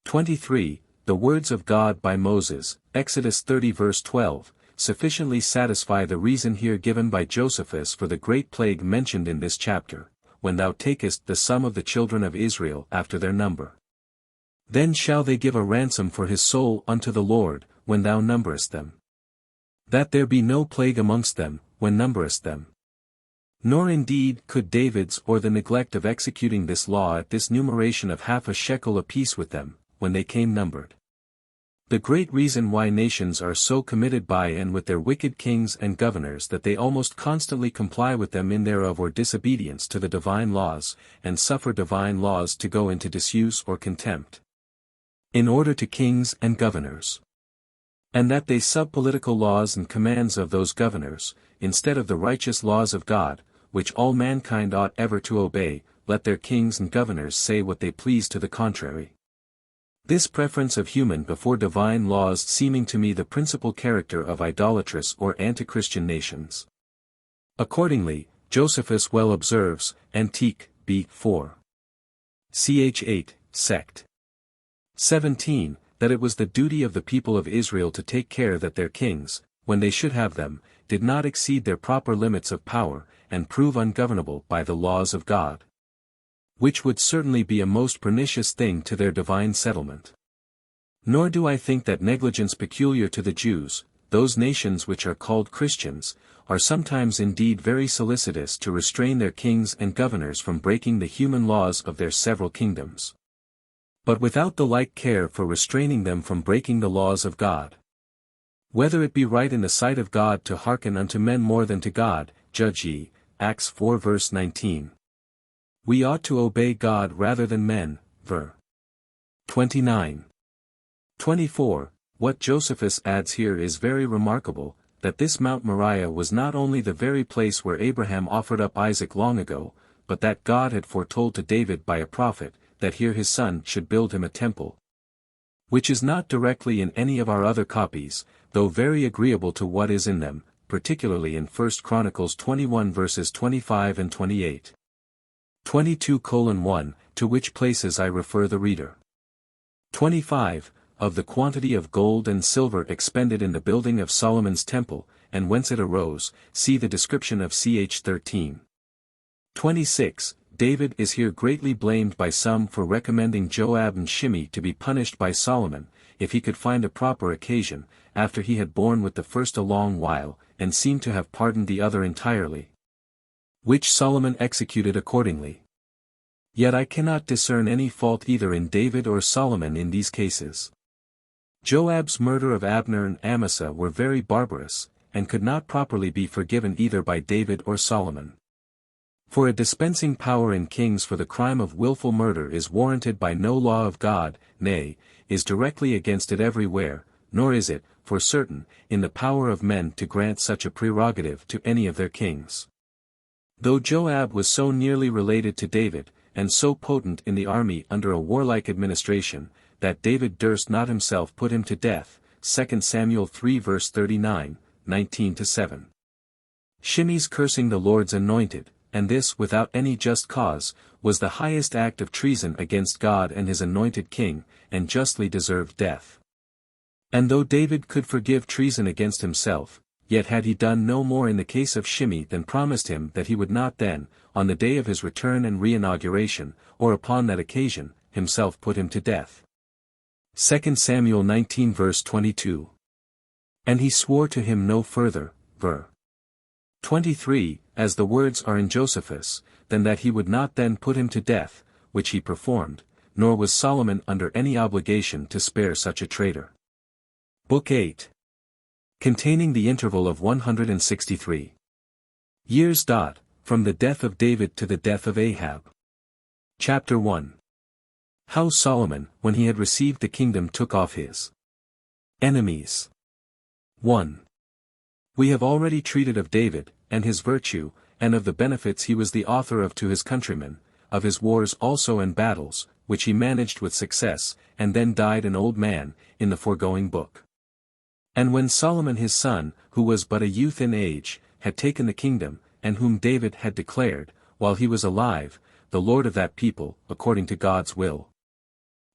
23. The words of God by Moses, Exodus 30 verse 12, sufficiently satisfy the reason here given by Josephus for the great plague mentioned in this chapter, when thou takest the sum of the children of Israel after their number. Then shall they give a ransom for his soul unto the Lord, when thou numberest them. That there be no plague amongst them, when numberest them. Nor indeed could David's or the neglect of executing this law at this numeration of half a shekel apiece with them, when they came numbered. The great reason why nations are so committed by and with their wicked kings and governors that they almost constantly comply with them in thereof or disobedience to the divine laws, and suffer divine laws to go into disuse or contempt. In order to kings and governors. And that they sub-political laws and commands of those governors, instead of the righteous laws of God, which all mankind ought ever to obey, let their kings and governors say what they please to the contrary. This preference of human before divine laws seeming to me the principal character of idolatrous or anti-Christian nations. Accordingly, Josephus well observes, Antique, b. 4. Ch. 8, sect. 17, that it was the duty of the people of Israel to take care that their kings, when they should have them, did not exceed their proper limits of power, and prove ungovernable by the laws of God. Which would certainly be a most pernicious thing to their divine settlement. Nor do I think that negligence peculiar to the Jews, those nations which are called Christians, are sometimes indeed very solicitous to restrain their kings and governors from breaking the human laws of their several kingdoms. But without the like care for restraining them from breaking the laws of God. Whether it be right in the sight of God to hearken unto men more than to God, judge ye, Acts 4 verse 19. We ought to obey God rather than men, ver. 29. 24. What Josephus adds here is very remarkable, that this Mount Moriah was not only the very place where Abraham offered up Isaac long ago, but that God had foretold to David by a prophet, that here his son should build him a temple. Which is not directly in any of our other copies, though very agreeable to what is in them, particularly in 1 Chronicles 21 verses 25 and 28. 22:1, to which places I refer the reader. 25, of the quantity of gold and silver expended in the building of Solomon's temple, and whence it arose, see the description of ch. 13. 26, David is here greatly blamed by some for recommending Joab and Shimei to be punished by Solomon, if he could find a proper occasion, after he had borne with the first a long while, and seemed to have pardoned the other entirely. Which Solomon executed accordingly. Yet I cannot discern any fault either in David or Solomon in these cases. Joab's murder of Abner and Amasa were very barbarous, and could not properly be forgiven either by David or Solomon. For a dispensing power in kings for the crime of willful murder is warranted by no law of God, nay, is directly against it everywhere, nor is it, for certain, in the power of men to grant such a prerogative to any of their kings. Though Joab was so nearly related to David, and so potent in the army under a warlike administration, that David durst not himself put him to death, 2 Samuel 3 verse 39, 19-7. Shimei's cursing the Lord's anointed, and this without any just cause, was the highest act of treason against God and his anointed king, and justly deserved death. And though David could forgive treason against himself, yet had he done no more in the case of Shimei than promised him that he would not then, on the day of his return and re-inauguration, or upon that occasion, himself put him to death. 2 Samuel 19 verse 22. And he swore to him no further, ver. 23, as the words are in Josephus, than that he would not then put him to death, which he performed, nor was Solomon under any obligation to spare such a traitor. Book 8. Containing the interval of 163 years. From the death of David to the death of Ahab. Chapter 1. How Solomon, when he had received the kingdom, took off his enemies. 1. We have already treated of David, and his virtue, and of the benefits he was the author of to his countrymen, of his wars also and battles, which he managed with success, and then died an old man, in the foregoing book. And when Solomon his son, who was but a youth in age, had taken the kingdom, and whom David had declared, while he was alive, the Lord of that people, according to God's will.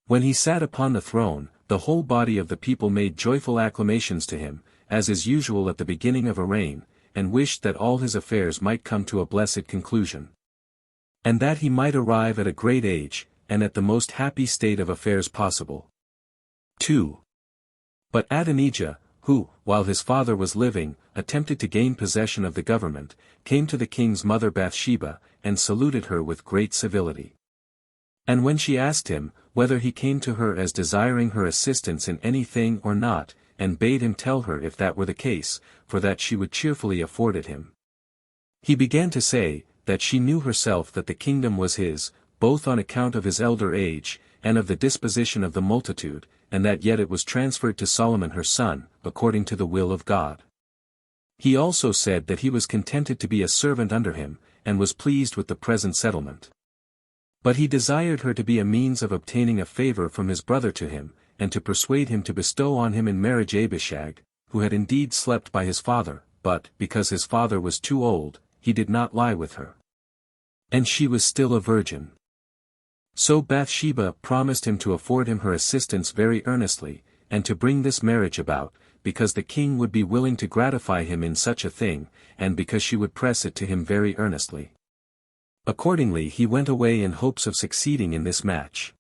When he sat upon the throne, the whole body of the people made joyful acclamations to him, as is usual at the beginning of a reign, and wished that all his affairs might come to a blessed conclusion. and that he might arrive at a great age, and at the most happy state of affairs possible. 2. But Adonijah, who, while his father was living, attempted to gain possession of the government, came to the king's mother Bathsheba, and saluted her with great civility. And when she asked him, whether he came to her as desiring her assistance in any thing or not, and bade him tell her if that were the case, for that she would cheerfully afford it him, he began to say, that she knew herself that the kingdom was his, both on account of his elder age, and of the disposition of the multitude, and that yet it was transferred to Solomon her son, according to the will of God. He also said that he was contented to be a servant under him, and was pleased with the present settlement. But he desired her to be a means of obtaining a favor from his brother to him, and to persuade him to bestow on him in marriage Abishag, who had indeed slept by his father, but, because his father was too old, he did not lie with her. And she was still a virgin. So Bathsheba promised him to afford him her assistance very earnestly, and to bring this marriage about, because the king would be willing to gratify him in such a thing, and because she would press it to him very earnestly. Accordingly he went away in hopes of succeeding in this match.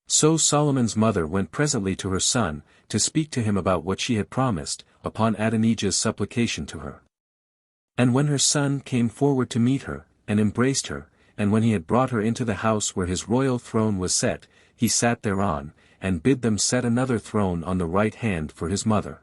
So Solomon's mother went presently to her son, to speak to him about what she had promised, upon Adonijah's supplication to her. And when her son came forward to meet her, and embraced her, and when he had brought her into the house where his royal throne was set, he sat thereon, and bid them set another throne on the right hand for his mother.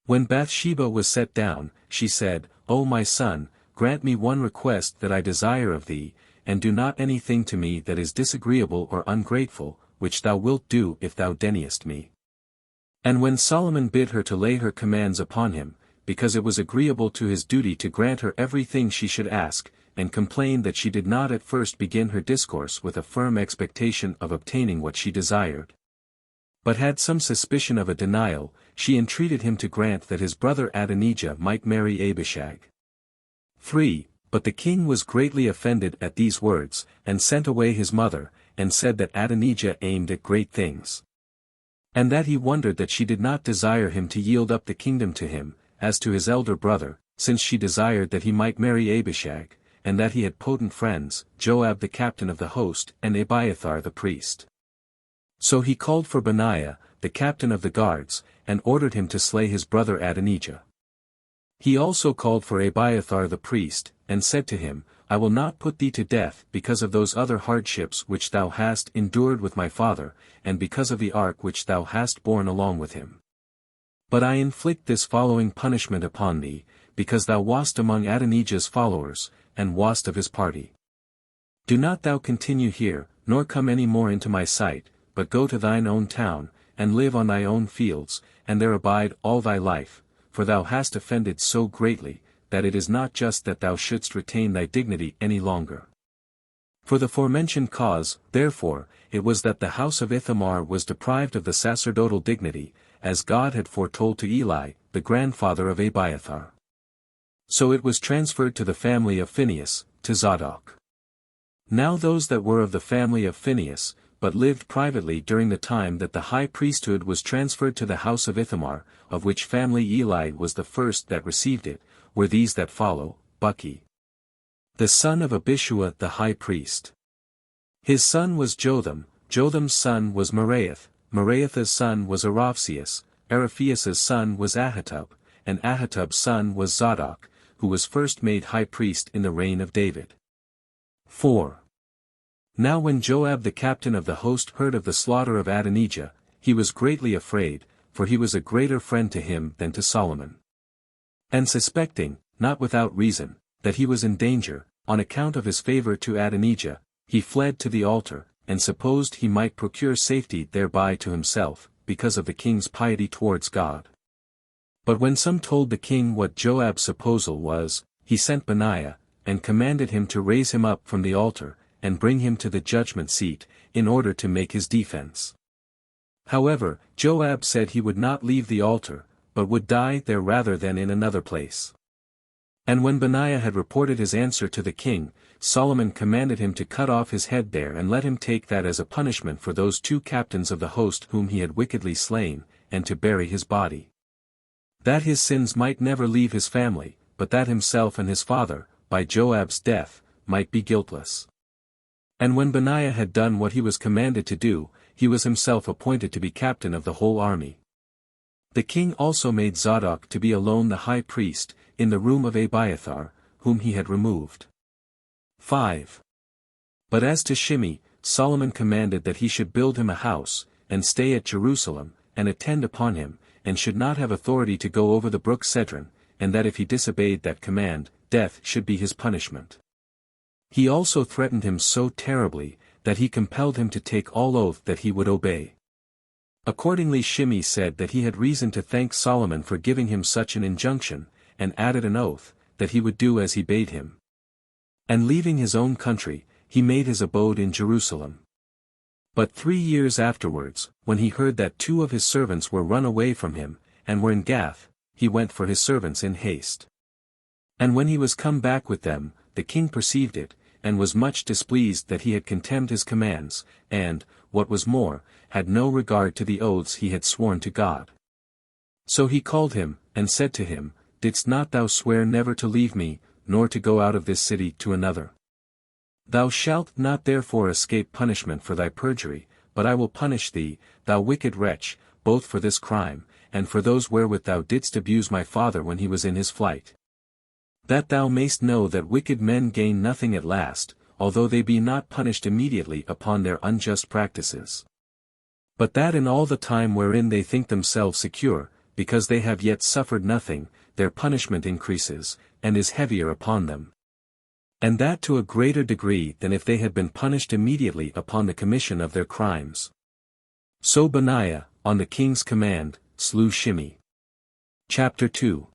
When Bathsheba was set down, she said, O my son, grant me one request that I desire of thee, and do not anything to me that is disagreeable or ungrateful, which thou wilt do if thou deniest me. And when Solomon bid her to lay her commands upon him, because it was agreeable to his duty to grant her everything she should ask, and complained that she did not at first begin her discourse with a firm expectation of obtaining what she desired, but had some suspicion of a denial, she entreated him to grant that his brother Adonijah might marry Abishag. 3. But the king was greatly offended at these words, and sent away his mother, and said that Adonijah aimed at great things, and that he wondered that she did not desire him to yield up the kingdom to him, as to his elder brother, since she desired that he might marry Abishag, and that he had potent friends, Joab the captain of the host, and Abiathar the priest. So he called for Benaiah, the captain of the guards, and ordered him to slay his brother Adonijah. He also called for Abiathar the priest, and said to him, I will not put thee to death because of those other hardships which thou hast endured with my father, and because of the ark which thou hast borne along with him. But I inflict this following punishment upon thee, because thou wast among Adonijah's followers, and wast of his party. Do not thou continue here, nor come any more into my sight, but go to thine own town, and live on thy own fields, and there abide all thy life, for thou hast offended so greatly, that it is not just that thou shouldst retain thy dignity any longer. For the forementioned cause, therefore, it was that the house of Ithamar was deprived of the sacerdotal dignity, as God had foretold to Eli, the grandfather of Abiathar. So it was transferred to the family of Phinehas, to Zadok. Now those that were of the family of Phinehas, but lived privately during the time that the high priesthood was transferred to the house of Ithamar, of which family Eli was the first that received it, were these that follow: Buki, the son of Abishua the high priest. His son was Jotham, Jotham's son was Meraioth, Meraioth's son was Aravsias, Araphias's son was Ahitub, and Ahitub's son was Zadok, who was first made high priest in the reign of David. 4. Now when Joab the captain of the host heard of the slaughter of Adonijah, he was greatly afraid, for he was a greater friend to him than to Solomon. And suspecting, not without reason, that he was in danger, on account of his favor to Adonijah, he fled to the altar, and supposed he might procure safety thereby to himself, because of the king's piety towards God. But when some told the king what Joab's supposal was, he sent Benaiah, and commanded him to raise him up from the altar, and bring him to the judgment seat, in order to make his defense. However, Joab said he would not leave the altar, but would die there rather than in another place. And when Benaiah had reported his answer to the king, Solomon commanded him to cut off his head there and let him take that as a punishment for those two captains of the host whom he had wickedly slain, and to bury his body. That his sins might never leave his family, but that himself and his father, by Joab's death, might be guiltless. And when Benaiah had done what he was commanded to do, he was himself appointed to be captain of the whole army. The king also made Zadok to be alone the high priest, in the room of Abiathar, whom he had removed. 5. But as to Shimei, Solomon commanded that he should build him a house, and stay at Jerusalem, and attend upon him, and should not have authority to go over the brook Cedron, and that if he disobeyed that command, death should be his punishment. He also threatened him so terribly, that he compelled him to take all oath that he would obey. Accordingly Shimei said that he had reason to thank Solomon for giving him such an injunction, and added an oath, that he would do as he bade him. And leaving his own country, he made his abode in Jerusalem. But 3 years afterwards, when he heard that 2 of his servants were run away from him, and were in Gath, he went for his servants in haste. And when he was come back with them, the king perceived it, and was much displeased that he had contemned his commands, and, what was more, had no regard to the oaths he had sworn to God. So he called him, and said to him, Didst not thou swear never to leave me, nor to go out of this city to another? Thou shalt not therefore escape punishment for thy perjury, but I will punish thee, thou wicked wretch, both for this crime, and for those wherewith thou didst abuse my father when he was in his flight. That thou mayst know that wicked men gain nothing at last, although they be not punished immediately upon their unjust practices. But that in all the time wherein they think themselves secure, because they have yet suffered nothing, their punishment increases, and is heavier upon them. And that to a greater degree than if they had been punished immediately upon the commission of their crimes. So Benaiah, on the king's command, slew Shimei. Chapter 2.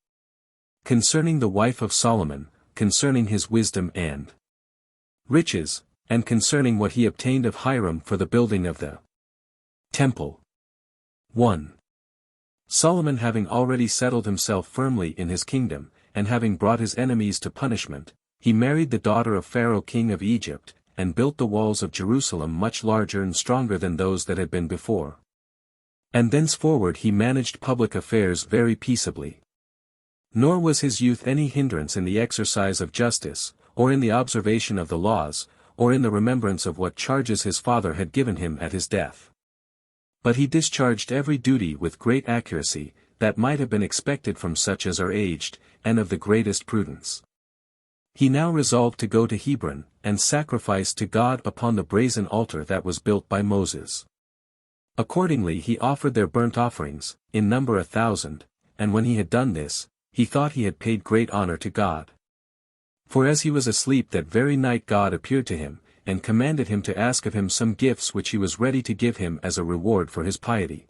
Concerning the wife of Solomon, concerning his wisdom and riches, and concerning what he obtained of Hiram for the building of the temple. 1. Solomon having already settled himself firmly in his kingdom, and having brought his enemies to punishment, he married the daughter of Pharaoh king of Egypt, and built the walls of Jerusalem much larger and stronger than those that had been before. And thenceforward he managed public affairs very peaceably. Nor was his youth any hindrance in the exercise of justice, or in the observation of the laws, or in the remembrance of what charges his father had given him at his death. But he discharged every duty with great accuracy, that might have been expected from such as are aged, and of the greatest prudence. He now resolved to go to Hebron, and sacrifice to God upon the brazen altar that was built by Moses. Accordingly he offered their burnt offerings, in number 1,000, and when he had done this, he thought he had paid great honor to God. For as he was asleep that very night God appeared to him, and commanded him to ask of him some gifts which he was ready to give him as a reward for his piety.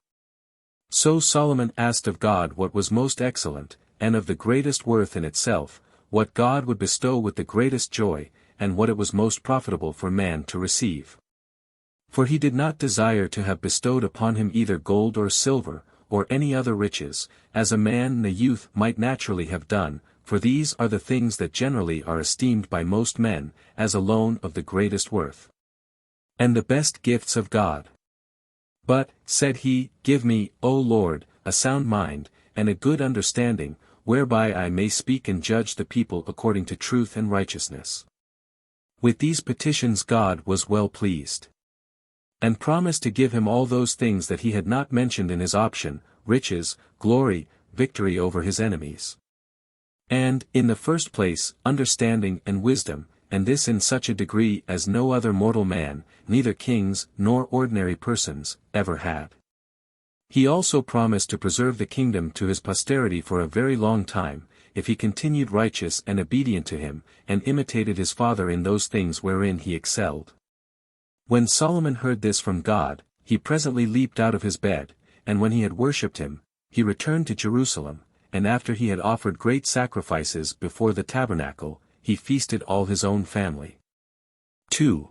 So Solomon asked of God what was most excellent, and of the greatest worth in itself, what God would bestow with the greatest joy, and what it was most profitable for man to receive. For he did not desire to have bestowed upon him either gold or silver, or any other riches, as a man in the youth might naturally have done, for these are the things that generally are esteemed by most men, as alone of the greatest worth. And the best gifts of God. But, said he, give me, O Lord, a sound mind, and a good understanding, whereby I may speak and judge the people according to truth and righteousness. With these petitions God was well pleased. And promised to give him all those things that he had not mentioned in his option, riches, glory, victory over his enemies. And, in the first place, understanding and wisdom, and this in such a degree as no other mortal man, neither kings nor ordinary persons, ever had. He also promised to preserve the kingdom to his posterity for a very long time, if he continued righteous and obedient to him, and imitated his father in those things wherein he excelled. When Solomon heard this from God, he presently leaped out of his bed, and when he had worshipped him, he returned to Jerusalem, and after he had offered great sacrifices before the tabernacle, he feasted all his own family. 2.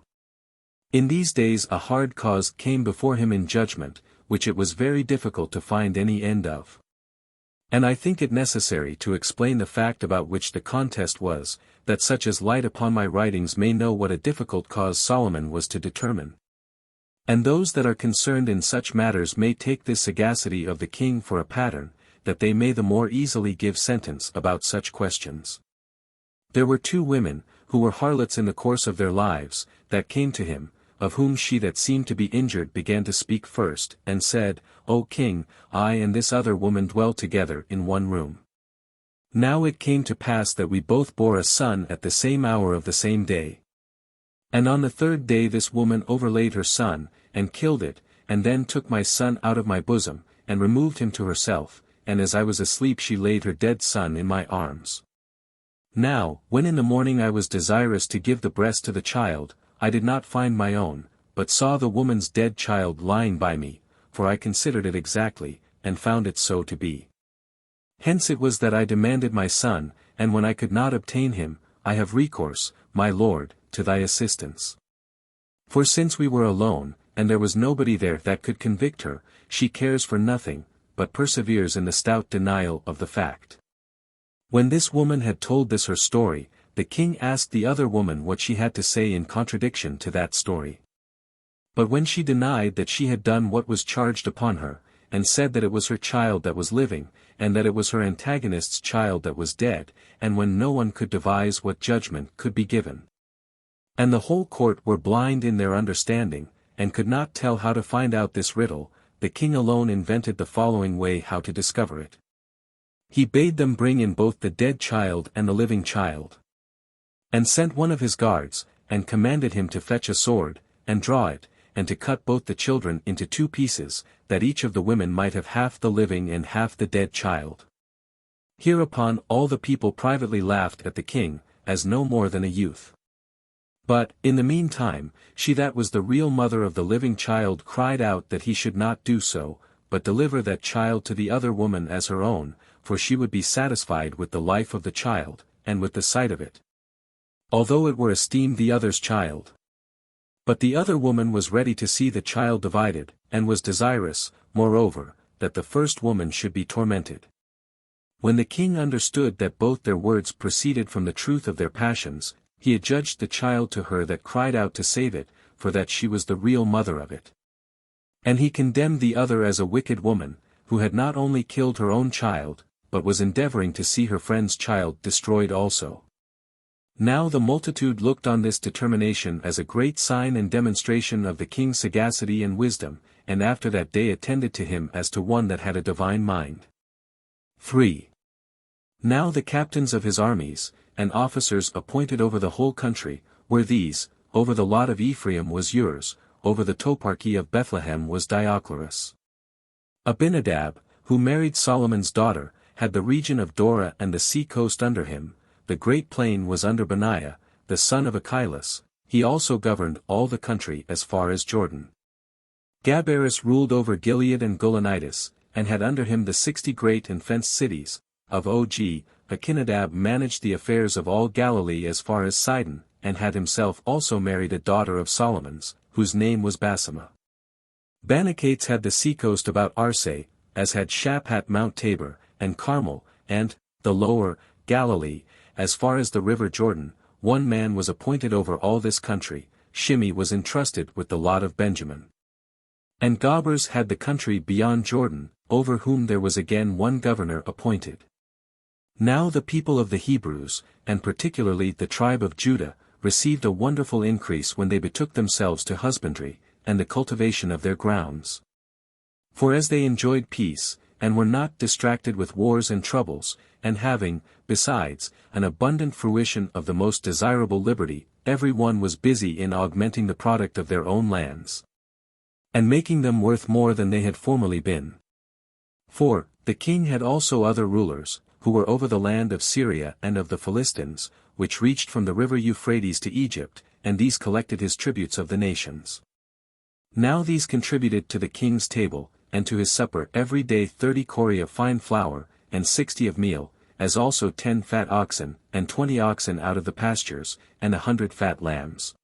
In these days a hard cause came before him in judgment, which it was very difficult to find any end of. And I think it necessary to explain the fact about which the contest was, that such as light upon my writings may know what a difficult cause Solomon was to determine. And those that are concerned in such matters may take this sagacity of the king for a pattern, that they may the more easily give sentence about such questions. There were 2 women, who were harlots in the course of their lives, that came to him, of whom she that seemed to be injured began to speak first, and said, O king, I and this other woman dwell together in one room. Now it came to pass that we both bore a son at the same hour of the same day. And on the third day this woman overlaid her son, and killed it, and then took my son out of my bosom, and removed him to herself, and as I was asleep she laid her dead son in my arms. Now, when in the morning I was desirous to give the breast to the child, I did not find my own, but saw the woman's dead child lying by me, for I considered it exactly, and found it so to be. Hence it was that I demanded my son, and when I could not obtain him, I have recourse, my lord, to thy assistance. For since we were alone, and there was nobody there that could convict her, she cares for nothing, but perseveres in the stout denial of the fact. When this woman had told this her story, the king asked the other woman what she had to say in contradiction to that story. But when she denied that she had done what was charged upon her, and said that it was her child that was living, and that it was her antagonist's child that was dead, and when no one could devise what judgment could be given, and the whole court were blind in their understanding, and could not tell how to find out this riddle, the king alone invented the following way how to discover it. He bade them bring in both the dead child and the living child, and sent one of his guards, and commanded him to fetch a sword, and draw it, and to cut both the children into two pieces, that each of the women might have half the living and half the dead child. Hereupon all the people privately laughed at the king, as no more than a youth. But, in the meantime, she that was the real mother of the living child cried out that he should not do so, but deliver that child to the other woman as her own, for she would be satisfied with the life of the child, and with the sight of it, although it were esteemed the other's child. But the other woman was ready to see the child divided, and was desirous, moreover, that the first woman should be tormented. When the king understood that both their words proceeded from the truth of their passions, he adjudged the child to her that cried out to save it, for that she was the real mother of it. And he condemned the other as a wicked woman, who had not only killed her own child, but was endeavoring to see her friend's child destroyed also. Now the multitude looked on this determination as a great sign and demonstration of the king's sagacity and wisdom, and after that day attended to him as to one that had a divine mind. 3. Now the captains of his armies, and officers appointed over the whole country, were these: over the lot of Ephraim was Urs, over the toparchy of Bethlehem was Dioclorus. Abinadab, who married Solomon's daughter, had the region of Dora and the sea coast under him. The great plain was under Benaiah, the son of Achillas. He also governed all the country as far as Jordan. Gabaris ruled over Gilead and Golanitis, and had under him the 60 great and fenced cities. Of Og, Achinadab managed the affairs of all Galilee as far as Sidon, and had himself also married a daughter of Solomon's, whose name was Basema. Banachates had the seacoast about Arse, as had Shaphat Mount Tabor, and Carmel, and, the lower, Galilee, as far as the river Jordan. One man was appointed over all this country. Shimei was entrusted with the lot of Benjamin. And Gabers had the country beyond Jordan, over whom there was again one governor appointed. Now the people of the Hebrews, and particularly the tribe of Judah, received a wonderful increase when they betook themselves to husbandry, and the cultivation of their grounds. For as they enjoyed peace, and were not distracted with wars and troubles, and having, besides, an abundant fruition of the most desirable liberty, every one was busy in augmenting the product of their own lands, and making them worth more than they had formerly been. For, the king had also other rulers, who were over the land of Syria and of the Philistines, which reached from the river Euphrates to Egypt, and these collected his tributes of the nations. Now these contributed to the king's table, and to his supper every day 30 cori of fine flour, and 60 of meal, as also 10 fat oxen, and 20 oxen out of the pastures, and 100 fat lambs.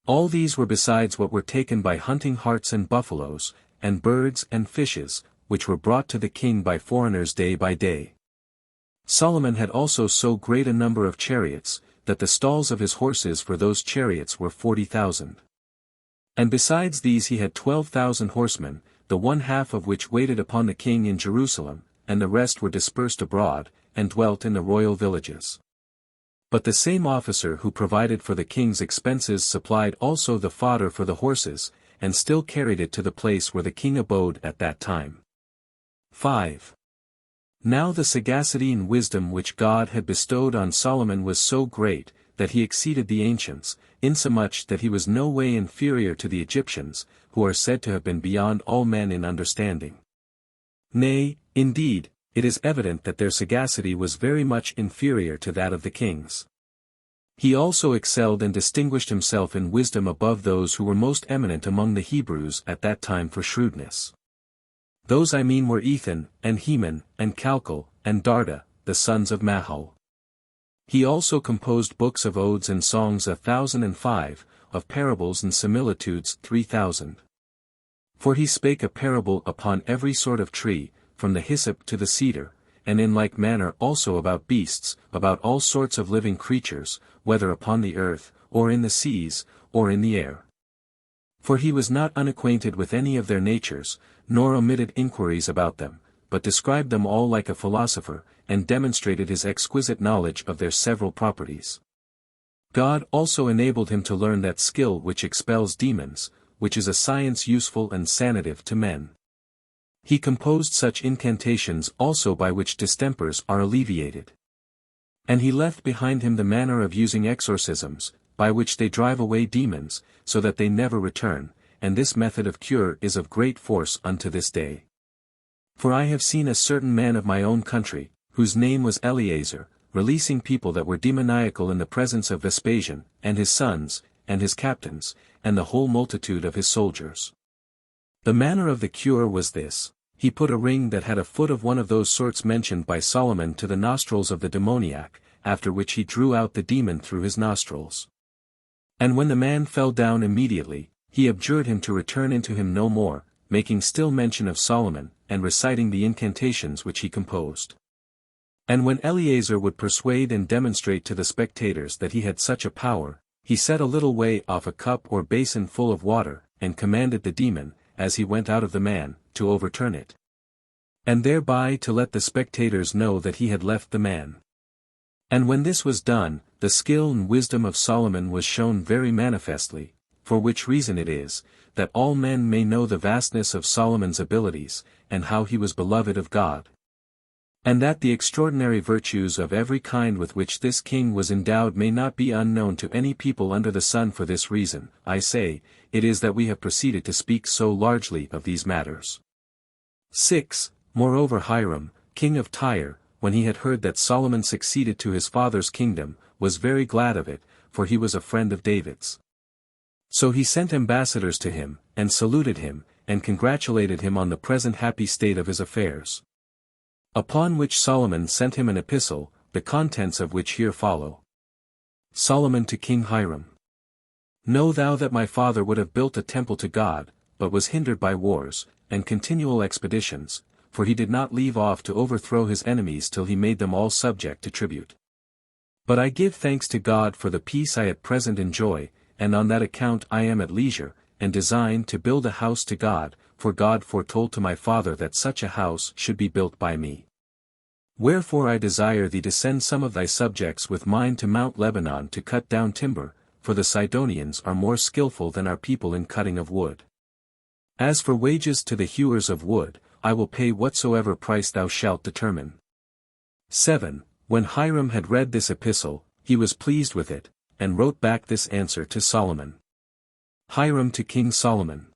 All these were besides what were taken by hunting harts and buffaloes, and birds and fishes, which were brought to the king by foreigners day by day. Solomon had also so great a number of chariots, that the stalls of his horses for those chariots were 40,000. And besides these he had 12,000 horsemen, the one half of which waited upon the king in Jerusalem, and the rest were dispersed abroad, and dwelt in the royal villages. But the same officer who provided for the king's expenses supplied also the fodder for the horses, and still carried it to the place where the king abode at that time. 5. Now the sagacity and wisdom which God had bestowed on Solomon was so great, that he exceeded the ancients, insomuch that he was no way inferior to the Egyptians, who are said to have been beyond all men in understanding. Nay, indeed, it is evident that their sagacity was very much inferior to that of the kings. He also excelled and distinguished himself in wisdom above those who were most eminent among the Hebrews at that time for shrewdness. Those I mean were Ethan, and Heman, and Calcol, and Darda, the sons of Mahol. He also composed books of odes and songs 1,005, of parables and similitudes 3,000. For he spake a parable upon every sort of tree, from the hyssop to the cedar, and in like manner also about beasts, about all sorts of living creatures, whether upon the earth, or in the seas, or in the air. For he was not unacquainted with any of their natures, nor omitted inquiries about them, but described them all like a philosopher, and demonstrated his exquisite knowledge of their several properties. God also enabled him to learn that skill which expels demons, which is a science useful and sanative to men. He composed such incantations also by which distempers are alleviated. And he left behind him the manner of using exorcisms, by which they drive away demons, so that they never return, and this method of cure is of great force unto this day. For I have seen a certain man of my own country, whose name was Eleazar, releasing people that were demoniacal in the presence of Vespasian, and his sons, and his captains, and the whole multitude of his soldiers. The manner of the cure was this: he put a ring that had a foot of one of those sorts mentioned by Solomon to the nostrils of the demoniac, after which he drew out the demon through his nostrils. And when the man fell down immediately, he abjured him to return into him no more, making still mention of Solomon, and reciting the incantations which he composed. And when Eleazar would persuade and demonstrate to the spectators that he had such a power, he set a little way off a cup or basin full of water, and commanded the demon, as he went out of the man, to overturn it. And thereby to let the spectators know that he had left the man. And when this was done, the skill and wisdom of Solomon was shown very manifestly, for which reason it is, that all men may know the vastness of Solomon's abilities, and how he was beloved of God. And that the extraordinary virtues of every kind with which this king was endowed may not be unknown to any people under the sun. For this reason, I say, it is that we have proceeded to speak so largely of these matters. 6. Moreover Hiram, king of Tyre, when he had heard that Solomon succeeded to his father's kingdom, was very glad of it, for he was a friend of David's. So he sent ambassadors to him, and saluted him, and congratulated him on the present happy state of his affairs. Upon which Solomon sent him an epistle, the contents of which here follow. Solomon to King Hiram. Know thou that my father would have built a temple to God, but was hindered by wars, and continual expeditions, for he did not leave off to overthrow his enemies till he made them all subject to tribute. But I give thanks to God for the peace I at present enjoy, and on that account I am at leisure, and design to build a house to God, for God foretold to my father that such a house should be built by me. Wherefore I desire thee to send some of thy subjects with mine to Mount Lebanon to cut down timber, for the Sidonians are more skillful than our people in cutting of wood. As for wages to the hewers of wood, I will pay whatsoever price thou shalt determine. 7. When Hiram had read this epistle, he was pleased with it, and wrote back this answer to Solomon. Hiram to King Solomon.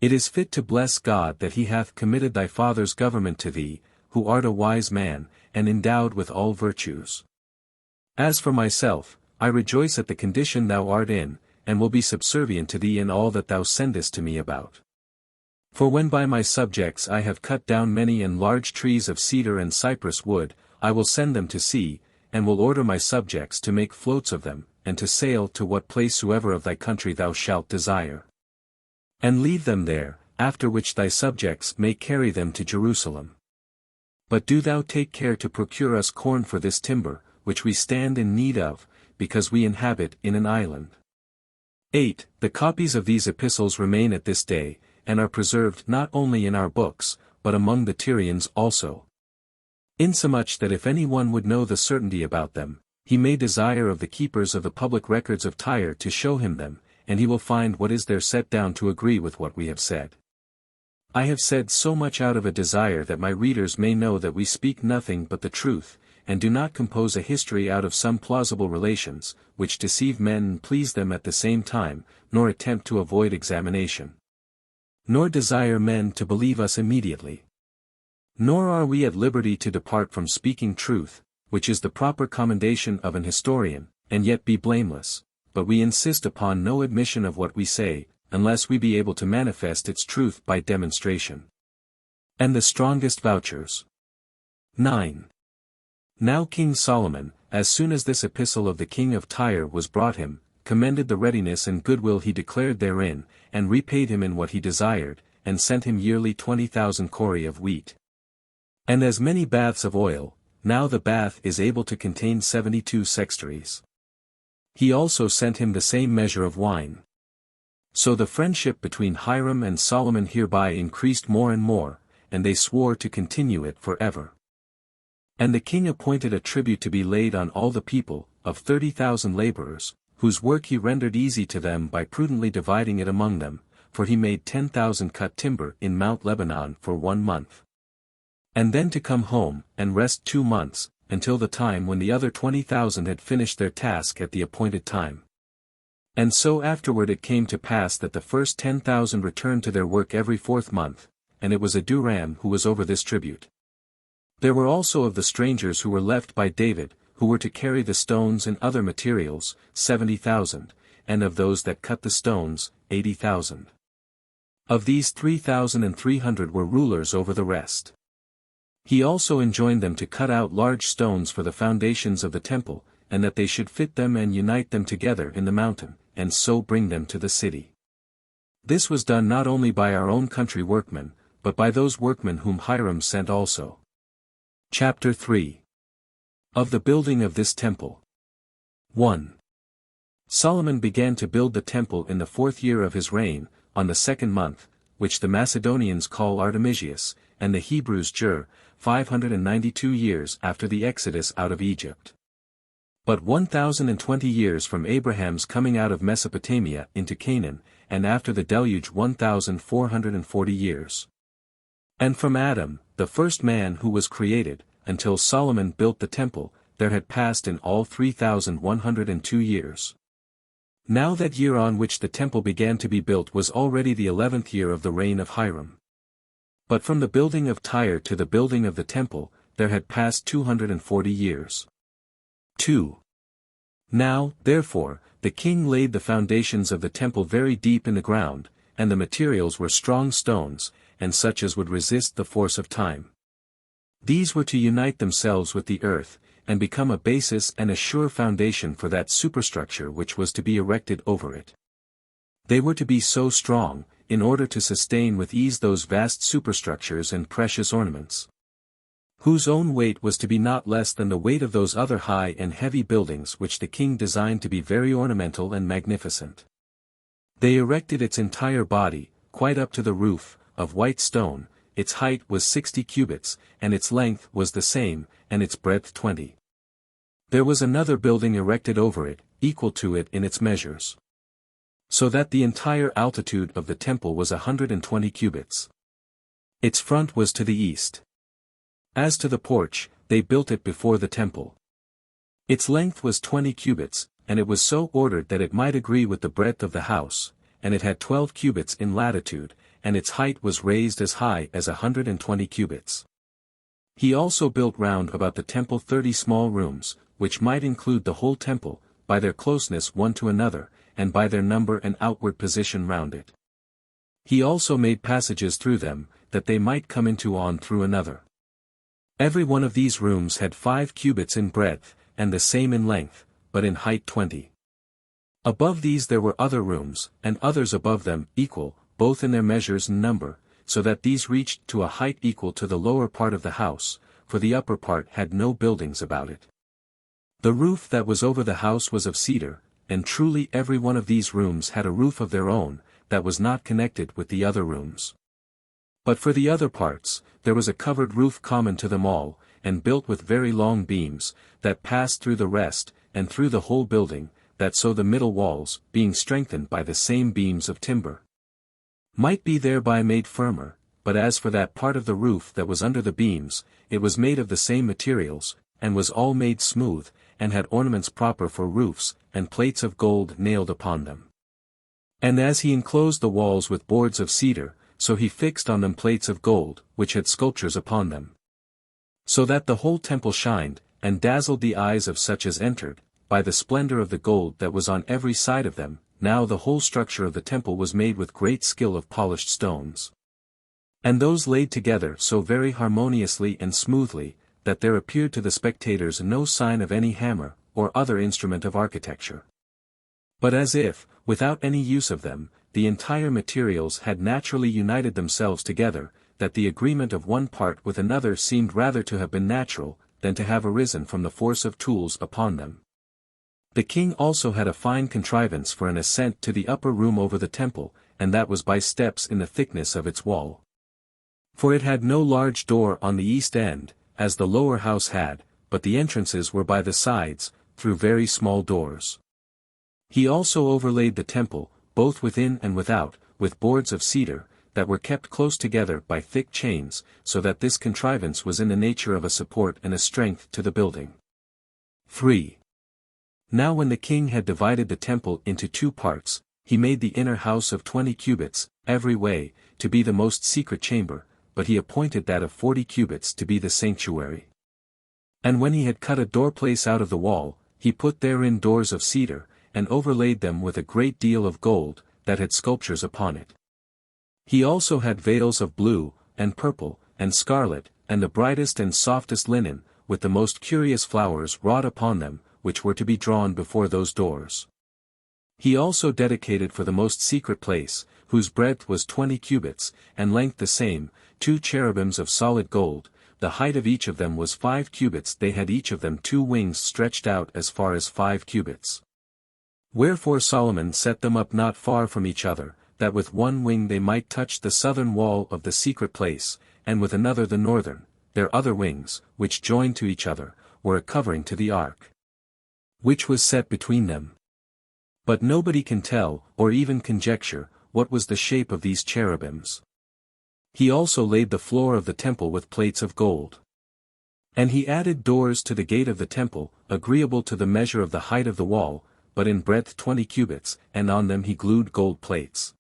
It is fit to bless God that he hath committed thy father's government to thee, who art a wise man, and endowed with all virtues. As for myself, I rejoice at the condition thou art in, and will be subservient to thee in all that thou sendest to me about. For when by my subjects I have cut down many and large trees of cedar and cypress wood, I will send them to sea, and will order my subjects to make floats of them, and to sail to what place soever of thy country thou shalt desire. And leave them there, after which thy subjects may carry them to Jerusalem. But do thou take care to procure us corn for this timber, which we stand in need of, because we inhabit in an island. 8. The copies of these epistles remain at this day, and are preserved not only in our books, but among the Tyrians also. Insomuch that if any one would know the certainty about them, He may desire of the keepers of the public records of Tyre to show him them, and he will find what is there set down to agree with what we have said. I have said so much out of a desire that my readers may know that we speak nothing but the truth, and do not compose a history out of some plausible relations, which deceive men and please them at the same time, nor attempt to avoid examination. Nor desire men to believe us immediately. Nor are we at liberty to depart from speaking truth, which is the proper commendation of an historian, and yet be blameless, but we insist upon no admission of what we say, unless we be able to manifest its truth by demonstration. And the strongest vouchers. 9. Now King Solomon, as soon as this epistle of the king of Tyre was brought him, commended the readiness and goodwill he declared therein, and repaid him in what he desired, and sent him yearly 20,000 cori of wheat. And as many baths of oil. Now the bath is able to contain 72 sextaries. He also sent him the same measure of wine. So the friendship between Hiram and Solomon hereby increased more and more, and they swore to continue it forever. And the king appointed a tribute to be laid on all the people, of 30,000 laborers, whose work he rendered easy to them by prudently dividing it among them, for he made 10,000 cut timber in Mount Lebanon for 1 month. And then to come home, and rest 2 months, until the time when the other 20,000 had finished their task at the appointed time. And so afterward it came to pass that the first 10,000 returned to their work every 4th month, and it was Aduram who was over this tribute. There were also of the strangers who were left by David, who were to carry the stones and other materials, 70,000, and of those that cut the stones, 80,000. Of these 3,300 were rulers over the rest. He also enjoined them to cut out large stones for the foundations of the temple, and that they should fit them and unite them together in the mountain, and so bring them to the city. This was done not only by our own country workmen, but by those workmen whom Hiram sent also. Chapter 3. Of the building of this temple. 1. Solomon began to build the temple in the 4th year of his reign, on the 2nd month, which the Macedonians call Artemisius, and the Hebrews Jur, 592 years after the exodus out of Egypt. But 1,020 years from Abraham's coming out of Mesopotamia into Canaan, and after the deluge 1,440 years. And from Adam, the first man who was created, until Solomon built the temple, there had passed in all 3,102 years. Now that year on which the temple began to be built was already the 11th year of the reign of Hiram. But from the building of Tyre to the building of the temple, there had passed 240 years. 2. Now, therefore, the king laid the foundations of the temple very deep in the ground, and the materials were strong stones, and such as would resist the force of time. These were to unite themselves with the earth, and become a basis and a sure foundation for that superstructure which was to be erected over it. They were to be so strong, in order to sustain with ease those vast superstructures and precious ornaments, whose own weight was to be not less than the weight of those other high and heavy buildings which the king designed to be very ornamental and magnificent. They erected its entire body, quite up to the roof, of white stone. Its height was 60 cubits, and its length was the same, and its breadth 20. There was another building erected over it, equal to it in its measures, so that the entire altitude of the temple was 120 cubits. Its front was to the east. As to the porch, they built it before the temple. Its length was 20 cubits, and it was so ordered that it might agree with the breadth of the house, and it had 12 cubits in latitude, and its height was raised as high as 120 cubits. He also built round about the temple 30 small rooms, which might include the whole temple, by their closeness one to another, and by their number and outward position round it. He also made passages through them, that they might come into on through another. Every one of these rooms had 5 cubits in breadth, and the same in length, but in height 20. Above these there were other rooms, and others above them, equal, both in their measures and number, so that these reached to a height equal to the lower part of the house, for the upper part had no buildings about it. The roof that was over the house was of cedar, and truly every one of these rooms had a roof of their own, that was not connected with the other rooms. But for the other parts, there was a covered roof common to them all, and built with very long beams, that passed through the rest, and through the whole building, that so the middle walls, being strengthened by the same beams of timber, might be thereby made firmer, but as for that part of the roof that was under the beams, it was made of the same materials, and was all made smooth, and had ornaments proper for roofs, and plates of gold nailed upon them. And as he enclosed the walls with boards of cedar, so he fixed on them plates of gold, which had sculptures upon them. So that the whole temple shined, and dazzled the eyes of such as entered, by the splendor of the gold that was on every side of them. Now the whole structure of the temple was made with great skill of polished stones. And those laid together so very harmoniously and smoothly, that there appeared to the spectators no sign of any hammer, or other instrument of architecture. But as if, without any use of them, the entire materials had naturally united themselves together, that the agreement of one part with another seemed rather to have been natural, than to have arisen from the force of tools upon them. The king also had a fine contrivance for an ascent to the upper room over the temple, and that was by steps in the thickness of its wall. For it had no large door on the east end, as the lower house had, but the entrances were by the sides, through very small doors. He also overlaid the temple, both within and without, with boards of cedar, that were kept close together by thick chains, so that this contrivance was in the nature of a support and a strength to the building. 3. Now when the king had divided the temple into 2 parts, he made the inner house of 20 cubits, every way, to be the most secret chamber, but he appointed that of 40 cubits to be the sanctuary. And when he had cut a doorplace out of the wall, he put therein doors of cedar, and overlaid them with a great deal of gold, that had sculptures upon it. He also had veils of blue, and purple, and scarlet, and the brightest and softest linen, with the most curious flowers wrought upon them, which were to be drawn before those doors. He also dedicated for the most secret place, whose breadth was 20 cubits, and length the same, 2 cherubims of solid gold. The height of each of them was 5 cubits. They had each of them 2 wings stretched out as far as 5 cubits. Wherefore Solomon set them up not far from each other, that with one wing they might touch the southern wall of the secret place, and with another the northern. Their other wings, which joined to each other, were a covering to the ark, which was set between them. But nobody can tell, or even conjecture, what was the shape of these cherubims. He also laid the floor of the temple with plates of gold. And he added doors to the gate of the temple, agreeable to the measure of the height of the wall, but in breadth 20 cubits, and on them he glued gold plates.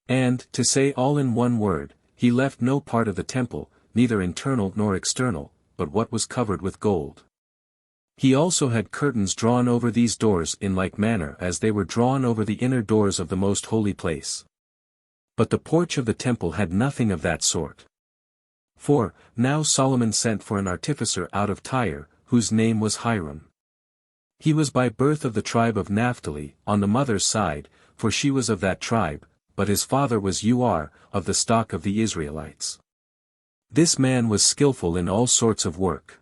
And, to say all in one word, he left no part of the temple, neither internal nor external, but what was covered with gold. He also had curtains drawn over these doors in like manner as they were drawn over the inner doors of the most holy place. But the porch of the temple had nothing of that sort. For, now Solomon sent for an artificer out of Tyre, whose name was Hiram. He was by birth of the tribe of Naphtali, on the mother's side, for she was of that tribe, but his father was of the stock of the Israelites. This man was skillful in all sorts of work.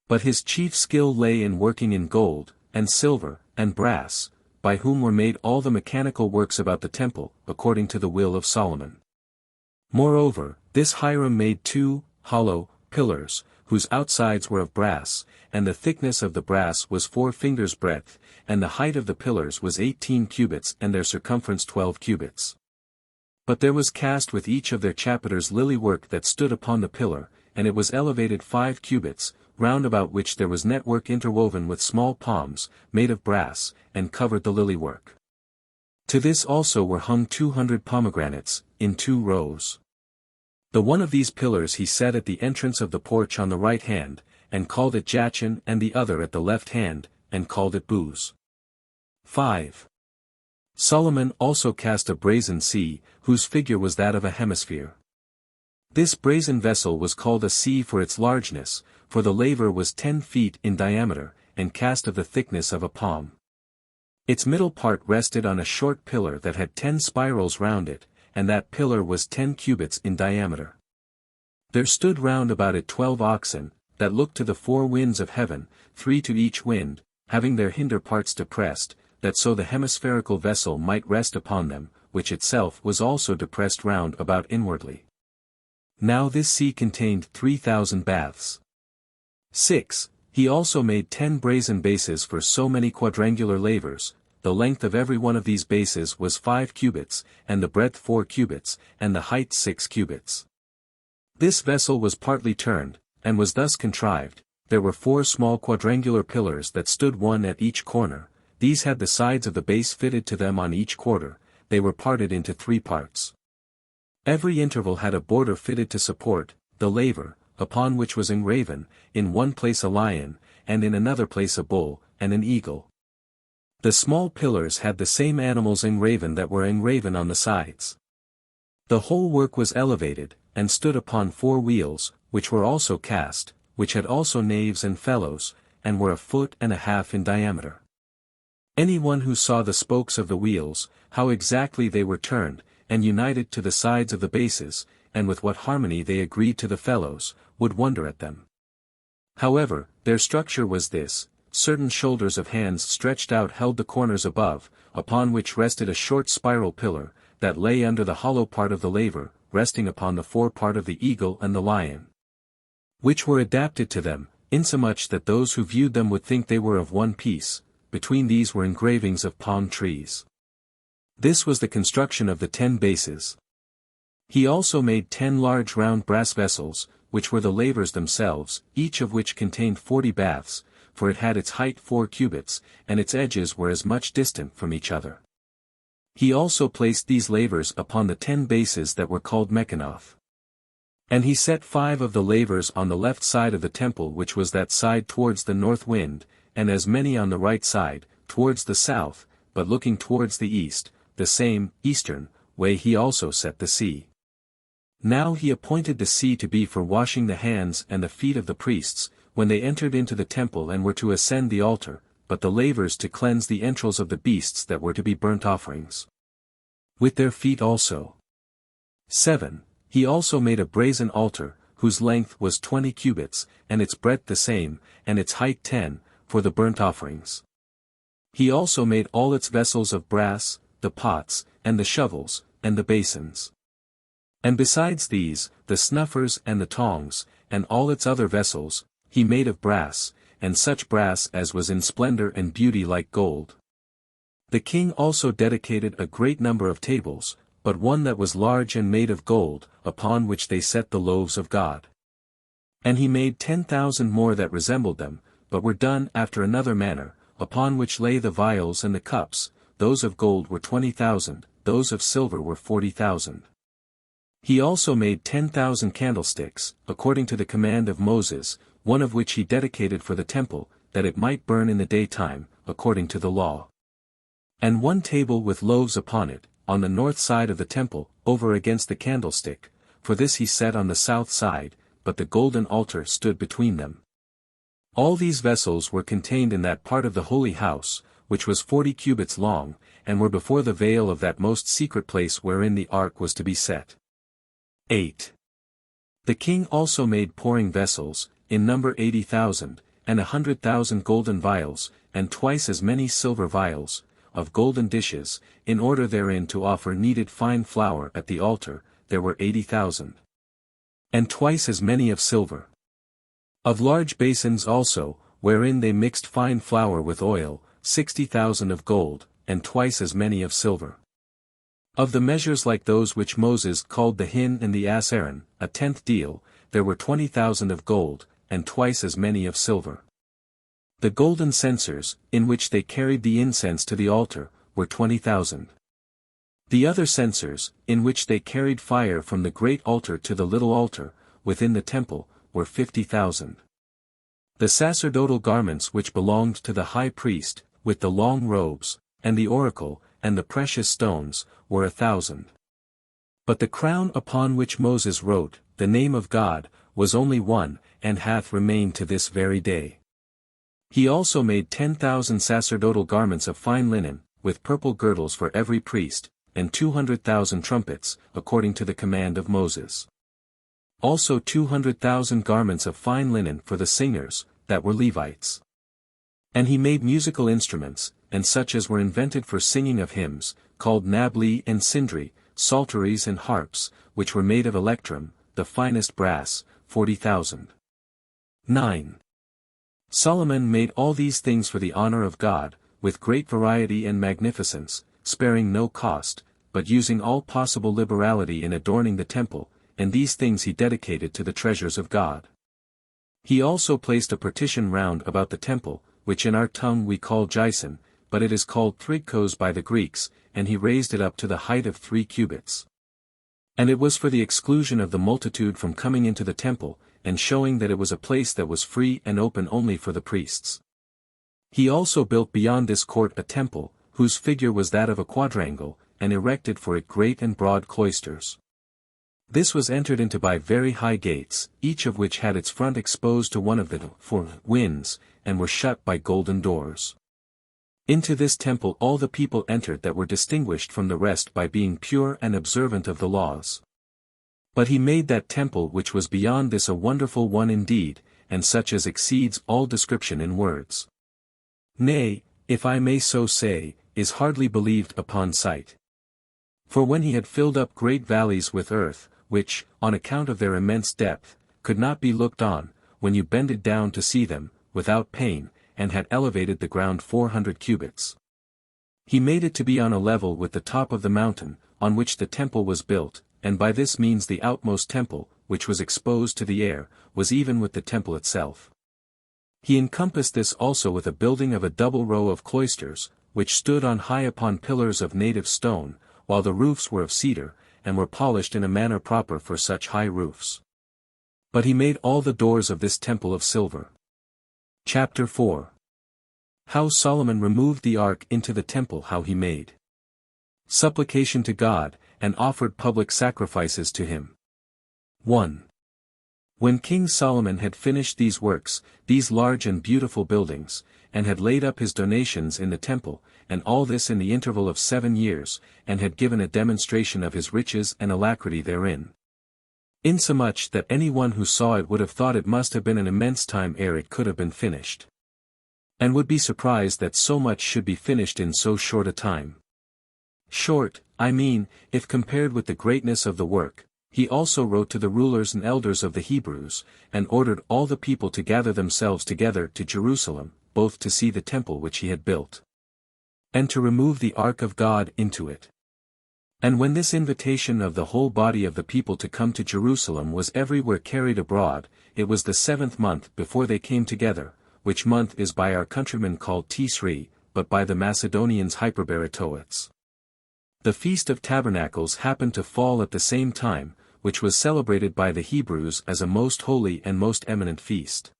But his chief skill lay in working in gold, and silver, and brass, by whom were made all the mechanical works about the temple, according to the will of Solomon. Moreover, this Hiram made 2 hollow pillars, whose outsides were of brass, and the thickness of the brass was 4 fingers' breadth, and the height of the pillars was 18 cubits and their circumference 12 cubits. But there was cast with each of their chapiters lily work that stood upon the pillar, and it was elevated 5 cubits, round about which there was network interwoven with small palms, made of brass, and covered the lily work. To this also were hung 200 pomegranates, in 2 rows. The one of these pillars he set at the entrance of the porch on the right hand, and called it Jachin, and the other at the left hand, and called it Booz. 5. Solomon also cast a brazen sea, whose figure was that of a hemisphere. This brazen vessel was called a sea for its largeness, for the laver was 10 feet in diameter, and cast of the thickness of a palm. Its middle part rested on a short pillar that had 10 spirals round it, and that pillar was 10 cubits in diameter. There stood round about it 12 oxen, that looked to the 4 winds of heaven, 3 to each wind, having their hinder parts depressed, that so the hemispherical vessel might rest upon them, which itself was also depressed round about inwardly. Now this sea contained 3,000 baths. 6. He also made 10 brazen bases for so many quadrangular lavers. The length of every one of these bases was 5 cubits, and the breadth 4 cubits, and the height 6 cubits. This vessel was partly turned, and was thus contrived. There were 4 small quadrangular pillars that stood one at each corner. These had the sides of the base fitted to them on each quarter. They were parted into 3 parts. Every interval had a border fitted to support the laver, upon which was engraven, in one place a lion, and in another place a bull, and an eagle. The small pillars had the same animals engraven that were engraven on the sides. The whole work was elevated, and stood upon 4 wheels, which were also cast, which had also naves and felloes, and were 1.5 feet in diameter. Anyone who saw the spokes of the wheels, how exactly they were turned, and united to the sides of the bases, and with what harmony they agreed to the felloes, would wonder at them. However, their structure was this: certain shoulders of hands stretched out held the corners above, upon which rested a short spiral pillar, that lay under the hollow part of the laver, resting upon the fore part of the eagle and the lion, which were adapted to them, insomuch that those who viewed them would think they were of one piece. Between these were engravings of palm trees. This was the construction of the 10 bases. He also made 10 large round brass vessels, which were the lavers themselves, each of which contained 40 baths, for it had its height 4 cubits, and its edges were as much distant from each other. He also placed these lavers upon the 10 bases that were called mechanoth. And he set 5 of the lavers on the left side of the temple, which was that side towards the north wind, and as many on the right side, towards the south, but looking towards the east, the same eastern way he also set the sea. Now he appointed the sea to be for washing the hands and the feet of the priests, when they entered into the temple and were to ascend the altar, but the lavers to cleanse the entrails of the beasts that were to be burnt offerings, with their feet also. 7. He also made a brazen altar, whose length was 20 cubits, and its breadth the same, and its height 10, for the burnt offerings. He also made all its vessels of brass, the pots, and the shovels, and the basins. And besides these, the snuffers and the tongs, and all its other vessels, he made of brass, and such brass as was in splendor and beauty like gold. The king also dedicated a great number of tables, but one that was large and made of gold, upon which they set the loaves of God. And he made 10,000 more that resembled them, but were done after another manner, upon which lay the vials and the cups. Those of gold were 20,000, those of silver were 40,000. He also made 10,000 candlesticks, according to the command of Moses, one of which he dedicated for the temple, that it might burn in the daytime, according to the law. And one table with loaves upon it, on the north side of the temple, over against the candlestick, for this he set on the south side, but the golden altar stood between them. All these vessels were contained in that part of the holy house, which was 40 cubits long, and were before the veil of that most secret place wherein the ark was to be set. 8. The king also made pouring vessels, in number 80,000, and 100,000 golden vials, and twice as many silver vials, of golden dishes, in order therein to offer kneaded fine flour at the altar. There were 80,000. And twice as many of silver. Of large basins also, wherein they mixed fine flour with oil, 60,000 of gold, and twice as many of silver. Of the measures like those which Moses called the hin and the as Aaron, a tenth deal, there were 20,000 of gold, and twice as many of silver. The golden censers, in which they carried the incense to the altar, were 20,000. The other censers, in which they carried fire from the great altar to the little altar, within the temple, were 50,000. The sacerdotal garments which belonged to the high priest, with the long robes, and the oracle, and the precious stones, were 1,000. But the crown upon which Moses wrote, the name of God, was only one, and hath remained to this very day. He also made 10,000 sacerdotal garments of fine linen, with purple girdles for every priest, and 200,000 trumpets, according to the command of Moses. Also 200,000 garments of fine linen for the singers, that were Levites. And he made musical instruments, and such as were invented for singing of hymns, called nabli and sindri, psalteries and harps, which were made of electrum, the finest brass, 40,000. 9. Solomon made all these things for the honor of God, with great variety and magnificence, sparing no cost, but using all possible liberality in adorning the temple, and these things he dedicated to the treasures of God. He also placed a partition round about the temple, which in our tongue we call gyson, but it is called thrikos by the Greeks, and he raised it up to the height of 3 cubits. And it was for the exclusion of the multitude from coming into the temple, and showing that it was a place that was free and open only for the priests. He also built beyond this court a temple, whose figure was that of a quadrangle, and erected for it great and broad cloisters. This was entered into by very high gates, each of which had its front exposed to one of the 4 winds, and were shut by golden doors. Into this temple all the people entered that were distinguished from the rest by being pure and observant of the laws. But he made that temple which was beyond this a wonderful one indeed, and such as exceeds all description in words. Nay, if I may so say, is hardly believed upon sight. For when he had filled up great valleys with earth, which, on account of their immense depth, could not be looked on, when you bended down to see them, without pain, and had elevated the ground 400 cubits. He made it to be on a level with the top of the mountain, on which the temple was built, and by this means the outmost temple, which was exposed to the air, was even with the temple itself. He encompassed this also with a building of a double row of cloisters, which stood on high upon pillars of native stone, while the roofs were of cedar, and were polished in a manner proper for such high roofs. But he made all the doors of this temple of silver. Chapter 4. How Solomon removed the ark into the temple. How he made supplication to God, and offered public sacrifices to him. 1. When King Solomon had finished these works, these large and beautiful buildings, and had laid up his donations in the temple, and all this in the interval of 7 years, and had given a demonstration of his riches and alacrity therein, insomuch that any one who saw it would have thought it must have been an immense time ere it could have been finished, and would be surprised that so much should be finished in so short a time. Short, I mean, if compared with the greatness of the work. He also wrote to the rulers and elders of the Hebrews, and ordered all the people to gather themselves together to Jerusalem, both to see the temple which he had built, and to remove the ark of God into it. And when this invitation of the whole body of the people to come to Jerusalem was everywhere carried abroad, it was the 7th month before they came together, which month is by our countrymen called Tisri, but by the Macedonians Hyperberetoets. The Feast of Tabernacles happened to fall at the same time, which was celebrated by the Hebrews as a most holy and most eminent feast.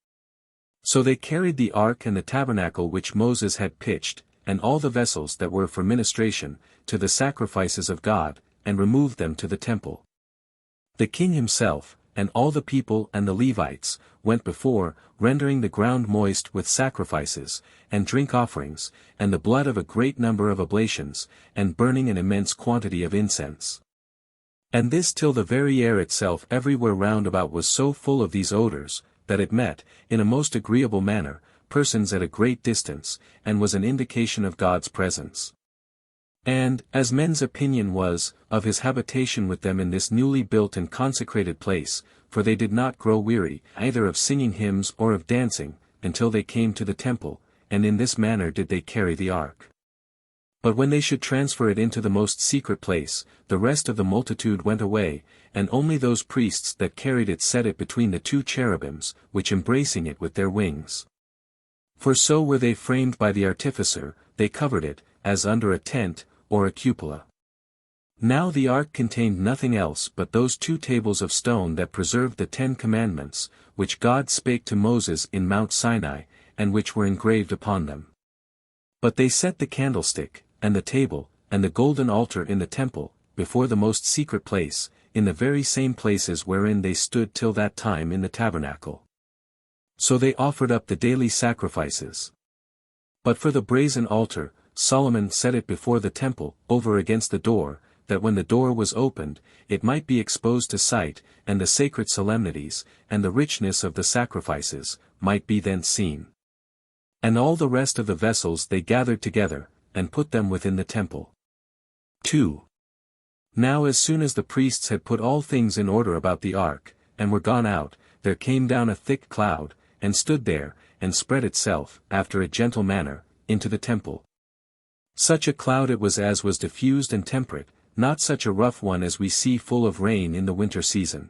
So they carried the ark and the tabernacle which Moses had pitched, and all the vessels that were for ministration, to the sacrifices of God, and removed them to the temple. The king himself, and all the people and the Levites, went before, rendering the ground moist with sacrifices, and drink offerings, and the blood of a great number of oblations, and burning an immense quantity of incense. And this till the very air itself everywhere round about was so full of these odors, that it met, in a most agreeable manner, persons at a great distance, and was an indication of God's presence. And, as men's opinion was, of his habitation with them in this newly built and consecrated place, for they did not grow weary, either of singing hymns or of dancing, until they came to the temple, and in this manner did they carry the ark. But when they should transfer it into the most secret place, the rest of the multitude went away, and only those priests that carried it set it between the 2 cherubims, which embracing it with their wings. For so were they framed by the artificer, they covered it, as under a tent, or a cupola. Now the ark contained nothing else but those 2 tables of stone that preserved the 10 commandments, which God spake to Moses in Mount Sinai, and which were engraved upon them. But they set the candlestick, and the table, and the golden altar in the temple, before the most secret place, in the very same places wherein they stood till that time in the tabernacle. So they offered up the daily sacrifices. But for the brazen altar, Solomon set it before the temple, over against the door, that when the door was opened, it might be exposed to sight, and the sacred solemnities, and the richness of the sacrifices, might be thence seen. And all the rest of the vessels they gathered together, and put them within the temple. 2. Now as soon as the priests had put all things in order about the ark, and were gone out, there came down a thick cloud, and stood there, and spread itself, after a gentle manner, into the temple. Such a cloud it was as was diffused and temperate, not such a rough one as we see full of rain in the winter season.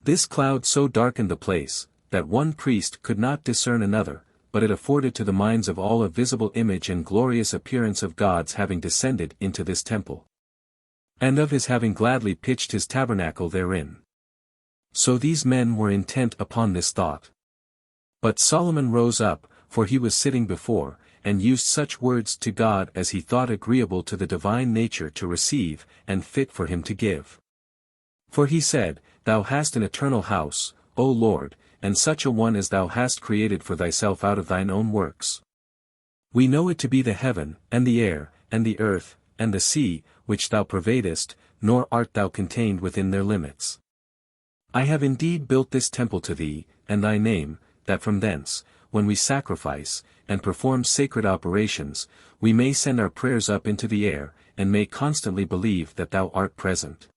This cloud so darkened the place, that one priest could not discern another, but it afforded to the minds of all a visible image and glorious appearance of God's having descended into this temple, and of his having gladly pitched his tabernacle therein. So these men were intent upon this thought. But Solomon rose up, for he was sitting before, and used such words to God as he thought agreeable to the divine nature to receive, and fit for him to give. For he said, Thou hast an eternal house, O Lord, and such a one as thou hast created for thyself out of thine own works. We know it to be the heaven, and the air, and the earth, and the sea, which thou pervadest, nor art thou contained within their limits. I have indeed built this temple to thee, and thy name, that from thence, when we sacrifice, and perform sacred operations, we may send our prayers up into the air, and may constantly believe that thou art present,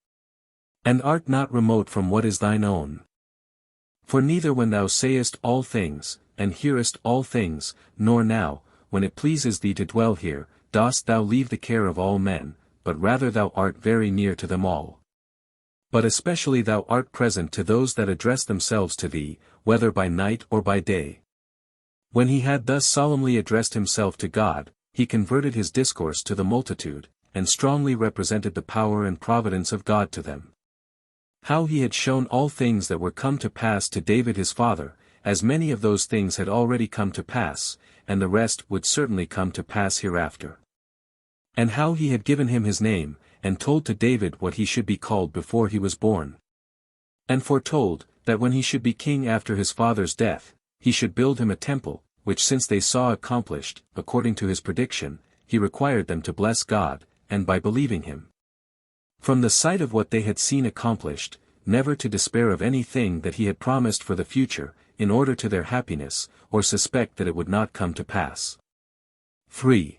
and art not remote from what is thine own. For neither when thou sayest all things, and hearest all things, nor now, when it pleases thee to dwell here, dost thou leave the care of all men, but rather thou art very near to them all. But especially thou art present to those that address themselves to thee, whether by night or by day. When he had thus solemnly addressed himself to God, he converted his discourse to the multitude, and strongly represented the power and providence of God to them. How he had shown all things that were come to pass to David his father, as many of those things had already come to pass, and the rest would certainly come to pass hereafter. And how he had given him his name, and told to David what he should be called before he was born. And foretold, that when he should be king after his father's death, he should build him a temple, which since they saw accomplished, according to his prediction, he required them to bless God, and by believing him, from the sight of what they had seen accomplished, never to despair of anything that he had promised for the future, in order to their happiness, or suspect that it would not come to pass. 3.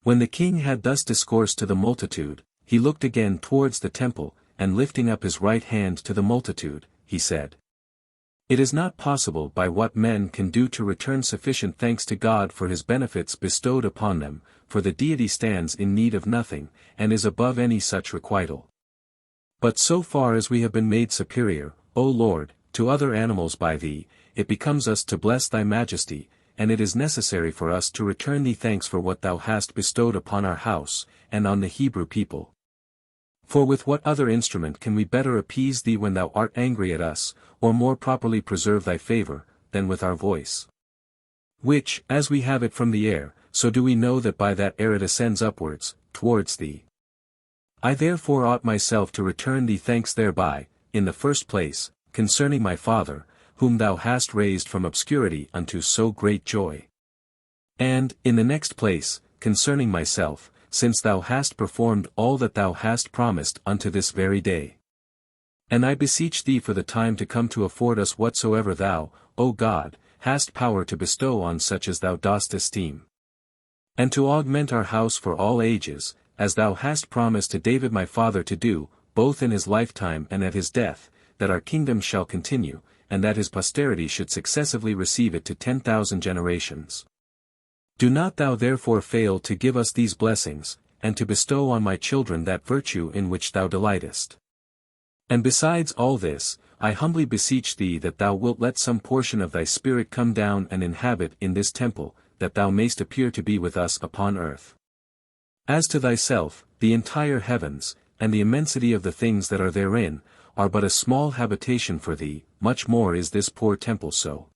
When the king had thus discoursed to the multitude, he looked again towards the temple, and lifting up his right hand to the multitude, he said, It is not possible by what men can do to return sufficient thanks to God for his benefits bestowed upon them, for the deity stands in need of nothing, and is above any such requital. But so far as we have been made superior, O Lord, to other animals by thee, it becomes us to bless thy majesty, and it is necessary for us to return thee thanks for what thou hast bestowed upon our house, and on the Hebrew people. For with what other instrument can we better appease thee when thou art angry at us, or more properly preserve thy favor, than with our voice? Which, as we have it from the air, so do we know that by that air it ascends upwards, towards thee. I therefore ought myself to return thee thanks thereby, in the first place, concerning my father, whom thou hast raised from obscurity unto so great joy. And, in the next place, concerning myself, since thou hast performed all that thou hast promised unto this very day. And I beseech thee for the time to come to afford us whatsoever thou, O God, hast power to bestow on such as thou dost esteem. And to augment our house for all ages, as thou hast promised to David my father to do, both in his lifetime and at his death, that our kingdom shall continue, and that his posterity should successively receive it to 10,000 generations. Do not thou therefore fail to give us these blessings, and to bestow on my children that virtue in which thou delightest. And besides all this, I humbly beseech thee that thou wilt let some portion of thy Spirit come down and inhabit in this temple, that thou mayst appear to be with us upon earth. As to thyself, the entire heavens, and the immensity of the things that are therein, are but a small habitation for thee, much more is this poor temple so.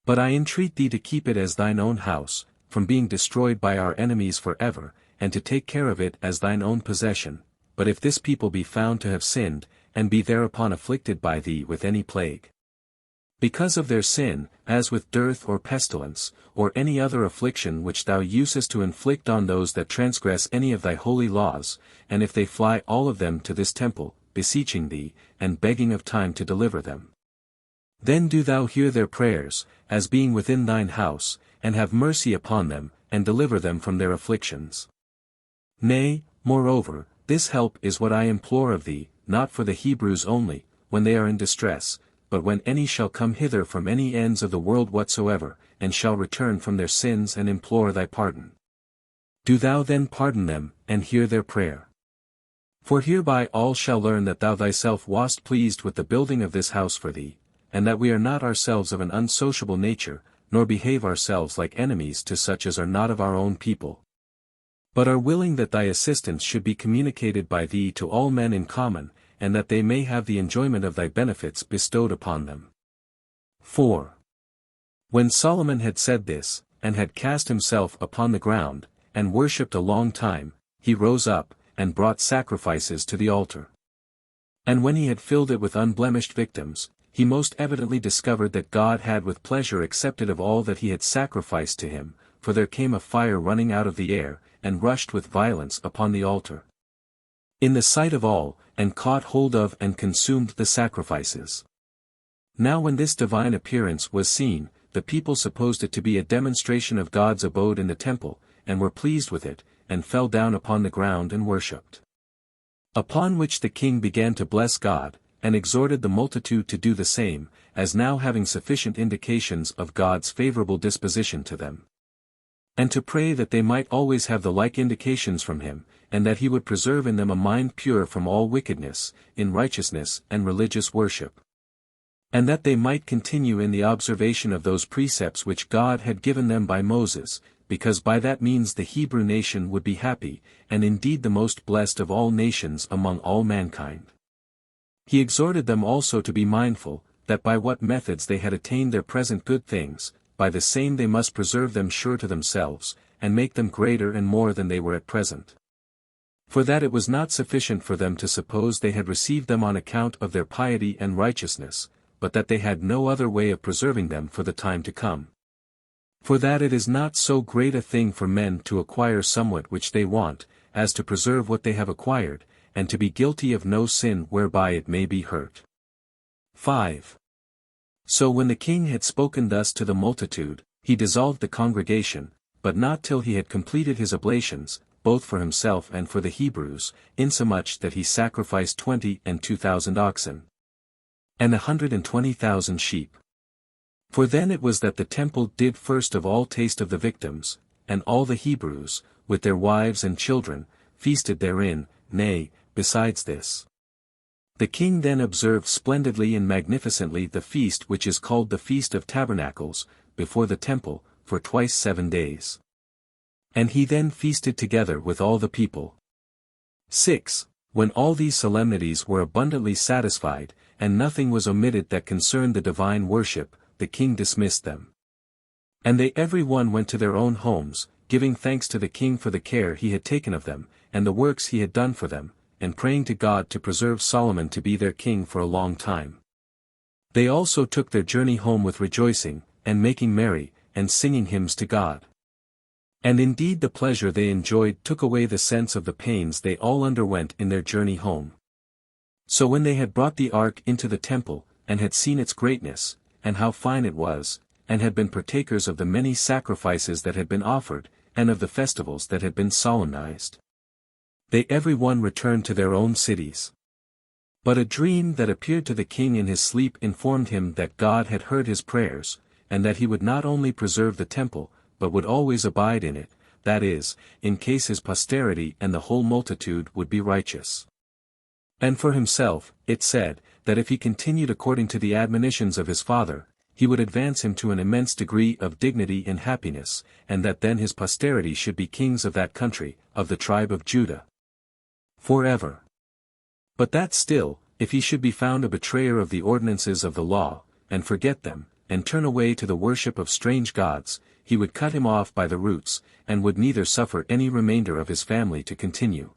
But I entreat thee to keep it as thine own house, from being destroyed by our enemies forever, and to take care of it as thine own possession. But if this people be found to have sinned, and be thereupon afflicted by thee with any plague, because of their sin, as with dearth or pestilence, or any other affliction which thou usest to inflict on those that transgress any of thy holy laws, and if they fly all of them to this temple, beseeching thee, and begging of time to deliver them, then do thou hear their prayers, as being within thine house, and have mercy upon them, and deliver them from their afflictions. Nay, moreover, this help is what I implore of thee, not for the Hebrews only, when they are in distress, but when any shall come hither from any ends of the world whatsoever, and shall return from their sins and implore thy pardon. Do thou then pardon them, and hear their prayer. For hereby all shall learn that thou thyself wast pleased with the building of this house for thee, and that we are not ourselves of an unsociable nature, nor behave ourselves like enemies to such as are not of our own people, but are willing that thy assistance should be communicated by thee to all men in common, and that they may have the enjoyment of thy benefits bestowed upon them. 4. When Solomon had said this, and had cast himself upon the ground, and worshipped a long time, he rose up, and brought sacrifices to the altar. And when he had filled it with unblemished victims, he most evidently discovered that God had with pleasure accepted of all that he had sacrificed to him, for there came a fire running out of the air, and rushed with violence upon the altar, in the sight of all, and caught hold of and consumed the sacrifices. Now when this divine appearance was seen, the people supposed it to be a demonstration of God's abode in the temple, and were pleased with it, and fell down upon the ground and worshipped. Upon which the king began to bless God, and exhorted the multitude to do the same, as now having sufficient indications of God's favorable disposition to them, and to pray that they might always have the like indications from him, and that he would preserve in them a mind pure from all wickedness, in righteousness and religious worship, and that they might continue in the observation of those precepts which God had given them by Moses, because by that means the Hebrew nation would be happy, and indeed the most blessed of all nations among all mankind. He exhorted them also to be mindful, that by what methods they had attained their present good things, by the same they must preserve them sure to themselves, and make them greater and more than they were at present. For that it was not sufficient for them to suppose they had received them on account of their piety and righteousness, but that they had no other way of preserving them for the time to come. For that it is not so great a thing for men to acquire somewhat which they want, as to preserve what they have acquired, and to be guilty of no sin whereby it may be hurt. 5. So when the king had spoken thus to the multitude, he dissolved the congregation, but not till he had completed his oblations, both for himself and for the Hebrews, insomuch that he sacrificed 22,000 oxen, and 120,000 sheep. For then it was that the temple did first of all taste of the victims, and all the Hebrews, with their wives and children, feasted therein. Nay, besides this, the king then observed splendidly and magnificently the feast which is called the Feast of Tabernacles, before the temple, for twice 7 days. And he then feasted together with all the people. 6. When all these solemnities were abundantly satisfied, and nothing was omitted that concerned the divine worship, the king dismissed them. And they every one went to their own homes, giving thanks to the king for the care he had taken of them, and the works he had done for them, and praying to God to preserve Solomon to be their king for a long time. They also took their journey home with rejoicing, and making merry, and singing hymns to God. And indeed the pleasure they enjoyed took away the sense of the pains they all underwent in their journey home. So when they had brought the ark into the temple, and had seen its greatness, and how fine it was, and had been partakers of the many sacrifices that had been offered, and of the festivals that had been solemnized, they every one returned to their own cities. But a dream that appeared to the king in his sleep informed him that God had heard his prayers, and that he would not only preserve the temple, but would always abide in it, that is, in case his posterity and the whole multitude would be righteous. And for himself, it said, that if he continued according to the admonitions of his father, he would advance him to an immense degree of dignity and happiness, and that then his posterity should be kings of that country, of the tribe of Judah, forever. But that still, if he should be found a betrayer of the ordinances of the law, and forget them, and turn away to the worship of strange gods, he would cut him off by the roots, and would neither suffer any remainder of his family to continue,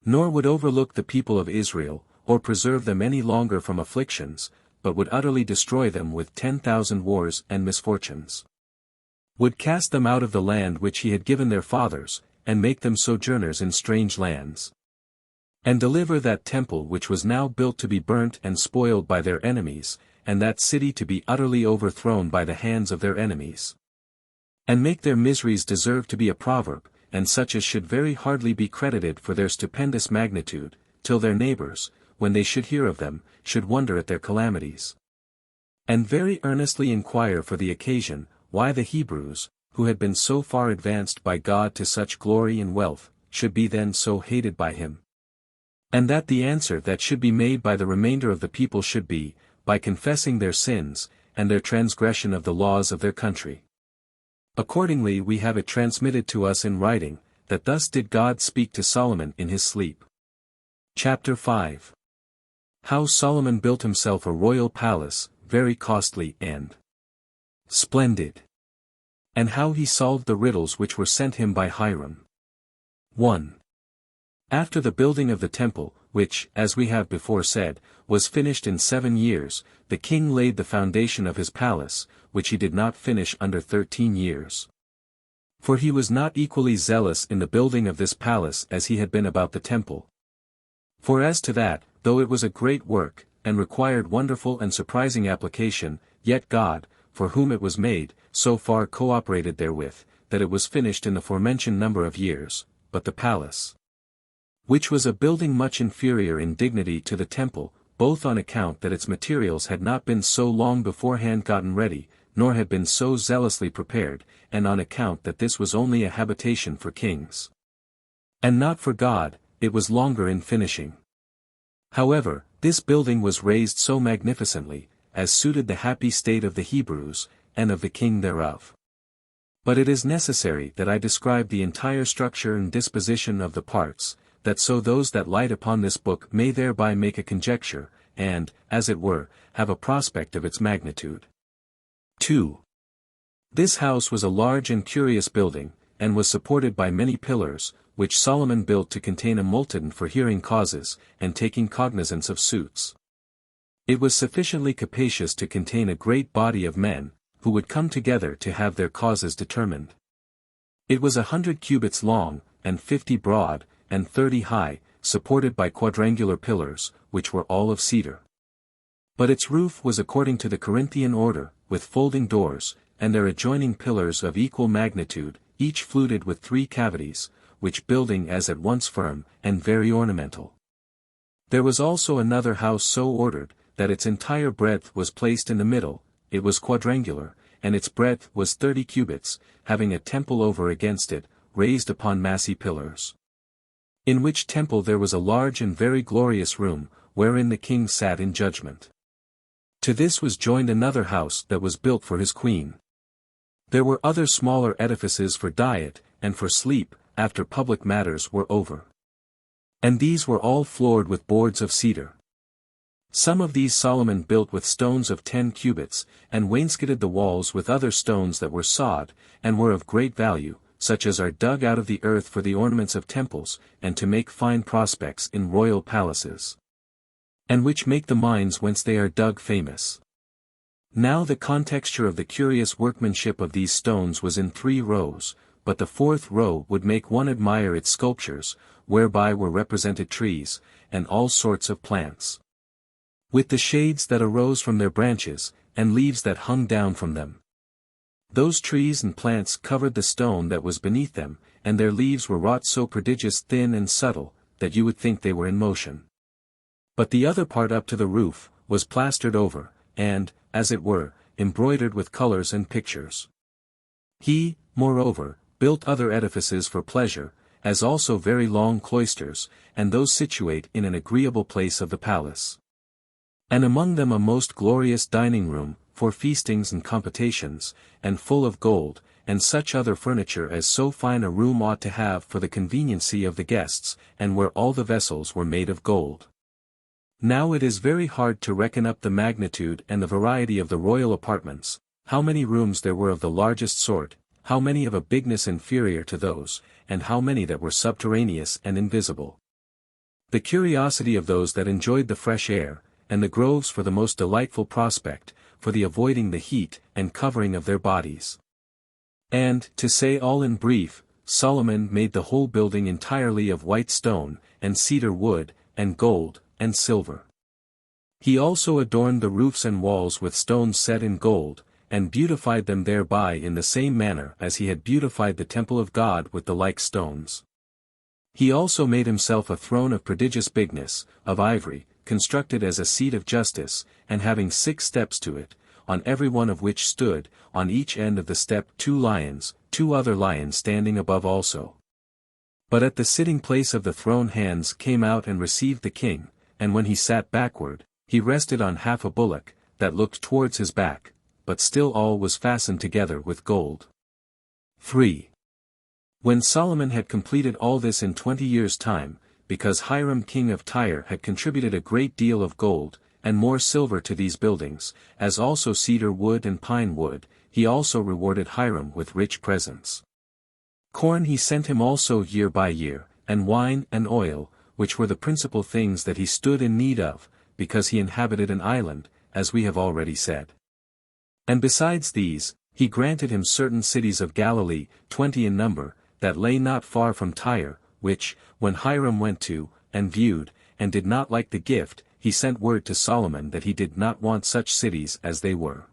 nor would overlook the people of Israel, or preserve them any longer from afflictions, but would utterly destroy them with 10,000 wars and misfortunes. Would cast them out of the land which he had given their fathers, and make them sojourners in strange lands. And deliver that temple which was now built to be burnt and spoiled by their enemies, and that city to be utterly overthrown by the hands of their enemies. And make their miseries deserve to be a proverb, and such as should very hardly be credited for their stupendous magnitude, till their neighbors, when they should hear of them, should wonder at their calamities. And very earnestly inquire for the occasion, why the Hebrews, who had been so far advanced by God to such glory and wealth, should be then so hated by him. And that the answer that should be made by the remainder of the people should be, by confessing their sins, and their transgression of the laws of their country. Accordingly we have it transmitted to us in writing, that thus did God speak to Solomon in his sleep. Chapter 5. How Solomon built himself a royal palace, very costly and splendid. And how he solved the riddles which were sent him by Hiram. 1. After the building of the temple, which, as we have before said, was finished in 7 years, the king laid the foundation of his palace, which he did not finish under 13 years. For he was not equally zealous in the building of this palace as he had been about the temple. For as to that, though it was a great work, and required wonderful and surprising application, yet God, for whom it was made, so far cooperated therewith, that it was finished in the forementioned number of years, but the palace, which was a building much inferior in dignity to the temple, both on account that its materials had not been so long beforehand gotten ready, nor had been so zealously prepared, and on account that this was only a habitation for kings, and not for God, it was longer in finishing. However, this building was raised so magnificently, as suited the happy state of the Hebrews, and of the king thereof. But it is necessary that I describe the entire structure and disposition of the parts, that so those that light upon this book may thereby make a conjecture, and, as it were, have a prospect of its magnitude. 2. This house was a large and curious building, and was supported by many pillars, which Solomon built to contain a multitude for hearing causes, and taking cognizance of suits. It was sufficiently capacious to contain a great body of men, who would come together to have their causes determined. It was 100 cubits long, and 50 broad, and 30 high, supported by quadrangular pillars, which were all of cedar. But its roof was according to the Corinthian order, with folding doors, and their adjoining pillars of equal magnitude, each fluted with 3 cavities, which building as at once firm, and very ornamental. There was also another house so ordered, that its entire breadth was placed in the middle, it was quadrangular, and its breadth was 30 cubits, having a temple over against it, raised upon massy pillars. In which temple there was a large and very glorious room, wherein the king sat in judgment. To this was joined another house that was built for his queen. There were other smaller edifices for diet, and for sleep, after public matters were over. And these were all floored with boards of cedar. Some of these Solomon built with stones of 10 cubits, and wainscoted the walls with other stones that were sawed, and were of great value, such as are dug out of the earth for the ornaments of temples, and to make fine prospects in royal palaces. And which make the mines whence they are dug famous. Now the contexture of the curious workmanship of these stones was in 3 rows, but the 4th row would make one admire its sculptures, whereby were represented trees, and all sorts of plants, with the shades that arose from their branches, and leaves that hung down from them. Those trees and plants covered the stone that was beneath them, and their leaves were wrought so prodigious thin and subtle, that you would think they were in motion. But the other part up to the roof, was plastered over, and, as it were, embroidered with colors and pictures. He, moreover, built other edifices for pleasure, as also very long cloisters, and those situate in an agreeable place of the palace. And among them a most glorious dining room, for feastings and computations, and full of gold, and such other furniture as so fine a room ought to have for the conveniency of the guests, and where all the vessels were made of gold. Now it is very hard to reckon up the magnitude and the variety of the royal apartments, how many rooms there were of the largest sort, how many of a bigness inferior to those, and how many that were subterraneous and invisible. The curiosity of those that enjoyed the fresh air, and the groves for the most delightful prospect, for the avoiding the heat and covering of their bodies. And, to say all in brief, Solomon made the whole building entirely of white stone, and cedar wood, and gold, and silver. He also adorned the roofs and walls with stones set in gold, and beautified them thereby in the same manner as he had beautified the temple of God with the like stones. He also made himself a throne of prodigious bigness, of ivory, constructed as a seat of justice, and having 6 steps to it, on every one of which stood, on each end of the step 2 lions, 2 other lions standing above also. But at the sitting place of the throne hands came out and received the king, and when he sat backward, he rested on half a bullock, that looked towards his back, but still all was fastened together with gold. 3. When Solomon had completed all this in 20 years' time, because Hiram king of Tyre had contributed a great deal of gold, and more silver to these buildings, as also cedar wood and pine wood, he also rewarded Hiram with rich presents. Corn he sent him also year by year, and wine and oil, which were the principal things that he stood in need of, because he inhabited an island, as we have already said. And besides these, he granted him certain cities of Galilee, 20 in number, that lay not far from Tyre, which, when Hiram went to, and viewed, and did not like the gift, he sent word to Solomon that he did not want such cities as they were.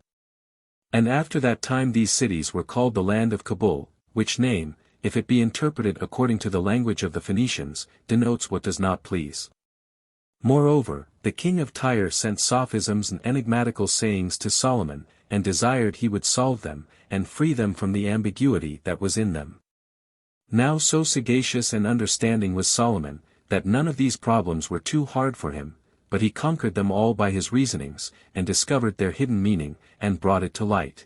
And after that time these cities were called the land of Kabul, which name, if it be interpreted according to the language of the Phoenicians, denotes what does not please. Moreover, the king of Tyre sent sophisms and enigmatical sayings to Solomon, and desired he would solve them, and free them from the ambiguity that was in them. Now so sagacious and understanding was Solomon, that none of these problems were too hard for him, but he conquered them all by his reasonings, and discovered their hidden meaning, and brought it to light.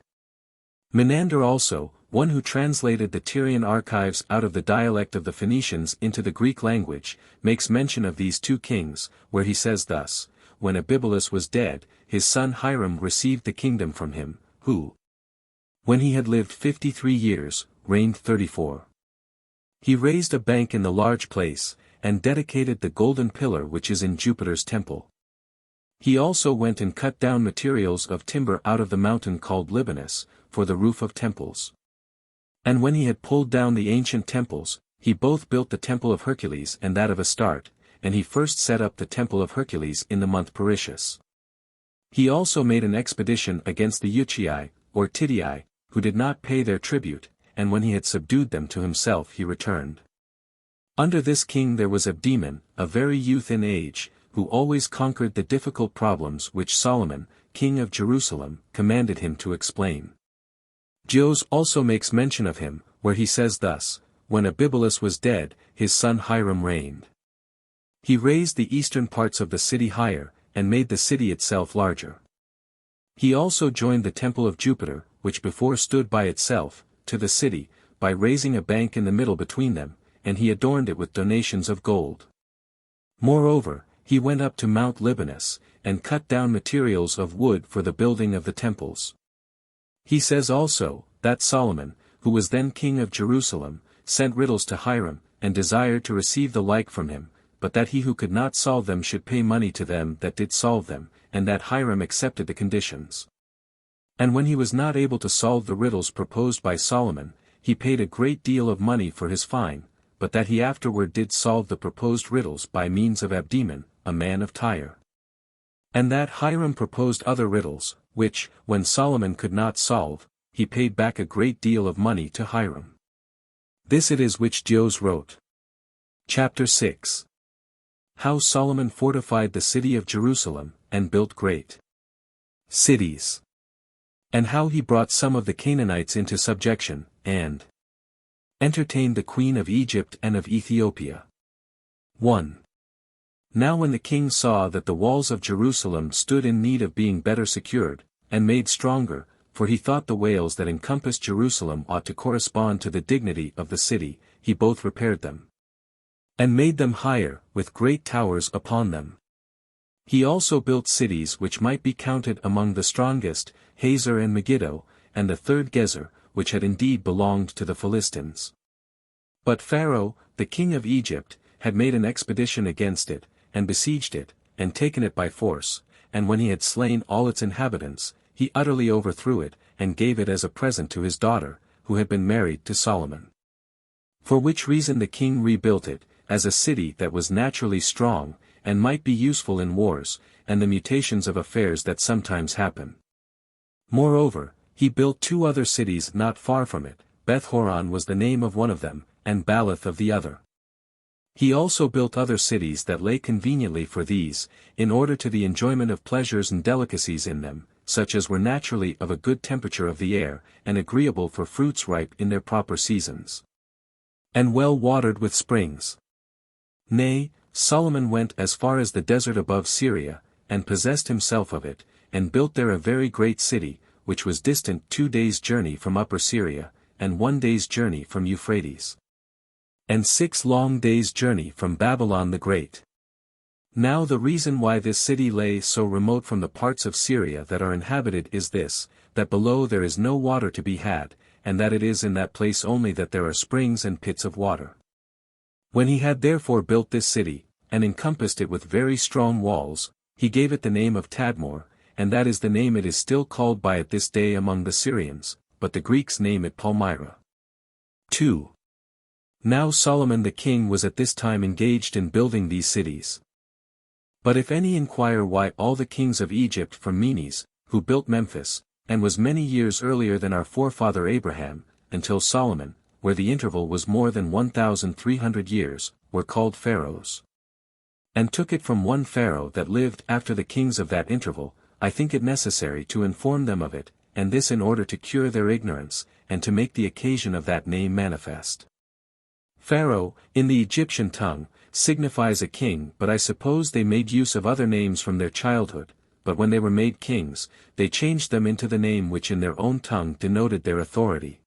Menander also, one who translated the Tyrian archives out of the dialect of the Phoenicians into the Greek language, makes mention of these 2 kings, where he says thus: when Abibalus was dead, his son Hiram received the kingdom from him, who, when he had lived 53 years, reigned 34. He raised a bank in the large place, and dedicated the golden pillar which is in Jupiter's temple. He also went and cut down materials of timber out of the mountain called Libanus, for the roof of temples. And when he had pulled down the ancient temples, he both built the temple of Hercules and that of Astarte, and he first set up the temple of Hercules in the month Parishus. He also made an expedition against the Utii, or Tidii, who did not pay their tribute, and when he had subdued them to himself he returned. Under this king there was Abdeman, a very youth in age, who always conquered the difficult problems which Solomon, king of Jerusalem, commanded him to explain. Jos also makes mention of him, where he says thus: when Abibalus was dead, his son Hiram reigned. He raised the eastern parts of the city higher, and made the city itself larger. He also joined the temple of Jupiter, which before stood by itself, to the city, by raising a bank in the middle between them, and he adorned it with donations of gold. Moreover, he went up to Mount Libanus, and cut down materials of wood for the building of the temples. He says also, that Solomon, who was then king of Jerusalem, sent riddles to Hiram, and desired to receive the like from him, but that he who could not solve them should pay money to them that did solve them, and that Hiram accepted the conditions. And when he was not able to solve the riddles proposed by Solomon, he paid a great deal of money for his fine, but that he afterward did solve the proposed riddles by means of Abdeman, a man of Tyre. And that Hiram proposed other riddles, which, when Solomon could not solve, he paid back a great deal of money to Hiram. This it is which Jos wrote. Chapter 6. How Solomon fortified the city of Jerusalem, and built great cities. And how he brought some of the Canaanites into subjection, and entertained the queen of Egypt and of Ethiopia. 1. Now when the king saw that the walls of Jerusalem stood in need of being better secured, and made stronger, for he thought the wales that encompassed Jerusalem ought to correspond to the dignity of the city, he both repaired them, and made them higher, with great towers upon them. He also built cities which might be counted among the strongest, Hazor and Megiddo, and the third Gezer, which had indeed belonged to the Philistines. But Pharaoh, the king of Egypt, had made an expedition against it, and besieged it, and taken it by force, and when he had slain all its inhabitants, he utterly overthrew it, and gave it as a present to his daughter, who had been married to Solomon. For which reason the king rebuilt it, as a city that was naturally strong, and might be useful in wars, and the mutations of affairs that sometimes happen. Moreover, he built 2 other cities not far from it, Beth-horon was the name of one of them, and Baalath of the other. He also built other cities that lay conveniently for these, in order to the enjoyment of pleasures and delicacies in them, such as were naturally of a good temperature of the air, and agreeable for fruits ripe in their proper seasons, and well watered with springs. Nay, Solomon went as far as the desert above Syria, and possessed himself of it, and built there a very great city, which was distant 2 days' journey from Upper Syria, and 1 day's journey from Euphrates, and 6 long days' journey from Babylon the Great. Now the reason why this city lay so remote from the parts of Syria that are inhabited is this, that below there is no water to be had, and that it is in that place only that there are springs and pits of water. When he had therefore built this city, and encompassed it with very strong walls, he gave it the name of Tadmor, and that is the name it is still called by at this day among the Syrians, but the Greeks name it Palmyra. 2. Now Solomon the king was at this time engaged in building these cities. But if any inquire why all the kings of Egypt from Menes, who built Memphis, and was many years earlier than our forefather Abraham, until Solomon, where the interval was more than 1,300 years, were called pharaohs, and took it from one pharaoh that lived after the kings of that interval, I think it necessary to inform them of it, and this in order to cure their ignorance, and to make the occasion of that name manifest. Pharaoh, in the Egyptian tongue, signifies a king, but I suppose they made use of other names from their childhood, but when they were made kings, they changed them into the name which in their own tongue denoted their authority.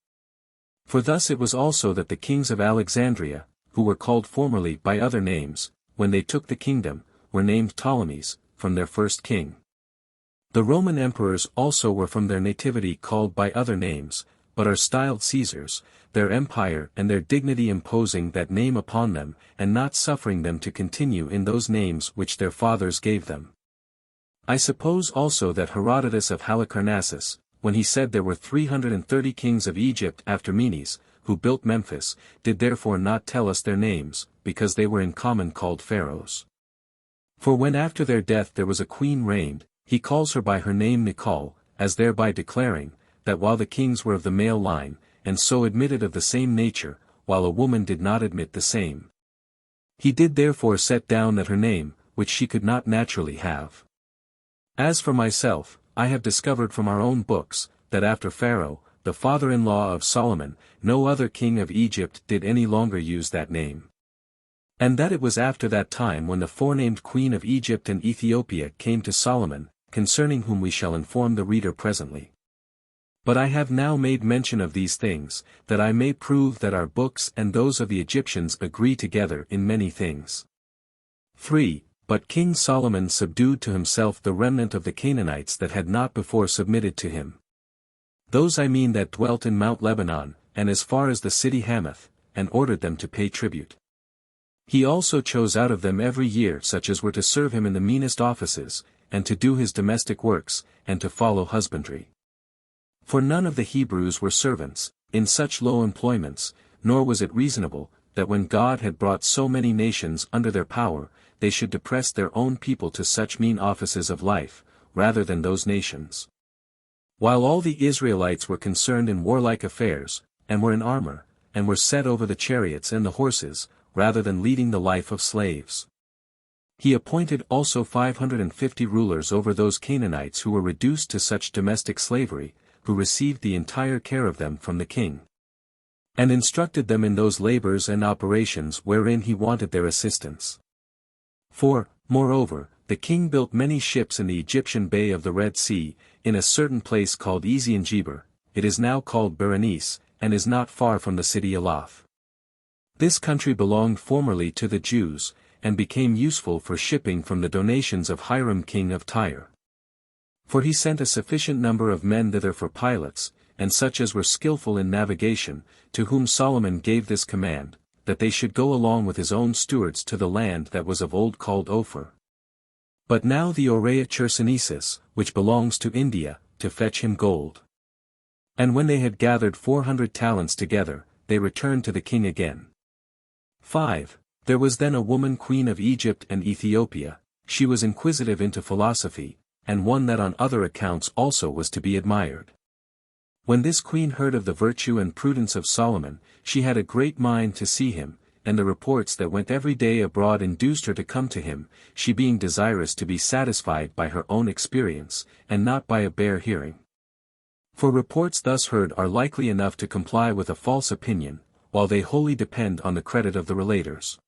For thus it was also that the kings of Alexandria, who were called formerly by other names, when they took the kingdom, were named Ptolemies, from their first king. The Roman emperors also were from their nativity called by other names, but are styled Caesars, their empire and their dignity imposing that name upon them, and not suffering them to continue in those names which their fathers gave them. I suppose also that Herodotus of Halicarnassus, when he said there were 330 kings of Egypt after Menes, who built Memphis, did therefore not tell us their names, because they were in common called pharaohs. For when after their death there was a queen reigned, he calls her by her name Nicol, as thereby declaring, that while the kings were of the male line, and so admitted of the same nature, while a woman did not admit the same, he did therefore set down that her name, which she could not naturally have. As for myself, I have discovered from our own books, that after Pharaoh, the father-in-law of Solomon, no other king of Egypt did any longer use that name. And that it was after that time when the forenamed queen of Egypt and Ethiopia came to Solomon, concerning whom we shall inform the reader presently. But I have now made mention of these things, that I may prove that our books and those of the Egyptians agree together in many things. 3. But King Solomon subdued to himself the remnant of the Canaanites that had not before submitted to him. Those I mean that dwelt in Mount Lebanon, and as far as the city Hamath, and ordered them to pay tribute. He also chose out of them every year such as were to serve him in the meanest offices, and to do his domestic works, and to follow husbandry. For none of the Hebrews were servants, in such low employments, nor was it reasonable, that when God had brought so many nations under their power, they should depress their own people to such mean offices of life, rather than those nations. While all the Israelites were concerned in warlike affairs, and were in armor, and were set over the chariots and the horses, rather than leading the life of slaves. He appointed also 550 rulers over those Canaanites who were reduced to such domestic slavery, who received the entire care of them from the king, and instructed them in those labors and operations wherein he wanted their assistance. For, moreover, the king built many ships in the Egyptian bay of the Red Sea, in a certain place called Ezion-Geber, it is now called Berenice, and is not far from the city Elath. This country belonged formerly to the Jews, and became useful for shipping from the donations of Hiram king of Tyre. For he sent a sufficient number of men thither for pilots, and such as were skillful in navigation, to whom Solomon gave this command, that they should go along with his own stewards to the land that was of old called Ophir, but now the Aurea Chersonesus, which belongs to India, to fetch him gold. And when they had gathered 400 talents together, they returned to the king again. 5. There was then a woman queen of Egypt and Ethiopia, she was inquisitive into philosophy, and one that on other accounts also was to be admired. When this queen heard of the virtue and prudence of Solomon, she had a great mind to see him, and the reports that went every day abroad induced her to come to him, she being desirous to be satisfied by her own experience, and not by a bare hearing. For reports thus heard are likely enough to comply with a false opinion, while they wholly depend on the credit of the relators.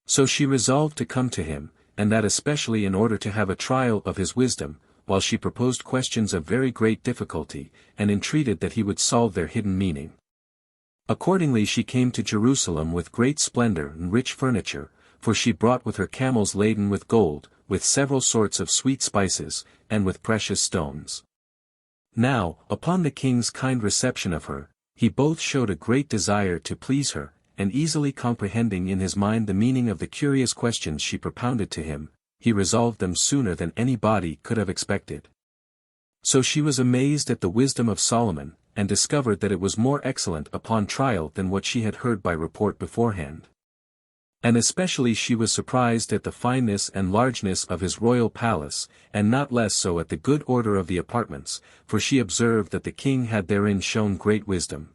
So she resolved to come to him, and that especially in order to have a trial of his wisdom, while she proposed questions of very great difficulty, and entreated that he would solve their hidden meaning. Accordingly she came to Jerusalem with great splendor and rich furniture, for she brought with her camels laden with gold, with several sorts of sweet spices, and with precious stones. Now, upon the king's kind reception of her, he both showed a great desire to please her, and easily comprehending in his mind the meaning of the curious questions she propounded to him, he resolved them sooner than any body could have expected. So she was amazed at the wisdom of Solomon, and discovered that it was more excellent upon trial than what she had heard by report beforehand. And especially she was surprised at the fineness and largeness of his royal palace, and not less so at the good order of the apartments, for she observed that the king had therein shown great wisdom.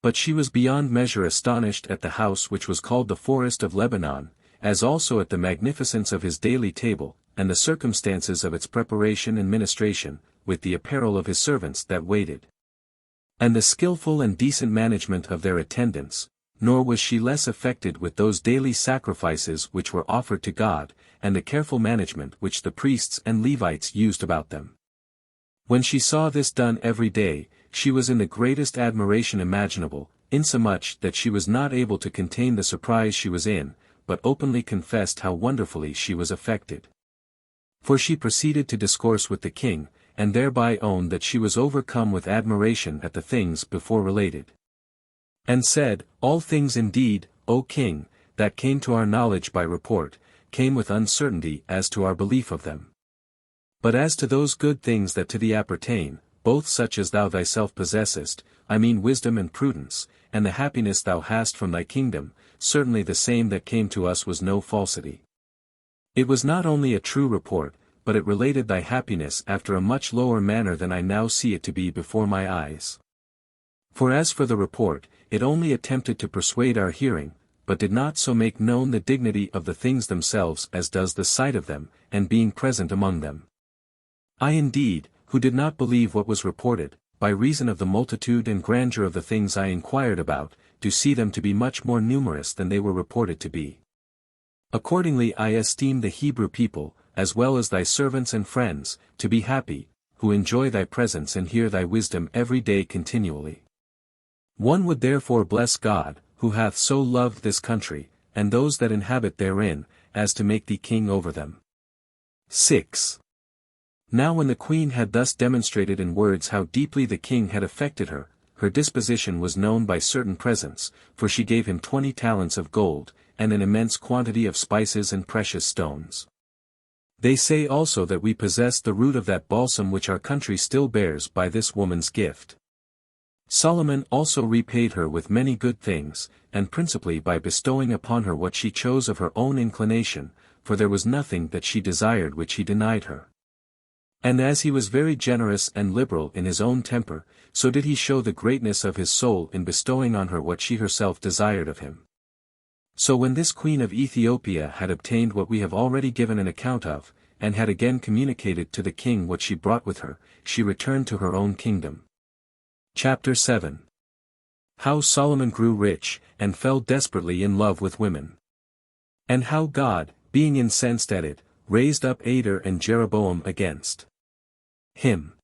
But she was beyond measure astonished at the house which was called the Forest of Lebanon, as also at the magnificence of his daily table, and the circumstances of its preparation and ministration, with the apparel of his servants that waited, and the skilful and decent management of their attendants. Nor was she less affected with those daily sacrifices which were offered to God, and the careful management which the priests and Levites used about them. When she saw this done every day, she was in the greatest admiration imaginable, insomuch that she was not able to contain the surprise she was in, but openly confessed how wonderfully she was affected. For she proceeded to discourse with the king, and thereby owned that she was overcome with admiration at the things before related. And said, all things indeed, O king, that came to our knowledge by report, came with uncertainty as to our belief of them. But as to those good things that to thee appertain, both such as thou thyself possessest, I mean wisdom and prudence, and the happiness thou hast from thy kingdom, certainly the same that came to us was no falsity. It was not only a true report, but it related thy happiness after a much lower manner than I now see it to be before my eyes. For as for the report, it only attempted to persuade our hearing, but did not so make known the dignity of the things themselves as does the sight of them, and being present among them. I indeed, who did not believe what was reported, by reason of the multitude and grandeur of the things I inquired about, do see them to be much more numerous than they were reported to be. Accordingly I esteem the Hebrew people, as well as thy servants and friends, to be happy, who enjoy thy presence and hear thy wisdom every day continually. One would therefore bless God, who hath so loved this country, and those that inhabit therein, as to make thee king over them. 6. Now when the queen had thus demonstrated in words how deeply the king had affected her, her disposition was known by certain presents, for she gave him 20 talents of gold, and an immense quantity of spices and precious stones. They say also that we possess the root of that balsam which our country still bears by this woman's gift. Solomon also repaid her with many good things, and principally by bestowing upon her what she chose of her own inclination, for there was nothing that she desired which he denied her. And as he was very generous and liberal in his own temper, so did he show the greatness of his soul in bestowing on her what she herself desired of him. So when this queen of Ethiopia had obtained what we have already given an account of, and had again communicated to the king what she brought with her, she returned to her own kingdom. Chapter 7. How Solomon grew rich, and fell desperately in love with women. And how God, being incensed at it, raised up Ader and Jeroboam against him.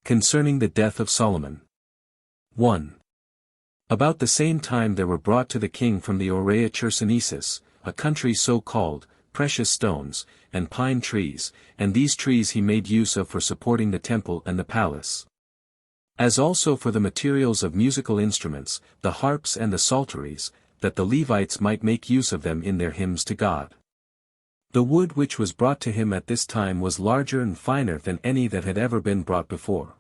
Concerning the death of Solomon. 1. About the same time there were brought to the king from the Aurea Chersonesus, a country so called, precious stones, and pine trees, and these trees he made use of for supporting the temple and the palace. As also for the materials of musical instruments, the harps and the psalteries, that the Levites might make use of them in their hymns to God. The wood which was brought to him at this time was larger and finer than any that had ever been brought before.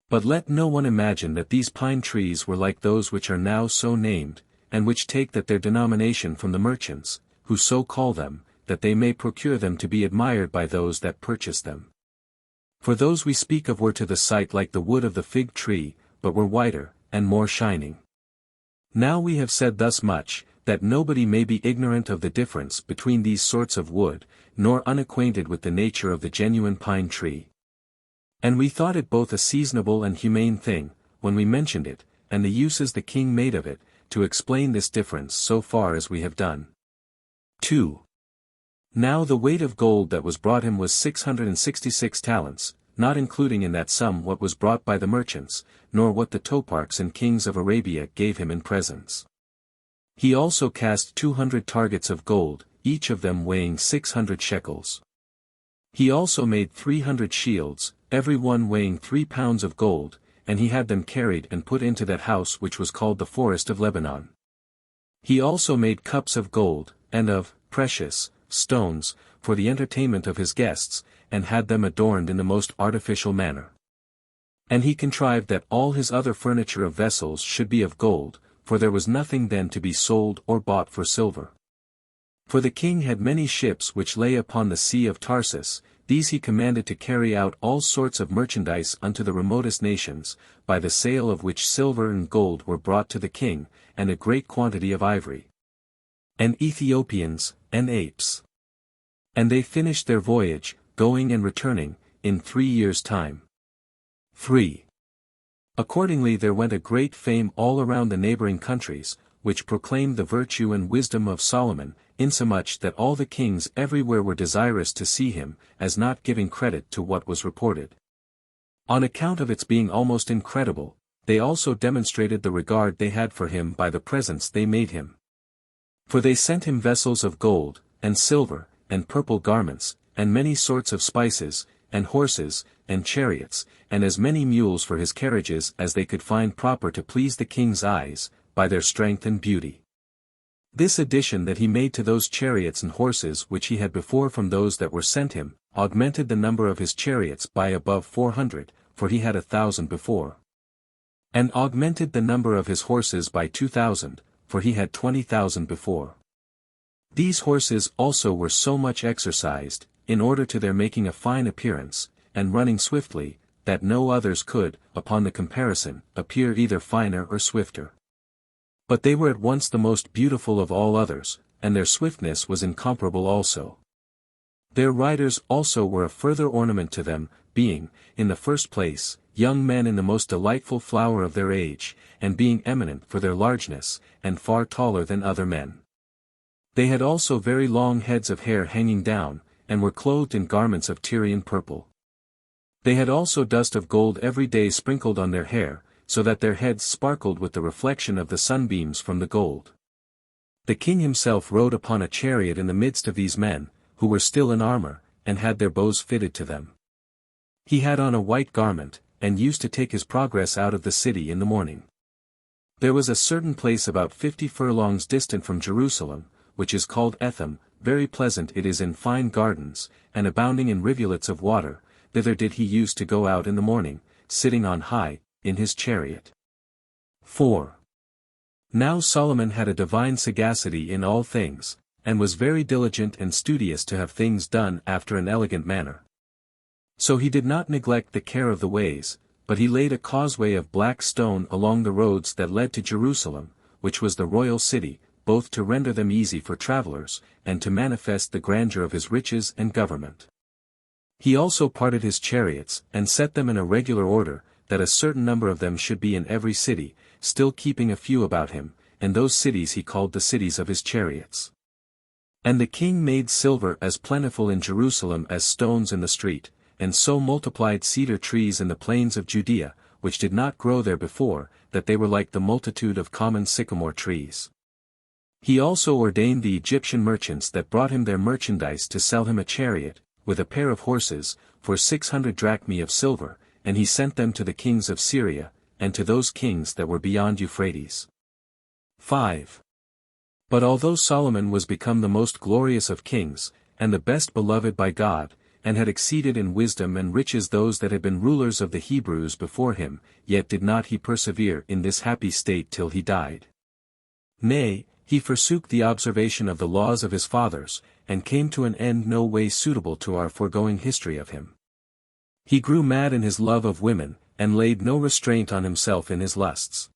But let no one imagine that these pine trees were like those which are now so named, and which take that their denomination from the merchants, who so call them, that they may procure them to be admired by those that purchase them. For those we speak of were to the sight like the wood of the fig tree, but were whiter, and more shining. Now we have said thus much, that nobody may be ignorant of the difference between these sorts of wood, nor unacquainted with the nature of the genuine pine tree. And we thought it both a seasonable and humane thing, when we mentioned it, and the uses the king made of it, to explain this difference so far as we have done. 2. Now the weight of gold that was brought him was 666 talents, not including in that sum what was brought by the merchants, nor what the toparchs and kings of Arabia gave him in presents. He also cast 200 targets of gold, each of them weighing 600 shekels. He also made 300 shields, every one weighing 3 pounds of gold, and he had them carried and put into that house which was called the Forest of Lebanon. He also made cups of gold, and of precious stones, for the entertainment of his guests, and had them adorned in the most artificial manner. And he contrived that all his other furniture of vessels should be of gold, for there was nothing then to be sold or bought for silver. For the king had many ships which lay upon the sea of Tarsus, these he commanded to carry out all sorts of merchandise unto the remotest nations, by the sale of which silver and gold were brought to the king, and a great quantity of ivory, and Ethiopians, and apes. And they finished their voyage, going and returning, in 3 years' time. 3. Accordingly there went a great fame all around the neighboring countries, which proclaimed the virtue and wisdom of Solomon, insomuch that all the kings everywhere were desirous to see him, as not giving credit to what was reported. On account of its being almost incredible, they also demonstrated the regard they had for him by the presents they made him. For they sent him vessels of gold, and silver, and purple garments, and many sorts of spices, and horses, and chariots, and as many mules for his carriages as they could find proper to please the king's eyes, by their strength and beauty. This addition that he made to those chariots and horses which he had before from those that were sent him, augmented the number of his chariots by above 400, for he had 1,000 before. And augmented the number of his horses by 2,000, for he had 20,000 before. These horses also were so much exercised, in order to their making a fine appearance, and running swiftly, that no others could, upon the comparison, appear either finer or swifter. But they were at once the most beautiful of all others, and their swiftness was incomparable also. Their riders also were a further ornament to them, being, in the first place, young men in the most delightful flower of their age, and being eminent for their largeness, and far taller than other men. They had also very long heads of hair hanging down, and were clothed in garments of Tyrian purple. They had also dust of gold every day sprinkled on their hair, so that their heads sparkled with the reflection of the sunbeams from the gold. The king himself rode upon a chariot in the midst of these men, who were still in armor, and had their bows fitted to them. He had on a white garment, and used to take his progress out of the city in the morning. There was a certain place about 50 furlongs distant from Jerusalem, which is called Etham, very pleasant it is in fine gardens, and abounding in rivulets of water, thither did he use to go out in the morning, sitting on high, in his chariot. 4. Now Solomon had a divine sagacity in all things, and was very diligent and studious to have things done after an elegant manner. So he did not neglect the care of the ways, but he laid a causeway of black stone along the roads that led to Jerusalem, which was the royal city, both to render them easy for travelers, and to manifest the grandeur of his riches and government. He also parted his chariots, and set them in a regular order, that a certain number of them should be in every city, still keeping a few about him, and those cities he called the cities of his chariots. And the king made silver as plentiful in Jerusalem as stones in the street, and so multiplied cedar trees in the plains of Judea, which did not grow there before, that they were like the multitude of common sycamore trees. He also ordained the Egyptian merchants that brought him their merchandise to sell him a chariot, with a pair of horses, for 600 drachmae of silver, and he sent them to the kings of Syria, and to those kings that were beyond Euphrates. 5. But although Solomon was become the most glorious of kings, and the best beloved by God, and had exceeded in wisdom and riches those that had been rulers of the Hebrews before him, yet did not he persevere in this happy state till he died. Nay, he forsook the observation of the laws of his fathers, and came to an end no way suitable to our foregoing history of him. He grew mad in his love of women, and laid no restraint on himself in his lusts.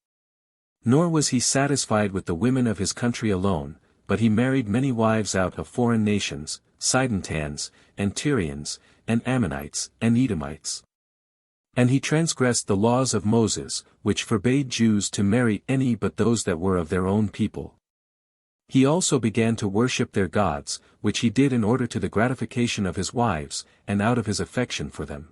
Nor was he satisfied with the women of his country alone, but he married many wives out of foreign nations, Sidonians, and Tyrians, and Ammonites, and Edomites. And he transgressed the laws of Moses, which forbade Jews to marry any but those that were of their own people. He also began to worship their gods, which he did in order to the gratification of his wives, and out of his affection for them.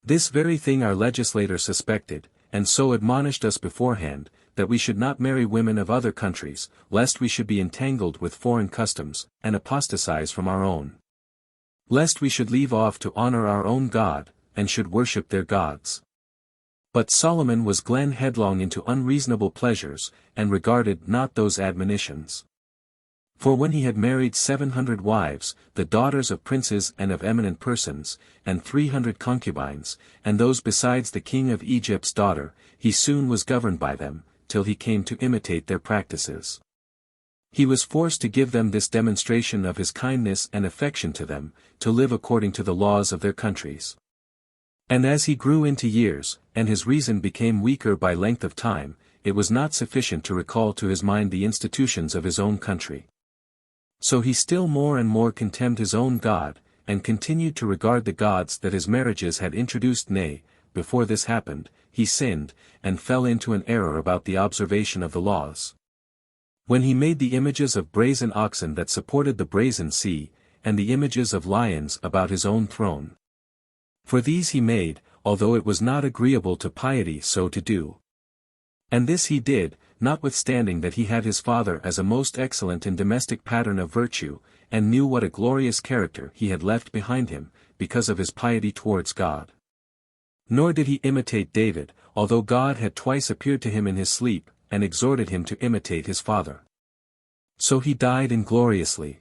This very thing our legislator suspected, and so admonished us beforehand, that we should not marry women of other countries, lest we should be entangled with foreign customs, and apostatize from our own. Lest we should leave off to honor our own God, and should worship their gods. But Solomon was glen headlong into unreasonable pleasures, and regarded not those admonitions. For when he had married 700 wives, the daughters of princes and of eminent persons, and 300 concubines, and those besides the king of Egypt's daughter, he soon was governed by them, till he came to imitate their practices. He was forced to give them this demonstration of his kindness and affection to them, to live according to the laws of their countries. And as he grew into years, and his reason became weaker by length of time, it was not sufficient to recall to his mind the institutions of his own country. So he still more and more contemned his own God, and continued to regard the gods that his marriages had introduced. Nay, before this happened, he sinned, and fell into an error about the observation of the laws. When he made the images of brazen oxen that supported the brazen sea, and the images of lions about his own throne. For these he made, although it was not agreeable to piety so to do. And this he did, notwithstanding that he had his father as a most excellent and domestic pattern of virtue, and knew what a glorious character he had left behind him, because of his piety towards God. Nor did he imitate David, although God had twice appeared to him in his sleep, and exhorted him to imitate his father. So he died ingloriously.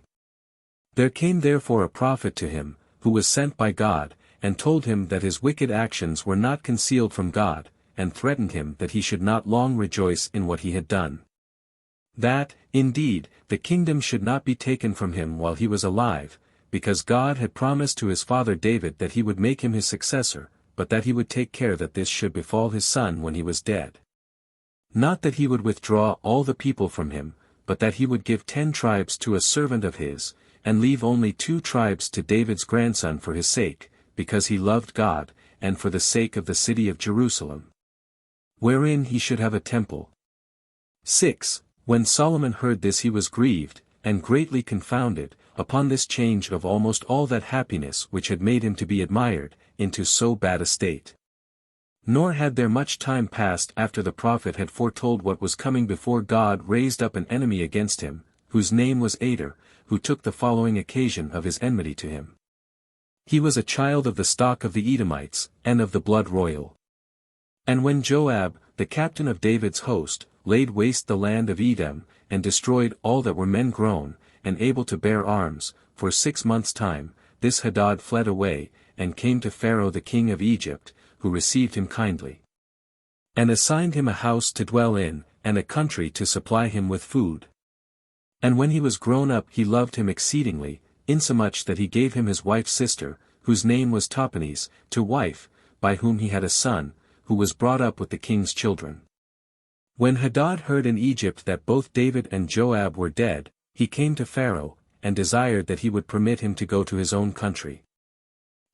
There came therefore a prophet to him, who was sent by God, and told him that his wicked actions were not concealed from God, and threatened him that he should not long rejoice in what he had done. That, indeed, the kingdom should not be taken from him while he was alive, because God had promised to his father David that he would make him his successor, but that he would take care that this should befall his son when he was dead. Not that he would withdraw all the people from him, but that he would give 10 tribes to a servant of his, and leave only 2 tribes to David's grandson for his sake, because he loved God, and for the sake of the city of Jerusalem, wherein he should have a temple. 6. When Solomon heard this he was grieved, and greatly confounded, upon this change of almost all that happiness which had made him to be admired, into so bad a state. Nor had there much time passed after the prophet had foretold what was coming before God raised up an enemy against him, whose name was Ader, who took the following occasion of his enmity to him. He was a child of the stock of the Edomites, and of the blood royal. And when Joab, the captain of David's host, laid waste the land of Edom, and destroyed all that were men grown, and able to bear arms, for 6 months' time, this Hadad fled away, and came to Pharaoh the king of Egypt, who received him kindly, and assigned him a house to dwell in, and a country to supply him with food. And when he was grown up he loved him exceedingly, insomuch that he gave him his wife's sister, whose name was Tahpenes, to wife, by whom he had a son, who was brought up with the king's children. When Hadad heard in Egypt that both David and Joab were dead, he came to Pharaoh, and desired that he would permit him to go to his own country.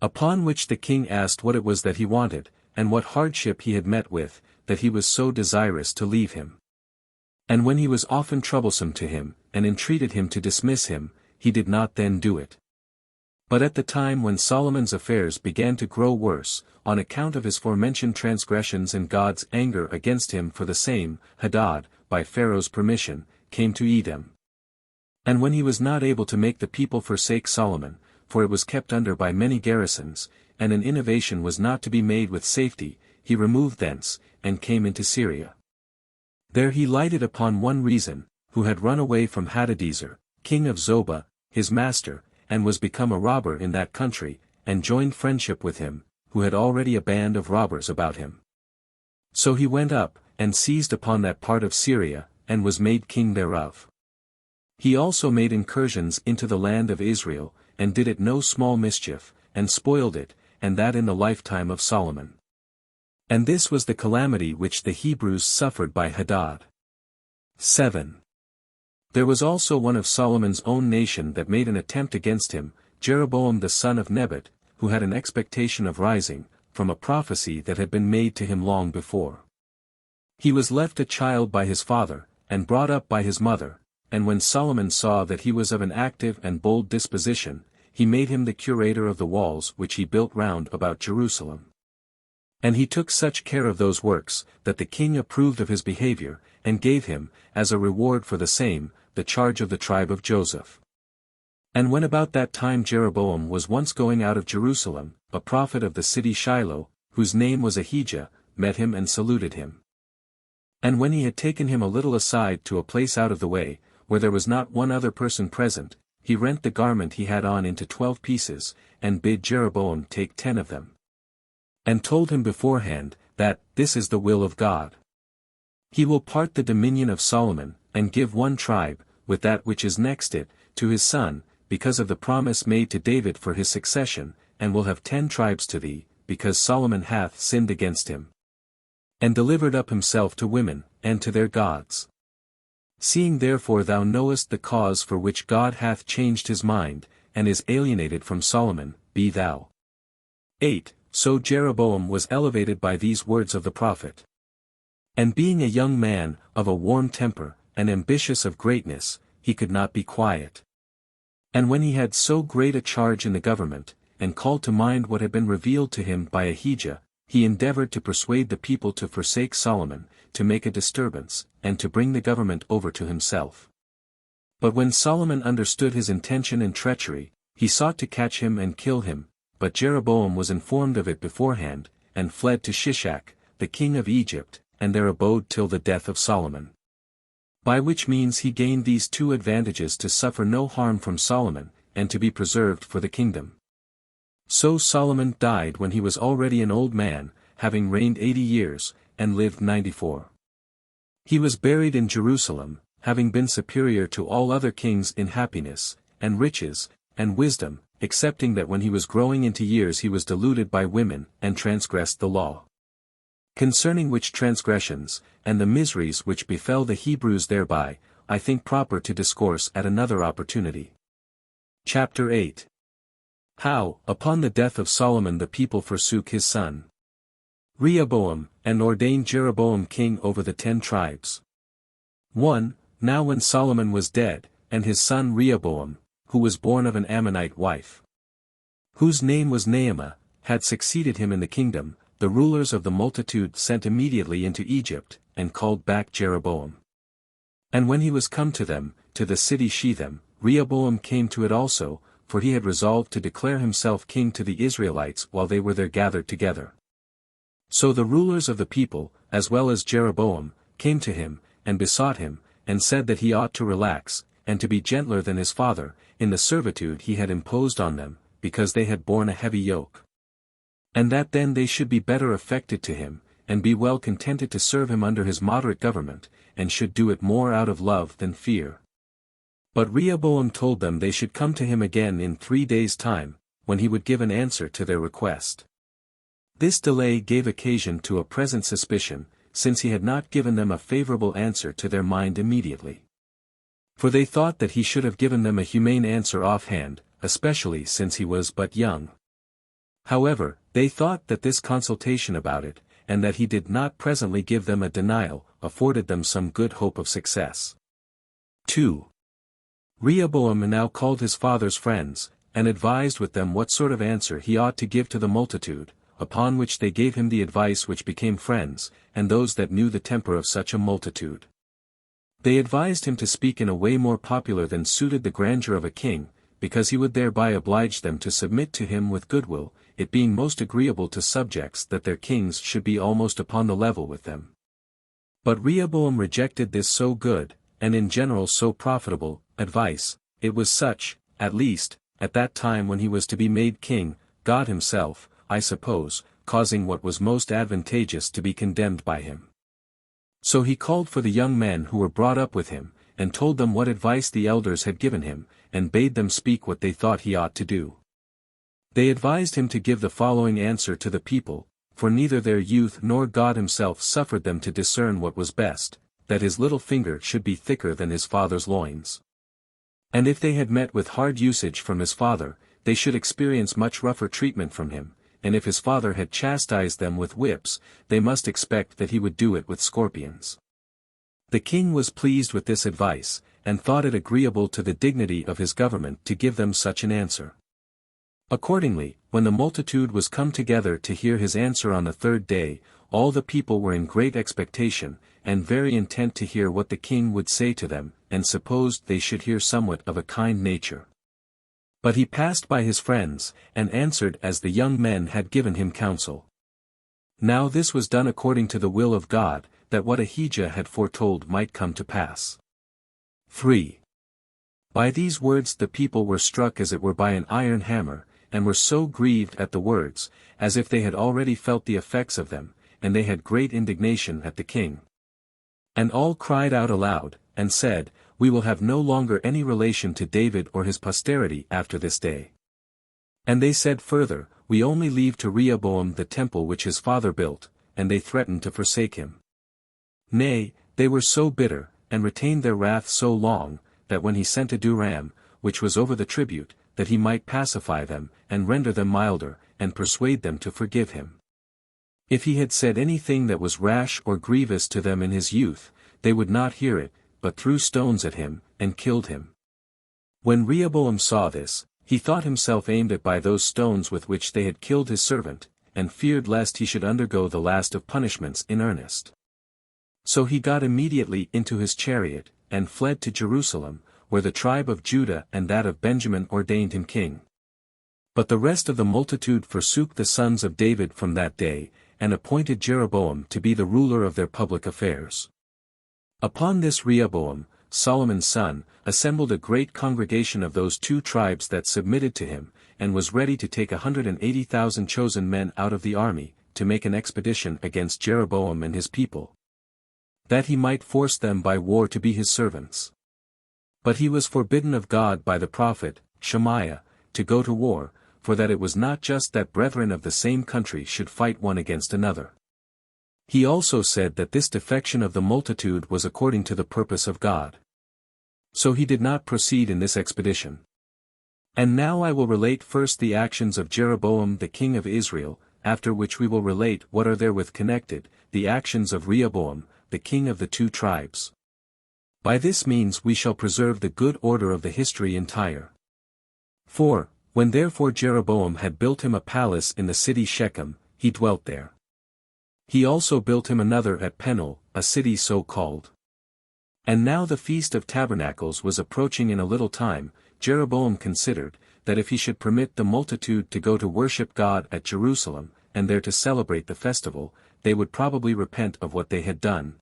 Upon which the king asked what it was that he wanted, and what hardship he had met with, that he was so desirous to leave him. And when he was often troublesome to him, and entreated him to dismiss him, he did not then do it. But at the time when Solomon's affairs began to grow worse, on account of his forementioned transgressions and God's anger against him for the same, Hadad, by Pharaoh's permission, came to Edom. And when he was not able to make the people forsake Solomon, for it was kept under by many garrisons, and an innovation was not to be made with safety, he removed thence, and came into Syria. There he lighted upon one Rezin, who had run away from Hadadezer, king of Zobah, his master, and was become a robber in that country, and joined friendship with him, who had already a band of robbers about him. So he went up, and seized upon that part of Syria, and was made king thereof. He also made incursions into the land of Israel, and did it no small mischief, and spoiled it, and that in the lifetime of Solomon. And this was the calamity which the Hebrews suffered by Hadad. 7. There was also one of Solomon's own nation that made an attempt against him, Jeroboam the son of Nebat, who had an expectation of rising, from a prophecy that had been made to him long before. He was left a child by his father, and brought up by his mother, and when Solomon saw that he was of an active and bold disposition, he made him the curator of the walls which he built round about Jerusalem. And he took such care of those works, that the king approved of his behavior, and gave him, as a reward for the same, the charge of the tribe of Joseph. And when about that time Jeroboam was once going out of Jerusalem, a prophet of the city Shiloh, whose name was Ahijah, met him and saluted him. And when he had taken him a little aside to a place out of the way, where there was not one other person present, he rent the garment he had on into 12 pieces, and bid Jeroboam take 10 of them. And told him beforehand, that, this is the will of God. He will part the dominion of Solomon, and give one tribe, with that which is next it, to his son, because of the promise made to David for his succession, and will have 10 tribes to thee, because Solomon hath sinned against him. And delivered up himself to women, and to their gods. Seeing therefore thou knowest the cause for which God hath changed his mind, and is alienated from Solomon, be thou. 8. So Jeroboam was elevated by these words of the prophet. And being a young man, of a warm temper, and ambitious of greatness, he could not be quiet. And when he had so great a charge in the government, and called to mind what had been revealed to him by Ahijah, he endeavored to persuade the people to forsake Solomon, to make a disturbance, and to bring the government over to himself. But when Solomon understood his intention and treachery, he sought to catch him and kill him, but Jeroboam was informed of it beforehand, and fled to Shishak, the king of Egypt, and there abode till the death of Solomon. By which means he gained these 2 advantages: to suffer no harm from Solomon, and to be preserved for the kingdom. So Solomon died when he was already an old man, having reigned 80 years, and lived 94. He was buried in Jerusalem, having been superior to all other kings in happiness, and riches, and wisdom, excepting that when he was growing into years he was deluded by women, and transgressed the law. Concerning which transgressions, and the miseries which befell the Hebrews thereby, I think proper to discourse at another opportunity. Chapter 8. How, upon the death of Solomon the people forsook his son Rehoboam, and ordained Jeroboam king over the 10 tribes. 1. Now when Solomon was dead, and his son Rehoboam, who was born of an Ammonite wife, whose name was Naamah, had succeeded him in the kingdom, the rulers of the multitude sent immediately into Egypt, and called back Jeroboam. And when he was come to them, to the city Shechem, Rehoboam came to it also, for he had resolved to declare himself king to the Israelites while they were there gathered together. So the rulers of the people, as well as Jeroboam, came to him, and besought him, and said that he ought to relax, and to be gentler than his father, in the servitude he had imposed on them, because they had borne a heavy yoke. And that then they should be better affected to him, and be well contented to serve him under his moderate government, and should do it more out of love than fear. But Rehoboam told them they should come to him again in 3 days' time, when he would give an answer to their request. This delay gave occasion to a present suspicion, since he had not given them a favorable answer to their mind immediately. For they thought that he should have given them a humane answer offhand, especially since he was but young. However, they thought that this consultation about it, and that he did not presently give them a denial, afforded them some good hope of success. 2. Rehoboam now called his father's friends, and advised with them what sort of answer he ought to give to the multitude, upon which they gave him the advice which became friends, and those that knew the temper of such a multitude. They advised him to speak in a way more popular than suited the grandeur of a king, because he would thereby oblige them to submit to him with goodwill, it being most agreeable to subjects that their kings should be almost upon the level with them. But Rehoboam rejected this so good, and in general so profitable, advice. It was such, at least, at that time when he was to be made king, God himself, I suppose, causing what was most advantageous to be condemned by him. So he called for the young men who were brought up with him, and told them what advice the elders had given him, and bade them speak what they thought he ought to do. They advised him to give the following answer to the people, for neither their youth nor God himself suffered them to discern what was best, that his little finger should be thicker than his father's loins. And if they had met with hard usage from his father, they should experience much rougher treatment from him, and if his father had chastised them with whips, they must expect that he would do it with scorpions. The king was pleased with this advice, and thought it agreeable to the dignity of his government to give them such an answer. Accordingly, when the multitude was come together to hear his answer on the third day, all the people were in great expectation, and very intent to hear what the king would say to them, and supposed they should hear somewhat of a kind nature. But he passed by his friends, and answered as the young men had given him counsel. Now this was done according to the will of God, that what Ahijah had foretold might come to pass. 3. By these words the people were struck as it were by an iron hammer, and were so grieved at the words, as if they had already felt the effects of them, and they had great indignation at the king. And all cried out aloud, and said, We will have no longer any relation to David or his posterity after this day. And they said further, We only leave to Rehoboam the temple which his father built, and they threatened to forsake him. Nay, they were so bitter, and retained their wrath so long, that when he sent a duram, which was over the tribute, that he might pacify them, and render them milder, and persuade them to forgive him. If he had said anything that was rash or grievous to them in his youth, they would not hear it, but threw stones at him, and killed him. When Rehoboam saw this, he thought himself aimed at by those stones with which they had killed his servant, and feared lest he should undergo the last of punishments in earnest. So he got immediately into his chariot, and fled to Jerusalem, where the tribe of Judah and that of Benjamin ordained him king. But the rest of the multitude forsook the sons of David from that day, and appointed Jeroboam to be the ruler of their public affairs. Upon this Rehoboam, Solomon's son, assembled a great congregation of those two tribes that submitted to him, and was ready to take 180,000 chosen men out of the army, to make an expedition against Jeroboam and his people, that he might force them by war to be his servants. But he was forbidden of God by the prophet, Shemaiah, to go to war, for that it was not just that brethren of the same country should fight one against another. He also said that this defection of the multitude was according to the purpose of God. So he did not proceed in this expedition. And now I will relate first the actions of Jeroboam the king of Israel, after which we will relate what are therewith connected, the actions of Rehoboam, the king of the two tribes. By this means we shall preserve the good order of the history entire. 4. When therefore Jeroboam had built him a palace in the city Shechem, he dwelt there. He also built him another at Penuel, a city so called. And now the Feast of Tabernacles was approaching in a little time. Jeroboam considered, that if he should permit the multitude to go to worship God at Jerusalem, and there to celebrate the festival, they would probably repent of what they had done,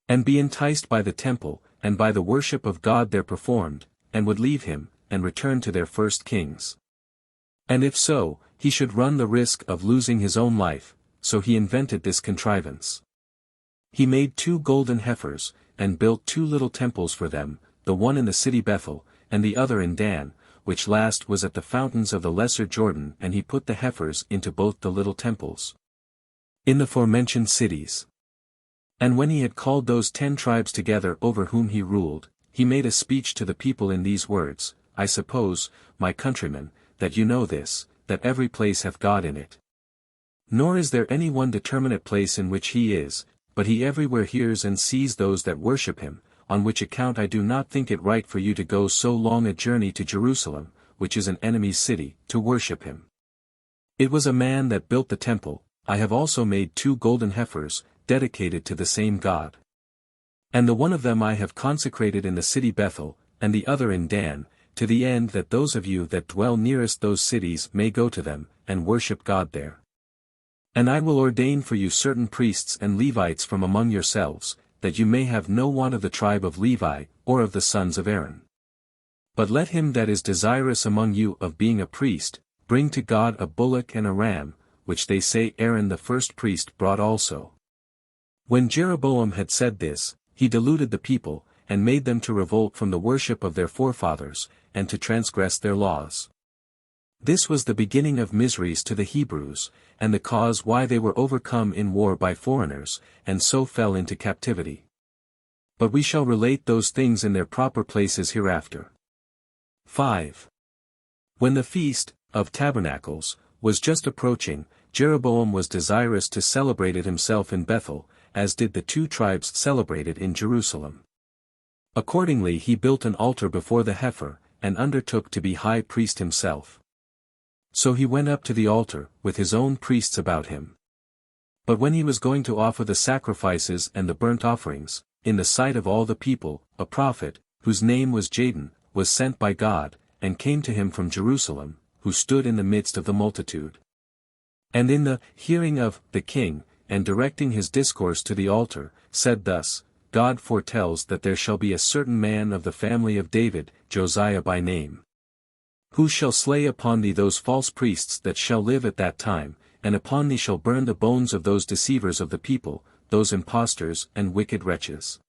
and be enticed by the temple, and by the worship of God there performed, and would leave him, and return to their first kings. And if so, he should run the risk of losing his own life, so he invented this contrivance. He made 2 golden heifers, and built 2 little temples for them, the one in the city Bethel, and the other in Dan, which last was at the fountains of the lesser Jordan, and he put the heifers into both the little temples in the forementioned cities. And when he had called those 10 tribes together over whom he ruled, he made a speech to the people in these words, I suppose, my countrymen, that you know this, that every place hath God in it. Nor is there any one determinate place in which he is, but he everywhere hears and sees those that worship him, on which account I do not think it right for you to go so long a journey to Jerusalem, which is an enemy's city, to worship him. It was a man that built the temple. I have also made 2 golden heifers, dedicated to the same God. And the one of them I have consecrated in the city Bethel, and the other in Dan, to the end that those of you that dwell nearest those cities may go to them, and worship God there. And I will ordain for you certain priests and Levites from among yourselves, that you may have no want of the tribe of Levi, or of the sons of Aaron. But let him that is desirous among you of being a priest, bring to God a bullock and a ram, which they say Aaron the first priest brought also. When Jeroboam had said this, he deluded the people, and made them to revolt from the worship of their forefathers, and to transgress their laws. This was the beginning of miseries to the Hebrews, and the cause why they were overcome in war by foreigners, and so fell into captivity. But we shall relate those things in their proper places hereafter. 5. When the Feast of Tabernacles was just approaching, Jeroboam was desirous to celebrate it himself in Bethel, as did the 2 tribes celebrate it in Jerusalem. Accordingly he built an altar before the heifer, and undertook to be high priest himself. So he went up to the altar, with his own priests about him. But when he was going to offer the sacrifices and the burnt offerings, in the sight of all the people, a prophet, whose name was Jadon, was sent by God, and came to him from Jerusalem, who stood in the midst of the multitude. And in the hearing of the king, and directing his discourse to the altar, said thus, God foretells that there shall be a certain man of the family of David, Josiah by name, who shall slay upon thee those false priests that shall live at that time, and upon thee shall burn the bones of those deceivers of the people, those impostors and wicked wretches.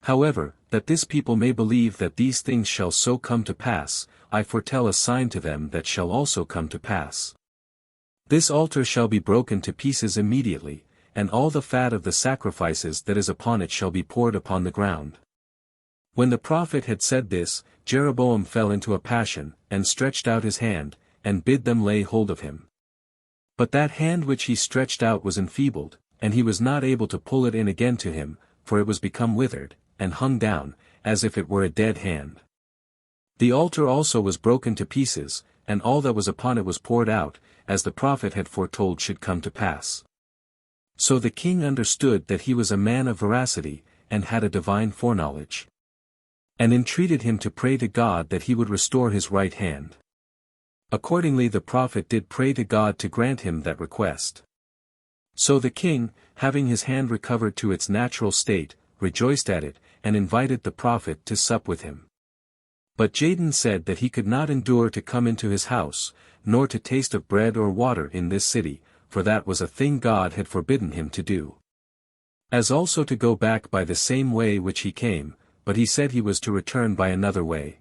However, that this people may believe that these things shall so come to pass, I foretell a sign to them that shall also come to pass. This altar shall be broken to pieces immediately, and all the fat of the sacrifices that is upon it shall be poured upon the ground. When the prophet had said this, Jeroboam fell into a passion, and stretched out his hand, and bid them lay hold of him. But that hand which he stretched out was enfeebled, and he was not able to pull it in again to him, for it was become withered, and hung down, as if it were a dead hand. The altar also was broken to pieces, and all that was upon it was poured out, as the prophet had foretold should come to pass. So the king understood that he was a man of veracity, and had a divine foreknowledge, and entreated him to pray to God that he would restore his right hand. Accordingly the prophet did pray to God to grant him that request. So the king, having his hand recovered to its natural state, rejoiced at it, and invited the prophet to sup with him. But Jadon said that he could not endure to come into his house, nor to taste of bread or water in this city, for that was a thing God had forbidden him to do. As also to go back by the same way which he came, but he said he was to return by another way.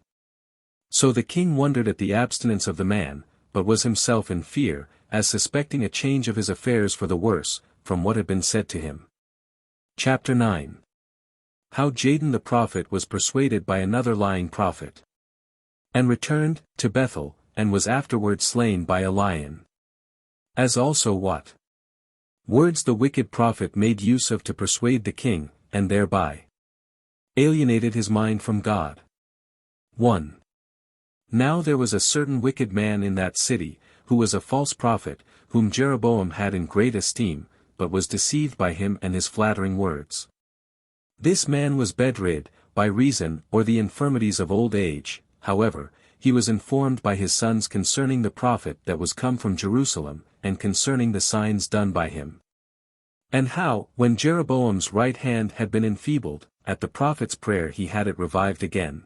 So the king wondered at the abstinence of the man, but was himself in fear, as suspecting a change of his affairs for the worse, from what had been said to him. Chapter 9. How Jadon the prophet was persuaded by another lying prophet, and returned to Bethel, and was afterward slain by a lion. As also what words the wicked prophet made use of to persuade the king, and thereby alienated his mind from God. 1. Now there was a certain wicked man in that city, who was a false prophet, whom Jeroboam had in great esteem, but was deceived by him and his flattering words. This man was bedrid, by reason or the infirmities of old age. However, he was informed by his sons concerning the prophet that was come from Jerusalem, and concerning the signs done by him. And how, when Jeroboam's right hand had been enfeebled, at the prophet's prayer he had it revived again.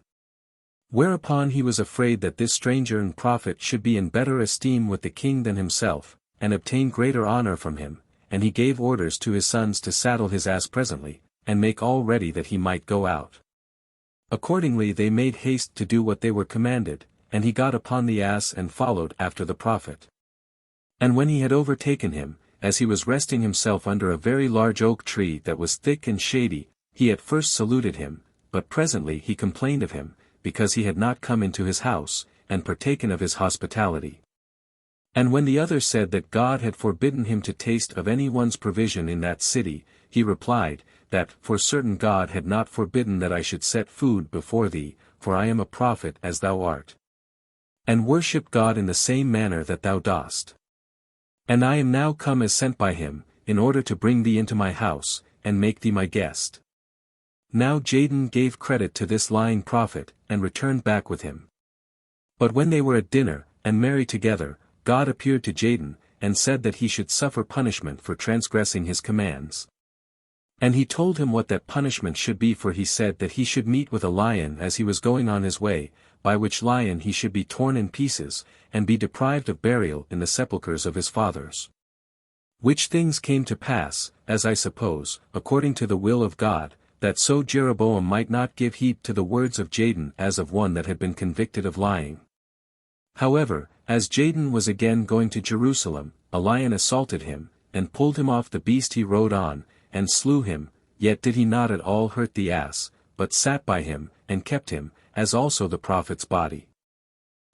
Whereupon he was afraid that this stranger and prophet should be in better esteem with the king than himself, and obtain greater honor from him, and he gave orders to his sons to saddle his ass presently, and make all ready that he might go out. Accordingly they made haste to do what they were commanded, and he got upon the ass and followed after the prophet. And when he had overtaken him, as he was resting himself under a very large oak tree that was thick and shady, he at first saluted him, but presently he complained of him, because he had not come into his house, and partaken of his hospitality. And when the other said that God had forbidden him to taste of any one's provision in that city, he replied, that for certain God had not forbidden that I should set food before thee, for I am a prophet as thou art, and worship God in the same manner that thou dost. And I am now come as sent by him, in order to bring thee into my house, and make thee my guest. Now Jadon gave credit to this lying prophet, and returned back with him. But when they were at dinner, and merry together, God appeared to Jadon, and said that he should suffer punishment for transgressing his commands. And he told him what that punishment should be, for he said that he should meet with a lion as he was going on his way, by which lion he should be torn in pieces, and be deprived of burial in the sepulchres of his fathers. Which things came to pass, as I suppose, according to the will of God, that so Jeroboam might not give heed to the words of Jadon as of one that had been convicted of lying. However, As Jadon was again going to Jerusalem, a lion assaulted him, and pulled him off the beast he rode on, and slew him, yet did he not at all hurt the ass, but sat by him, and kept him, as also the prophet's body.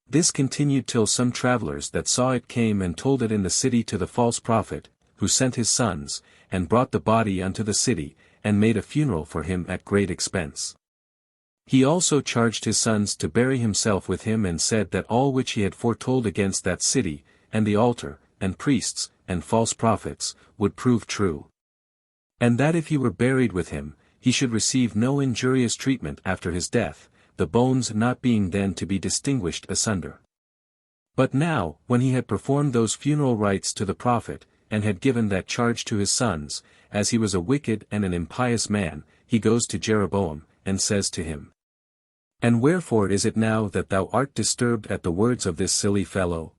This continued till some travelers that saw it came and told it in the city to the false prophet, who sent his sons, and brought the body unto the city, and made a funeral for him at great expense. He also charged his sons to bury himself with him, and said that all which he had foretold against that city, and the altar, and priests, and false prophets, would prove true. And that if he were buried with him, he should receive no injurious treatment after his death, the bones not being then to be distinguished asunder. But now, when he had performed those funeral rites to the prophet, and had given that charge to his sons, as he was a wicked and an impious man, he goes to Jeroboam, and says to him, "And wherefore is it now that thou art disturbed at the words of this silly fellow?"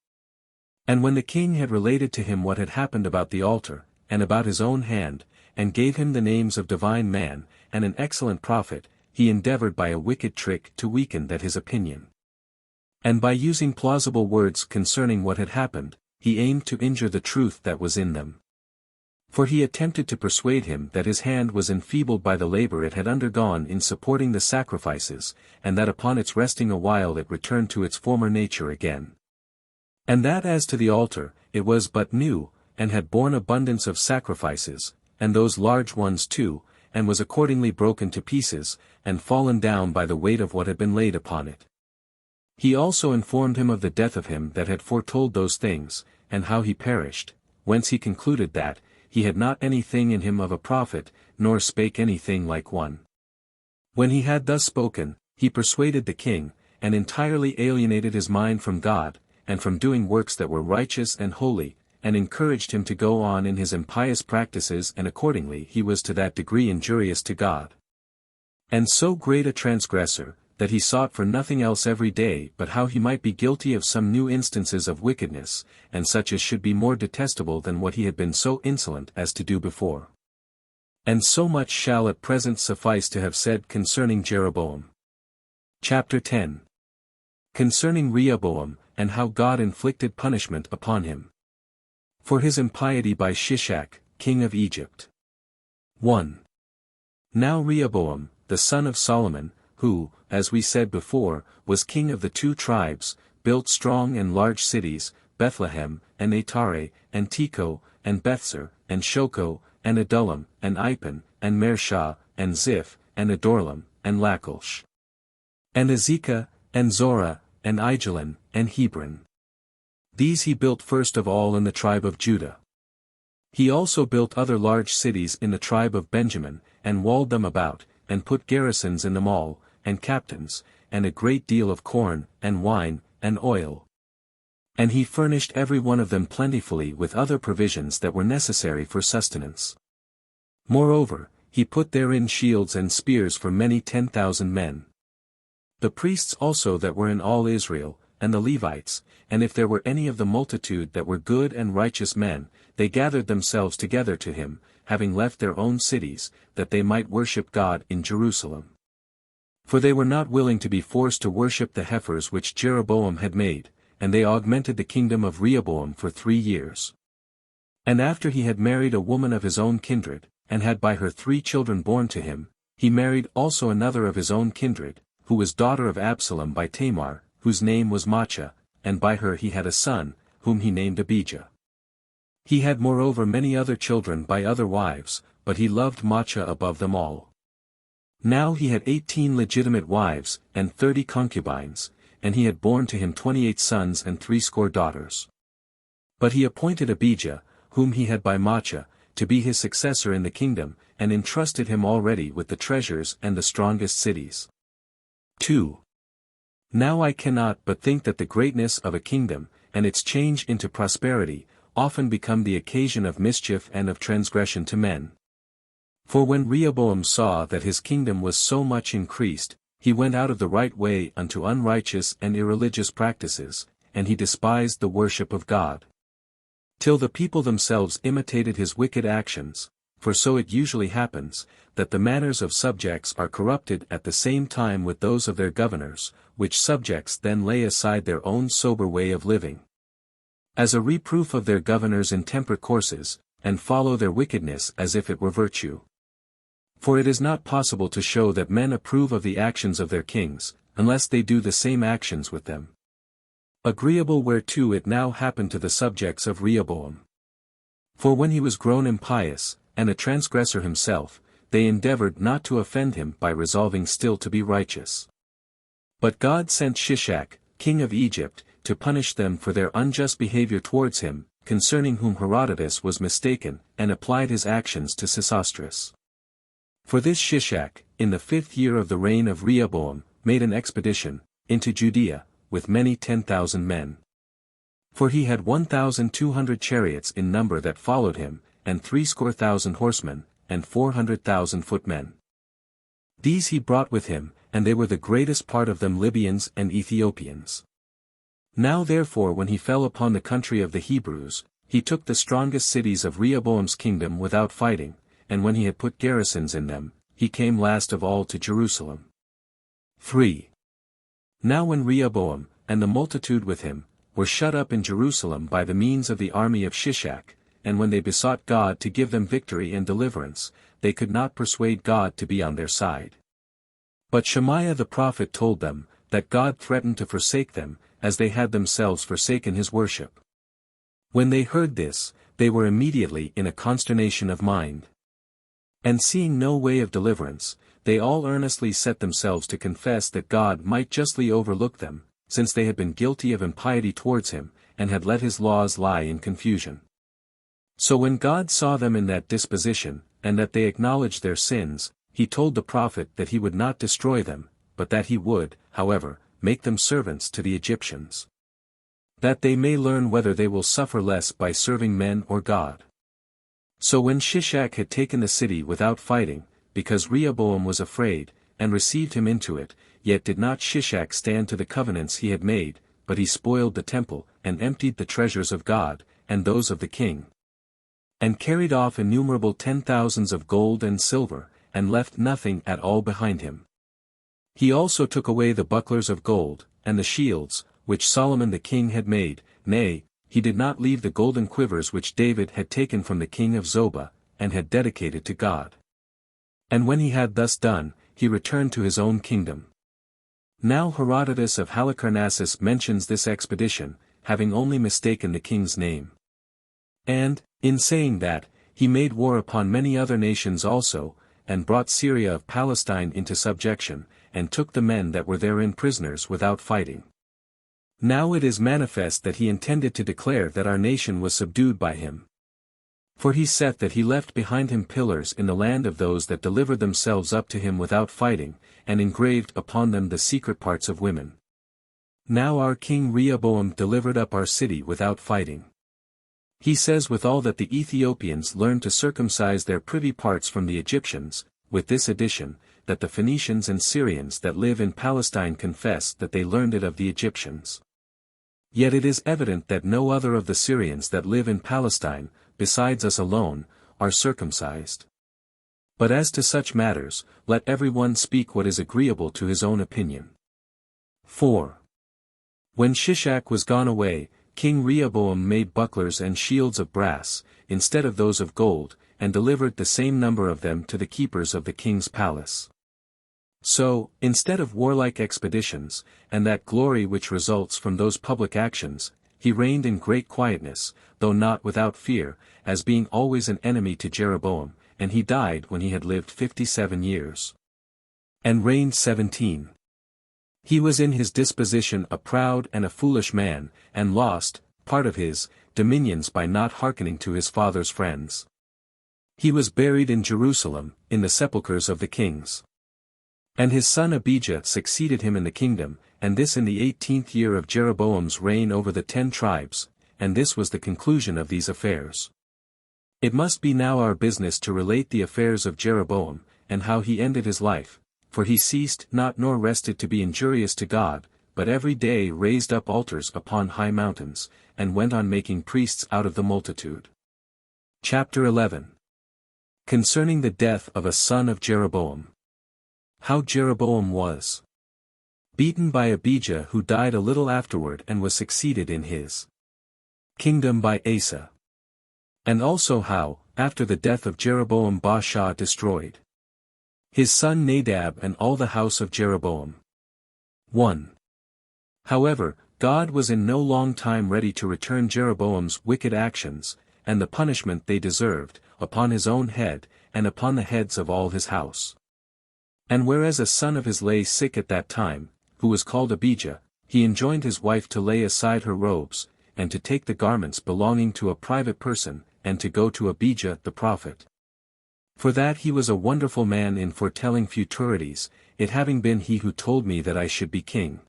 And when the king had related to him what had happened about the altar, and about his own hand, and gave him the names of divine man, and an excellent prophet, he endeavored by a wicked trick to weaken that his opinion. And by using plausible words concerning what had happened, he aimed to injure the truth that was in them. For he attempted to persuade him that his hand was enfeebled by the labor it had undergone in supporting the sacrifices, and that upon its resting a while it returned to its former nature again. And that as to the altar, it was but new, and had borne abundance of sacrifices, and those large ones too, and was accordingly broken to pieces, and fallen down by the weight of what had been laid upon it. He also informed him of the death of him that had foretold those things, and how he perished, whence he concluded that, he had not anything in him of a prophet, nor spake anything like one. When he had thus spoken, he persuaded the king, and entirely alienated his mind from God, and from doing works that were righteous and holy, and encouraged him to go on in his impious practices, and accordingly he was to that degree injurious to God. And so great a transgressor, that he sought for nothing else every day but how he might be guilty of some new instances of wickedness, and such as should be more detestable than what he had been so insolent as to do before. And so much shall at present suffice to have said concerning Jeroboam. Chapter 10. Concerning Rehoboam, and how God inflicted punishment upon him. For his impiety by Shishak, king of Egypt. 1. Now Rehoboam, the son of Solomon, who, as we said before, was king of the 2 tribes, built strong and large cities, Bethlehem, and Atare, and Tekoa, and Bethser, and Shoko, and Adullam, and Ipan, and Mareshah, and Ziph, and Adorlam, and Lachish. And Azekah, and Zorah, and Aijalon, and Hebron. These he built first of all in the tribe of Judah. He also built other large cities in the tribe of Benjamin, and walled them about, and put garrisons in them all, and captains, and a great deal of corn, and wine, and oil. And he furnished every one of them plentifully with other provisions that were necessary for sustenance. Moreover, he put therein shields and spears for many 10,000 men. The priests also that were in all Israel, and the Levites, and if there were any of the multitude that were good and righteous men, they gathered themselves together to him, having left their own cities, that they might worship God in Jerusalem. For they were not willing to be forced to worship the heifers which Jeroboam had made, and they augmented the kingdom of Rehoboam for 3 years. And after he had married a woman of his own kindred, and had by her 3 children born to him, he married also another of his own kindred, who was daughter of Absalom by Tamar, whose name was Maachah, and by her he had a son, whom he named Abijah. He had moreover many other children by other wives, but he loved Maachah above them all. Now he had 18 legitimate wives, and 30 concubines, and he had borne to him 28 sons and 60 daughters. But he appointed Abijah, whom he had by Maachah, to be his successor in the kingdom, and entrusted him already with the treasures and the strongest cities. 2. Now I cannot but think that the greatness of a kingdom, and its change into prosperity, often become the occasion of mischief and of transgression to men. For when Rehoboam saw that his kingdom was so much increased, he went out of the right way unto unrighteous and irreligious practices, and he despised the worship of God. Till the people themselves imitated his wicked actions, for so it usually happens, that the manners of subjects are corrupted at the same time with those of their governors, which subjects then lay aside their own sober way of living, as a reproof of their governors' intemperate courses, and follow their wickedness as if it were virtue. For it is not possible to show that men approve of the actions of their kings, unless they do the same actions with them. Agreeable whereto it now happened to the subjects of Rehoboam. For when he was grown impious, and a transgressor himself, they endeavored not to offend him by resolving still to be righteous. But God sent Shishak, king of Egypt, to punish them for their unjust behavior towards him, concerning whom Herodotus was mistaken, and applied his actions to Sesostris. For this Shishak, in the 5th year of the reign of Rehoboam, made an expedition into Judea, with many 10,000 men. For he had 1,200 chariots in number that followed him, and 70,000 horsemen, and 400,000 footmen. These he brought with him, and they were the greatest part of them Libyans and Ethiopians. Now therefore when he fell upon the country of the Hebrews, he took the strongest cities of Rehoboam's kingdom without fighting, and when he had put garrisons in them, he came last of all to Jerusalem. 3. Now when Rehoboam, and the multitude with him, were shut up in Jerusalem by the means of the army of Shishak, and when they besought God to give them victory and deliverance, they could not persuade God to be on their side. But Shemaiah the prophet told them, that God threatened to forsake them, as they had themselves forsaken his worship. When they heard this, they were immediately in a consternation of mind. And seeing no way of deliverance, they all earnestly set themselves to confess that God might justly overlook them, since they had been guilty of impiety towards him, and had let his laws lie in confusion. So when God saw them in that disposition, and that they acknowledged their sins, he told the prophet that he would not destroy them, but that he would, however, make them servants to the Egyptians, that they may learn whether they will suffer less by serving men or God. So when Shishak had taken the city without fighting, because Rehoboam was afraid, and received him into it, yet did not Shishak stand to the covenants he had made, but he spoiled the temple, and emptied the treasures of God, and those of the king, and carried off innumerable 10,000s of gold and silver, and left nothing at all behind him. He also took away the bucklers of gold, and the shields, which Solomon the king had made, nay, he did not leave the golden quivers which David had taken from the king of Zobah, and had dedicated to God. And when he had thus done, he returned to his own kingdom. Now Herodotus of Halicarnassus mentions this expedition, having only mistaken the king's name. And, in saying that, he made war upon many other nations also, and brought Syria of Palestine into subjection, and took the men that were therein prisoners without fighting. Now it is manifest that he intended to declare that our nation was subdued by him. For he saith that he left behind him pillars in the land of those that delivered themselves up to him without fighting, and engraved upon them the secret parts of women. Now our king Rehoboam delivered up our city without fighting. He says withal that the Ethiopians learned to circumcise their privy parts from the Egyptians, with this addition, that the Phoenicians and Syrians that live in Palestine confess that they learned it of the Egyptians. Yet it is evident that no other of the Syrians that live in Palestine, besides us alone, are circumcised. But as to such matters, let every one speak what is agreeable to his own opinion. 4. When Shishak was gone away, King Rehoboam made bucklers and shields of brass, instead of those of gold, and delivered the same number of them to the keepers of the king's palace. So, instead of warlike expeditions, and that glory which results from those public actions, he reigned in great quietness, though not without fear, as being always an enemy to Jeroboam, and he died when he had lived 57 years. And reigned 17. He was in his disposition a proud and a foolish man, and lost, part of his, dominions by not hearkening to his father's friends. He was buried in Jerusalem, in the sepulchres of the kings. And his son Abijah succeeded him in the kingdom, and this in the 18th year of Jeroboam's reign over the 10 tribes, and this was the conclusion of these affairs. It must be now our business to relate the affairs of Jeroboam, and how he ended his life, for he ceased not nor rested to be injurious to God, but every day raised up altars upon high mountains, and went on making priests out of the multitude. Chapter 11. Concerning the death of a son of Jeroboam. How Jeroboam was beaten by Abijah, who died a little afterward and was succeeded in his kingdom by Asa. And also how, after the death of Jeroboam, Baasha destroyed his son Nadab and all the house of Jeroboam. 1. However, God was in no long time ready to return Jeroboam's wicked actions, and the punishment they deserved, upon his own head, and upon the heads of all his house. And whereas a son of his lay sick at that time, who was called Abijah, he enjoined his wife to lay aside her robes, and to take the garments belonging to a private person, and to go to Abijah the prophet. For that he was a wonderful man in foretelling futurities, it having been he who told me that I should be king.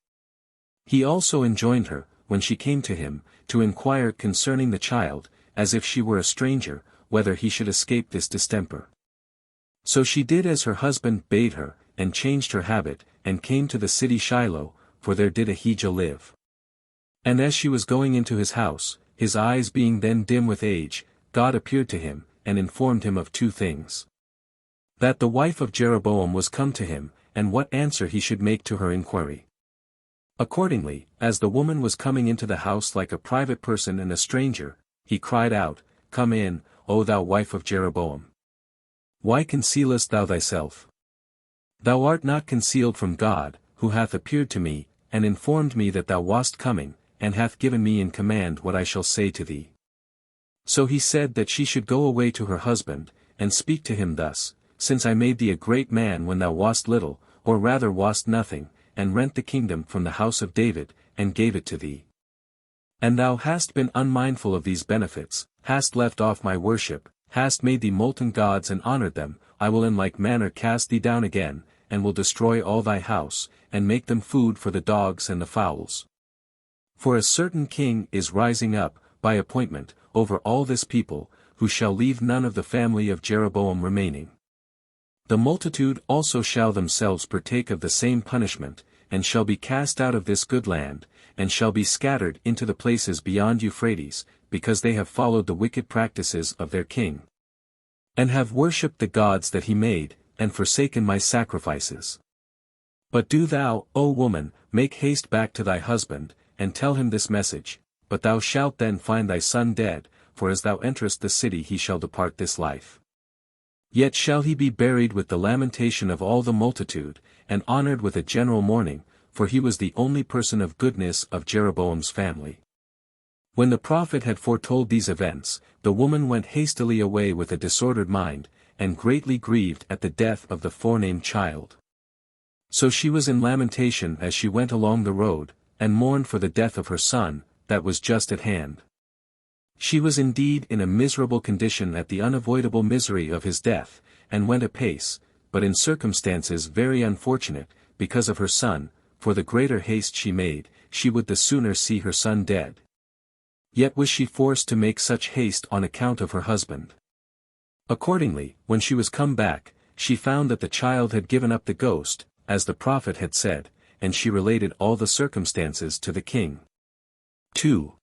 He also enjoined her, when she came to him, to inquire concerning the child, as if she were a stranger, whether he should escape this distemper. So she did as her husband bade her, and changed her habit, and came to the city Shiloh, for there did Ahijah live. And as she was going into his house, his eyes being then dim with age, God appeared to him, and informed him of two things. That the wife of Jeroboam was come to him, and what answer he should make to her inquiry. Accordingly, as the woman was coming into the house like a private person and a stranger, he cried out, Come in, O thou wife of Jeroboam. Why concealest thou thyself? Thou art not concealed from God, who hath appeared to me, and informed me that thou wast coming, and hath given me in command what I shall say to thee. So he said that she should go away to her husband, and speak to him thus, Since I made thee a great man when thou wast little, or rather wast nothing, and rent the kingdom from the house of David, and gave it to thee. And thou hast been unmindful of these benefits, hast left off my worship, hast made thee molten gods and honored them, I will in like manner cast thee down again, and will destroy all thy house, and make them food for the dogs and the fowls. For a certain king is rising up, by appointment, over all this people, who shall leave none of the family of Jeroboam remaining. The multitude also shall themselves partake of the same punishment, and shall be cast out of this good land, and shall be scattered into the places beyond Euphrates, because they have followed the wicked practices of their king. And have worshipped the gods that he made, and forsaken my sacrifices. But do thou, O woman, make haste back to thy husband, and tell him this message, but thou shalt then find thy son dead, for as thou enterest the city he shall depart this life. Yet shall he be buried with the lamentation of all the multitude, and honored with a general mourning, for he was the only person of goodness of Jeroboam's family. When the prophet had foretold these events, the woman went hastily away with a disordered mind, and greatly grieved at the death of the forenamed child. So she was in lamentation as she went along the road, and mourned for the death of her son, that was just at hand. She was indeed in a miserable condition at the unavoidable misery of his death, and went apace, but in circumstances very unfortunate, because of her son, for the greater haste she made, she would the sooner see her son dead. Yet was she forced to make such haste on account of her husband. Accordingly, when she was come back, she found that the child had given up the ghost, as the prophet had said, and she related all the circumstances to the king. 2.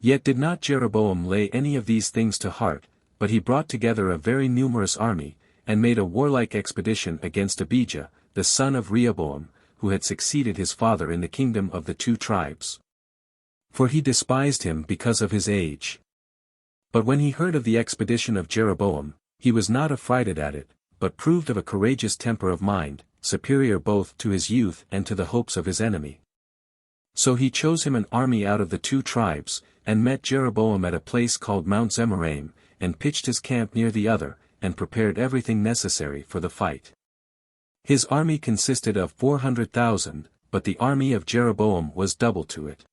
Yet did not Jeroboam lay any of these things to heart, but he brought together a very numerous army, and made a warlike expedition against Abijah, the son of Rehoboam, who had succeeded his father in the kingdom of the two tribes. For he despised him because of his age. But when he heard of the expedition of Jeroboam, he was not affrighted at it, but proved of a courageous temper of mind, superior both to his youth and to the hopes of his enemy. So he chose him an army out of the two tribes, and met Jeroboam at a place called Mount Zemaraim, and pitched his camp near the other, and prepared everything necessary for the fight. His army consisted of 400,000, but the army of Jeroboam was double to it.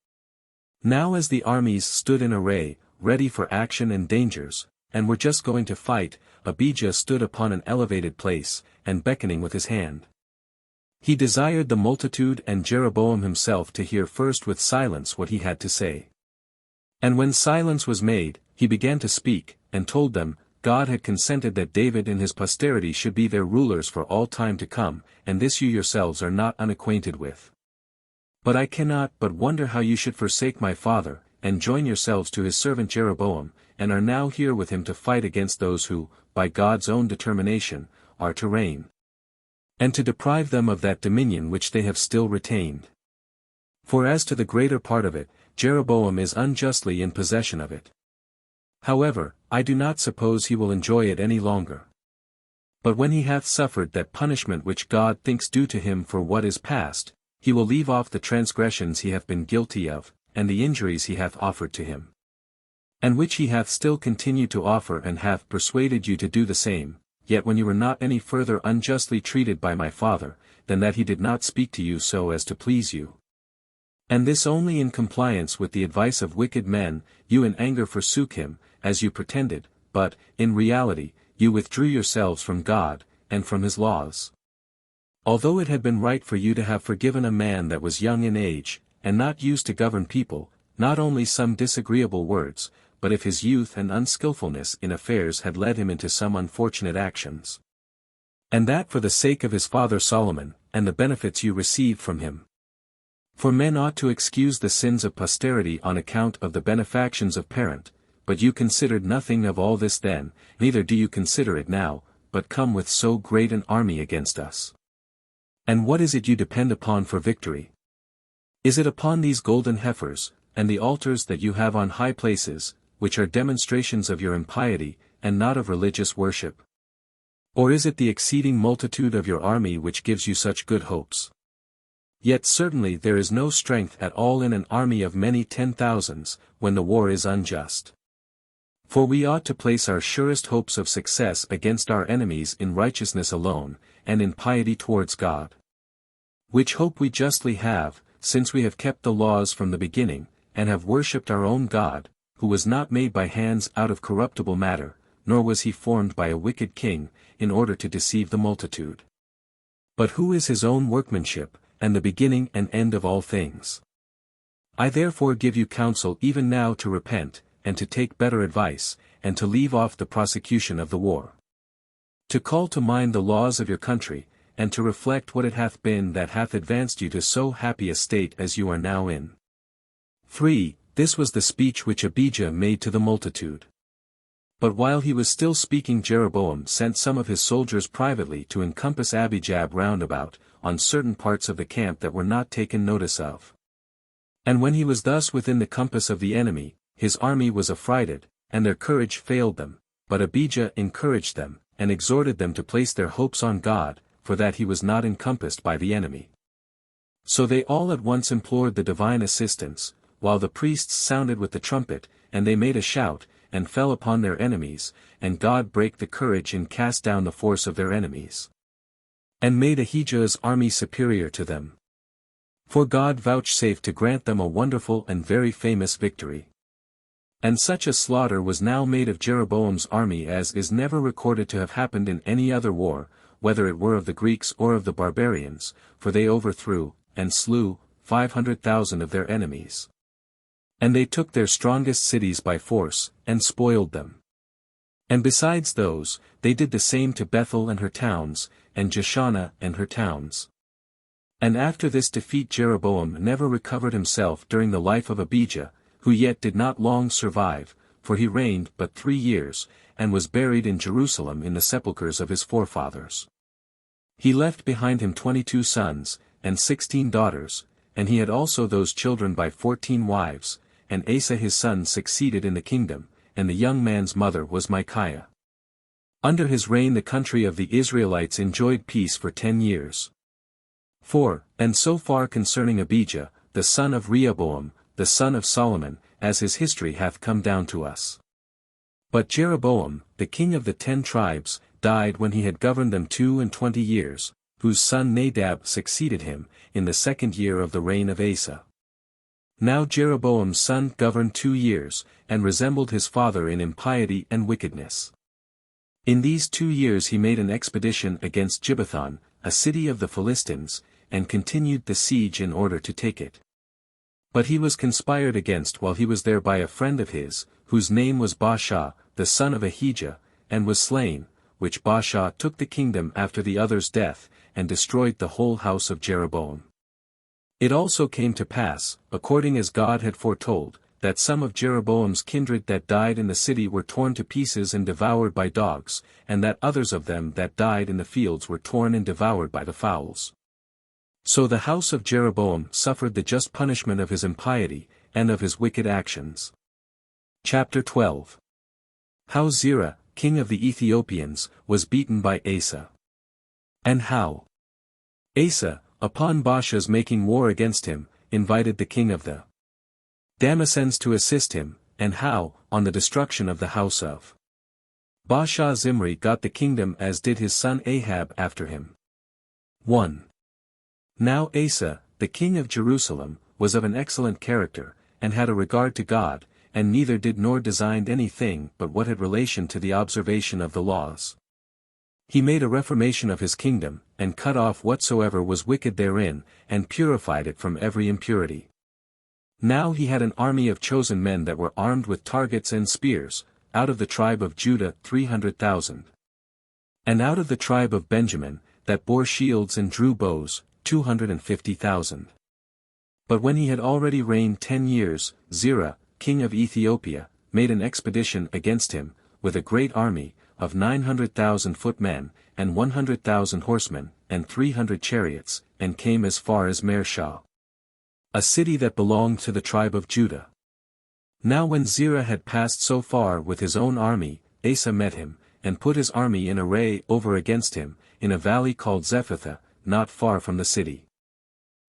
Now as the armies stood in array, ready for action and dangers, and were just going to fight, Abijah stood upon an elevated place, and beckoning with his hand. He desired the multitude and Jeroboam himself to hear first with silence what he had to say. And when silence was made, he began to speak, and told them, God had consented that David and his posterity should be their rulers for all time to come, and this you yourselves are not unacquainted with. But I cannot but wonder how you should forsake my father, and join yourselves to his servant Jeroboam, and are now here with him to fight against those who, by God's own determination, are to reign, and to deprive them of that dominion which they have still retained. For as to the greater part of it, Jeroboam is unjustly in possession of it. However, I do not suppose he will enjoy it any longer. But when he hath suffered that punishment which God thinks due to him for what is past, he will leave off the transgressions he hath been guilty of, and the injuries he hath offered to him, and which he hath still continued to offer, and hath persuaded you to do the same, yet when you were not any further unjustly treated by my father, than that he did not speak to you so as to please you. And this only in compliance with the advice of wicked men, you in anger forsook him, as you pretended, but, in reality, you withdrew yourselves from God, and from his laws. Although it had been right for you to have forgiven a man that was young in age, and not used to govern people, not only some disagreeable words, but if his youth and unskilfulness in affairs had led him into some unfortunate actions. And that for the sake of his father Solomon, and the benefits you received from him. For men ought to excuse the sins of posterity on account of the benefactions of parent, but you considered nothing of all this then, neither do you consider it now, but come with so great an army against us. And what is it you depend upon for victory? Is it upon these golden heifers, and the altars that you have on high places, which are demonstrations of your impiety, and not of religious worship? Or is it the exceeding multitude of your army which gives you such good hopes? Yet certainly there is no strength at all in an army of many 10,000s, when the war is unjust. For we ought to place our surest hopes of success against our enemies in righteousness alone, and in piety towards God. Which hope we justly have, since we have kept the laws from the beginning, and have worshipped our own God, who was not made by hands out of corruptible matter, nor was he formed by a wicked king, in order to deceive the multitude. But who is his own workmanship, and the beginning and end of all things? I therefore give you counsel even now to repent, and to take better advice, and to leave off the prosecution of the war. To call to mind the laws of your country, and to reflect what it hath been that hath advanced you to so happy a state as you are now in. 3. This was the speech which Abijah made to the multitude. But while he was still speaking, Jeroboam sent some of his soldiers privately to encompass Abijah round about, on certain parts of the camp that were not taken notice of. And when he was thus within the compass of the enemy, his army was affrighted, and their courage failed them, but Abijah encouraged them, and exhorted them to place their hopes on God, for that he was not encompassed by the enemy. So they all at once implored the divine assistance, while the priests sounded with the trumpet, and they made a shout, and fell upon their enemies, and God brake the courage and cast down the force of their enemies, and made Ahijah's army superior to them. For God vouchsafed to grant them a wonderful and very famous victory. And such a slaughter was now made of Jeroboam's army as is never recorded to have happened in any other war, whether it were of the Greeks or of the barbarians, for they overthrew, and slew, 500,000 of their enemies. And they took their strongest cities by force, and spoiled them. And besides those, they did the same to Bethel and her towns, and Jeshanah and her towns. And after this defeat Jeroboam never recovered himself during the life of Abijah, who yet did not long survive, for he reigned but 3 years, and was buried in Jerusalem in the sepulchres of his forefathers. He left behind him 22 sons, and 16 daughters, and he had also those children by 14 wives, and Asa his son succeeded in the kingdom, and the young man's mother was Micaiah. Under his reign the country of the Israelites enjoyed peace for 10 years. 4. And so far concerning Abijah, the son of Rehoboam, the son of Solomon, as his history hath come down to us. But Jeroboam, the king of the 10 tribes, died when he had governed them 22 years, whose son Nadab succeeded him, in the 2nd year of the reign of Asa. Now Jeroboam's son governed 2 years, and resembled his father in impiety and wickedness. In these 2 years he made an expedition against Gibbethon, a city of the Philistines, and continued the siege in order to take it. But he was conspired against while he was there by a friend of his, whose name was Baasha, the son of Ahijah, and was slain, which Baasha took the kingdom after the other's death, and destroyed the whole house of Jeroboam. It also came to pass, according as God had foretold, that some of Jeroboam's kindred that died in the city were torn to pieces and devoured by dogs, and that others of them that died in the fields were torn and devoured by the fowls. So the house of Jeroboam suffered the just punishment of his impiety, and of his wicked actions. Chapter 12. How Zerah, king of the Ethiopians, was beaten by Asa. And how Asa, upon Baasha's making war against him, invited the king of the Damascens to assist him, and how, on the destruction of the house of Baasha, Zimri got the kingdom as did his son Ahab after him. 1. Now Asa, the king of Jerusalem, was of an excellent character, and had a regard to God, and neither did nor designed any thing but what had relation to the observation of the laws. He made a reformation of his kingdom, and cut off whatsoever was wicked therein, and purified it from every impurity. Now he had an army of chosen men that were armed with targets and spears, out of the tribe of Judah 300,000. And out of the tribe of Benjamin, that bore shields and drew bows, 250,000. But when he had already reigned 10 years, Zerah, king of Ethiopia, made an expedition against him, with a great army, of 900,000 footmen, and 100,000 horsemen, and 300 chariots, and came as far as Mareshah, a city that belonged to the tribe of Judah. Now when Zerah had passed so far with his own army, Asa met him, and put his army in array over against him, in a valley called Zephathah, not far from the city.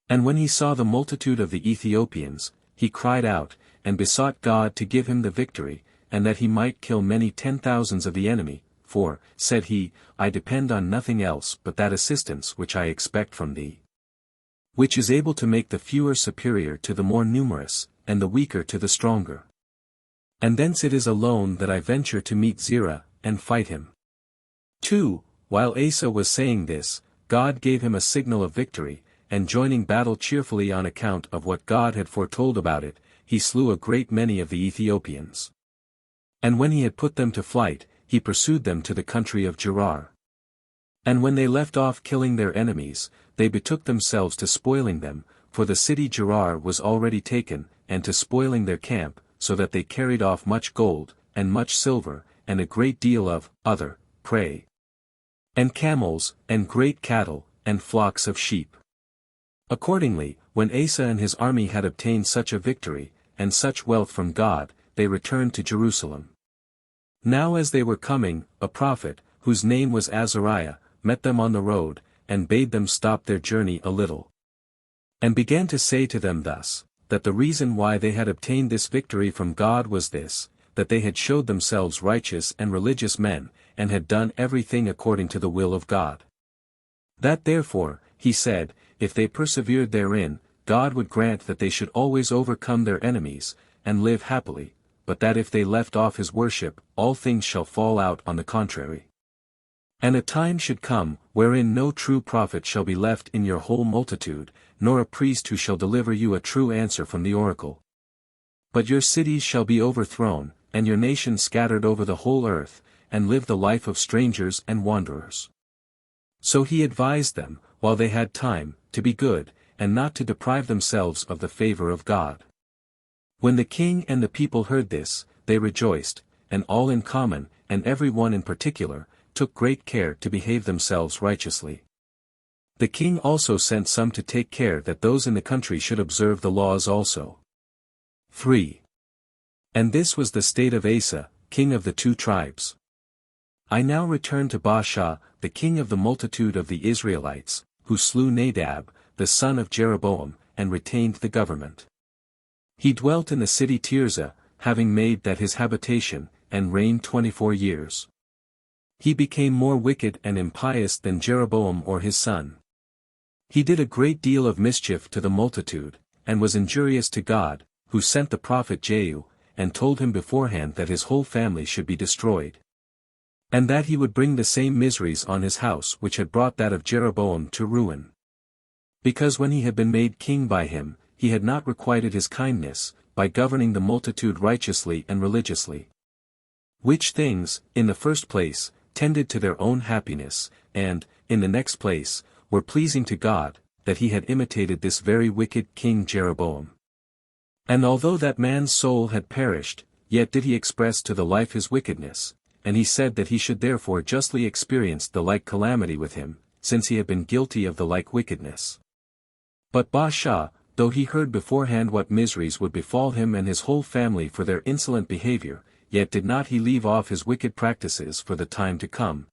And when he saw the multitude of the Ethiopians, he cried out, and besought God to give him the victory, and that he might kill many 10,000s of the enemy, for, said he, I depend on nothing else but that assistance which I expect from thee, which is able to make the fewer superior to the more numerous, and the weaker to the stronger. And thence it is alone that I venture to meet Zerah, and fight him. 2. While Asa was saying this, God gave him a signal of victory, and joining battle cheerfully on account of what God had foretold about it, he slew a great many of the Ethiopians. And when he had put them to flight, he pursued them to the country of Gerar. And when they left off killing their enemies, they betook themselves to spoiling them, for the city Gerar was already taken, and to spoiling their camp, so that they carried off much gold, and much silver, and a great deal of other prey, and camels, and great cattle, and flocks of sheep. Accordingly, when Asa and his army had obtained such a victory, and such wealth from God, they returned to Jerusalem. Now as they were coming, a prophet, whose name was Azariah, met them on the road, and bade them stop their journey a little, and began to say to them thus, that the reason why they had obtained this victory from God was this, that they had showed themselves righteous and religious men, and had done everything according to the will of God. That therefore, he said, if they persevered therein, God would grant that they should always overcome their enemies, and live happily, but that if they left off his worship, all things shall fall out on the contrary. And a time should come, wherein no true prophet shall be left in your whole multitude, nor a priest who shall deliver you a true answer from the oracle. But your cities shall be overthrown, and your nation scattered over the whole earth, and live the life of strangers and wanderers. So he advised them, while they had time, to be good, and not to deprive themselves of the favor of God. When the king and the people heard this, they rejoiced, and all in common, and every one in particular, took great care to behave themselves righteously. The king also sent some to take care that those in the country should observe the laws also. 3. And this was the state of Asa, king of the 2 tribes. I now return to Baasha, the king of the multitude of the Israelites, who slew Nadab, the son of Jeroboam, and retained the government. He dwelt in the city Tirzah, having made that his habitation, and reigned 24 years. He became more wicked and impious than Jeroboam or his son. He did a great deal of mischief to the multitude, and was injurious to God, who sent the prophet Jehu, and told him beforehand that his whole family should be destroyed, and that he would bring the same miseries on his house which had brought that of Jeroboam to ruin. Because when he had been made king by him, he had not requited his kindness, by governing the multitude righteously and religiously. Which things, in the first place, tended to their own happiness, and, in the next place, were pleasing to God, that he had imitated this very wicked king Jeroboam. And although that man's soul had perished, yet did he express to the life his wickedness, and he said that he should therefore justly experience the like calamity with him, since he had been guilty of the like wickedness. But Baasha, though he heard beforehand what miseries would befall him and his whole family for their insolent behavior, yet did not he leave off his wicked practices for the time to come.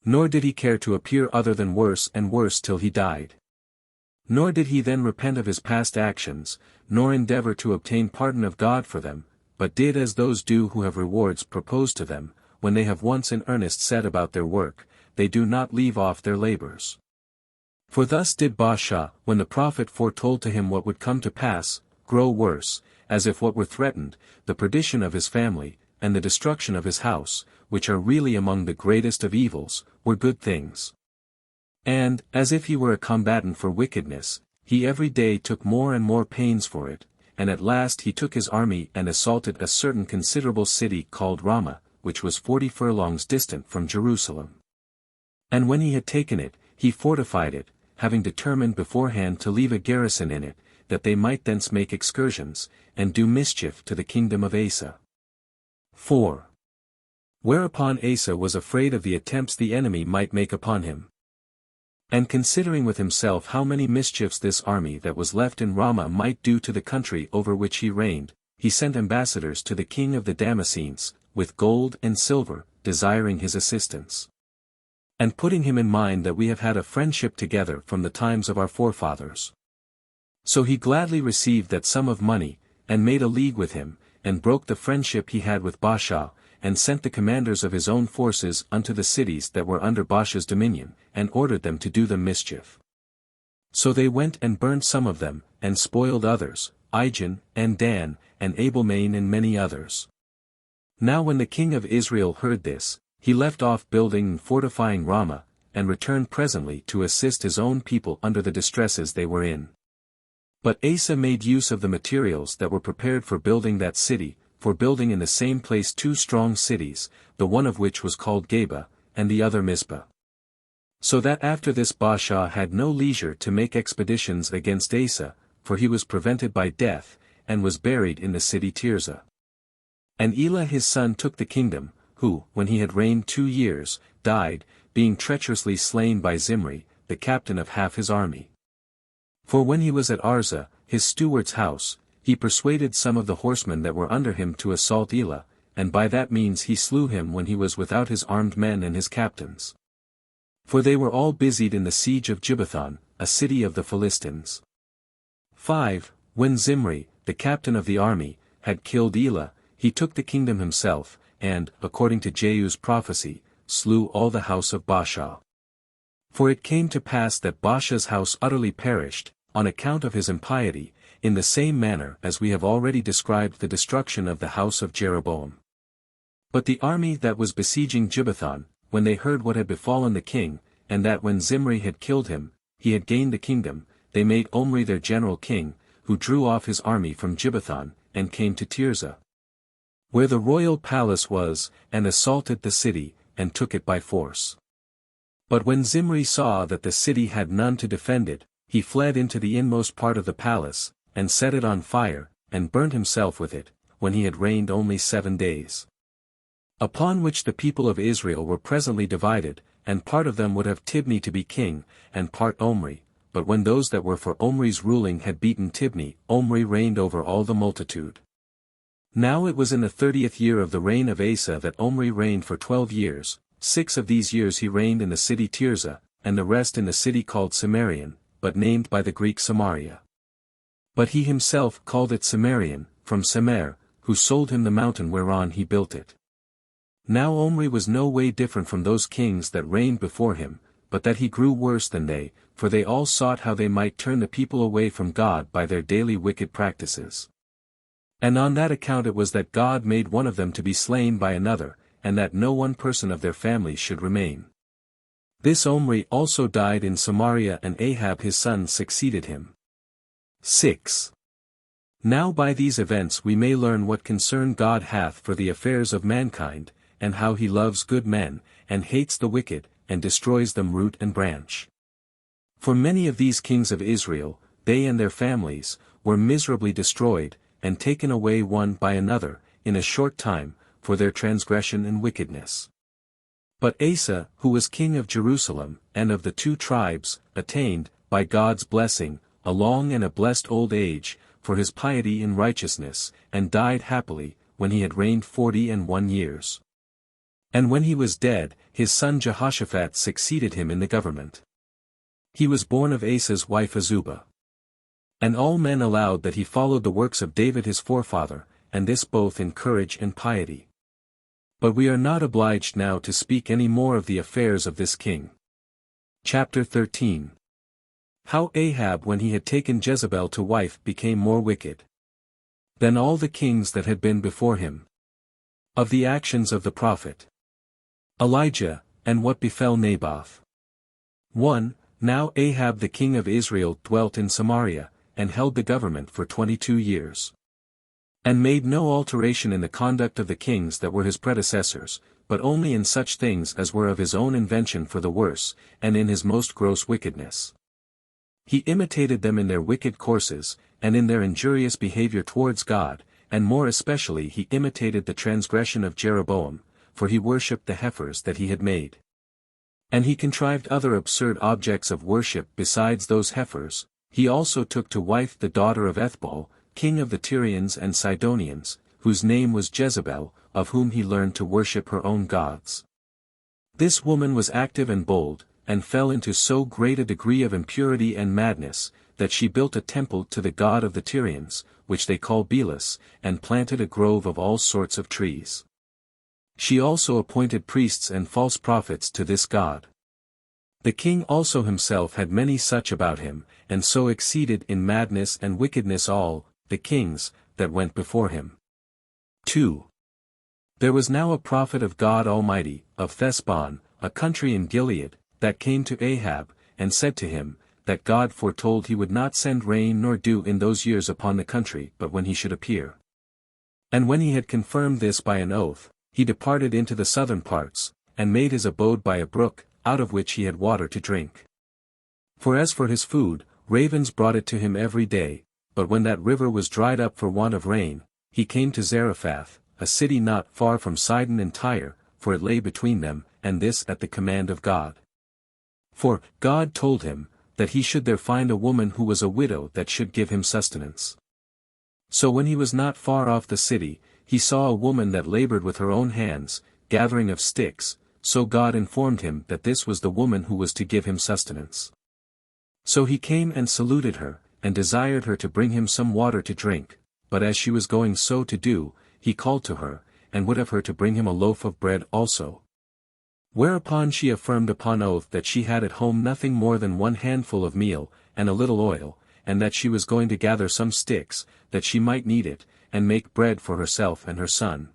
Nor did he care to appear other than worse and worse till he died. Nor did he then repent of his past actions, nor endeavor to obtain pardon of God for them, but did as those do who have rewards proposed to them, when they have once in earnest set about their work, they do not leave off their labors. For thus did Baasha, when the prophet foretold to him what would come to pass, grow worse, as if what were threatened, the perdition of his family, and the destruction of his house, which are really among the greatest of evils, were good things. And, as if he were a combatant for wickedness, he every day took more and more pains for it, and at last he took his army and assaulted a certain considerable city called Ramah, which was 40 furlongs distant from Jerusalem. And when he had taken it, he fortified it, having determined beforehand to leave a garrison in it, that they might thence make excursions, and do mischief to the kingdom of Asa. 4. Whereupon Asa was afraid of the attempts the enemy might make upon him. And considering with himself how many mischiefs this army that was left in Ramah might do to the country over which he reigned, he sent ambassadors to the king of the Damascenes, with gold and silver, desiring his assistance. And putting him in mind that we have had a friendship together from the times of our forefathers. So he gladly received that sum of money, and made a league with him, and broke the friendship he had with Baasha, and sent the commanders of his own forces unto the cities that were under Baasha's dominion, and ordered them to do them mischief. So they went and burned some of them, and spoiled others, Ijon, and Dan, and Abelmain and many others. Now when the king of Israel heard this, he left off building and fortifying Ramah, and returned presently to assist his own people under the distresses they were in. But Asa made use of the materials that were prepared for building that city, for building in the same place 2 strong cities, the one of which was called Geba, and the other Mizpah. So that after this Baasha had no leisure to make expeditions against Asa, for he was prevented by death, and was buried in the city Tirzah. And Elah his son took the kingdom, who, when he had reigned 2 years, died, being treacherously slain by Zimri, the captain of half his army. For when he was at Arzah, his steward's house, he persuaded some of the horsemen that were under him to assault Elah, and by that means he slew him when he was without his armed men and his captains. For they were all busied in the siege of Gibbethon, a city of the Philistines. 5. When Zimri, the captain of the army, had killed Elah, he took the kingdom himself, and, according to Jehu's prophecy, slew all the house of Baasha. For it came to pass that Baasha's house utterly perished, on account of his impiety, in the same manner as we have already described the destruction of the house of Jeroboam. But the army that was besieging Gibbethon, when they heard what had befallen the king, and that when Zimri had killed him, he had gained the kingdom, they made Omri their general king, who drew off his army from Gibbethon, and came to Tirzah, where the royal palace was, and assaulted the city, and took it by force. But when Zimri saw that the city had none to defend it, he fled into the inmost part of the palace, and set it on fire, and burned himself with it, when he had reigned only 7 days. Upon which the people of Israel were presently divided, and part of them would have Tibni to be king, and part Omri, but when those that were for Omri's ruling had beaten Tibni, Omri reigned over all the multitude. Now it was in the 30th year of the reign of Asa that Omri reigned for 12 years, 6 of these years he reigned in the city Tirzah, and the rest in the city called Samarian, but named by the Greek Samaria. But he himself called it Samarian, from Samar, who sold him the mountain whereon he built it. Now Omri was no way different from those kings that reigned before him, but that he grew worse than they, for they all sought how they might turn the people away from God by their daily wicked practices. And on that account it was that God made one of them to be slain by another, and that no one person of their family should remain. This Omri also died in Samaria, and Ahab his son succeeded him. 6. Now by these events we may learn what concern God hath for the affairs of mankind, and how he loves good men, and hates the wicked, and destroys them root and branch. For many of these kings of Israel, they and their families, were miserably destroyed, and taken away one by another, in a short time, for their transgression and wickedness. But Asa, who was king of Jerusalem, and of the 2 tribes, attained, by God's blessing, a long and a blessed old age, for his piety in righteousness, and died happily, when he had reigned 41 years. And when he was dead, his son Jehoshaphat succeeded him in the government. He was born of Asa's wife Azubah. And all men allowed that he followed the works of David his forefather, and this both in courage and piety. But we are not obliged now to speak any more of the affairs of this king. Chapter 13. How Ahab when he had taken Jezebel to wife became more wicked than all the kings that had been before him. Of the actions of the prophet Elijah, and what befell Naboth. 1. Now Ahab the king of Israel dwelt in Samaria, and held the government for 22 years. And made no alteration in the conduct of the kings that were his predecessors, but only in such things as were of his own invention for the worse, and in his most gross wickedness. He imitated them in their wicked courses, and in their injurious behavior towards God, and more especially he imitated the transgression of Jeroboam, for he worshipped the heifers that he had made. And he contrived other absurd objects of worship besides those heifers. He also took to wife the daughter of Ethbaal, king of the Tyrians and Sidonians, whose name was Jezebel, of whom he learned to worship her own gods. This woman was active and bold, and fell into so great a degree of impurity and madness, that she built a temple to the god of the Tyrians, which they call Belus, and planted a grove of all sorts of trees. She also appointed priests and false prophets to this god. The king also himself had many such about him, and so exceeded in madness and wickedness all the kings that went before him. 2. There was now a prophet of God Almighty, of Thesbon, a country in Gilead, that came to Ahab, and said to him, that God foretold he would not send rain nor dew in those years upon the country but when he should appear. And when he had confirmed this by an oath, he departed into the southern parts, and made his abode by a brook, out of which he had water to drink. For as for his food, ravens brought it to him every day, but when that river was dried up for want of rain, he came to Zarephath, a city not far from Sidon and Tyre, for it lay between them, and this at the command of God. For God told him, that he should there find a woman who was a widow that should give him sustenance. So when he was not far off the city, he saw a woman that labored with her own hands, gathering of sticks, so God informed him that this was the woman who was to give him sustenance. So he came and saluted her, and desired her to bring him some water to drink, but as she was going so to do, he called to her, and would have her to bring him a loaf of bread also. Whereupon she affirmed upon oath that she had at home nothing more than 1 handful of meal, and a little oil, and that she was going to gather some sticks, that she might knead it, and make bread for herself and her son.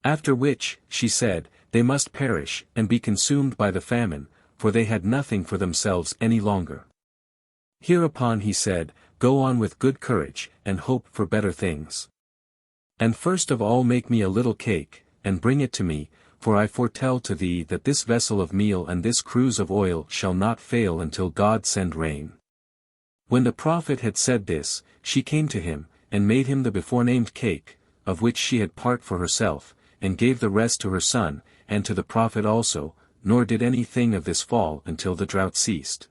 After which, she said, they must perish, and be consumed by the famine, for they had nothing for themselves any longer. Hereupon he said, Go on with good courage, and hope for better things. And first of all make me a little cake, and bring it to me, for I foretell to thee that this vessel of meal and this cruse of oil shall not fail until God send rain. When the prophet had said this, she came to him, and made him the before-named cake, of which she had part for herself, and gave the rest to her son, and to the prophet also, nor did anything of this fall until the drought ceased.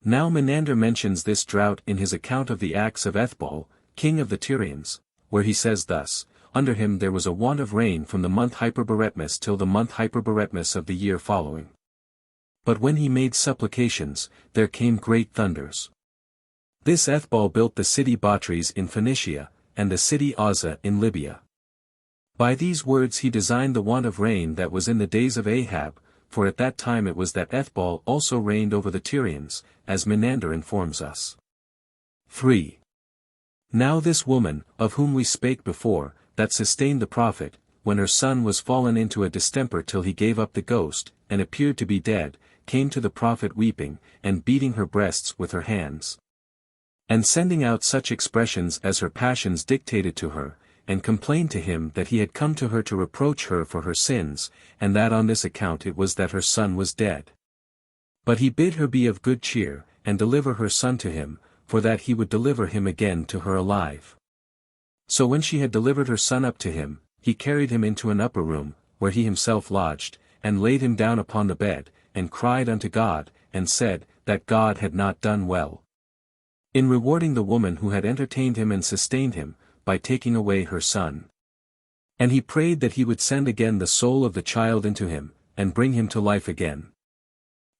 Now Menander mentions this drought in his account of the acts of Ethbaal, king of the Tyrians, where he says thus, Under him there was a want of rain from the month Hyperberetmus till the month Hyperberetmus of the year following. But when he made supplications, there came great thunders. This Ethbaal built the city Botries in Phoenicia, and the city Azza in Libya. By these words he designed the want of rain that was in the days of Ahab, for at that time it was that Ethbaal also reigned over the Tyrians, as Menander informs us. 3. Now this woman, of whom we spake before, that sustained the prophet, when her son was fallen into a distemper till he gave up the ghost, and appeared to be dead, came to the prophet weeping, and beating her breasts with her hands, and sending out such expressions as her passions dictated to her, and complained to him that he had come to her to reproach her for her sins, and that on this account it was that her son was dead. But he bid her be of good cheer, and deliver her son to him, for that he would deliver him again to her alive. So when she had delivered her son up to him, he carried him into an upper room, where he himself lodged, and laid him down upon the bed, and cried unto God, and said, that God had not done well in rewarding the woman who had entertained him and sustained him, by taking away her son. And he prayed that he would send again the soul of the child into him, and bring him to life again.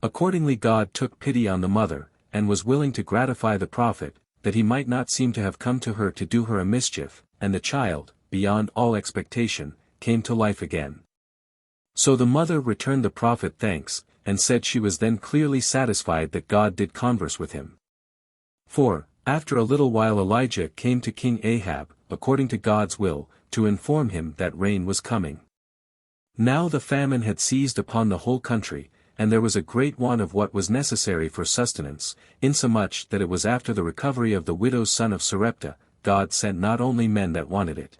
Accordingly God took pity on the mother, and was willing to gratify the prophet, that he might not seem to have come to her to do her a mischief, and the child, beyond all expectation, came to life again. So the mother returned the prophet thanks, and said she was then clearly satisfied that God did converse with him. For, after a little while Elijah came to King Ahab, according to God's will, to inform him that rain was coming. Now the famine had seized upon the whole country, and there was a great want of what was necessary for sustenance, insomuch that it was after the recovery of the widow's son of Sarepta, God sent not only men that wanted it,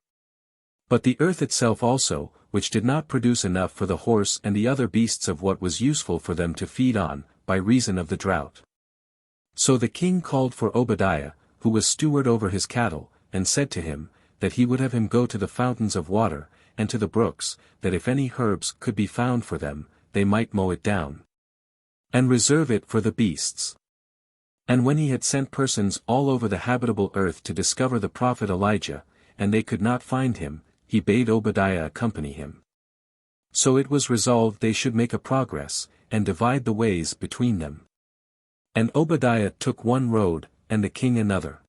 but the earth itself also, which did not produce enough for the horse and the other beasts of what was useful for them to feed on, by reason of the drought. So the king called for Obadiah, who was steward over his cattle, and said to him, that he would have him go to the fountains of water, and to the brooks, that if any herbs could be found for them, they might mow it down, and reserve it for the beasts. And when he had sent persons all over the habitable earth to discover the prophet Elijah, and they could not find him, he bade Obadiah accompany him. So it was resolved they should make a progress, and divide the ways between them. And Obadiah took one road, and the king another.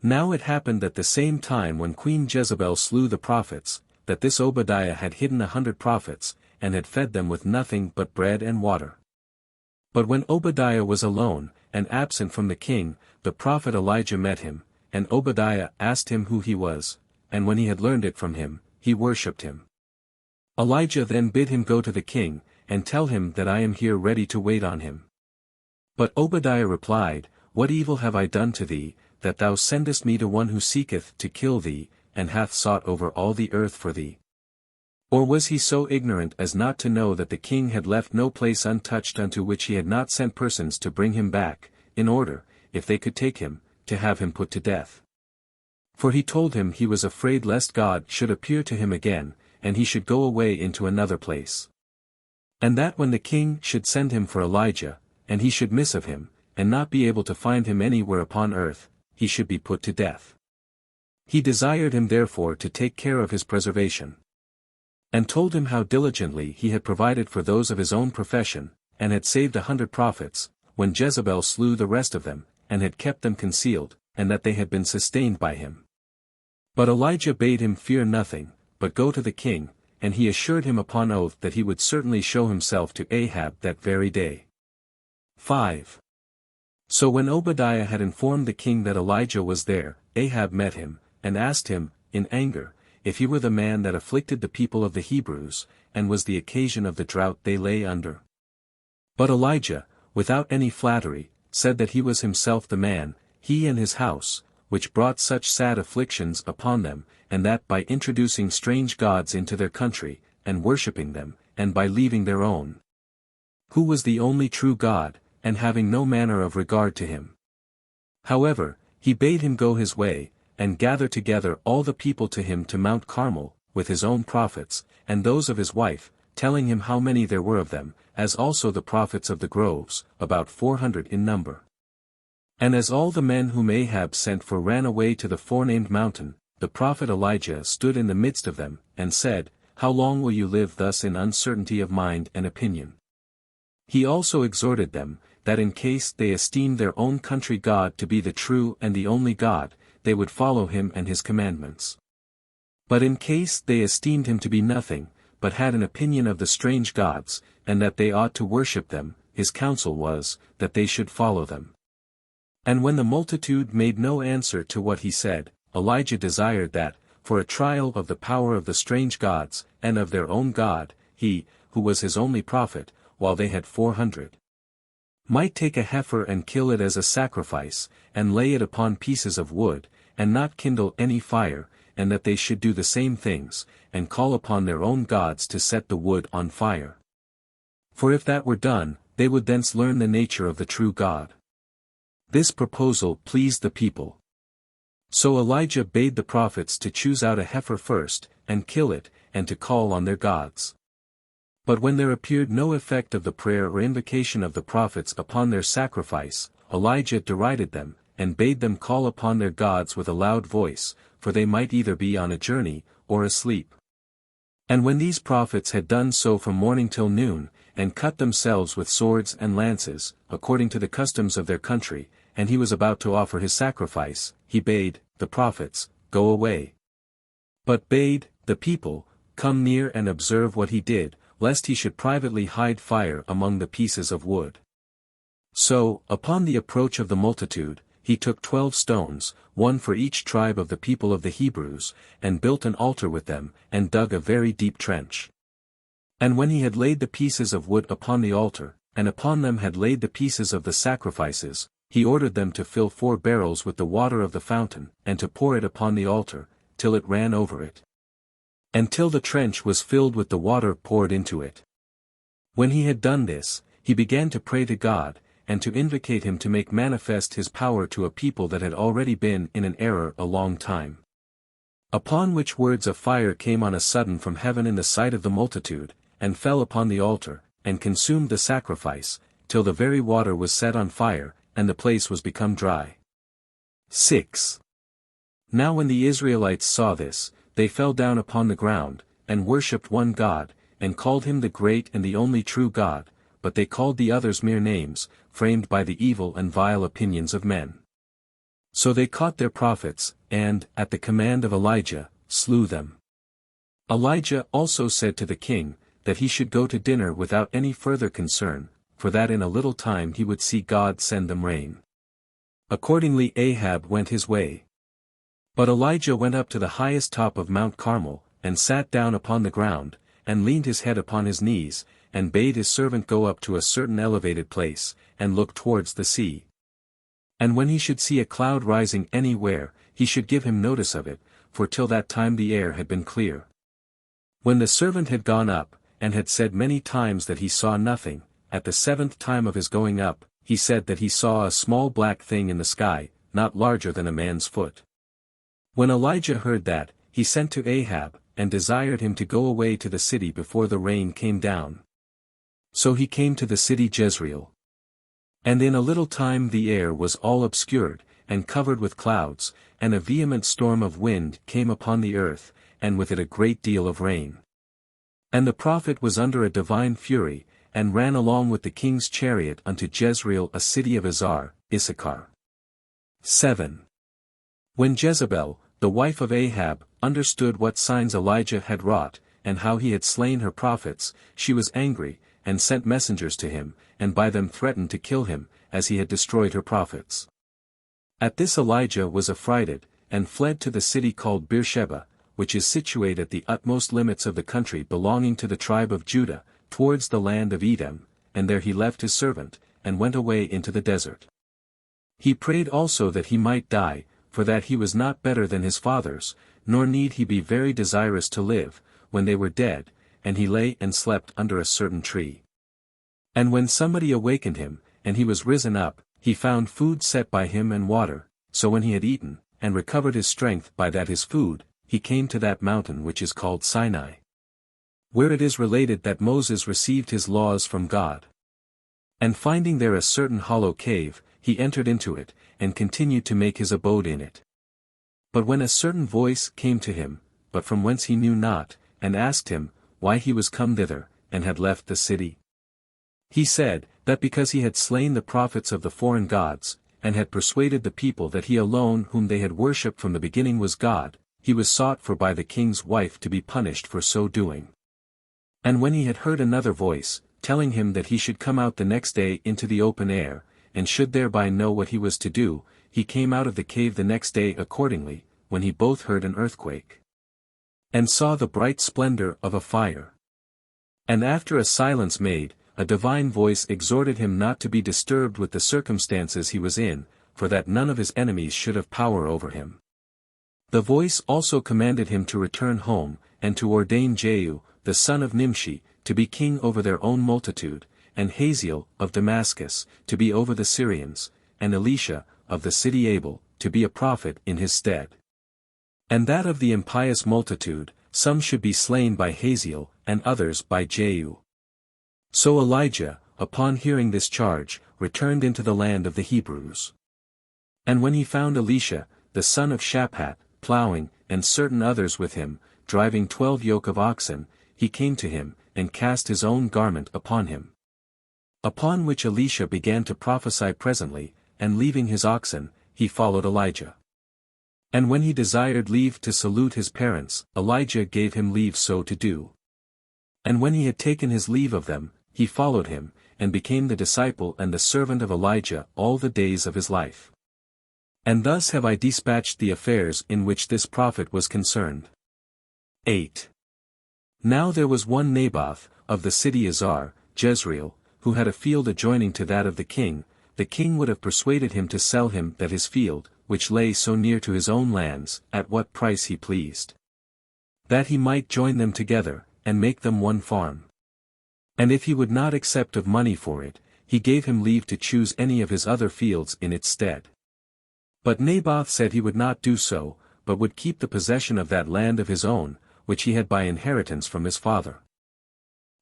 Now it happened at the same time when Queen Jezebel slew the prophets, that this Obadiah had hidden 100 prophets, and had fed them with nothing but bread and water. But when Obadiah was alone, and absent from the king, the prophet Elijah met him, and Obadiah asked him who he was, and when he had learned it from him, he worshipped him. Elijah then bid him go to the king, and tell him that I am here ready to wait on him. But Obadiah replied, What evil have I done to thee, that thou sendest me to one who seeketh to kill thee, and hath sought over all the earth for thee? Or was he so ignorant as not to know that the king had left no place untouched unto which he had not sent persons to bring him back, in order, if they could take him, to have him put to death? For he told him he was afraid lest God should appear to him again, and he should go away into another place. And that when the king should send him for Elijah, and he should miss of him, and not be able to find him anywhere upon earth, he should be put to death. He desired him therefore to take care of his preservation, and told him how diligently he had provided for those of his own profession, and had saved 100 prophets, when Jezebel slew the rest of them, and had kept them concealed, and that they had been sustained by him. But Elijah bade him fear nothing, but go to the king, and he assured him upon oath that he would certainly show himself to Ahab that very day. 5. So when Obadiah had informed the king that Elijah was there, Ahab met him, and asked him, in anger, if he were the man that afflicted the people of the Hebrews, and was the occasion of the drought they lay under. But Elijah, without any flattery, said that he was himself the man, he and his house, which brought such sad afflictions upon them, and that by introducing strange gods into their country, and worshipping them, and by leaving their own, who was the only true God, and having no manner of regard to him. However, he bade him go his way, and gather together all the people to him to Mount Carmel, with his own prophets, and those of his wife, telling him how many there were of them, as also the prophets of the groves, about 400 in number. And as all the men whom Ahab sent for ran away to the forenamed mountain, the prophet Elijah stood in the midst of them, and said, How long will you live thus in uncertainty of mind and opinion? He also exhorted them, that in case they esteemed their own country God to be the true and the only God, they would follow him and his commandments. But in case they esteemed him to be nothing, but had an opinion of the strange gods, and that they ought to worship them, his counsel was, that they should follow them. And when the multitude made no answer to what he said, Elijah desired that, for a trial of the power of the strange gods, and of their own God, he, who was his only prophet, while they had 400, might take a heifer and kill it as a sacrifice, and lay it upon pieces of wood, and not kindle any fire, and that they should do the same things, and call upon their own gods to set the wood on fire. For if that were done, they would thence learn the nature of the true God. This proposal pleased the people. So Elijah bade the prophets to choose out a heifer first, and kill it, and to call on their gods. But when there appeared no effect of the prayer or invocation of the prophets upon their sacrifice, Elijah derided them, and bade them call upon their gods with a loud voice, for they might either be on a journey, or asleep. And when these prophets had done so from morning till noon, and cut themselves with swords and lances, according to the customs of their country, and he was about to offer his sacrifice, he bade the prophets go away. But bade the people come near and observe what he did, lest he should privately hide fire among the pieces of wood. So, upon the approach of the multitude, he took 12 stones, one for each tribe of the people of the Hebrews, and built an altar with them, and dug a very deep trench. And when he had laid the pieces of wood upon the altar, and upon them had laid the pieces of the sacrifices, he ordered them to fill 4 barrels with the water of the fountain, and to pour it upon the altar, till it ran over it. And till the trench was filled with the water poured into it. When he had done this, he began to pray to God, and to invocate him to make manifest his power to a people that had already been in an error a long time. Upon which words a fire came on a sudden from heaven in the sight of the multitude, and fell upon the altar, and consumed the sacrifice, till the very water was set on fire, and the place was become dry. 6. Now when the Israelites saw this, they fell down upon the ground, and worshipped one God, and called him the great and the only true God, but they called the others mere names, framed by the evil and vile opinions of men. So they caught their prophets, and, at the command of Elijah, slew them. Elijah also said to the king, that he should go to dinner without any further concern, for that in a little time he would see God send them rain. Accordingly Ahab went his way. But Elijah went up to the highest top of Mount Carmel, and sat down upon the ground, and leaned his head upon his knees, and bade his servant go up to a certain elevated place, and look towards the sea. And when he should see a cloud rising anywhere, he should give him notice of it, for till that time the air had been clear. When the servant had gone up, and had said many times that he saw nothing, at the 7th time of his going up, he said that he saw a small black thing in the sky, not larger than a man's foot. When Elijah heard that, he sent to Ahab, and desired him to go away to the city before the rain came down. So he came to the city Jezreel. And in a little time the air was all obscured, and covered with clouds, and a vehement storm of wind came upon the earth, and with it a great deal of rain. And the prophet was under a divine fury, and ran along with the king's chariot unto Jezreel, a city of Issachar. 7. When Jezebel, the wife of Ahab, understood what signs Elijah had wrought, and how he had slain her prophets, she was angry, and sent messengers to him, and by them threatened to kill him, as he had destroyed her prophets. At this Elijah was affrighted, and fled to the city called Beersheba, which is situate at the utmost limits of the country belonging to the tribe of Judah, towards the land of Edom, and there he left his servant, and went away into the desert. He prayed also that he might die, for that he was not better than his fathers, nor need he be very desirous to live, when they were dead, and he lay and slept under a certain tree. And when somebody awakened him, and he was risen up, he found food set by him and water, so when he had eaten, and recovered his strength by that his food, he came to that mountain which is called Sinai, where it is related that Moses received his laws from God. And finding there a certain hollow cave, he entered into it, and continued to make his abode in it. But when a certain voice came to him, but from whence he knew not, and asked him, why he was come thither, and had left the city, he said, that because he had slain the prophets of the foreign gods, and had persuaded the people that he alone whom they had worshipped from the beginning was God, he was sought for by the king's wife to be punished for so doing. And when he had heard another voice, telling him that he should come out the next day into the open air, and should thereby know what he was to do, he came out of the cave the next day accordingly, when he both heard an earthquake, and saw the bright splendor of a fire. And after a silence made, a divine voice exhorted him not to be disturbed with the circumstances he was in, for that none of his enemies should have power over him. The voice also commanded him to return home, and to ordain Jehu, the son of Nimshi, to be king over their own multitude, and Hazael, of Damascus, to be over the Syrians, and Elisha, of the city Abel, to be a prophet in his stead. And that of the impious multitude, some should be slain by Hazael, and others by Jehu. So Elijah, upon hearing this charge, returned into the land of the Hebrews. And when he found Elisha, the son of Shaphat, plowing, and certain others with him, driving 12 yoke of oxen, he came to him, and cast his own garment upon him. Upon which Elisha began to prophesy presently, and leaving his oxen, he followed Elijah. And when he desired leave to salute his parents, Elijah gave him leave so to do. And when he had taken his leave of them, he followed him, and became the disciple and the servant of Elijah all the days of his life. And thus have I dispatched the affairs in which this prophet was concerned. 8. Now there was one Naboth, of the city Azar, Jezreel, who had a field adjoining to that of the king. The king would have persuaded him to sell him that his field, which lay so near to his own lands, at what price he pleased. That he might join them together, and make them one farm. And if he would not accept of money for it, he gave him leave to choose any of his other fields in its stead. But Naboth said he would not do so, but would keep the possession of that land of his own, which he had by inheritance from his father.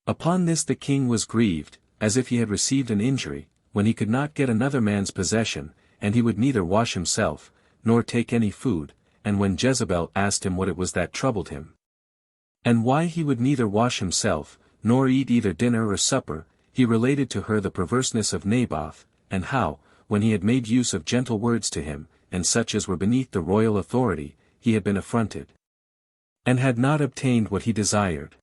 Upon this the king was grieved, as if he had received an injury, when he could not get another man's possession, and he would neither wash himself, nor take any food, and when Jezebel asked him what it was that troubled him, and why he would neither wash himself, nor eat either dinner or supper, he related to her the perverseness of Naboth, and how, when he had made use of gentle words to him, and such as were beneath the royal authority, he had been affronted, and had not obtained what he desired.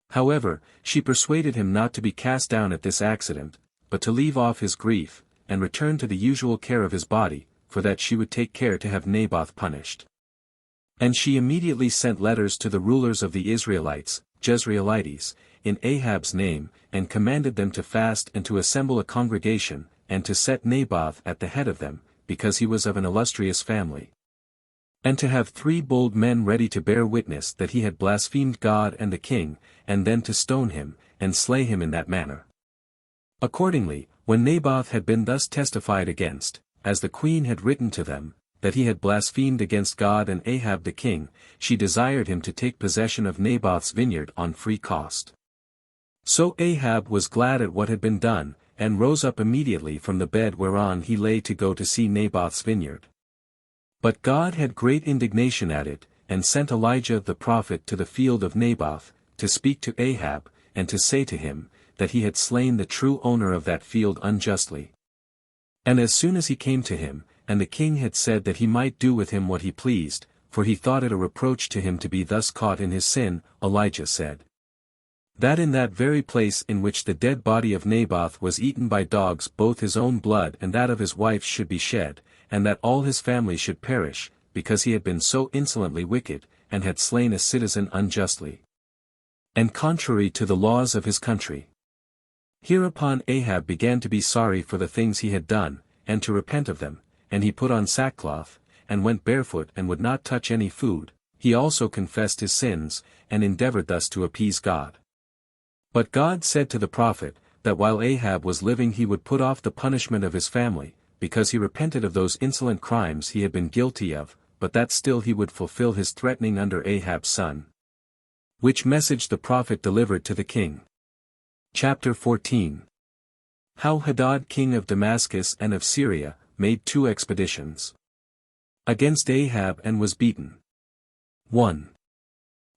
However, she persuaded him not to be cast down at this accident, but to leave off his grief, and return to the usual care of his body, for that she would take care to have Naboth punished. And she immediately sent letters to the rulers of the Israelites, Jezreelites, in Ahab's name, and commanded them to fast and to assemble a congregation, and to set Naboth at the head of them, because he was of an illustrious family. And to have 3 bold men ready to bear witness that he had blasphemed God and the king, and then to stone him, and slay him in that manner. Accordingly, when Naboth had been thus testified against, as the queen had written to them, that he had blasphemed against God and Ahab the king, she desired him to take possession of Naboth's vineyard on free cost. So Ahab was glad at what had been done, and rose up immediately from the bed whereon he lay to go to see Naboth's vineyard. But God had great indignation at it, and sent Elijah the prophet to the field of Naboth, to speak to Ahab, and to say to him, that he had slain the true owner of that field unjustly. And as soon as he came to him, and the king had said that he might do with him what he pleased, for he thought it a reproach to him to be thus caught in his sin, Elijah said, that in that very place in which the dead body of Naboth was eaten by dogs both his own blood and that of his wife should be shed, and that all his family should perish, because he had been so insolently wicked, and had slain a citizen unjustly, and contrary to the laws of his country. Hereupon Ahab began to be sorry for the things he had done, and to repent of them, and he put on sackcloth, and went barefoot and would not touch any food. He also confessed his sins, and endeavored thus to appease God. But God said to the prophet, that while Ahab was living he would put off the punishment of his family, because he repented of those insolent crimes he had been guilty of, but that still he would fulfill his threatening under Ahab's son. Which message the prophet delivered to the king. Chapter 14. How Hadad king of Damascus and of Syria, made 2 expeditions against Ahab and was beaten. 1.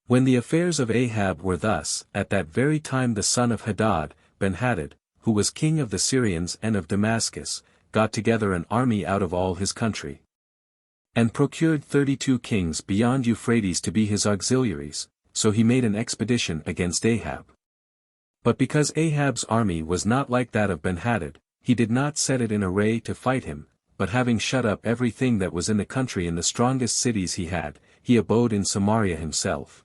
When the affairs of Ahab were thus, at that very time the son of Hadad, Ben-Hadad, who was king of the Syrians and of Damascus, got together an army out of all his country, and procured 32 kings beyond Euphrates to be his auxiliaries, so he made an expedition against Ahab. But because Ahab's army was not like that of Ben-Hadad, he did not set it in array to fight him, but having shut up everything that was in the country in the strongest cities he abode in Samaria himself.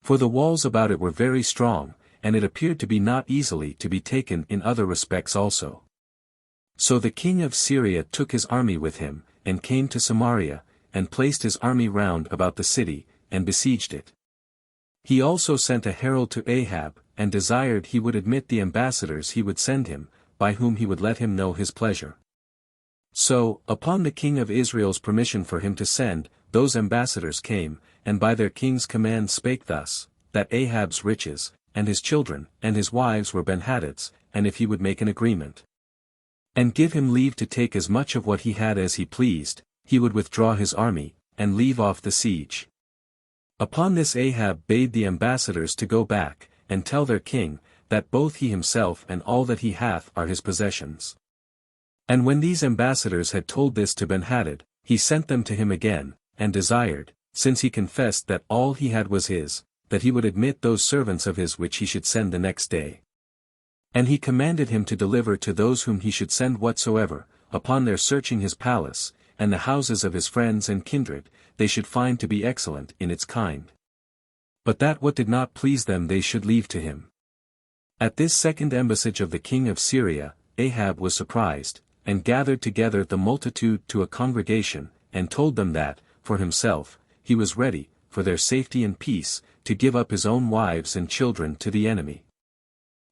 For the walls about it were very strong, and it appeared to be not easily to be taken in other respects also. So the king of Syria took his army with him, and came to Samaria, and placed his army round about the city, and besieged it. He also sent a herald to Ahab, and desired he would admit the ambassadors he would send him, by whom he would let him know his pleasure. So, upon the king of Israel's permission for him to send, those ambassadors came, and by their king's command spake thus, that Ahab's riches, and his children, and his wives were Ben-Hadad's, and if he would make an agreement, and give him leave to take as much of what he had as he pleased, he would withdraw his army, and leave off the siege. Upon this Ahab bade the ambassadors to go back, and tell their king, that both he himself and all that he hath are his possessions. And when these ambassadors had told this to Ben-Hadad, he sent them to him again, and desired, since he confessed that all he had was his, that he would admit those servants of his which he should send the next day. And he commanded him to deliver to those whom he should send whatsoever, upon their searching his palace, and the houses of his friends and kindred, they should find to be excellent in its kind. But that what did not please them they should leave to him. At this second embassage of the king of Syria, Ahab was surprised, and gathered together the multitude to a congregation, and told them that, for himself, he was ready, for their safety and peace, to give up his own wives and children to the enemy,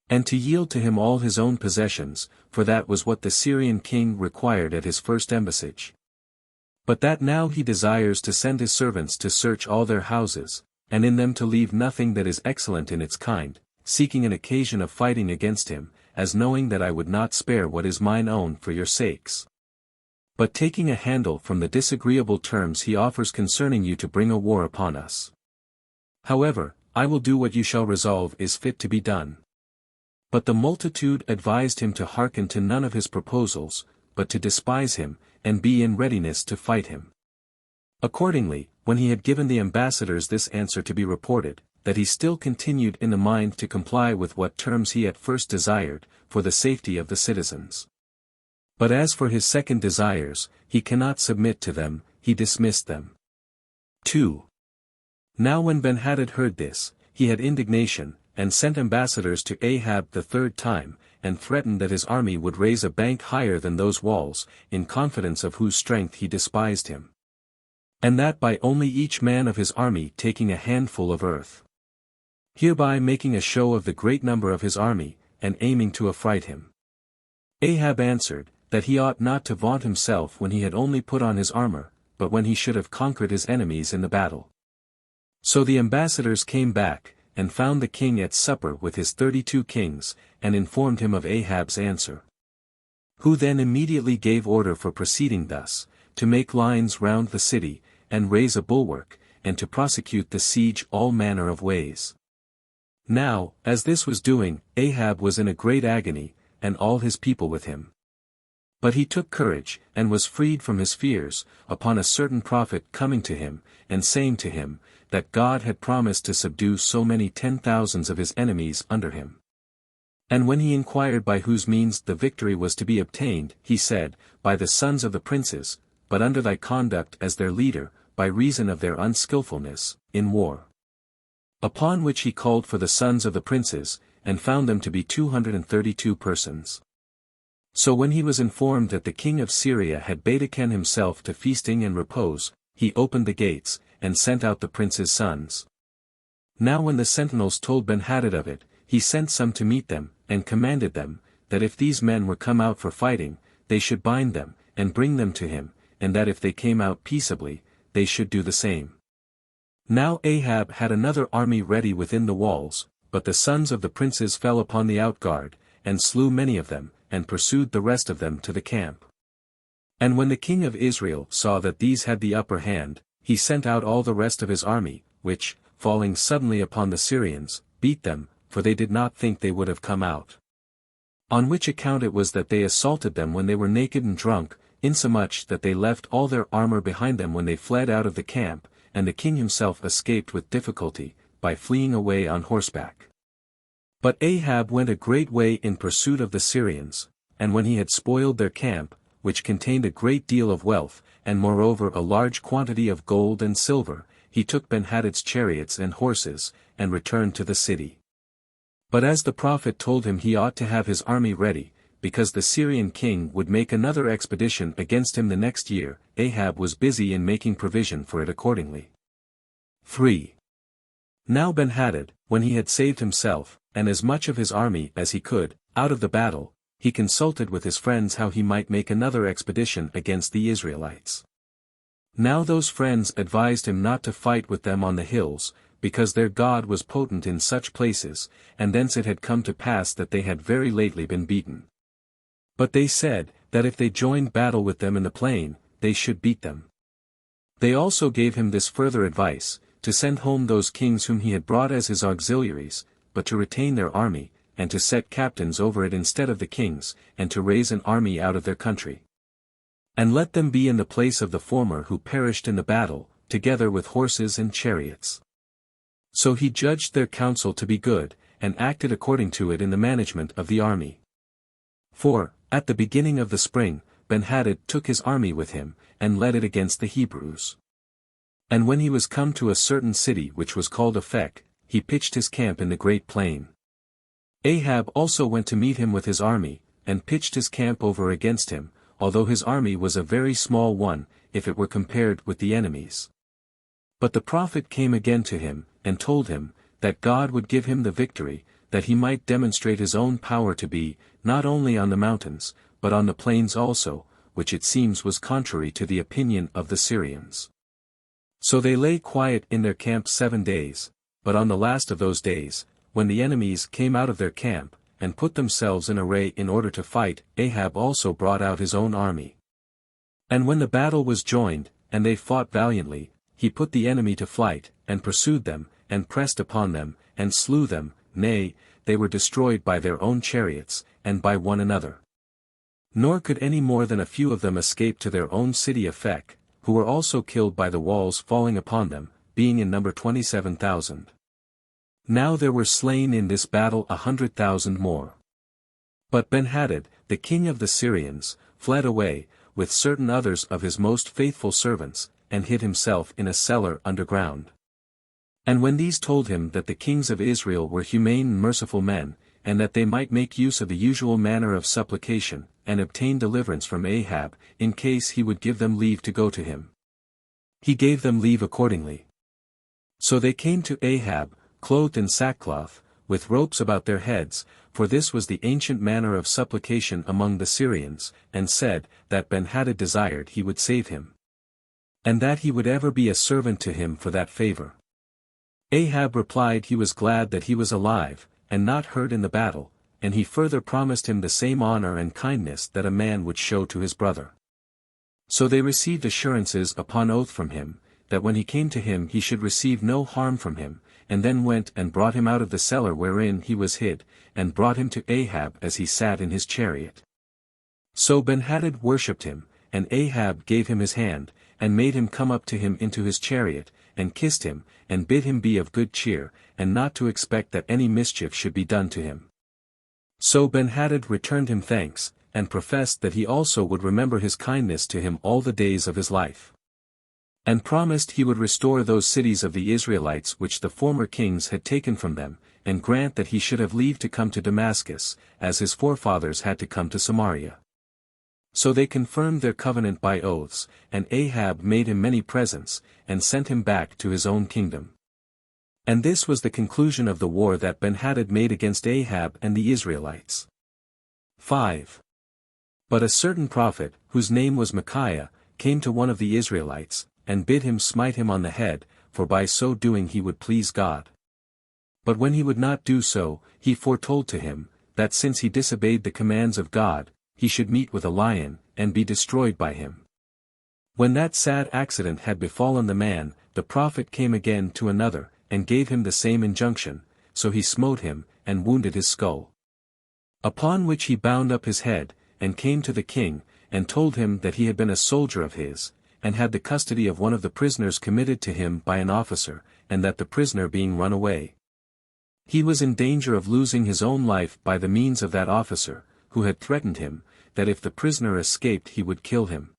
and to yield to him all his own possessions, for that was what the Syrian king required at his first embassage. But that now he desires to send his servants to search all their houses, and in them to leave nothing that is excellent in its kind, seeking an occasion of fighting against him, as knowing that I would not spare what is mine own for your sakes, but taking a handle from the disagreeable terms he offers concerning you to bring a war upon us. However, I will do what you shall resolve is fit to be done. But the multitude advised him to hearken to none of his proposals, but to despise him, and be in readiness to fight him. Accordingly, when he had given the ambassadors this answer to be reported, that he still continued in the mind to comply with what terms he at first desired, for the safety of the citizens. But as for his second desires, he cannot submit to them, he dismissed them. 2. Now when Ben-Hadad heard this, he had indignation, and sent ambassadors to Ahab the third time, and threatened that his army would raise a bank higher than those walls, in confidence of whose strength he despised him. And that by only each man of his army taking a handful of earth, hereby making a show of the great number of his army, and aiming to affright him. Ahab answered, that he ought not to vaunt himself when he had only put on his armor, but when he should have conquered his enemies in the battle. So the ambassadors came back, and found the king at supper with his 32 kings, and informed him of Ahab's answer. Who then immediately gave order for proceeding thus, to make lines round the city, and raise a bulwark, and to prosecute the siege all manner of ways. Now, as this was doing, Ahab was in a great agony, and all his people with him. But he took courage, and was freed from his fears, upon a certain prophet coming to him, and saying to him, that God had promised to subdue so many 10,000s of his enemies under him. And when he inquired by whose means the victory was to be obtained, he said, by the sons of the princes, but under thy conduct as their leader, by reason of their unskilfulness, in war. Upon which he called for the sons of the princes, and found them to be 232 persons. So when he was informed that the king of Syria had betaken himself to feasting and repose, he opened the gates, and sent out the prince's sons. Now when the sentinels told Ben-Hadad of it, he sent some to meet them, and commanded them, that if these men were come out for fighting, they should bind them, and bring them to him, and that if they came out peaceably, they should do the same. Now Ahab had another army ready within the walls, but the sons of the princes fell upon the outguard, and slew many of them, and pursued the rest of them to the camp. And when the king of Israel saw that these had the upper hand, he sent out all the rest of his army, which, falling suddenly upon the Syrians, beat them, for they did not think they would have come out. On which account it was that they assaulted them when they were naked and drunk, insomuch that they left all their armor behind them when they fled out of the camp, and the king himself escaped with difficulty, by fleeing away on horseback. But Ahab went a great way in pursuit of the Syrians, and when he had spoiled their camp, which contained a great deal of wealth, and moreover a large quantity of gold and silver, he took Ben-Hadad's chariots and horses, and returned to the city. But as the prophet told him he ought to have his army ready, because the Syrian king would make another expedition against him the next year, Ahab was busy in making provision for it accordingly. 3. Now Ben-Hadad, when he had saved himself, and as much of his army as he could, out of the battle, he consulted with his friends how he might make another expedition against the Israelites. Now those friends advised him not to fight with them on the hills, because their God was potent in such places, and thence it had come to pass that they had very lately been beaten. But they said, that if they joined battle with them in the plain, they should beat them. They also gave him this further advice, to send home those kings whom he had brought as his auxiliaries, but to retain their army, and to set captains over it instead of the kings, and to raise an army out of their country. And let them be in the place of the former who perished in the battle, together with horses and chariots. So he judged their counsel to be good, and acted according to it in the management of the army. For, at the beginning of the spring, Ben-Hadad took his army with him, and led it against the Hebrews. And when he was come to a certain city which was called Aphek, he pitched his camp in the great plain. Ahab also went to meet him with his army, and pitched his camp over against him, although his army was a very small one, if it were compared with the enemy's. But the prophet came again to him, and told him, that God would give him the victory, that he might demonstrate his own power to be, not only on the mountains, but on the plains also, which it seems was contrary to the opinion of the Syrians. So they lay quiet in their camp 7 days, but on the last of those days, when the enemies came out of their camp, and put themselves in array in order to fight, Ahab also brought out his own army. And when the battle was joined, and they fought valiantly, he put the enemy to flight, and pursued them, and pressed upon them, and slew them, nay, they were destroyed by their own chariots, and by one another. Nor could any more than a few of them escape to their own city Aphek, who were also killed by the walls falling upon them, being in number 27,000. Now there were slain in this battle 100,000 more. But Ben-Hadad, the king of the Syrians, fled away, with certain others of his most faithful servants, and hid himself in a cellar underground. And when these told him that the kings of Israel were humane and merciful men, and that they might make use of the usual manner of supplication, and obtain deliverance from Ahab, in case he would give them leave to go to him, he gave them leave accordingly. So they came to Ahab, clothed in sackcloth, with ropes about their heads, for this was the ancient manner of supplication among the Syrians, and said, that Ben-Hadad desired he would save him, and that he would ever be a servant to him for that favor. Ahab replied he was glad that he was alive, and not hurt in the battle, and he further promised him the same honor and kindness that a man would show to his brother. So they received assurances upon oath from him, that when he came to him he should receive no harm from him, and then went and brought him out of the cellar wherein he was hid, and brought him to Ahab as he sat in his chariot. So Ben-Hadad worshipped him, and Ahab gave him his hand, and made him come up to him into his chariot, and kissed him, and bid him be of good cheer, and not to expect that any mischief should be done to him. So Ben-Hadad returned him thanks, and professed that he also would remember his kindness to him all the days of his life, and promised he would restore those cities of the Israelites which the former kings had taken from them, and grant that he should have leave to come to Damascus, as his forefathers had to come to Samaria. So they confirmed their covenant by oaths, and Ahab made him many presents, and sent him back to his own kingdom. And this was the conclusion of the war that Ben-Hadad made against Ahab and the Israelites. 5. But a certain prophet, whose name was Micaiah, came to one of the Israelites, and bid him smite him on the head, for by so doing he would please God. But when he would not do so, he foretold to him, that since he disobeyed the commands of God, he should meet with a lion, and be destroyed by him. When that sad accident had befallen the man, the prophet came again to another, and gave him the same injunction, so he smote him, and wounded his skull. Upon which he bound up his head, and came to the king, and told him that he had been a soldier of his, and had the custody of one of the prisoners committed to him by an officer, and that the prisoner being run away, he was in danger of losing his own life by the means of that officer, who had threatened him, that if the prisoner escaped he would kill him.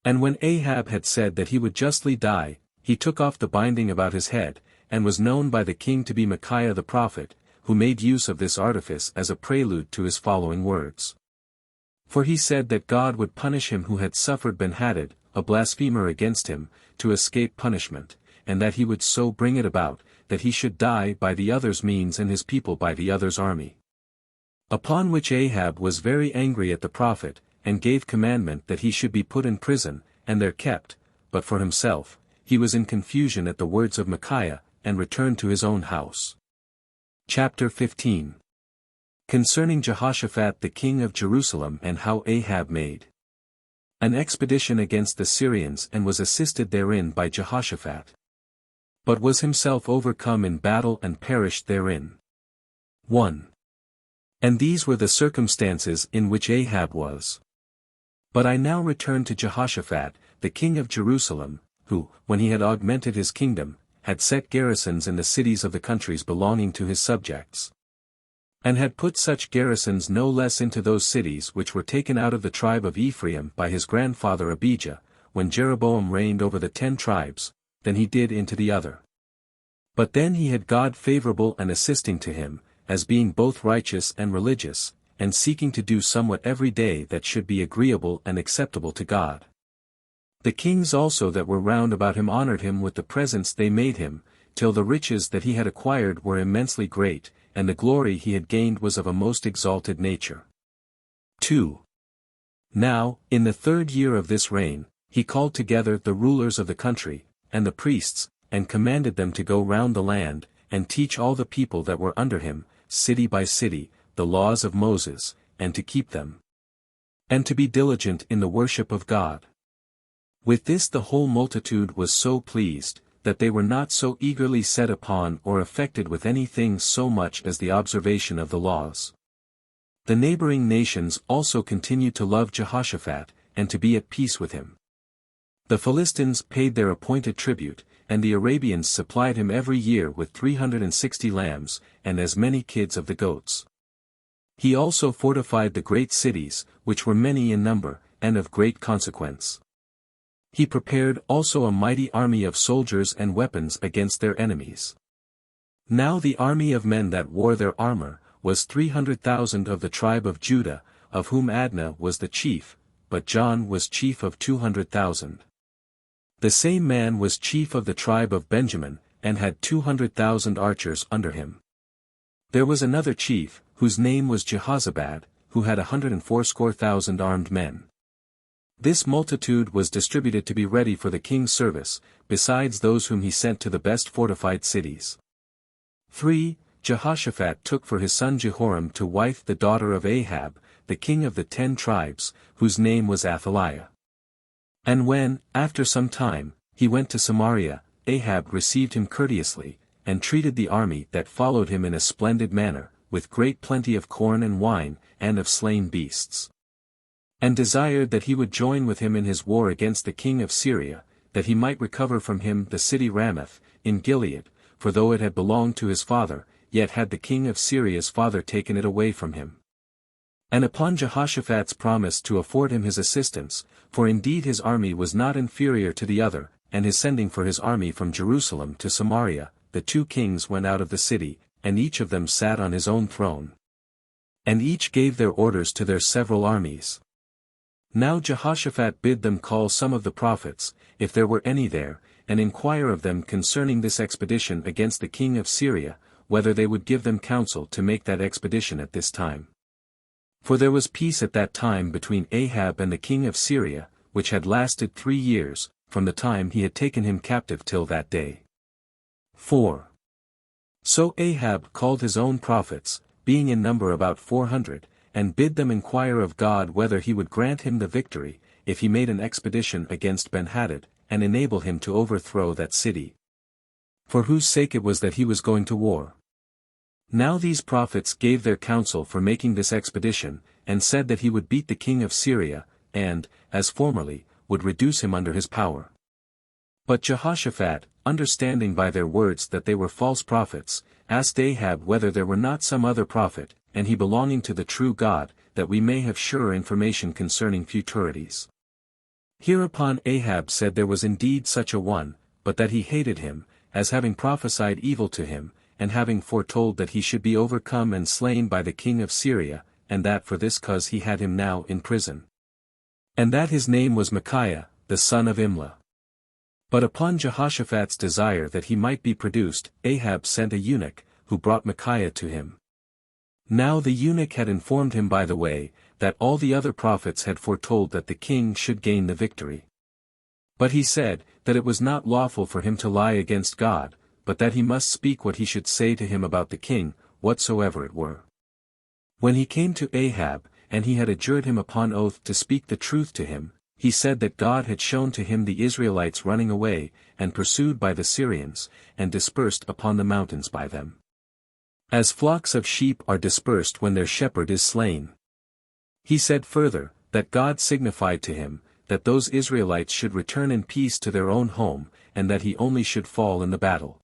And when Ahab had said that he would justly die, he took off the binding about his head, and was known by the king to be Micaiah the prophet, who made use of this artifice as a prelude to his following words. For he said that God would punish him who had suffered Ben-Hadad, a blasphemer against him, to escape punishment, and that he would so bring it about, that he should die by the other's means and his people by the other's army. Upon which Ahab was very angry at the prophet, and gave commandment that he should be put in prison, and there kept, but for himself, he was in confusion at the words of Micaiah, and returned to his own house. Chapter 15. Concerning Jehoshaphat the king of Jerusalem and how Ahab made an expedition against the Syrians and was assisted therein by Jehoshaphat, but was himself overcome in battle and perished therein. 1. And these were the circumstances in which Ahab was. But I now return to Jehoshaphat, the king of Jerusalem, who, when he had augmented his kingdom, had set garrisons in the cities of the countries belonging to his subjects, and had put such garrisons no less into those cities which were taken out of the tribe of Ephraim by his grandfather Abijah, when Jeroboam reigned over the 10 tribes, than he did into the other. But then he had God favorable and assisting to him, as being both righteous and religious, and seeking to do somewhat every day that should be agreeable and acceptable to God. The kings also that were round about him honored him with the presents they made him, till the riches that he had acquired were immensely great, and the glory he had gained was of a most exalted nature. 2. Now, in the 3rd year of this reign, he called together the rulers of the country, and the priests, and commanded them to go round the land, and teach all the people that were under him, city by city, the laws of Moses, and to keep them, and to be diligent in the worship of God. With this the whole multitude was so pleased, that they were not so eagerly set upon or affected with anything so much as the observation of the laws. The neighboring nations also continued to love Jehoshaphat, and to be at peace with him. The Philistines paid their appointed tribute, and the Arabians supplied him every year with 360 lambs, and as many kids of the goats. He also fortified the great cities, which were many in number, and of great consequence. He prepared also a mighty army of soldiers and weapons against their enemies. Now the army of men that wore their armor, was 300,000 of the tribe of Judah, of whom Adnah was the chief, but John was chief of 200,000. The same man was chief of the tribe of Benjamin, and had 200,000 archers under him. There was another chief, whose name was Jehozabad, who had 180,000 armed men. This multitude was distributed to be ready for the king's service, besides those whom he sent to the best fortified cities. 3. Jehoshaphat took for his son Jehoram to wife the daughter of Ahab, the king of the 10 tribes, whose name was Athaliah. And when, after some time, he went to Samaria, Ahab received him courteously, and treated the army that followed him in a splendid manner, with great plenty of corn and wine, and of slain beasts. And desired that he would join with him in his war against the king of Syria, that he might recover from him the city Ramoth, in Gilead, for though it had belonged to his father, yet had the king of Syria's father taken it away from him. And upon Jehoshaphat's promise to afford him his assistance, for indeed his army was not inferior to the other, and his sending for his army from Jerusalem to Samaria, the 2 kings went out of the city, and each of them sat on his own throne. And each gave their orders to their several armies. Now Jehoshaphat bid them call some of the prophets, if there were any there, and inquire of them concerning this expedition against the king of Syria, whether they would give them counsel to make that expedition at this time. For there was peace at that time between Ahab and the king of Syria, which had lasted 3 years, from the time he had taken him captive till that day. 4. So Ahab called his own prophets, being in number about 400, and bid them inquire of God whether he would grant him the victory, if he made an expedition against Ben-Hadad, and enable him to overthrow that city, for whose sake it was that he was going to war. Now these prophets gave their counsel for making this expedition, and said that he would beat the king of Syria, and, as formerly, would reduce him under his power. But Jehoshaphat, understanding by their words that they were false prophets, asked Ahab whether there were not some other prophet, and he belonging to the true God, that we may have surer information concerning futurities. Hereupon Ahab said there was indeed such a one, but that he hated him, as having prophesied evil to him, and having foretold that he should be overcome and slain by the king of Syria, and that for this cause he had him now in prison. And that his name was Micaiah, the son of Imlah. But upon Jehoshaphat's desire that he might be produced, Ahab sent a eunuch, who brought Micaiah to him. Now the eunuch had informed him by the way, that all the other prophets had foretold that the king should gain the victory. But he said, that it was not lawful for him to lie against God, but that he must speak what he should say to him about the king, whatsoever it were. When he came to Ahab, and he had adjured him upon oath to speak the truth to him, he said that God had shown to him the Israelites running away, and pursued by the Syrians, and dispersed upon the mountains by them. As flocks of sheep are dispersed when their shepherd is slain. He said further, that God signified to him, that those Israelites should return in peace to their own home, and that he only should fall in the battle.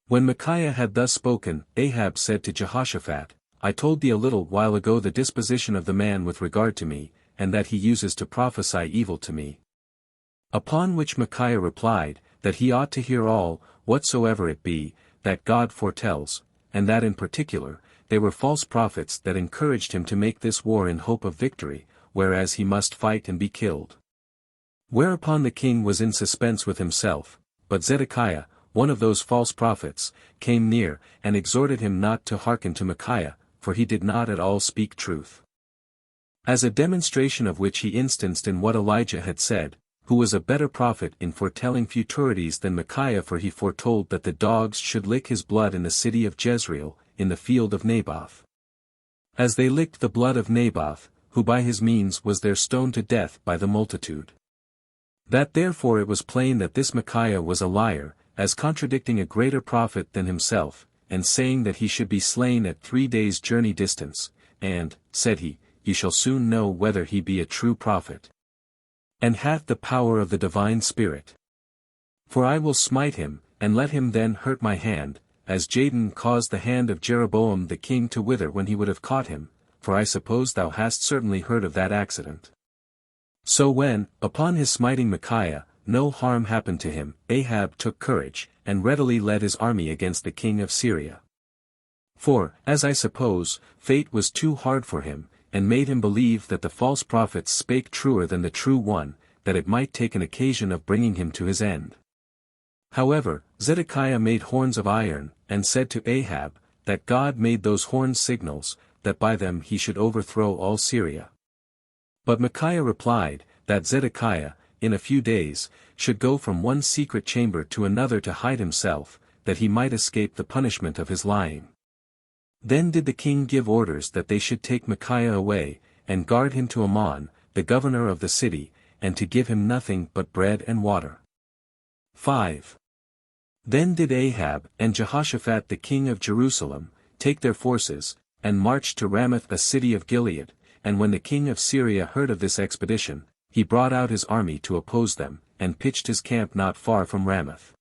When Micaiah had thus spoken, Ahab said to Jehoshaphat, I told thee a little while ago the disposition of the man with regard to me, and that he uses to prophesy evil to me. Upon which Micaiah replied, that he ought to hear all, whatsoever it be, that God foretells, and that in particular, they were false prophets that encouraged him to make this war in hope of victory, whereas he must fight and be killed. Whereupon the king was in suspense with himself, but Zedekiah, one of those false prophets, came near, and exhorted him not to hearken to Micaiah, for he did not at all speak truth. As a demonstration of which he instanced in what Elijah had said, who was a better prophet in foretelling futurities than Micaiah, for he foretold that the dogs should lick his blood in the city of Jezreel, in the field of Naboth. As they licked the blood of Naboth, who by his means was there stoned to death by the multitude. That therefore it was plain that this Micaiah was a liar, as contradicting a greater prophet than himself, and saying that he should be slain at 3 days' journey distance, and, said he, ye shall soon know whether he be a true prophet, and hath the power of the divine Spirit. For I will smite him, and let him then hurt my hand, as Jadon caused the hand of Jeroboam the king to wither when he would have caught him, for I suppose thou hast certainly heard of that accident. So when, upon his smiting Micaiah, no harm happened to him, Ahab took courage, and readily led his army against the king of Syria. For, as I suppose, fate was too hard for him, and made him believe that the false prophets spake truer than the true one, that it might take an occasion of bringing him to his end. However, Zedekiah made horns of iron, and said to Ahab, that God made those horns signals, that by them he should overthrow all Syria. But Micaiah replied, that Zedekiah, in a few days, should go from one secret chamber to another to hide himself, that he might escape the punishment of his lying. Then did the king give orders that they should take Micaiah away, and guard him to Ammon, the governor of the city, and to give him nothing but bread and water. 5. Then did Ahab and Jehoshaphat the king of Jerusalem take their forces, and marched to Ramoth a city of Gilead, and when the king of Syria heard of this expedition, he brought out his army to oppose them, and pitched his camp not far from Ramoth.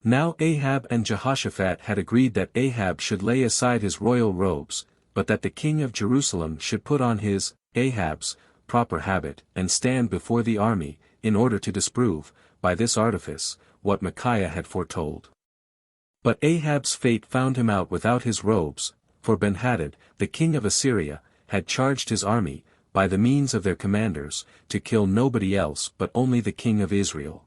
Now Ahab and Jehoshaphat had agreed that Ahab should lay aside his royal robes, but that the king of Jerusalem should put on his, Ahab's, proper habit, and stand before the army, in order to disprove, by this artifice, what Micaiah had foretold. But Ahab's fate found him out without his robes, for Benhadad, the king of Assyria, had charged his army, by the means of their commanders, to kill nobody else but only the king of Israel.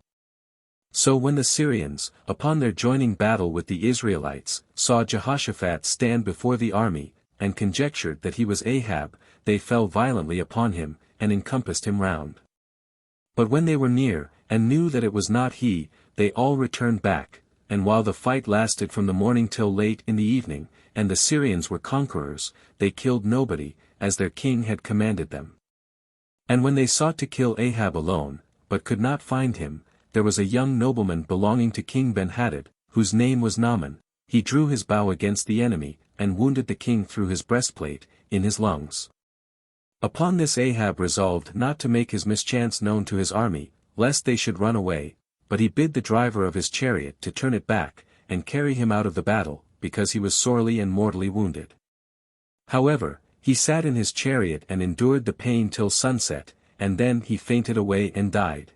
So when the Syrians, upon their joining battle with the Israelites, saw Jehoshaphat stand before the army, and conjectured that he was Ahab, they fell violently upon him, and encompassed him round. But when they were near, and knew that it was not he, they all returned back, and while the fight lasted from the morning till late in the evening, and the Syrians were conquerors, they killed nobody, as their king had commanded them. And when they sought to kill Ahab alone, but could not find him, there was a young nobleman belonging to King Benhadad, whose name was Naaman. He drew his bow against the enemy, and wounded the king through his breastplate, in his lungs. Upon this Ahab resolved not to make his mischance known to his army, lest they should run away, but he bid the driver of his chariot to turn it back, and carry him out of the battle, because he was sorely and mortally wounded. However, he sat in his chariot and endured the pain till sunset, and then he fainted away and died.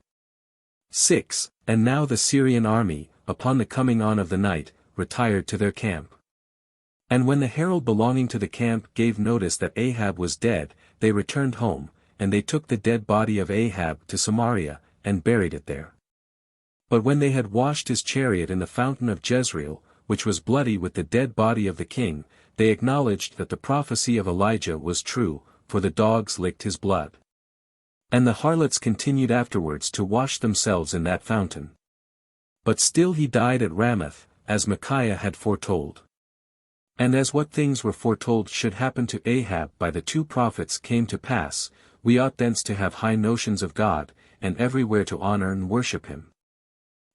6. And now the Syrian army, upon the coming on of the night, retired to their camp. And when the herald belonging to the camp gave notice that Ahab was dead, they returned home, and they took the dead body of Ahab to Samaria, and buried it there. But when they had washed his chariot in the fountain of Jezreel, which was bloody with the dead body of the king, they acknowledged that the prophecy of Elijah was true, for the dogs licked his blood. And the harlots continued afterwards to wash themselves in that fountain. But still he died at Ramoth, as Micaiah had foretold. And as what things were foretold should happen to Ahab by the two prophets came to pass, we ought thence to have high notions of God, and everywhere to honor and worship him.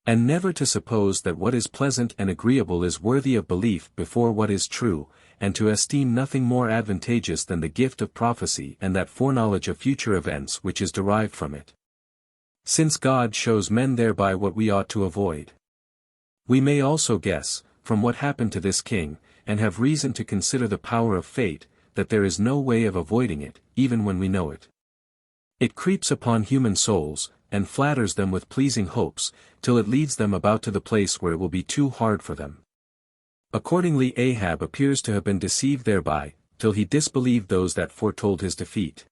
And never to suppose that what is pleasant and agreeable is worthy of belief before what is true, and to esteem nothing more advantageous than the gift of prophecy and that foreknowledge of future events which is derived from it. Since God shows men thereby what we ought to avoid. We may also guess, from what happened to this king, and have reason to consider the power of fate, that there is no way of avoiding it, even when we know it. It creeps upon human souls, and flatters them with pleasing hopes, till it leads them about to the place where it will be too hard for them. Accordingly Ahab appears to have been deceived thereby, till he disbelieved those that foretold his defeat.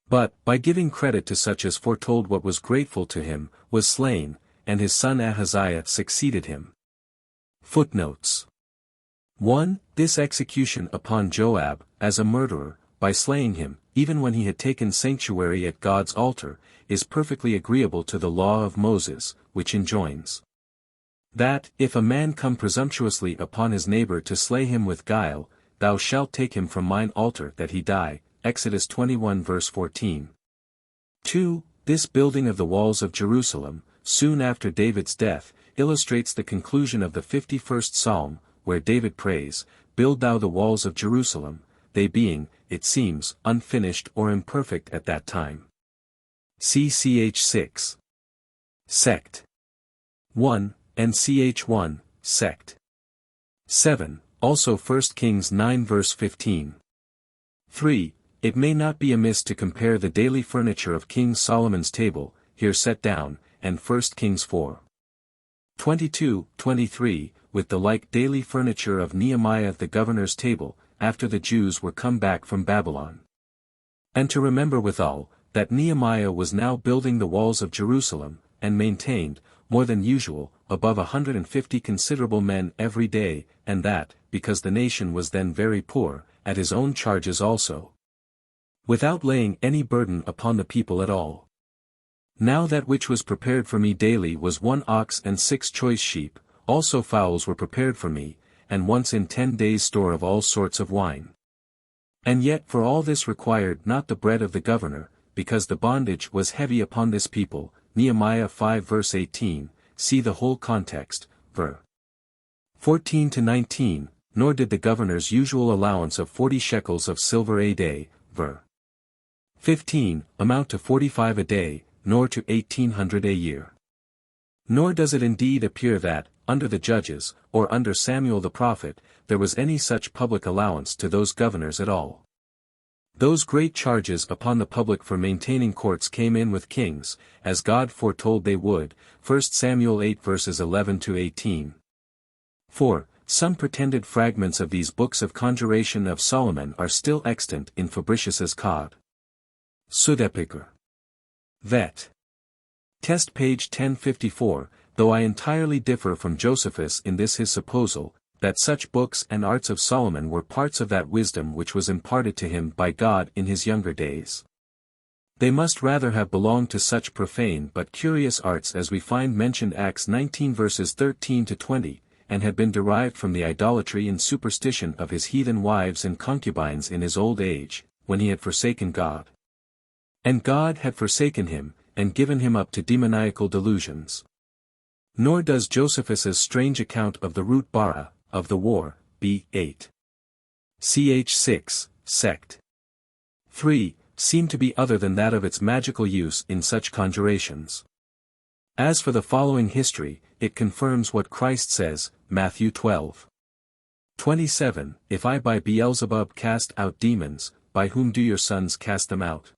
But, by giving credit to such as foretold what was grateful to him, was slain, and his son Ahaziah succeeded him. Footnotes 1. This execution upon Joab, as a murderer, by slaying him, even when he had taken sanctuary at God's altar, is perfectly agreeable to the law of Moses, which enjoins that, if a man come presumptuously upon his neighbor to slay him with guile, thou shalt take him from mine altar that he die. Exodus 21 verse 14. 2. This building of the walls of Jerusalem, soon after David's death, illustrates the conclusion of the 51st Psalm, where David prays, "Build thou the walls of Jerusalem," they being, it seems, unfinished or imperfect at that time. See ch 6. Sect 1, and ch 1, Sect 7, also 1 Kings 9 verse 15. 3. It may not be amiss to compare the daily furniture of King Solomon's table, here set down, and 1 Kings 4. 22-23, with the like daily furniture of Nehemiah the governor's table, after the Jews were come back from Babylon. And to remember withal, that Nehemiah was now building the walls of Jerusalem, and maintained, more than usual, above 150 considerable men every day, and that, because the nation was then very poor, at his own charges also, without laying any burden upon the people at all. Now that which was prepared for me daily was 1 ox and 6 choice sheep, also fowls were prepared for me, and once in 10 days' store of all sorts of wine. And yet for all this required not the bread of the governor, because the bondage was heavy upon this people. Nehemiah 5 verse 18, see the whole context, ver. 14-19, nor did the governor's usual allowance of 40 shekels of silver a day, ver. 15, amount to 45 a day, nor to 1800 a year. Nor does it indeed appear that, under the judges, or under Samuel the prophet, there was any such public allowance to those governors at all. Those great charges upon the public for maintaining courts came in with kings, as God foretold they would, 1 Samuel 8 verses 11-18. 4. Some pretended fragments of these books of conjuration of Solomon are still extant in Fabricius's Cod. Sudepiker. Vet. Test page 1054, though I entirely differ from Josephus in this his supposal, that such books and arts of Solomon were parts of that wisdom which was imparted to him by God in his younger days. They must rather have belonged to such profane but curious arts as we find mentioned Acts 19 verses 13-20, and had been derived from the idolatry and superstition of his heathen wives and concubines in his old age, when he had forsaken God. And God had forsaken him, and given him up to demoniacal delusions. Nor does Josephus's strange account of the root bara, of the war, B8. Ch 6, Sect 3, seem to be other than that of its magical use in such conjurations. As for the following history, it confirms what Christ says, Matthew 12:27, If I by Beelzebub cast out demons, by whom do your sons cast them out?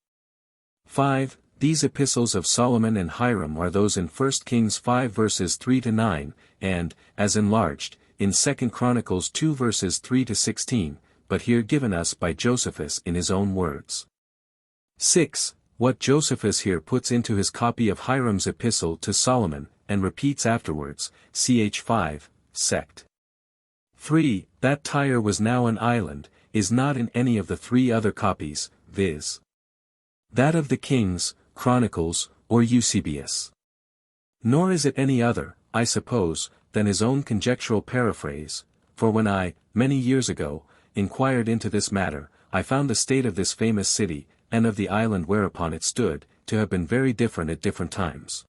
5. These epistles of Solomon and Hiram are those in 1 Kings 5 verses 3-9, and, as enlarged, in 2 Chronicles 2 verses 3-16, but here given us by Josephus in his own words. 6. What Josephus here puts into his copy of Hiram's epistle to Solomon, and repeats afterwards, ch 5, Sect 3. That Tyre was now an island, is not in any of the 3 other copies, viz. that of the Kings, Chronicles, or Eusebius. Nor is it any other, I suppose, than his own conjectural paraphrase, for when I, many years ago, inquired into this matter, I found the state of this famous city, and of the island whereupon it stood, to have been very different at different times.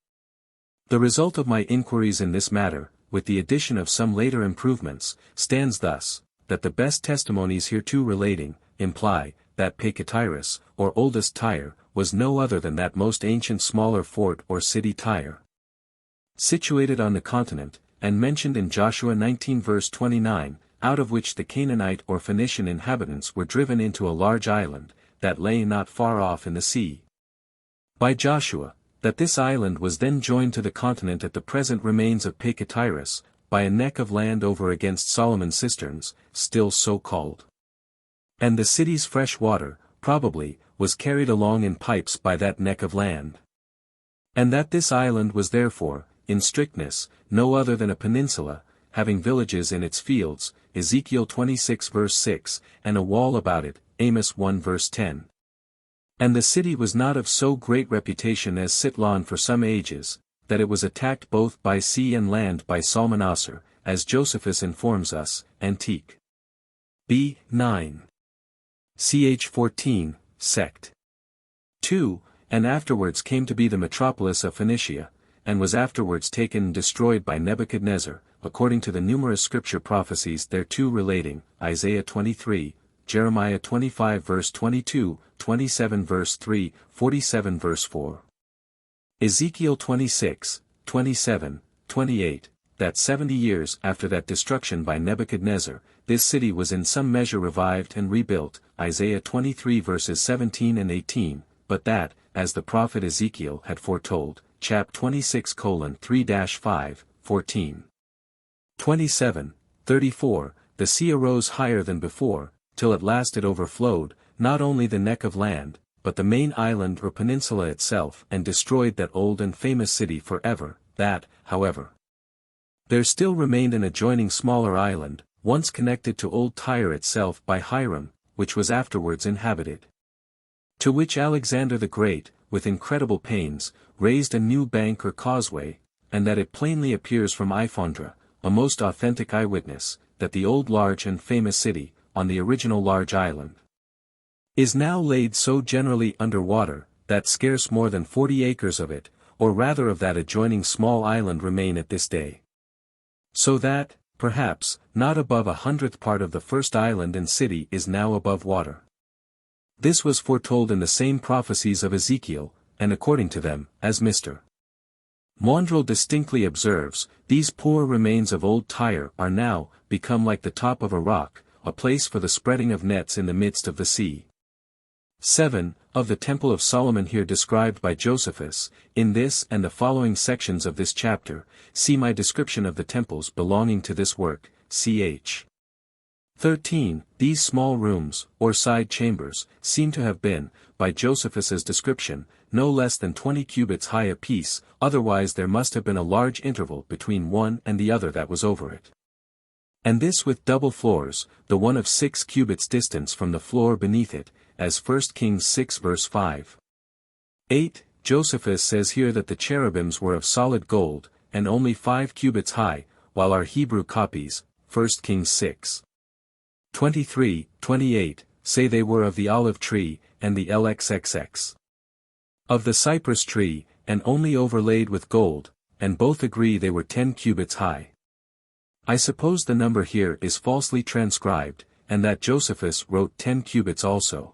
The result of my inquiries in this matter, with the addition of some later improvements, stands thus, that the best testimonies hereto relating, imply, that Pekatyrus, or oldest Tyre, was no other than that most ancient smaller fort or city Tyre, situated on the continent, and mentioned in Joshua 19 verse 29, out of which the Canaanite or Phoenician inhabitants were driven into a large island, that lay not far off in the sea. By Joshua, that this island was then joined to the continent at the present remains of Pekatyrus, by a neck of land over against Solomon's cisterns, still so called. And the city's fresh water, probably, was carried along in pipes by that neck of land. And that this island was therefore, in strictness, no other than a peninsula, having villages in its fields, Ezekiel 26 verse 6, and a wall about it, Amos 1 verse 10. And the city was not of so great reputation as Sitlan for some ages, that it was attacked both by sea and land by Salmanasar, as Josephus informs us, Antique. B. 9. Ch. 14, sect. 2, and afterwards came to be the metropolis of Phoenicia, and was afterwards taken and destroyed by Nebuchadnezzar, according to the numerous scripture prophecies thereto relating, Isaiah 23, Jeremiah 25 verse 22, 27 verse 3, 47 verse 4. Ezekiel 26, 27, 28, that 70 years after that destruction by Nebuchadnezzar, this city was in some measure revived and rebuilt, Isaiah 23 verses 17 and 18, but that, as the prophet Ezekiel had foretold, chap 26:3-5, 14. 27, 34, the sea arose higher than before, till at last it overflowed, not only the neck of land, but the main island or peninsula itself, and destroyed that old and famous city for ever. That, however, there still remained an adjoining smaller island, once connected to old Tyre itself by Hiram, which was afterwards inhabited. To which Alexander the Great, with incredible pains, raised a new bank or causeway, and that it plainly appears from Iphondra, a most authentic eyewitness, that the old large and famous city, on the original large island, is now laid so generally under water, that scarce more than 40 acres of it, or rather of that adjoining small island remain at this day. So that, perhaps, not above 100th part of the first island and city is now above water. This was foretold in the same prophecies of Ezekiel, and according to them, as Mr. Maundrell distinctly observes, these poor remains of old Tyre are now, become like the top of a rock, a place for the spreading of nets in the midst of the sea. 7. Of the Temple of Solomon here described by Josephus, in this and the following sections of this chapter, see my description of the temples belonging to this work, ch. 13. These small rooms, or side chambers, seem to have been, by Josephus's description, no less than 20 cubits high apiece, otherwise there must have been a large interval between one and the other that was over it. And this with double floors, the one of 6 cubits distance from the floor beneath it, as 1 Kings 6 verse 5. 8. Josephus says here that the cherubims were of solid gold, and only 5 cubits high, while our Hebrew copies, 1 Kings 6. 23, 28, say they were of the olive tree, and the LXXX. Of the cypress tree, and only overlaid with gold, and both agree they were 10 cubits high. I suppose the number here is falsely transcribed, and that Josephus wrote 10 cubits also.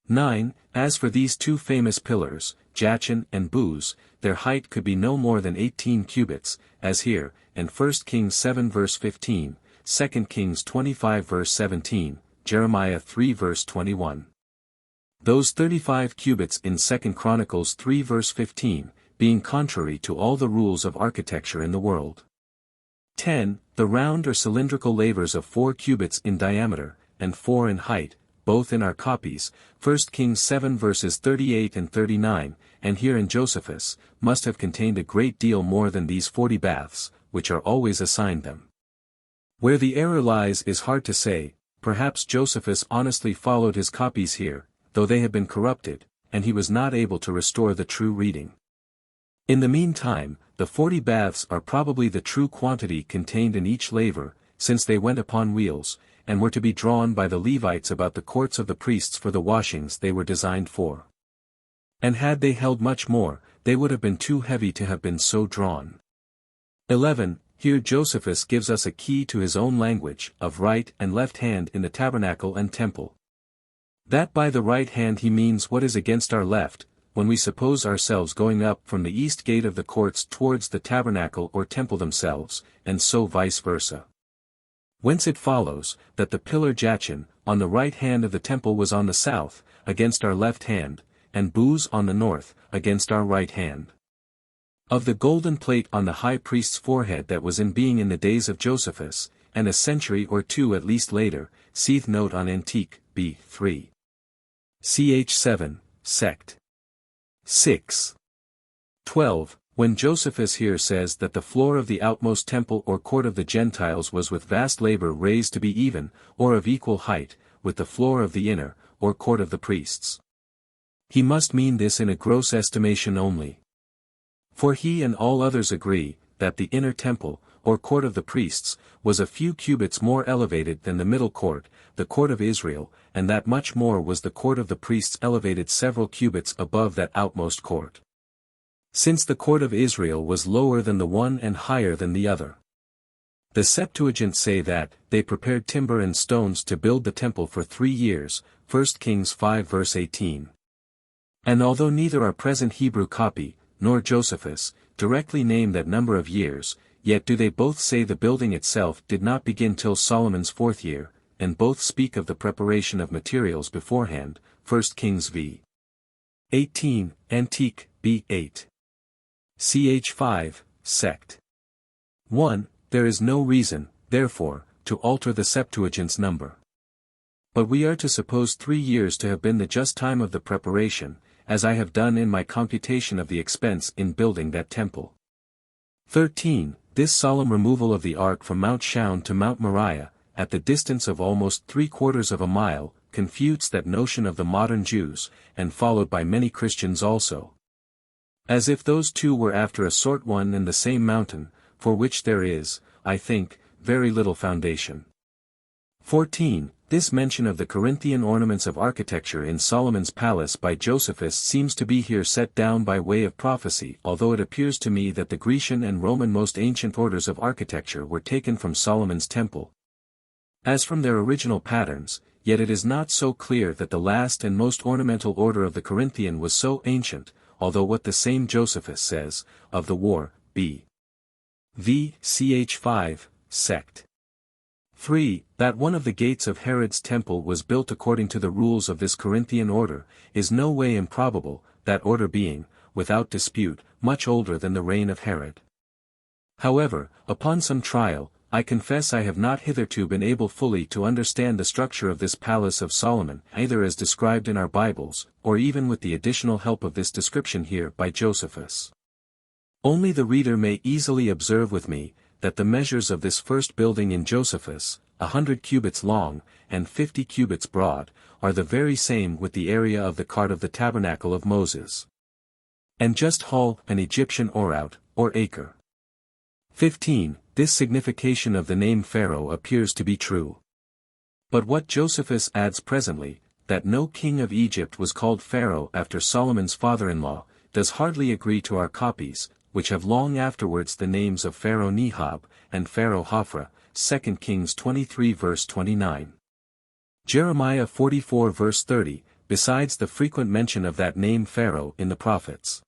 9. As for these 2 famous pillars, Jachin and Buz, their height could be no more than 18 cubits, as here, in 1 Kings 7 verse 15, 2 Kings 25 verse 17, Jeremiah 3 verse 21. Those 35 cubits in 2 Chronicles 3 verse 15, being contrary to all the rules of architecture in the world. 10. The round or cylindrical lavers of 4 cubits in diameter, and 4 in height, both in our copies, 1 Kings 7 verses 38 and 39, and here in Josephus, must have contained a great deal more than these 40 baths, which are always assigned them. Where the error lies is hard to say. Perhaps Josephus honestly followed his copies here, though they had been corrupted, and he was not able to restore the true reading. In the meantime, the 40 baths are probably the true quantity contained in each laver, since they went upon wheels, and were to be drawn by the Levites about the courts of the priests for the washings they were designed for. And had they held much more, they would have been too heavy to have been so drawn. 11. Here Josephus gives us a key to his own language, of right and left hand in the tabernacle and temple. That by the right hand he means what is against our left, when we suppose ourselves going up from the east gate of the courts towards the tabernacle or temple themselves, and so vice versa. Whence it follows, that the pillar Jachin, on the right hand of the temple was on the south, against our left hand, and Booz on the north, against our right hand. Of the golden plate on the high priest's forehead that was in being in the days of Josephus, and a century or two at least later, see note on Antique, B. 3. Ch. 7, sect. 6. 12. When Josephus here says that the floor of the outmost temple or court of the Gentiles was with vast labor raised to be even, or of equal height, with the floor of the inner, or court of the priests, he must mean this in a gross estimation only. For he and all others agree, that the inner temple, or court of the priests, was a few cubits more elevated than the middle court, the court of Israel, and that much more was the court of the priests elevated several cubits above that outmost court. Since the court of Israel was lower than the one and higher than the other. The Septuagint say that, they prepared timber and stones to build the temple for 3 years, 1 Kings 5 verse 18. And although neither our present Hebrew copy, nor Josephus, directly name that number of years, yet do they both say the building itself did not begin till Solomon's 4th year, and both speak of the preparation of materials beforehand, 1 Kings v. 18, Antique, B. 8. Ch. 5, sect. 1. There is no reason, therefore, to alter the Septuagint's number. But we are to suppose 3 years to have been the just time of the preparation, as I have done in my computation of the expense in building that temple. 13. This solemn removal of the ark from Mount Shaun to Mount Moriah, at the distance of almost 3/4 of a mile, confutes that notion of the modern Jews, and followed by many Christians also. As if those two were after a sort one and the same mountain, for which there is, I think, very little foundation. 14. This mention of the Corinthian ornaments of architecture in Solomon's palace by Josephus seems to be here set down by way of prophecy, although it appears to me that the Grecian and Roman most ancient orders of architecture were taken from Solomon's temple, as from their original patterns, yet it is not so clear that the last and most ornamental order of the Corinthian was so ancient, although what the same Josephus says, of the war, b. v. Ch. 5, sect. 3. That one of the gates of Herod's temple was built according to the rules of this Corinthian order, is no way improbable, that order being, without dispute, much older than the reign of Herod. However, upon some trial, I confess I have not hitherto been able fully to understand the structure of this palace of Solomon, either as described in our Bibles, or even with the additional help of this description here by Josephus. Only the reader may easily observe with me, that the measures of this first building in Josephus, 100 cubits long, and 50 cubits broad, are the very same with the area of the cart of the tabernacle of Moses. And just hall, an Egyptian oraut, or acre. 15. This signification of the name Pharaoh appears to be true. But what Josephus adds presently, that no king of Egypt was called Pharaoh after Solomon's father-in-law, does hardly agree to our copies, which have long afterwards the names of Pharaoh Nehob, and Pharaoh Hophra, 2 Kings 23 verse 29. Jeremiah 44 verse 30, besides the frequent mention of that name Pharaoh in the prophets.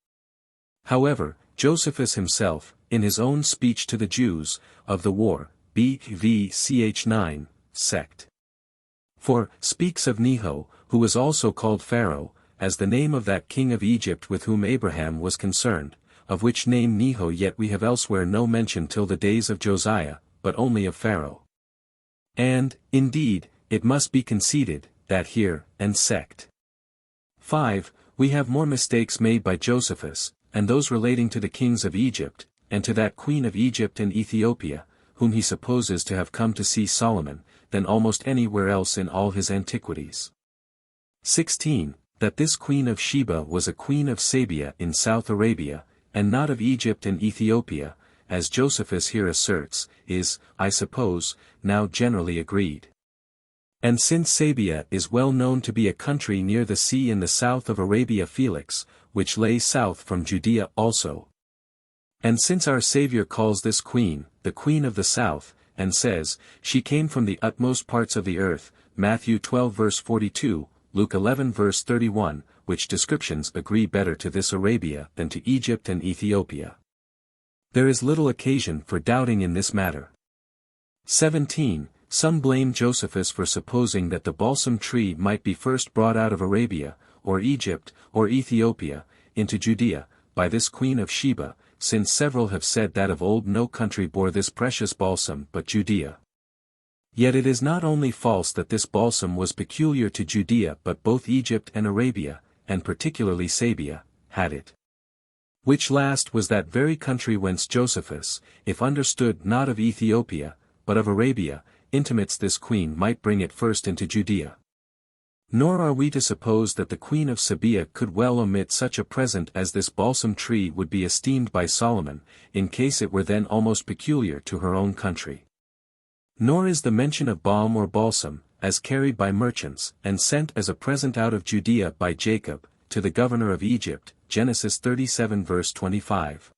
However, Josephus himself, in his own speech to the Jews, of the war, B. v. Ch. 9, sect. 4, speaks of Neho, who was also called Pharaoh, as the name of that king of Egypt with whom Abraham was concerned, of which name Neho yet we have elsewhere no mention till the days of Josiah, but only of Pharaoh. And, indeed, it must be conceded, that here, and sect. 5, we have more mistakes made by Josephus, and those relating to the kings of Egypt, and to that queen of Egypt and Ethiopia, whom he supposes to have come to see Solomon, than almost anywhere else in all his Antiquities. 16. That this queen of Sheba was a queen of Sabia in South Arabia, and not of Egypt and Ethiopia, as Josephus here asserts, is, I suppose, now generally agreed. And since Sabia is well known to be a country near the sea in the south of Arabia Felix, which lay south from Judea also. And since our Saviour calls this queen, the queen of the south, and says, she came from the utmost parts of the earth, Matthew 12 verse 42, Luke 11 verse 31, which descriptions agree better to this Arabia than to Egypt and Ethiopia. There is little occasion for doubting in this matter. 17. Some blame Josephus for supposing that the balsam tree might be first brought out of Arabia, or Egypt, or Ethiopia, into Judea, by this queen of Sheba, since several have said that of old no country bore this precious balsam but Judea. Yet it is not only false that this balsam was peculiar to Judea but both Egypt and Arabia, and particularly Sabia, had it. Which last was that very country whence Josephus, if understood not of Ethiopia, but of Arabia, intimates this queen might bring it first into Judea. Nor are we to suppose that the queen of Sabia could well omit such a present as this balsam tree would be esteemed by Solomon, in case it were then almost peculiar to her own country. Nor is the mention of balm or balsam, as carried by merchants, and sent as a present out of Judea by Jacob, to the governor of Egypt, Genesis 37 verse 25.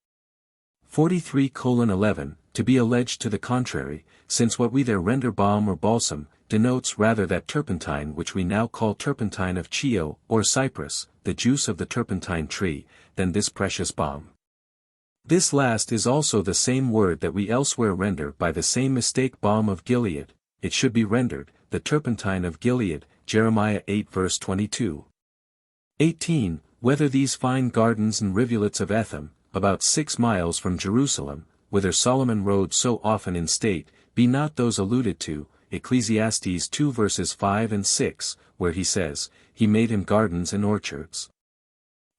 43:11, to be alleged to the contrary, since what we there render balm or balsam, denotes rather that turpentine which we now call turpentine of Chio, or cypress, the juice of the turpentine tree, than this precious balm. This last is also the same word that we elsewhere render by the same mistake balm of Gilead, it should be rendered, the turpentine of Gilead, Jeremiah 8 verse 22. 18. Whether these fine gardens and rivulets of Etham, about 6 miles from Jerusalem, whither Solomon rode so often in state, be not those alluded to, Ecclesiastes 2 verses 5 and 6, where he says, he made him gardens and orchards.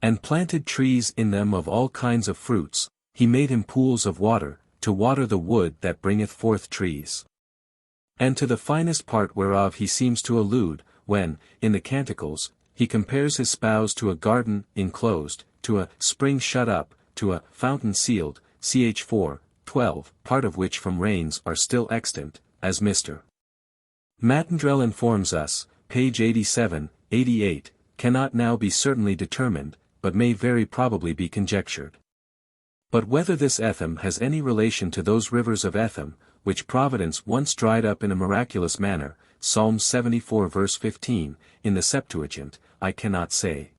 And planted trees in them of all kinds of fruits, he made him pools of water, to water the wood that bringeth forth trees. And to the finest part whereof he seems to allude, when, in the Canticles, he compares his spouse to a garden enclosed, to a spring shut up, to a fountain sealed, ch. 4:12, part of which from rains are still extant, as Mr. Mattandrell informs us, page 87, 88, cannot now be certainly determined, but may very probably be conjectured. But whether this Etham has any relation to those rivers of Etham, which Providence once dried up in a miraculous manner, Psalm 74 verse 15, in the Septuagint, I cannot say.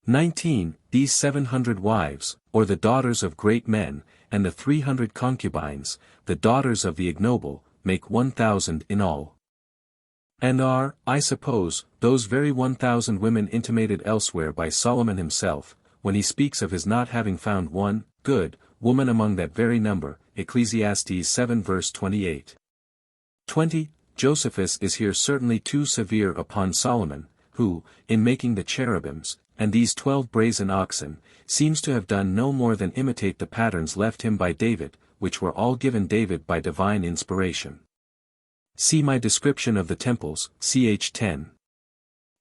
19. These 700 wives, or the daughters of great men, and the 300 concubines, the daughters of the ignoble, make 1,000 in all. And are, I suppose, those very 1,000 women intimated elsewhere by Solomon himself, when he speaks of his not having found one good woman among that very number, Ecclesiastes 7 verse 28. 20. Josephus is here certainly too severe upon Solomon, who, in making the cherubims, and these 12 brazen oxen, seems to have done no more than imitate the patterns left him by David, which were all given David by divine inspiration. See my description of the temples, ch. 10.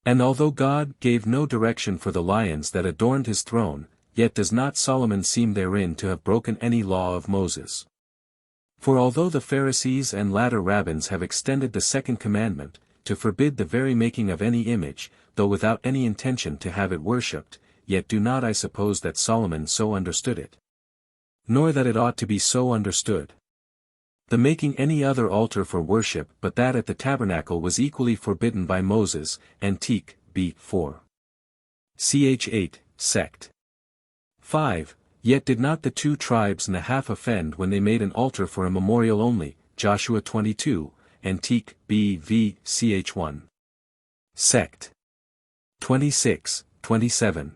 And although God gave no direction for the lions that adorned his throne, yet does not Solomon seem therein to have broken any law of Moses. For although the Pharisees and latter rabbins have extended the second commandment, to forbid the very making of any image, though without any intention to have it worshipped, yet do not I suppose that Solomon so understood it. Nor that it ought to be so understood. The making any other altar for worship but that at the tabernacle was equally forbidden by Moses, Antique, b. 4. Ch. 8, sect. 5. Yet did not the 2 tribes and a half offend when they made an altar for a memorial only, Joshua 22, Antique, b. v. ch. 1. Sect. 26, 27.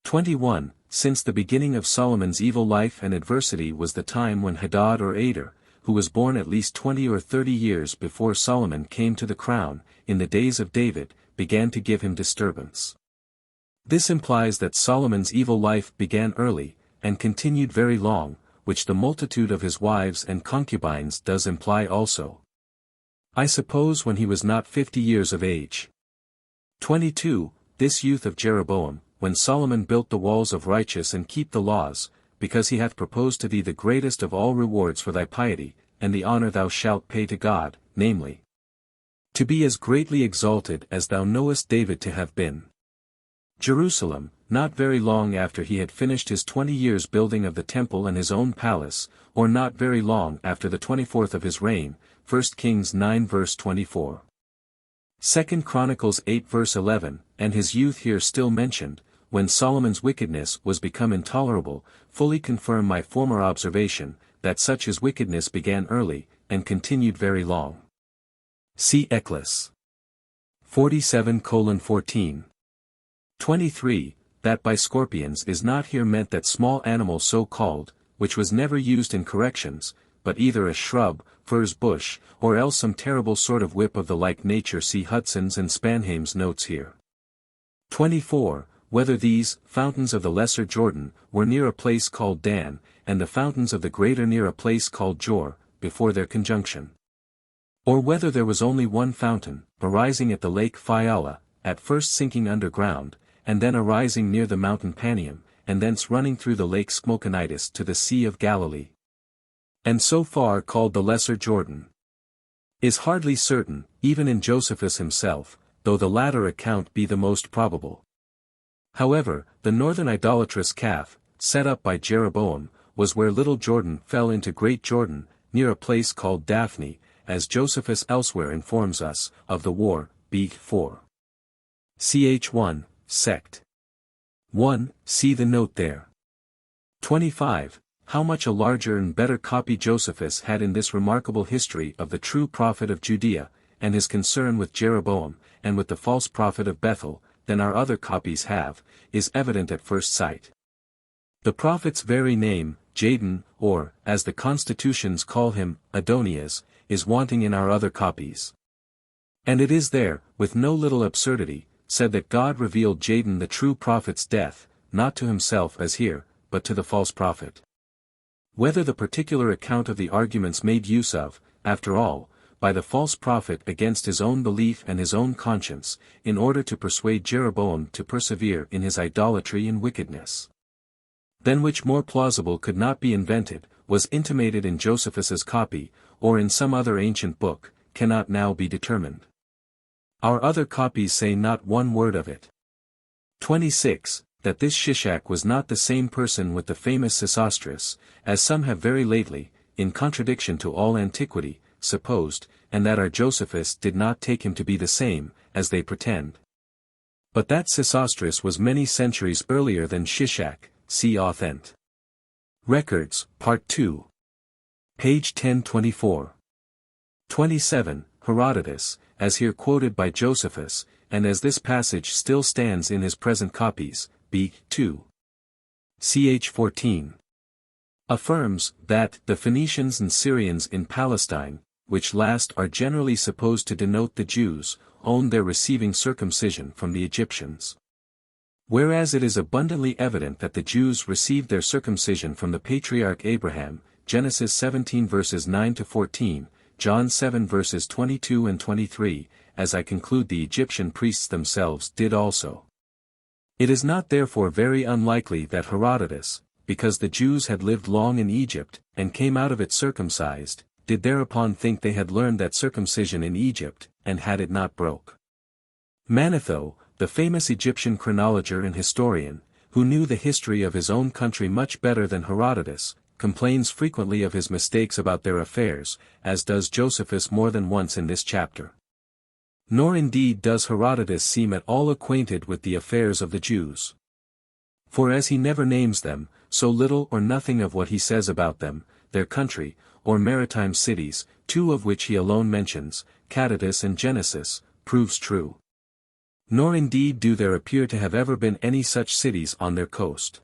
21. Since the beginning of Solomon's evil life and adversity was the time when Hadad or Ader, who was born at least 20 or 30 years before Solomon came to the crown, in the days of David, began to give him disturbance. This implies that Solomon's evil life began early, and continued very long, which the multitude of his wives and concubines does imply also. I suppose when he was not 50 years of age. 22. This youth of Jeroboam, when Solomon built the walls of righteous and keep the laws, because he hath proposed to thee the greatest of all rewards for thy piety, and the honor thou shalt pay to God, namely, to be as greatly exalted as thou knowest David to have been. Jerusalem, not very long after he had finished his 20 years building of the temple and his own palace, or not very long after the 24th of his reign, 1 Kings 9 verse 24. 2 Chronicles 8 verse 11, and his youth here still mentioned, when Solomon's wickedness was become intolerable, fully confirm my former observation, that such his wickedness began early, and continued very long. See Eccles. 47:14. 23. That by scorpions is not here meant that small animal so called, which was never used in corrections, but either a shrub, furze bush, or else some terrible sort of whip of the like nature. See Hudson's and Spanheim's notes here. 24. Whether these fountains of the lesser Jordan were near a place called Dan, and the fountains of the greater near a place called Jor, before their conjunction. Or whether there was only one fountain, arising at the lake Phiala, at first sinking underground, and then arising near the mountain Panium, and thence running through the lake Smokenitis to the Sea of Galilee, and so far called the Lesser Jordan, is hardly certain, even in Josephus himself, though the latter account be the most probable. However, the northern idolatrous calf, set up by Jeroboam, was where Little Jordan fell into Great Jordan, near a place called Daphne, as Josephus elsewhere informs us, of the war, B. 4. Ch. 1, sect. 1, see the note there. 25. How much a larger and better copy Josephus had in this remarkable history of the true prophet of Judea, and his concern with Jeroboam, and with the false prophet of Bethel, than our other copies have, is evident at first sight. The prophet's very name, Jadon, or, as the constitutions call him, Adonias, is wanting in our other copies. And it is there, with no little absurdity, said that God revealed Jadon the true prophet's death, not to himself as here, but to the false prophet. Whether the particular account of the arguments made use of, after all, by the false prophet against his own belief and his own conscience, in order to persuade Jeroboam to persevere in his idolatry and wickedness, than which more plausible could not be invented, was intimated in Josephus's copy, or in some other ancient book, cannot now be determined. Our other copies say not one word of it. 26. That this Shishak was not the same person with the famous Sesostris, as some have very lately, in contradiction to all antiquity, supposed, and that our Josephus did not take him to be the same, as they pretend. But that Sesostris was many centuries earlier than Shishak, see Authent. Records, Part 2. Page 1024. 27. Herodotus, as here quoted by Josephus, and as this passage still stands in his present copies, B. 2. Ch. 14. Affirms, that the Phoenicians and Syrians in Palestine, which last are generally supposed to denote the Jews, owned their receiving circumcision from the Egyptians. Whereas it is abundantly evident that the Jews received their circumcision from the patriarch Abraham, Genesis 17 verses 9 to 14, John 7 verses 22 and 23, as I conclude the Egyptian priests themselves did also. It is not therefore very unlikely that Herodotus, because the Jews had lived long in Egypt, and came out of it circumcised, did thereupon think they had learned that circumcision in Egypt, and had it not broke. Manetho, the famous Egyptian chronologer and historian, who knew the history of his own country much better than Herodotus, complains frequently of his mistakes about their affairs, as does Josephus more than once in this chapter. Nor indeed does Herodotus seem at all acquainted with the affairs of the Jews. For as he never names them, so little or nothing of what he says about them, their country, or maritime cities, two of which he alone mentions, Catatus and Genesis, proves true. Nor indeed do there appear to have ever been any such cities on their coast.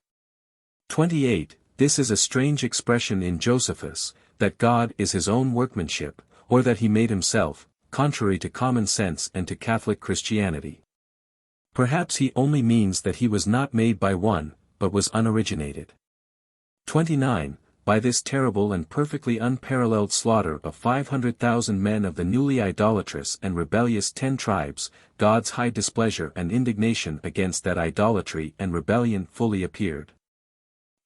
28. This is a strange expression in Josephus, that God is his own workmanship, or that he made himself, contrary to common sense and to Catholic Christianity. Perhaps he only means that he was not made by one, but was unoriginated. 29. by this terrible and perfectly unparalleled slaughter of 500,000 men of the newly idolatrous and rebellious 10 tribes, God's high displeasure and indignation against that idolatry and rebellion fully appeared.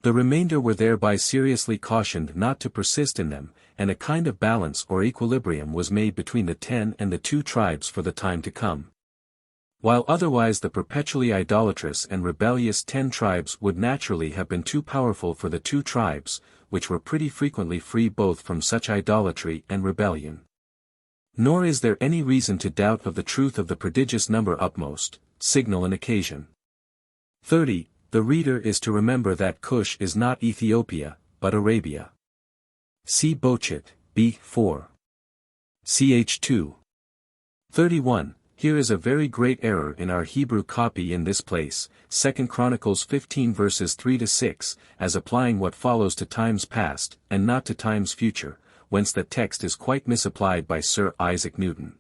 The remainder were thereby seriously cautioned not to persist in them, and a kind of balance or equilibrium was made between the 10 and the 2 tribes for the time to come. While otherwise the perpetually idolatrous and rebellious 10 tribes would naturally have been too powerful for the 2 tribes, which were pretty frequently free both from such idolatry and rebellion. Nor is there any reason to doubt of the truth of the prodigious number upmost, signal and occasion. 30. The reader is to remember that Cush is not Ethiopia, but Arabia. See Bochet, B. 4. Ch. 2. 31. Here is a very great error in our Hebrew copy in this place, 2 Chronicles 15 verses 3-6, as applying what follows to times past, and not to times future, whence the text is quite misapplied by Sir Isaac Newton.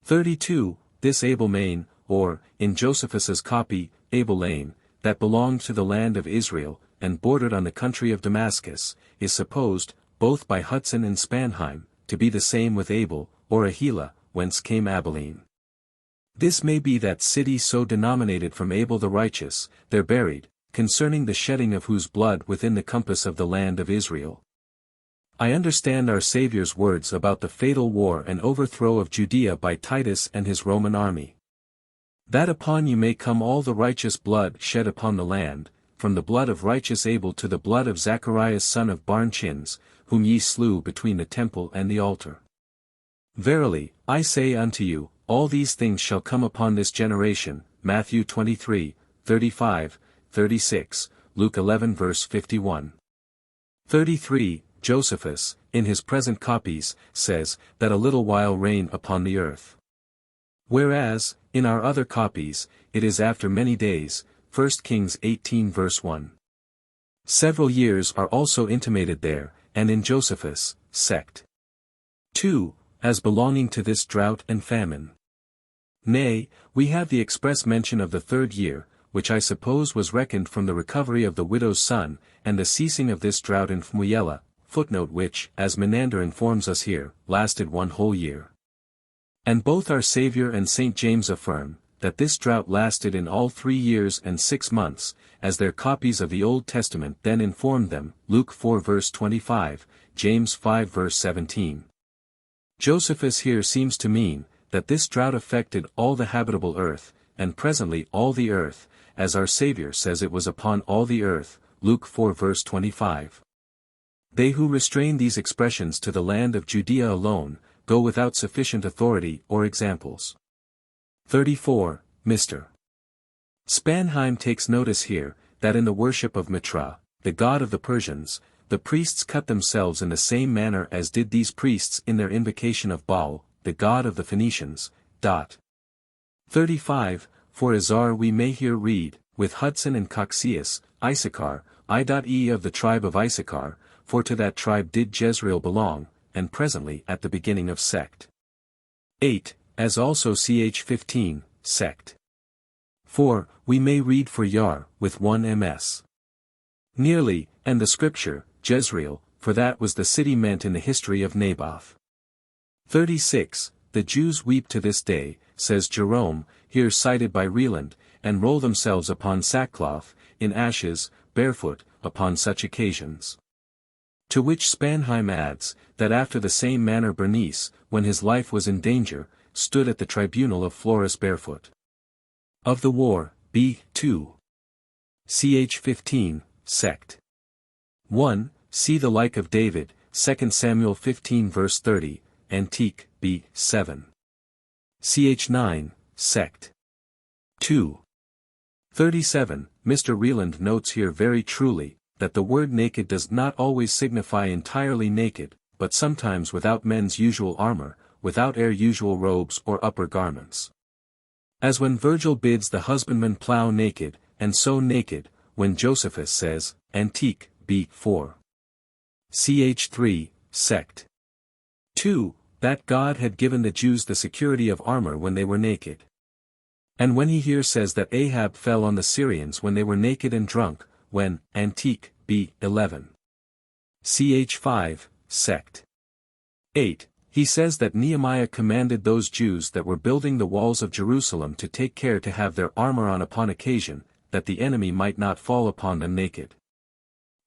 32. This Abel Main, or, in Josephus's copy, Abel Lane, that belonged to the land of Israel, and bordered on the country of Damascus, is supposed, both by Hudson and Spanheim, to be the same with Abel, or Ahila, whence came Abilene. This may be that city so denominated from Abel the righteous, there buried, concerning the shedding of whose blood within the compass of the land of Israel. I understand our Saviour's words about the fatal war and overthrow of Judea by Titus and his Roman army. That upon you may come all the righteous blood shed upon the land, from the blood of righteous Abel to the blood of Zacharias son of Barnchins, whom ye slew between the temple and the altar. Verily, I say unto you, all these things shall come upon this generation. Matthew 23, 35, 36, Luke 11 verse 51. 33. Josephus, in his present copies, says, that a little while rain upon the earth. Whereas, in our other copies, it is after many days, 1 Kings 18 verse 1. Several years are also intimated there, and in Josephus, sect. 2, as belonging to this drought and famine. Nay, we have the express mention of the 3rd year, which I suppose was reckoned from the recovery of the widow's son, and the ceasing of this drought in Fmuyela, footnote which, as Menander informs us here, lasted 1 whole year. And both our Saviour and St. James affirm, that this drought lasted in all 3 years and 6 months, as their copies of the Old Testament then informed them, Luke 4 verse 25, James 5 verse 17. Josephus here seems to mean, that this drought affected all the habitable earth, and presently all the earth, as our Saviour says it was upon all the earth, Luke 4 verse 25. They who restrain these expressions to the land of Judea alone, go without sufficient authority or examples. 34. Mr. Spanheim takes notice here, that in the worship of Mitra, the god of the Persians, the priests cut themselves in the same manner as did these priests in their invocation of Baal, the god of the Phoenicians. 35. For Azar we may here read, with Hudson and Coxius, Issachar, I.e. of the tribe of Issachar, for to that tribe did Jezreel belong, and presently at the beginning of sect. 8. As also ch 15, sect. 4. We may read for Yar, with 1 ms. Nearly, and the scripture, Jezreel, for that was the city meant in the history of Naboth. 36. The Jews weep to this day, says Jerome, here cited by Reland, and roll themselves upon sackcloth, in ashes, barefoot, upon such occasions. To which Spanheim adds, that after the same manner Bernice, when his life was in danger, stood at the tribunal of Florus barefoot. Of the war, B. 2. Ch 15, sect. 1. See the like of David, 2 Samuel 15 verse 30, Antique, B. 7. Ch 9, sect. 2. 37. Mr. Reland notes here very truly, that the word naked does not always signify entirely naked, but sometimes without men's usual armor, without their usual robes or upper garments. As when Virgil bids the husbandman plough naked, and sow naked, when Josephus says, Antique, B. 4. Ch 3, sect. 2. That God had given the Jews the security of armor when they were naked. And when he here says that Ahab fell on the Syrians when they were naked and drunk, when, Antique, B. 11. ch. 5, sect. 8. He says that Nehemiah commanded those Jews that were building the walls of Jerusalem to take care to have their armor on upon occasion, that the enemy might not fall upon them naked.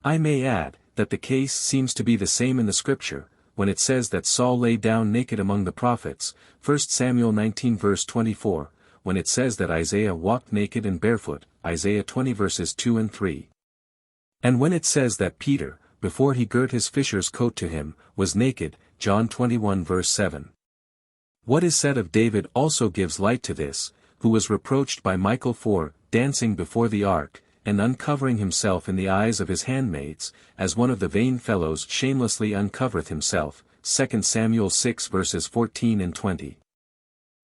I may add, that the case seems to be the same in the scripture, when it says that Saul lay down naked among the prophets, 1 Samuel 19 verse 24, when it says that Isaiah walked naked and barefoot, Isaiah 20 verses 2 and 3. And when it says that Peter, before he girt his fisher's coat to him, was naked, John 21 verse 7. What is said of David also gives light to this, who was reproached by Michal for dancing before the ark, and uncovering himself in the eyes of his handmaids, as one of the vain fellows shamelessly uncovereth himself, 2 Samuel 6 verses 14 and 20.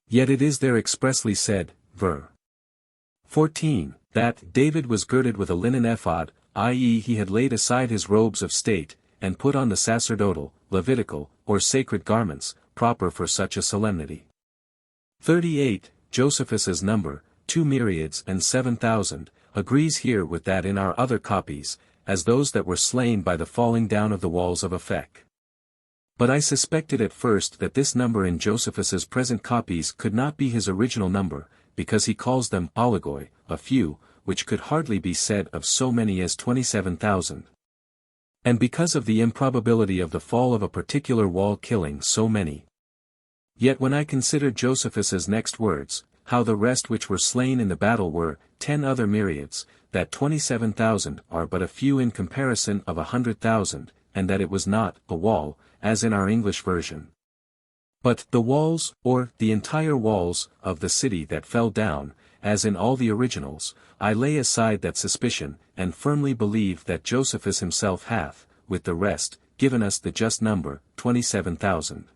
Yet it is there expressly said, ver. 14, that David was girded with a linen ephod, i.e. he had laid aside his robes of state, and put on the sacerdotal, Levitical, or sacred garments, proper for such a solemnity. 38. Josephus's number, 2 myriads and 7,000, agrees here with that in our other copies, as those that were slain by the falling down of the walls of Aphek. But I suspected at first that this number in Josephus's present copies could not be his original number, because he calls them oligoi, a few, which could hardly be said of so many as 27,000. And because of the improbability of the fall of a particular wall killing so many. Yet when I considered Josephus's next words, how the rest which were slain in the battle were 10 other myriads, that 27,000 are but a few in comparison of 100,000, and that it was not a wall, as in our English version, but the walls, or the entire walls, of the city that fell down, as in all the originals, I lay aside that suspicion, and firmly believe that Josephus himself hath, with the rest, given us the just number, 27,000.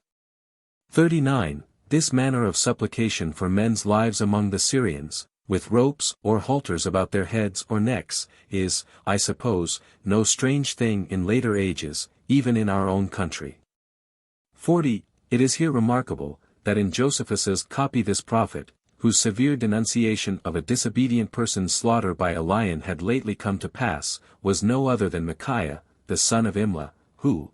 39. This manner of supplication for men's lives among the Syrians, with ropes or halters about their heads or necks, is, I suppose, no strange thing in later ages, even in our own country. 40. It is here remarkable, that in Josephus's copy this prophet, whose severe denunciation of a disobedient person's slaughter by a lion had lately come to pass, was no other than Micaiah, the son of Imlah, who,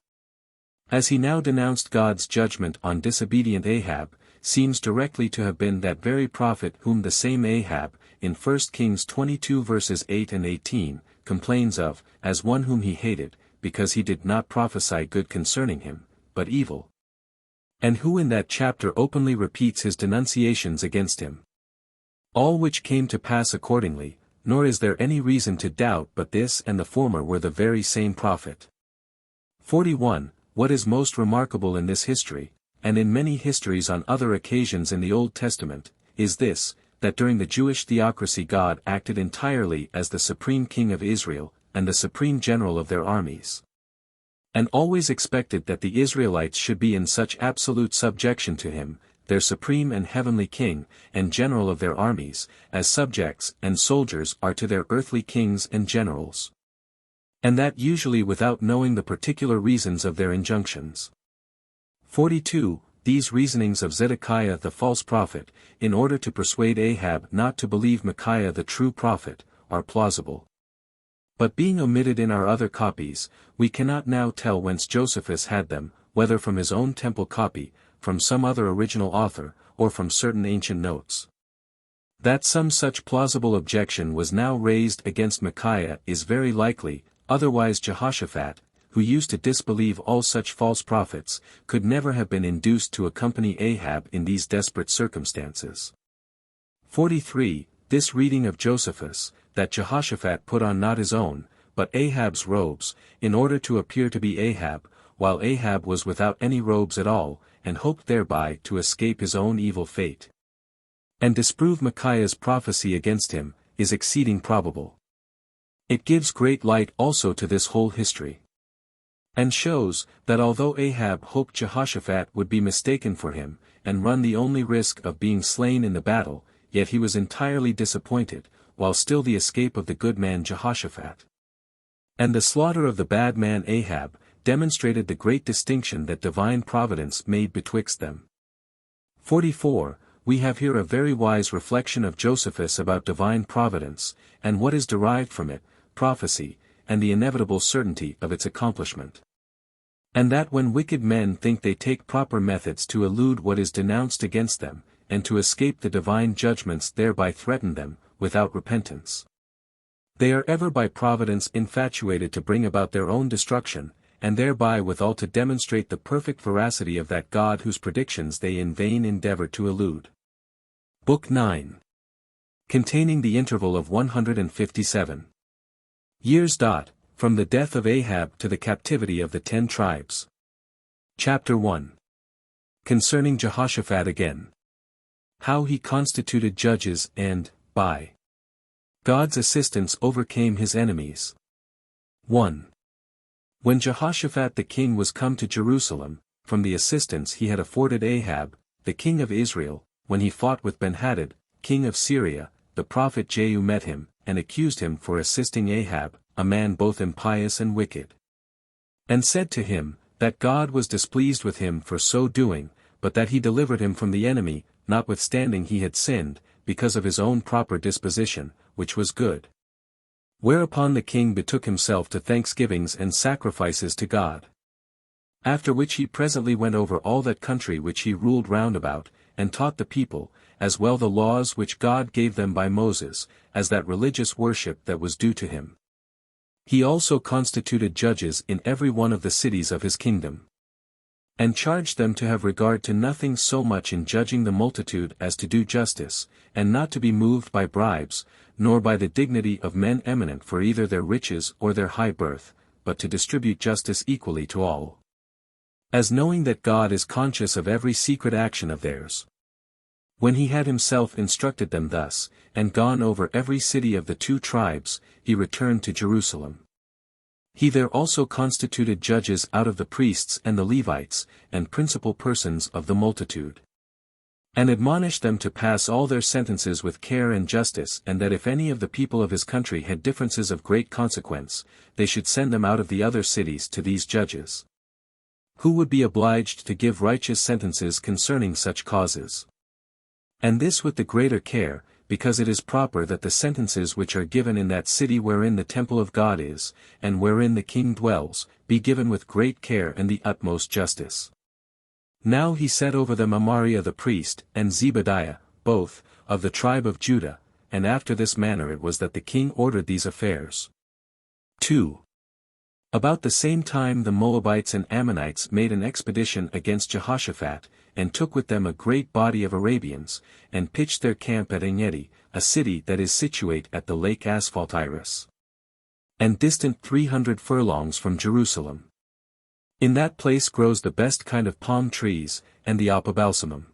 as he now denounced God's judgment on disobedient Ahab, seems directly to have been that very prophet whom the same Ahab, in 1 Kings 22 verses 8 and 18, complains of, as one whom he hated, because he did not prophesy good concerning him, but evil. And who in that chapter openly repeats his denunciations against him. All which came to pass accordingly, nor is there any reason to doubt but this and the former were the very same prophet. 41. What is most remarkable in this history, and in many histories on other occasions in the Old Testament, is this, that during the Jewish theocracy God acted entirely as the supreme king of Israel, and the supreme general of their armies. And always expected that the Israelites should be in such absolute subjection to him, their supreme and heavenly king, and general of their armies, as subjects and soldiers are to their earthly kings and generals. And that usually without knowing the particular reasons of their injunctions. 42. These reasonings of Zedekiah the false prophet, in order to persuade Ahab not to believe Micaiah the true prophet, are plausible. But being omitted in our other copies, we cannot now tell whence Josephus had them, whether from his own temple copy, from some other original author, or from certain ancient notes. That some such plausible objection was now raised against Micaiah is very likely, otherwise Jehoshaphat, who used to disbelieve all such false prophets, could never have been induced to accompany Ahab in these desperate circumstances. 43. This reading of Josephus, that Jehoshaphat put on not his own, but Ahab's robes, in order to appear to be Ahab, while Ahab was without any robes at all, and hoped thereby to escape his own evil fate, and disprove Micaiah's prophecy against him, is exceeding probable. It gives great light also to this whole history, and shows, that although Ahab hoped Jehoshaphat would be mistaken for him, and run the only risk of being slain in the battle, yet he was entirely disappointed, while still the escape of the good man Jehoshaphat, and the slaughter of the bad man Ahab, demonstrated the great distinction that divine providence made betwixt them. 44. We have here a very wise reflection of Josephus about divine providence, and what is derived from it, prophecy, and the inevitable certainty of its accomplishment. And that when wicked men think they take proper methods to elude what is denounced against them, and to escape the divine judgments thereby threaten them, without repentance. They are ever by providence infatuated to bring about their own destruction, and thereby withal to demonstrate the perfect veracity of that God whose predictions they in vain endeavor to elude. Book 9. Containing the interval of 157 years. From the death of Ahab to the captivity of the 10 tribes. Chapter 1. Concerning Jehoshaphat again. How he constituted judges and, by God's assistance overcame his enemies. 1. When Jehoshaphat the king was come to Jerusalem, from the assistance he had afforded Ahab, the king of Israel, when he fought with Ben-Hadad, king of Syria, the prophet Jehu met him, and accused him for assisting Ahab, a man both impious and wicked. And said to him, that God was displeased with him for so doing, but that he delivered him from the enemy, notwithstanding he had sinned, because of his own proper disposition, which was good. Whereupon the king betook himself to thanksgivings and sacrifices to God. After which he presently went over all that country which he ruled round about, and taught the people, as well the laws which God gave them by Moses, as that religious worship that was due to him. He also constituted judges in every one of the cities of his kingdom. And charged them to have regard to nothing so much in judging the multitude as to do justice, and not to be moved by bribes, nor by the dignity of men eminent for either their riches or their high birth, but to distribute justice equally to all. As knowing that God is conscious of every secret action of theirs. When he had himself instructed them thus, and gone over every city of the 2 tribes, he returned to Jerusalem. He there also constituted judges out of the priests and the Levites, and principal persons of the multitude. And admonished them to pass all their sentences with care and justice, and that if any of the people of his country had differences of great consequence, they should send them out of the other cities to these judges, who would be obliged to give righteous sentences concerning such causes. And this with the greater care, because it is proper that the sentences which are given in that city wherein the temple of God is, and wherein the king dwells, be given with great care and the utmost justice. Now he set over them Amariah the priest, and Zebadiah, both, of the tribe of Judah, and after this manner it was that the king ordered these affairs. 2. About the same time the Moabites and Ammonites made an expedition against Jehoshaphat, and took with them a great body of Arabians, and pitched their camp at Engedi, a city that is situate at the lake Asphaltiris, and distant 300 furlongs from Jerusalem. In that place grows the best kind of palm trees, and the opobalsamum.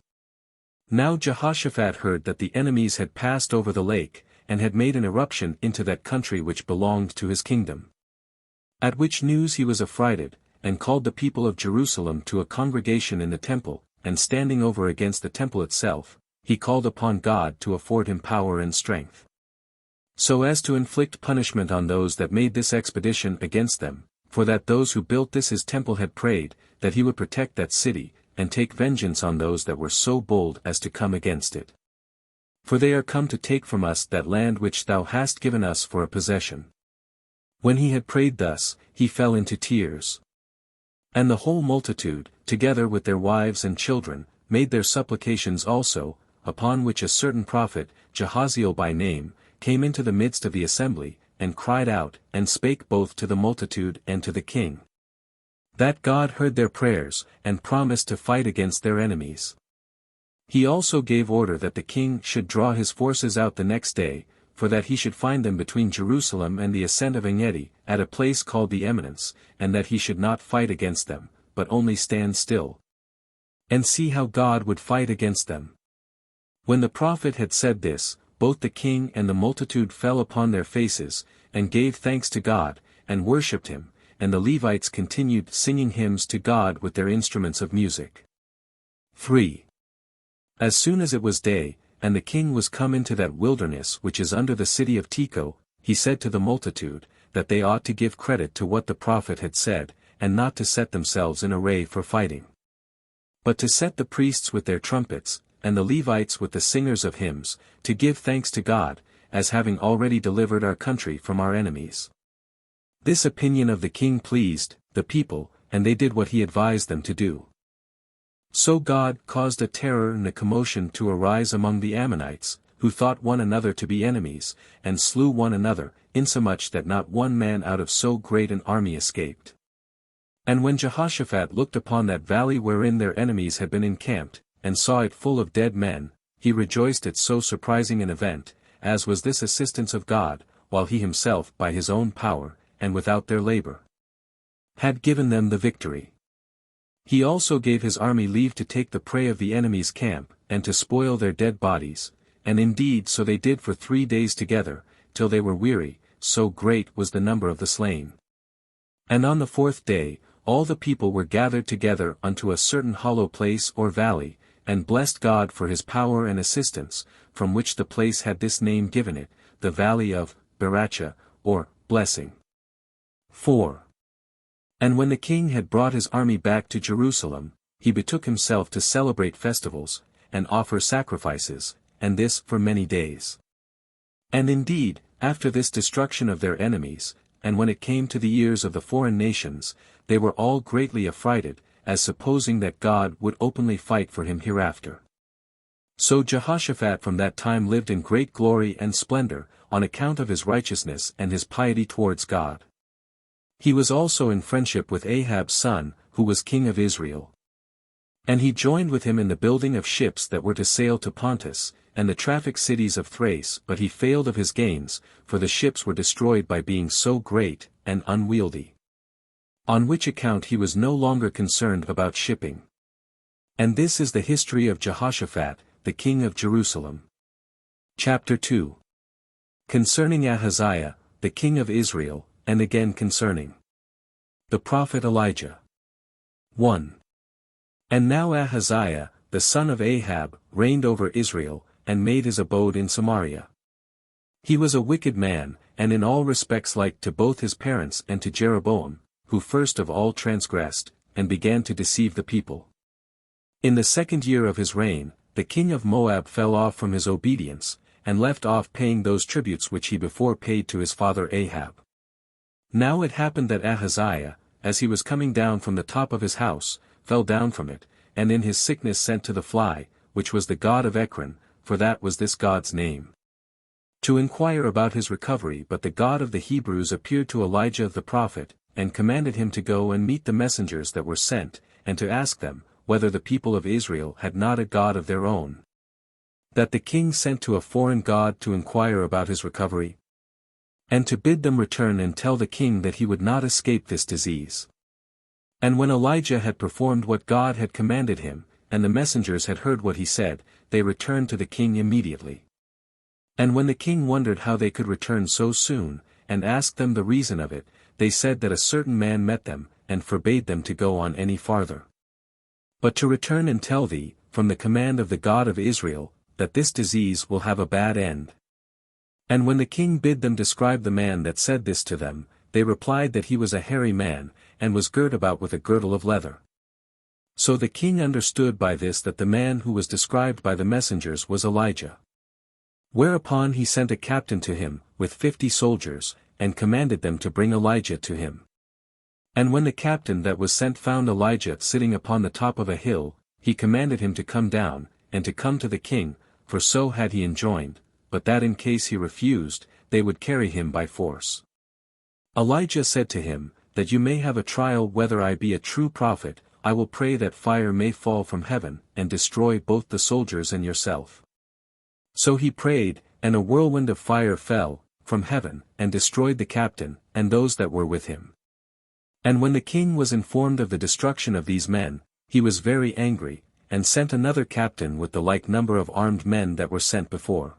Now Jehoshaphat heard that the enemies had passed over the lake, and had made an irruption into that country which belonged to his kingdom. At which news he was affrighted, and called the people of Jerusalem to a congregation in the temple, and standing over against the temple itself, he called upon God to afford him power and strength, so as to inflict punishment on those that made this expedition against them, for that those who built this his temple had prayed, that he would protect that city, and take vengeance on those that were so bold as to come against it. For they are come to take from us that land which thou hast given us for a possession. When he had prayed thus, he fell into tears. And the whole multitude, together with their wives and children, made their supplications also, upon which a certain prophet, Jahaziel by name, came into the midst of the assembly, and cried out, and spake both to the multitude and to the king, that God heard their prayers, and promised to fight against their enemies. He also gave order that the king should draw his forces out the next day, for that he should find them between Jerusalem and the ascent of Engedi, at a place called the Eminence, and that he should not fight against them, but only stand still, and see how God would fight against them. When the prophet had said this, both the king and the multitude fell upon their faces, and gave thanks to God, and worshipped him, and the Levites continued singing hymns to God with their instruments of music. 3. As soon as it was day, and the king was come into that wilderness which is under the city of Tekoa, he said to the multitude, that they ought to give credit to what the prophet had said, and not to set themselves in array for fighting, but to set the priests with their trumpets, and the Levites with the singers of hymns, to give thanks to God, as having already delivered our country from our enemies. This opinion of the king pleased the people, and they did what he advised them to do. So God caused a terror and a commotion to arise among the Ammonites, who thought one another to be enemies, and slew one another, insomuch that not one man out of so great an army escaped. And when Jehoshaphat looked upon that valley wherein their enemies had been encamped, and saw it full of dead men, he rejoiced at so surprising an event, as was this assistance of God, while he himself by his own power, and without their labor, had given them the victory. He also gave his army leave to take the prey of the enemy's camp, and to spoil their dead bodies, and indeed so they did for 3 days together, till they were weary, so great was the number of the slain. And on the 4th day, all the people were gathered together unto a certain hollow place or valley, and blessed God for his power and assistance, from which the place had this name given it, the valley of Baracha, or blessing. 4. And when the king had brought his army back to Jerusalem, he betook himself to celebrate festivals, and offer sacrifices, and this for many days. And indeed, after this destruction of their enemies, and when it came to the ears of the foreign nations, they were all greatly affrighted, as supposing that God would openly fight for him hereafter. So Jehoshaphat from that time lived in great glory and splendor, on account of his righteousness and his piety towards God. He was also in friendship with Ahab's son, who was king of Israel. And he joined with him in the building of ships that were to sail to Pontus, and the traffic cities of Thrace, but he failed of his gains, for the ships were destroyed by being so great and unwieldy. On which account he was no longer concerned about shipping. And this is the history of Jehoshaphat, the king of Jerusalem. Chapter 2. Concerning Ahaziah, the king of Israel, and again concerning the prophet Elijah. 1. And now Ahaziah, the son of Ahab, reigned over Israel, and made his abode in Samaria. He was a wicked man, and in all respects like to both his parents and to Jeroboam, who first of all transgressed, and began to deceive the people. In the 2nd year of his reign, the king of Moab fell off from his obedience, and left off paying those tributes which he before paid to his father Ahab. Now it happened that Ahaziah, as he was coming down from the top of his house, fell down from it, and in his sickness sent to the fly, which was the god of Ekron, for that was this god's name, to inquire about his recovery. But the God of the Hebrews appeared to Elijah the prophet, and commanded him to go and meet the messengers that were sent, and to ask them, whether the people of Israel had not a god of their own. That the king sent to a foreign god to inquire about his recovery, and to bid them return and tell the king that he would not escape this disease. And when Elijah had performed what God had commanded him, and the messengers had heard what he said, they returned to the king immediately. And when the king wondered how they could return so soon, and asked them the reason of it, they said that a certain man met them, and forbade them to go on any farther, but to return and tell thee, from the command of the God of Israel, that this disease will have a bad end. And when the king bid them describe the man that said this to them, they replied that he was a hairy man, and was girt about with a girdle of leather. So the king understood by this that the man who was described by the messengers was Elijah. Whereupon he sent a captain to him, with 50 soldiers, and commanded them to bring Elijah to him. And when the captain that was sent found Elijah sitting upon the top of a hill, he commanded him to come down, and to come to the king, for so had he enjoined, but that in case he refused, they would carry him by force. Elijah said to him, that you may have a trial whether I be a true prophet, I will pray that fire may fall from heaven, and destroy both the soldiers and yourself. So he prayed, and a whirlwind of fire fell from heaven, and destroyed the captain, and those that were with him. And when the king was informed of the destruction of these men, he was very angry, and sent another captain with the like number of armed men that were sent before.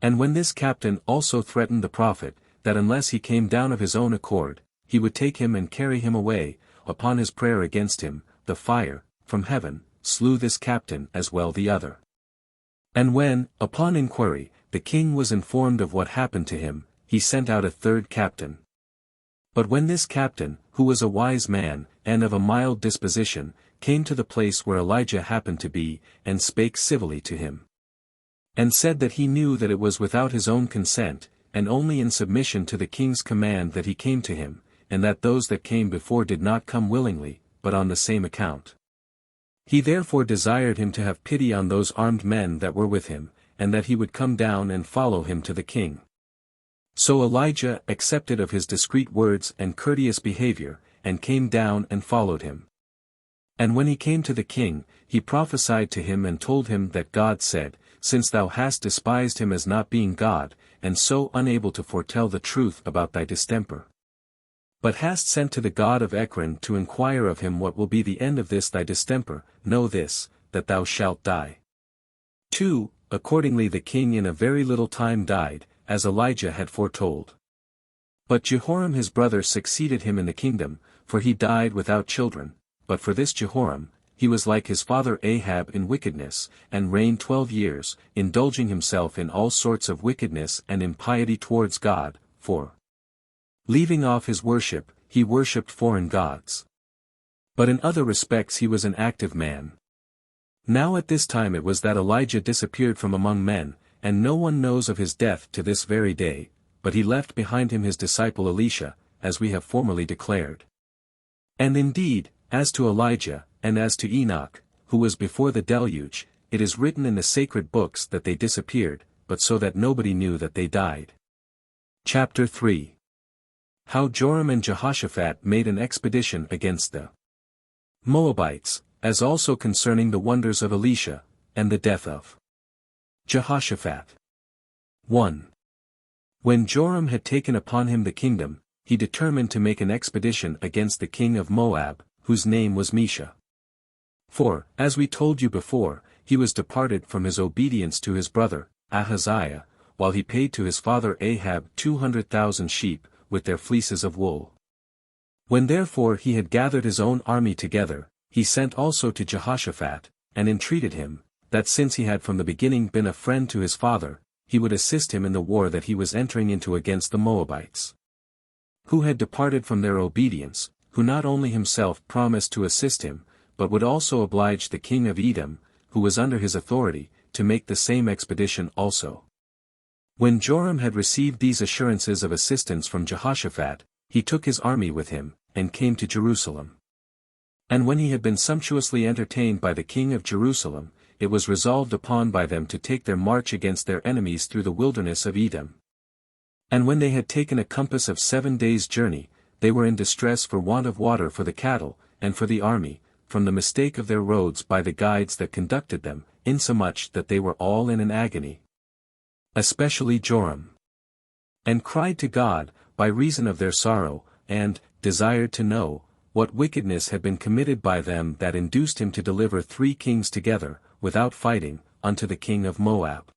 And when this captain also threatened the prophet, that unless he came down of his own accord, he would take him and carry him away, upon his prayer against him, the fire, from heaven, slew this captain as well the other. And when, upon inquiry, the king was informed of what happened to him, he sent out a 3rd captain. But when this captain, who was a wise man, and of a mild disposition, came to the place where Elijah happened to be, and spake civilly to him, and said that he knew that it was without his own consent, and only in submission to the king's command that he came to him, and that those that came before did not come willingly, but on the same account. He therefore desired him to have pity on those armed men that were with him, and that he would come down and follow him to the king. So Elijah accepted of his discreet words and courteous behavior, and came down and followed him. And when he came to the king, he prophesied to him and told him that God said, Since thou hast despised him as not being God, and so unable to foretell the truth about thy distemper, but hast sent to the God of Ekron to inquire of him what will be the end of this thy distemper, know this, that thou shalt die. 2. Accordingly the king in a very little time died, as Elijah had foretold. But Jehoram his brother succeeded him in the kingdom, for he died without children, but for this Jehoram, he was like his father Ahab in wickedness, and reigned 12 years, indulging himself in all sorts of wickedness and impiety towards God, for leaving off his worship, he worshipped foreign gods. But in other respects he was an active man. Now at this time it was that Elijah disappeared from among men, and no one knows of his death to this very day, but he left behind him his disciple Elisha, as we have formerly declared. And indeed, as to Elijah, and as to Enoch, who was before the deluge, it is written in the sacred books that they disappeared, but so that nobody knew that they died. Chapter 3. How Joram and Jehoshaphat made an expedition against the Moabites, as also concerning the wonders of Elisha, and the death of Jehoshaphat. 1. When Joram had taken upon him the kingdom, he determined to make an expedition against the king of Moab, whose name was Mesha. For, as we told you before, he was departed from his obedience to his brother, Ahaziah, while he paid to his father Ahab 200,000 sheep, with their fleeces of wool. When therefore he had gathered his own army together, he sent also to Jehoshaphat, and entreated him, that since he had from the beginning been a friend to his father, he would assist him in the war that he was entering into against the Moabites, who had departed from their obedience, who not only himself promised to assist him, but would also oblige the king of Edom, who was under his authority, to make the same expedition also. When Joram had received these assurances of assistance from Jehoshaphat, he took his army with him, and came to Jerusalem. And when he had been sumptuously entertained by the king of Jerusalem, it was resolved upon by them to take their march against their enemies through the wilderness of Edom. And when they had taken a compass of 7 days' journey, they were in distress for want of water for the cattle, and for the army, from the mistake of their roads by the guides that conducted them, insomuch that they were all in an agony, especially Joram, and cried to God, by reason of their sorrow, and desired to know, what wickedness had been committed by them that induced him to deliver 3 kings together, without fighting, unto the king of Moab.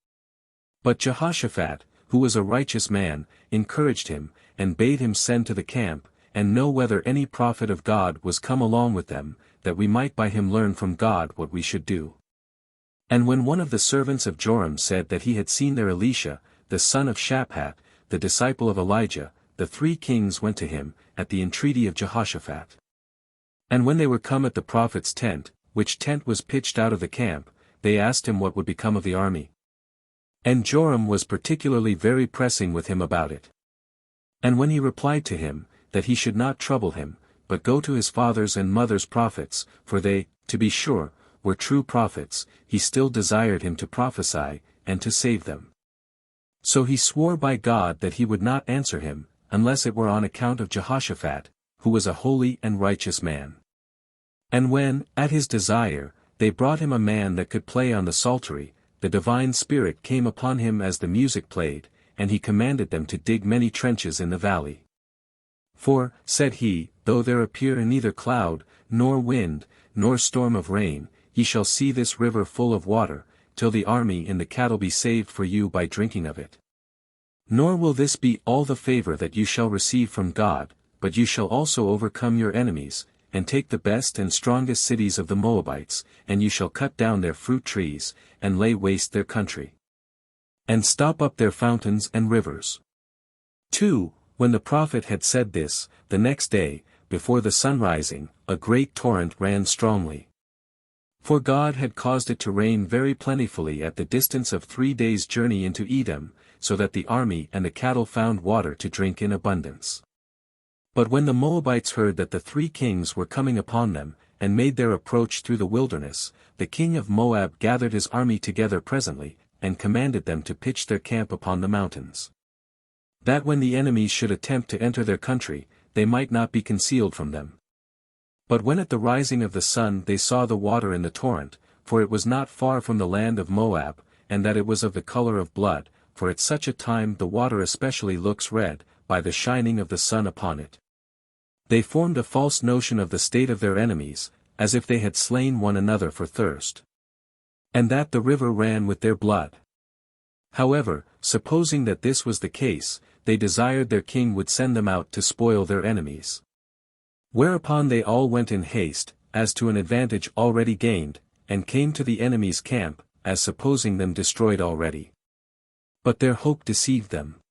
But Jehoshaphat, who was a righteous man, encouraged him, and bade him send to the camp, and know whether any prophet of God was come along with them, that we might by him learn from God what we should do. And when one of the servants of Joram said that he had seen there Elisha, the son of Shaphat, the disciple of Elijah, the 3 kings went to him, at the entreaty of Jehoshaphat. And when they were come at the prophet's tent, which tent was pitched out of the camp, they asked him what would become of the army. And Joram was particularly very pressing with him about it. And when he replied to him, that he should not trouble him, but go to his father's and mother's prophets, for they, to be sure, were true prophets, he still desired him to prophesy, and to save them. So he swore by God that he would not answer him, unless it were on account of Jehoshaphat, who was a holy and righteous man. And when, at his desire, they brought him a man that could play on the psaltery, the divine spirit came upon him as the music played, and he commanded them to dig many trenches in the valley. For, said he, though there appear neither cloud, nor wind, nor storm of rain, ye shall see this river full of water, till the army and the cattle be saved for you by drinking of it. Nor will this be all the favor that you shall receive from God, but you shall also overcome your enemies, and take the best and strongest cities of the Moabites, and you shall cut down their fruit trees, and lay waste their country, and stop up their fountains and rivers. 2. When the prophet had said this, the next day, before the sun rising, a great torrent ran strongly. For God had caused it to rain very plentifully at the distance of 3 days' journey into Edom, so that the army and the cattle found water to drink in abundance. But when the Moabites heard that the 3 kings were coming upon them, and made their approach through the wilderness, the king of Moab gathered his army together presently, and commanded them to pitch their camp upon the mountains. That when the enemies should attempt to enter their country, they might not be concealed from them. But when at the rising of the sun they saw the water in the torrent, for it was not far from the land of Moab, and that it was of the color of blood, for at such a time the water especially looks red, by the shining of the sun upon it. They formed a false notion of the state of their enemies, as if they had slain one another for thirst. And that the river ran with their blood. However, supposing that this was the case, they desired their king would send them out to spoil their enemies. Whereupon they all went in haste, as to an advantage already gained, and came to the enemy's camp, as supposing them destroyed already. But their hope deceived them.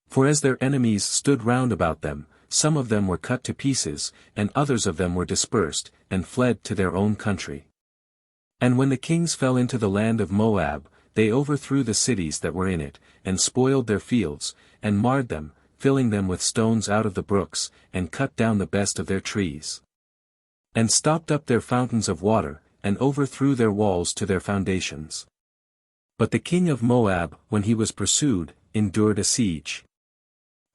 For as their enemies stood round about them, some of them were cut to pieces, and others of them were dispersed, and fled to their own country. And when the kings fell into the land of Moab, they overthrew the cities that were in it, and spoiled their fields, and marred them, filling them with stones out of the brooks, and cut down the best of their trees. And stopped up their fountains of water, and overthrew their walls to their foundations. But the king of Moab, when he was pursued, endured a siege.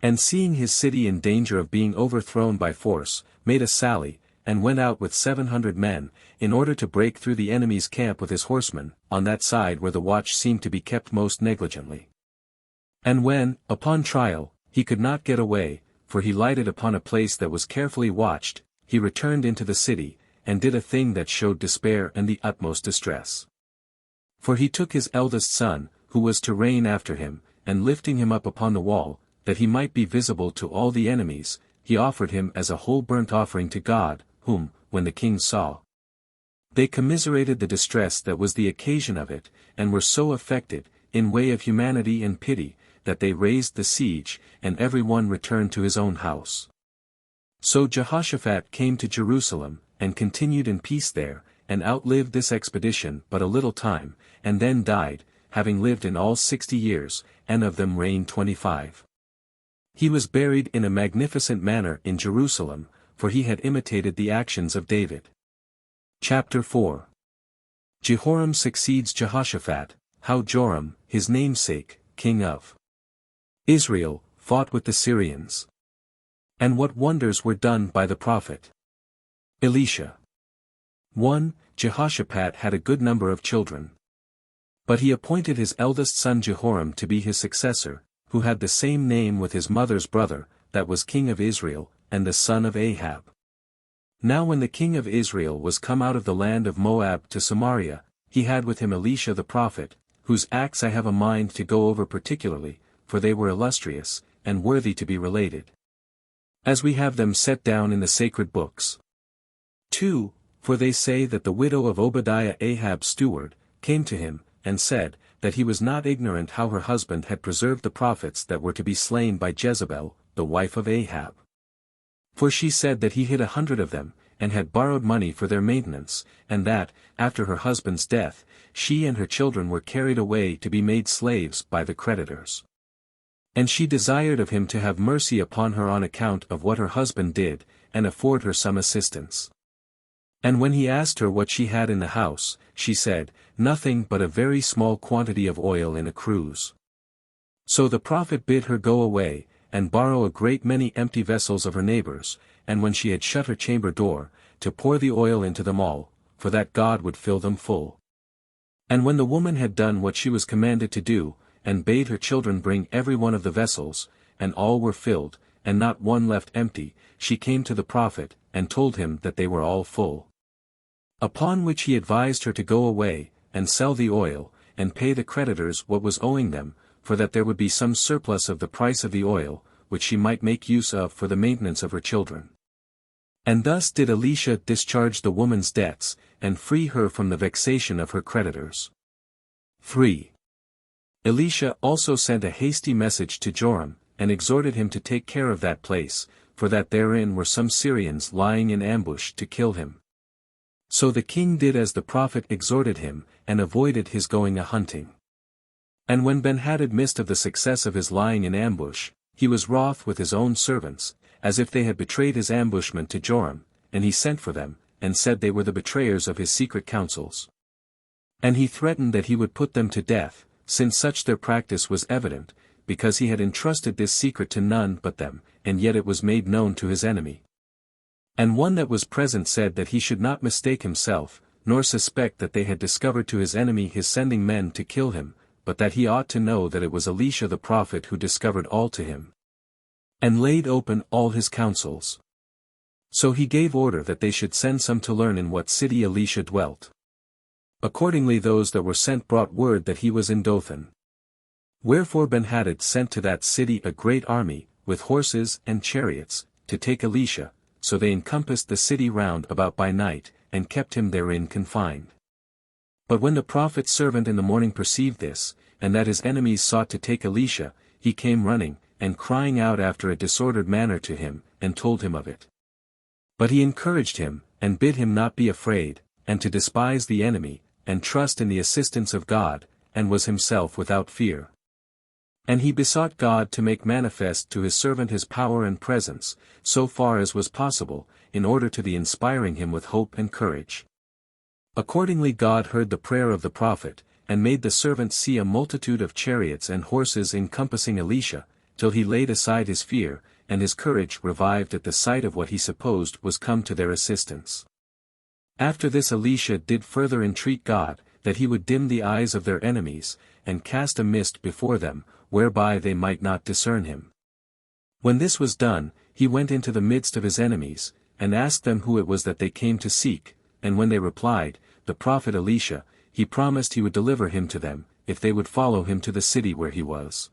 And seeing his city in danger of being overthrown by force, made a sally, and went out with 700 men, in order to break through the enemy's camp with his horsemen, on that side where the watch seemed to be kept most negligently. And when, upon trial, he could not get away, for he lighted upon a place that was carefully watched, he returned into the city, and did a thing that showed despair and the utmost distress. For he took his eldest son, who was to reign after him, and lifting him up upon the wall, that he might be visible to all the enemies, he offered him as a whole burnt offering to God, whom, when the kings saw, they commiserated the distress that was the occasion of it, and were so affected, in way of humanity and pity, that they raised the siege, and every one returned to his own house. So Jehoshaphat came to Jerusalem, and continued in peace there, and outlived this expedition but a little time, and then died, having lived in all 60 years, and of them reigned 25. He was buried in a magnificent manner in Jerusalem, for he had imitated the actions of David. Chapter 4. Jehoram succeeds Jehoshaphat, how Joram, his namesake, king of Israel, fought with the Syrians. And what wonders were done by the prophet Elisha. 1. Jehoshaphat had a good number of children. But he appointed his eldest son Jehoram to be his successor, who had the same name with his mother's brother, that was king of Israel, and the son of Ahab. Now when the king of Israel was come out of the land of Moab to Samaria, he had with him Elisha the prophet, whose acts I have a mind to go over particularly, for they were illustrious, and worthy to be related, as we have them set down in the sacred books. 2. For they say that the widow of Obadiah Ahab's steward, came to him, and said, that he was not ignorant how her husband had preserved the prophets that were to be slain by Jezebel, the wife of Ahab. For she said that he hid 100 of them, and had borrowed money for their maintenance, and that, after her husband's death, she and her children were carried away to be made slaves by the creditors. And she desired of him to have mercy upon her on account of what her husband did, and afford her some assistance. And when he asked her what she had in the house, she said, Nothing but a very small quantity of oil in a cruse. So the prophet bid her go away, and borrow a great many empty vessels of her neighbors, and when she had shut her chamber door, to pour the oil into them all, for that God would fill them full. And when the woman had done what she was commanded to do, and bade her children bring every one of the vessels, and all were filled, and not one left empty, she came to the prophet, and told him that they were all full. Upon which he advised her to go away, and sell the oil, and pay the creditors what was owing them, for that there would be some surplus of the price of the oil, which she might make use of for the maintenance of her children. And thus did Elisha discharge the woman's debts, and free her from the vexation of her creditors. 3. Elisha also sent a hasty message to Joram, and exhorted him to take care of that place, for that therein were some Syrians lying in ambush to kill him. So the king did as the prophet exhorted him, and avoided his going a-hunting. And when Ben-Hadad missed of the success of his lying in ambush, he was wroth with his own servants, as if they had betrayed his ambushment to Joram, and he sent for them, and said they were the betrayers of his secret counsels. And he threatened that he would put them to death, since such their practice was evident, because he had entrusted this secret to none but them, and yet it was made known to his enemy. And one that was present said that he should not mistake himself, nor suspect that they had discovered to his enemy his sending men to kill him, but that he ought to know that it was Elisha the prophet who discovered all to him, and laid open all his counsels. So he gave order that they should send some to learn in what city Elisha dwelt. Accordingly those that were sent brought word that he was in Dothan. Wherefore Benhadad sent to that city a great army, with horses and chariots, to take Elisha, so they encompassed the city round about by night, and kept him therein confined. But when the prophet's servant in the morning perceived this, and that his enemies sought to take Elisha, he came running, and crying out after a disordered manner to him, and told him of it. But he encouraged him, and bid him not be afraid, and to despise the enemy, and trust in the assistance of God, and was himself without fear. And he besought God to make manifest to his servant his power and presence, so far as was possible, in order to the inspiring him with hope and courage. Accordingly God heard the prayer of the prophet, and made the servant see a multitude of chariots and horses encompassing Elisha, till he laid aside his fear, and his courage revived at the sight of what he supposed was come to their assistance. After this Elisha did further entreat God, that he would dim the eyes of their enemies, and cast a mist before them, whereby they might not discern him. When this was done, he went into the midst of his enemies, and asked them who it was that they came to seek, and when they replied, the prophet Elisha, he promised he would deliver him to them, if they would follow him to the city where he was.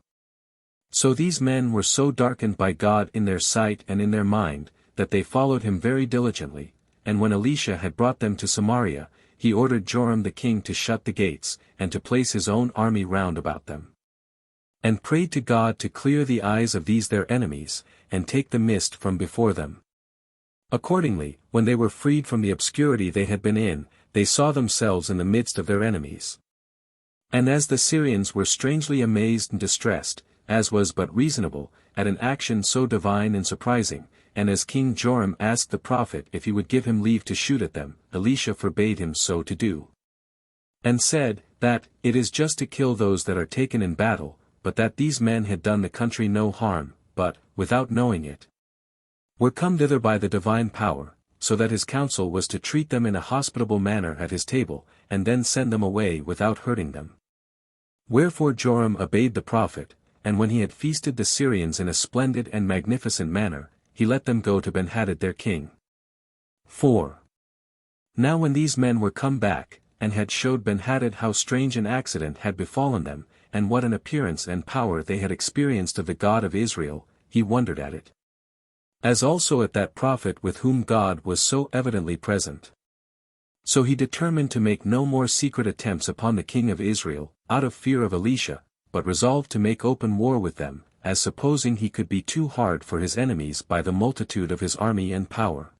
So these men were so darkened by God in their sight and in their mind, that they followed him very diligently, and when Elisha had brought them to Samaria, he ordered Joram the king to shut the gates, and to place his own army round about them. And prayed to God to clear the eyes of these their enemies, and take the mist from before them. Accordingly, when they were freed from the obscurity they had been in, they saw themselves in the midst of their enemies. And as the Syrians were strangely amazed and distressed, as was but reasonable, at an action so divine and surprising, and as King Joram asked the prophet if he would give him leave to shoot at them, Elisha forbade him so to do. And said, that, it is just to kill those that are taken in battle, but that these men had done the country no harm, but, without knowing it, were come thither by the divine power, so that his counsel was to treat them in a hospitable manner at his table, and then send them away without hurting them. Wherefore Joram obeyed the prophet, and when he had feasted the Syrians in a splendid and magnificent manner, he let them go to Benhadad their king. 4. Now when these men were come back, and had showed Benhadad how strange an accident had befallen them, and what an appearance and power they had experienced of the God of Israel, he wondered at it. As also at that prophet with whom God was so evidently present. So he determined to make no more secret attempts upon the king of Israel, out of fear of Elisha, but resolved to make open war with them, as supposing he could be too hard for his enemies by the multitude of his army and power.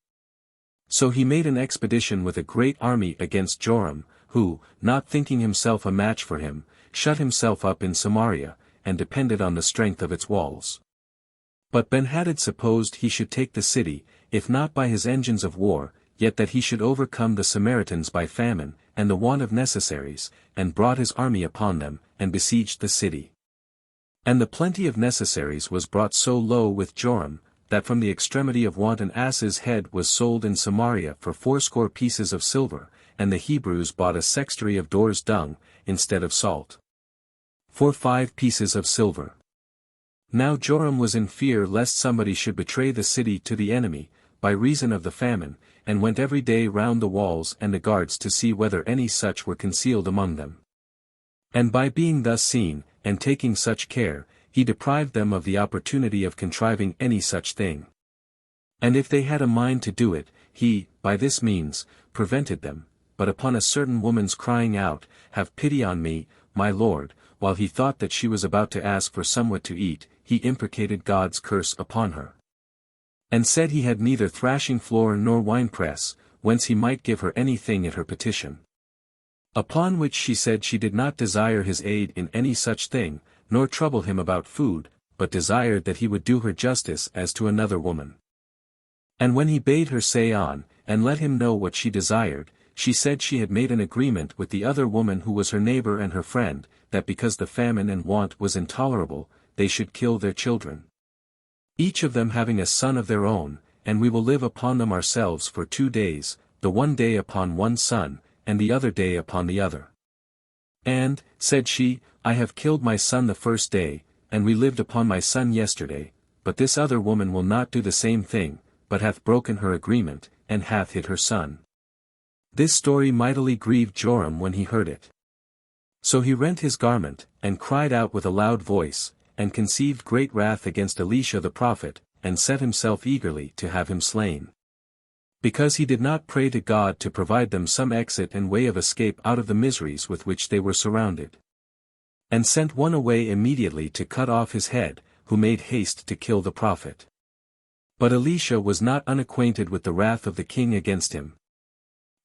So he made an expedition with a great army against Joram, who, not thinking himself a match for him, shut himself up in Samaria, and depended on the strength of its walls. But Benhadad supposed he should take the city, if not by his engines of war, yet that he should overcome the Samaritans by famine, and the want of necessaries, and brought his army upon them, and besieged the city. And the plenty of necessaries was brought so low with Joram, that from the extremity of want an ass's head was sold in Samaria for 80 pieces of silver, and the Hebrews bought a sextary of door's dung, instead of salt, for 5 pieces of silver. Now Joram was in fear lest somebody should betray the city to the enemy, by reason of the famine, and went every day round the walls and the guards to see whether any such were concealed among them. And by being thus seen, and taking such care, he deprived them of the opportunity of contriving any such thing. And if they had a mind to do it, he, by this means, prevented them, but upon a certain woman's crying out, "Have pity on me, my lord," while he thought that she was about to ask for somewhat to eat, he imprecated God's curse upon her. And said he had neither thrashing floor nor winepress, whence he might give her anything at her petition. Upon which she said she did not desire his aid in any such thing, nor trouble him about food, but desired that he would do her justice as to another woman. And when he bade her say on, and let him know what she desired, she said she had made an agreement with the other woman who was her neighbor and her friend, that because the famine and want was intolerable, they should kill their children, each of them having a son of their own, and we will live upon them ourselves for 2 days, the one day upon one son, and the other day upon the other. And, said she, I have killed my son the first day, and we lived upon my son yesterday, but this other woman will not do the same thing, but hath broken her agreement, and hath hid her son. This story mightily grieved Joram when he heard it. So he rent his garment, and cried out with a loud voice, and conceived great wrath against Elisha the prophet, and set himself eagerly to have him slain. Because he did not pray to God to provide them some exit and way of escape out of the miseries with which they were surrounded. And sent one away immediately to cut off his head, who made haste to kill the prophet. But Elisha was not unacquainted with the wrath of the king against him.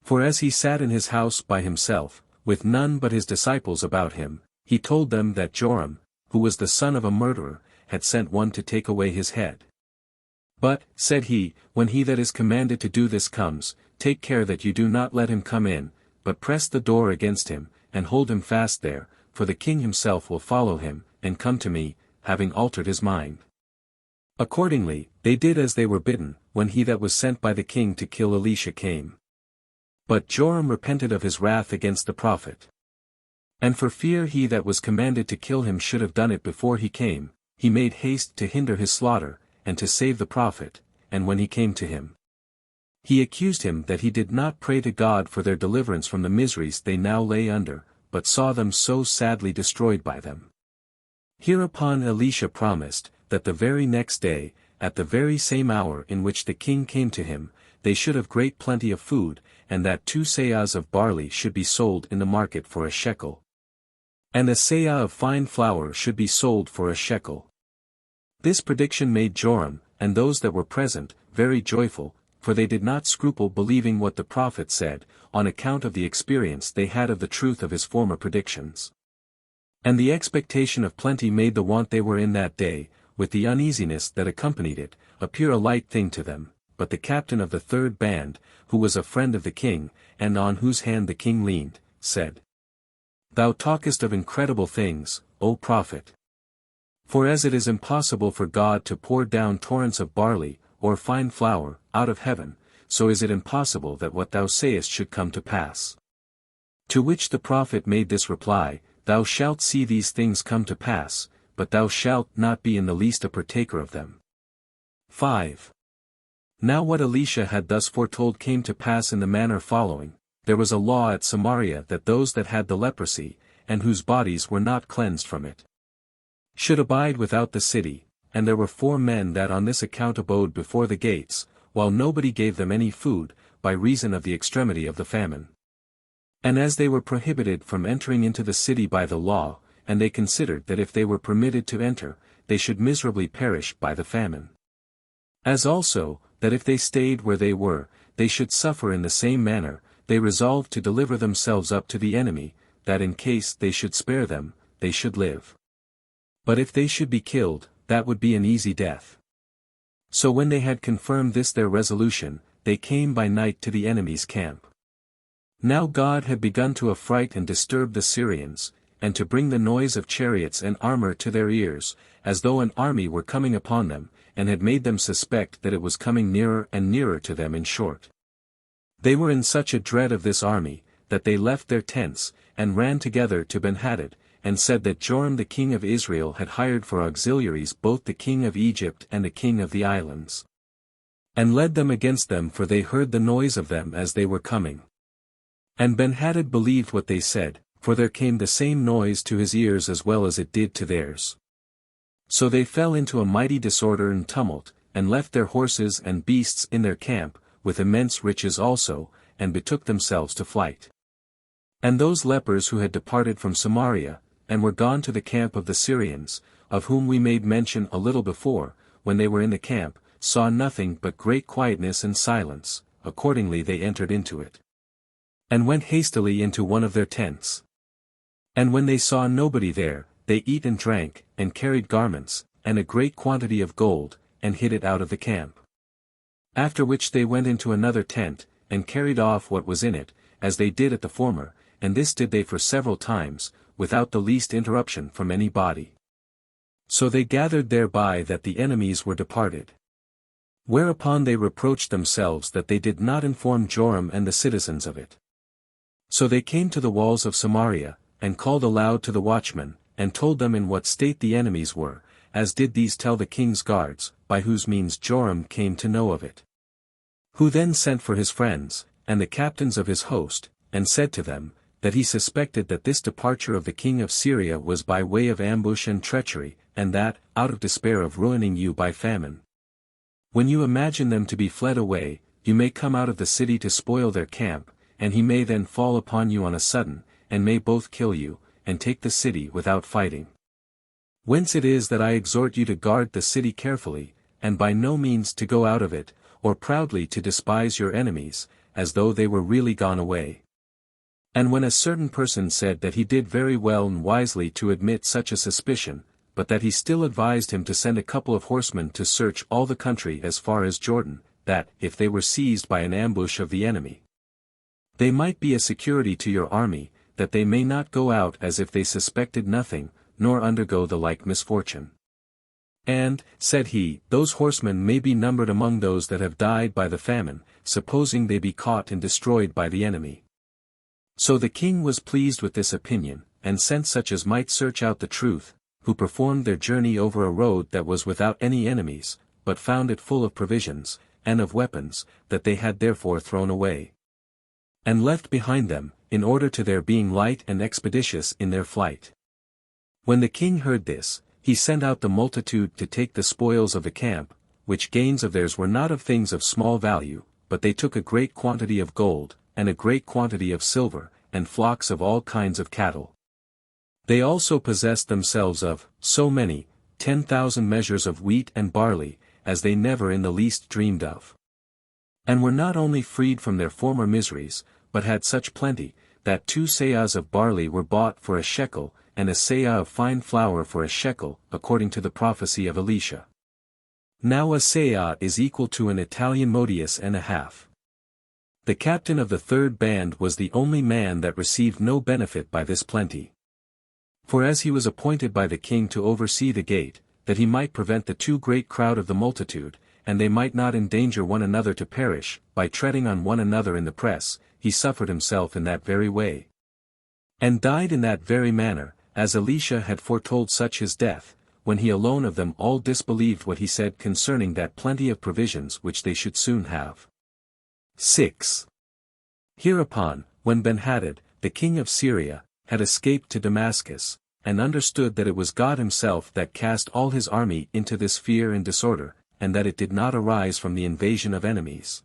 For as he sat in his house by himself, with none but his disciples about him, he told them that Joram, who was the son of a murderer, had sent one to take away his head. But, said he, when he that is commanded to do this comes, take care that you do not let him come in, but press the door against him, and hold him fast there, for the king himself will follow him, and come to me, having altered his mind. Accordingly, they did as they were bidden, when he that was sent by the king to kill Elisha came. But Joram repented of his wrath against the prophet. And for fear he that was commanded to kill him should have done it before he came, he made haste to hinder his slaughter, and to save the prophet, and when he came to him, he accused him that he did not pray to God for their deliverance from the miseries they now lay under, but saw them so sadly destroyed by them. Hereupon Elisha promised, that the very next day, at the very same hour in which the king came to him, they should have great plenty of food, and that 2 seahs of barley should be sold in the market for a shekel. And a seah of fine flour should be sold for a shekel. This prediction made Joram, and those that were present, very joyful, for they did not scruple believing what the prophet said, on account of the experience they had of the truth of his former predictions. And the expectation of plenty made the want they were in that day, with the uneasiness that accompanied it, appear a light thing to them. But the captain of the 3rd band, who was a friend of the king, and on whose hand the king leaned, said, Thou talkest of incredible things, O prophet. For as it is impossible for God to pour down torrents of barley, or fine flour, out of heaven, so is it impossible that what thou sayest should come to pass. To which the prophet made this reply, Thou shalt see these things come to pass, but thou shalt not be in the least a partaker of them. 5. Now what Elisha had thus foretold came to pass in the manner following. There was a law at Samaria that those that had the leprosy, and whose bodies were not cleansed from it, should abide without the city, and there were 4 men that on this account abode before the gates, while nobody gave them any food, by reason of the extremity of the famine. And as they were prohibited from entering into the city by the law, and they considered that if they were permitted to enter, they should miserably perish by the famine. As also, that if they stayed where they were, they should suffer in the same manner, they resolved to deliver themselves up to the enemy, that in case they should spare them, they should live. But if they should be killed, that would be an easy death. So when they had confirmed this their resolution, they came by night to the enemy's camp. Now God had begun to affright and disturb the Syrians, and to bring the noise of chariots and armor to their ears, as though an army were coming upon them, and had made them suspect that it was coming nearer and nearer to them. In short, they were in such a dread of this army, that they left their tents, and ran together to Ben-Hadad, and said that Joram the king of Israel had hired for auxiliaries both the king of Egypt and the king of the islands, and led them against them, for they heard the noise of them as they were coming. And Ben-Hadad believed what they said, for there came the same noise to his ears as well as it did to theirs. So they fell into a mighty disorder and tumult, and left their horses and beasts in their camp, with immense riches also, and betook themselves to flight. And those lepers who had departed from Samaria, and were gone to the camp of the Syrians, of whom we made mention a little before, when they were in the camp, saw nothing but great quietness and silence. Accordingly they entered into it, and went hastily into one of their tents. And when they saw nobody there, they eat and drank, and carried garments, and a great quantity of gold, and hid it out of the camp. After which they went into another tent, and carried off what was in it, as they did at the former, and this did they for several times, without the least interruption from any body. So they gathered thereby that the enemies were departed. Whereupon they reproached themselves that they did not inform Joram and the citizens of it. So they came to the walls of Samaria, and called aloud to the watchmen, and told them in what state the enemies were, as did these tell the king's guards, by whose means Joram came to know of it. Who then sent for his friends, and the captains of his host, and said to them, that he suspected that this departure of the king of Syria was by way of ambush and treachery, and that, out of despair of ruining you by famine. When you imagine them to be fled away, you may come out of the city to spoil their camp, and he may then fall upon you on a sudden, and may both kill you, and take the city without fighting. Whence it is that I exhort you to guard the city carefully, and by no means to go out of it, or proudly to despise your enemies, as though they were really gone away. And when a certain person said that he did very well and wisely to admit such a suspicion, but that he still advised him to send a couple of horsemen to search all the country as far as Jordan, that, if they were seized by an ambush of the enemy, they might be a security to your army, that they may not go out as if they suspected nothing, nor undergo the like misfortune. And, said he, those horsemen may be numbered among those that have died by the famine, supposing they be caught and destroyed by the enemy. So the king was pleased with this opinion, and sent such as might search out the truth, who performed their journey over a road that was without any enemies, but found it full of provisions, and of weapons, that they had therefore thrown away, and left behind them, in order to their being light and expeditious in their flight. When the king heard this, he sent out the multitude to take the spoils of the camp, which gains of theirs were not of things of small value, but they took a great quantity of gold, and a great quantity of silver, and flocks of all kinds of cattle. They also possessed themselves of, so many, 10,000 measures of wheat and barley, as they never in the least dreamed of. And were not only freed from their former miseries, but had such plenty, that 2 seahs of barley were bought for a shekel, and a seah of fine flour for a shekel, according to the prophecy of Elisha. Now a seah is equal to an Italian modius and a half. The captain of the third band was the only man that received no benefit by this plenty. For as he was appointed by the king to oversee the gate, that he might prevent the too great crowd of the multitude, and they might not endanger one another to perish, by treading on one another in the press, he suffered himself in that very way, and died in that very manner, as Elisha had foretold such his death, when he alone of them all disbelieved what he said concerning that plenty of provisions which they should soon have. 6. Hereupon, when Ben-Hadad, the king of Syria, had escaped to Damascus, and understood that it was God himself that cast all his army into this fear and disorder, and that it did not arise from the invasion of enemies,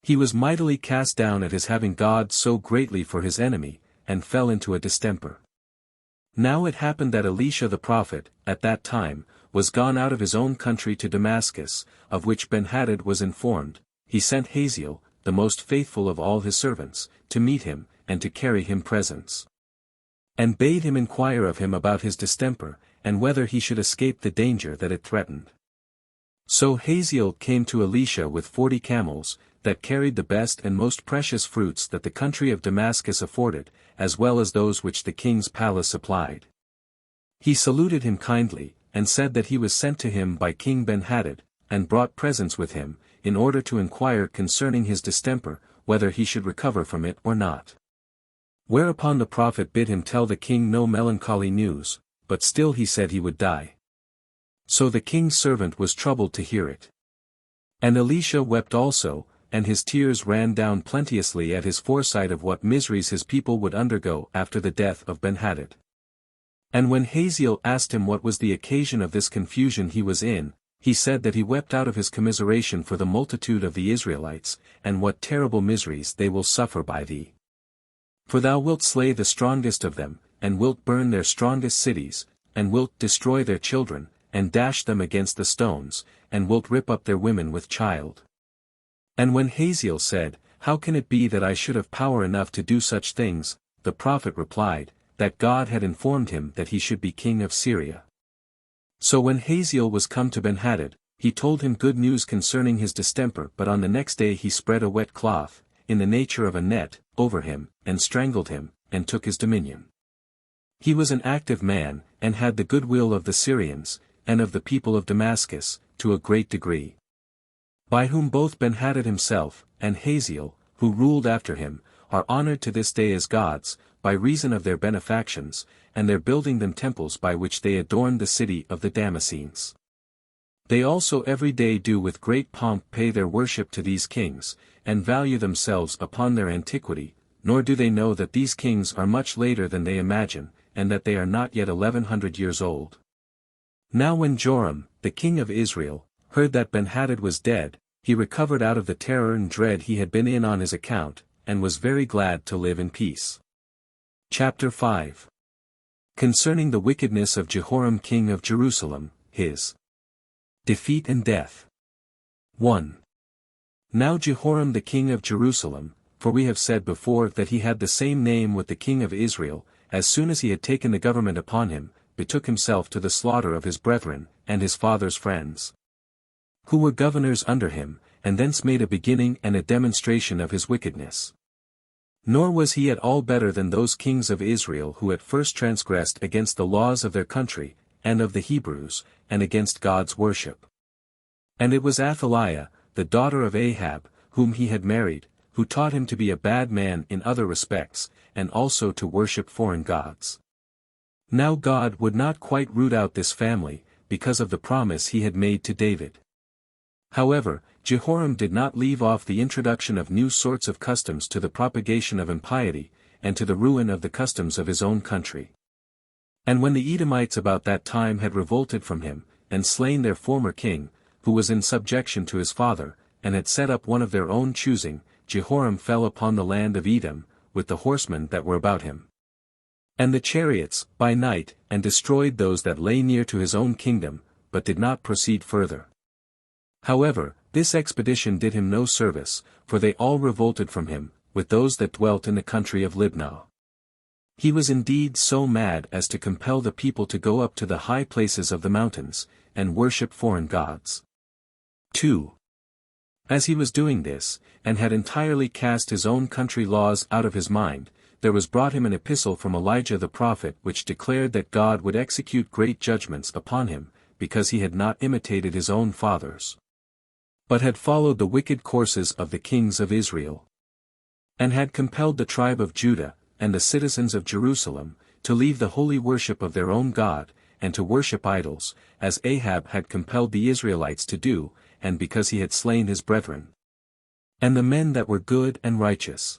he was mightily cast down at his having God so greatly for his enemy, and fell into a distemper. Now it happened that Elisha the prophet, at that time, was gone out of his own country to Damascus, of which Ben-Hadad was informed. He sent Hazael, the most faithful of all his servants, to meet him, and to carry him presents, and bade him inquire of him about his distemper, and whether he should escape the danger that it threatened. So Hazael came to Elisha with 40 camels, that carried the best and most precious fruits that the country of Damascus afforded, as well as those which the king's palace supplied. He saluted him kindly, and said that he was sent to him by King Ben-Hadad, and brought presents with him, in order to inquire concerning his distemper, whether he should recover from it or not. Whereupon the prophet bid him tell the king no melancholy news, but still he said he would die. So the king's servant was troubled to hear it. And Elisha wept also, and his tears ran down plenteously at his foresight of what miseries his people would undergo after the death of Ben-Hadad. And when Hazael asked him what was the occasion of this confusion he was in, he said that he wept out of his commiseration for the multitude of the Israelites, and what terrible miseries they will suffer by thee. For thou wilt slay the strongest of them, and wilt burn their strongest cities, and wilt destroy their children, and dash them against the stones, and wilt rip up their women with child. And when Hazael said, How can it be that I should have power enough to do such things? The prophet replied, that God had informed him that he should be king of Syria. So when Hazael was come to Benhadad, he told him good news concerning his distemper, but on the next day he spread a wet cloth, in the nature of a net, over him, and strangled him, and took his dominion. He was an active man, and had the goodwill of the Syrians, and of the people of Damascus, to a great degree. By whom both Benhadad himself, and Hazael, who ruled after him, are honored to this day as gods, by reason of their benefactions, and their building them temples by which they adorned the city of the Damascenes. They also every day do with great pomp pay their worship to these kings, and value themselves upon their antiquity, nor do they know that these kings are much later than they imagine, and that they are not yet 1100 years old. Now when Joram, the king of Israel, heard that Benhadad was dead, he recovered out of the terror and dread he had been in on his account, and was very glad to live in peace. Chapter 5. Concerning the wickedness of Jehoram king of Jerusalem, his defeat and death. 1. Now Jehoram the king of Jerusalem, for we have said before that he had the same name with the king of Israel, as soon as he had taken the government upon him, betook himself to the slaughter of his brethren, and his father's friends, who were governors under him, and thence made a beginning and a demonstration of his wickedness. Nor was he at all better than those kings of Israel who at first transgressed against the laws of their country, and of the Hebrews, and against God's worship. And it was Athaliah, the daughter of Ahab, whom he had married, who taught him to be a bad man in other respects, and also to worship foreign gods. Now God would not quite root out this family, because of the promise he had made to David. However, Jehoram did not leave off the introduction of new sorts of customs to the propagation of impiety, and to the ruin of the customs of his own country. And when the Edomites about that time had revolted from him, and slain their former king, who was in subjection to his father, and had set up one of their own choosing, Jehoram fell upon the land of Edom, with the horsemen that were about him, and the chariots, by night, and destroyed those that lay near to his own kingdom, but did not proceed further. However, this expedition did him no service, for they all revolted from him, with those that dwelt in the country of Libnah. He was indeed so mad as to compel the people to go up to the high places of the mountains, and worship foreign gods. 2. As he was doing this, and had entirely cast his own country laws out of his mind, there was brought him an epistle from Elijah the prophet which declared that God would execute great judgments upon him, because he had not imitated his own fathers, but had followed the wicked courses of the kings of Israel, and had compelled the tribe of Judah, and the citizens of Jerusalem, to leave the holy worship of their own God, and to worship idols, as Ahab had compelled the Israelites to do, and because he had slain his brethren, and the men that were good and righteous.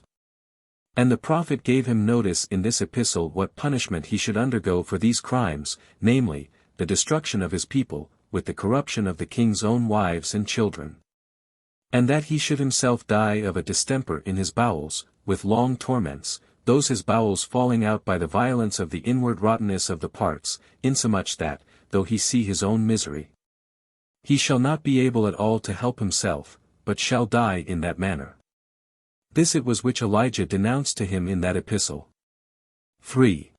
And the prophet gave him notice in this epistle what punishment he should undergo for these crimes, namely, the destruction of his people, with the corruption of the king's own wives and children. And that he should himself die of a distemper in his bowels, with long torments, those his bowels falling out by the violence of the inward rottenness of the parts, insomuch that, though he see his own misery, he shall not be able at all to help himself, but shall die in that manner. This it was which Elijah denounced to him in that epistle. 3.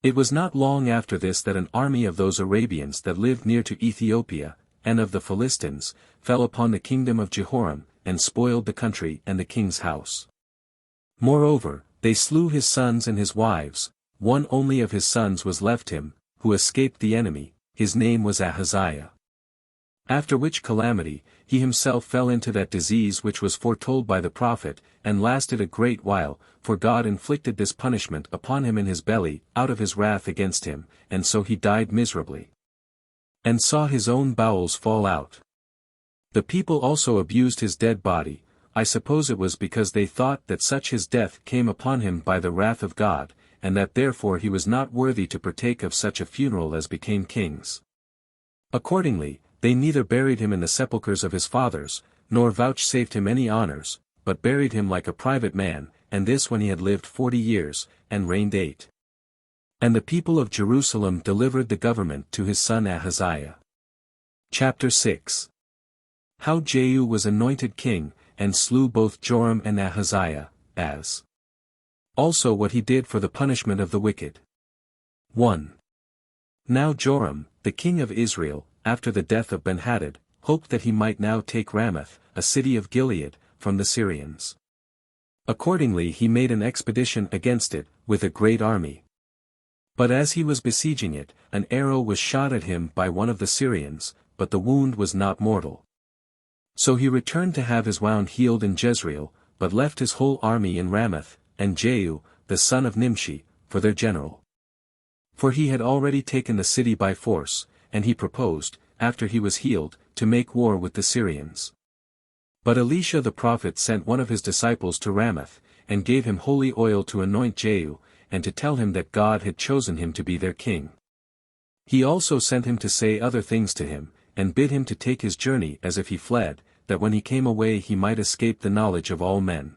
It was not long after this that an army of those Arabians that lived near to Ethiopia, and of the Philistines, fell upon the kingdom of Jehoram, and spoiled the country and the king's house. Moreover, they slew his sons and his wives, one only of his sons was left him, who escaped the enemy, his name was Ahaziah. After which calamity, he himself fell into that disease which was foretold by the prophet, and lasted a great while, for God inflicted this punishment upon him in his belly, out of his wrath against him, and so he died miserably, and saw his own bowels fall out. The people also abused his dead body. I suppose it was because they thought that such his death came upon him by the wrath of God, and that therefore he was not worthy to partake of such a funeral as became kings. Accordingly, they neither buried him in the sepulchres of his fathers, nor vouchsafed him any honors, but buried him like a private man, and this when he had lived 40 years, and reigned 8. And the people of Jerusalem delivered the government to his son Ahaziah. Chapter 6. How Jehu was anointed king, and slew both Joram and Ahaziah, as also what he did for the punishment of the wicked. 1. Now Joram, the king of Israel, after the death of Ben-Hadad, hoped that he might now take Ramoth, a city of Gilead, from the Syrians. Accordingly he made an expedition against it, with a great army. But as he was besieging it, an arrow was shot at him by one of the Syrians, but the wound was not mortal. So he returned to have his wound healed in Jezreel, but left his whole army in Ramoth, and Jehu, the son of Nimshi, for their general. For he had already taken the city by force, and he proposed, after he was healed, to make war with the Syrians. But Elisha the prophet sent one of his disciples to Ramoth, and gave him holy oil to anoint Jehu, and to tell him that God had chosen him to be their king. He also sent him to say other things to him, and bid him to take his journey as if he fled, that when he came away he might escape the knowledge of all men.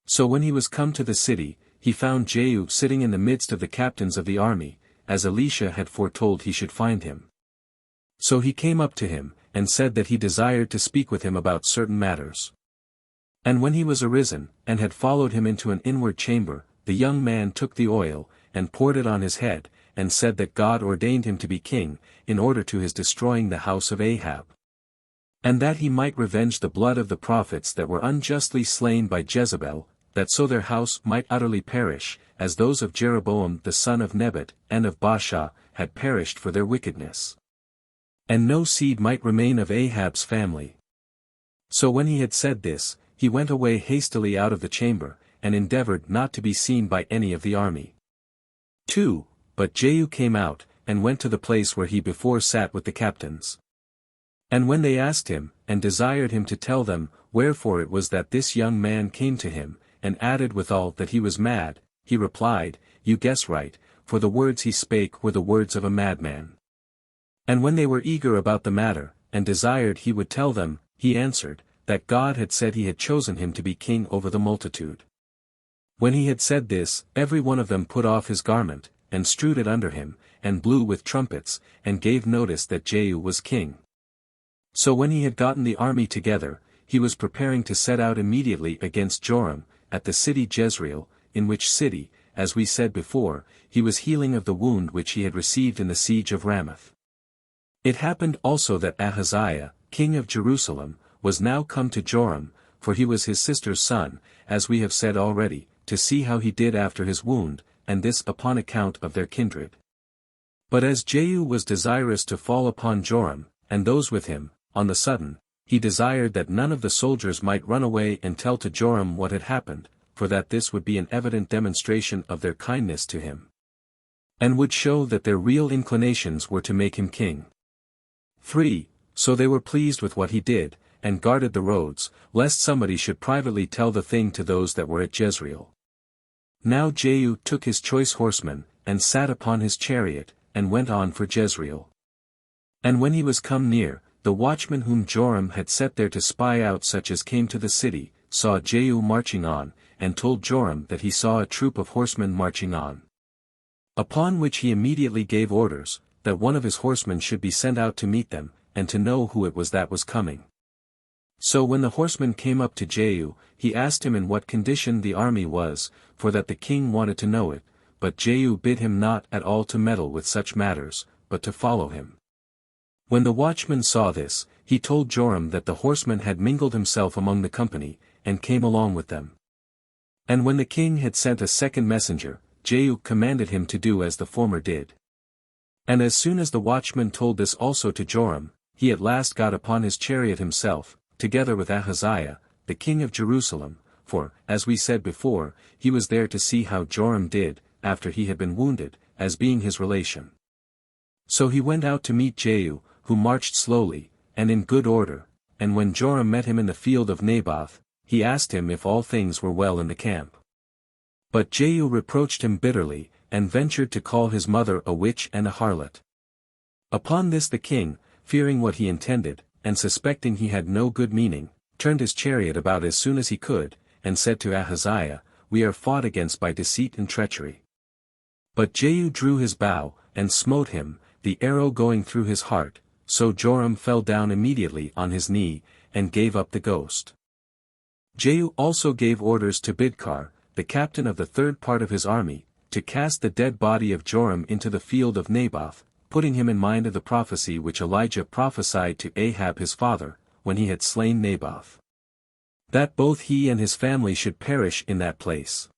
So when he was come to the city, he found Jehu sitting in the midst of the captains of the army, as Elisha had foretold he should find him. So he came up to him, and said that he desired to speak with him about certain matters. And when he was arisen, and had followed him into an inward chamber, the young man took the oil, and poured it on his head, and said that God ordained him to be king, in order to his destroying the house of Ahab. And that he might revenge the blood of the prophets that were unjustly slain by Jezebel, that so their house might utterly perish, as those of Jeroboam the son of Nebat, and of Baasha, had perished for their wickedness. And no seed might remain of Ahab's family. So when he had said this, he went away hastily out of the chamber, and endeavored not to be seen by any of the army. 2. But Jehu came out, and went to the place where he before sat with the captains. And when they asked him, and desired him to tell them, wherefore it was that this young man came to him, and added withal that he was mad, he replied, You guess right, for the words he spake were the words of a madman. And when they were eager about the matter, and desired he would tell them, he answered, that God had said he had chosen him to be king over the multitude. When he had said this, every one of them put off his garment, and strewed it under him, and blew with trumpets, and gave notice that Jehu was king. So when he had gotten the army together, he was preparing to set out immediately against Joram, at the city Jezreel, in which city, as we said before, he was healing of the wound which he had received in the siege of Ramoth. It happened also that Ahaziah, king of Jerusalem, was now come to Joram, for he was his sister's son, as we have said already, to see how he did after his wound, and this upon account of their kindred. But as Jehu was desirous to fall upon Joram, and those with him, on the sudden, he desired that none of the soldiers might run away and tell to Joram what had happened, for that this would be an evident demonstration of their kindness to him, and would show that their real inclinations were to make him king. 3. So they were pleased with what he did, and guarded the roads, lest somebody should privately tell the thing to those that were at Jezreel. Now Jehu took his choice horsemen, and sat upon his chariot, and went on for Jezreel. And when he was come near, the watchman whom Joram had set there to spy out such as came to the city, saw Jehu marching on, and told Joram that he saw a troop of horsemen marching on. Upon which he immediately gave orders, that one of his horsemen should be sent out to meet them, and to know who it was that was coming. So when the horseman came up to Jehu, he asked him in what condition the army was, for that the king wanted to know it, but Jehu bid him not at all to meddle with such matters, but to follow him. When the watchman saw this, he told Joram that the horseman had mingled himself among the company, and came along with them. And when the king had sent a second messenger, Jehu commanded him to do as the former did. And as soon as the watchman told this also to Joram, he at last got upon his chariot himself, together with Ahaziah, the king of Jerusalem, for, as we said before, he was there to see how Joram did, after he had been wounded, as being his relation. So he went out to meet Jehu, who marched slowly, and in good order, and when Joram met him in the field of Naboth, he asked him if all things were well in the camp. But Jehu reproached him bitterly, and ventured to call his mother a witch and a harlot. Upon this the king, fearing what he intended, and suspecting he had no good meaning, turned his chariot about as soon as he could, and said to Ahaziah, We are fought against by deceit and treachery. But Jehu drew his bow, and smote him, the arrow going through his heart, so Joram fell down immediately on his knee, and gave up the ghost. Jehu also gave orders to Bidkar, the captain of the third part of his army, to cast the dead body of Joram into the field of Naboth, putting him in mind of the prophecy which Elijah prophesied to Ahab his father, when he had slain Naboth. That both he and his family should perish in that place.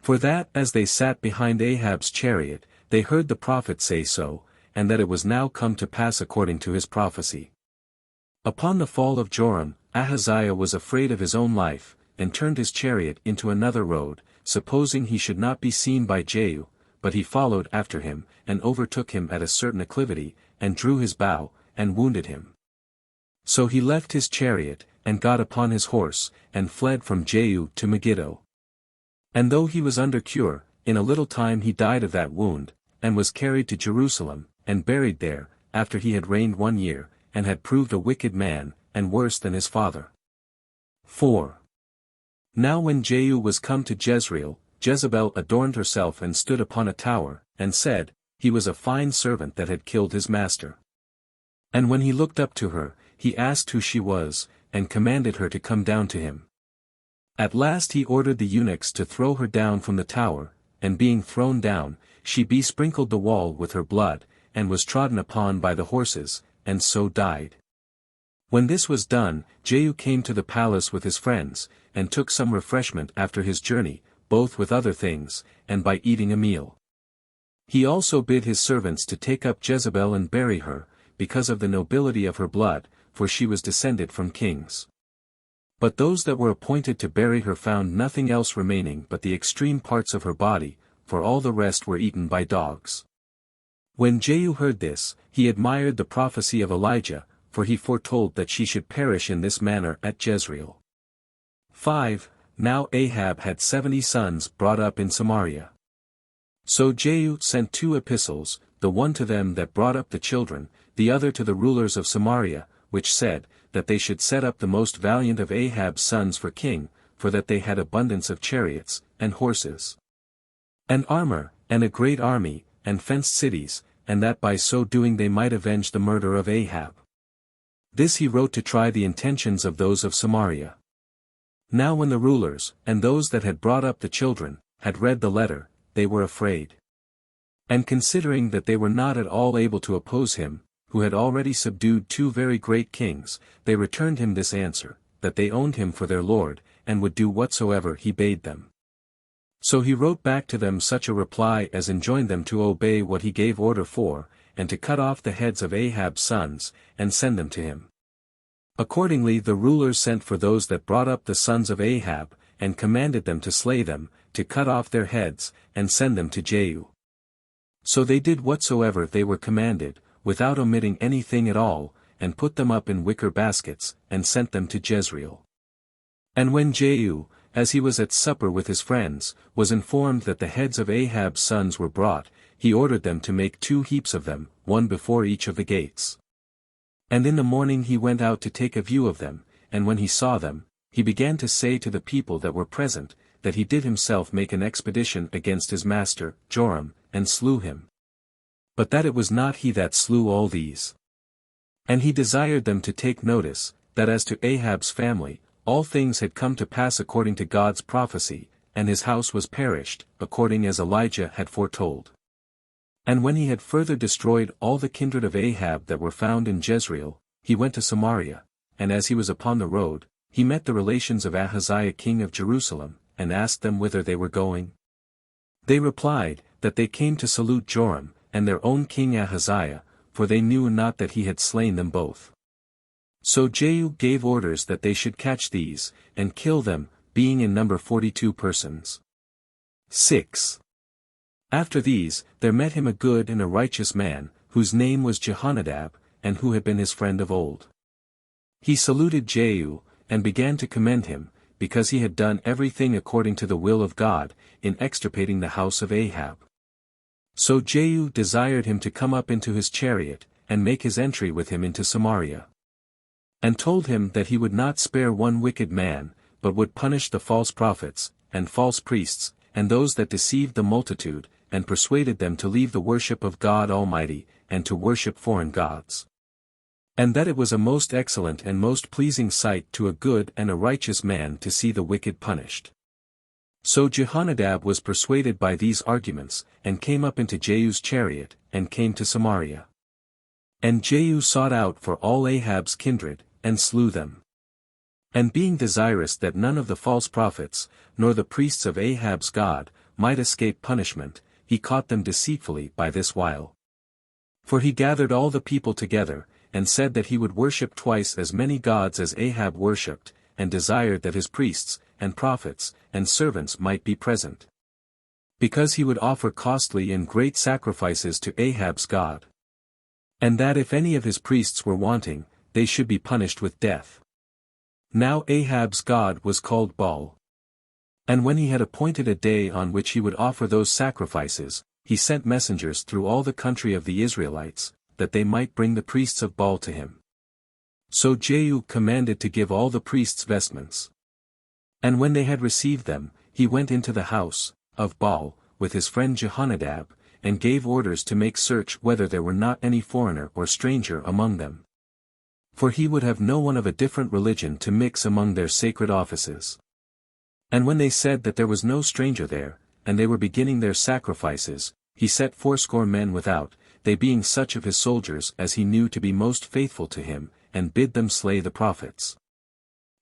For that as they sat behind Ahab's chariot, they heard the prophet say so, and that it was now come to pass according to his prophecy. Upon the fall of Joram, Ahaziah was afraid of his own life, and turned his chariot into another road, supposing he should not be seen by Jehu, but he followed after him, and overtook him at a certain acclivity, and drew his bow, and wounded him. So he left his chariot, and got upon his horse, and fled from Jehu to Megiddo. And though he was under cure, in a little time he died of that wound, and was carried to Jerusalem, and buried there, after he had reigned 1 year, and had proved a wicked man, and worse than his father. 4. Now when Jehu was come to Jezreel, Jezebel adorned herself and stood upon a tower, and said, he was a fine servant that had killed his master. And when he looked up to her, he asked who she was, and commanded her to come down to him. At last he ordered the eunuchs to throw her down from the tower, and being thrown down, she besprinkled the wall with her blood, and was trodden upon by the horses, and so died. When this was done, Jehu came to the palace with his friends, and took some refreshment after his journey, both with other things, and by eating a meal. He also bid his servants to take up Jezebel and bury her, because of the nobility of her blood, for she was descended from kings. But those that were appointed to bury her found nothing else remaining but the extreme parts of her body, for all the rest were eaten by dogs. When Jehu heard this, he admired the prophecy of Elijah, for he foretold that she should perish in this manner at Jezreel. 5. Now Ahab had 70 sons brought up in Samaria. So Jehu sent 2 epistles, the one to them that brought up the children, the other to the rulers of Samaria, which said, that they should set up the most valiant of Ahab's sons for king, for that they had abundance of chariots, and horses, and armor, and a great army, and fenced cities, and that by so doing they might avenge the murder of Ahab. This he wrote to try the intentions of those of Samaria. Now when the rulers, and those that had brought up the children, had read the letter, they were afraid. And considering that they were not at all able to oppose him, who had already subdued 2 very great kings, they returned him this answer, that they owned him for their lord, and would do whatsoever he bade them. So he wrote back to them such a reply as enjoined them to obey what he gave order for, and to cut off the heads of Ahab's sons, and send them to him. Accordingly the rulers sent for those that brought up the sons of Ahab, and commanded them to slay them, to cut off their heads, and send them to Jehu. So they did whatsoever they were commanded, without omitting anything at all, and put them up in wicker baskets, and sent them to Jezreel. And when Jehu, as he was at supper with his friends, was informed that the heads of Ahab's sons were brought, he ordered them to make 2 heaps of them, one before each of the gates. And in the morning he went out to take a view of them, and when he saw them, he began to say to the people that were present, that he did himself make an expedition against his master, Joram, and slew him. But that it was not he that slew all these. And he desired them to take notice, that as to Ahab's family, all things had come to pass according to God's prophecy, and his house was perished, according as Elijah had foretold. And when he had further destroyed all the kindred of Ahab that were found in Jezreel, he went to Samaria, and as he was upon the road, he met the relations of Ahaziah king of Jerusalem, and asked them whither they were going. They replied, that they came to salute Joram, and their own king Ahaziah, for they knew not that he had slain them both. So Jehu gave orders that they should catch these, and kill them, being in number 42 persons. 6. After these, there met him a good and a righteous man, whose name was Jehonadab, and who had been his friend of old. He saluted Jehu, and began to commend him, because he had done everything according to the will of God, in extirpating the house of Ahab. So Jehu desired him to come up into his chariot, and make his entry with him into Samaria. And told him that he would not spare one wicked man, but would punish the false prophets, and false priests, and those that deceived the multitude, and persuaded them to leave the worship of God Almighty, and to worship foreign gods. And that it was a most excellent and most pleasing sight to a good and a righteous man to see the wicked punished. So Jehonadab was persuaded by these arguments, and came up into Jehu's chariot, and came to Samaria. And Jehu sought out for all Ahab's kindred, and slew them. And being desirous that none of the false prophets, nor the priests of Ahab's god, might escape punishment, he caught them deceitfully by this wile. For he gathered all the people together, and said that he would worship twice as many gods as Ahab worshipped, and desired that his priests, and prophets, and servants might be present. Because he would offer costly and great sacrifices to Ahab's god. And that if any of his priests were wanting, they should be punished with death. Now Ahab's god was called Baal. And when he had appointed a day on which he would offer those sacrifices, he sent messengers through all the country of the Israelites, that they might bring the priests of Baal to him. So Jehu commanded to give all the priests vestments. And when they had received them, he went into the house of Baal, with his friend Jehonadab, and gave orders to make search whether there were not any foreigner or stranger among them. For he would have no one of a different religion to mix among their sacred offices. And when they said that there was no stranger there, and they were beginning their sacrifices, he set 80 men without, they being such of his soldiers as he knew to be most faithful to him, and bid them slay the prophets.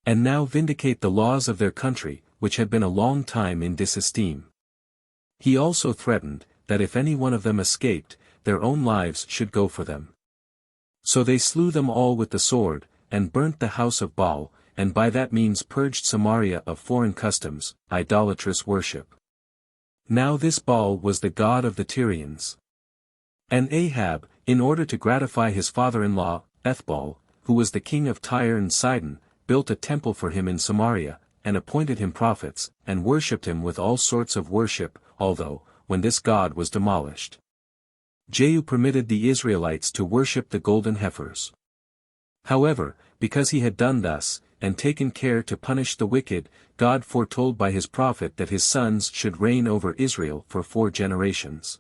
And now vindicate the laws of their country, which had been a long time in disesteem. He also threatened, that if any one of them escaped, their own lives should go for them. So they slew them all with the sword, and burnt the house of Baal, and by that means purged Samaria of foreign customs, idolatrous worship. Now this Baal was the god of the Tyrians. And Ahab, in order to gratify his father-in-law, Ethbaal, who was the king of Tyre and Sidon, built a temple for him in Samaria, and appointed him prophets, and worshipped him with all sorts of worship, although, when this god was demolished, Jehu permitted the Israelites to worship the golden heifers. However, because he had done thus, and taken care to punish the wicked, God foretold by his prophet that his sons should reign over Israel for 4 generations.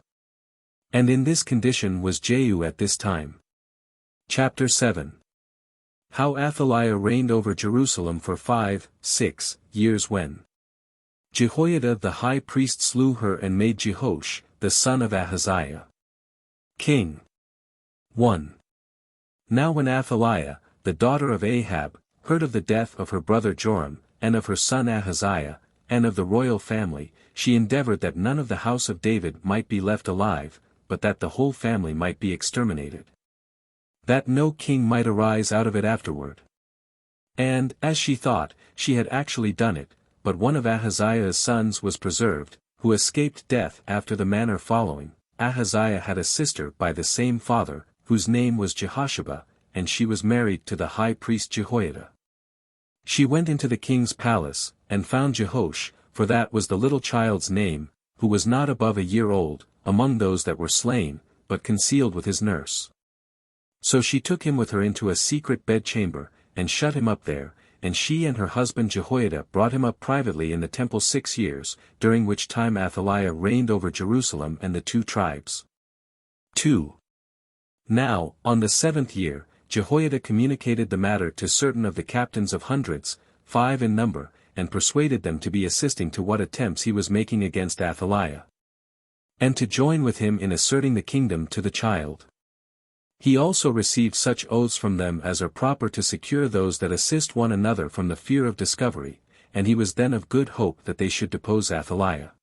And in this condition was Jehu at this time. Chapter 7. How Athaliah reigned over Jerusalem for 5-6 years when Jehoiada the high priest slew her and made Jehoash, the son of Ahaziah, king. 1. Now when Athaliah, the daughter of Ahab, heard of the death of her brother Joram, and of her son Ahaziah, and of the royal family, she endeavored that none of the house of David might be left alive, but that the whole family might be exterminated. That no king might arise out of it afterward. And, as she thought, she had actually done it, but one of Ahaziah's sons was preserved, who escaped death after the manner following. Ahaziah had a sister by the same father, whose name was Jehosheba, and she was married to the high priest Jehoiada. She went into the king's palace, and found Jehoash, for that was the little child's name, who was not above a year old, among those that were slain, but concealed with his nurse. So she took him with her into a secret bedchamber, and shut him up there, and she and her husband Jehoiada brought him up privately in the temple 6 years, during which time Athaliah reigned over Jerusalem and the 2 tribes. 2. Now, on the 7th year, Jehoiada communicated the matter to certain of the captains of hundreds, 5 in number, and persuaded them to be assisting to what attempts he was making against Athaliah, and to join with him in asserting the kingdom to the child. He also received such oaths from them as are proper to secure those that assist one another from the fear of discovery, and he was then of good hope that they should depose Athaliah.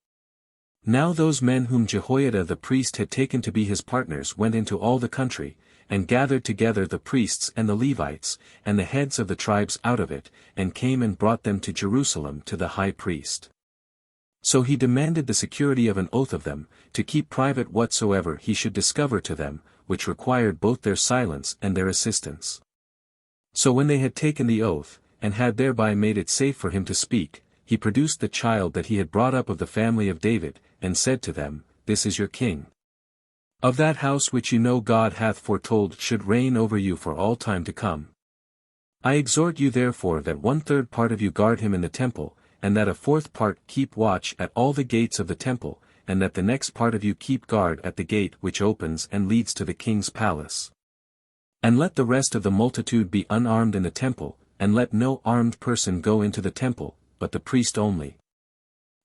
Now those men whom Jehoiada the priest had taken to be his partners went into all the country, and gathered together the priests and the Levites, and the heads of the tribes out of it, and came and brought them to Jerusalem to the high priest. So he demanded the security of an oath of them, to keep private whatsoever he should discover to them, which required both their silence and their assistance. So when they had taken the oath, and had thereby made it safe for him to speak, he produced the child that he had brought up of the family of David, and said to them, This is your king. Of that house which you know God hath foretold should reign over you for all time to come. I exhort you therefore that 1/3 part of you guard him in the temple, and that a 4th part keep watch at all the gates of the temple, and that the next part of you keep guard at the gate which opens and leads to the king's palace. And let the rest of the multitude be unarmed in the temple, and let no armed person go into the temple, but the priest only.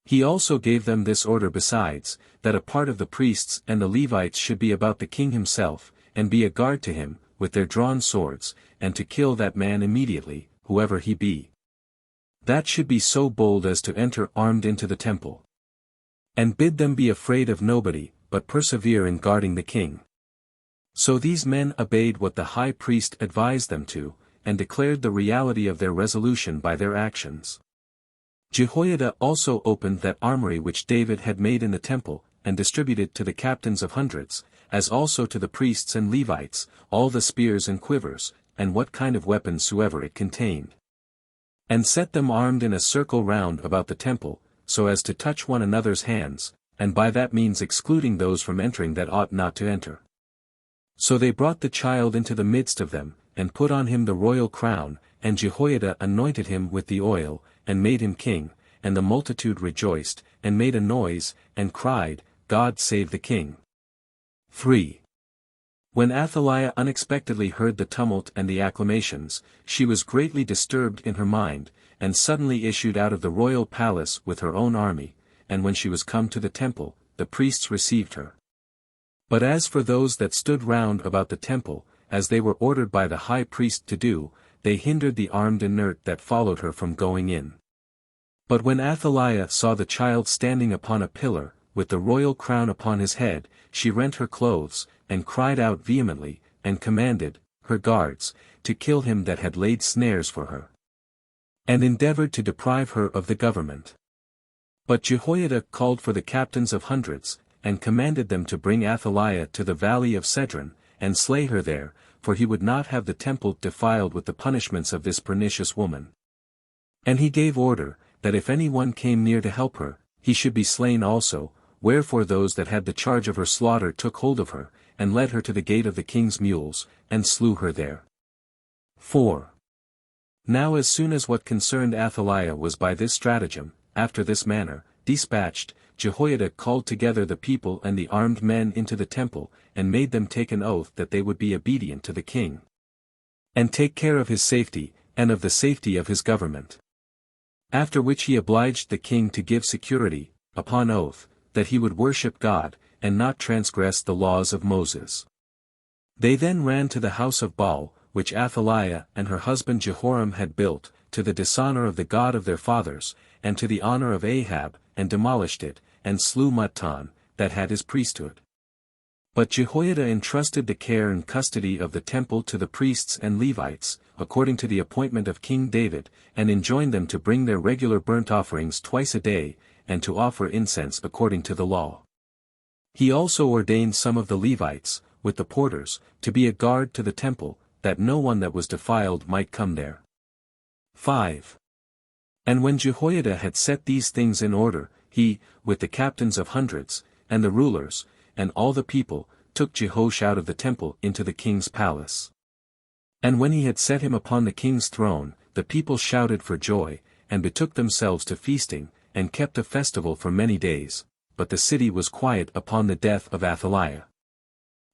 He also gave them this order besides, that a part of the priests and the Levites should be about the king himself, and be a guard to him, with their drawn swords, and to kill that man immediately, whoever he be. That should be so bold as to enter armed into the temple. And bid them be afraid of nobody, but persevere in guarding the king. So these men obeyed what the high priest advised them to, and declared the reality of their resolution by their actions. Jehoiada also opened that armory which David had made in the temple, and distributed to the captains of hundreds, as also to the priests and Levites, all the spears and quivers, and what kind of weapons soever it contained. And set them armed in a circle round about the temple, so as to touch one another's hands, and by that means excluding those from entering that ought not to enter. So they brought the child into the midst of them, and put on him the royal crown, and Jehoiada anointed him with the oil, and made him king, and the multitude rejoiced, and made a noise, and cried, God save the king. 3. When Athaliah unexpectedly heard the tumult and the acclamations, she was greatly disturbed in her mind, and suddenly issued out of the royal palace with her own army, and when she was come to the temple, the priests received her. But as for those that stood round about the temple, as they were ordered by the high priest to do, they hindered the armed inert that followed her from going in. But when Athaliah saw the child standing upon a pillar, with the royal crown upon his head, she rent her clothes, and cried out vehemently, and commanded her guards to kill him that had laid snares for her, and endeavored to deprive her of the government. But Jehoiada called for the captains of hundreds, and commanded them to bring Athaliah to the valley of Cedron, and slay her there, for he would not have the temple defiled with the punishments of this pernicious woman. And he gave order, that if any one came near to help her, he should be slain also, wherefore those that had the charge of her slaughter took hold of her, and led her to the gate of the king's mules, and slew her there. 4. Now as soon as what concerned Athaliah was by this stratagem, after this manner, dispatched, Jehoiada called together the people and the armed men into the temple, and made them take an oath that they would be obedient to the king, and take care of his safety, and of the safety of his government. After which he obliged the king to give security, upon oath, that he would worship God, and not transgress the laws of Moses. They then ran to the house of Baal, which Athaliah and her husband Jehoram had built, to the dishonor of the God of their fathers, and to the honor of Ahab, and demolished it, and slew Mattan, that had his priesthood. But Jehoiada entrusted the care and custody of the temple to the priests and Levites, according to the appointment of King David, and enjoined them to bring their regular burnt offerings twice a day, and to offer incense according to the law. He also ordained some of the Levites, with the porters, to be a guard to the temple, that no one that was defiled might come there. 5. And when Jehoiada had set these things in order, he, with the captains of hundreds, and the rulers, and all the people, took Jehoash out of the temple into the king's palace. And when he had set him upon the king's throne, the people shouted for joy, and betook themselves to feasting, and kept a festival for many days, but the city was quiet upon the death of Athaliah.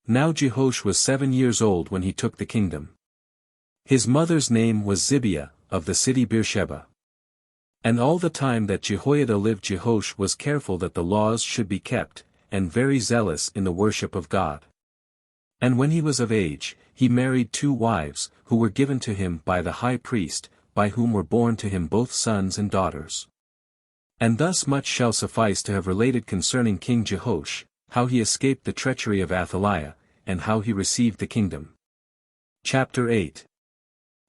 Now Jehoash was 7 years old when he took the kingdom. His mother's name was Zibiah, of the city Beersheba. And all the time that Jehoiada lived Jehoash was careful that the laws should be kept, and very zealous in the worship of God. And when he was of age, he married 2 wives, who were given to him by the high priest, by whom were born to him both sons and daughters. And thus much shall suffice to have related concerning King Jehoash, how he escaped the treachery of Athaliah, and how he received the kingdom. Chapter 8.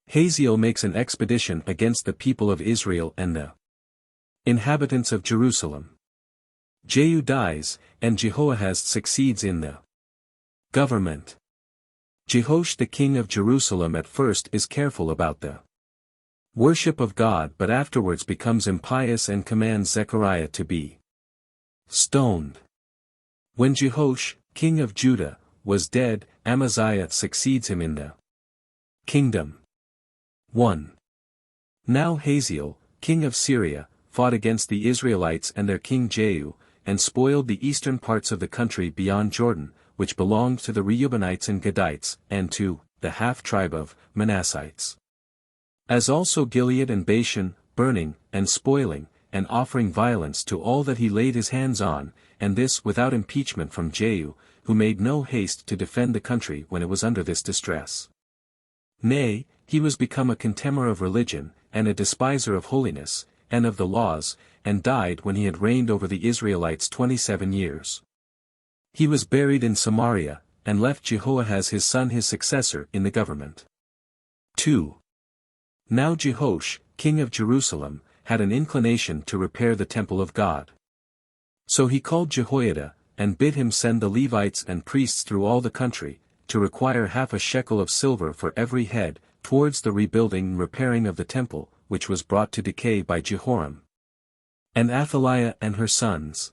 Hazael makes an expedition against the people of Israel and the inhabitants of Jerusalem. Jehu dies, and Jehoahaz succeeds in the government. Jehoash the king of Jerusalem at first is careful about the worship of God, but afterwards becomes impious and commands Zechariah to be stoned. When Jehoash, king of Judah, was dead, Amaziah succeeds him in the kingdom. 1. Now Hazael, king of Syria, fought against the Israelites and their king Jehu, and spoiled the eastern parts of the country beyond Jordan, which belonged to the Reubenites and Gadites, and to the half-tribe of Manassites. As also Gilead and Bashan, burning, and spoiling, and offering violence to all that he laid his hands on, and this without impeachment from Jehu, who made no haste to defend the country when it was under this distress. Nay, he was become a contemner of religion, and a despiser of holiness, and of the laws, and died when he had reigned over the Israelites 27 years. He was buried in Samaria, and left Jehoahaz his son his successor in the government. 2. Now Jehoash, king of Jerusalem, had an inclination to repair the temple of God. So he called Jehoiada, and bid him send the Levites and priests through all the country, to require half a shekel of silver for every head, towards the rebuilding and repairing of the temple, which was brought to decay by Jehoram and Athaliah and her sons.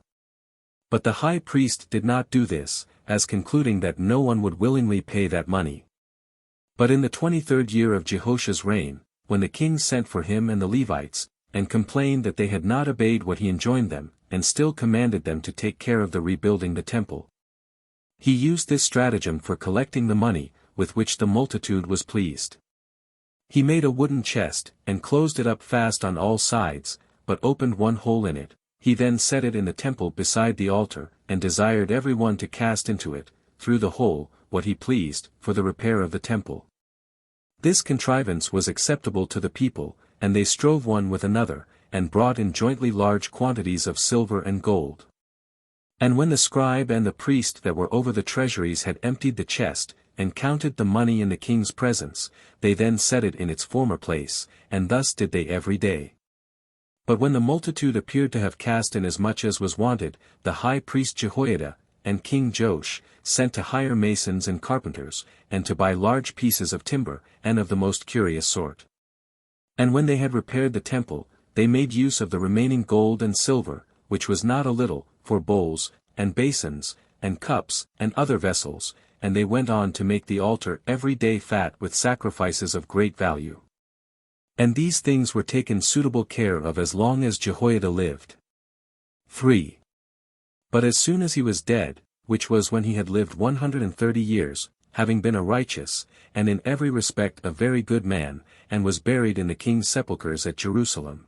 But the high priest did not do this, as concluding that no one would willingly pay that money. But in the 23rd year of Jehosh's reign, when the king sent for him and the Levites, and complained that they had not obeyed what he enjoined them, and still commanded them to take care of the rebuilding the temple, he used this stratagem for collecting the money, with which the multitude was pleased. He made a wooden chest, and closed it up fast on all sides, but opened one hole in it. He then set it in the temple beside the altar, and desired every one to cast into it, through the hole, what he pleased, for the repair of the temple. This contrivance was acceptable to the people, and they strove one with another, and brought in jointly large quantities of silver and gold. And when the scribe and the priest that were over the treasuries had emptied the chest, and counted the money in the king's presence, they then set it in its former place, and thus did they every day. But when the multitude appeared to have cast in as much as was wanted, the high priest Jehoiada, and King Joash, sent to hire masons and carpenters, and to buy large pieces of timber, and of the most curious sort. And when they had repaired the temple, they made use of the remaining gold and silver, which was not a little, for bowls, and basins, and cups, and other vessels, and they went on to make the altar every day fat with sacrifices of great value. And these things were taken suitable care of as long as Jehoiada lived. 3. But as soon as he was dead, which was when he had lived 130 years, having been a righteous, and in every respect a very good man, and was buried in the king's sepulchres at Jerusalem.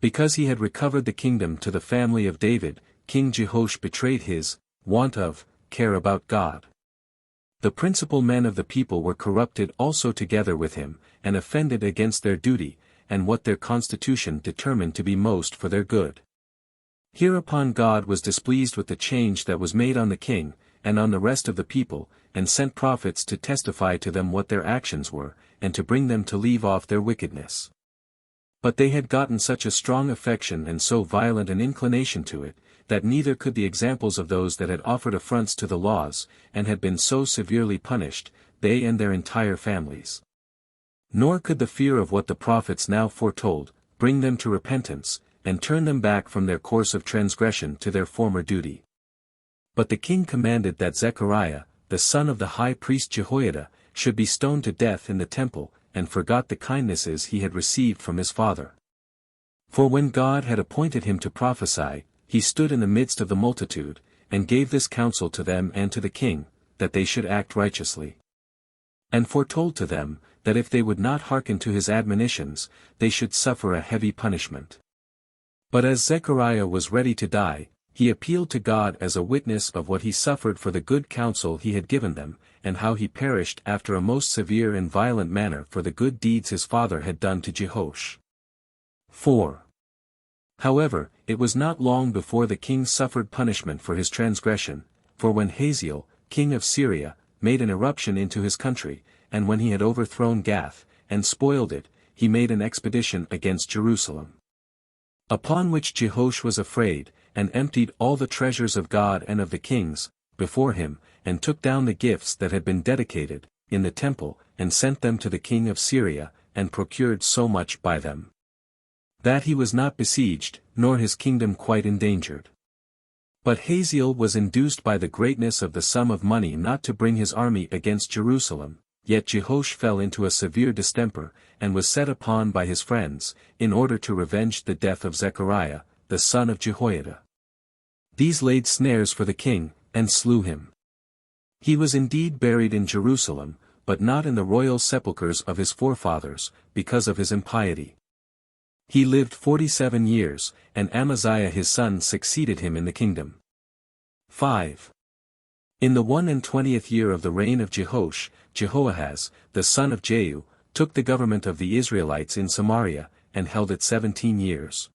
Because he had recovered the kingdom to the family of David, King Jehoash betrayed his want of care about God. The principal men of the people were corrupted also together with him, and offended against their duty, and what their constitution determined to be most for their good. Hereupon God was displeased with the change that was made on the king, and on the rest of the people, and sent prophets to testify to them what their actions were, and to bring them to leave off their wickedness. But they had gotten such a strong affection and so violent an inclination to it, that neither could the examples of those that had offered affronts to the laws, and had been so severely punished, they and their entire families. Nor could the fear of what the prophets now foretold, bring them to repentance, and turn them back from their course of transgression to their former duty. But the king commanded that Zechariah, the son of the high priest Jehoiada, should be stoned to death in the temple, and forgot the kindnesses he had received from his father. For when God had appointed him to prophesy, he stood in the midst of the multitude, and gave this counsel to them and to the king, that they should act righteously. And foretold to them, that if they would not hearken to his admonitions, they should suffer a heavy punishment. But as Zechariah was ready to die, he appealed to God as a witness of what he suffered for the good counsel he had given them, and how he perished after a most severe and violent manner for the good deeds his father had done to Jehoash. 4. However, it was not long before the king suffered punishment for his transgression, for when Hazael, king of Syria, made an irruption into his country, and when he had overthrown Gath, and spoiled it, he made an expedition against Jerusalem. Upon which Jehoash was afraid, and emptied all the treasures of God and of the kings, before him, and took down the gifts that had been dedicated, in the temple, and sent them to the king of Syria, and procured so much by them, that he was not besieged, nor his kingdom quite endangered. But Hazael was induced by the greatness of the sum of money not to bring his army against Jerusalem, yet Jehoash fell into a severe distemper, and was set upon by his friends, in order to revenge the death of Zechariah, the son of Jehoiada. These laid snares for the king, and slew him. He was indeed buried in Jerusalem, but not in the royal sepulchres of his forefathers, because of his impiety. He lived 47 years, and Amaziah his son succeeded him in the kingdom. 5. In the 21st year of the reign of Jehoahaz, the son of Jehu, took the government of the Israelites in Samaria, and held it 17 years.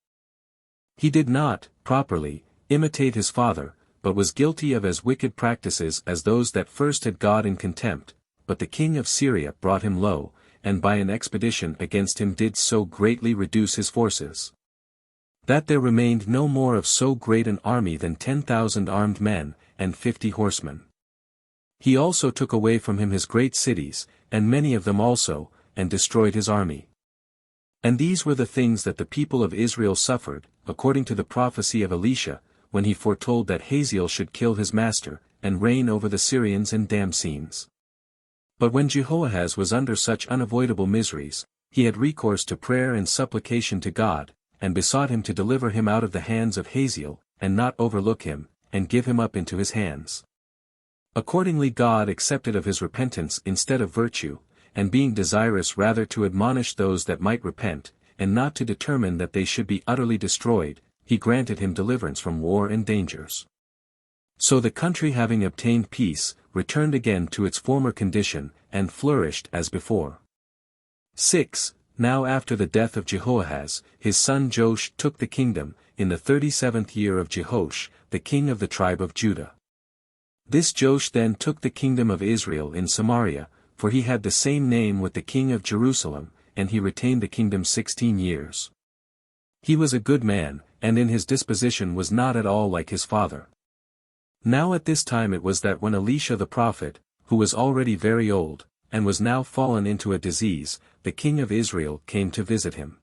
He did not, properly, imitate his father, but was guilty of as wicked practices as those that first had God in contempt, but the king of Syria brought him low, and by an expedition against him did so greatly reduce his forces, that there remained no more of so great an army than 10,000 armed men, and 50 horsemen. He also took away from him his great cities, and many of them also, and destroyed his army. And these were the things that the people of Israel suffered, according to the prophecy of Elisha, when he foretold that Hazael should kill his master, and reign over the Syrians and Damascenes. But when Jehoahaz was under such unavoidable miseries, he had recourse to prayer and supplication to God, and besought him to deliver him out of the hands of Hazael, and not overlook him, and give him up into his hands. Accordingly God accepted of his repentance instead of virtue, and being desirous rather to admonish those that might repent, and not to determine that they should be utterly destroyed, he granted him deliverance from war and dangers. So the country having obtained peace, returned again to its former condition, and flourished as before. 6. Now after the death of Jehoahaz, his son Joash took the kingdom, in the 37th year of Jehoash, the king of the tribe of Judah. This Joash then took the kingdom of Israel in Samaria, for he had the same name with the king of Jerusalem, and he retained the kingdom 16 years. He was a good man, and in his disposition was not at all like his father. Now at this time it was that when Elisha the prophet, who was already very old, and was now fallen into a disease, the king of Israel came to visit him.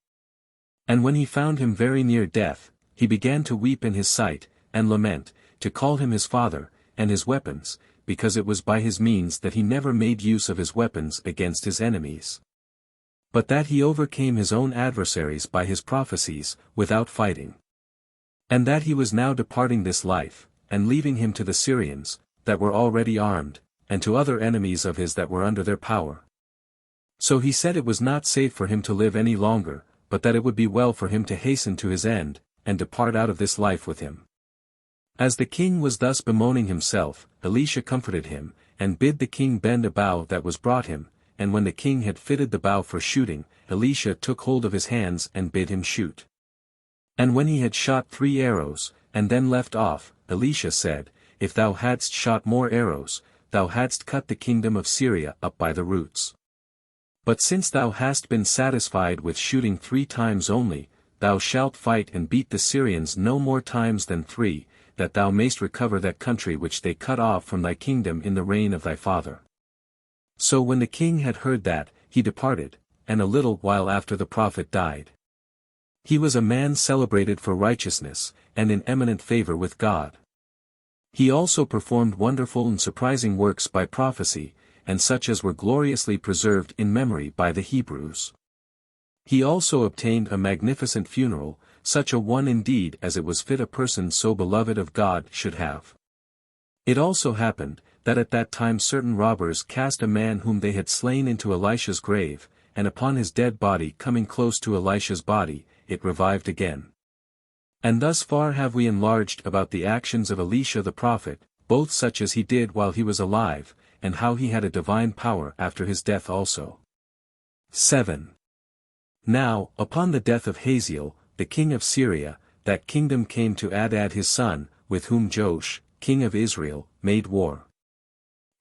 And when he found him very near death, he began to weep in his sight, and lament, to call him his father, and his weapons, because it was by his means that he never made use of his weapons against his enemies, but that he overcame his own adversaries by his prophecies, without fighting. And that he was now departing this life, and leaving him to the Syrians, that were already armed, and to other enemies of his that were under their power. So he said it was not safe for him to live any longer, but that it would be well for him to hasten to his end, and depart out of this life with him. As the king was thus bemoaning himself, Elisha comforted him, and bid the king bend a bow that was brought him, and when the king had fitted the bow for shooting, Elisha took hold of his hands and bid him shoot. And when he had shot 3 arrows, and then left off, Elisha said, If thou hadst shot more arrows, thou hadst cut the kingdom of Syria up by the roots. But since thou hast been satisfied with shooting 3 times only, thou shalt fight and beat the Syrians no more times than 3, that thou mayst recover that country which they cut off from thy kingdom in the reign of thy father. So when the king had heard that, he departed, and a little while after the prophet died. He was a man celebrated for righteousness, and in eminent favor with God. He also performed wonderful and surprising works by prophecy, and such as were gloriously preserved in memory by the Hebrews. He also obtained a magnificent funeral, such a one indeed as it was fit a person so beloved of God should have. It also happened, that at that time certain robbers cast a man whom they had slain into Elisha's grave, and upon his dead body coming close to Elisha's body, it revived again. And thus far have we enlarged about the actions of Elisha the prophet, both such as he did while he was alive, and how he had a divine power after his death also. 7. Now, upon the death of Hazael, the king of Syria, that kingdom came to Adad his son, with whom Joash, king of Israel, made war.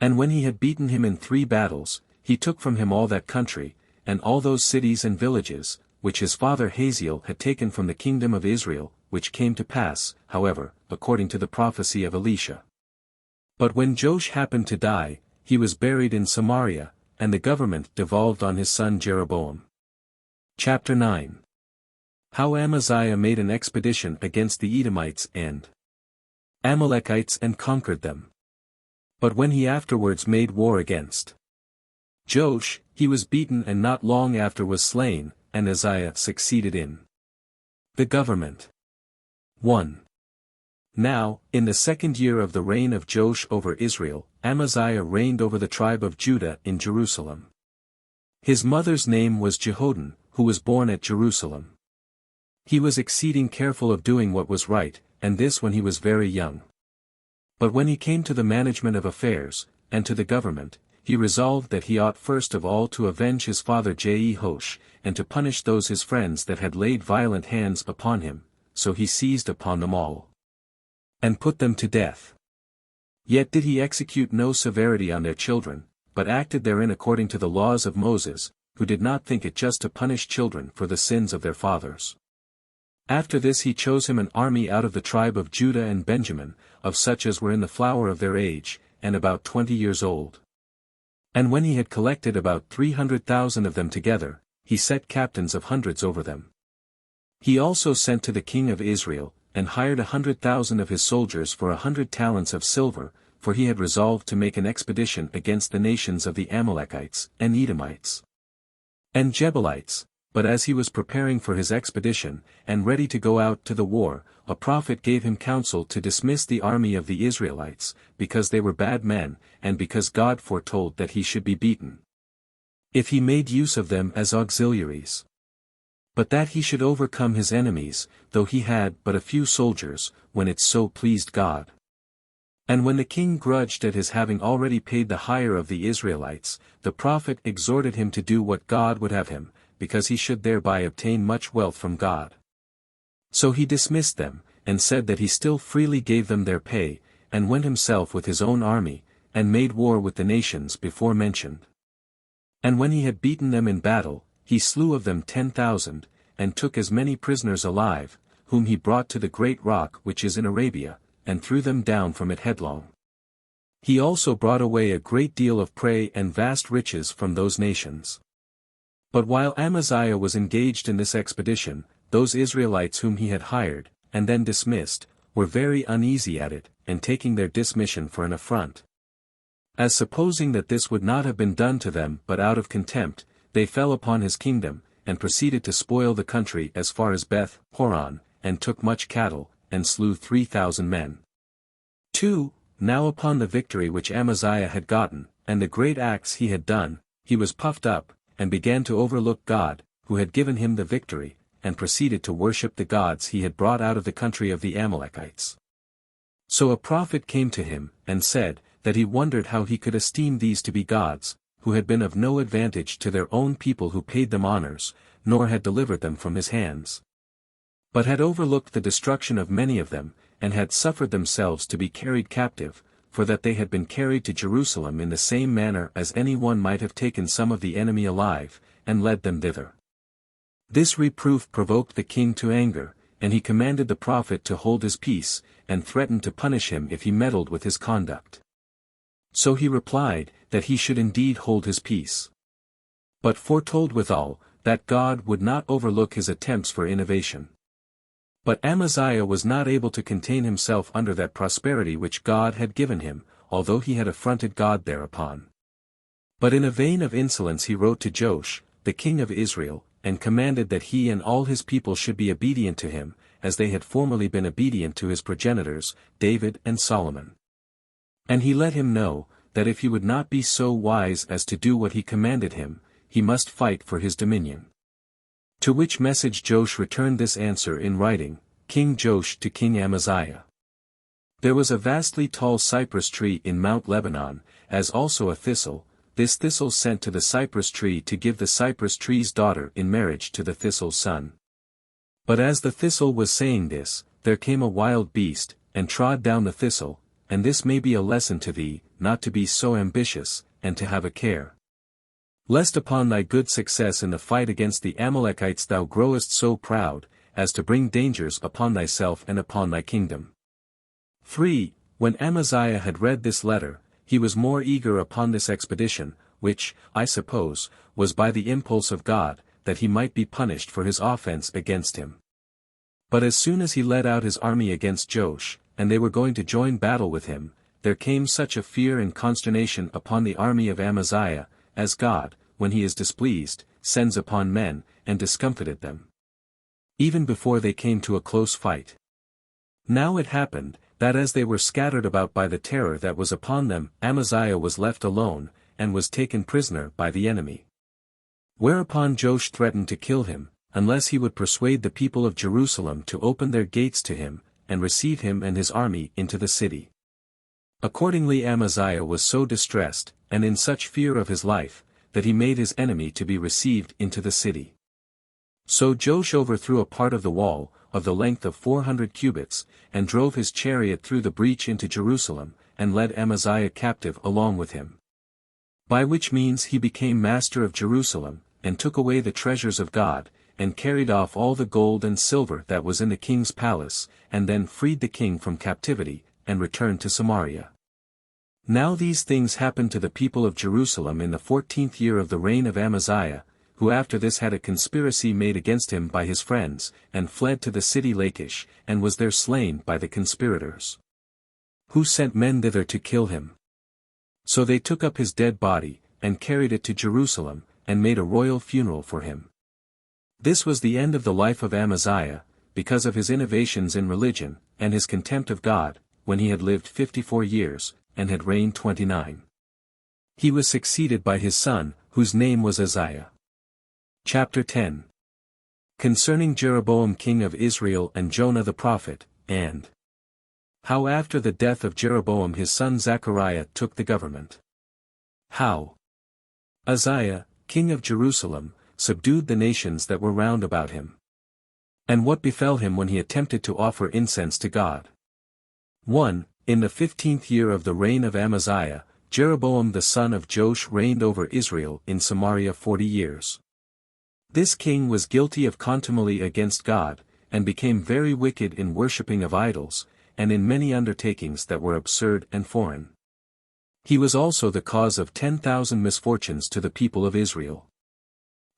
And when he had beaten him in 3 battles, he took from him all that country, and all those cities and villages, which his father Hazael had taken from the kingdom of Israel, which came to pass, however, according to the prophecy of Elisha. But when Joash happened to die, he was buried in Samaria, and the government devolved on his son Jeroboam. Chapter 9. How Amaziah made an expedition against the Edomites and Amalekites and conquered them. But when he afterwards made war against Joash, he was beaten and not long after was slain, and Uzziah succeeded in the government. 1. Now, in the 2nd year of the reign of Joash over Israel, Amaziah reigned over the tribe of Judah in Jerusalem. His mother's name was Jehoadan, who was born at Jerusalem. He was exceeding careful of doing what was right, and this when he was very young. But when he came to the management of affairs, and to the government, he resolved that he ought first of all to avenge his father Jehoash, and to punish those his friends that had laid violent hands upon him, so he seized upon them all, and put them to death. Yet did he execute no severity on their children, but acted therein according to the laws of Moses, who did not think it just to punish children for the sins of their fathers. After this he chose him an army out of the tribe of Judah and Benjamin, of such as were in the flower of their age, and about 20 years old. And when he had collected about 300,000 of them together, he set captains of hundreds over them. He also sent to the king of Israel, and hired 100,000 of his soldiers for 100 talents of silver, for he had resolved to make an expedition against the nations of the Amalekites, and Edomites, and Jebuelites. But as he was preparing for his expedition, and ready to go out to the war, a prophet gave him counsel to dismiss the army of the Israelites, because they were bad men, and because God foretold that he should be beaten, if he made use of them as auxiliaries. But that he should overcome his enemies, though he had but a few soldiers, when it so pleased God. And when the king grudged at his having already paid the hire of the Israelites, the prophet exhorted him to do what God would have him, because he should thereby obtain much wealth from God. So he dismissed them, and said that he still freely gave them their pay, and went himself with his own army, and made war with the nations before mentioned. And when he had beaten them in battle, he slew of them 10,000, and took as many prisoners alive, whom he brought to the great rock which is in Arabia, and threw them down from it headlong. He also brought away a great deal of prey and vast riches from those nations. But while Amaziah was engaged in this expedition, those Israelites whom he had hired, and then dismissed, were very uneasy at it, and taking their dismission for an affront, as supposing that this would not have been done to them but out of contempt, they fell upon his kingdom, and proceeded to spoil the country as far as Beth Horon, and took much cattle, and slew 3,000 men. 2. Now upon the victory which Amaziah had gotten, and the great acts he had done, he was puffed up, and began to overlook God, who had given him the victory, and proceeded to worship the gods he had brought out of the country of the Amalekites. So a prophet came to him, and said, that he wondered how he could esteem these to be gods, who had been of no advantage to their own people who paid them honors, nor had delivered them from his hands, but had overlooked the destruction of many of them, and had suffered themselves to be carried captive, for that they had been carried to Jerusalem in the same manner as any one might have taken some of the enemy alive, and led them thither. This reproof provoked the king to anger, and he commanded the prophet to hold his peace, and threatened to punish him if he meddled with his conduct. So he replied, that he should indeed hold his peace, but foretold withal, that God would not overlook his attempts for innovation. But Amaziah was not able to contain himself under that prosperity which God had given him, although he had affronted God thereupon. But in a vein of insolence he wrote to Joash, the king of Israel, and commanded that he and all his people should be obedient to him, as they had formerly been obedient to his progenitors, David and Solomon. And he let him know, that if he would not be so wise as to do what he commanded him, he must fight for his dominion. To which message Joash returned this answer in writing, King Joash to King Amaziah. There was a vastly tall cypress tree in Mount Lebanon, as also a thistle. This thistle sent to the cypress tree to give the cypress tree's daughter in marriage to the thistle's son. But as the thistle was saying this, there came a wild beast, and trod down the thistle, and this may be a lesson to thee, not to be so ambitious, and to have a care, lest upon thy good success in the fight against the Amalekites thou growest so proud, as to bring dangers upon thyself and upon thy kingdom. 3. When Amaziah had read this letter, he was more eager upon this expedition, which, I suppose, was by the impulse of God, that he might be punished for his offense against him. But as soon as he led out his army against Joash, and they were going to join battle with him, there came such a fear and consternation upon the army of Amaziah, as God, when he is displeased, sends upon men, and discomfited them, even before they came to a close fight. Now it happened, that as they were scattered about by the terror that was upon them, Amaziah was left alone, and was taken prisoner by the enemy. Whereupon Joash threatened to kill him, unless he would persuade the people of Jerusalem to open their gates to him, and receive him and his army into the city. Accordingly Amaziah was so distressed, and in such fear of his life, that he made his enemy to be received into the city. So Joash overthrew a part of the wall, of the length of 400 cubits, and drove his chariot through the breach into Jerusalem, and led Amaziah captive along with him. By which means he became master of Jerusalem, and took away the treasures of God, and carried off all the gold and silver that was in the king's palace, and then freed the king from captivity, and returned to Samaria. Now these things happened to the people of Jerusalem in the 14th year of the reign of Amaziah, who after this had a conspiracy made against him by his friends, and fled to the city Lachish, and was there slain by the conspirators, who sent men thither to kill him. So they took up his dead body, and carried it to Jerusalem, and made a royal funeral for him. This was the end of the life of Amaziah, because of his innovations in religion, and his contempt of God, when he had lived 54 years, and had reigned 29. He was succeeded by his son, whose name was Uzziah. Chapter 10. Concerning Jeroboam king of Israel and Jonah the prophet, and how after the death of Jeroboam his son Zechariah took the government. How Uzziah, king of Jerusalem, subdued the nations that were round about him. And what befell him when he attempted to offer incense to God. 1. In the 15th year of the reign of Amaziah, Jeroboam the son of Joash reigned over Israel in Samaria 40 years. This king was guilty of contumely against God, and became very wicked in worshipping of idols, and in many undertakings that were absurd and foreign. He was also the cause of 10,000 misfortunes to the people of Israel.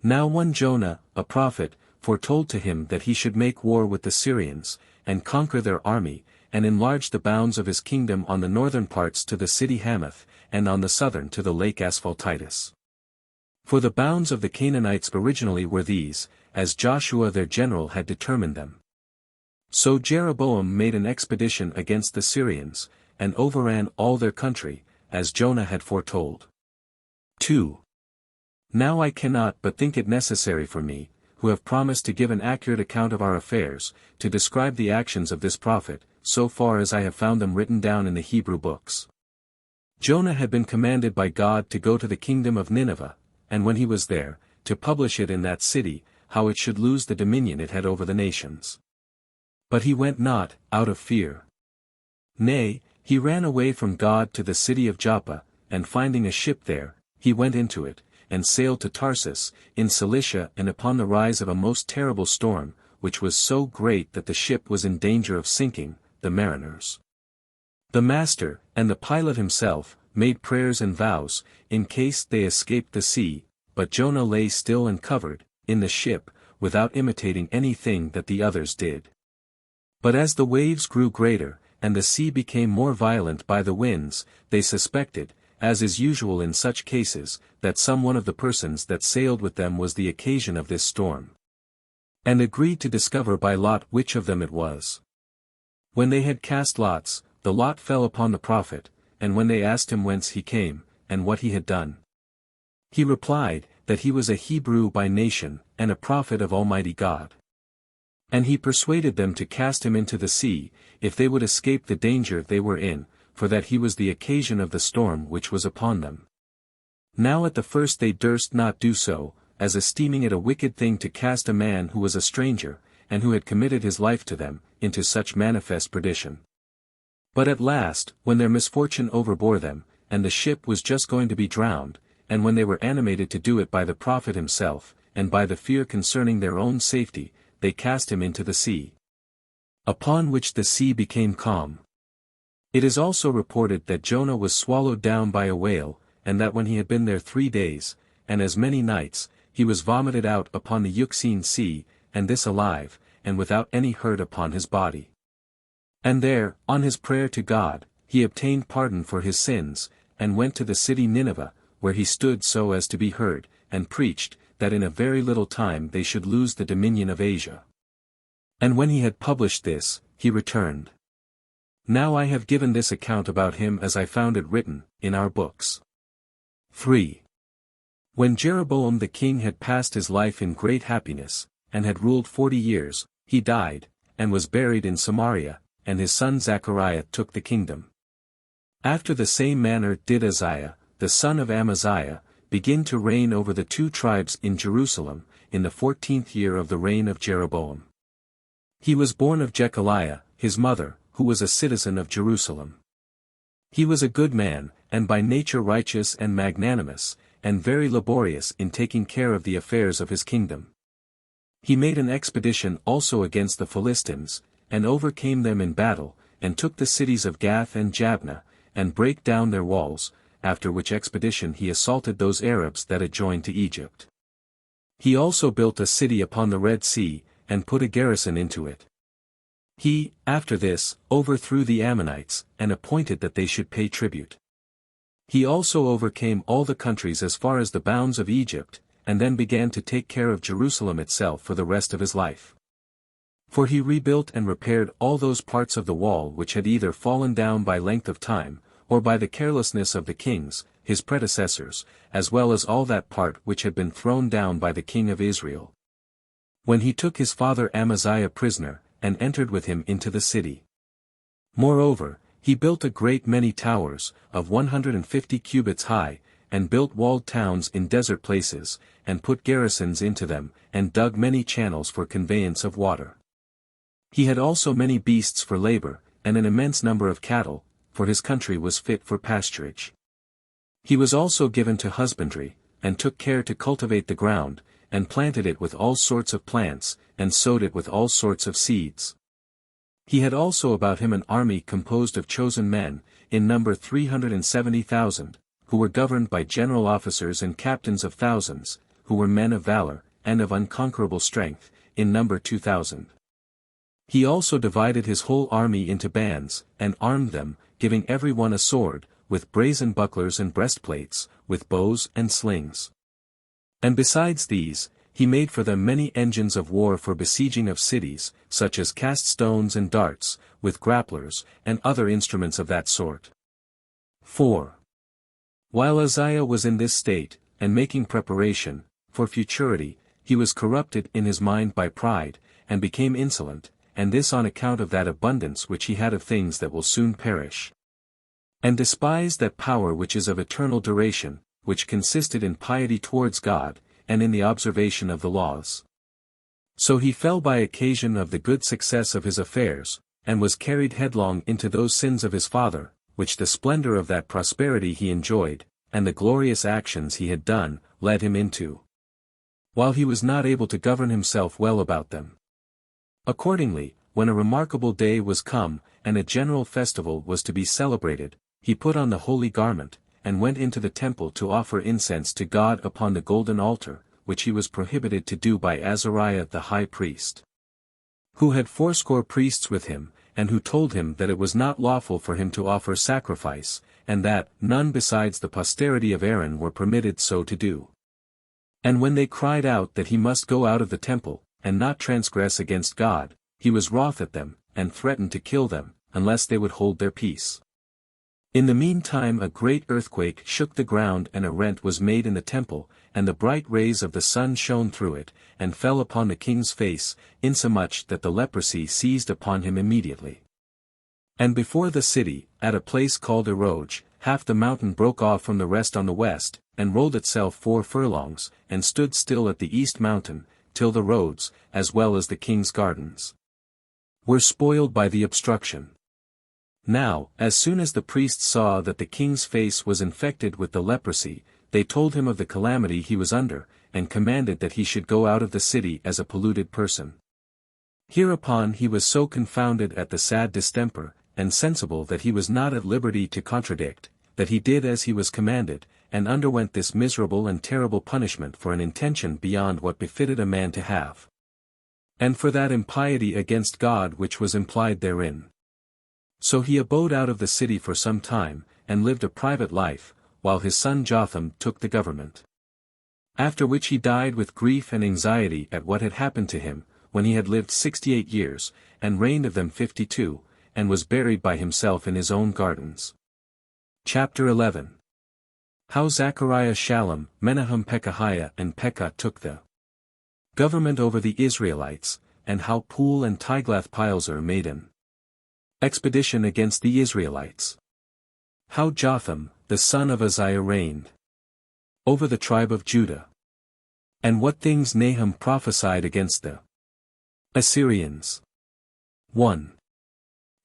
Now one Jonah, a prophet, foretold to him that he should make war with the Syrians, and conquer their army, and enlarge the bounds of his kingdom on the northern parts to the city Hamath, and on the southern to the lake Asphaltitis. For the bounds of the Canaanites originally were these, as Joshua their general had determined them. So Jeroboam made an expedition against the Syrians, and overran all their country, as Jonah had foretold. 2. Now I cannot but think it necessary for me, who have promised to give an accurate account of our affairs, to describe the actions of this prophet, so far as I have found them written down in the Hebrew books. Jonah had been commanded by God to go to the kingdom of Nineveh, and when he was there, to publish it in that city, how it should lose the dominion it had over the nations. But he went not, out of fear. Nay, he ran away from God to the city of Joppa, and finding a ship there, he went into it, and sailed to Tarsus, in Cilicia, and upon the rise of a most terrible storm, which was so great that the ship was in danger of sinking, the mariners, the master, and the pilot himself, made prayers and vows, in case they escaped the sea, but Jonah lay still and covered, in the ship, without imitating anything that the others did. But as the waves grew greater, and the sea became more violent by the winds, they suspected, as is usual in such cases, that some one of the persons that sailed with them was the occasion of this storm, and agreed to discover by lot which of them it was. When they had cast lots, the lot fell upon the prophet, and when they asked him whence he came, and what he had done, he replied, that he was a Hebrew by nation, and a prophet of Almighty God. And he persuaded them to cast him into the sea, if they would escape the danger they were in, for that he was the occasion of the storm which was upon them. Now at the first they durst not do so, as esteeming it a wicked thing to cast a man who was a stranger, and who had committed his life to them, into such manifest perdition. But at last, when their misfortune overbore them, and the ship was just going to be drowned, and when they were animated to do it by the prophet himself, and by the fear concerning their own safety, they cast him into the sea. Upon which the sea became calm. It is also reported that Jonah was swallowed down by a whale, and that when he had been there 3 days, and as many nights, he was vomited out upon the Euxine Sea, and this alive, and without any hurt upon his body. And there, on his prayer to God, he obtained pardon for his sins, and went to the city Nineveh, where he stood so as to be heard, and preached, that in a very little time they should lose the dominion of Asia. And when he had published this, he returned. Now I have given this account about him as I found it written, in our books. 3. When Jeroboam the king had passed his life in great happiness, and had ruled 40 years, he died, and was buried in Samaria, and his son Zechariah took the kingdom. After the same manner did Uzziah, the son of Amaziah, begin to reign over the 2 tribes in Jerusalem, in the 14th year of the reign of Jeroboam. He was born of Jechaliah, his mother, who was a citizen of Jerusalem. He was a good man, and by nature righteous and magnanimous, and very laborious in taking care of the affairs of his kingdom. He made an expedition also against the Philistines, and overcame them in battle, and took the cities of Gath and Jabneh, and brake down their walls, after which expedition he assaulted those Arabs that adjoined to Egypt. He also built a city upon the Red Sea, and put a garrison into it. He, after this, overthrew the Ammonites, and appointed that they should pay tribute. He also overcame all the countries as far as the bounds of Egypt, and then began to take care of Jerusalem itself for the rest of his life. For he rebuilt and repaired all those parts of the wall which had either fallen down by length of time, or by the carelessness of the kings, his predecessors, as well as all that part which had been thrown down by the king of Israel. When he took his father Amaziah prisoner, and entered with him into the city. Moreover, he built a great many towers, of 150 cubits high, and built walled towns in desert places, and put garrisons into them, and dug many channels for conveyance of water. He had also many beasts for labor, and an immense number of cattle, for his country was fit for pasturage. He was also given to husbandry, and took care to cultivate the ground, and planted it with all sorts of plants, and sowed it with all sorts of seeds. He had also about him an army composed of chosen men, in number 370,000, who were governed by general officers and captains of thousands, who were men of valor, and of unconquerable strength, in number 2,000. He also divided his whole army into bands, and armed them, giving every one a sword, with brazen bucklers and breastplates, with bows and slings. And besides these, he made for them many engines of war for besieging of cities, such as cast stones and darts, with grapplers, and other instruments of that sort. 4. While Uzziah was in this state, and making preparation, for futurity, he was corrupted in his mind by pride, and became insolent, and this on account of that abundance which he had of things that will soon perish. And despised that power which is of eternal duration, which consisted in piety towards God, and in the observation of the laws. So he fell by occasion of the good success of his affairs, and was carried headlong into those sins of his father, which the splendor of that prosperity he enjoyed, and the glorious actions he had done, led him into. While he was not able to govern himself well about them. Accordingly, when a remarkable day was come, and a general festival was to be celebrated, he put on the holy garment, and went into the temple to offer incense to God upon the golden altar, which he was prohibited to do by Azariah the high priest, who had 80 priests with him, and who told him that it was not lawful for him to offer sacrifice, and that none besides the posterity of Aaron were permitted so to do. And when they cried out that he must go out of the temple, and not transgress against God, he was wroth at them, and threatened to kill them, unless they would hold their peace. In the meantime a great earthquake shook the ground, and a rent was made in the temple, and the bright rays of the sun shone through it, and fell upon the king's face, insomuch that the leprosy seized upon him immediately. And before the city, at a place called Eroge, half the mountain broke off from the rest on the west, and rolled itself 4 furlongs, and stood still at the east mountain, till the roads, as well as the king's gardens, were spoiled by the obstruction. Now, as soon as the priests saw that the king's face was infected with the leprosy, they told him of the calamity he was under, and commanded that he should go out of the city as a polluted person. Hereupon he was so confounded at the sad distemper, and sensible that he was not at liberty to contradict, that he did as he was commanded, and underwent this miserable and terrible punishment for an intention beyond what befitted a man to have, and for that impiety against God which was implied therein. So he abode out of the city for some time, and lived a private life, while his son Jotham took the government. After which he died with grief and anxiety at what had happened to him, when he had lived 68 years, and reigned of them 52, and was buried by himself in his own gardens. Chapter 11. How Zechariah Shallum, Menahem Pekahiah and Pekah took the Government over the Israelites, and how Pul and Tiglath-Pileser made an expedition against the Israelites. How Jotham, the son of Uzziah reigned over the tribe of Judah. And what things Nahum prophesied against the Assyrians. 1.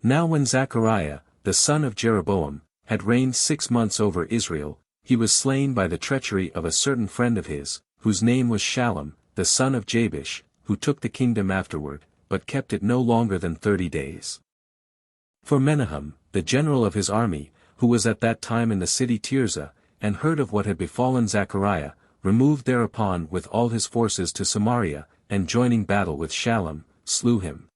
Now when Zechariah, the son of Jeroboam, had reigned 6 months over Israel, he was slain by the treachery of a certain friend of his, whose name was Shallum, the son of Jabesh, who took the kingdom afterward, but kept it no longer than 30 days. For Menahem, the general of his army, who was at that time in the city Tirzah, and heard of what had befallen Zechariah, removed thereupon with all his forces to Samaria, and joining battle with Shallum, slew him.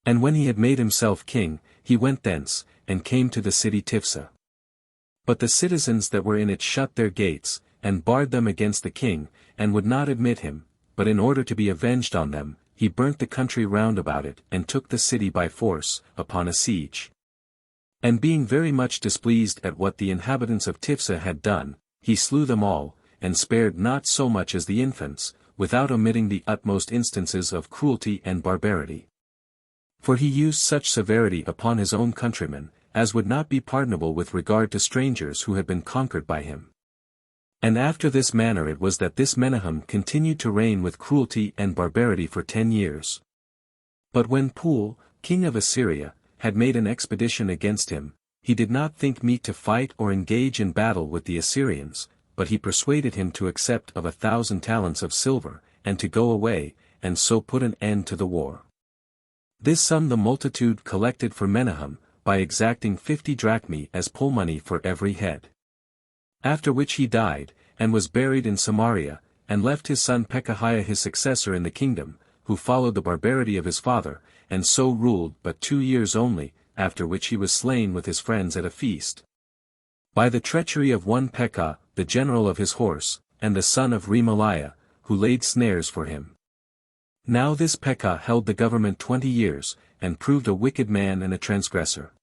And when he had made himself king, he went thence, and came to the city Tiphsah. But the citizens that were in it shut their gates, and barred them against the king, and would not admit him, but in order to be avenged on them, he burnt the country round about it, and took the city by force, upon a siege. And being very much displeased at what the inhabitants of Tiphsah had done, he slew them all, and spared not so much as the infants, without omitting the utmost instances of cruelty and barbarity. For he used such severity upon his own countrymen, as would not be pardonable with regard to strangers who had been conquered by him. And after this manner it was that this Menahem continued to reign with cruelty and barbarity for 10 years. But when Pul, king of Assyria, had made an expedition against him, he did not think meet to fight or engage in battle with the Assyrians, but he persuaded him to accept of 1,000 talents of silver, and to go away, and so put an end to the war. This sum the multitude collected for Menahem, by exacting 50 drachmae as poll money for every head. After which he died, and was buried in Samaria, and left his son Pekahiah his successor in the kingdom, who followed the barbarity of his father, and so ruled but 2 years only, after which he was slain with his friends at a feast. By the treachery of one Pekah, the general of his horse, and the son of Remaliah, who laid snares for him. Now this Pekah held the government 20 years, and proved a wicked man and a transgressor.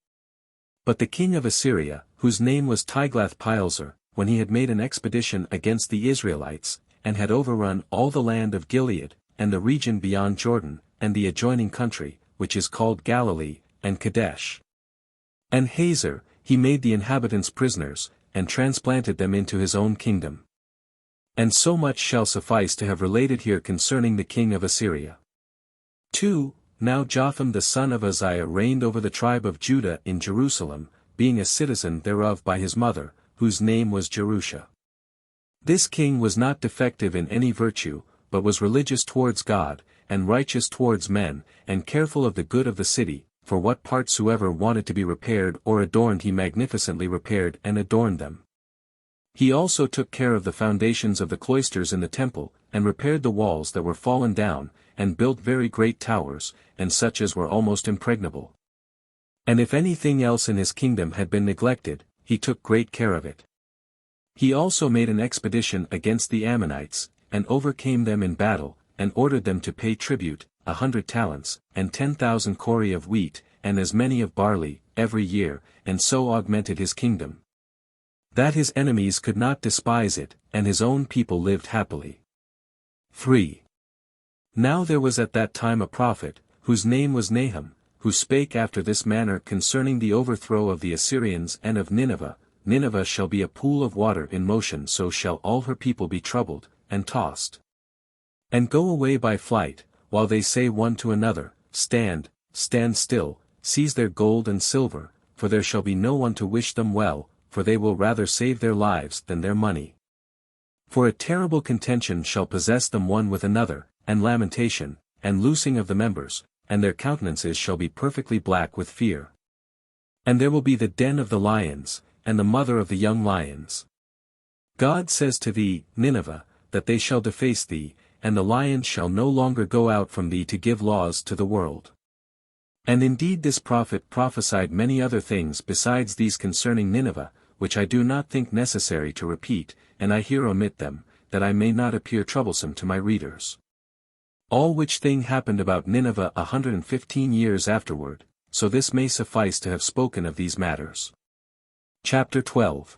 But the king of Assyria, whose name was Tiglath-Pileser, when he had made an expedition against the Israelites, and had overrun all the land of Gilead, and the region beyond Jordan, and the adjoining country, which is called Galilee, and Kadesh, and Hazor, he made the inhabitants prisoners, and transplanted them into his own kingdom. And so much shall suffice to have related here concerning the king of Assyria. 2. Now Jotham the son of Uzziah reigned over the tribe of Judah in Jerusalem, being a citizen thereof by his mother, whose name was Jerusha. This king was not defective in any virtue, but was religious towards God, and righteous towards men, and careful of the good of the city, for what part soever wanted to be repaired or adorned he magnificently repaired and adorned them. He also took care of the foundations of the cloisters in the temple, and repaired the walls that were fallen down, and built very great towers, and such as were almost impregnable. And if anything else in his kingdom had been neglected, he took great care of it. He also made an expedition against the Ammonites, and overcame them in battle, and ordered them to pay tribute, 100 talents, and 10,000 kori of wheat, and as many of barley, every year, and so augmented his kingdom, that his enemies could not despise it, and his own people lived happily. 3. Now there was at that time a prophet, whose name was Nahum, who spake after this manner concerning the overthrow of the Assyrians and of Nineveh. Nineveh shall be a pool of water in motion, so shall all her people be troubled, and tossed, and go away by flight, while they say one to another, Stand, stand still, seize their gold and silver, for there shall be no one to wish them well, for they will rather save their lives than their money. For a terrible contention shall possess them one with another, and lamentation, and loosing of the members, and their countenances shall be perfectly black with fear. And there will be the den of the lions, and the mother of the young lions. God says to thee, Nineveh, that they shall deface thee, and the lions shall no longer go out from thee to give laws to the world. And indeed this prophet prophesied many other things besides these concerning Nineveh, which I do not think necessary to repeat, and I here omit them, that I may not appear troublesome to my readers. All which thing happened about Nineveh 115 years afterward, so this may suffice to have spoken of these matters. Chapter 12.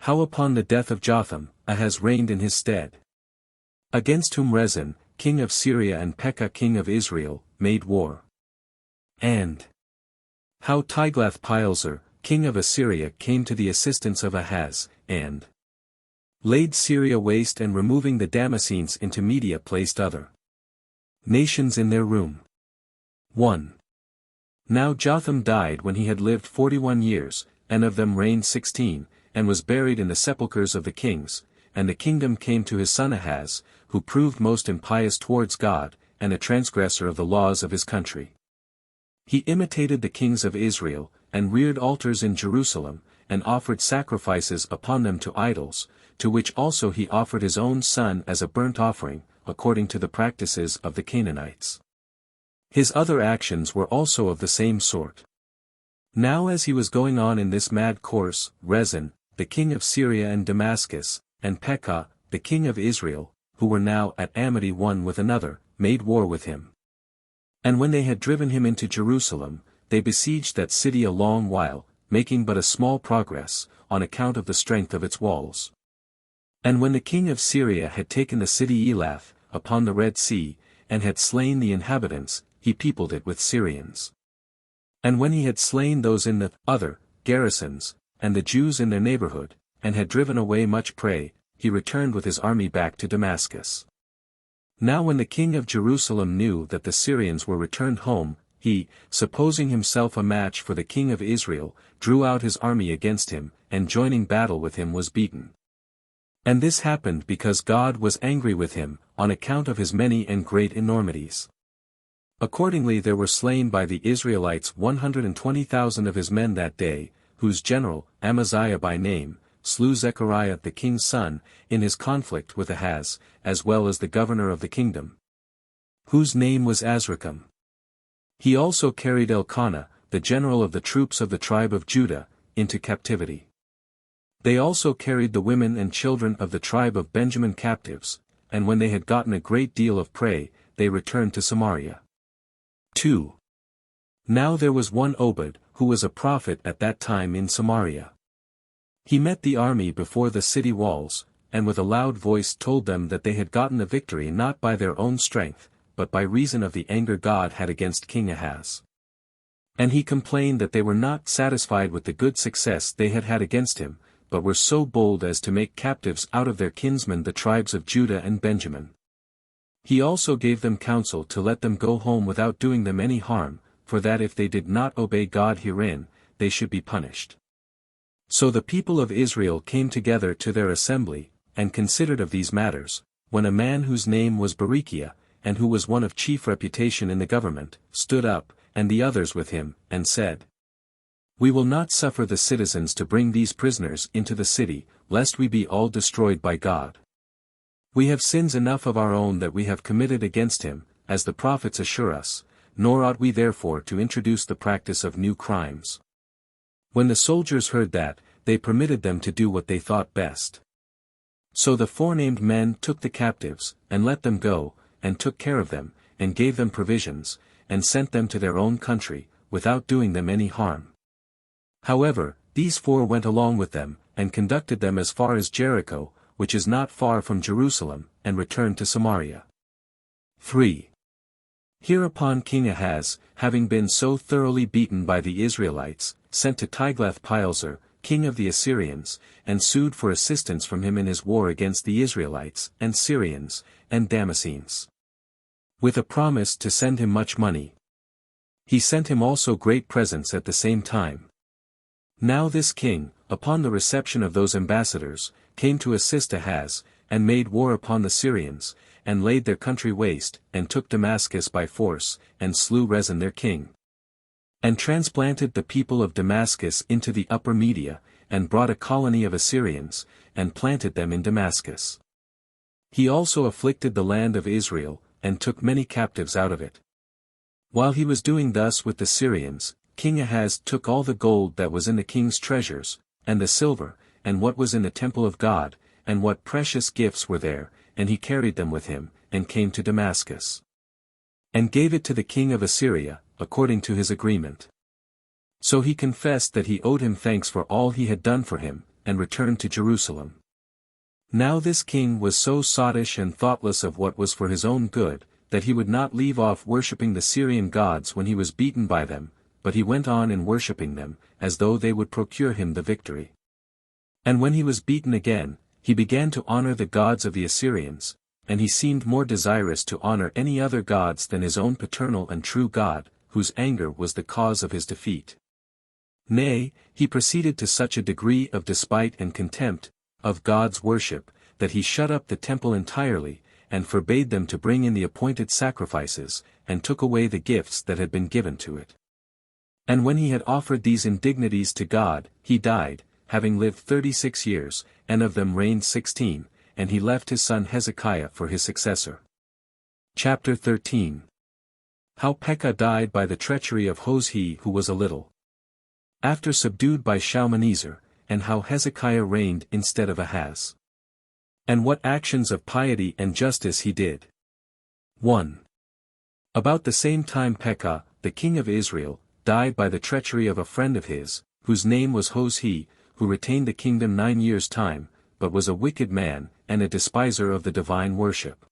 How upon the death of Jotham, Ahaz reigned in his stead. Against whom Rezin, king of Syria and Pekah king of Israel, made war. And how Tiglath-Pileser, king of Assyria came to the assistance of Ahaz, and laid Syria waste and removing the Damascenes into Media placed other nations in their room. 1. Now Jotham died when he had lived 41 years, and of them reigned 16, and was buried in the sepulchres of the kings, and the kingdom came to his son Ahaz, who proved most impious towards God, and a transgressor of the laws of his country. He imitated the kings of Israel, and reared altars in Jerusalem, and offered sacrifices upon them to idols, to which also he offered his own son as a burnt offering, according to the practices of the Canaanites. His other actions were also of the same sort. Now as he was going on in this mad course, Rezin, the king of Syria and Damascus, and Pekah, the king of Israel, who were now at amity one with another, made war with him. And when they had driven him into Jerusalem, they besieged that city a long while, making but a small progress, on account of the strength of its walls. And when the king of Syria had taken the city Elath, upon the Red Sea, and had slain the inhabitants, he peopled it with Syrians. And when he had slain those in the other garrisons, and the Jews in their neighborhood, and had driven away much prey, he returned with his army back to Damascus. Now when the king of Jerusalem knew that the Syrians were returned home, he, supposing himself a match for the king of Israel, drew out his army against him, and joining battle with him was beaten. And this happened because God was angry with him, on account of his many and great enormities. Accordingly there were slain by the Israelites 120,000 of his men that day, whose general, Amaziah by name, slew Zechariah the king's son, in his conflict with Ahaz, as well as the governor of the kingdom, whose name was Azrikam. He also carried Elkanah, the general of the troops of the tribe of Judah, into captivity. They also carried the women and children of the tribe of Benjamin captives, and when they had gotten a great deal of prey, they returned to Samaria. 2. Now there was one Obed, who was a prophet at that time in Samaria. He met the army before the city walls, and with a loud voice told them that they had gotten the victory not by their own strength, but by reason of the anger God had against King Ahaz. And he complained that they were not satisfied with the good success they had had against him, but were so bold as to make captives out of their kinsmen the tribes of Judah and Benjamin. He also gave them counsel to let them go home without doing them any harm, for that if they did not obey God herein, they should be punished. So the people of Israel came together to their assembly, and considered of these matters, when a man whose name was Berechiah, and who was one of chief reputation in the government, stood up, and the others with him, and said, We will not suffer the citizens to bring these prisoners into the city, lest we be all destroyed by God. We have sins enough of our own that we have committed against him, as the prophets assure us, nor ought we therefore to introduce the practice of new crimes. When the soldiers heard that, they permitted them to do what they thought best. So the forenamed men took the captives, and let them go, and took care of them, and gave them provisions, and sent them to their own country, without doing them any harm. However, these 4 went along with them, and conducted them as far as Jericho, which is not far from Jerusalem, and returned to Samaria. 3. Hereupon King Ahaz, having been so thoroughly beaten by the Israelites, sent to Tiglath-Pileser, king of the Assyrians, and sued for assistance from him in his war against the Israelites, and Syrians, and Damascenes, with a promise to send him much money. He sent him also great presents at the same time. Now this king, upon the reception of those ambassadors, came to assist Ahaz, and made war upon the Syrians, and laid their country waste, and took Damascus by force, and slew Rezin their king. And transplanted the people of Damascus into the upper Media, and brought a colony of Assyrians, and planted them in Damascus. He also afflicted the land of Israel, and took many captives out of it. While he was doing thus with the Syrians, King Ahaz took all the gold that was in the king's treasures, and the silver, and what was in the temple of God, and what precious gifts were there, and he carried them with him, and came to Damascus. And gave it to the king of Assyria, according to his agreement. So he confessed that he owed him thanks for all he had done for him, and returned to Jerusalem. Now this king was so sottish and thoughtless of what was for his own good, that he would not leave off worshipping the Syrian gods when he was beaten by them, but he went on in worshipping them, as though they would procure him the victory. And when he was beaten again, he began to honor the gods of the Assyrians, and he seemed more desirous to honor any other gods than his own paternal and true God, whose anger was the cause of his defeat. Nay, he proceeded to such a degree of despite and contempt of God's worship, that he shut up the temple entirely, and forbade them to bring in the appointed sacrifices, and took away the gifts that had been given to it. And when he had offered these indignities to God, he died, having lived 36 years, and of them reigned 16, and he left his son Hezekiah for his successor. Chapter 13. How Pekah died by the treachery of Hoshea, who was a little after subdued by Shalmaneser, and how Hezekiah reigned instead of Ahaz. And what actions of piety and justice he did. 1. About the same time Pekah, the king of Israel, died by the treachery of a friend of his, whose name was Hoshea, who retained the kingdom 9 years' time, but was a wicked man, and a despiser of the divine worship.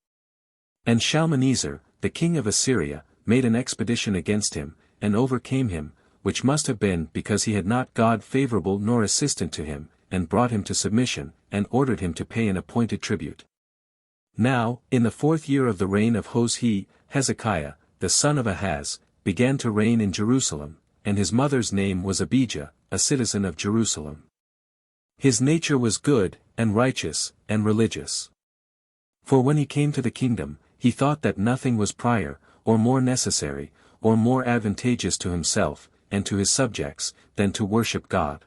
And Shalmaneser, the king of Assyria, made an expedition against him, and overcame him, which must have been because he had not God favorable nor assistant to him, and brought him to submission, and ordered him to pay an appointed tribute. Now, in the 4th year of the reign of Hoshea, Hezekiah, the son of Ahaz, began to reign in Jerusalem, and his mother's name was Abijah, a citizen of Jerusalem. His nature was good, and righteous, and religious. For when he came to the kingdom, he thought that nothing was prior, or more necessary, or more advantageous to himself, and to his subjects, than to worship God.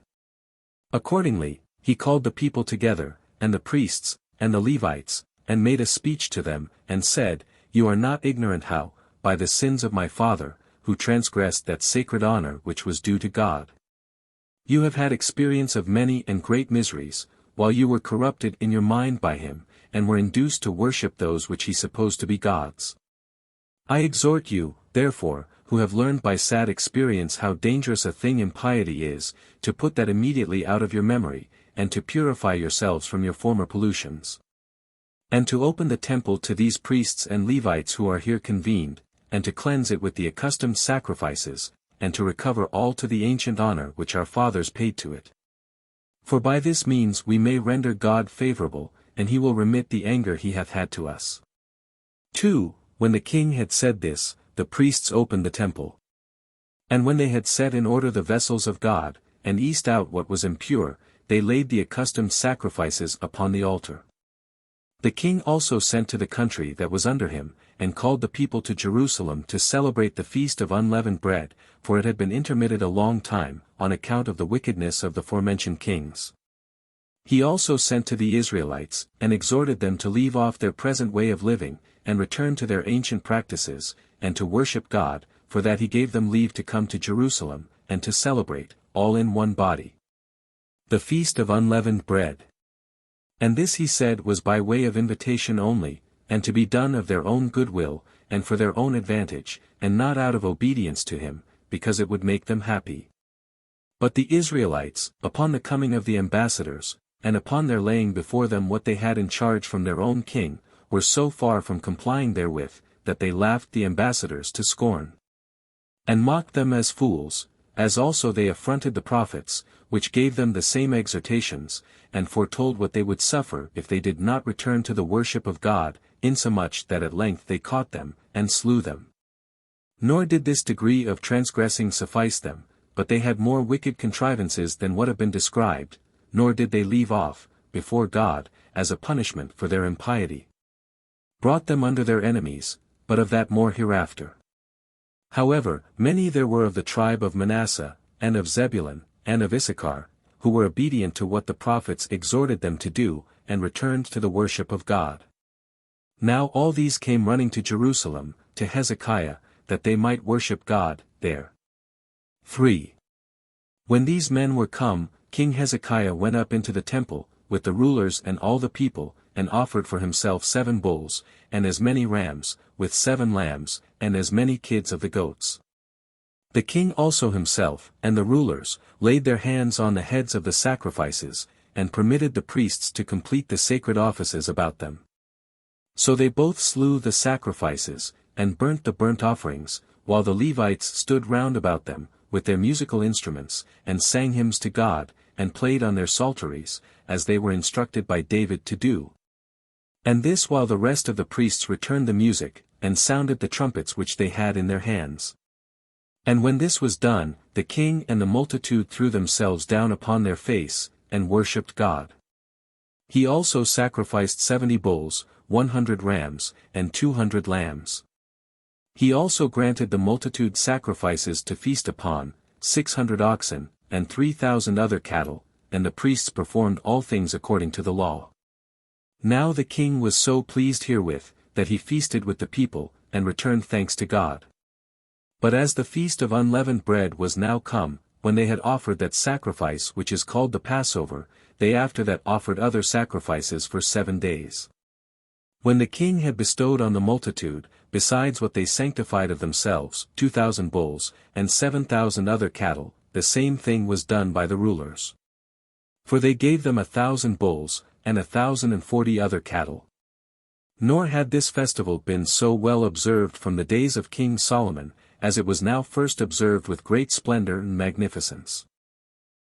Accordingly, he called the people together, and the priests, and the Levites, and made a speech to them, and said, You are not ignorant how, by the sins of my father, who transgressed that sacred honor which was due to God. You have had experience of many and great miseries, while you were corrupted in your mind by him, and were induced to worship those which he supposed to be gods. I exhort you, therefore, who have learned by sad experience how dangerous a thing impiety is, to put that immediately out of your memory, and to purify yourselves from your former pollutions. And to open the temple to these priests and Levites who are here convened, and to cleanse it with the accustomed sacrifices, and to recover all to the ancient honor which our fathers paid to it. For by this means we may render God favorable, and he will remit the anger he hath had to us. 2. When the king had said this, the priests opened the temple. And when they had set in order the vessels of God, and east out what was impure, they laid the accustomed sacrifices upon the altar. The king also sent to the country that was under him, and called the people to Jerusalem to celebrate the feast of unleavened bread, for it had been intermitted a long time, on account of the wickedness of the forementioned kings. He also sent to the Israelites, and exhorted them to leave off their present way of living, and return to their ancient practices, and to worship God, for that he gave them leave to come to Jerusalem, and to celebrate, all in one body, the feast of unleavened bread. And this he said was by way of invitation only, and to be done of their own good will, and for their own advantage, and not out of obedience to him, because it would make them happy. But the Israelites, upon the coming of the ambassadors, and upon their laying before them what they had in charge from their own king, were so far from complying therewith, that they laughed the ambassadors to scorn, and mocked them as fools, as also they affronted the prophets, which gave them the same exhortations, and foretold what they would suffer if they did not return to the worship of God, insomuch that at length they caught them, and slew them. Nor did this degree of transgressing suffice them, but they had more wicked contrivances than what have been described, nor did they leave off, before God, as a punishment for their impiety. Brought them under their enemies, but of that more hereafter. However, many there were of the tribe of Manasseh, and of Zebulun, and of Issachar, who were obedient to what the prophets exhorted them to do, and returned to the worship of God. Now all these came running to Jerusalem, to Hezekiah, that they might worship God there. 3. When these men were come, King Hezekiah went up into the temple, with the rulers and all the people, and offered for himself 7 bulls, and as many rams, with 7 lambs, and as many kids of the goats. The king also himself, and the rulers, laid their hands on the heads of the sacrifices, and permitted the priests to complete the sacred offices about them. So they both slew the sacrifices, and burnt the burnt offerings, while the Levites stood round about them, with their musical instruments, and sang hymns to God, and played on their psalteries, as they were instructed by David to do. And this while the rest of the priests returned the music, and sounded the trumpets which they had in their hands. And when this was done, the king and the multitude threw themselves down upon their face, and worshipped God. He also sacrificed 70 bulls, 100 rams, and 200 lambs. He also granted the multitude sacrifices to feast upon, 600 oxen, and 3,000 other cattle, and the priests performed all things according to the law. Now the king was so pleased herewith, that he feasted with the people, and returned thanks to God. But as the feast of unleavened bread was now come, when they had offered that sacrifice which is called the Passover, they after that offered other sacrifices for 7 days. When the king had bestowed on the multitude, besides what they sanctified of themselves, 2,000 bulls, and 7,000 other cattle, the same thing was done by the rulers. For they gave them 1,000 bulls, and 1,040 other cattle. Nor had this festival been so well observed from the days of King Solomon, as it was now first observed with great splendor and magnificence.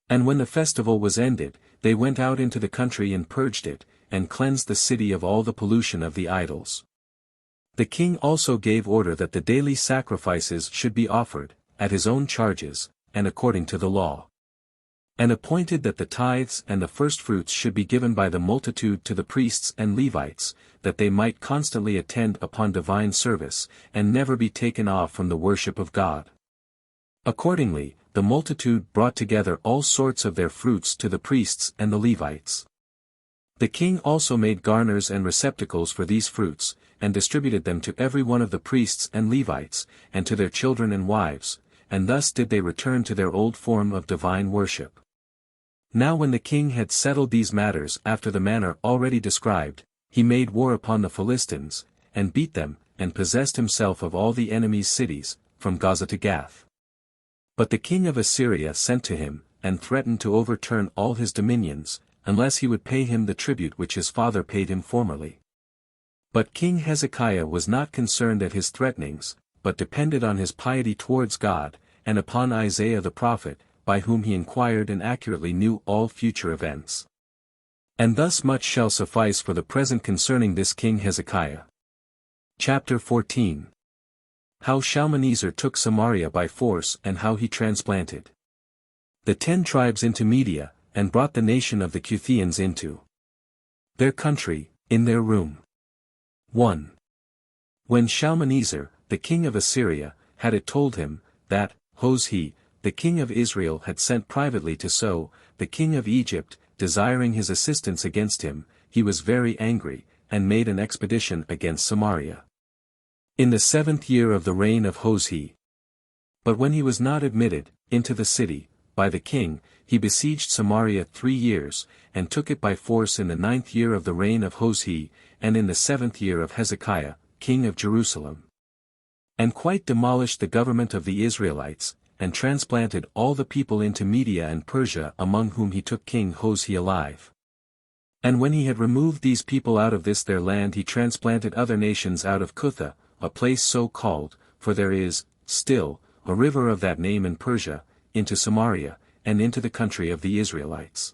And when the festival was ended, they went out into the country and purged it, and cleansed the city of all the pollution of the idols. The king also gave order that the daily sacrifices should be offered, at his own charges, and according to the law. And appointed that the tithes and the firstfruits should be given by the multitude to the priests and Levites, that they might constantly attend upon divine service, and never be taken off from the worship of God. Accordingly, the multitude brought together all sorts of their fruits to the priests and the Levites. The king also made garners and receptacles for these fruits, and distributed them to every one of the priests and Levites, and to their children and wives, and thus did they return to their old form of divine worship. Now when the king had settled these matters after the manner already described, he made war upon the Philistines, and beat them, and possessed himself of all the enemy's cities, from Gaza to Gath. But the king of Assyria sent to him, and threatened to overturn all his dominions, unless he would pay him the tribute which his father paid him formerly. But King Hezekiah was not concerned at his threatenings, but depended on his piety towards God, and upon Isaiah the prophet, by whom he inquired and accurately knew all future events. And thus much shall suffice for the present concerning this King Hezekiah. Chapter 14. How Shalmaneser took Samaria by force and how he transplanted the 10 tribes into Media, and brought the nation of the Cuthians into their country, in their room. 1. When Shalmaneser, the king of Assyria, had it told him, that, Hoshea, the king of Israel had sent privately to So, the king of Egypt, desiring his assistance against him, he was very angry, and made an expedition against Samaria. In the 7th year of the reign of Hoshea. But when he was not admitted, into the city, by the king, he besieged Samaria 3 years, and took it by force in the 9th year of the reign of Hoshea, and in the 7th year of Hezekiah, king of Jerusalem. And quite demolished the government of the Israelites, and transplanted all the people into Media and Persia, among whom he took King Hoshea alive. And when he had removed these people out of their land, he transplanted other nations out of Cutha, a place so called, for there is, still, a river of that name in Persia, into Samaria, and into the country of the Israelites.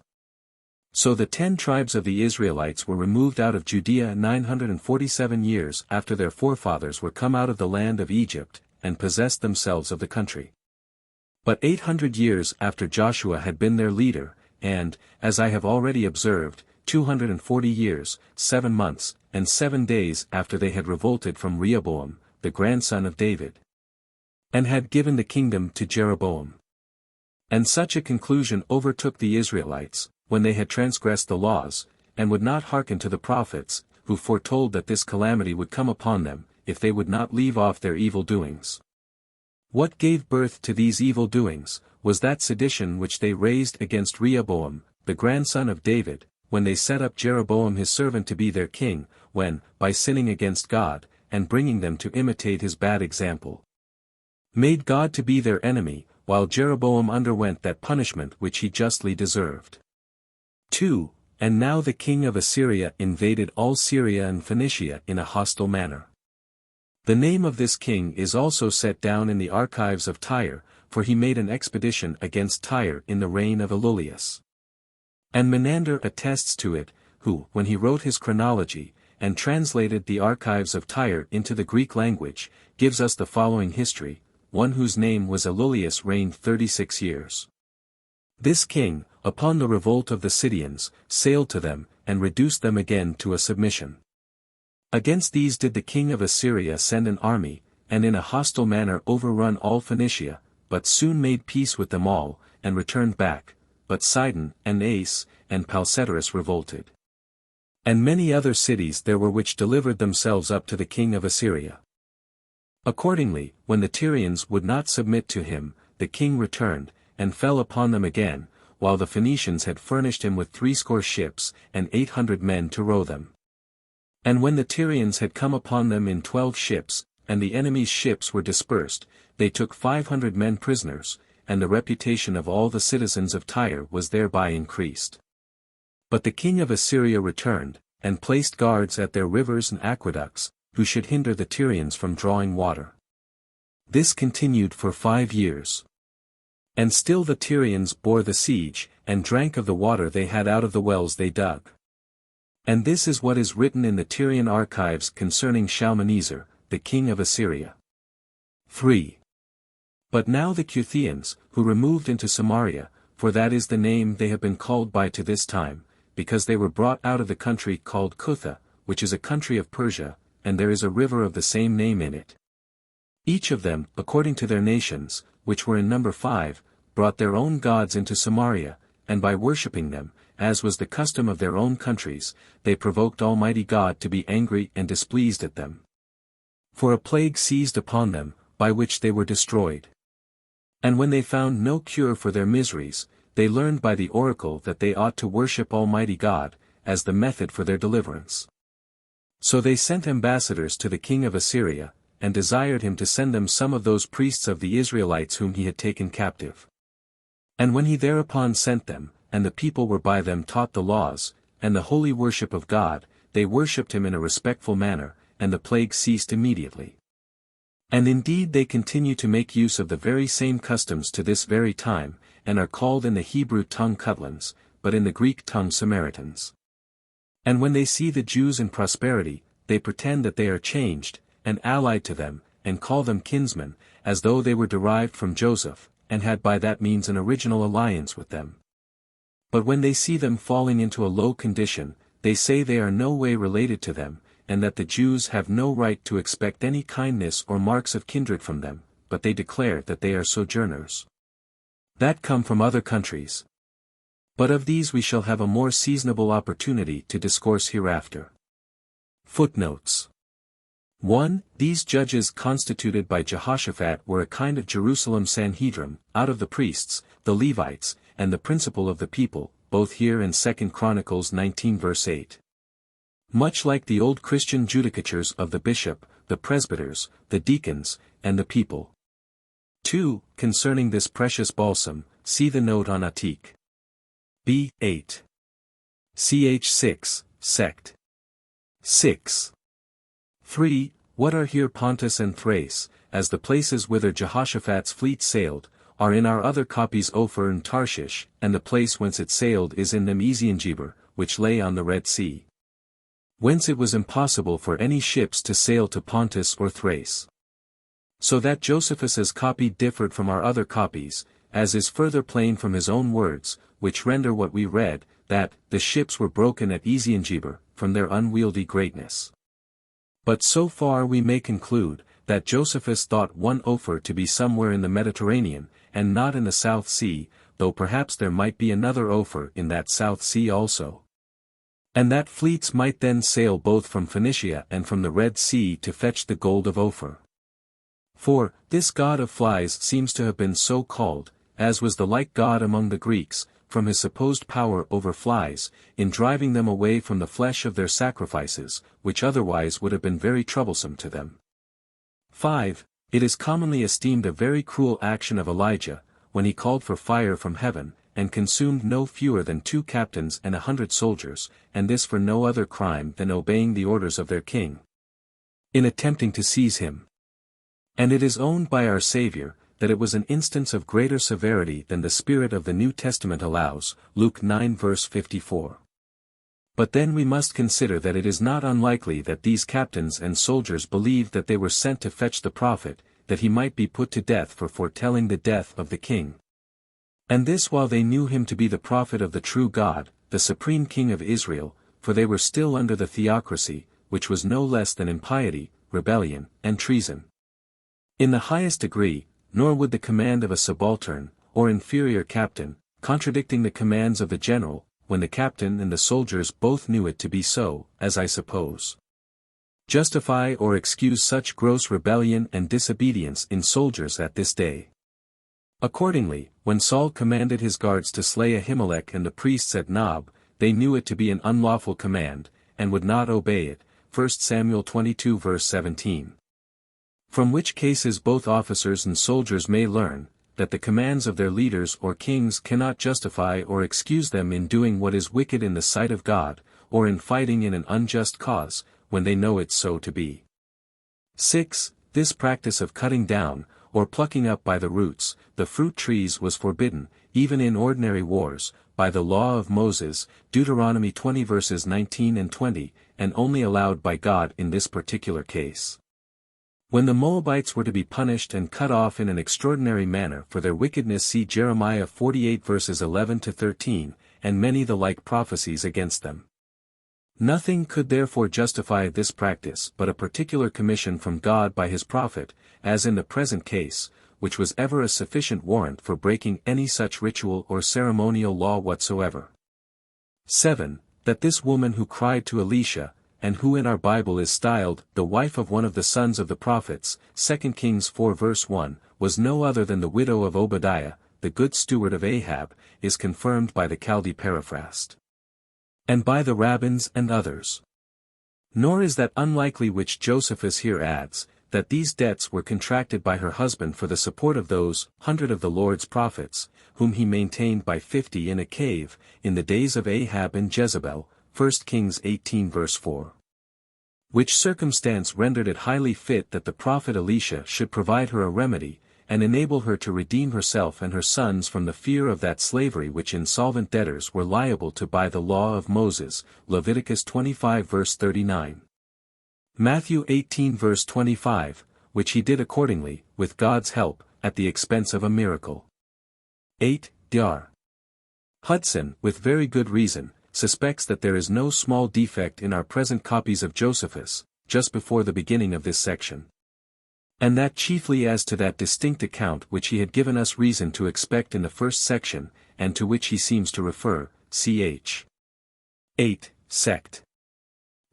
So the 10 tribes of the Israelites were removed out of Judea 947 years after their forefathers were come out of the land of Egypt, and possessed themselves of the country. But 800 years after Joshua had been their leader, and, as I have already observed, 240 years, 7 months, and 7 days after they had revolted from Rehoboam, the grandson of David, and had given the kingdom to Jeroboam. And such a conclusion overtook the Israelites, when they had transgressed the laws, and would not hearken to the prophets, who foretold that this calamity would come upon them, if they would not leave off their evil doings. What gave birth to these evil doings, was that sedition which they raised against Rehoboam, the grandson of David, when they set up Jeroboam his servant to be their king, when, by sinning against God, and bringing them to imitate his bad example, made God to be their enemy, while Jeroboam underwent that punishment which he justly deserved. 2. And now the king of Assyria invaded all Syria and Phoenicia in a hostile manner. The name of this king is also set down in the archives of Tyre, for he made an expedition against Tyre in the reign of Alulius. And Menander attests to it, who, when he wrote his chronology, and translated the archives of Tyre into the Greek language, gives us the following history: one whose name was Alulius reigned 36 years. This king, upon the revolt of the Sidonians, sailed to them, and reduced them again to a submission. Against these did the king of Assyria send an army, and in a hostile manner overrun all Phoenicia, but soon made peace with them all, and returned back, but Sidon, and Ace, and Palsetyrus revolted. And many other cities there were which delivered themselves up to the king of Assyria. Accordingly, when the Tyrians would not submit to him, the king returned, and fell upon them again, while the Phoenicians had furnished him with 80 ships, and 800 men to row them. And when the Tyrians had come upon them in 12 ships, and the enemy's ships were dispersed, they took 500 men prisoners, and the reputation of all the citizens of Tyre was thereby increased. But the king of Assyria returned, and placed guards at their rivers and aqueducts, who should hinder the Tyrians from drawing water. This continued for 5 years. And still the Tyrians bore the siege, and drank of the water they had out of the wells they dug. And this is what is written in the Tyrian archives concerning Shalmaneser, the king of Assyria. 3. But now the Cuthians, who removed into Samaria, for that is the name they have been called by to this time, because they were brought out of the country called Cutha, which is a country of Persia, and there is a river of the same name in it. Each of them, according to their nations, which were in number 5, brought their own gods into Samaria, and by worshipping them, as was the custom of their own countries, they provoked Almighty God to be angry and displeased at them. For a plague seized upon them, by which they were destroyed. And when they found no cure for their miseries, they learned by the oracle that they ought to worship Almighty God, as the method for their deliverance. So they sent ambassadors to the king of Assyria, and desired him to send them some of those priests of the Israelites whom he had taken captive. And when he thereupon sent them, and the people were by them taught the laws, and the holy worship of God, they worshipped him in a respectful manner, and the plague ceased immediately. And indeed they continue to make use of the very same customs to this very time, and are called in the Hebrew tongue Cutlans, but in the Greek tongue Samaritans. And when they see the Jews in prosperity, they pretend that they are changed, and allied to them, and call them kinsmen, as though they were derived from Joseph, and had by that means an original alliance with them. But when they see them falling into a low condition, they say they are no way related to them, and that the Jews have no right to expect any kindness or marks of kindred from them, but they declare that they are sojourners, that come from other countries. But of these we shall have a more seasonable opportunity to discourse hereafter. Footnotes. 1. These judges constituted by Jehoshaphat were a kind of Jerusalem Sanhedrin, out of the priests, the Levites, and the principal of the people, both here in 2 Chronicles 19 verse 8. Much like the old Christian judicatures of the bishop, the presbyters, the deacons, and the people. 2. Concerning this precious balsam, see the note on Attic. B. 8. Ch. 6, sect. 6. 3. What are here Pontus and Thrace, as the places whither Jehoshaphat's fleet sailed, are in our other copies Ophir and Tarshish, and the place whence it sailed is in them Eziongeber, which lay on the Red Sea. Whence it was impossible for any ships to sail to Pontus or Thrace. So that Josephus's copy differed from our other copies, as is further plain from his own words, which render what we read, that the ships were broken at Eziongeber, from their unwieldy greatness. But so far we may conclude, that Josephus thought one Ophir to be somewhere in the Mediterranean, and not in the South Sea, though perhaps there might be another Ophir in that South Sea also. And that fleets might then sail both from Phoenicia and from the Red Sea to fetch the gold of Ophir. For, this god of flies seems to have been so called, as was the like god among the Greeks, from his supposed power over flies, in driving them away from the flesh of their sacrifices, which otherwise would have been very troublesome to them. 5. It is commonly esteemed a very cruel action of Elijah, when he called for fire from heaven, and consumed no fewer than 2 captains and 100 soldiers, and this for no other crime than obeying the orders of their king, in attempting to seize him. And it is owned by our Savior, that it was an instance of greater severity than the spirit of the New Testament allows, Luke 9 verse 54. But then we must consider that it is not unlikely that these captains and soldiers believed that they were sent to fetch the prophet, that he might be put to death for foretelling the death of the king. And this while they knew him to be the prophet of the true God, the supreme king of Israel, for they were still under the theocracy, which was no less than impiety, rebellion, and treason. In the highest degree, nor would the command of a subaltern, or inferior captain, contradicting the commands of the general, when the captain and the soldiers both knew it to be so, as I suppose, justify or excuse such gross rebellion and disobedience in soldiers at this day. Accordingly, when Saul commanded his guards to slay Ahimelech and the priests at Nob, they knew it to be an unlawful command, and would not obey it, 1 Samuel 22 verse 17. From which cases both officers and soldiers may learn, that the commands of their leaders or kings cannot justify or excuse them in doing what is wicked in the sight of God, or in fighting in an unjust cause, when they know it so to be. 6. This practice of cutting down, or plucking up by the roots, the fruit trees was forbidden, even in ordinary wars, by the law of Moses, Deuteronomy 20 verses 19 and 20, and only allowed by God in this particular case. When the Moabites were to be punished and cut off in an extraordinary manner for their wickedness, see Jeremiah 48 verses 11 to 13, and many the like prophecies against them. Nothing could therefore justify this practice but a particular commission from God by his prophet, as in the present case, which was ever a sufficient warrant for breaking any such ritual or ceremonial law whatsoever. 7. That this woman who cried to Elisha, and who in our Bible is styled the wife of one of the sons of the prophets, 2 Kings 4 verse 1, was no other than the widow of Obadiah, the good steward of Ahab, is confirmed by the Chaldee Paraphrast, and by the rabbins and others. Nor is that unlikely which Josephus here adds, that these debts were contracted by her husband for the support of those 100 of the Lord's prophets, whom he maintained by 50 in a cave, in the days of Ahab and Jezebel, 1 Kings 18 verse 4. Which circumstance rendered it highly fit that the prophet Elisha should provide her a remedy, and enable her to redeem herself and her sons from the fear of that slavery which insolvent debtors were liable to by the law of Moses, Leviticus 25 verse 39. Matthew 18 verse 25, which he did accordingly, with God's help, at the expense of a miracle. 8. Dr. Hudson, with very good reason, suspects that there is no small defect in our present copies of Josephus, just before the beginning of this section. And that chiefly as to that distinct account which he had given us reason to expect in the first section, and to which he seems to refer, ch. 8. Sect.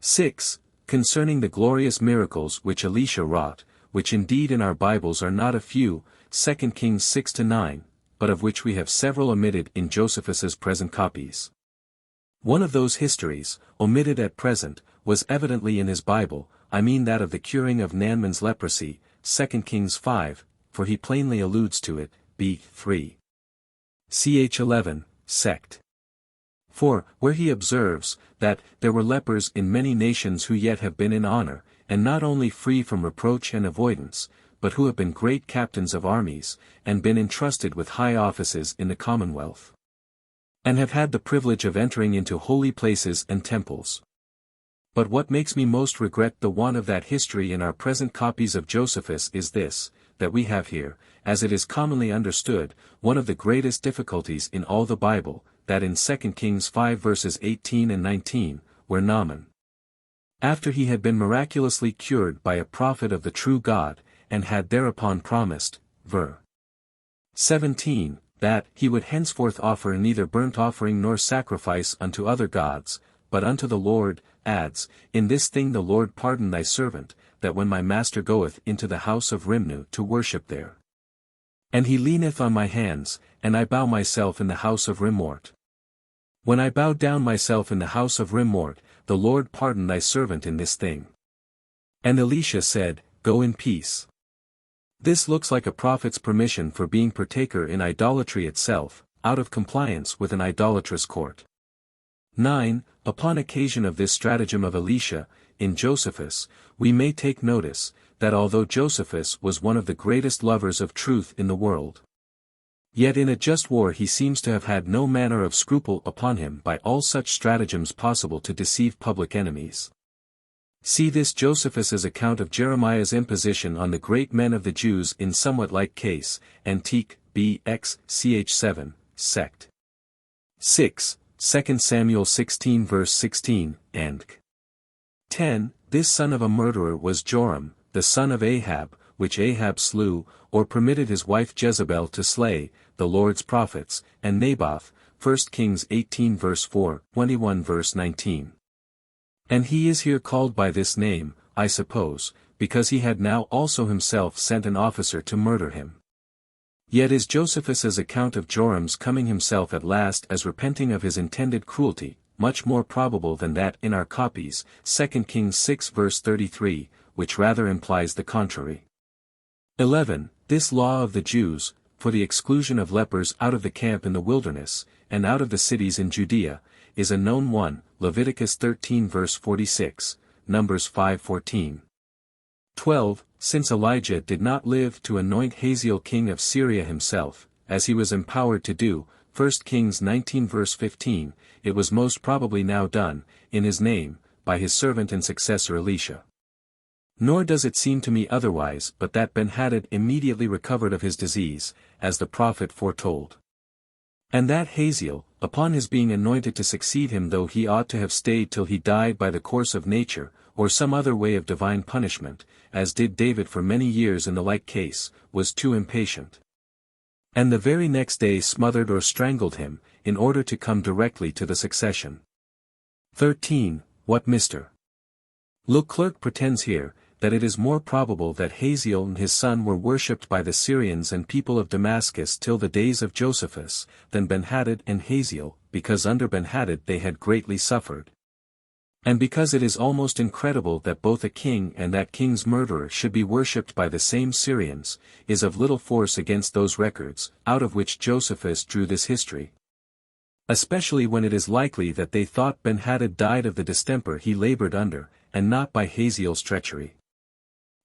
6. Concerning the glorious miracles which Elisha wrought, which indeed in our Bibles are not a few, 2 Kings 6-9, but of which we have several omitted in Josephus's present copies. One of those histories, omitted at present, was evidently in his Bible, I mean that of the curing of Naaman's leprosy, 2 Kings 5, for he plainly alludes to it, b. 3. Ch. 11, Sect. 4, where he observes, that there were lepers in many nations who yet have been in honor, and not only free from reproach and avoidance, but who have been great captains of armies, and been entrusted with high offices in the commonwealth, and have had the privilege of entering into holy places and temples. But what makes me most regret the want of that history in our present copies of Josephus is this, that we have here, as it is commonly understood, one of the greatest difficulties in all the Bible, that in 2 Kings 5 verses 18 and 19, where Naaman, after he had been miraculously cured by a prophet of the true God, and had thereupon promised, ver. 17, that he would henceforth offer neither burnt offering nor sacrifice unto other gods, but unto the Lord, adds, in this thing the Lord pardon thy servant, that when my master goeth into the house of Rimnu to worship there, and he leaneth on my hands, and I bow myself in the house of Rimmort. When I bow down myself in the house of Rimmort, the Lord pardon thy servant in this thing. And Elisha said, Go in peace. This looks like a prophet's permission for being partaker in idolatry itself, out of compliance with an idolatrous court. 9. Upon occasion of this stratagem of Elisha, in Josephus, we may take notice, that although Josephus was one of the greatest lovers of truth in the world, yet in a just war he seems to have had no manner of scruple upon him by all such stratagems possible to deceive public enemies. See this Josephus's account of Jeremiah's imposition on the great men of the Jews in somewhat like case, Antique, B.X. ch. 7, sect. 6, 2 Samuel 16 verse 16, and 10. This son of a murderer was Joram, the son of Ahab, which Ahab slew, or permitted his wife Jezebel to slay, the Lord's prophets, and Naboth, 1 Kings 18 verse 4, 21 verse 19. And he is here called by this name, I suppose, because he had now also himself sent an officer to murder him. Yet is Josephus's account of Joram's coming himself at last as repenting of his intended cruelty, much more probable than that in our copies, 2 Kings 6 verse 33, which rather implies the contrary. 11. This law of the Jews, for the exclusion of lepers out of the camp in the wilderness, and out of the cities in Judea, is a known one, Leviticus 13 verse 46, Numbers 5:14. 12. Since Elijah did not live to anoint Hazael king of Syria himself, as he was empowered to do, 1 Kings 19 verse 15, it was most probably now done, in his name, by his servant and successor Elisha. Nor does it seem to me otherwise but that Ben-Hadad immediately recovered of his disease, as the prophet foretold. And that Hazael, upon his being anointed to succeed him though he ought to have stayed till he died by the course of nature, or some other way of divine punishment, as did David for many years in the like case, was too impatient. And the very next day smothered or strangled him, in order to come directly to the succession. 13. What Mr. Leclerc pretends here, that it is more probable that Hazael and his son were worshipped by the Syrians and people of Damascus till the days of Josephus, than Ben-Hadad and Hazael, because under Ben-Hadad they had greatly suffered. And because it is almost incredible that both a king and that king's murderer should be worshipped by the same Syrians, is of little force against those records, out of which Josephus drew this history. Especially when it is likely that they thought Ben-Hadad died of the distemper he labored under, and not by Hazael's treachery.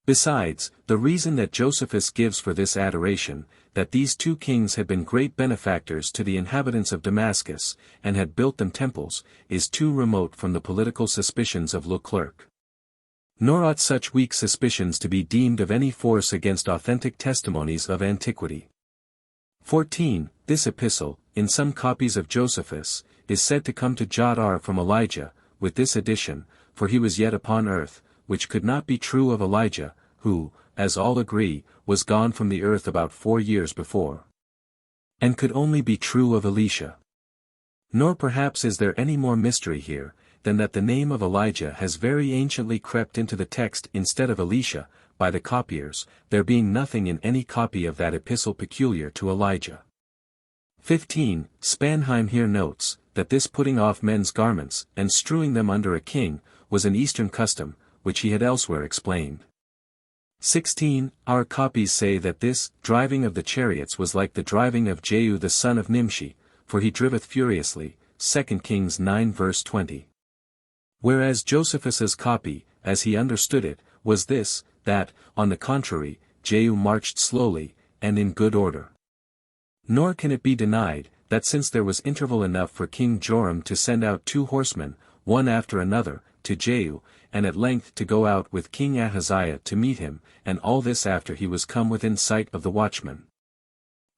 Besides, the reason that Josephus gives for this adoration, that these two kings had been great benefactors to the inhabitants of Damascus, and had built them temples, is too remote from the political suspicions of Leclerc. Nor ought such weak suspicions to be deemed of any force against authentic testimonies of antiquity. 14. This epistle, in some copies of Josephus, is said to come to Jodar from Elijah, with this addition, for he was yet upon earth, which could not be true of Elijah, who, as all agree, was gone from the earth about 4 years before. And could only be true of Elisha. Nor perhaps is there any more mystery here, than that the name of Elijah has very anciently crept into the text instead of Elisha, by the copiers, there being nothing in any copy of that epistle peculiar to Elijah. 15. Spanheim here notes, that this putting off men's garments, and strewing them under a king, was an Eastern custom, which he had elsewhere explained. 16. Our copies say that this driving of the chariots was like the driving of Jehu the son of Nimshi, for he driveth furiously, 2 Kings 9 verse 20. Whereas Josephus's copy, as he understood it, was this, that, on the contrary, Jehu marched slowly, and in good order. Nor can it be denied, that since there was interval enough for King Joram to send out 2 horsemen, one after another, to Jehu, and at length to go out with King Ahaziah to meet him, and all this after he was come within sight of the watchman.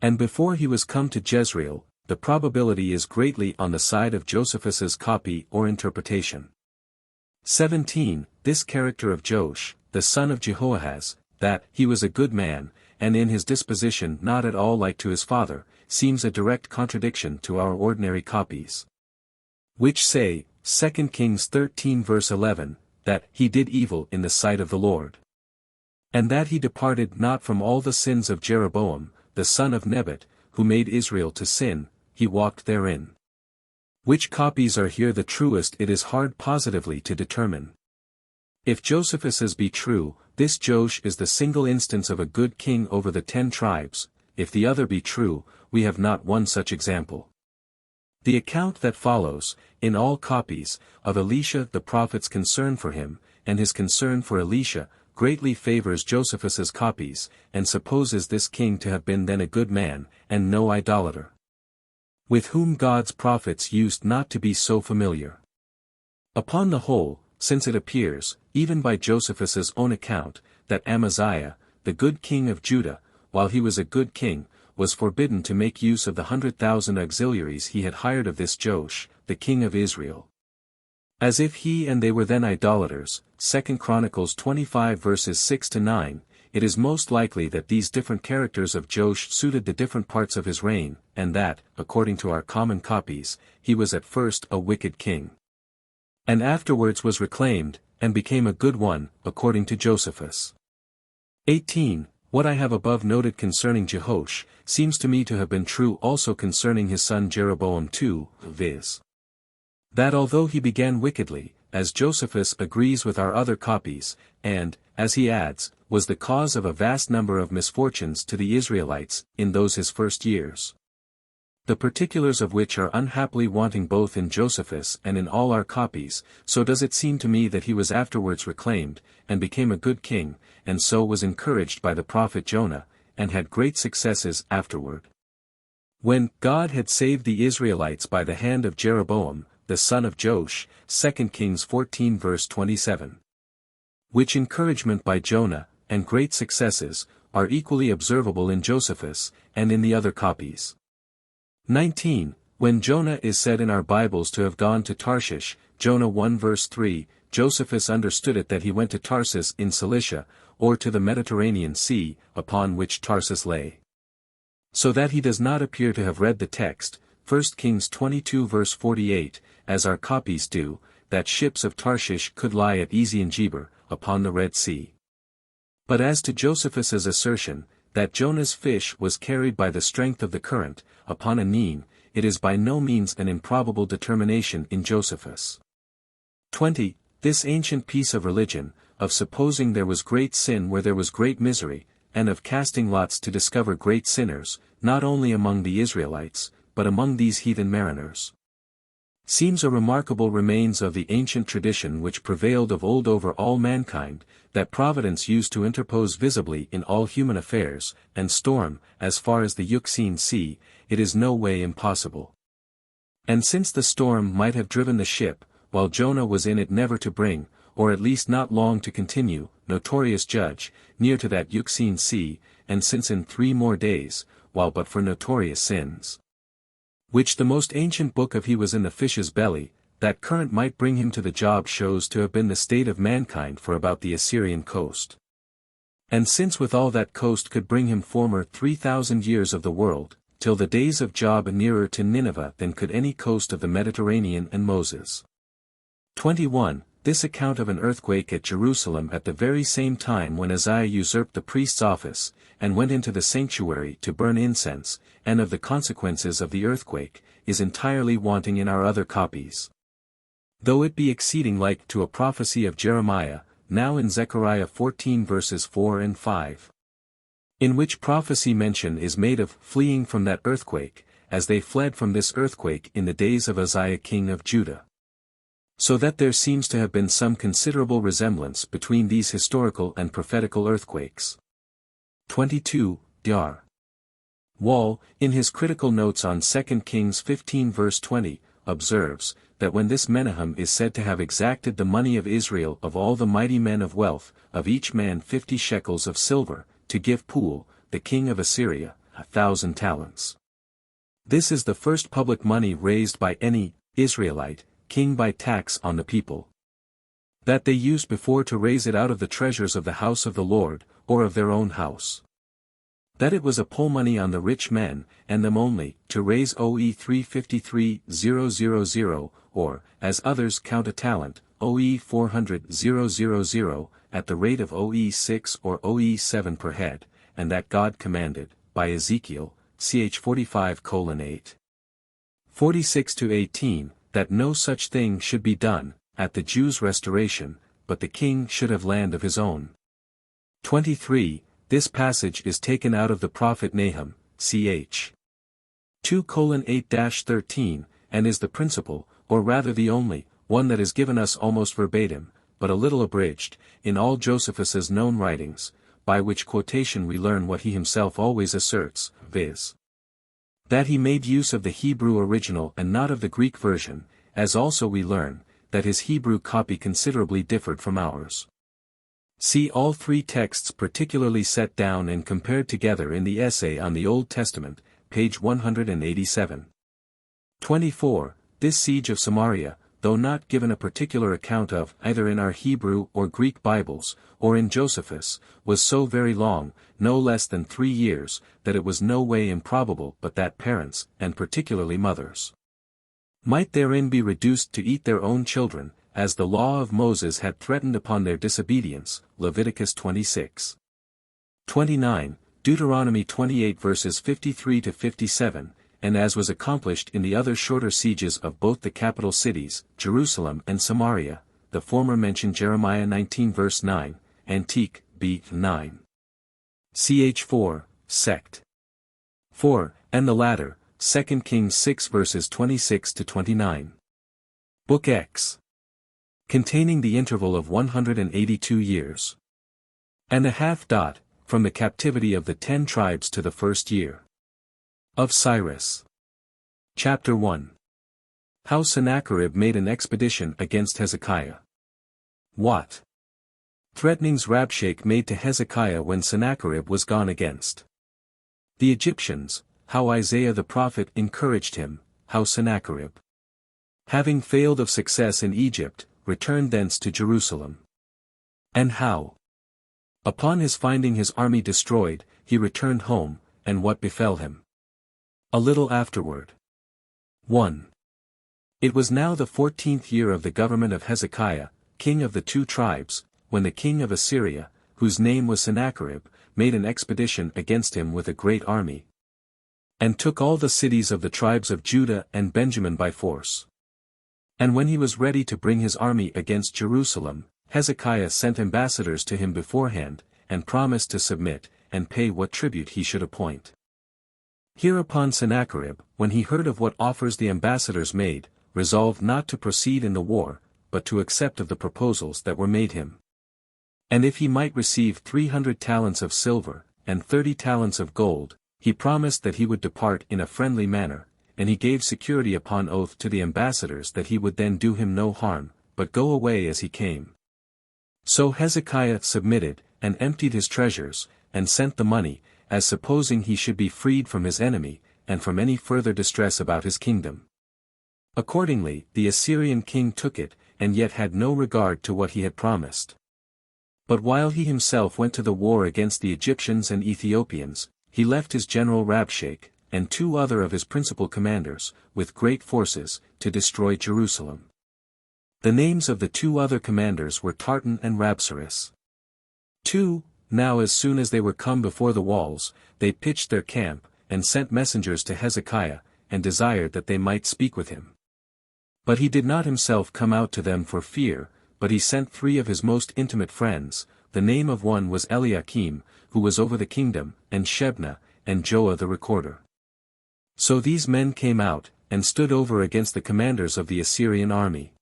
And before he was come to Jezreel, the probability is greatly on the side of Josephus's copy or interpretation. 17. This character of Joash, the son of Jehoahaz, that he was a good man, and in his disposition not at all like to his father, seems a direct contradiction to our ordinary copies. Which say, 2 Kings 13 verse 11, that he did evil in the sight of the Lord. And that he departed not from all the sins of Jeroboam, the son of Nebat, who made Israel to sin, he walked therein. Which copies are here the truest it is hard positively to determine. If Josephus's be true, this Joash is the single instance of a good king over the 10 tribes, if the other be true, we have not one such example. The account that follows, in all copies, of Elisha the prophet's concern for him, and his concern for Elisha, greatly favors Josephus's copies, and supposes this king to have been then a good man, and no idolater, with whom God's prophets used not to be so familiar. Upon the whole, since it appears, even by Josephus's own account, that Amaziah, the good king of Judah, while he was a good king, was forbidden to make use of the 100,000 auxiliaries he had hired of this Joash, the king of Israel, as if he and they were then idolaters. 2 Chronicles 25 verses 6-9, it is most likely that these different characters of Joash suited the different parts of his reign, and that, according to our common copies, he was at first a wicked king, and afterwards was reclaimed, and became a good one, according to Josephus. 18. What I have above noted concerning Jehoash, seems to me to have been true also concerning his son Jeroboam too, viz. that although he began wickedly, as Josephus agrees with our other copies, and, as he adds, was the cause of a vast number of misfortunes to the Israelites, in those his first years, the particulars of which are unhappily wanting both in Josephus and in all our copies, so does it seem to me that he was afterwards reclaimed, and became a good king, and so was encouraged by the prophet Jonah, and had great successes afterward. When God had saved the Israelites by the hand of Jeroboam, the son of Joash, 2 Kings 14 verse 27. Which encouragement by Jonah, and great successes, are equally observable in Josephus, and in the other copies. 19. When Jonah is said in our Bibles to have gone to Tarshish, Jonah 1 verse 3, Josephus understood it that he went to Tarsus in Cilicia, or to the Mediterranean Sea, upon which Tarsus lay. So that he does not appear to have read the text, 1 Kings 22 verse 48, as our copies do, that ships of Tarshish could lie at Ezion-Geber, upon the Red Sea. But as to Josephus's assertion, that Jonah's fish was carried by the strength of the current, upon a Nene, it is by no means an improbable determination in Josephus. 20. This ancient piece of religion, of supposing there was great sin where there was great misery, and of casting lots to discover great sinners, not only among the Israelites, but among these heathen mariners, seems a remarkable remains of the ancient tradition which prevailed of old over all mankind, that Providence used to interpose visibly in all human affairs, and storm, as far as the Euxine Sea, it is no way impossible. And since the storm might have driven the ship, while Jonah was in it never to bring, or at least not long to continue, notorious judge, near to that Euxine Sea, and since in 3 more days, while but for notorious sins, which the most ancient book of he was in the fish's belly, that current might bring him to the job shows to have been the state of mankind for about the Assyrian coast. And since with all that coast could bring him former 3,000 years of the world, till the days of Job nearer to Nineveh than could any coast of the Mediterranean and Moses. 21. This account of an earthquake at Jerusalem at the very same time when Uzziah usurped the priest's office, and went into the sanctuary to burn incense, and of the consequences of the earthquake, is entirely wanting in our other copies. Though it be exceeding like to a prophecy of Jeremiah, now in Zechariah 14 verses 4 and 5. In which prophecy mention is made of fleeing from that earthquake, as they fled from this earthquake in the days of Uzziah king of Judah. So that there seems to have been some considerable resemblance between these historical and prophetical earthquakes. 22. Dr. Wall, in his critical notes on 2 Kings 15 verse 20, observes, that when this Menahem is said to have exacted the money of Israel of all the mighty men of wealth, of each man 50 shekels of silver, to give Pul, the king of Assyria, 1,000 talents. This is the first public money raised by any Israelite king by tax on the people. That they used before to raise it out of the treasures of the house of the Lord, or of their own house. That it was a poll money on the rich men, and them only, to raise OE 353,000, or, as others count a talent, OE 400,000, at the rate of OE 6 or OE 7 per head, and that God commanded, by Ezekiel, ch 45:8. 46-18, that no such thing should be done, at the Jews' restoration, but the king should have land of his own. 23. This passage is taken out of the prophet Nahum, ch. 2:8-13, and is the principal, or rather the only, one that is given us almost verbatim, but a little abridged, in all Josephus's known writings, by which quotation we learn what he himself always asserts, viz. that he made use of the Hebrew original and not of the Greek version, as also we learn, that his Hebrew copy considerably differed from ours. See all three texts particularly set down and compared together in the Essay on the Old Testament, page 187. 24. This siege of Samaria, though not given a particular account of either in our Hebrew or Greek Bibles, or in Josephus, was so very long, no less than 3 years, that it was no way improbable but that parents, and particularly mothers, might therein be reduced to eat their own children, as the law of Moses had threatened upon their disobedience, Leviticus 26. 29, Deuteronomy 28 verses 53-57, and as was accomplished in the other shorter sieges of both the capital cities, Jerusalem and Samaria, the former mentioned Jeremiah 19 verse 9, Antique, b. 9. Ch. 4, sect. 4, and the latter, 2 Kings 6 verses 26-29. Book X. Containing the interval of 182 years. And a half. From the captivity of the 10 tribes to the first year of Cyrus. Chapter 1. How Sennacherib made an expedition against Hezekiah. What threatenings Rabshakeh made to Hezekiah when Sennacherib was gone against the Egyptians, how Isaiah the prophet encouraged him, how Sennacherib, having failed of success in Egypt, returned thence to Jerusalem. And how, upon his finding his army destroyed, he returned home, and what befell him a little afterward. 1. It was now the 14th year of the government of Hezekiah, king of the 2 tribes, when the king of Assyria, whose name was Sennacherib, made an expedition against him with a great army, and took all the cities of the tribes of Judah and Benjamin by force. And when he was ready to bring his army against Jerusalem, Hezekiah sent ambassadors to him beforehand, and promised to submit, and pay what tribute he should appoint. Hereupon Sennacherib, when he heard of what offers the ambassadors made, resolved not to proceed in the war, but to accept of the proposals that were made him. And if he might receive 300 talents of silver, and 30 talents of gold, he promised that he would depart in a friendly manner, and he gave security upon oath to the ambassadors that he would then do him no harm, but go away as he came. So Hezekiah submitted, and emptied his treasures, and sent the money, as supposing he should be freed from his enemy, and from any further distress about his kingdom. Accordingly, the Assyrian king took it, and yet had no regard to what he had promised. But while he himself went to the war against the Egyptians and Ethiopians, he left his general Rabshakeh, and 2 other of his principal commanders, with great forces, to destroy Jerusalem. The names of the 2 other commanders were Tartan and Rabsaris. 2. Now as soon as they were come before the walls, they pitched their camp, and sent messengers to Hezekiah, and desired that they might speak with him. But he did not himself come out to them for fear, but he sent 3 of his most intimate friends. The name of one was Eliakim, who was over the kingdom, and Shebna, and Joah the recorder. So these men came out, and stood over against the commanders of the Assyrian army.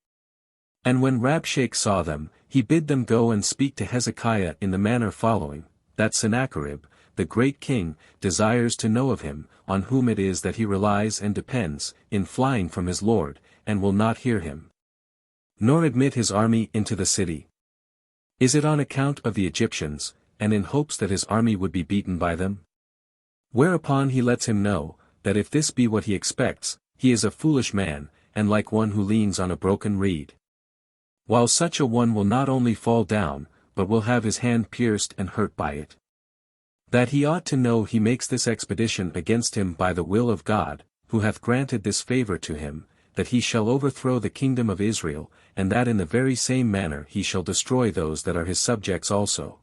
And when Rabshakeh saw them, he bid them go and speak to Hezekiah in the manner following, that Sennacherib, the great king, desires to know of him, on whom it is that he relies and depends, in flying from his lord, and will not hear him, nor admit his army into the city. Is it on account of the Egyptians, and in hopes that his army would be beaten by them? Whereupon he lets him know, that if this be what he expects, he is a foolish man, and like one who leans on a broken reed. While such a one will not only fall down, but will have his hand pierced and hurt by it. That he ought to know he makes this expedition against him by the will of God, who hath granted this favor to him, that he shall overthrow the kingdom of Israel, and that in the very same manner he shall destroy those that are his subjects also.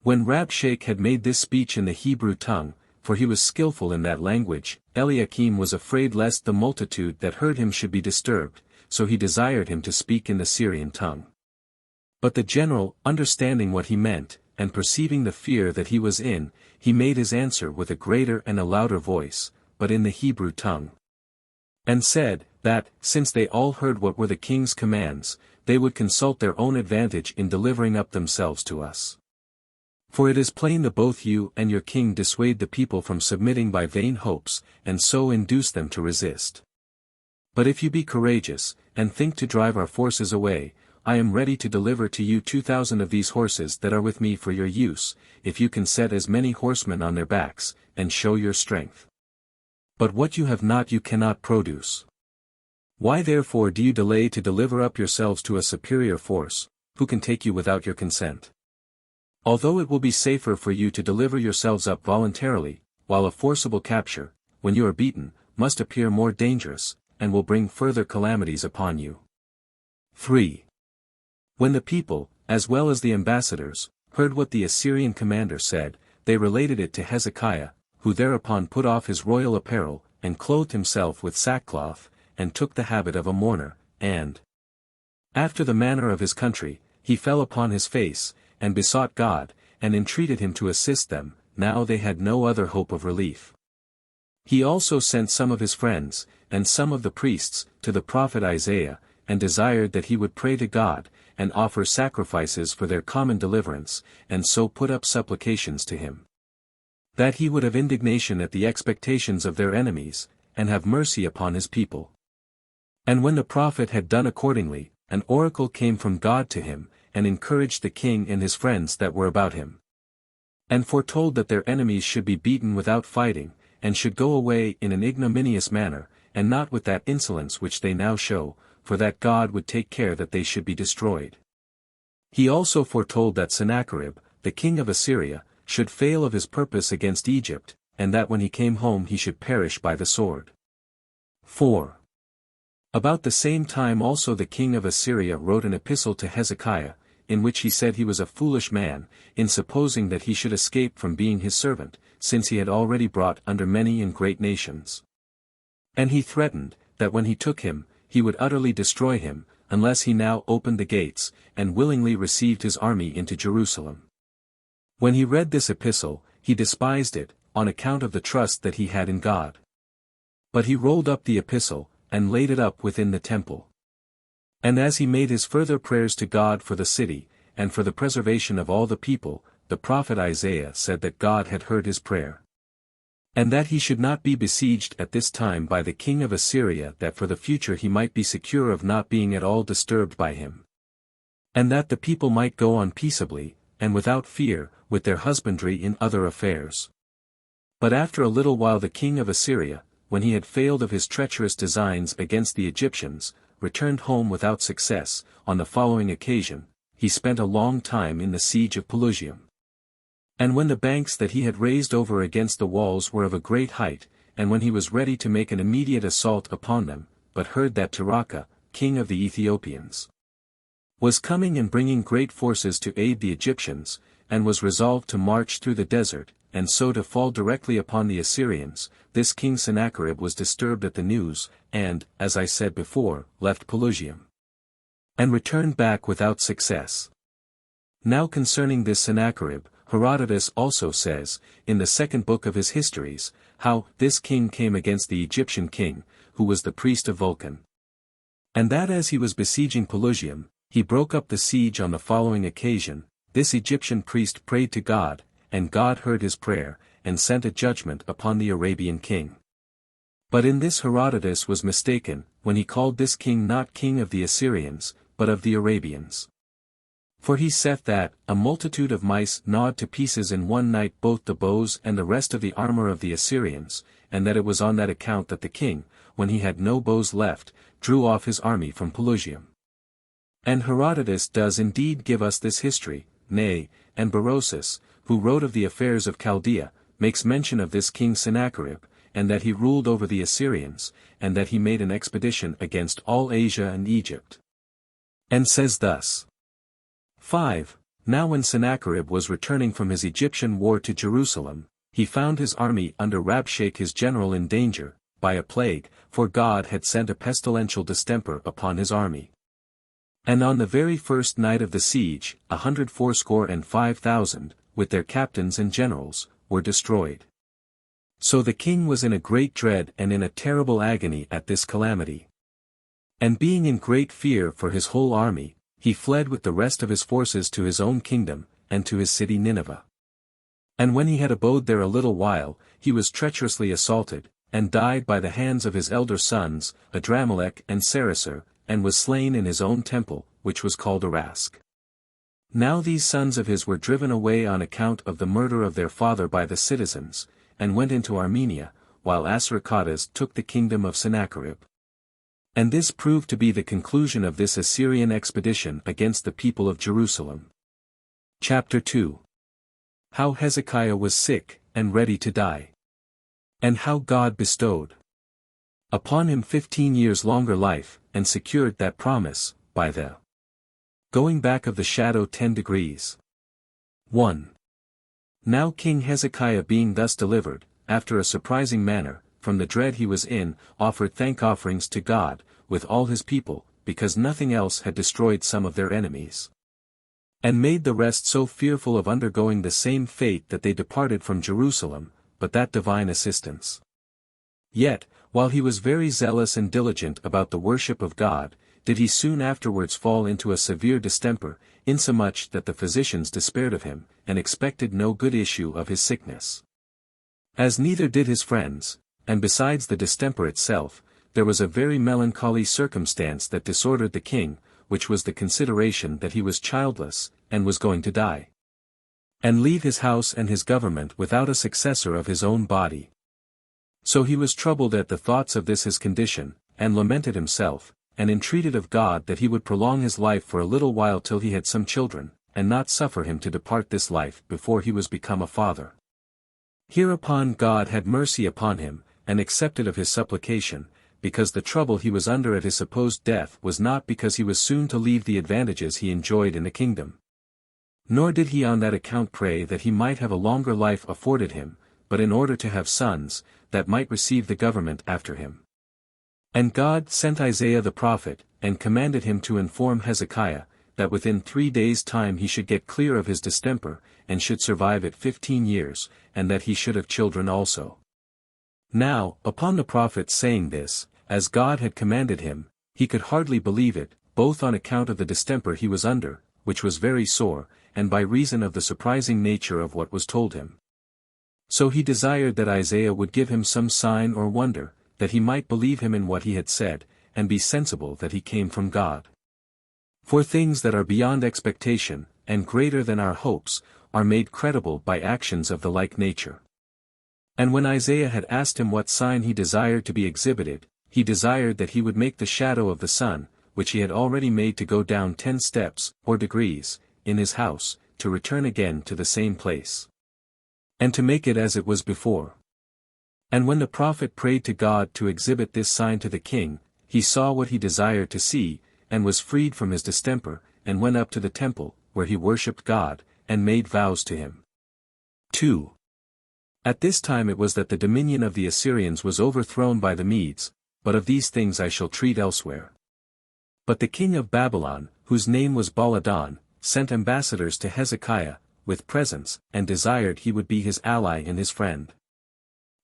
When Rabshakeh had made this speech in the Hebrew tongue, for he was skillful in that language, Eliakim was afraid lest the multitude that heard him should be disturbed, so he desired him to speak in the Syrian tongue. But the general, understanding what he meant, and perceiving the fear that he was in, he made his answer with a greater and a louder voice, but in the Hebrew tongue. And said, that, since they all heard what were the king's commands, they would consult their own advantage in delivering up themselves to us. For it is plain that both you and your king dissuade the people from submitting by vain hopes, and so induce them to resist. But if you be courageous, and think to drive our forces away, I am ready to deliver to you 2,000 of these horses that are with me for your use, if you can set as many horsemen on their backs, and show your strength. But what you have not you cannot produce. Why therefore do you delay to deliver up yourselves to a superior force, who can take you without your consent? Although it will be safer for you to deliver yourselves up voluntarily, while a forcible capture, when you are beaten, must appear more dangerous, and will bring further calamities upon you. 3. When the people, as well as the ambassadors, heard what the Assyrian commander said, they related it to Hezekiah, who thereupon put off his royal apparel, and clothed himself with sackcloth, and took the habit of a mourner, and, after the manner of his country, he fell upon his face, and besought God, and entreated him to assist them, now they had no other hope of relief. He also sent some of his friends, and some of the priests, to the prophet Isaiah, and desired that he would pray to God, and offer sacrifices for their common deliverance, and so put up supplications to him, that he would have indignation at the expectations of their enemies, and have mercy upon his people. And when the prophet had done accordingly, an oracle came from God to him, and encouraged the king and his friends that were about him, and foretold that their enemies should be beaten without fighting, and should go away in an ignominious manner, and not with that insolence which they now show, for that God would take care that they should be destroyed. He also foretold that Sennacherib, the king of Assyria, should fail of his purpose against Egypt, and that when he came home he should perish by the sword. 4. About the same time also the king of Assyria wrote an epistle to Hezekiah, in which he said he was a foolish man, in supposing that he should escape from being his servant, since he had already brought under many and great nations. And he threatened, that when he took him, he would utterly destroy him, unless he now opened the gates, and willingly received his army into Jerusalem. When he read this epistle, he despised it, on account of the trust that he had in God. But he rolled up the epistle, and laid it up within the temple. And as he made his further prayers to God for the city, and for the preservation of all the people, the prophet Isaiah said that God had heard his prayer, and that he should not be besieged at this time by the king of Assyria, that for the future he might be secure of not being at all disturbed by him, and that the people might go on peaceably, and without fear, with their husbandry in other affairs. But after a little while the king of Assyria, when he had failed of his treacherous designs against the Egyptians, returned home without success. On the following occasion, he spent a long time in the siege of Pelusium. And when the banks that he had raised over against the walls were of a great height, and when he was ready to make an immediate assault upon them, but heard that Tirhakah, king of the Ethiopians, was coming and bringing great forces to aid the Egyptians, and was resolved to march through the desert, and so to fall directly upon the Assyrians, this king Sennacherib was disturbed at the news, and, as I said before, left Pelusium, and returned back without success. Now concerning this Sennacherib, Herodotus also says, in the second book of his histories, how this king came against the Egyptian king, who was the priest of Vulcan. And that as he was besieging Pelusium, he broke up the siege on the following occasion. This Egyptian priest prayed to God, and God heard his prayer, and sent a judgment upon the Arabian king. But in this Herodotus was mistaken, when he called this king not king of the Assyrians, but of the Arabians. For he saith that, a multitude of mice gnawed to pieces in one night both the bows and the rest of the armor of the Assyrians, and that it was on that account that the king, when he had no bows left, drew off his army from Pelusium. And Herodotus does indeed give us this history, nay, and Berosus, who wrote of the affairs of Chaldea, makes mention of this king Sennacherib, and that he ruled over the Assyrians, and that he made an expedition against all Asia and Egypt. And says thus. 5. Now when Sennacherib was returning from his Egyptian war to Jerusalem, he found his army under Rabshakeh his general in danger, by a plague, for God had sent a pestilential distemper upon his army. And on the very first night of the siege, 185,000, with their captains and generals, were destroyed. So the king was in a great dread and in a terrible agony at this calamity. And being in great fear for his whole army, he fled with the rest of his forces to his own kingdom, and to his city Nineveh. And when he had abode there a little while, he was treacherously assaulted, and died by the hands of his elder sons, Adramelech and Sarecer, and was slain in his own temple, which was called Arask. Now these sons of his were driven away on account of the murder of their father by the citizens, and went into Armenia, while Asarchaddas took the kingdom of Sennacherib. And this proved to be the conclusion of this Assyrian expedition against the people of Jerusalem. Chapter 2. How Hezekiah was sick, and ready to die. And how God bestowed upon him 15 years longer life, and secured that promise, by the going back of the shadow 10 degrees. 1. Now King Hezekiah being thus delivered, after a surprising manner, from the dread he was in, offered thank offerings to God, with all his people, because nothing else had destroyed some of their enemies. And made the rest so fearful of undergoing the same fate that they departed from Jerusalem, but that divine assistance. Yet, while he was very zealous and diligent about the worship of God, did he soon afterwards fall into a severe distemper, insomuch that the physicians despaired of him, and expected no good issue of his sickness. As neither did his friends, and besides the distemper itself, there was a very melancholy circumstance that disordered the king, which was the consideration that he was childless, and was going to die, and leave his house and his government without a successor of his own body. So he was troubled at the thoughts of this his condition, and lamented himself, and entreated of God that he would prolong his life for a little while till he had some children, and not suffer him to depart this life before he was become a father. Hereupon God had mercy upon him, and accepted of his supplication, because the trouble he was under at his supposed death was not because he was soon to leave the advantages he enjoyed in the kingdom. Nor did he on that account pray that he might have a longer life afforded him, but in order to have sons, that might receive the government after him. And God sent Isaiah the prophet, and commanded him to inform Hezekiah, that within 3 days' time he should get clear of his distemper, and should survive it 15 years, and that he should have children also. Now, upon the prophet saying this, as God had commanded him, he could hardly believe it, both on account of the distemper he was under, which was very sore, and by reason of the surprising nature of what was told him. So he desired that Isaiah would give him some sign or wonder, that he might believe him in what he had said, and be sensible that he came from God. For things that are beyond expectation, and greater than our hopes, are made credible by actions of the like nature. And when Isaiah had asked him what sign he desired to be exhibited, he desired that he would make the shadow of the sun, which he had already made to go down 10 steps, or degrees, in his house, to return again to the same place, and to make it as it was before. And when the prophet prayed to God to exhibit this sign to the king, he saw what he desired to see, and was freed from his distemper, and went up to the temple, where he worshipped God, and made vows to him. 2. At this time it was that the dominion of the Assyrians was overthrown by the Medes, but of these things I shall treat elsewhere. But the king of Babylon, whose name was Baladan, sent ambassadors to Hezekiah, with presents, and desired he would be his ally and his friend.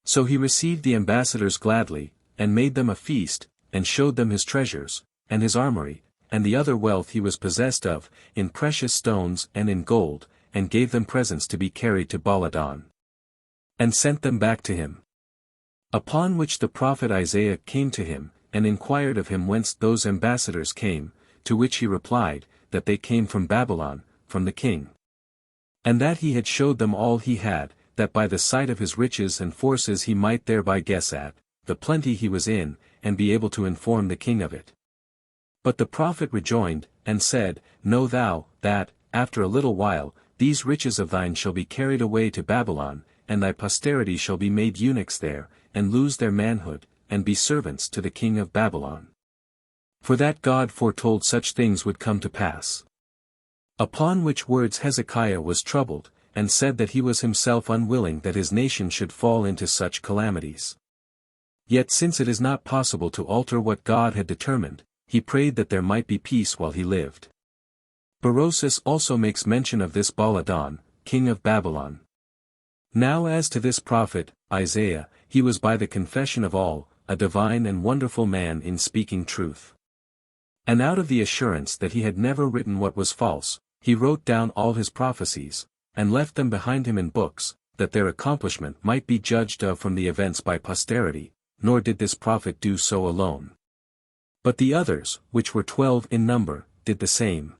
So he received the ambassadors gladly, and made them a feast, and showed them his treasures, and his armory, and the other wealth he was possessed of, in precious stones and in gold, and gave them presents to be carried to Baladan, and sent them back to him. Upon which the prophet Isaiah came to him, and inquired of him whence those ambassadors came, to which he replied, that they came from Babylon, from the king. And that he had showed them all he had, that by the sight of his riches and forces he might thereby guess at the plenty he was in, and be able to inform the king of it. But the prophet rejoined, and said, Know thou, that, after a little while, these riches of thine shall be carried away to Babylon, and thy posterity shall be made eunuchs there, and lose their manhood, and be servants to the king of Babylon. For that God foretold such things would come to pass. Upon which words Hezekiah was troubled, and said that he was himself unwilling that his nation should fall into such calamities. Yet since it is not possible to alter what God had determined, he prayed that there might be peace while he lived. Berosus also makes mention of this Baladan, king of Babylon. Now as to this prophet, Isaiah, he was by the confession of all, a divine and wonderful man in speaking truth. And out of the assurance that he had never written what was false, he wrote down all his prophecies, and left them behind him in books, that their accomplishment might be judged of from the events by posterity, nor did this prophet do so alone. But the others, which were 12 in number, did the same.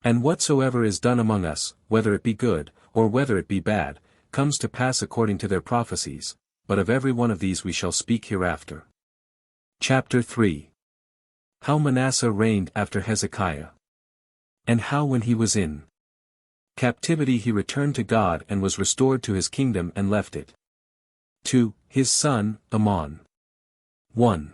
And whatsoever is done among us, whether it be good, or whether it be bad, comes to pass according to their prophecies, but of every one of these we shall speak hereafter. Chapter 3. How Manasseh reigned after Hezekiah. And how when he was in captivity he returned to God and was restored to his kingdom and left it. 2. His son, Amon. 1.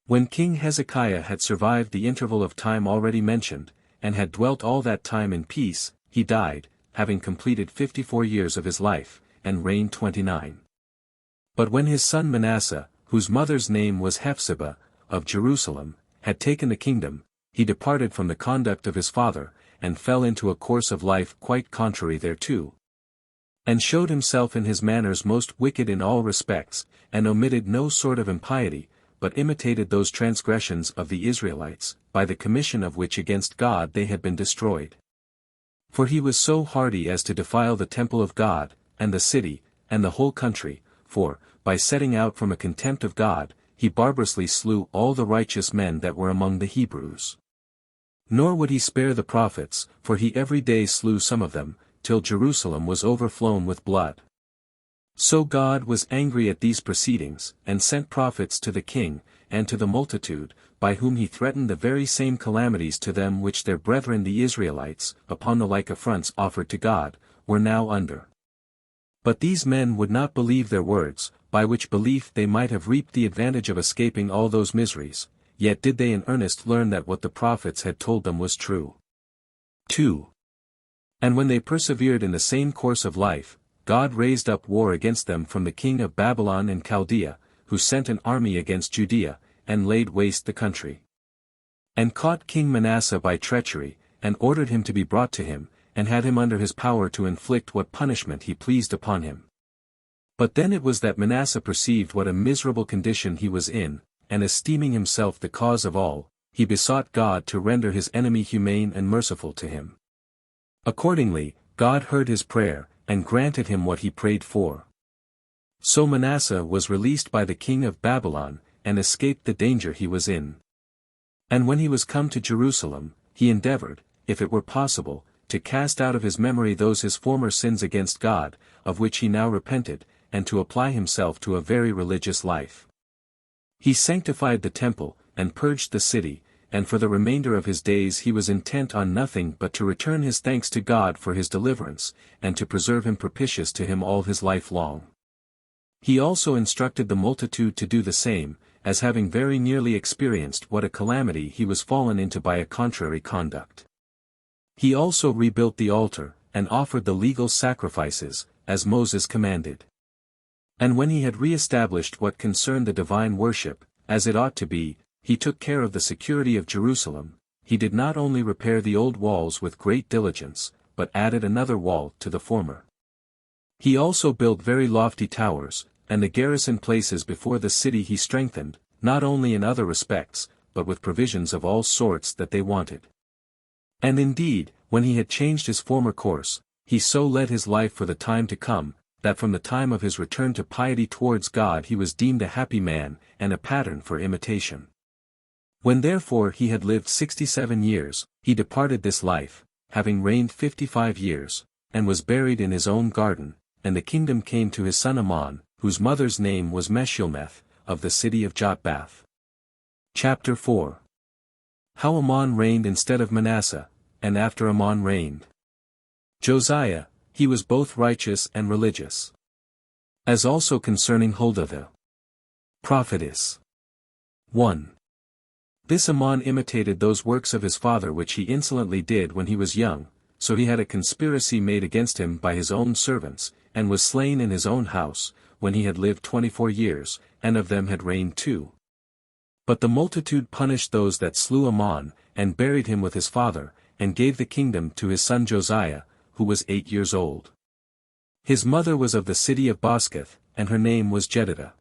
When King Hezekiah had survived the interval of time already mentioned, and had dwelt all that time in peace, he died, having completed 54 years of his life, and reigned 29. But when his son Manasseh, whose mother's name was Hephzibah, of Jerusalem, had taken the kingdom, he departed from the conduct of his father, and fell into a course of life quite contrary thereto, and showed himself in his manners most wicked in all respects, and omitted no sort of impiety, but imitated those transgressions of the Israelites, by the commission of which against God they had been destroyed. For he was so hardy as to defile the temple of God, and the city, and the whole country, for, by setting out from a contempt of God, he barbarously slew all the righteous men that were among the Hebrews. Nor would he spare the prophets, for he every day slew some of them, till Jerusalem was overflown with blood. So God was angry at these proceedings, and sent prophets to the king, and to the multitude, by whom he threatened the very same calamities to them which their brethren the Israelites, upon the like affronts offered to God, were now under. But these men would not believe their words, by which belief they might have reaped the advantage of escaping all those miseries, yet did they in earnest learn that what the prophets had told them was true. 2. And when they persevered in the same course of life, God raised up war against them from the king of Babylon and Chaldea, who sent an army against Judea, and laid waste the country. And caught King Manasseh by treachery, and ordered him to be brought to him, and had him under his power to inflict what punishment he pleased upon him. But then it was that Manasseh perceived what a miserable condition he was in, and esteeming himself the cause of all, he besought God to render his enemy humane and merciful to him. Accordingly, God heard his prayer, and granted him what he prayed for. So Manasseh was released by the king of Babylon, and escaped the danger he was in. And when he was come to Jerusalem, he endeavored, if it were possible, to cast out of his memory those his former sins against God, of which he now repented, and to apply himself to a very religious life. He sanctified the temple, and purged the city, and for the remainder of his days he was intent on nothing but to return his thanks to God for his deliverance, and to preserve him propitious to him all his life long. He also instructed the multitude to do the same, as having very nearly experienced what a calamity he was fallen into by a contrary conduct. He also rebuilt the altar, and offered the legal sacrifices, as Moses commanded. And when he had re-established what concerned the divine worship, as it ought to be, he took care of the security of Jerusalem. He did not only repair the old walls with great diligence, but added another wall to the former. He also built very lofty towers, and the garrison places before the city he strengthened, not only in other respects, but with provisions of all sorts that they wanted. And indeed, when he had changed his former course, he so led his life for the time to come, that from the time of his return to piety towards God he was deemed a happy man, and a pattern for imitation. When therefore he had lived 67 years, he departed this life, having reigned 55 years, and was buried in his own garden, and the kingdom came to his son Amon, whose mother's name was Meshullemeth, of the city of Jotbath. Chapter 4. How Amon reigned instead of Manasseh, and after Amon reigned Josiah, he was both righteous and religious. As also concerning Huldah the prophetess. 1. This Amon imitated those works of his father which he insolently did when he was young, so he had a conspiracy made against him by his own servants, and was slain in his own house, when he had lived 24 years, and of them had reigned 2. But the multitude punished those that slew Ammon, and buried him with his father, and gave the kingdom to his son Josiah, who was 8 years old. His mother was of the city of Bosketh, and her name was Jedidah.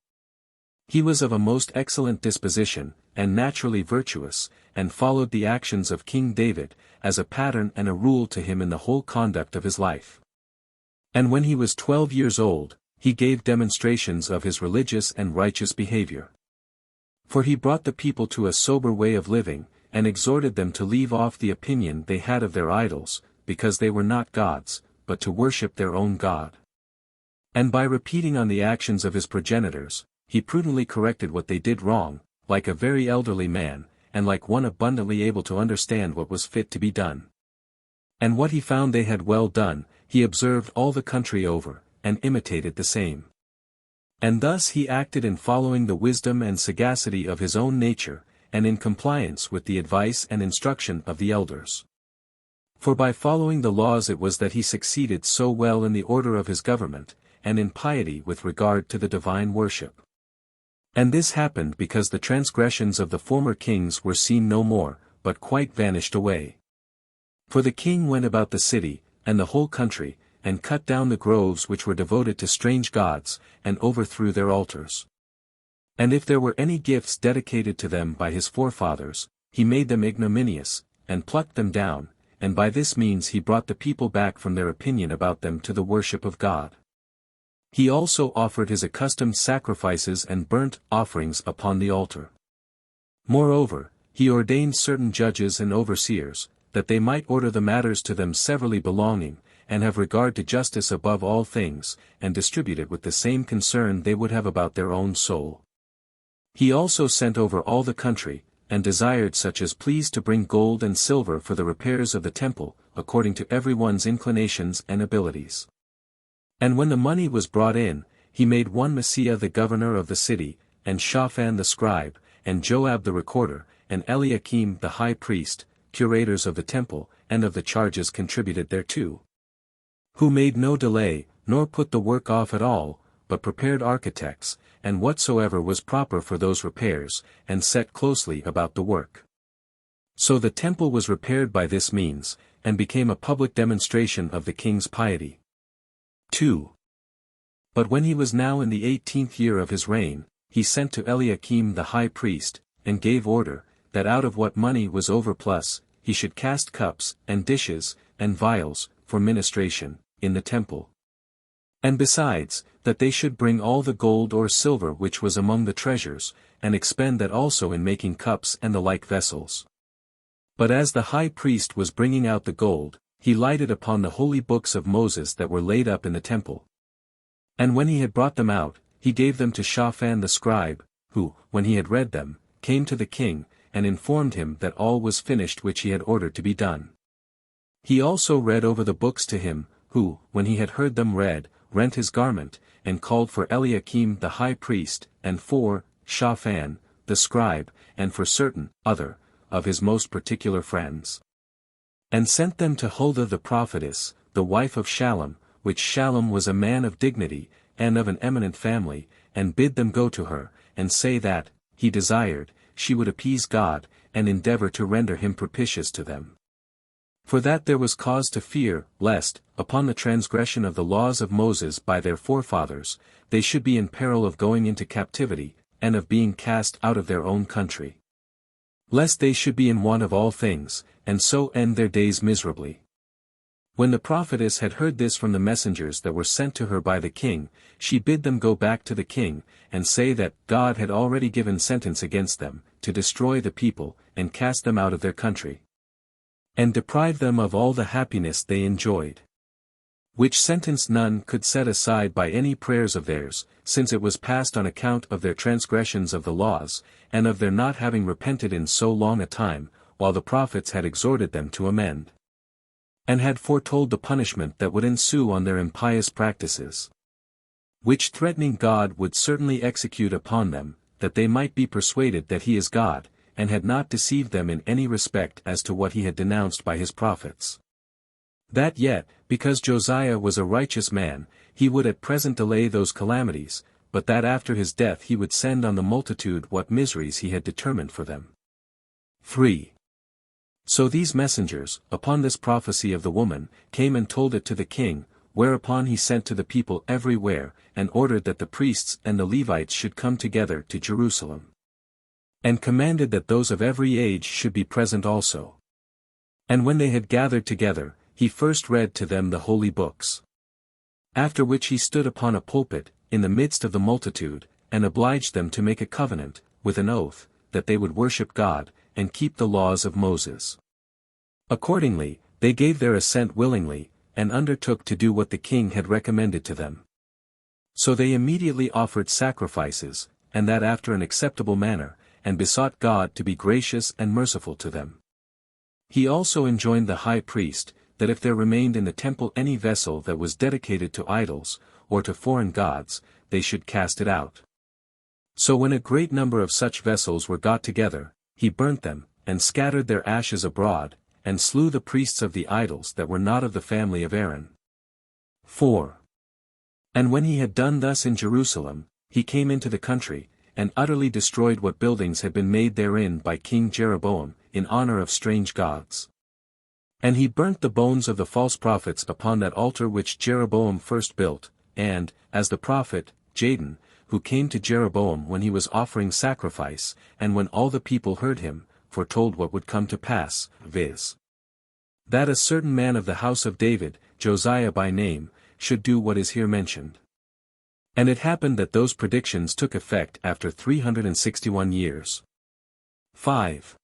He was of a most excellent disposition, and naturally virtuous, and followed the actions of King David, as a pattern and a rule to him in the whole conduct of his life. And when he was 12 years old, he gave demonstrations of his religious and righteous behavior. For he brought the people to a sober way of living, and exhorted them to leave off the opinion they had of their idols, because they were not gods, but to worship their own God. And by repeating on the actions of his progenitors, he prudently corrected what they did wrong, like a very elderly man, and like one abundantly able to understand what was fit to be done. And what he found they had well done, he observed all the country over, and imitated the same. And thus he acted in following the wisdom and sagacity of his own nature, and in compliance with the advice and instruction of the elders. For by following the laws it was that he succeeded so well in the order of his government, and in piety with regard to the divine worship. And this happened because the transgressions of the former kings were seen no more, but quite vanished away. For the king went about the city, and the whole country, and cut down the groves which were devoted to strange gods, and overthrew their altars. And if there were any gifts dedicated to them by his forefathers, he made them ignominious, and plucked them down, and by this means he brought the people back from their opinion about them to the worship of God. He also offered his accustomed sacrifices and burnt offerings upon the altar. Moreover, he ordained certain judges and overseers, that they might order the matters to them severally belonging, and have regard to justice above all things, and distribute it with the same concern they would have about their own soul. He also sent over all the country, and desired such as pleased to bring gold and silver for the repairs of the temple, according to every one's inclinations and abilities. And when the money was brought in, he made one Messiah the governor of the city, and Shaphan the scribe, and Joab the recorder, and Eliakim the high priest, curators of the temple, and of the charges contributed thereto. Who made no delay, nor put the work off at all, but prepared architects, and whatsoever was proper for those repairs, and set closely about the work. So the temple was repaired by this means, and became a public demonstration of the king's piety. 2. But when he was now in the 18th year of his reign, he sent to Eliakim the high priest, and gave order, that out of what money was overplus, he should cast cups, and dishes, and vials, for ministration, in the temple. And besides, that they should bring all the gold or silver which was among the treasures, and expend that also in making cups and the like vessels. But as the high priest was bringing out the gold, he lighted upon the holy books of Moses that were laid up in the temple. And when he had brought them out, he gave them to Shaphan the scribe, who, when he had read them, came to the king, and informed him that all was finished which he had ordered to be done. He also read over the books to him, who, when he had heard them read, rent his garment, and called for Eliakim the high priest, and for Shaphan, the scribe, and for certain other of his most particular friends. And sent them to Huldah the prophetess, the wife of Shallum, which Shallum was a man of dignity, and of an eminent family, and bid them go to her, and say that, he desired, she would appease God, and endeavor to render him propitious to them. For that there was cause to fear, lest, upon the transgression of the laws of Moses by their forefathers, they should be in peril of going into captivity, and of being cast out of their own country. Lest they should be in want of all things, and so end their days miserably. When the prophetess had heard this from the messengers that were sent to her by the king, she bid them go back to the king, and say that God had already given sentence against them, to destroy the people, and cast them out of their country, and deprive them of all the happiness they enjoyed. Which sentence none could set aside by any prayers of theirs, since it was passed on account of their transgressions of the laws, and of their not having repented in so long a time, while the prophets had exhorted them to amend, and had foretold the punishment that would ensue on their impious practices, which threatening God would certainly execute upon them, that they might be persuaded that he is God, and had not deceived them in any respect as to what he had denounced by his prophets. That yet, because Josiah was a righteous man, he would at present delay those calamities, but that after his death he would send on the multitude what miseries he had determined for them. 3. So these messengers, upon this prophecy of the woman, came and told it to the king, whereupon he sent to the people everywhere, and ordered that the priests and the Levites should come together to Jerusalem. And commanded that those of every age should be present also. And when they had gathered together, he first read to them the holy books. After which he stood upon a pulpit, in the midst of the multitude, and obliged them to make a covenant, with an oath, that they would worship God, and keep the laws of Moses. Accordingly, they gave their assent willingly, and undertook to do what the king had recommended to them. So they immediately offered sacrifices, and that after an acceptable manner, and besought God to be gracious and merciful to them. He also enjoined the high priest, that if there remained in the temple any vessel that was dedicated to idols, or to foreign gods, they should cast it out. So when a great number of such vessels were got together, he burnt them, and scattered their ashes abroad, and slew the priests of the idols that were not of the family of Aaron. 4. And when he had done thus in Jerusalem, he came into the country, and utterly destroyed what buildings had been made therein by King Jeroboam, in honor of strange gods. And he burnt the bones of the false prophets upon that altar which Jeroboam first built, and, as the prophet, Jadon, who came to Jeroboam when he was offering sacrifice, and when all the people heard him, foretold what would come to pass, viz. That a certain man of the house of David, Josiah by name, should do what is here mentioned. And it happened that those predictions took effect after 361 years. 5.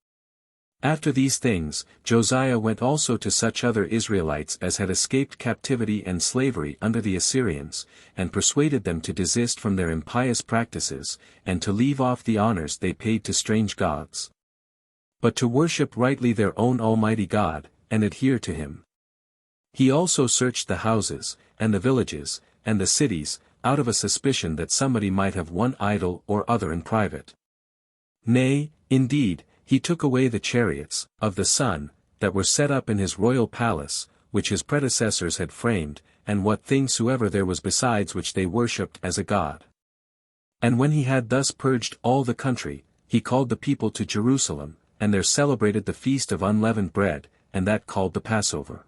After these things, Josiah went also to such other Israelites as had escaped captivity and slavery under the Assyrians, and persuaded them to desist from their impious practices, and to leave off the honors they paid to strange gods, but to worship rightly their own Almighty God, and adhere to him. He also searched the houses, and the villages, and the cities, out of a suspicion that somebody might have one idol or other in private. Nay, indeed, he took away the chariots, of the sun, that were set up in his royal palace, which his predecessors had framed, and what thing soever there was besides which they worshipped as a god. And when he had thus purged all the country, he called the people to Jerusalem, and there celebrated the feast of unleavened bread, and that called the Passover.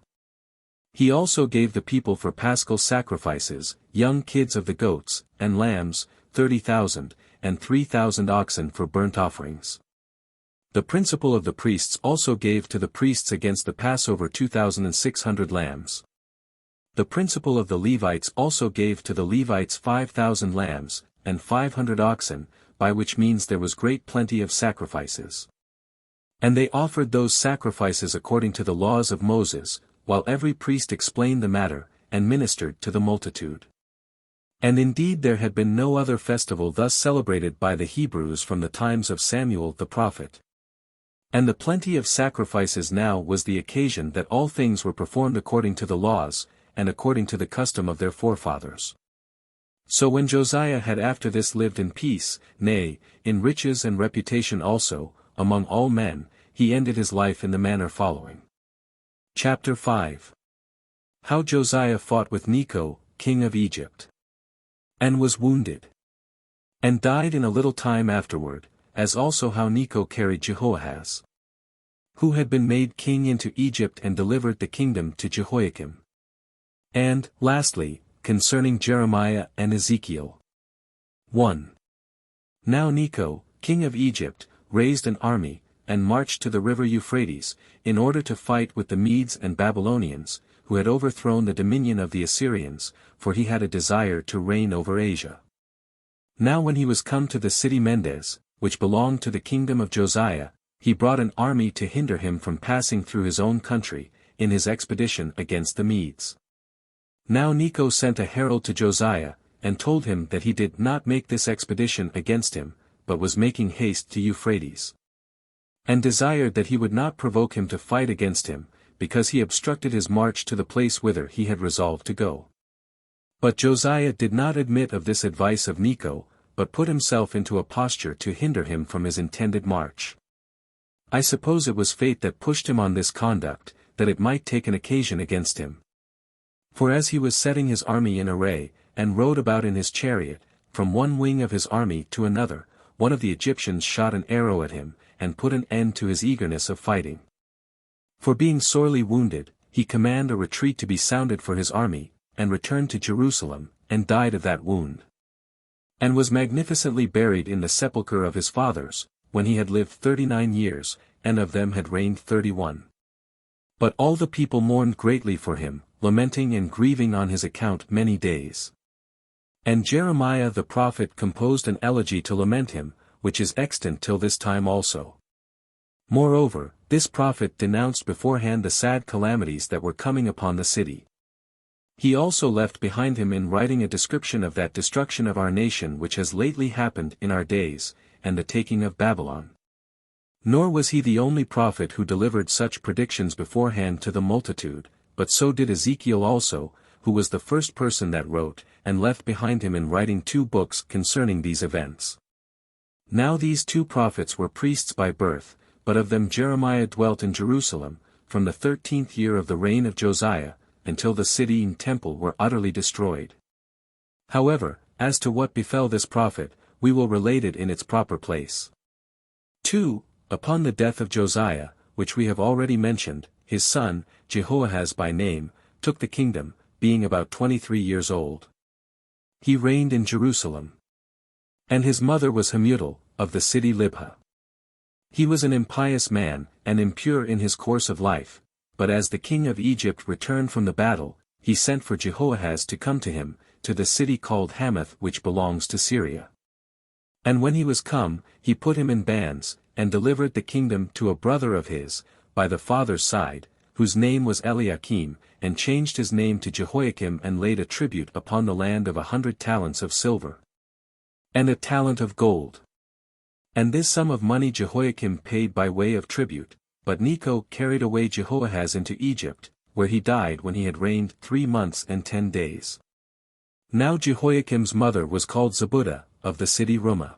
He also gave the people for paschal sacrifices, young kids of the goats, and lambs, 30,000, and 3,000 oxen for burnt offerings. The principal of the priests also gave to the priests against the Passover 2,600 lambs. The principal of the Levites also gave to the Levites 5,000 lambs, and 500 oxen, by which means there was great plenty of sacrifices. And they offered those sacrifices according to the laws of Moses, while every priest explained the matter, and ministered to the multitude. And indeed there had been no other festival thus celebrated by the Hebrews from the times of Samuel the prophet. And the plenty of sacrifices now was the occasion that all things were performed according to the laws, and according to the custom of their forefathers. So when Josiah had after this lived in peace, nay, in riches and reputation also, among all men, he ended his life in the manner following. Chapter 5. How Josiah fought with Necho, king of Egypt, and was wounded, and died in a little time afterward, as also how Necho carried Jehoahaz, who had been made king into Egypt and delivered the kingdom to Jehoiakim. And, lastly, concerning Jeremiah and Ezekiel. 1. Now Necho, king of Egypt, raised an army, and marched to the river Euphrates, in order to fight with the Medes and Babylonians, who had overthrown the dominion of the Assyrians, for he had a desire to reign over Asia. Now when he was come to the city Mendes, which belonged to the kingdom of Josiah, he brought an army to hinder him from passing through his own country, in his expedition against the Medes. Now Necho sent a herald to Josiah, and told him that he did not make this expedition against him, but was making haste to Euphrates, and desired that he would not provoke him to fight against him, because he obstructed his march to the place whither he had resolved to go. But Josiah did not admit of this advice of Necho, but put himself into a posture to hinder him from his intended march. I suppose it was fate that pushed him on this conduct, that it might take an occasion against him. For as he was setting his army in array, and rode about in his chariot, from one wing of his army to another, one of the Egyptians shot an arrow at him, and put an end to his eagerness of fighting. For being sorely wounded, he commanded a retreat to be sounded for his army, and returned to Jerusalem, and died of that wound. And was magnificently buried in the sepulchre of his fathers, when he had lived 39 years, and of them had reigned 31. But all the people mourned greatly for him, lamenting and grieving on his account many days. And Jeremiah the prophet composed an elegy to lament him, which is extant till this time also. Moreover, this prophet denounced beforehand the sad calamities that were coming upon the city. He also left behind him in writing a description of that destruction of our nation which has lately happened in our days, and the taking of Babylon. Nor was he the only prophet who delivered such predictions beforehand to the multitude, but so did Ezekiel also, who was the first person that wrote, and left behind him in writing 2 books concerning these events. Now these 2 prophets were priests by birth, but of them Jeremiah dwelt in Jerusalem, from the 13th year of the reign of Josiah, until the city and temple were utterly destroyed. However, as to what befell this prophet, we will relate it in its proper place. 2. Upon the death of Josiah, which we have already mentioned, his son, Jehoahaz by name, took the kingdom, being about 23 years old. He reigned in Jerusalem. And his mother was Hamutal, of the city Libhah. He was an impious man, and impure in his course of life, but as the king of Egypt returned from the battle, he sent for Jehoahaz to come to him, to the city called Hamath which belongs to Syria. And when he was come, he put him in bands, and delivered the kingdom to a brother of his, by the father's side, whose name was Eliakim, and changed his name to Jehoiakim and laid a tribute upon the land of 100 talents of silver, and a talent of gold. And this sum of money Jehoiakim paid by way of tribute, but Necho carried away Jehoahaz into Egypt, where he died when he had reigned 3 months and 10 days. Now Jehoiakim's mother was called Zebudah, of the city Rumah.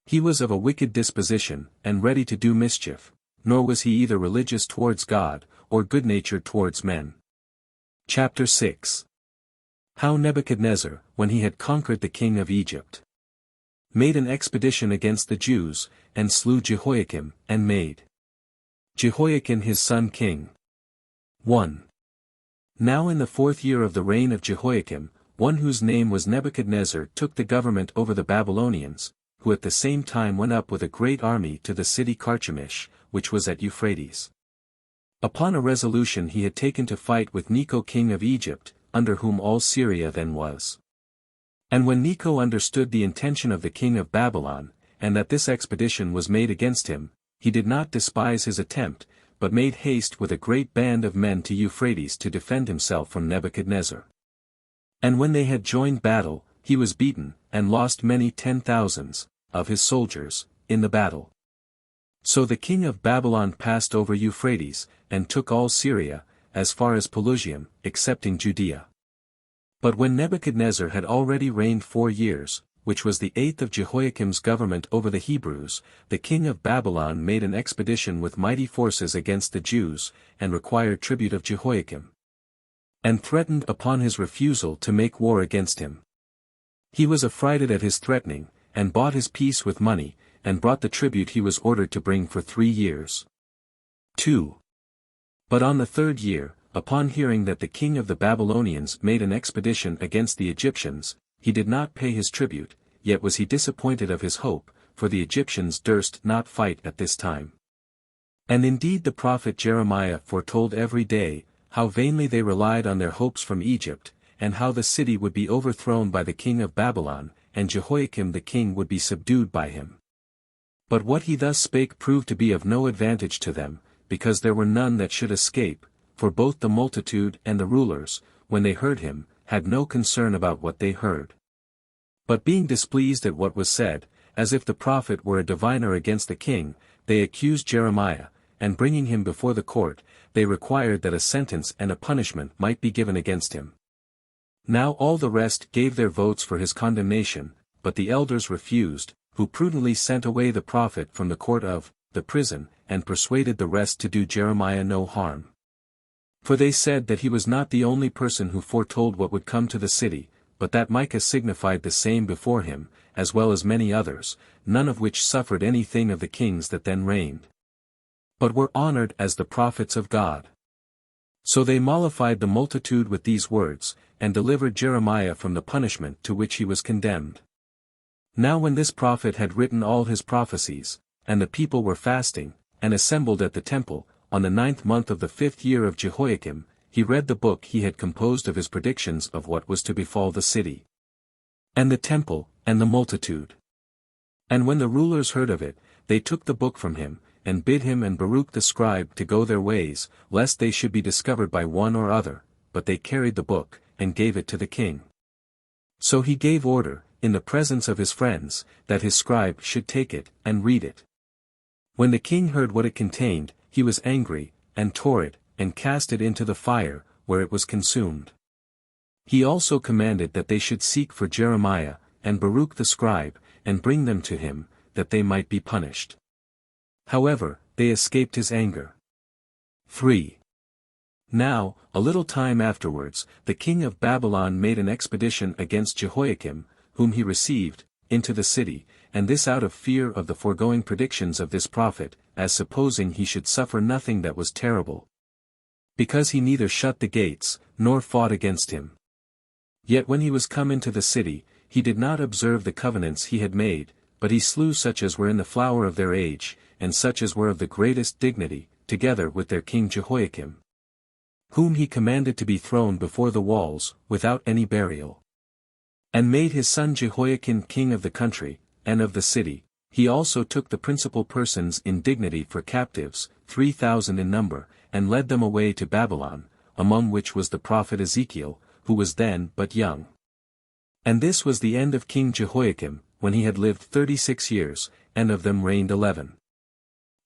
He was of a wicked disposition, and ready to do mischief, nor was he either religious towards God, or good-natured towards men. Chapter 6. How Nebuchadnezzar, when he had conquered the king of Egypt, made an expedition against the Jews, and slew Jehoiakim, and made Jehoiakim his son king. 1. Now in the 4th year of the reign of Jehoiakim, one whose name was Nebuchadnezzar took the government over the Babylonians, who at the same time went up with a great army to the city Carchemish, which was at Euphrates. Upon a resolution he had taken to fight with Necho king of Egypt, under whom all Syria then was. And when Necho understood the intention of the king of Babylon, and that this expedition was made against him, he did not despise his attempt, but made haste with a great band of men to Euphrates to defend himself from Nebuchadnezzar. And when they had joined battle, he was beaten, and lost many 10,000s, of his soldiers, in the battle. So the king of Babylon passed over Euphrates, and took all Syria, as far as Pelusium, excepting Judea. But when Nebuchadnezzar had already reigned 4 years, which was the 8th of Jehoiakim's government over the Hebrews, the king of Babylon made an expedition with mighty forces against the Jews, and required tribute of Jehoiakim, and threatened upon his refusal to make war against him. He was affrighted at his threatening, and bought his peace with money, and brought the tribute he was ordered to bring for 3 years. 2. But on the 3rd year, upon hearing that the king of the Babylonians made an expedition against the Egyptians, he did not pay his tribute, yet was he disappointed of his hope, for the Egyptians durst not fight at this time. And indeed the prophet Jeremiah foretold every day, how vainly they relied on their hopes from Egypt, and how the city would be overthrown by the king of Babylon, and Jehoiakim the king would be subdued by him. But what he thus spake proved to be of no advantage to them, because there were none that should escape, for both the multitude and the rulers, when they heard him, had no concern about what they heard. But being displeased at what was said, as if the prophet were a diviner against the king, they accused Jeremiah, and bringing him before the court, they required that a sentence and a punishment might be given against him. Now all the rest gave their votes for his condemnation, but the elders refused, who prudently sent away the prophet from the court of the prison, and persuaded the rest to do Jeremiah no harm. For they said that he was not the only person who foretold what would come to the city, but that Micah signified the same before him, as well as many others, none of which suffered anything of the kings that then reigned, but were honored as the prophets of God. So they mollified the multitude with these words, and delivered Jeremiah from the punishment to which he was condemned. Now when this prophet had written all his prophecies, and the people were fasting, and assembled at the temple, on the 9th month of the 5th year of Jehoiakim, he read the book he had composed of his predictions of what was to befall the city, and the temple, and the multitude. And when the rulers heard of it, they took the book from him, and bid him and Baruch the scribe to go their ways, lest they should be discovered by one or other, but they carried the book, and gave it to the king. So he gave order, in the presence of his friends, that his scribe should take it, and read it. When the king heard what it contained, he was angry, and tore it, and cast it into the fire, where it was consumed. He also commanded that they should seek for Jeremiah, and Baruch the scribe, and bring them to him, that they might be punished. However, they escaped his anger. 3. Now, a little time afterwards, the king of Babylon made an expedition against Jehoiakim, whom he received, into the city, and this out of fear of the foregoing predictions of this prophet, as supposing he should suffer nothing that was terrible, because he neither shut the gates, nor fought against him. Yet when he was come into the city, he did not observe the covenants he had made, but he slew such as were in the flower of their age, and such as were of the greatest dignity, together with their king Jehoiakim, whom he commanded to be thrown before the walls, without any burial. And made his son Jehoiakim king of the country, and of the city. He also took the principal persons in dignity for captives, 3,000 in number, and led them away to Babylon, among which was the prophet Ezekiel, who was then but young. And this was the end of King Jehoiakim, when he had lived 36 years, and of them reigned 11.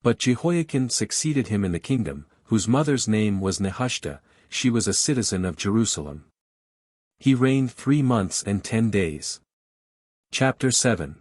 But Jehoiakim succeeded him in the kingdom, whose mother's name was Nehushta, she was a citizen of Jerusalem. He reigned 3 months and 10 days. Chapter 7.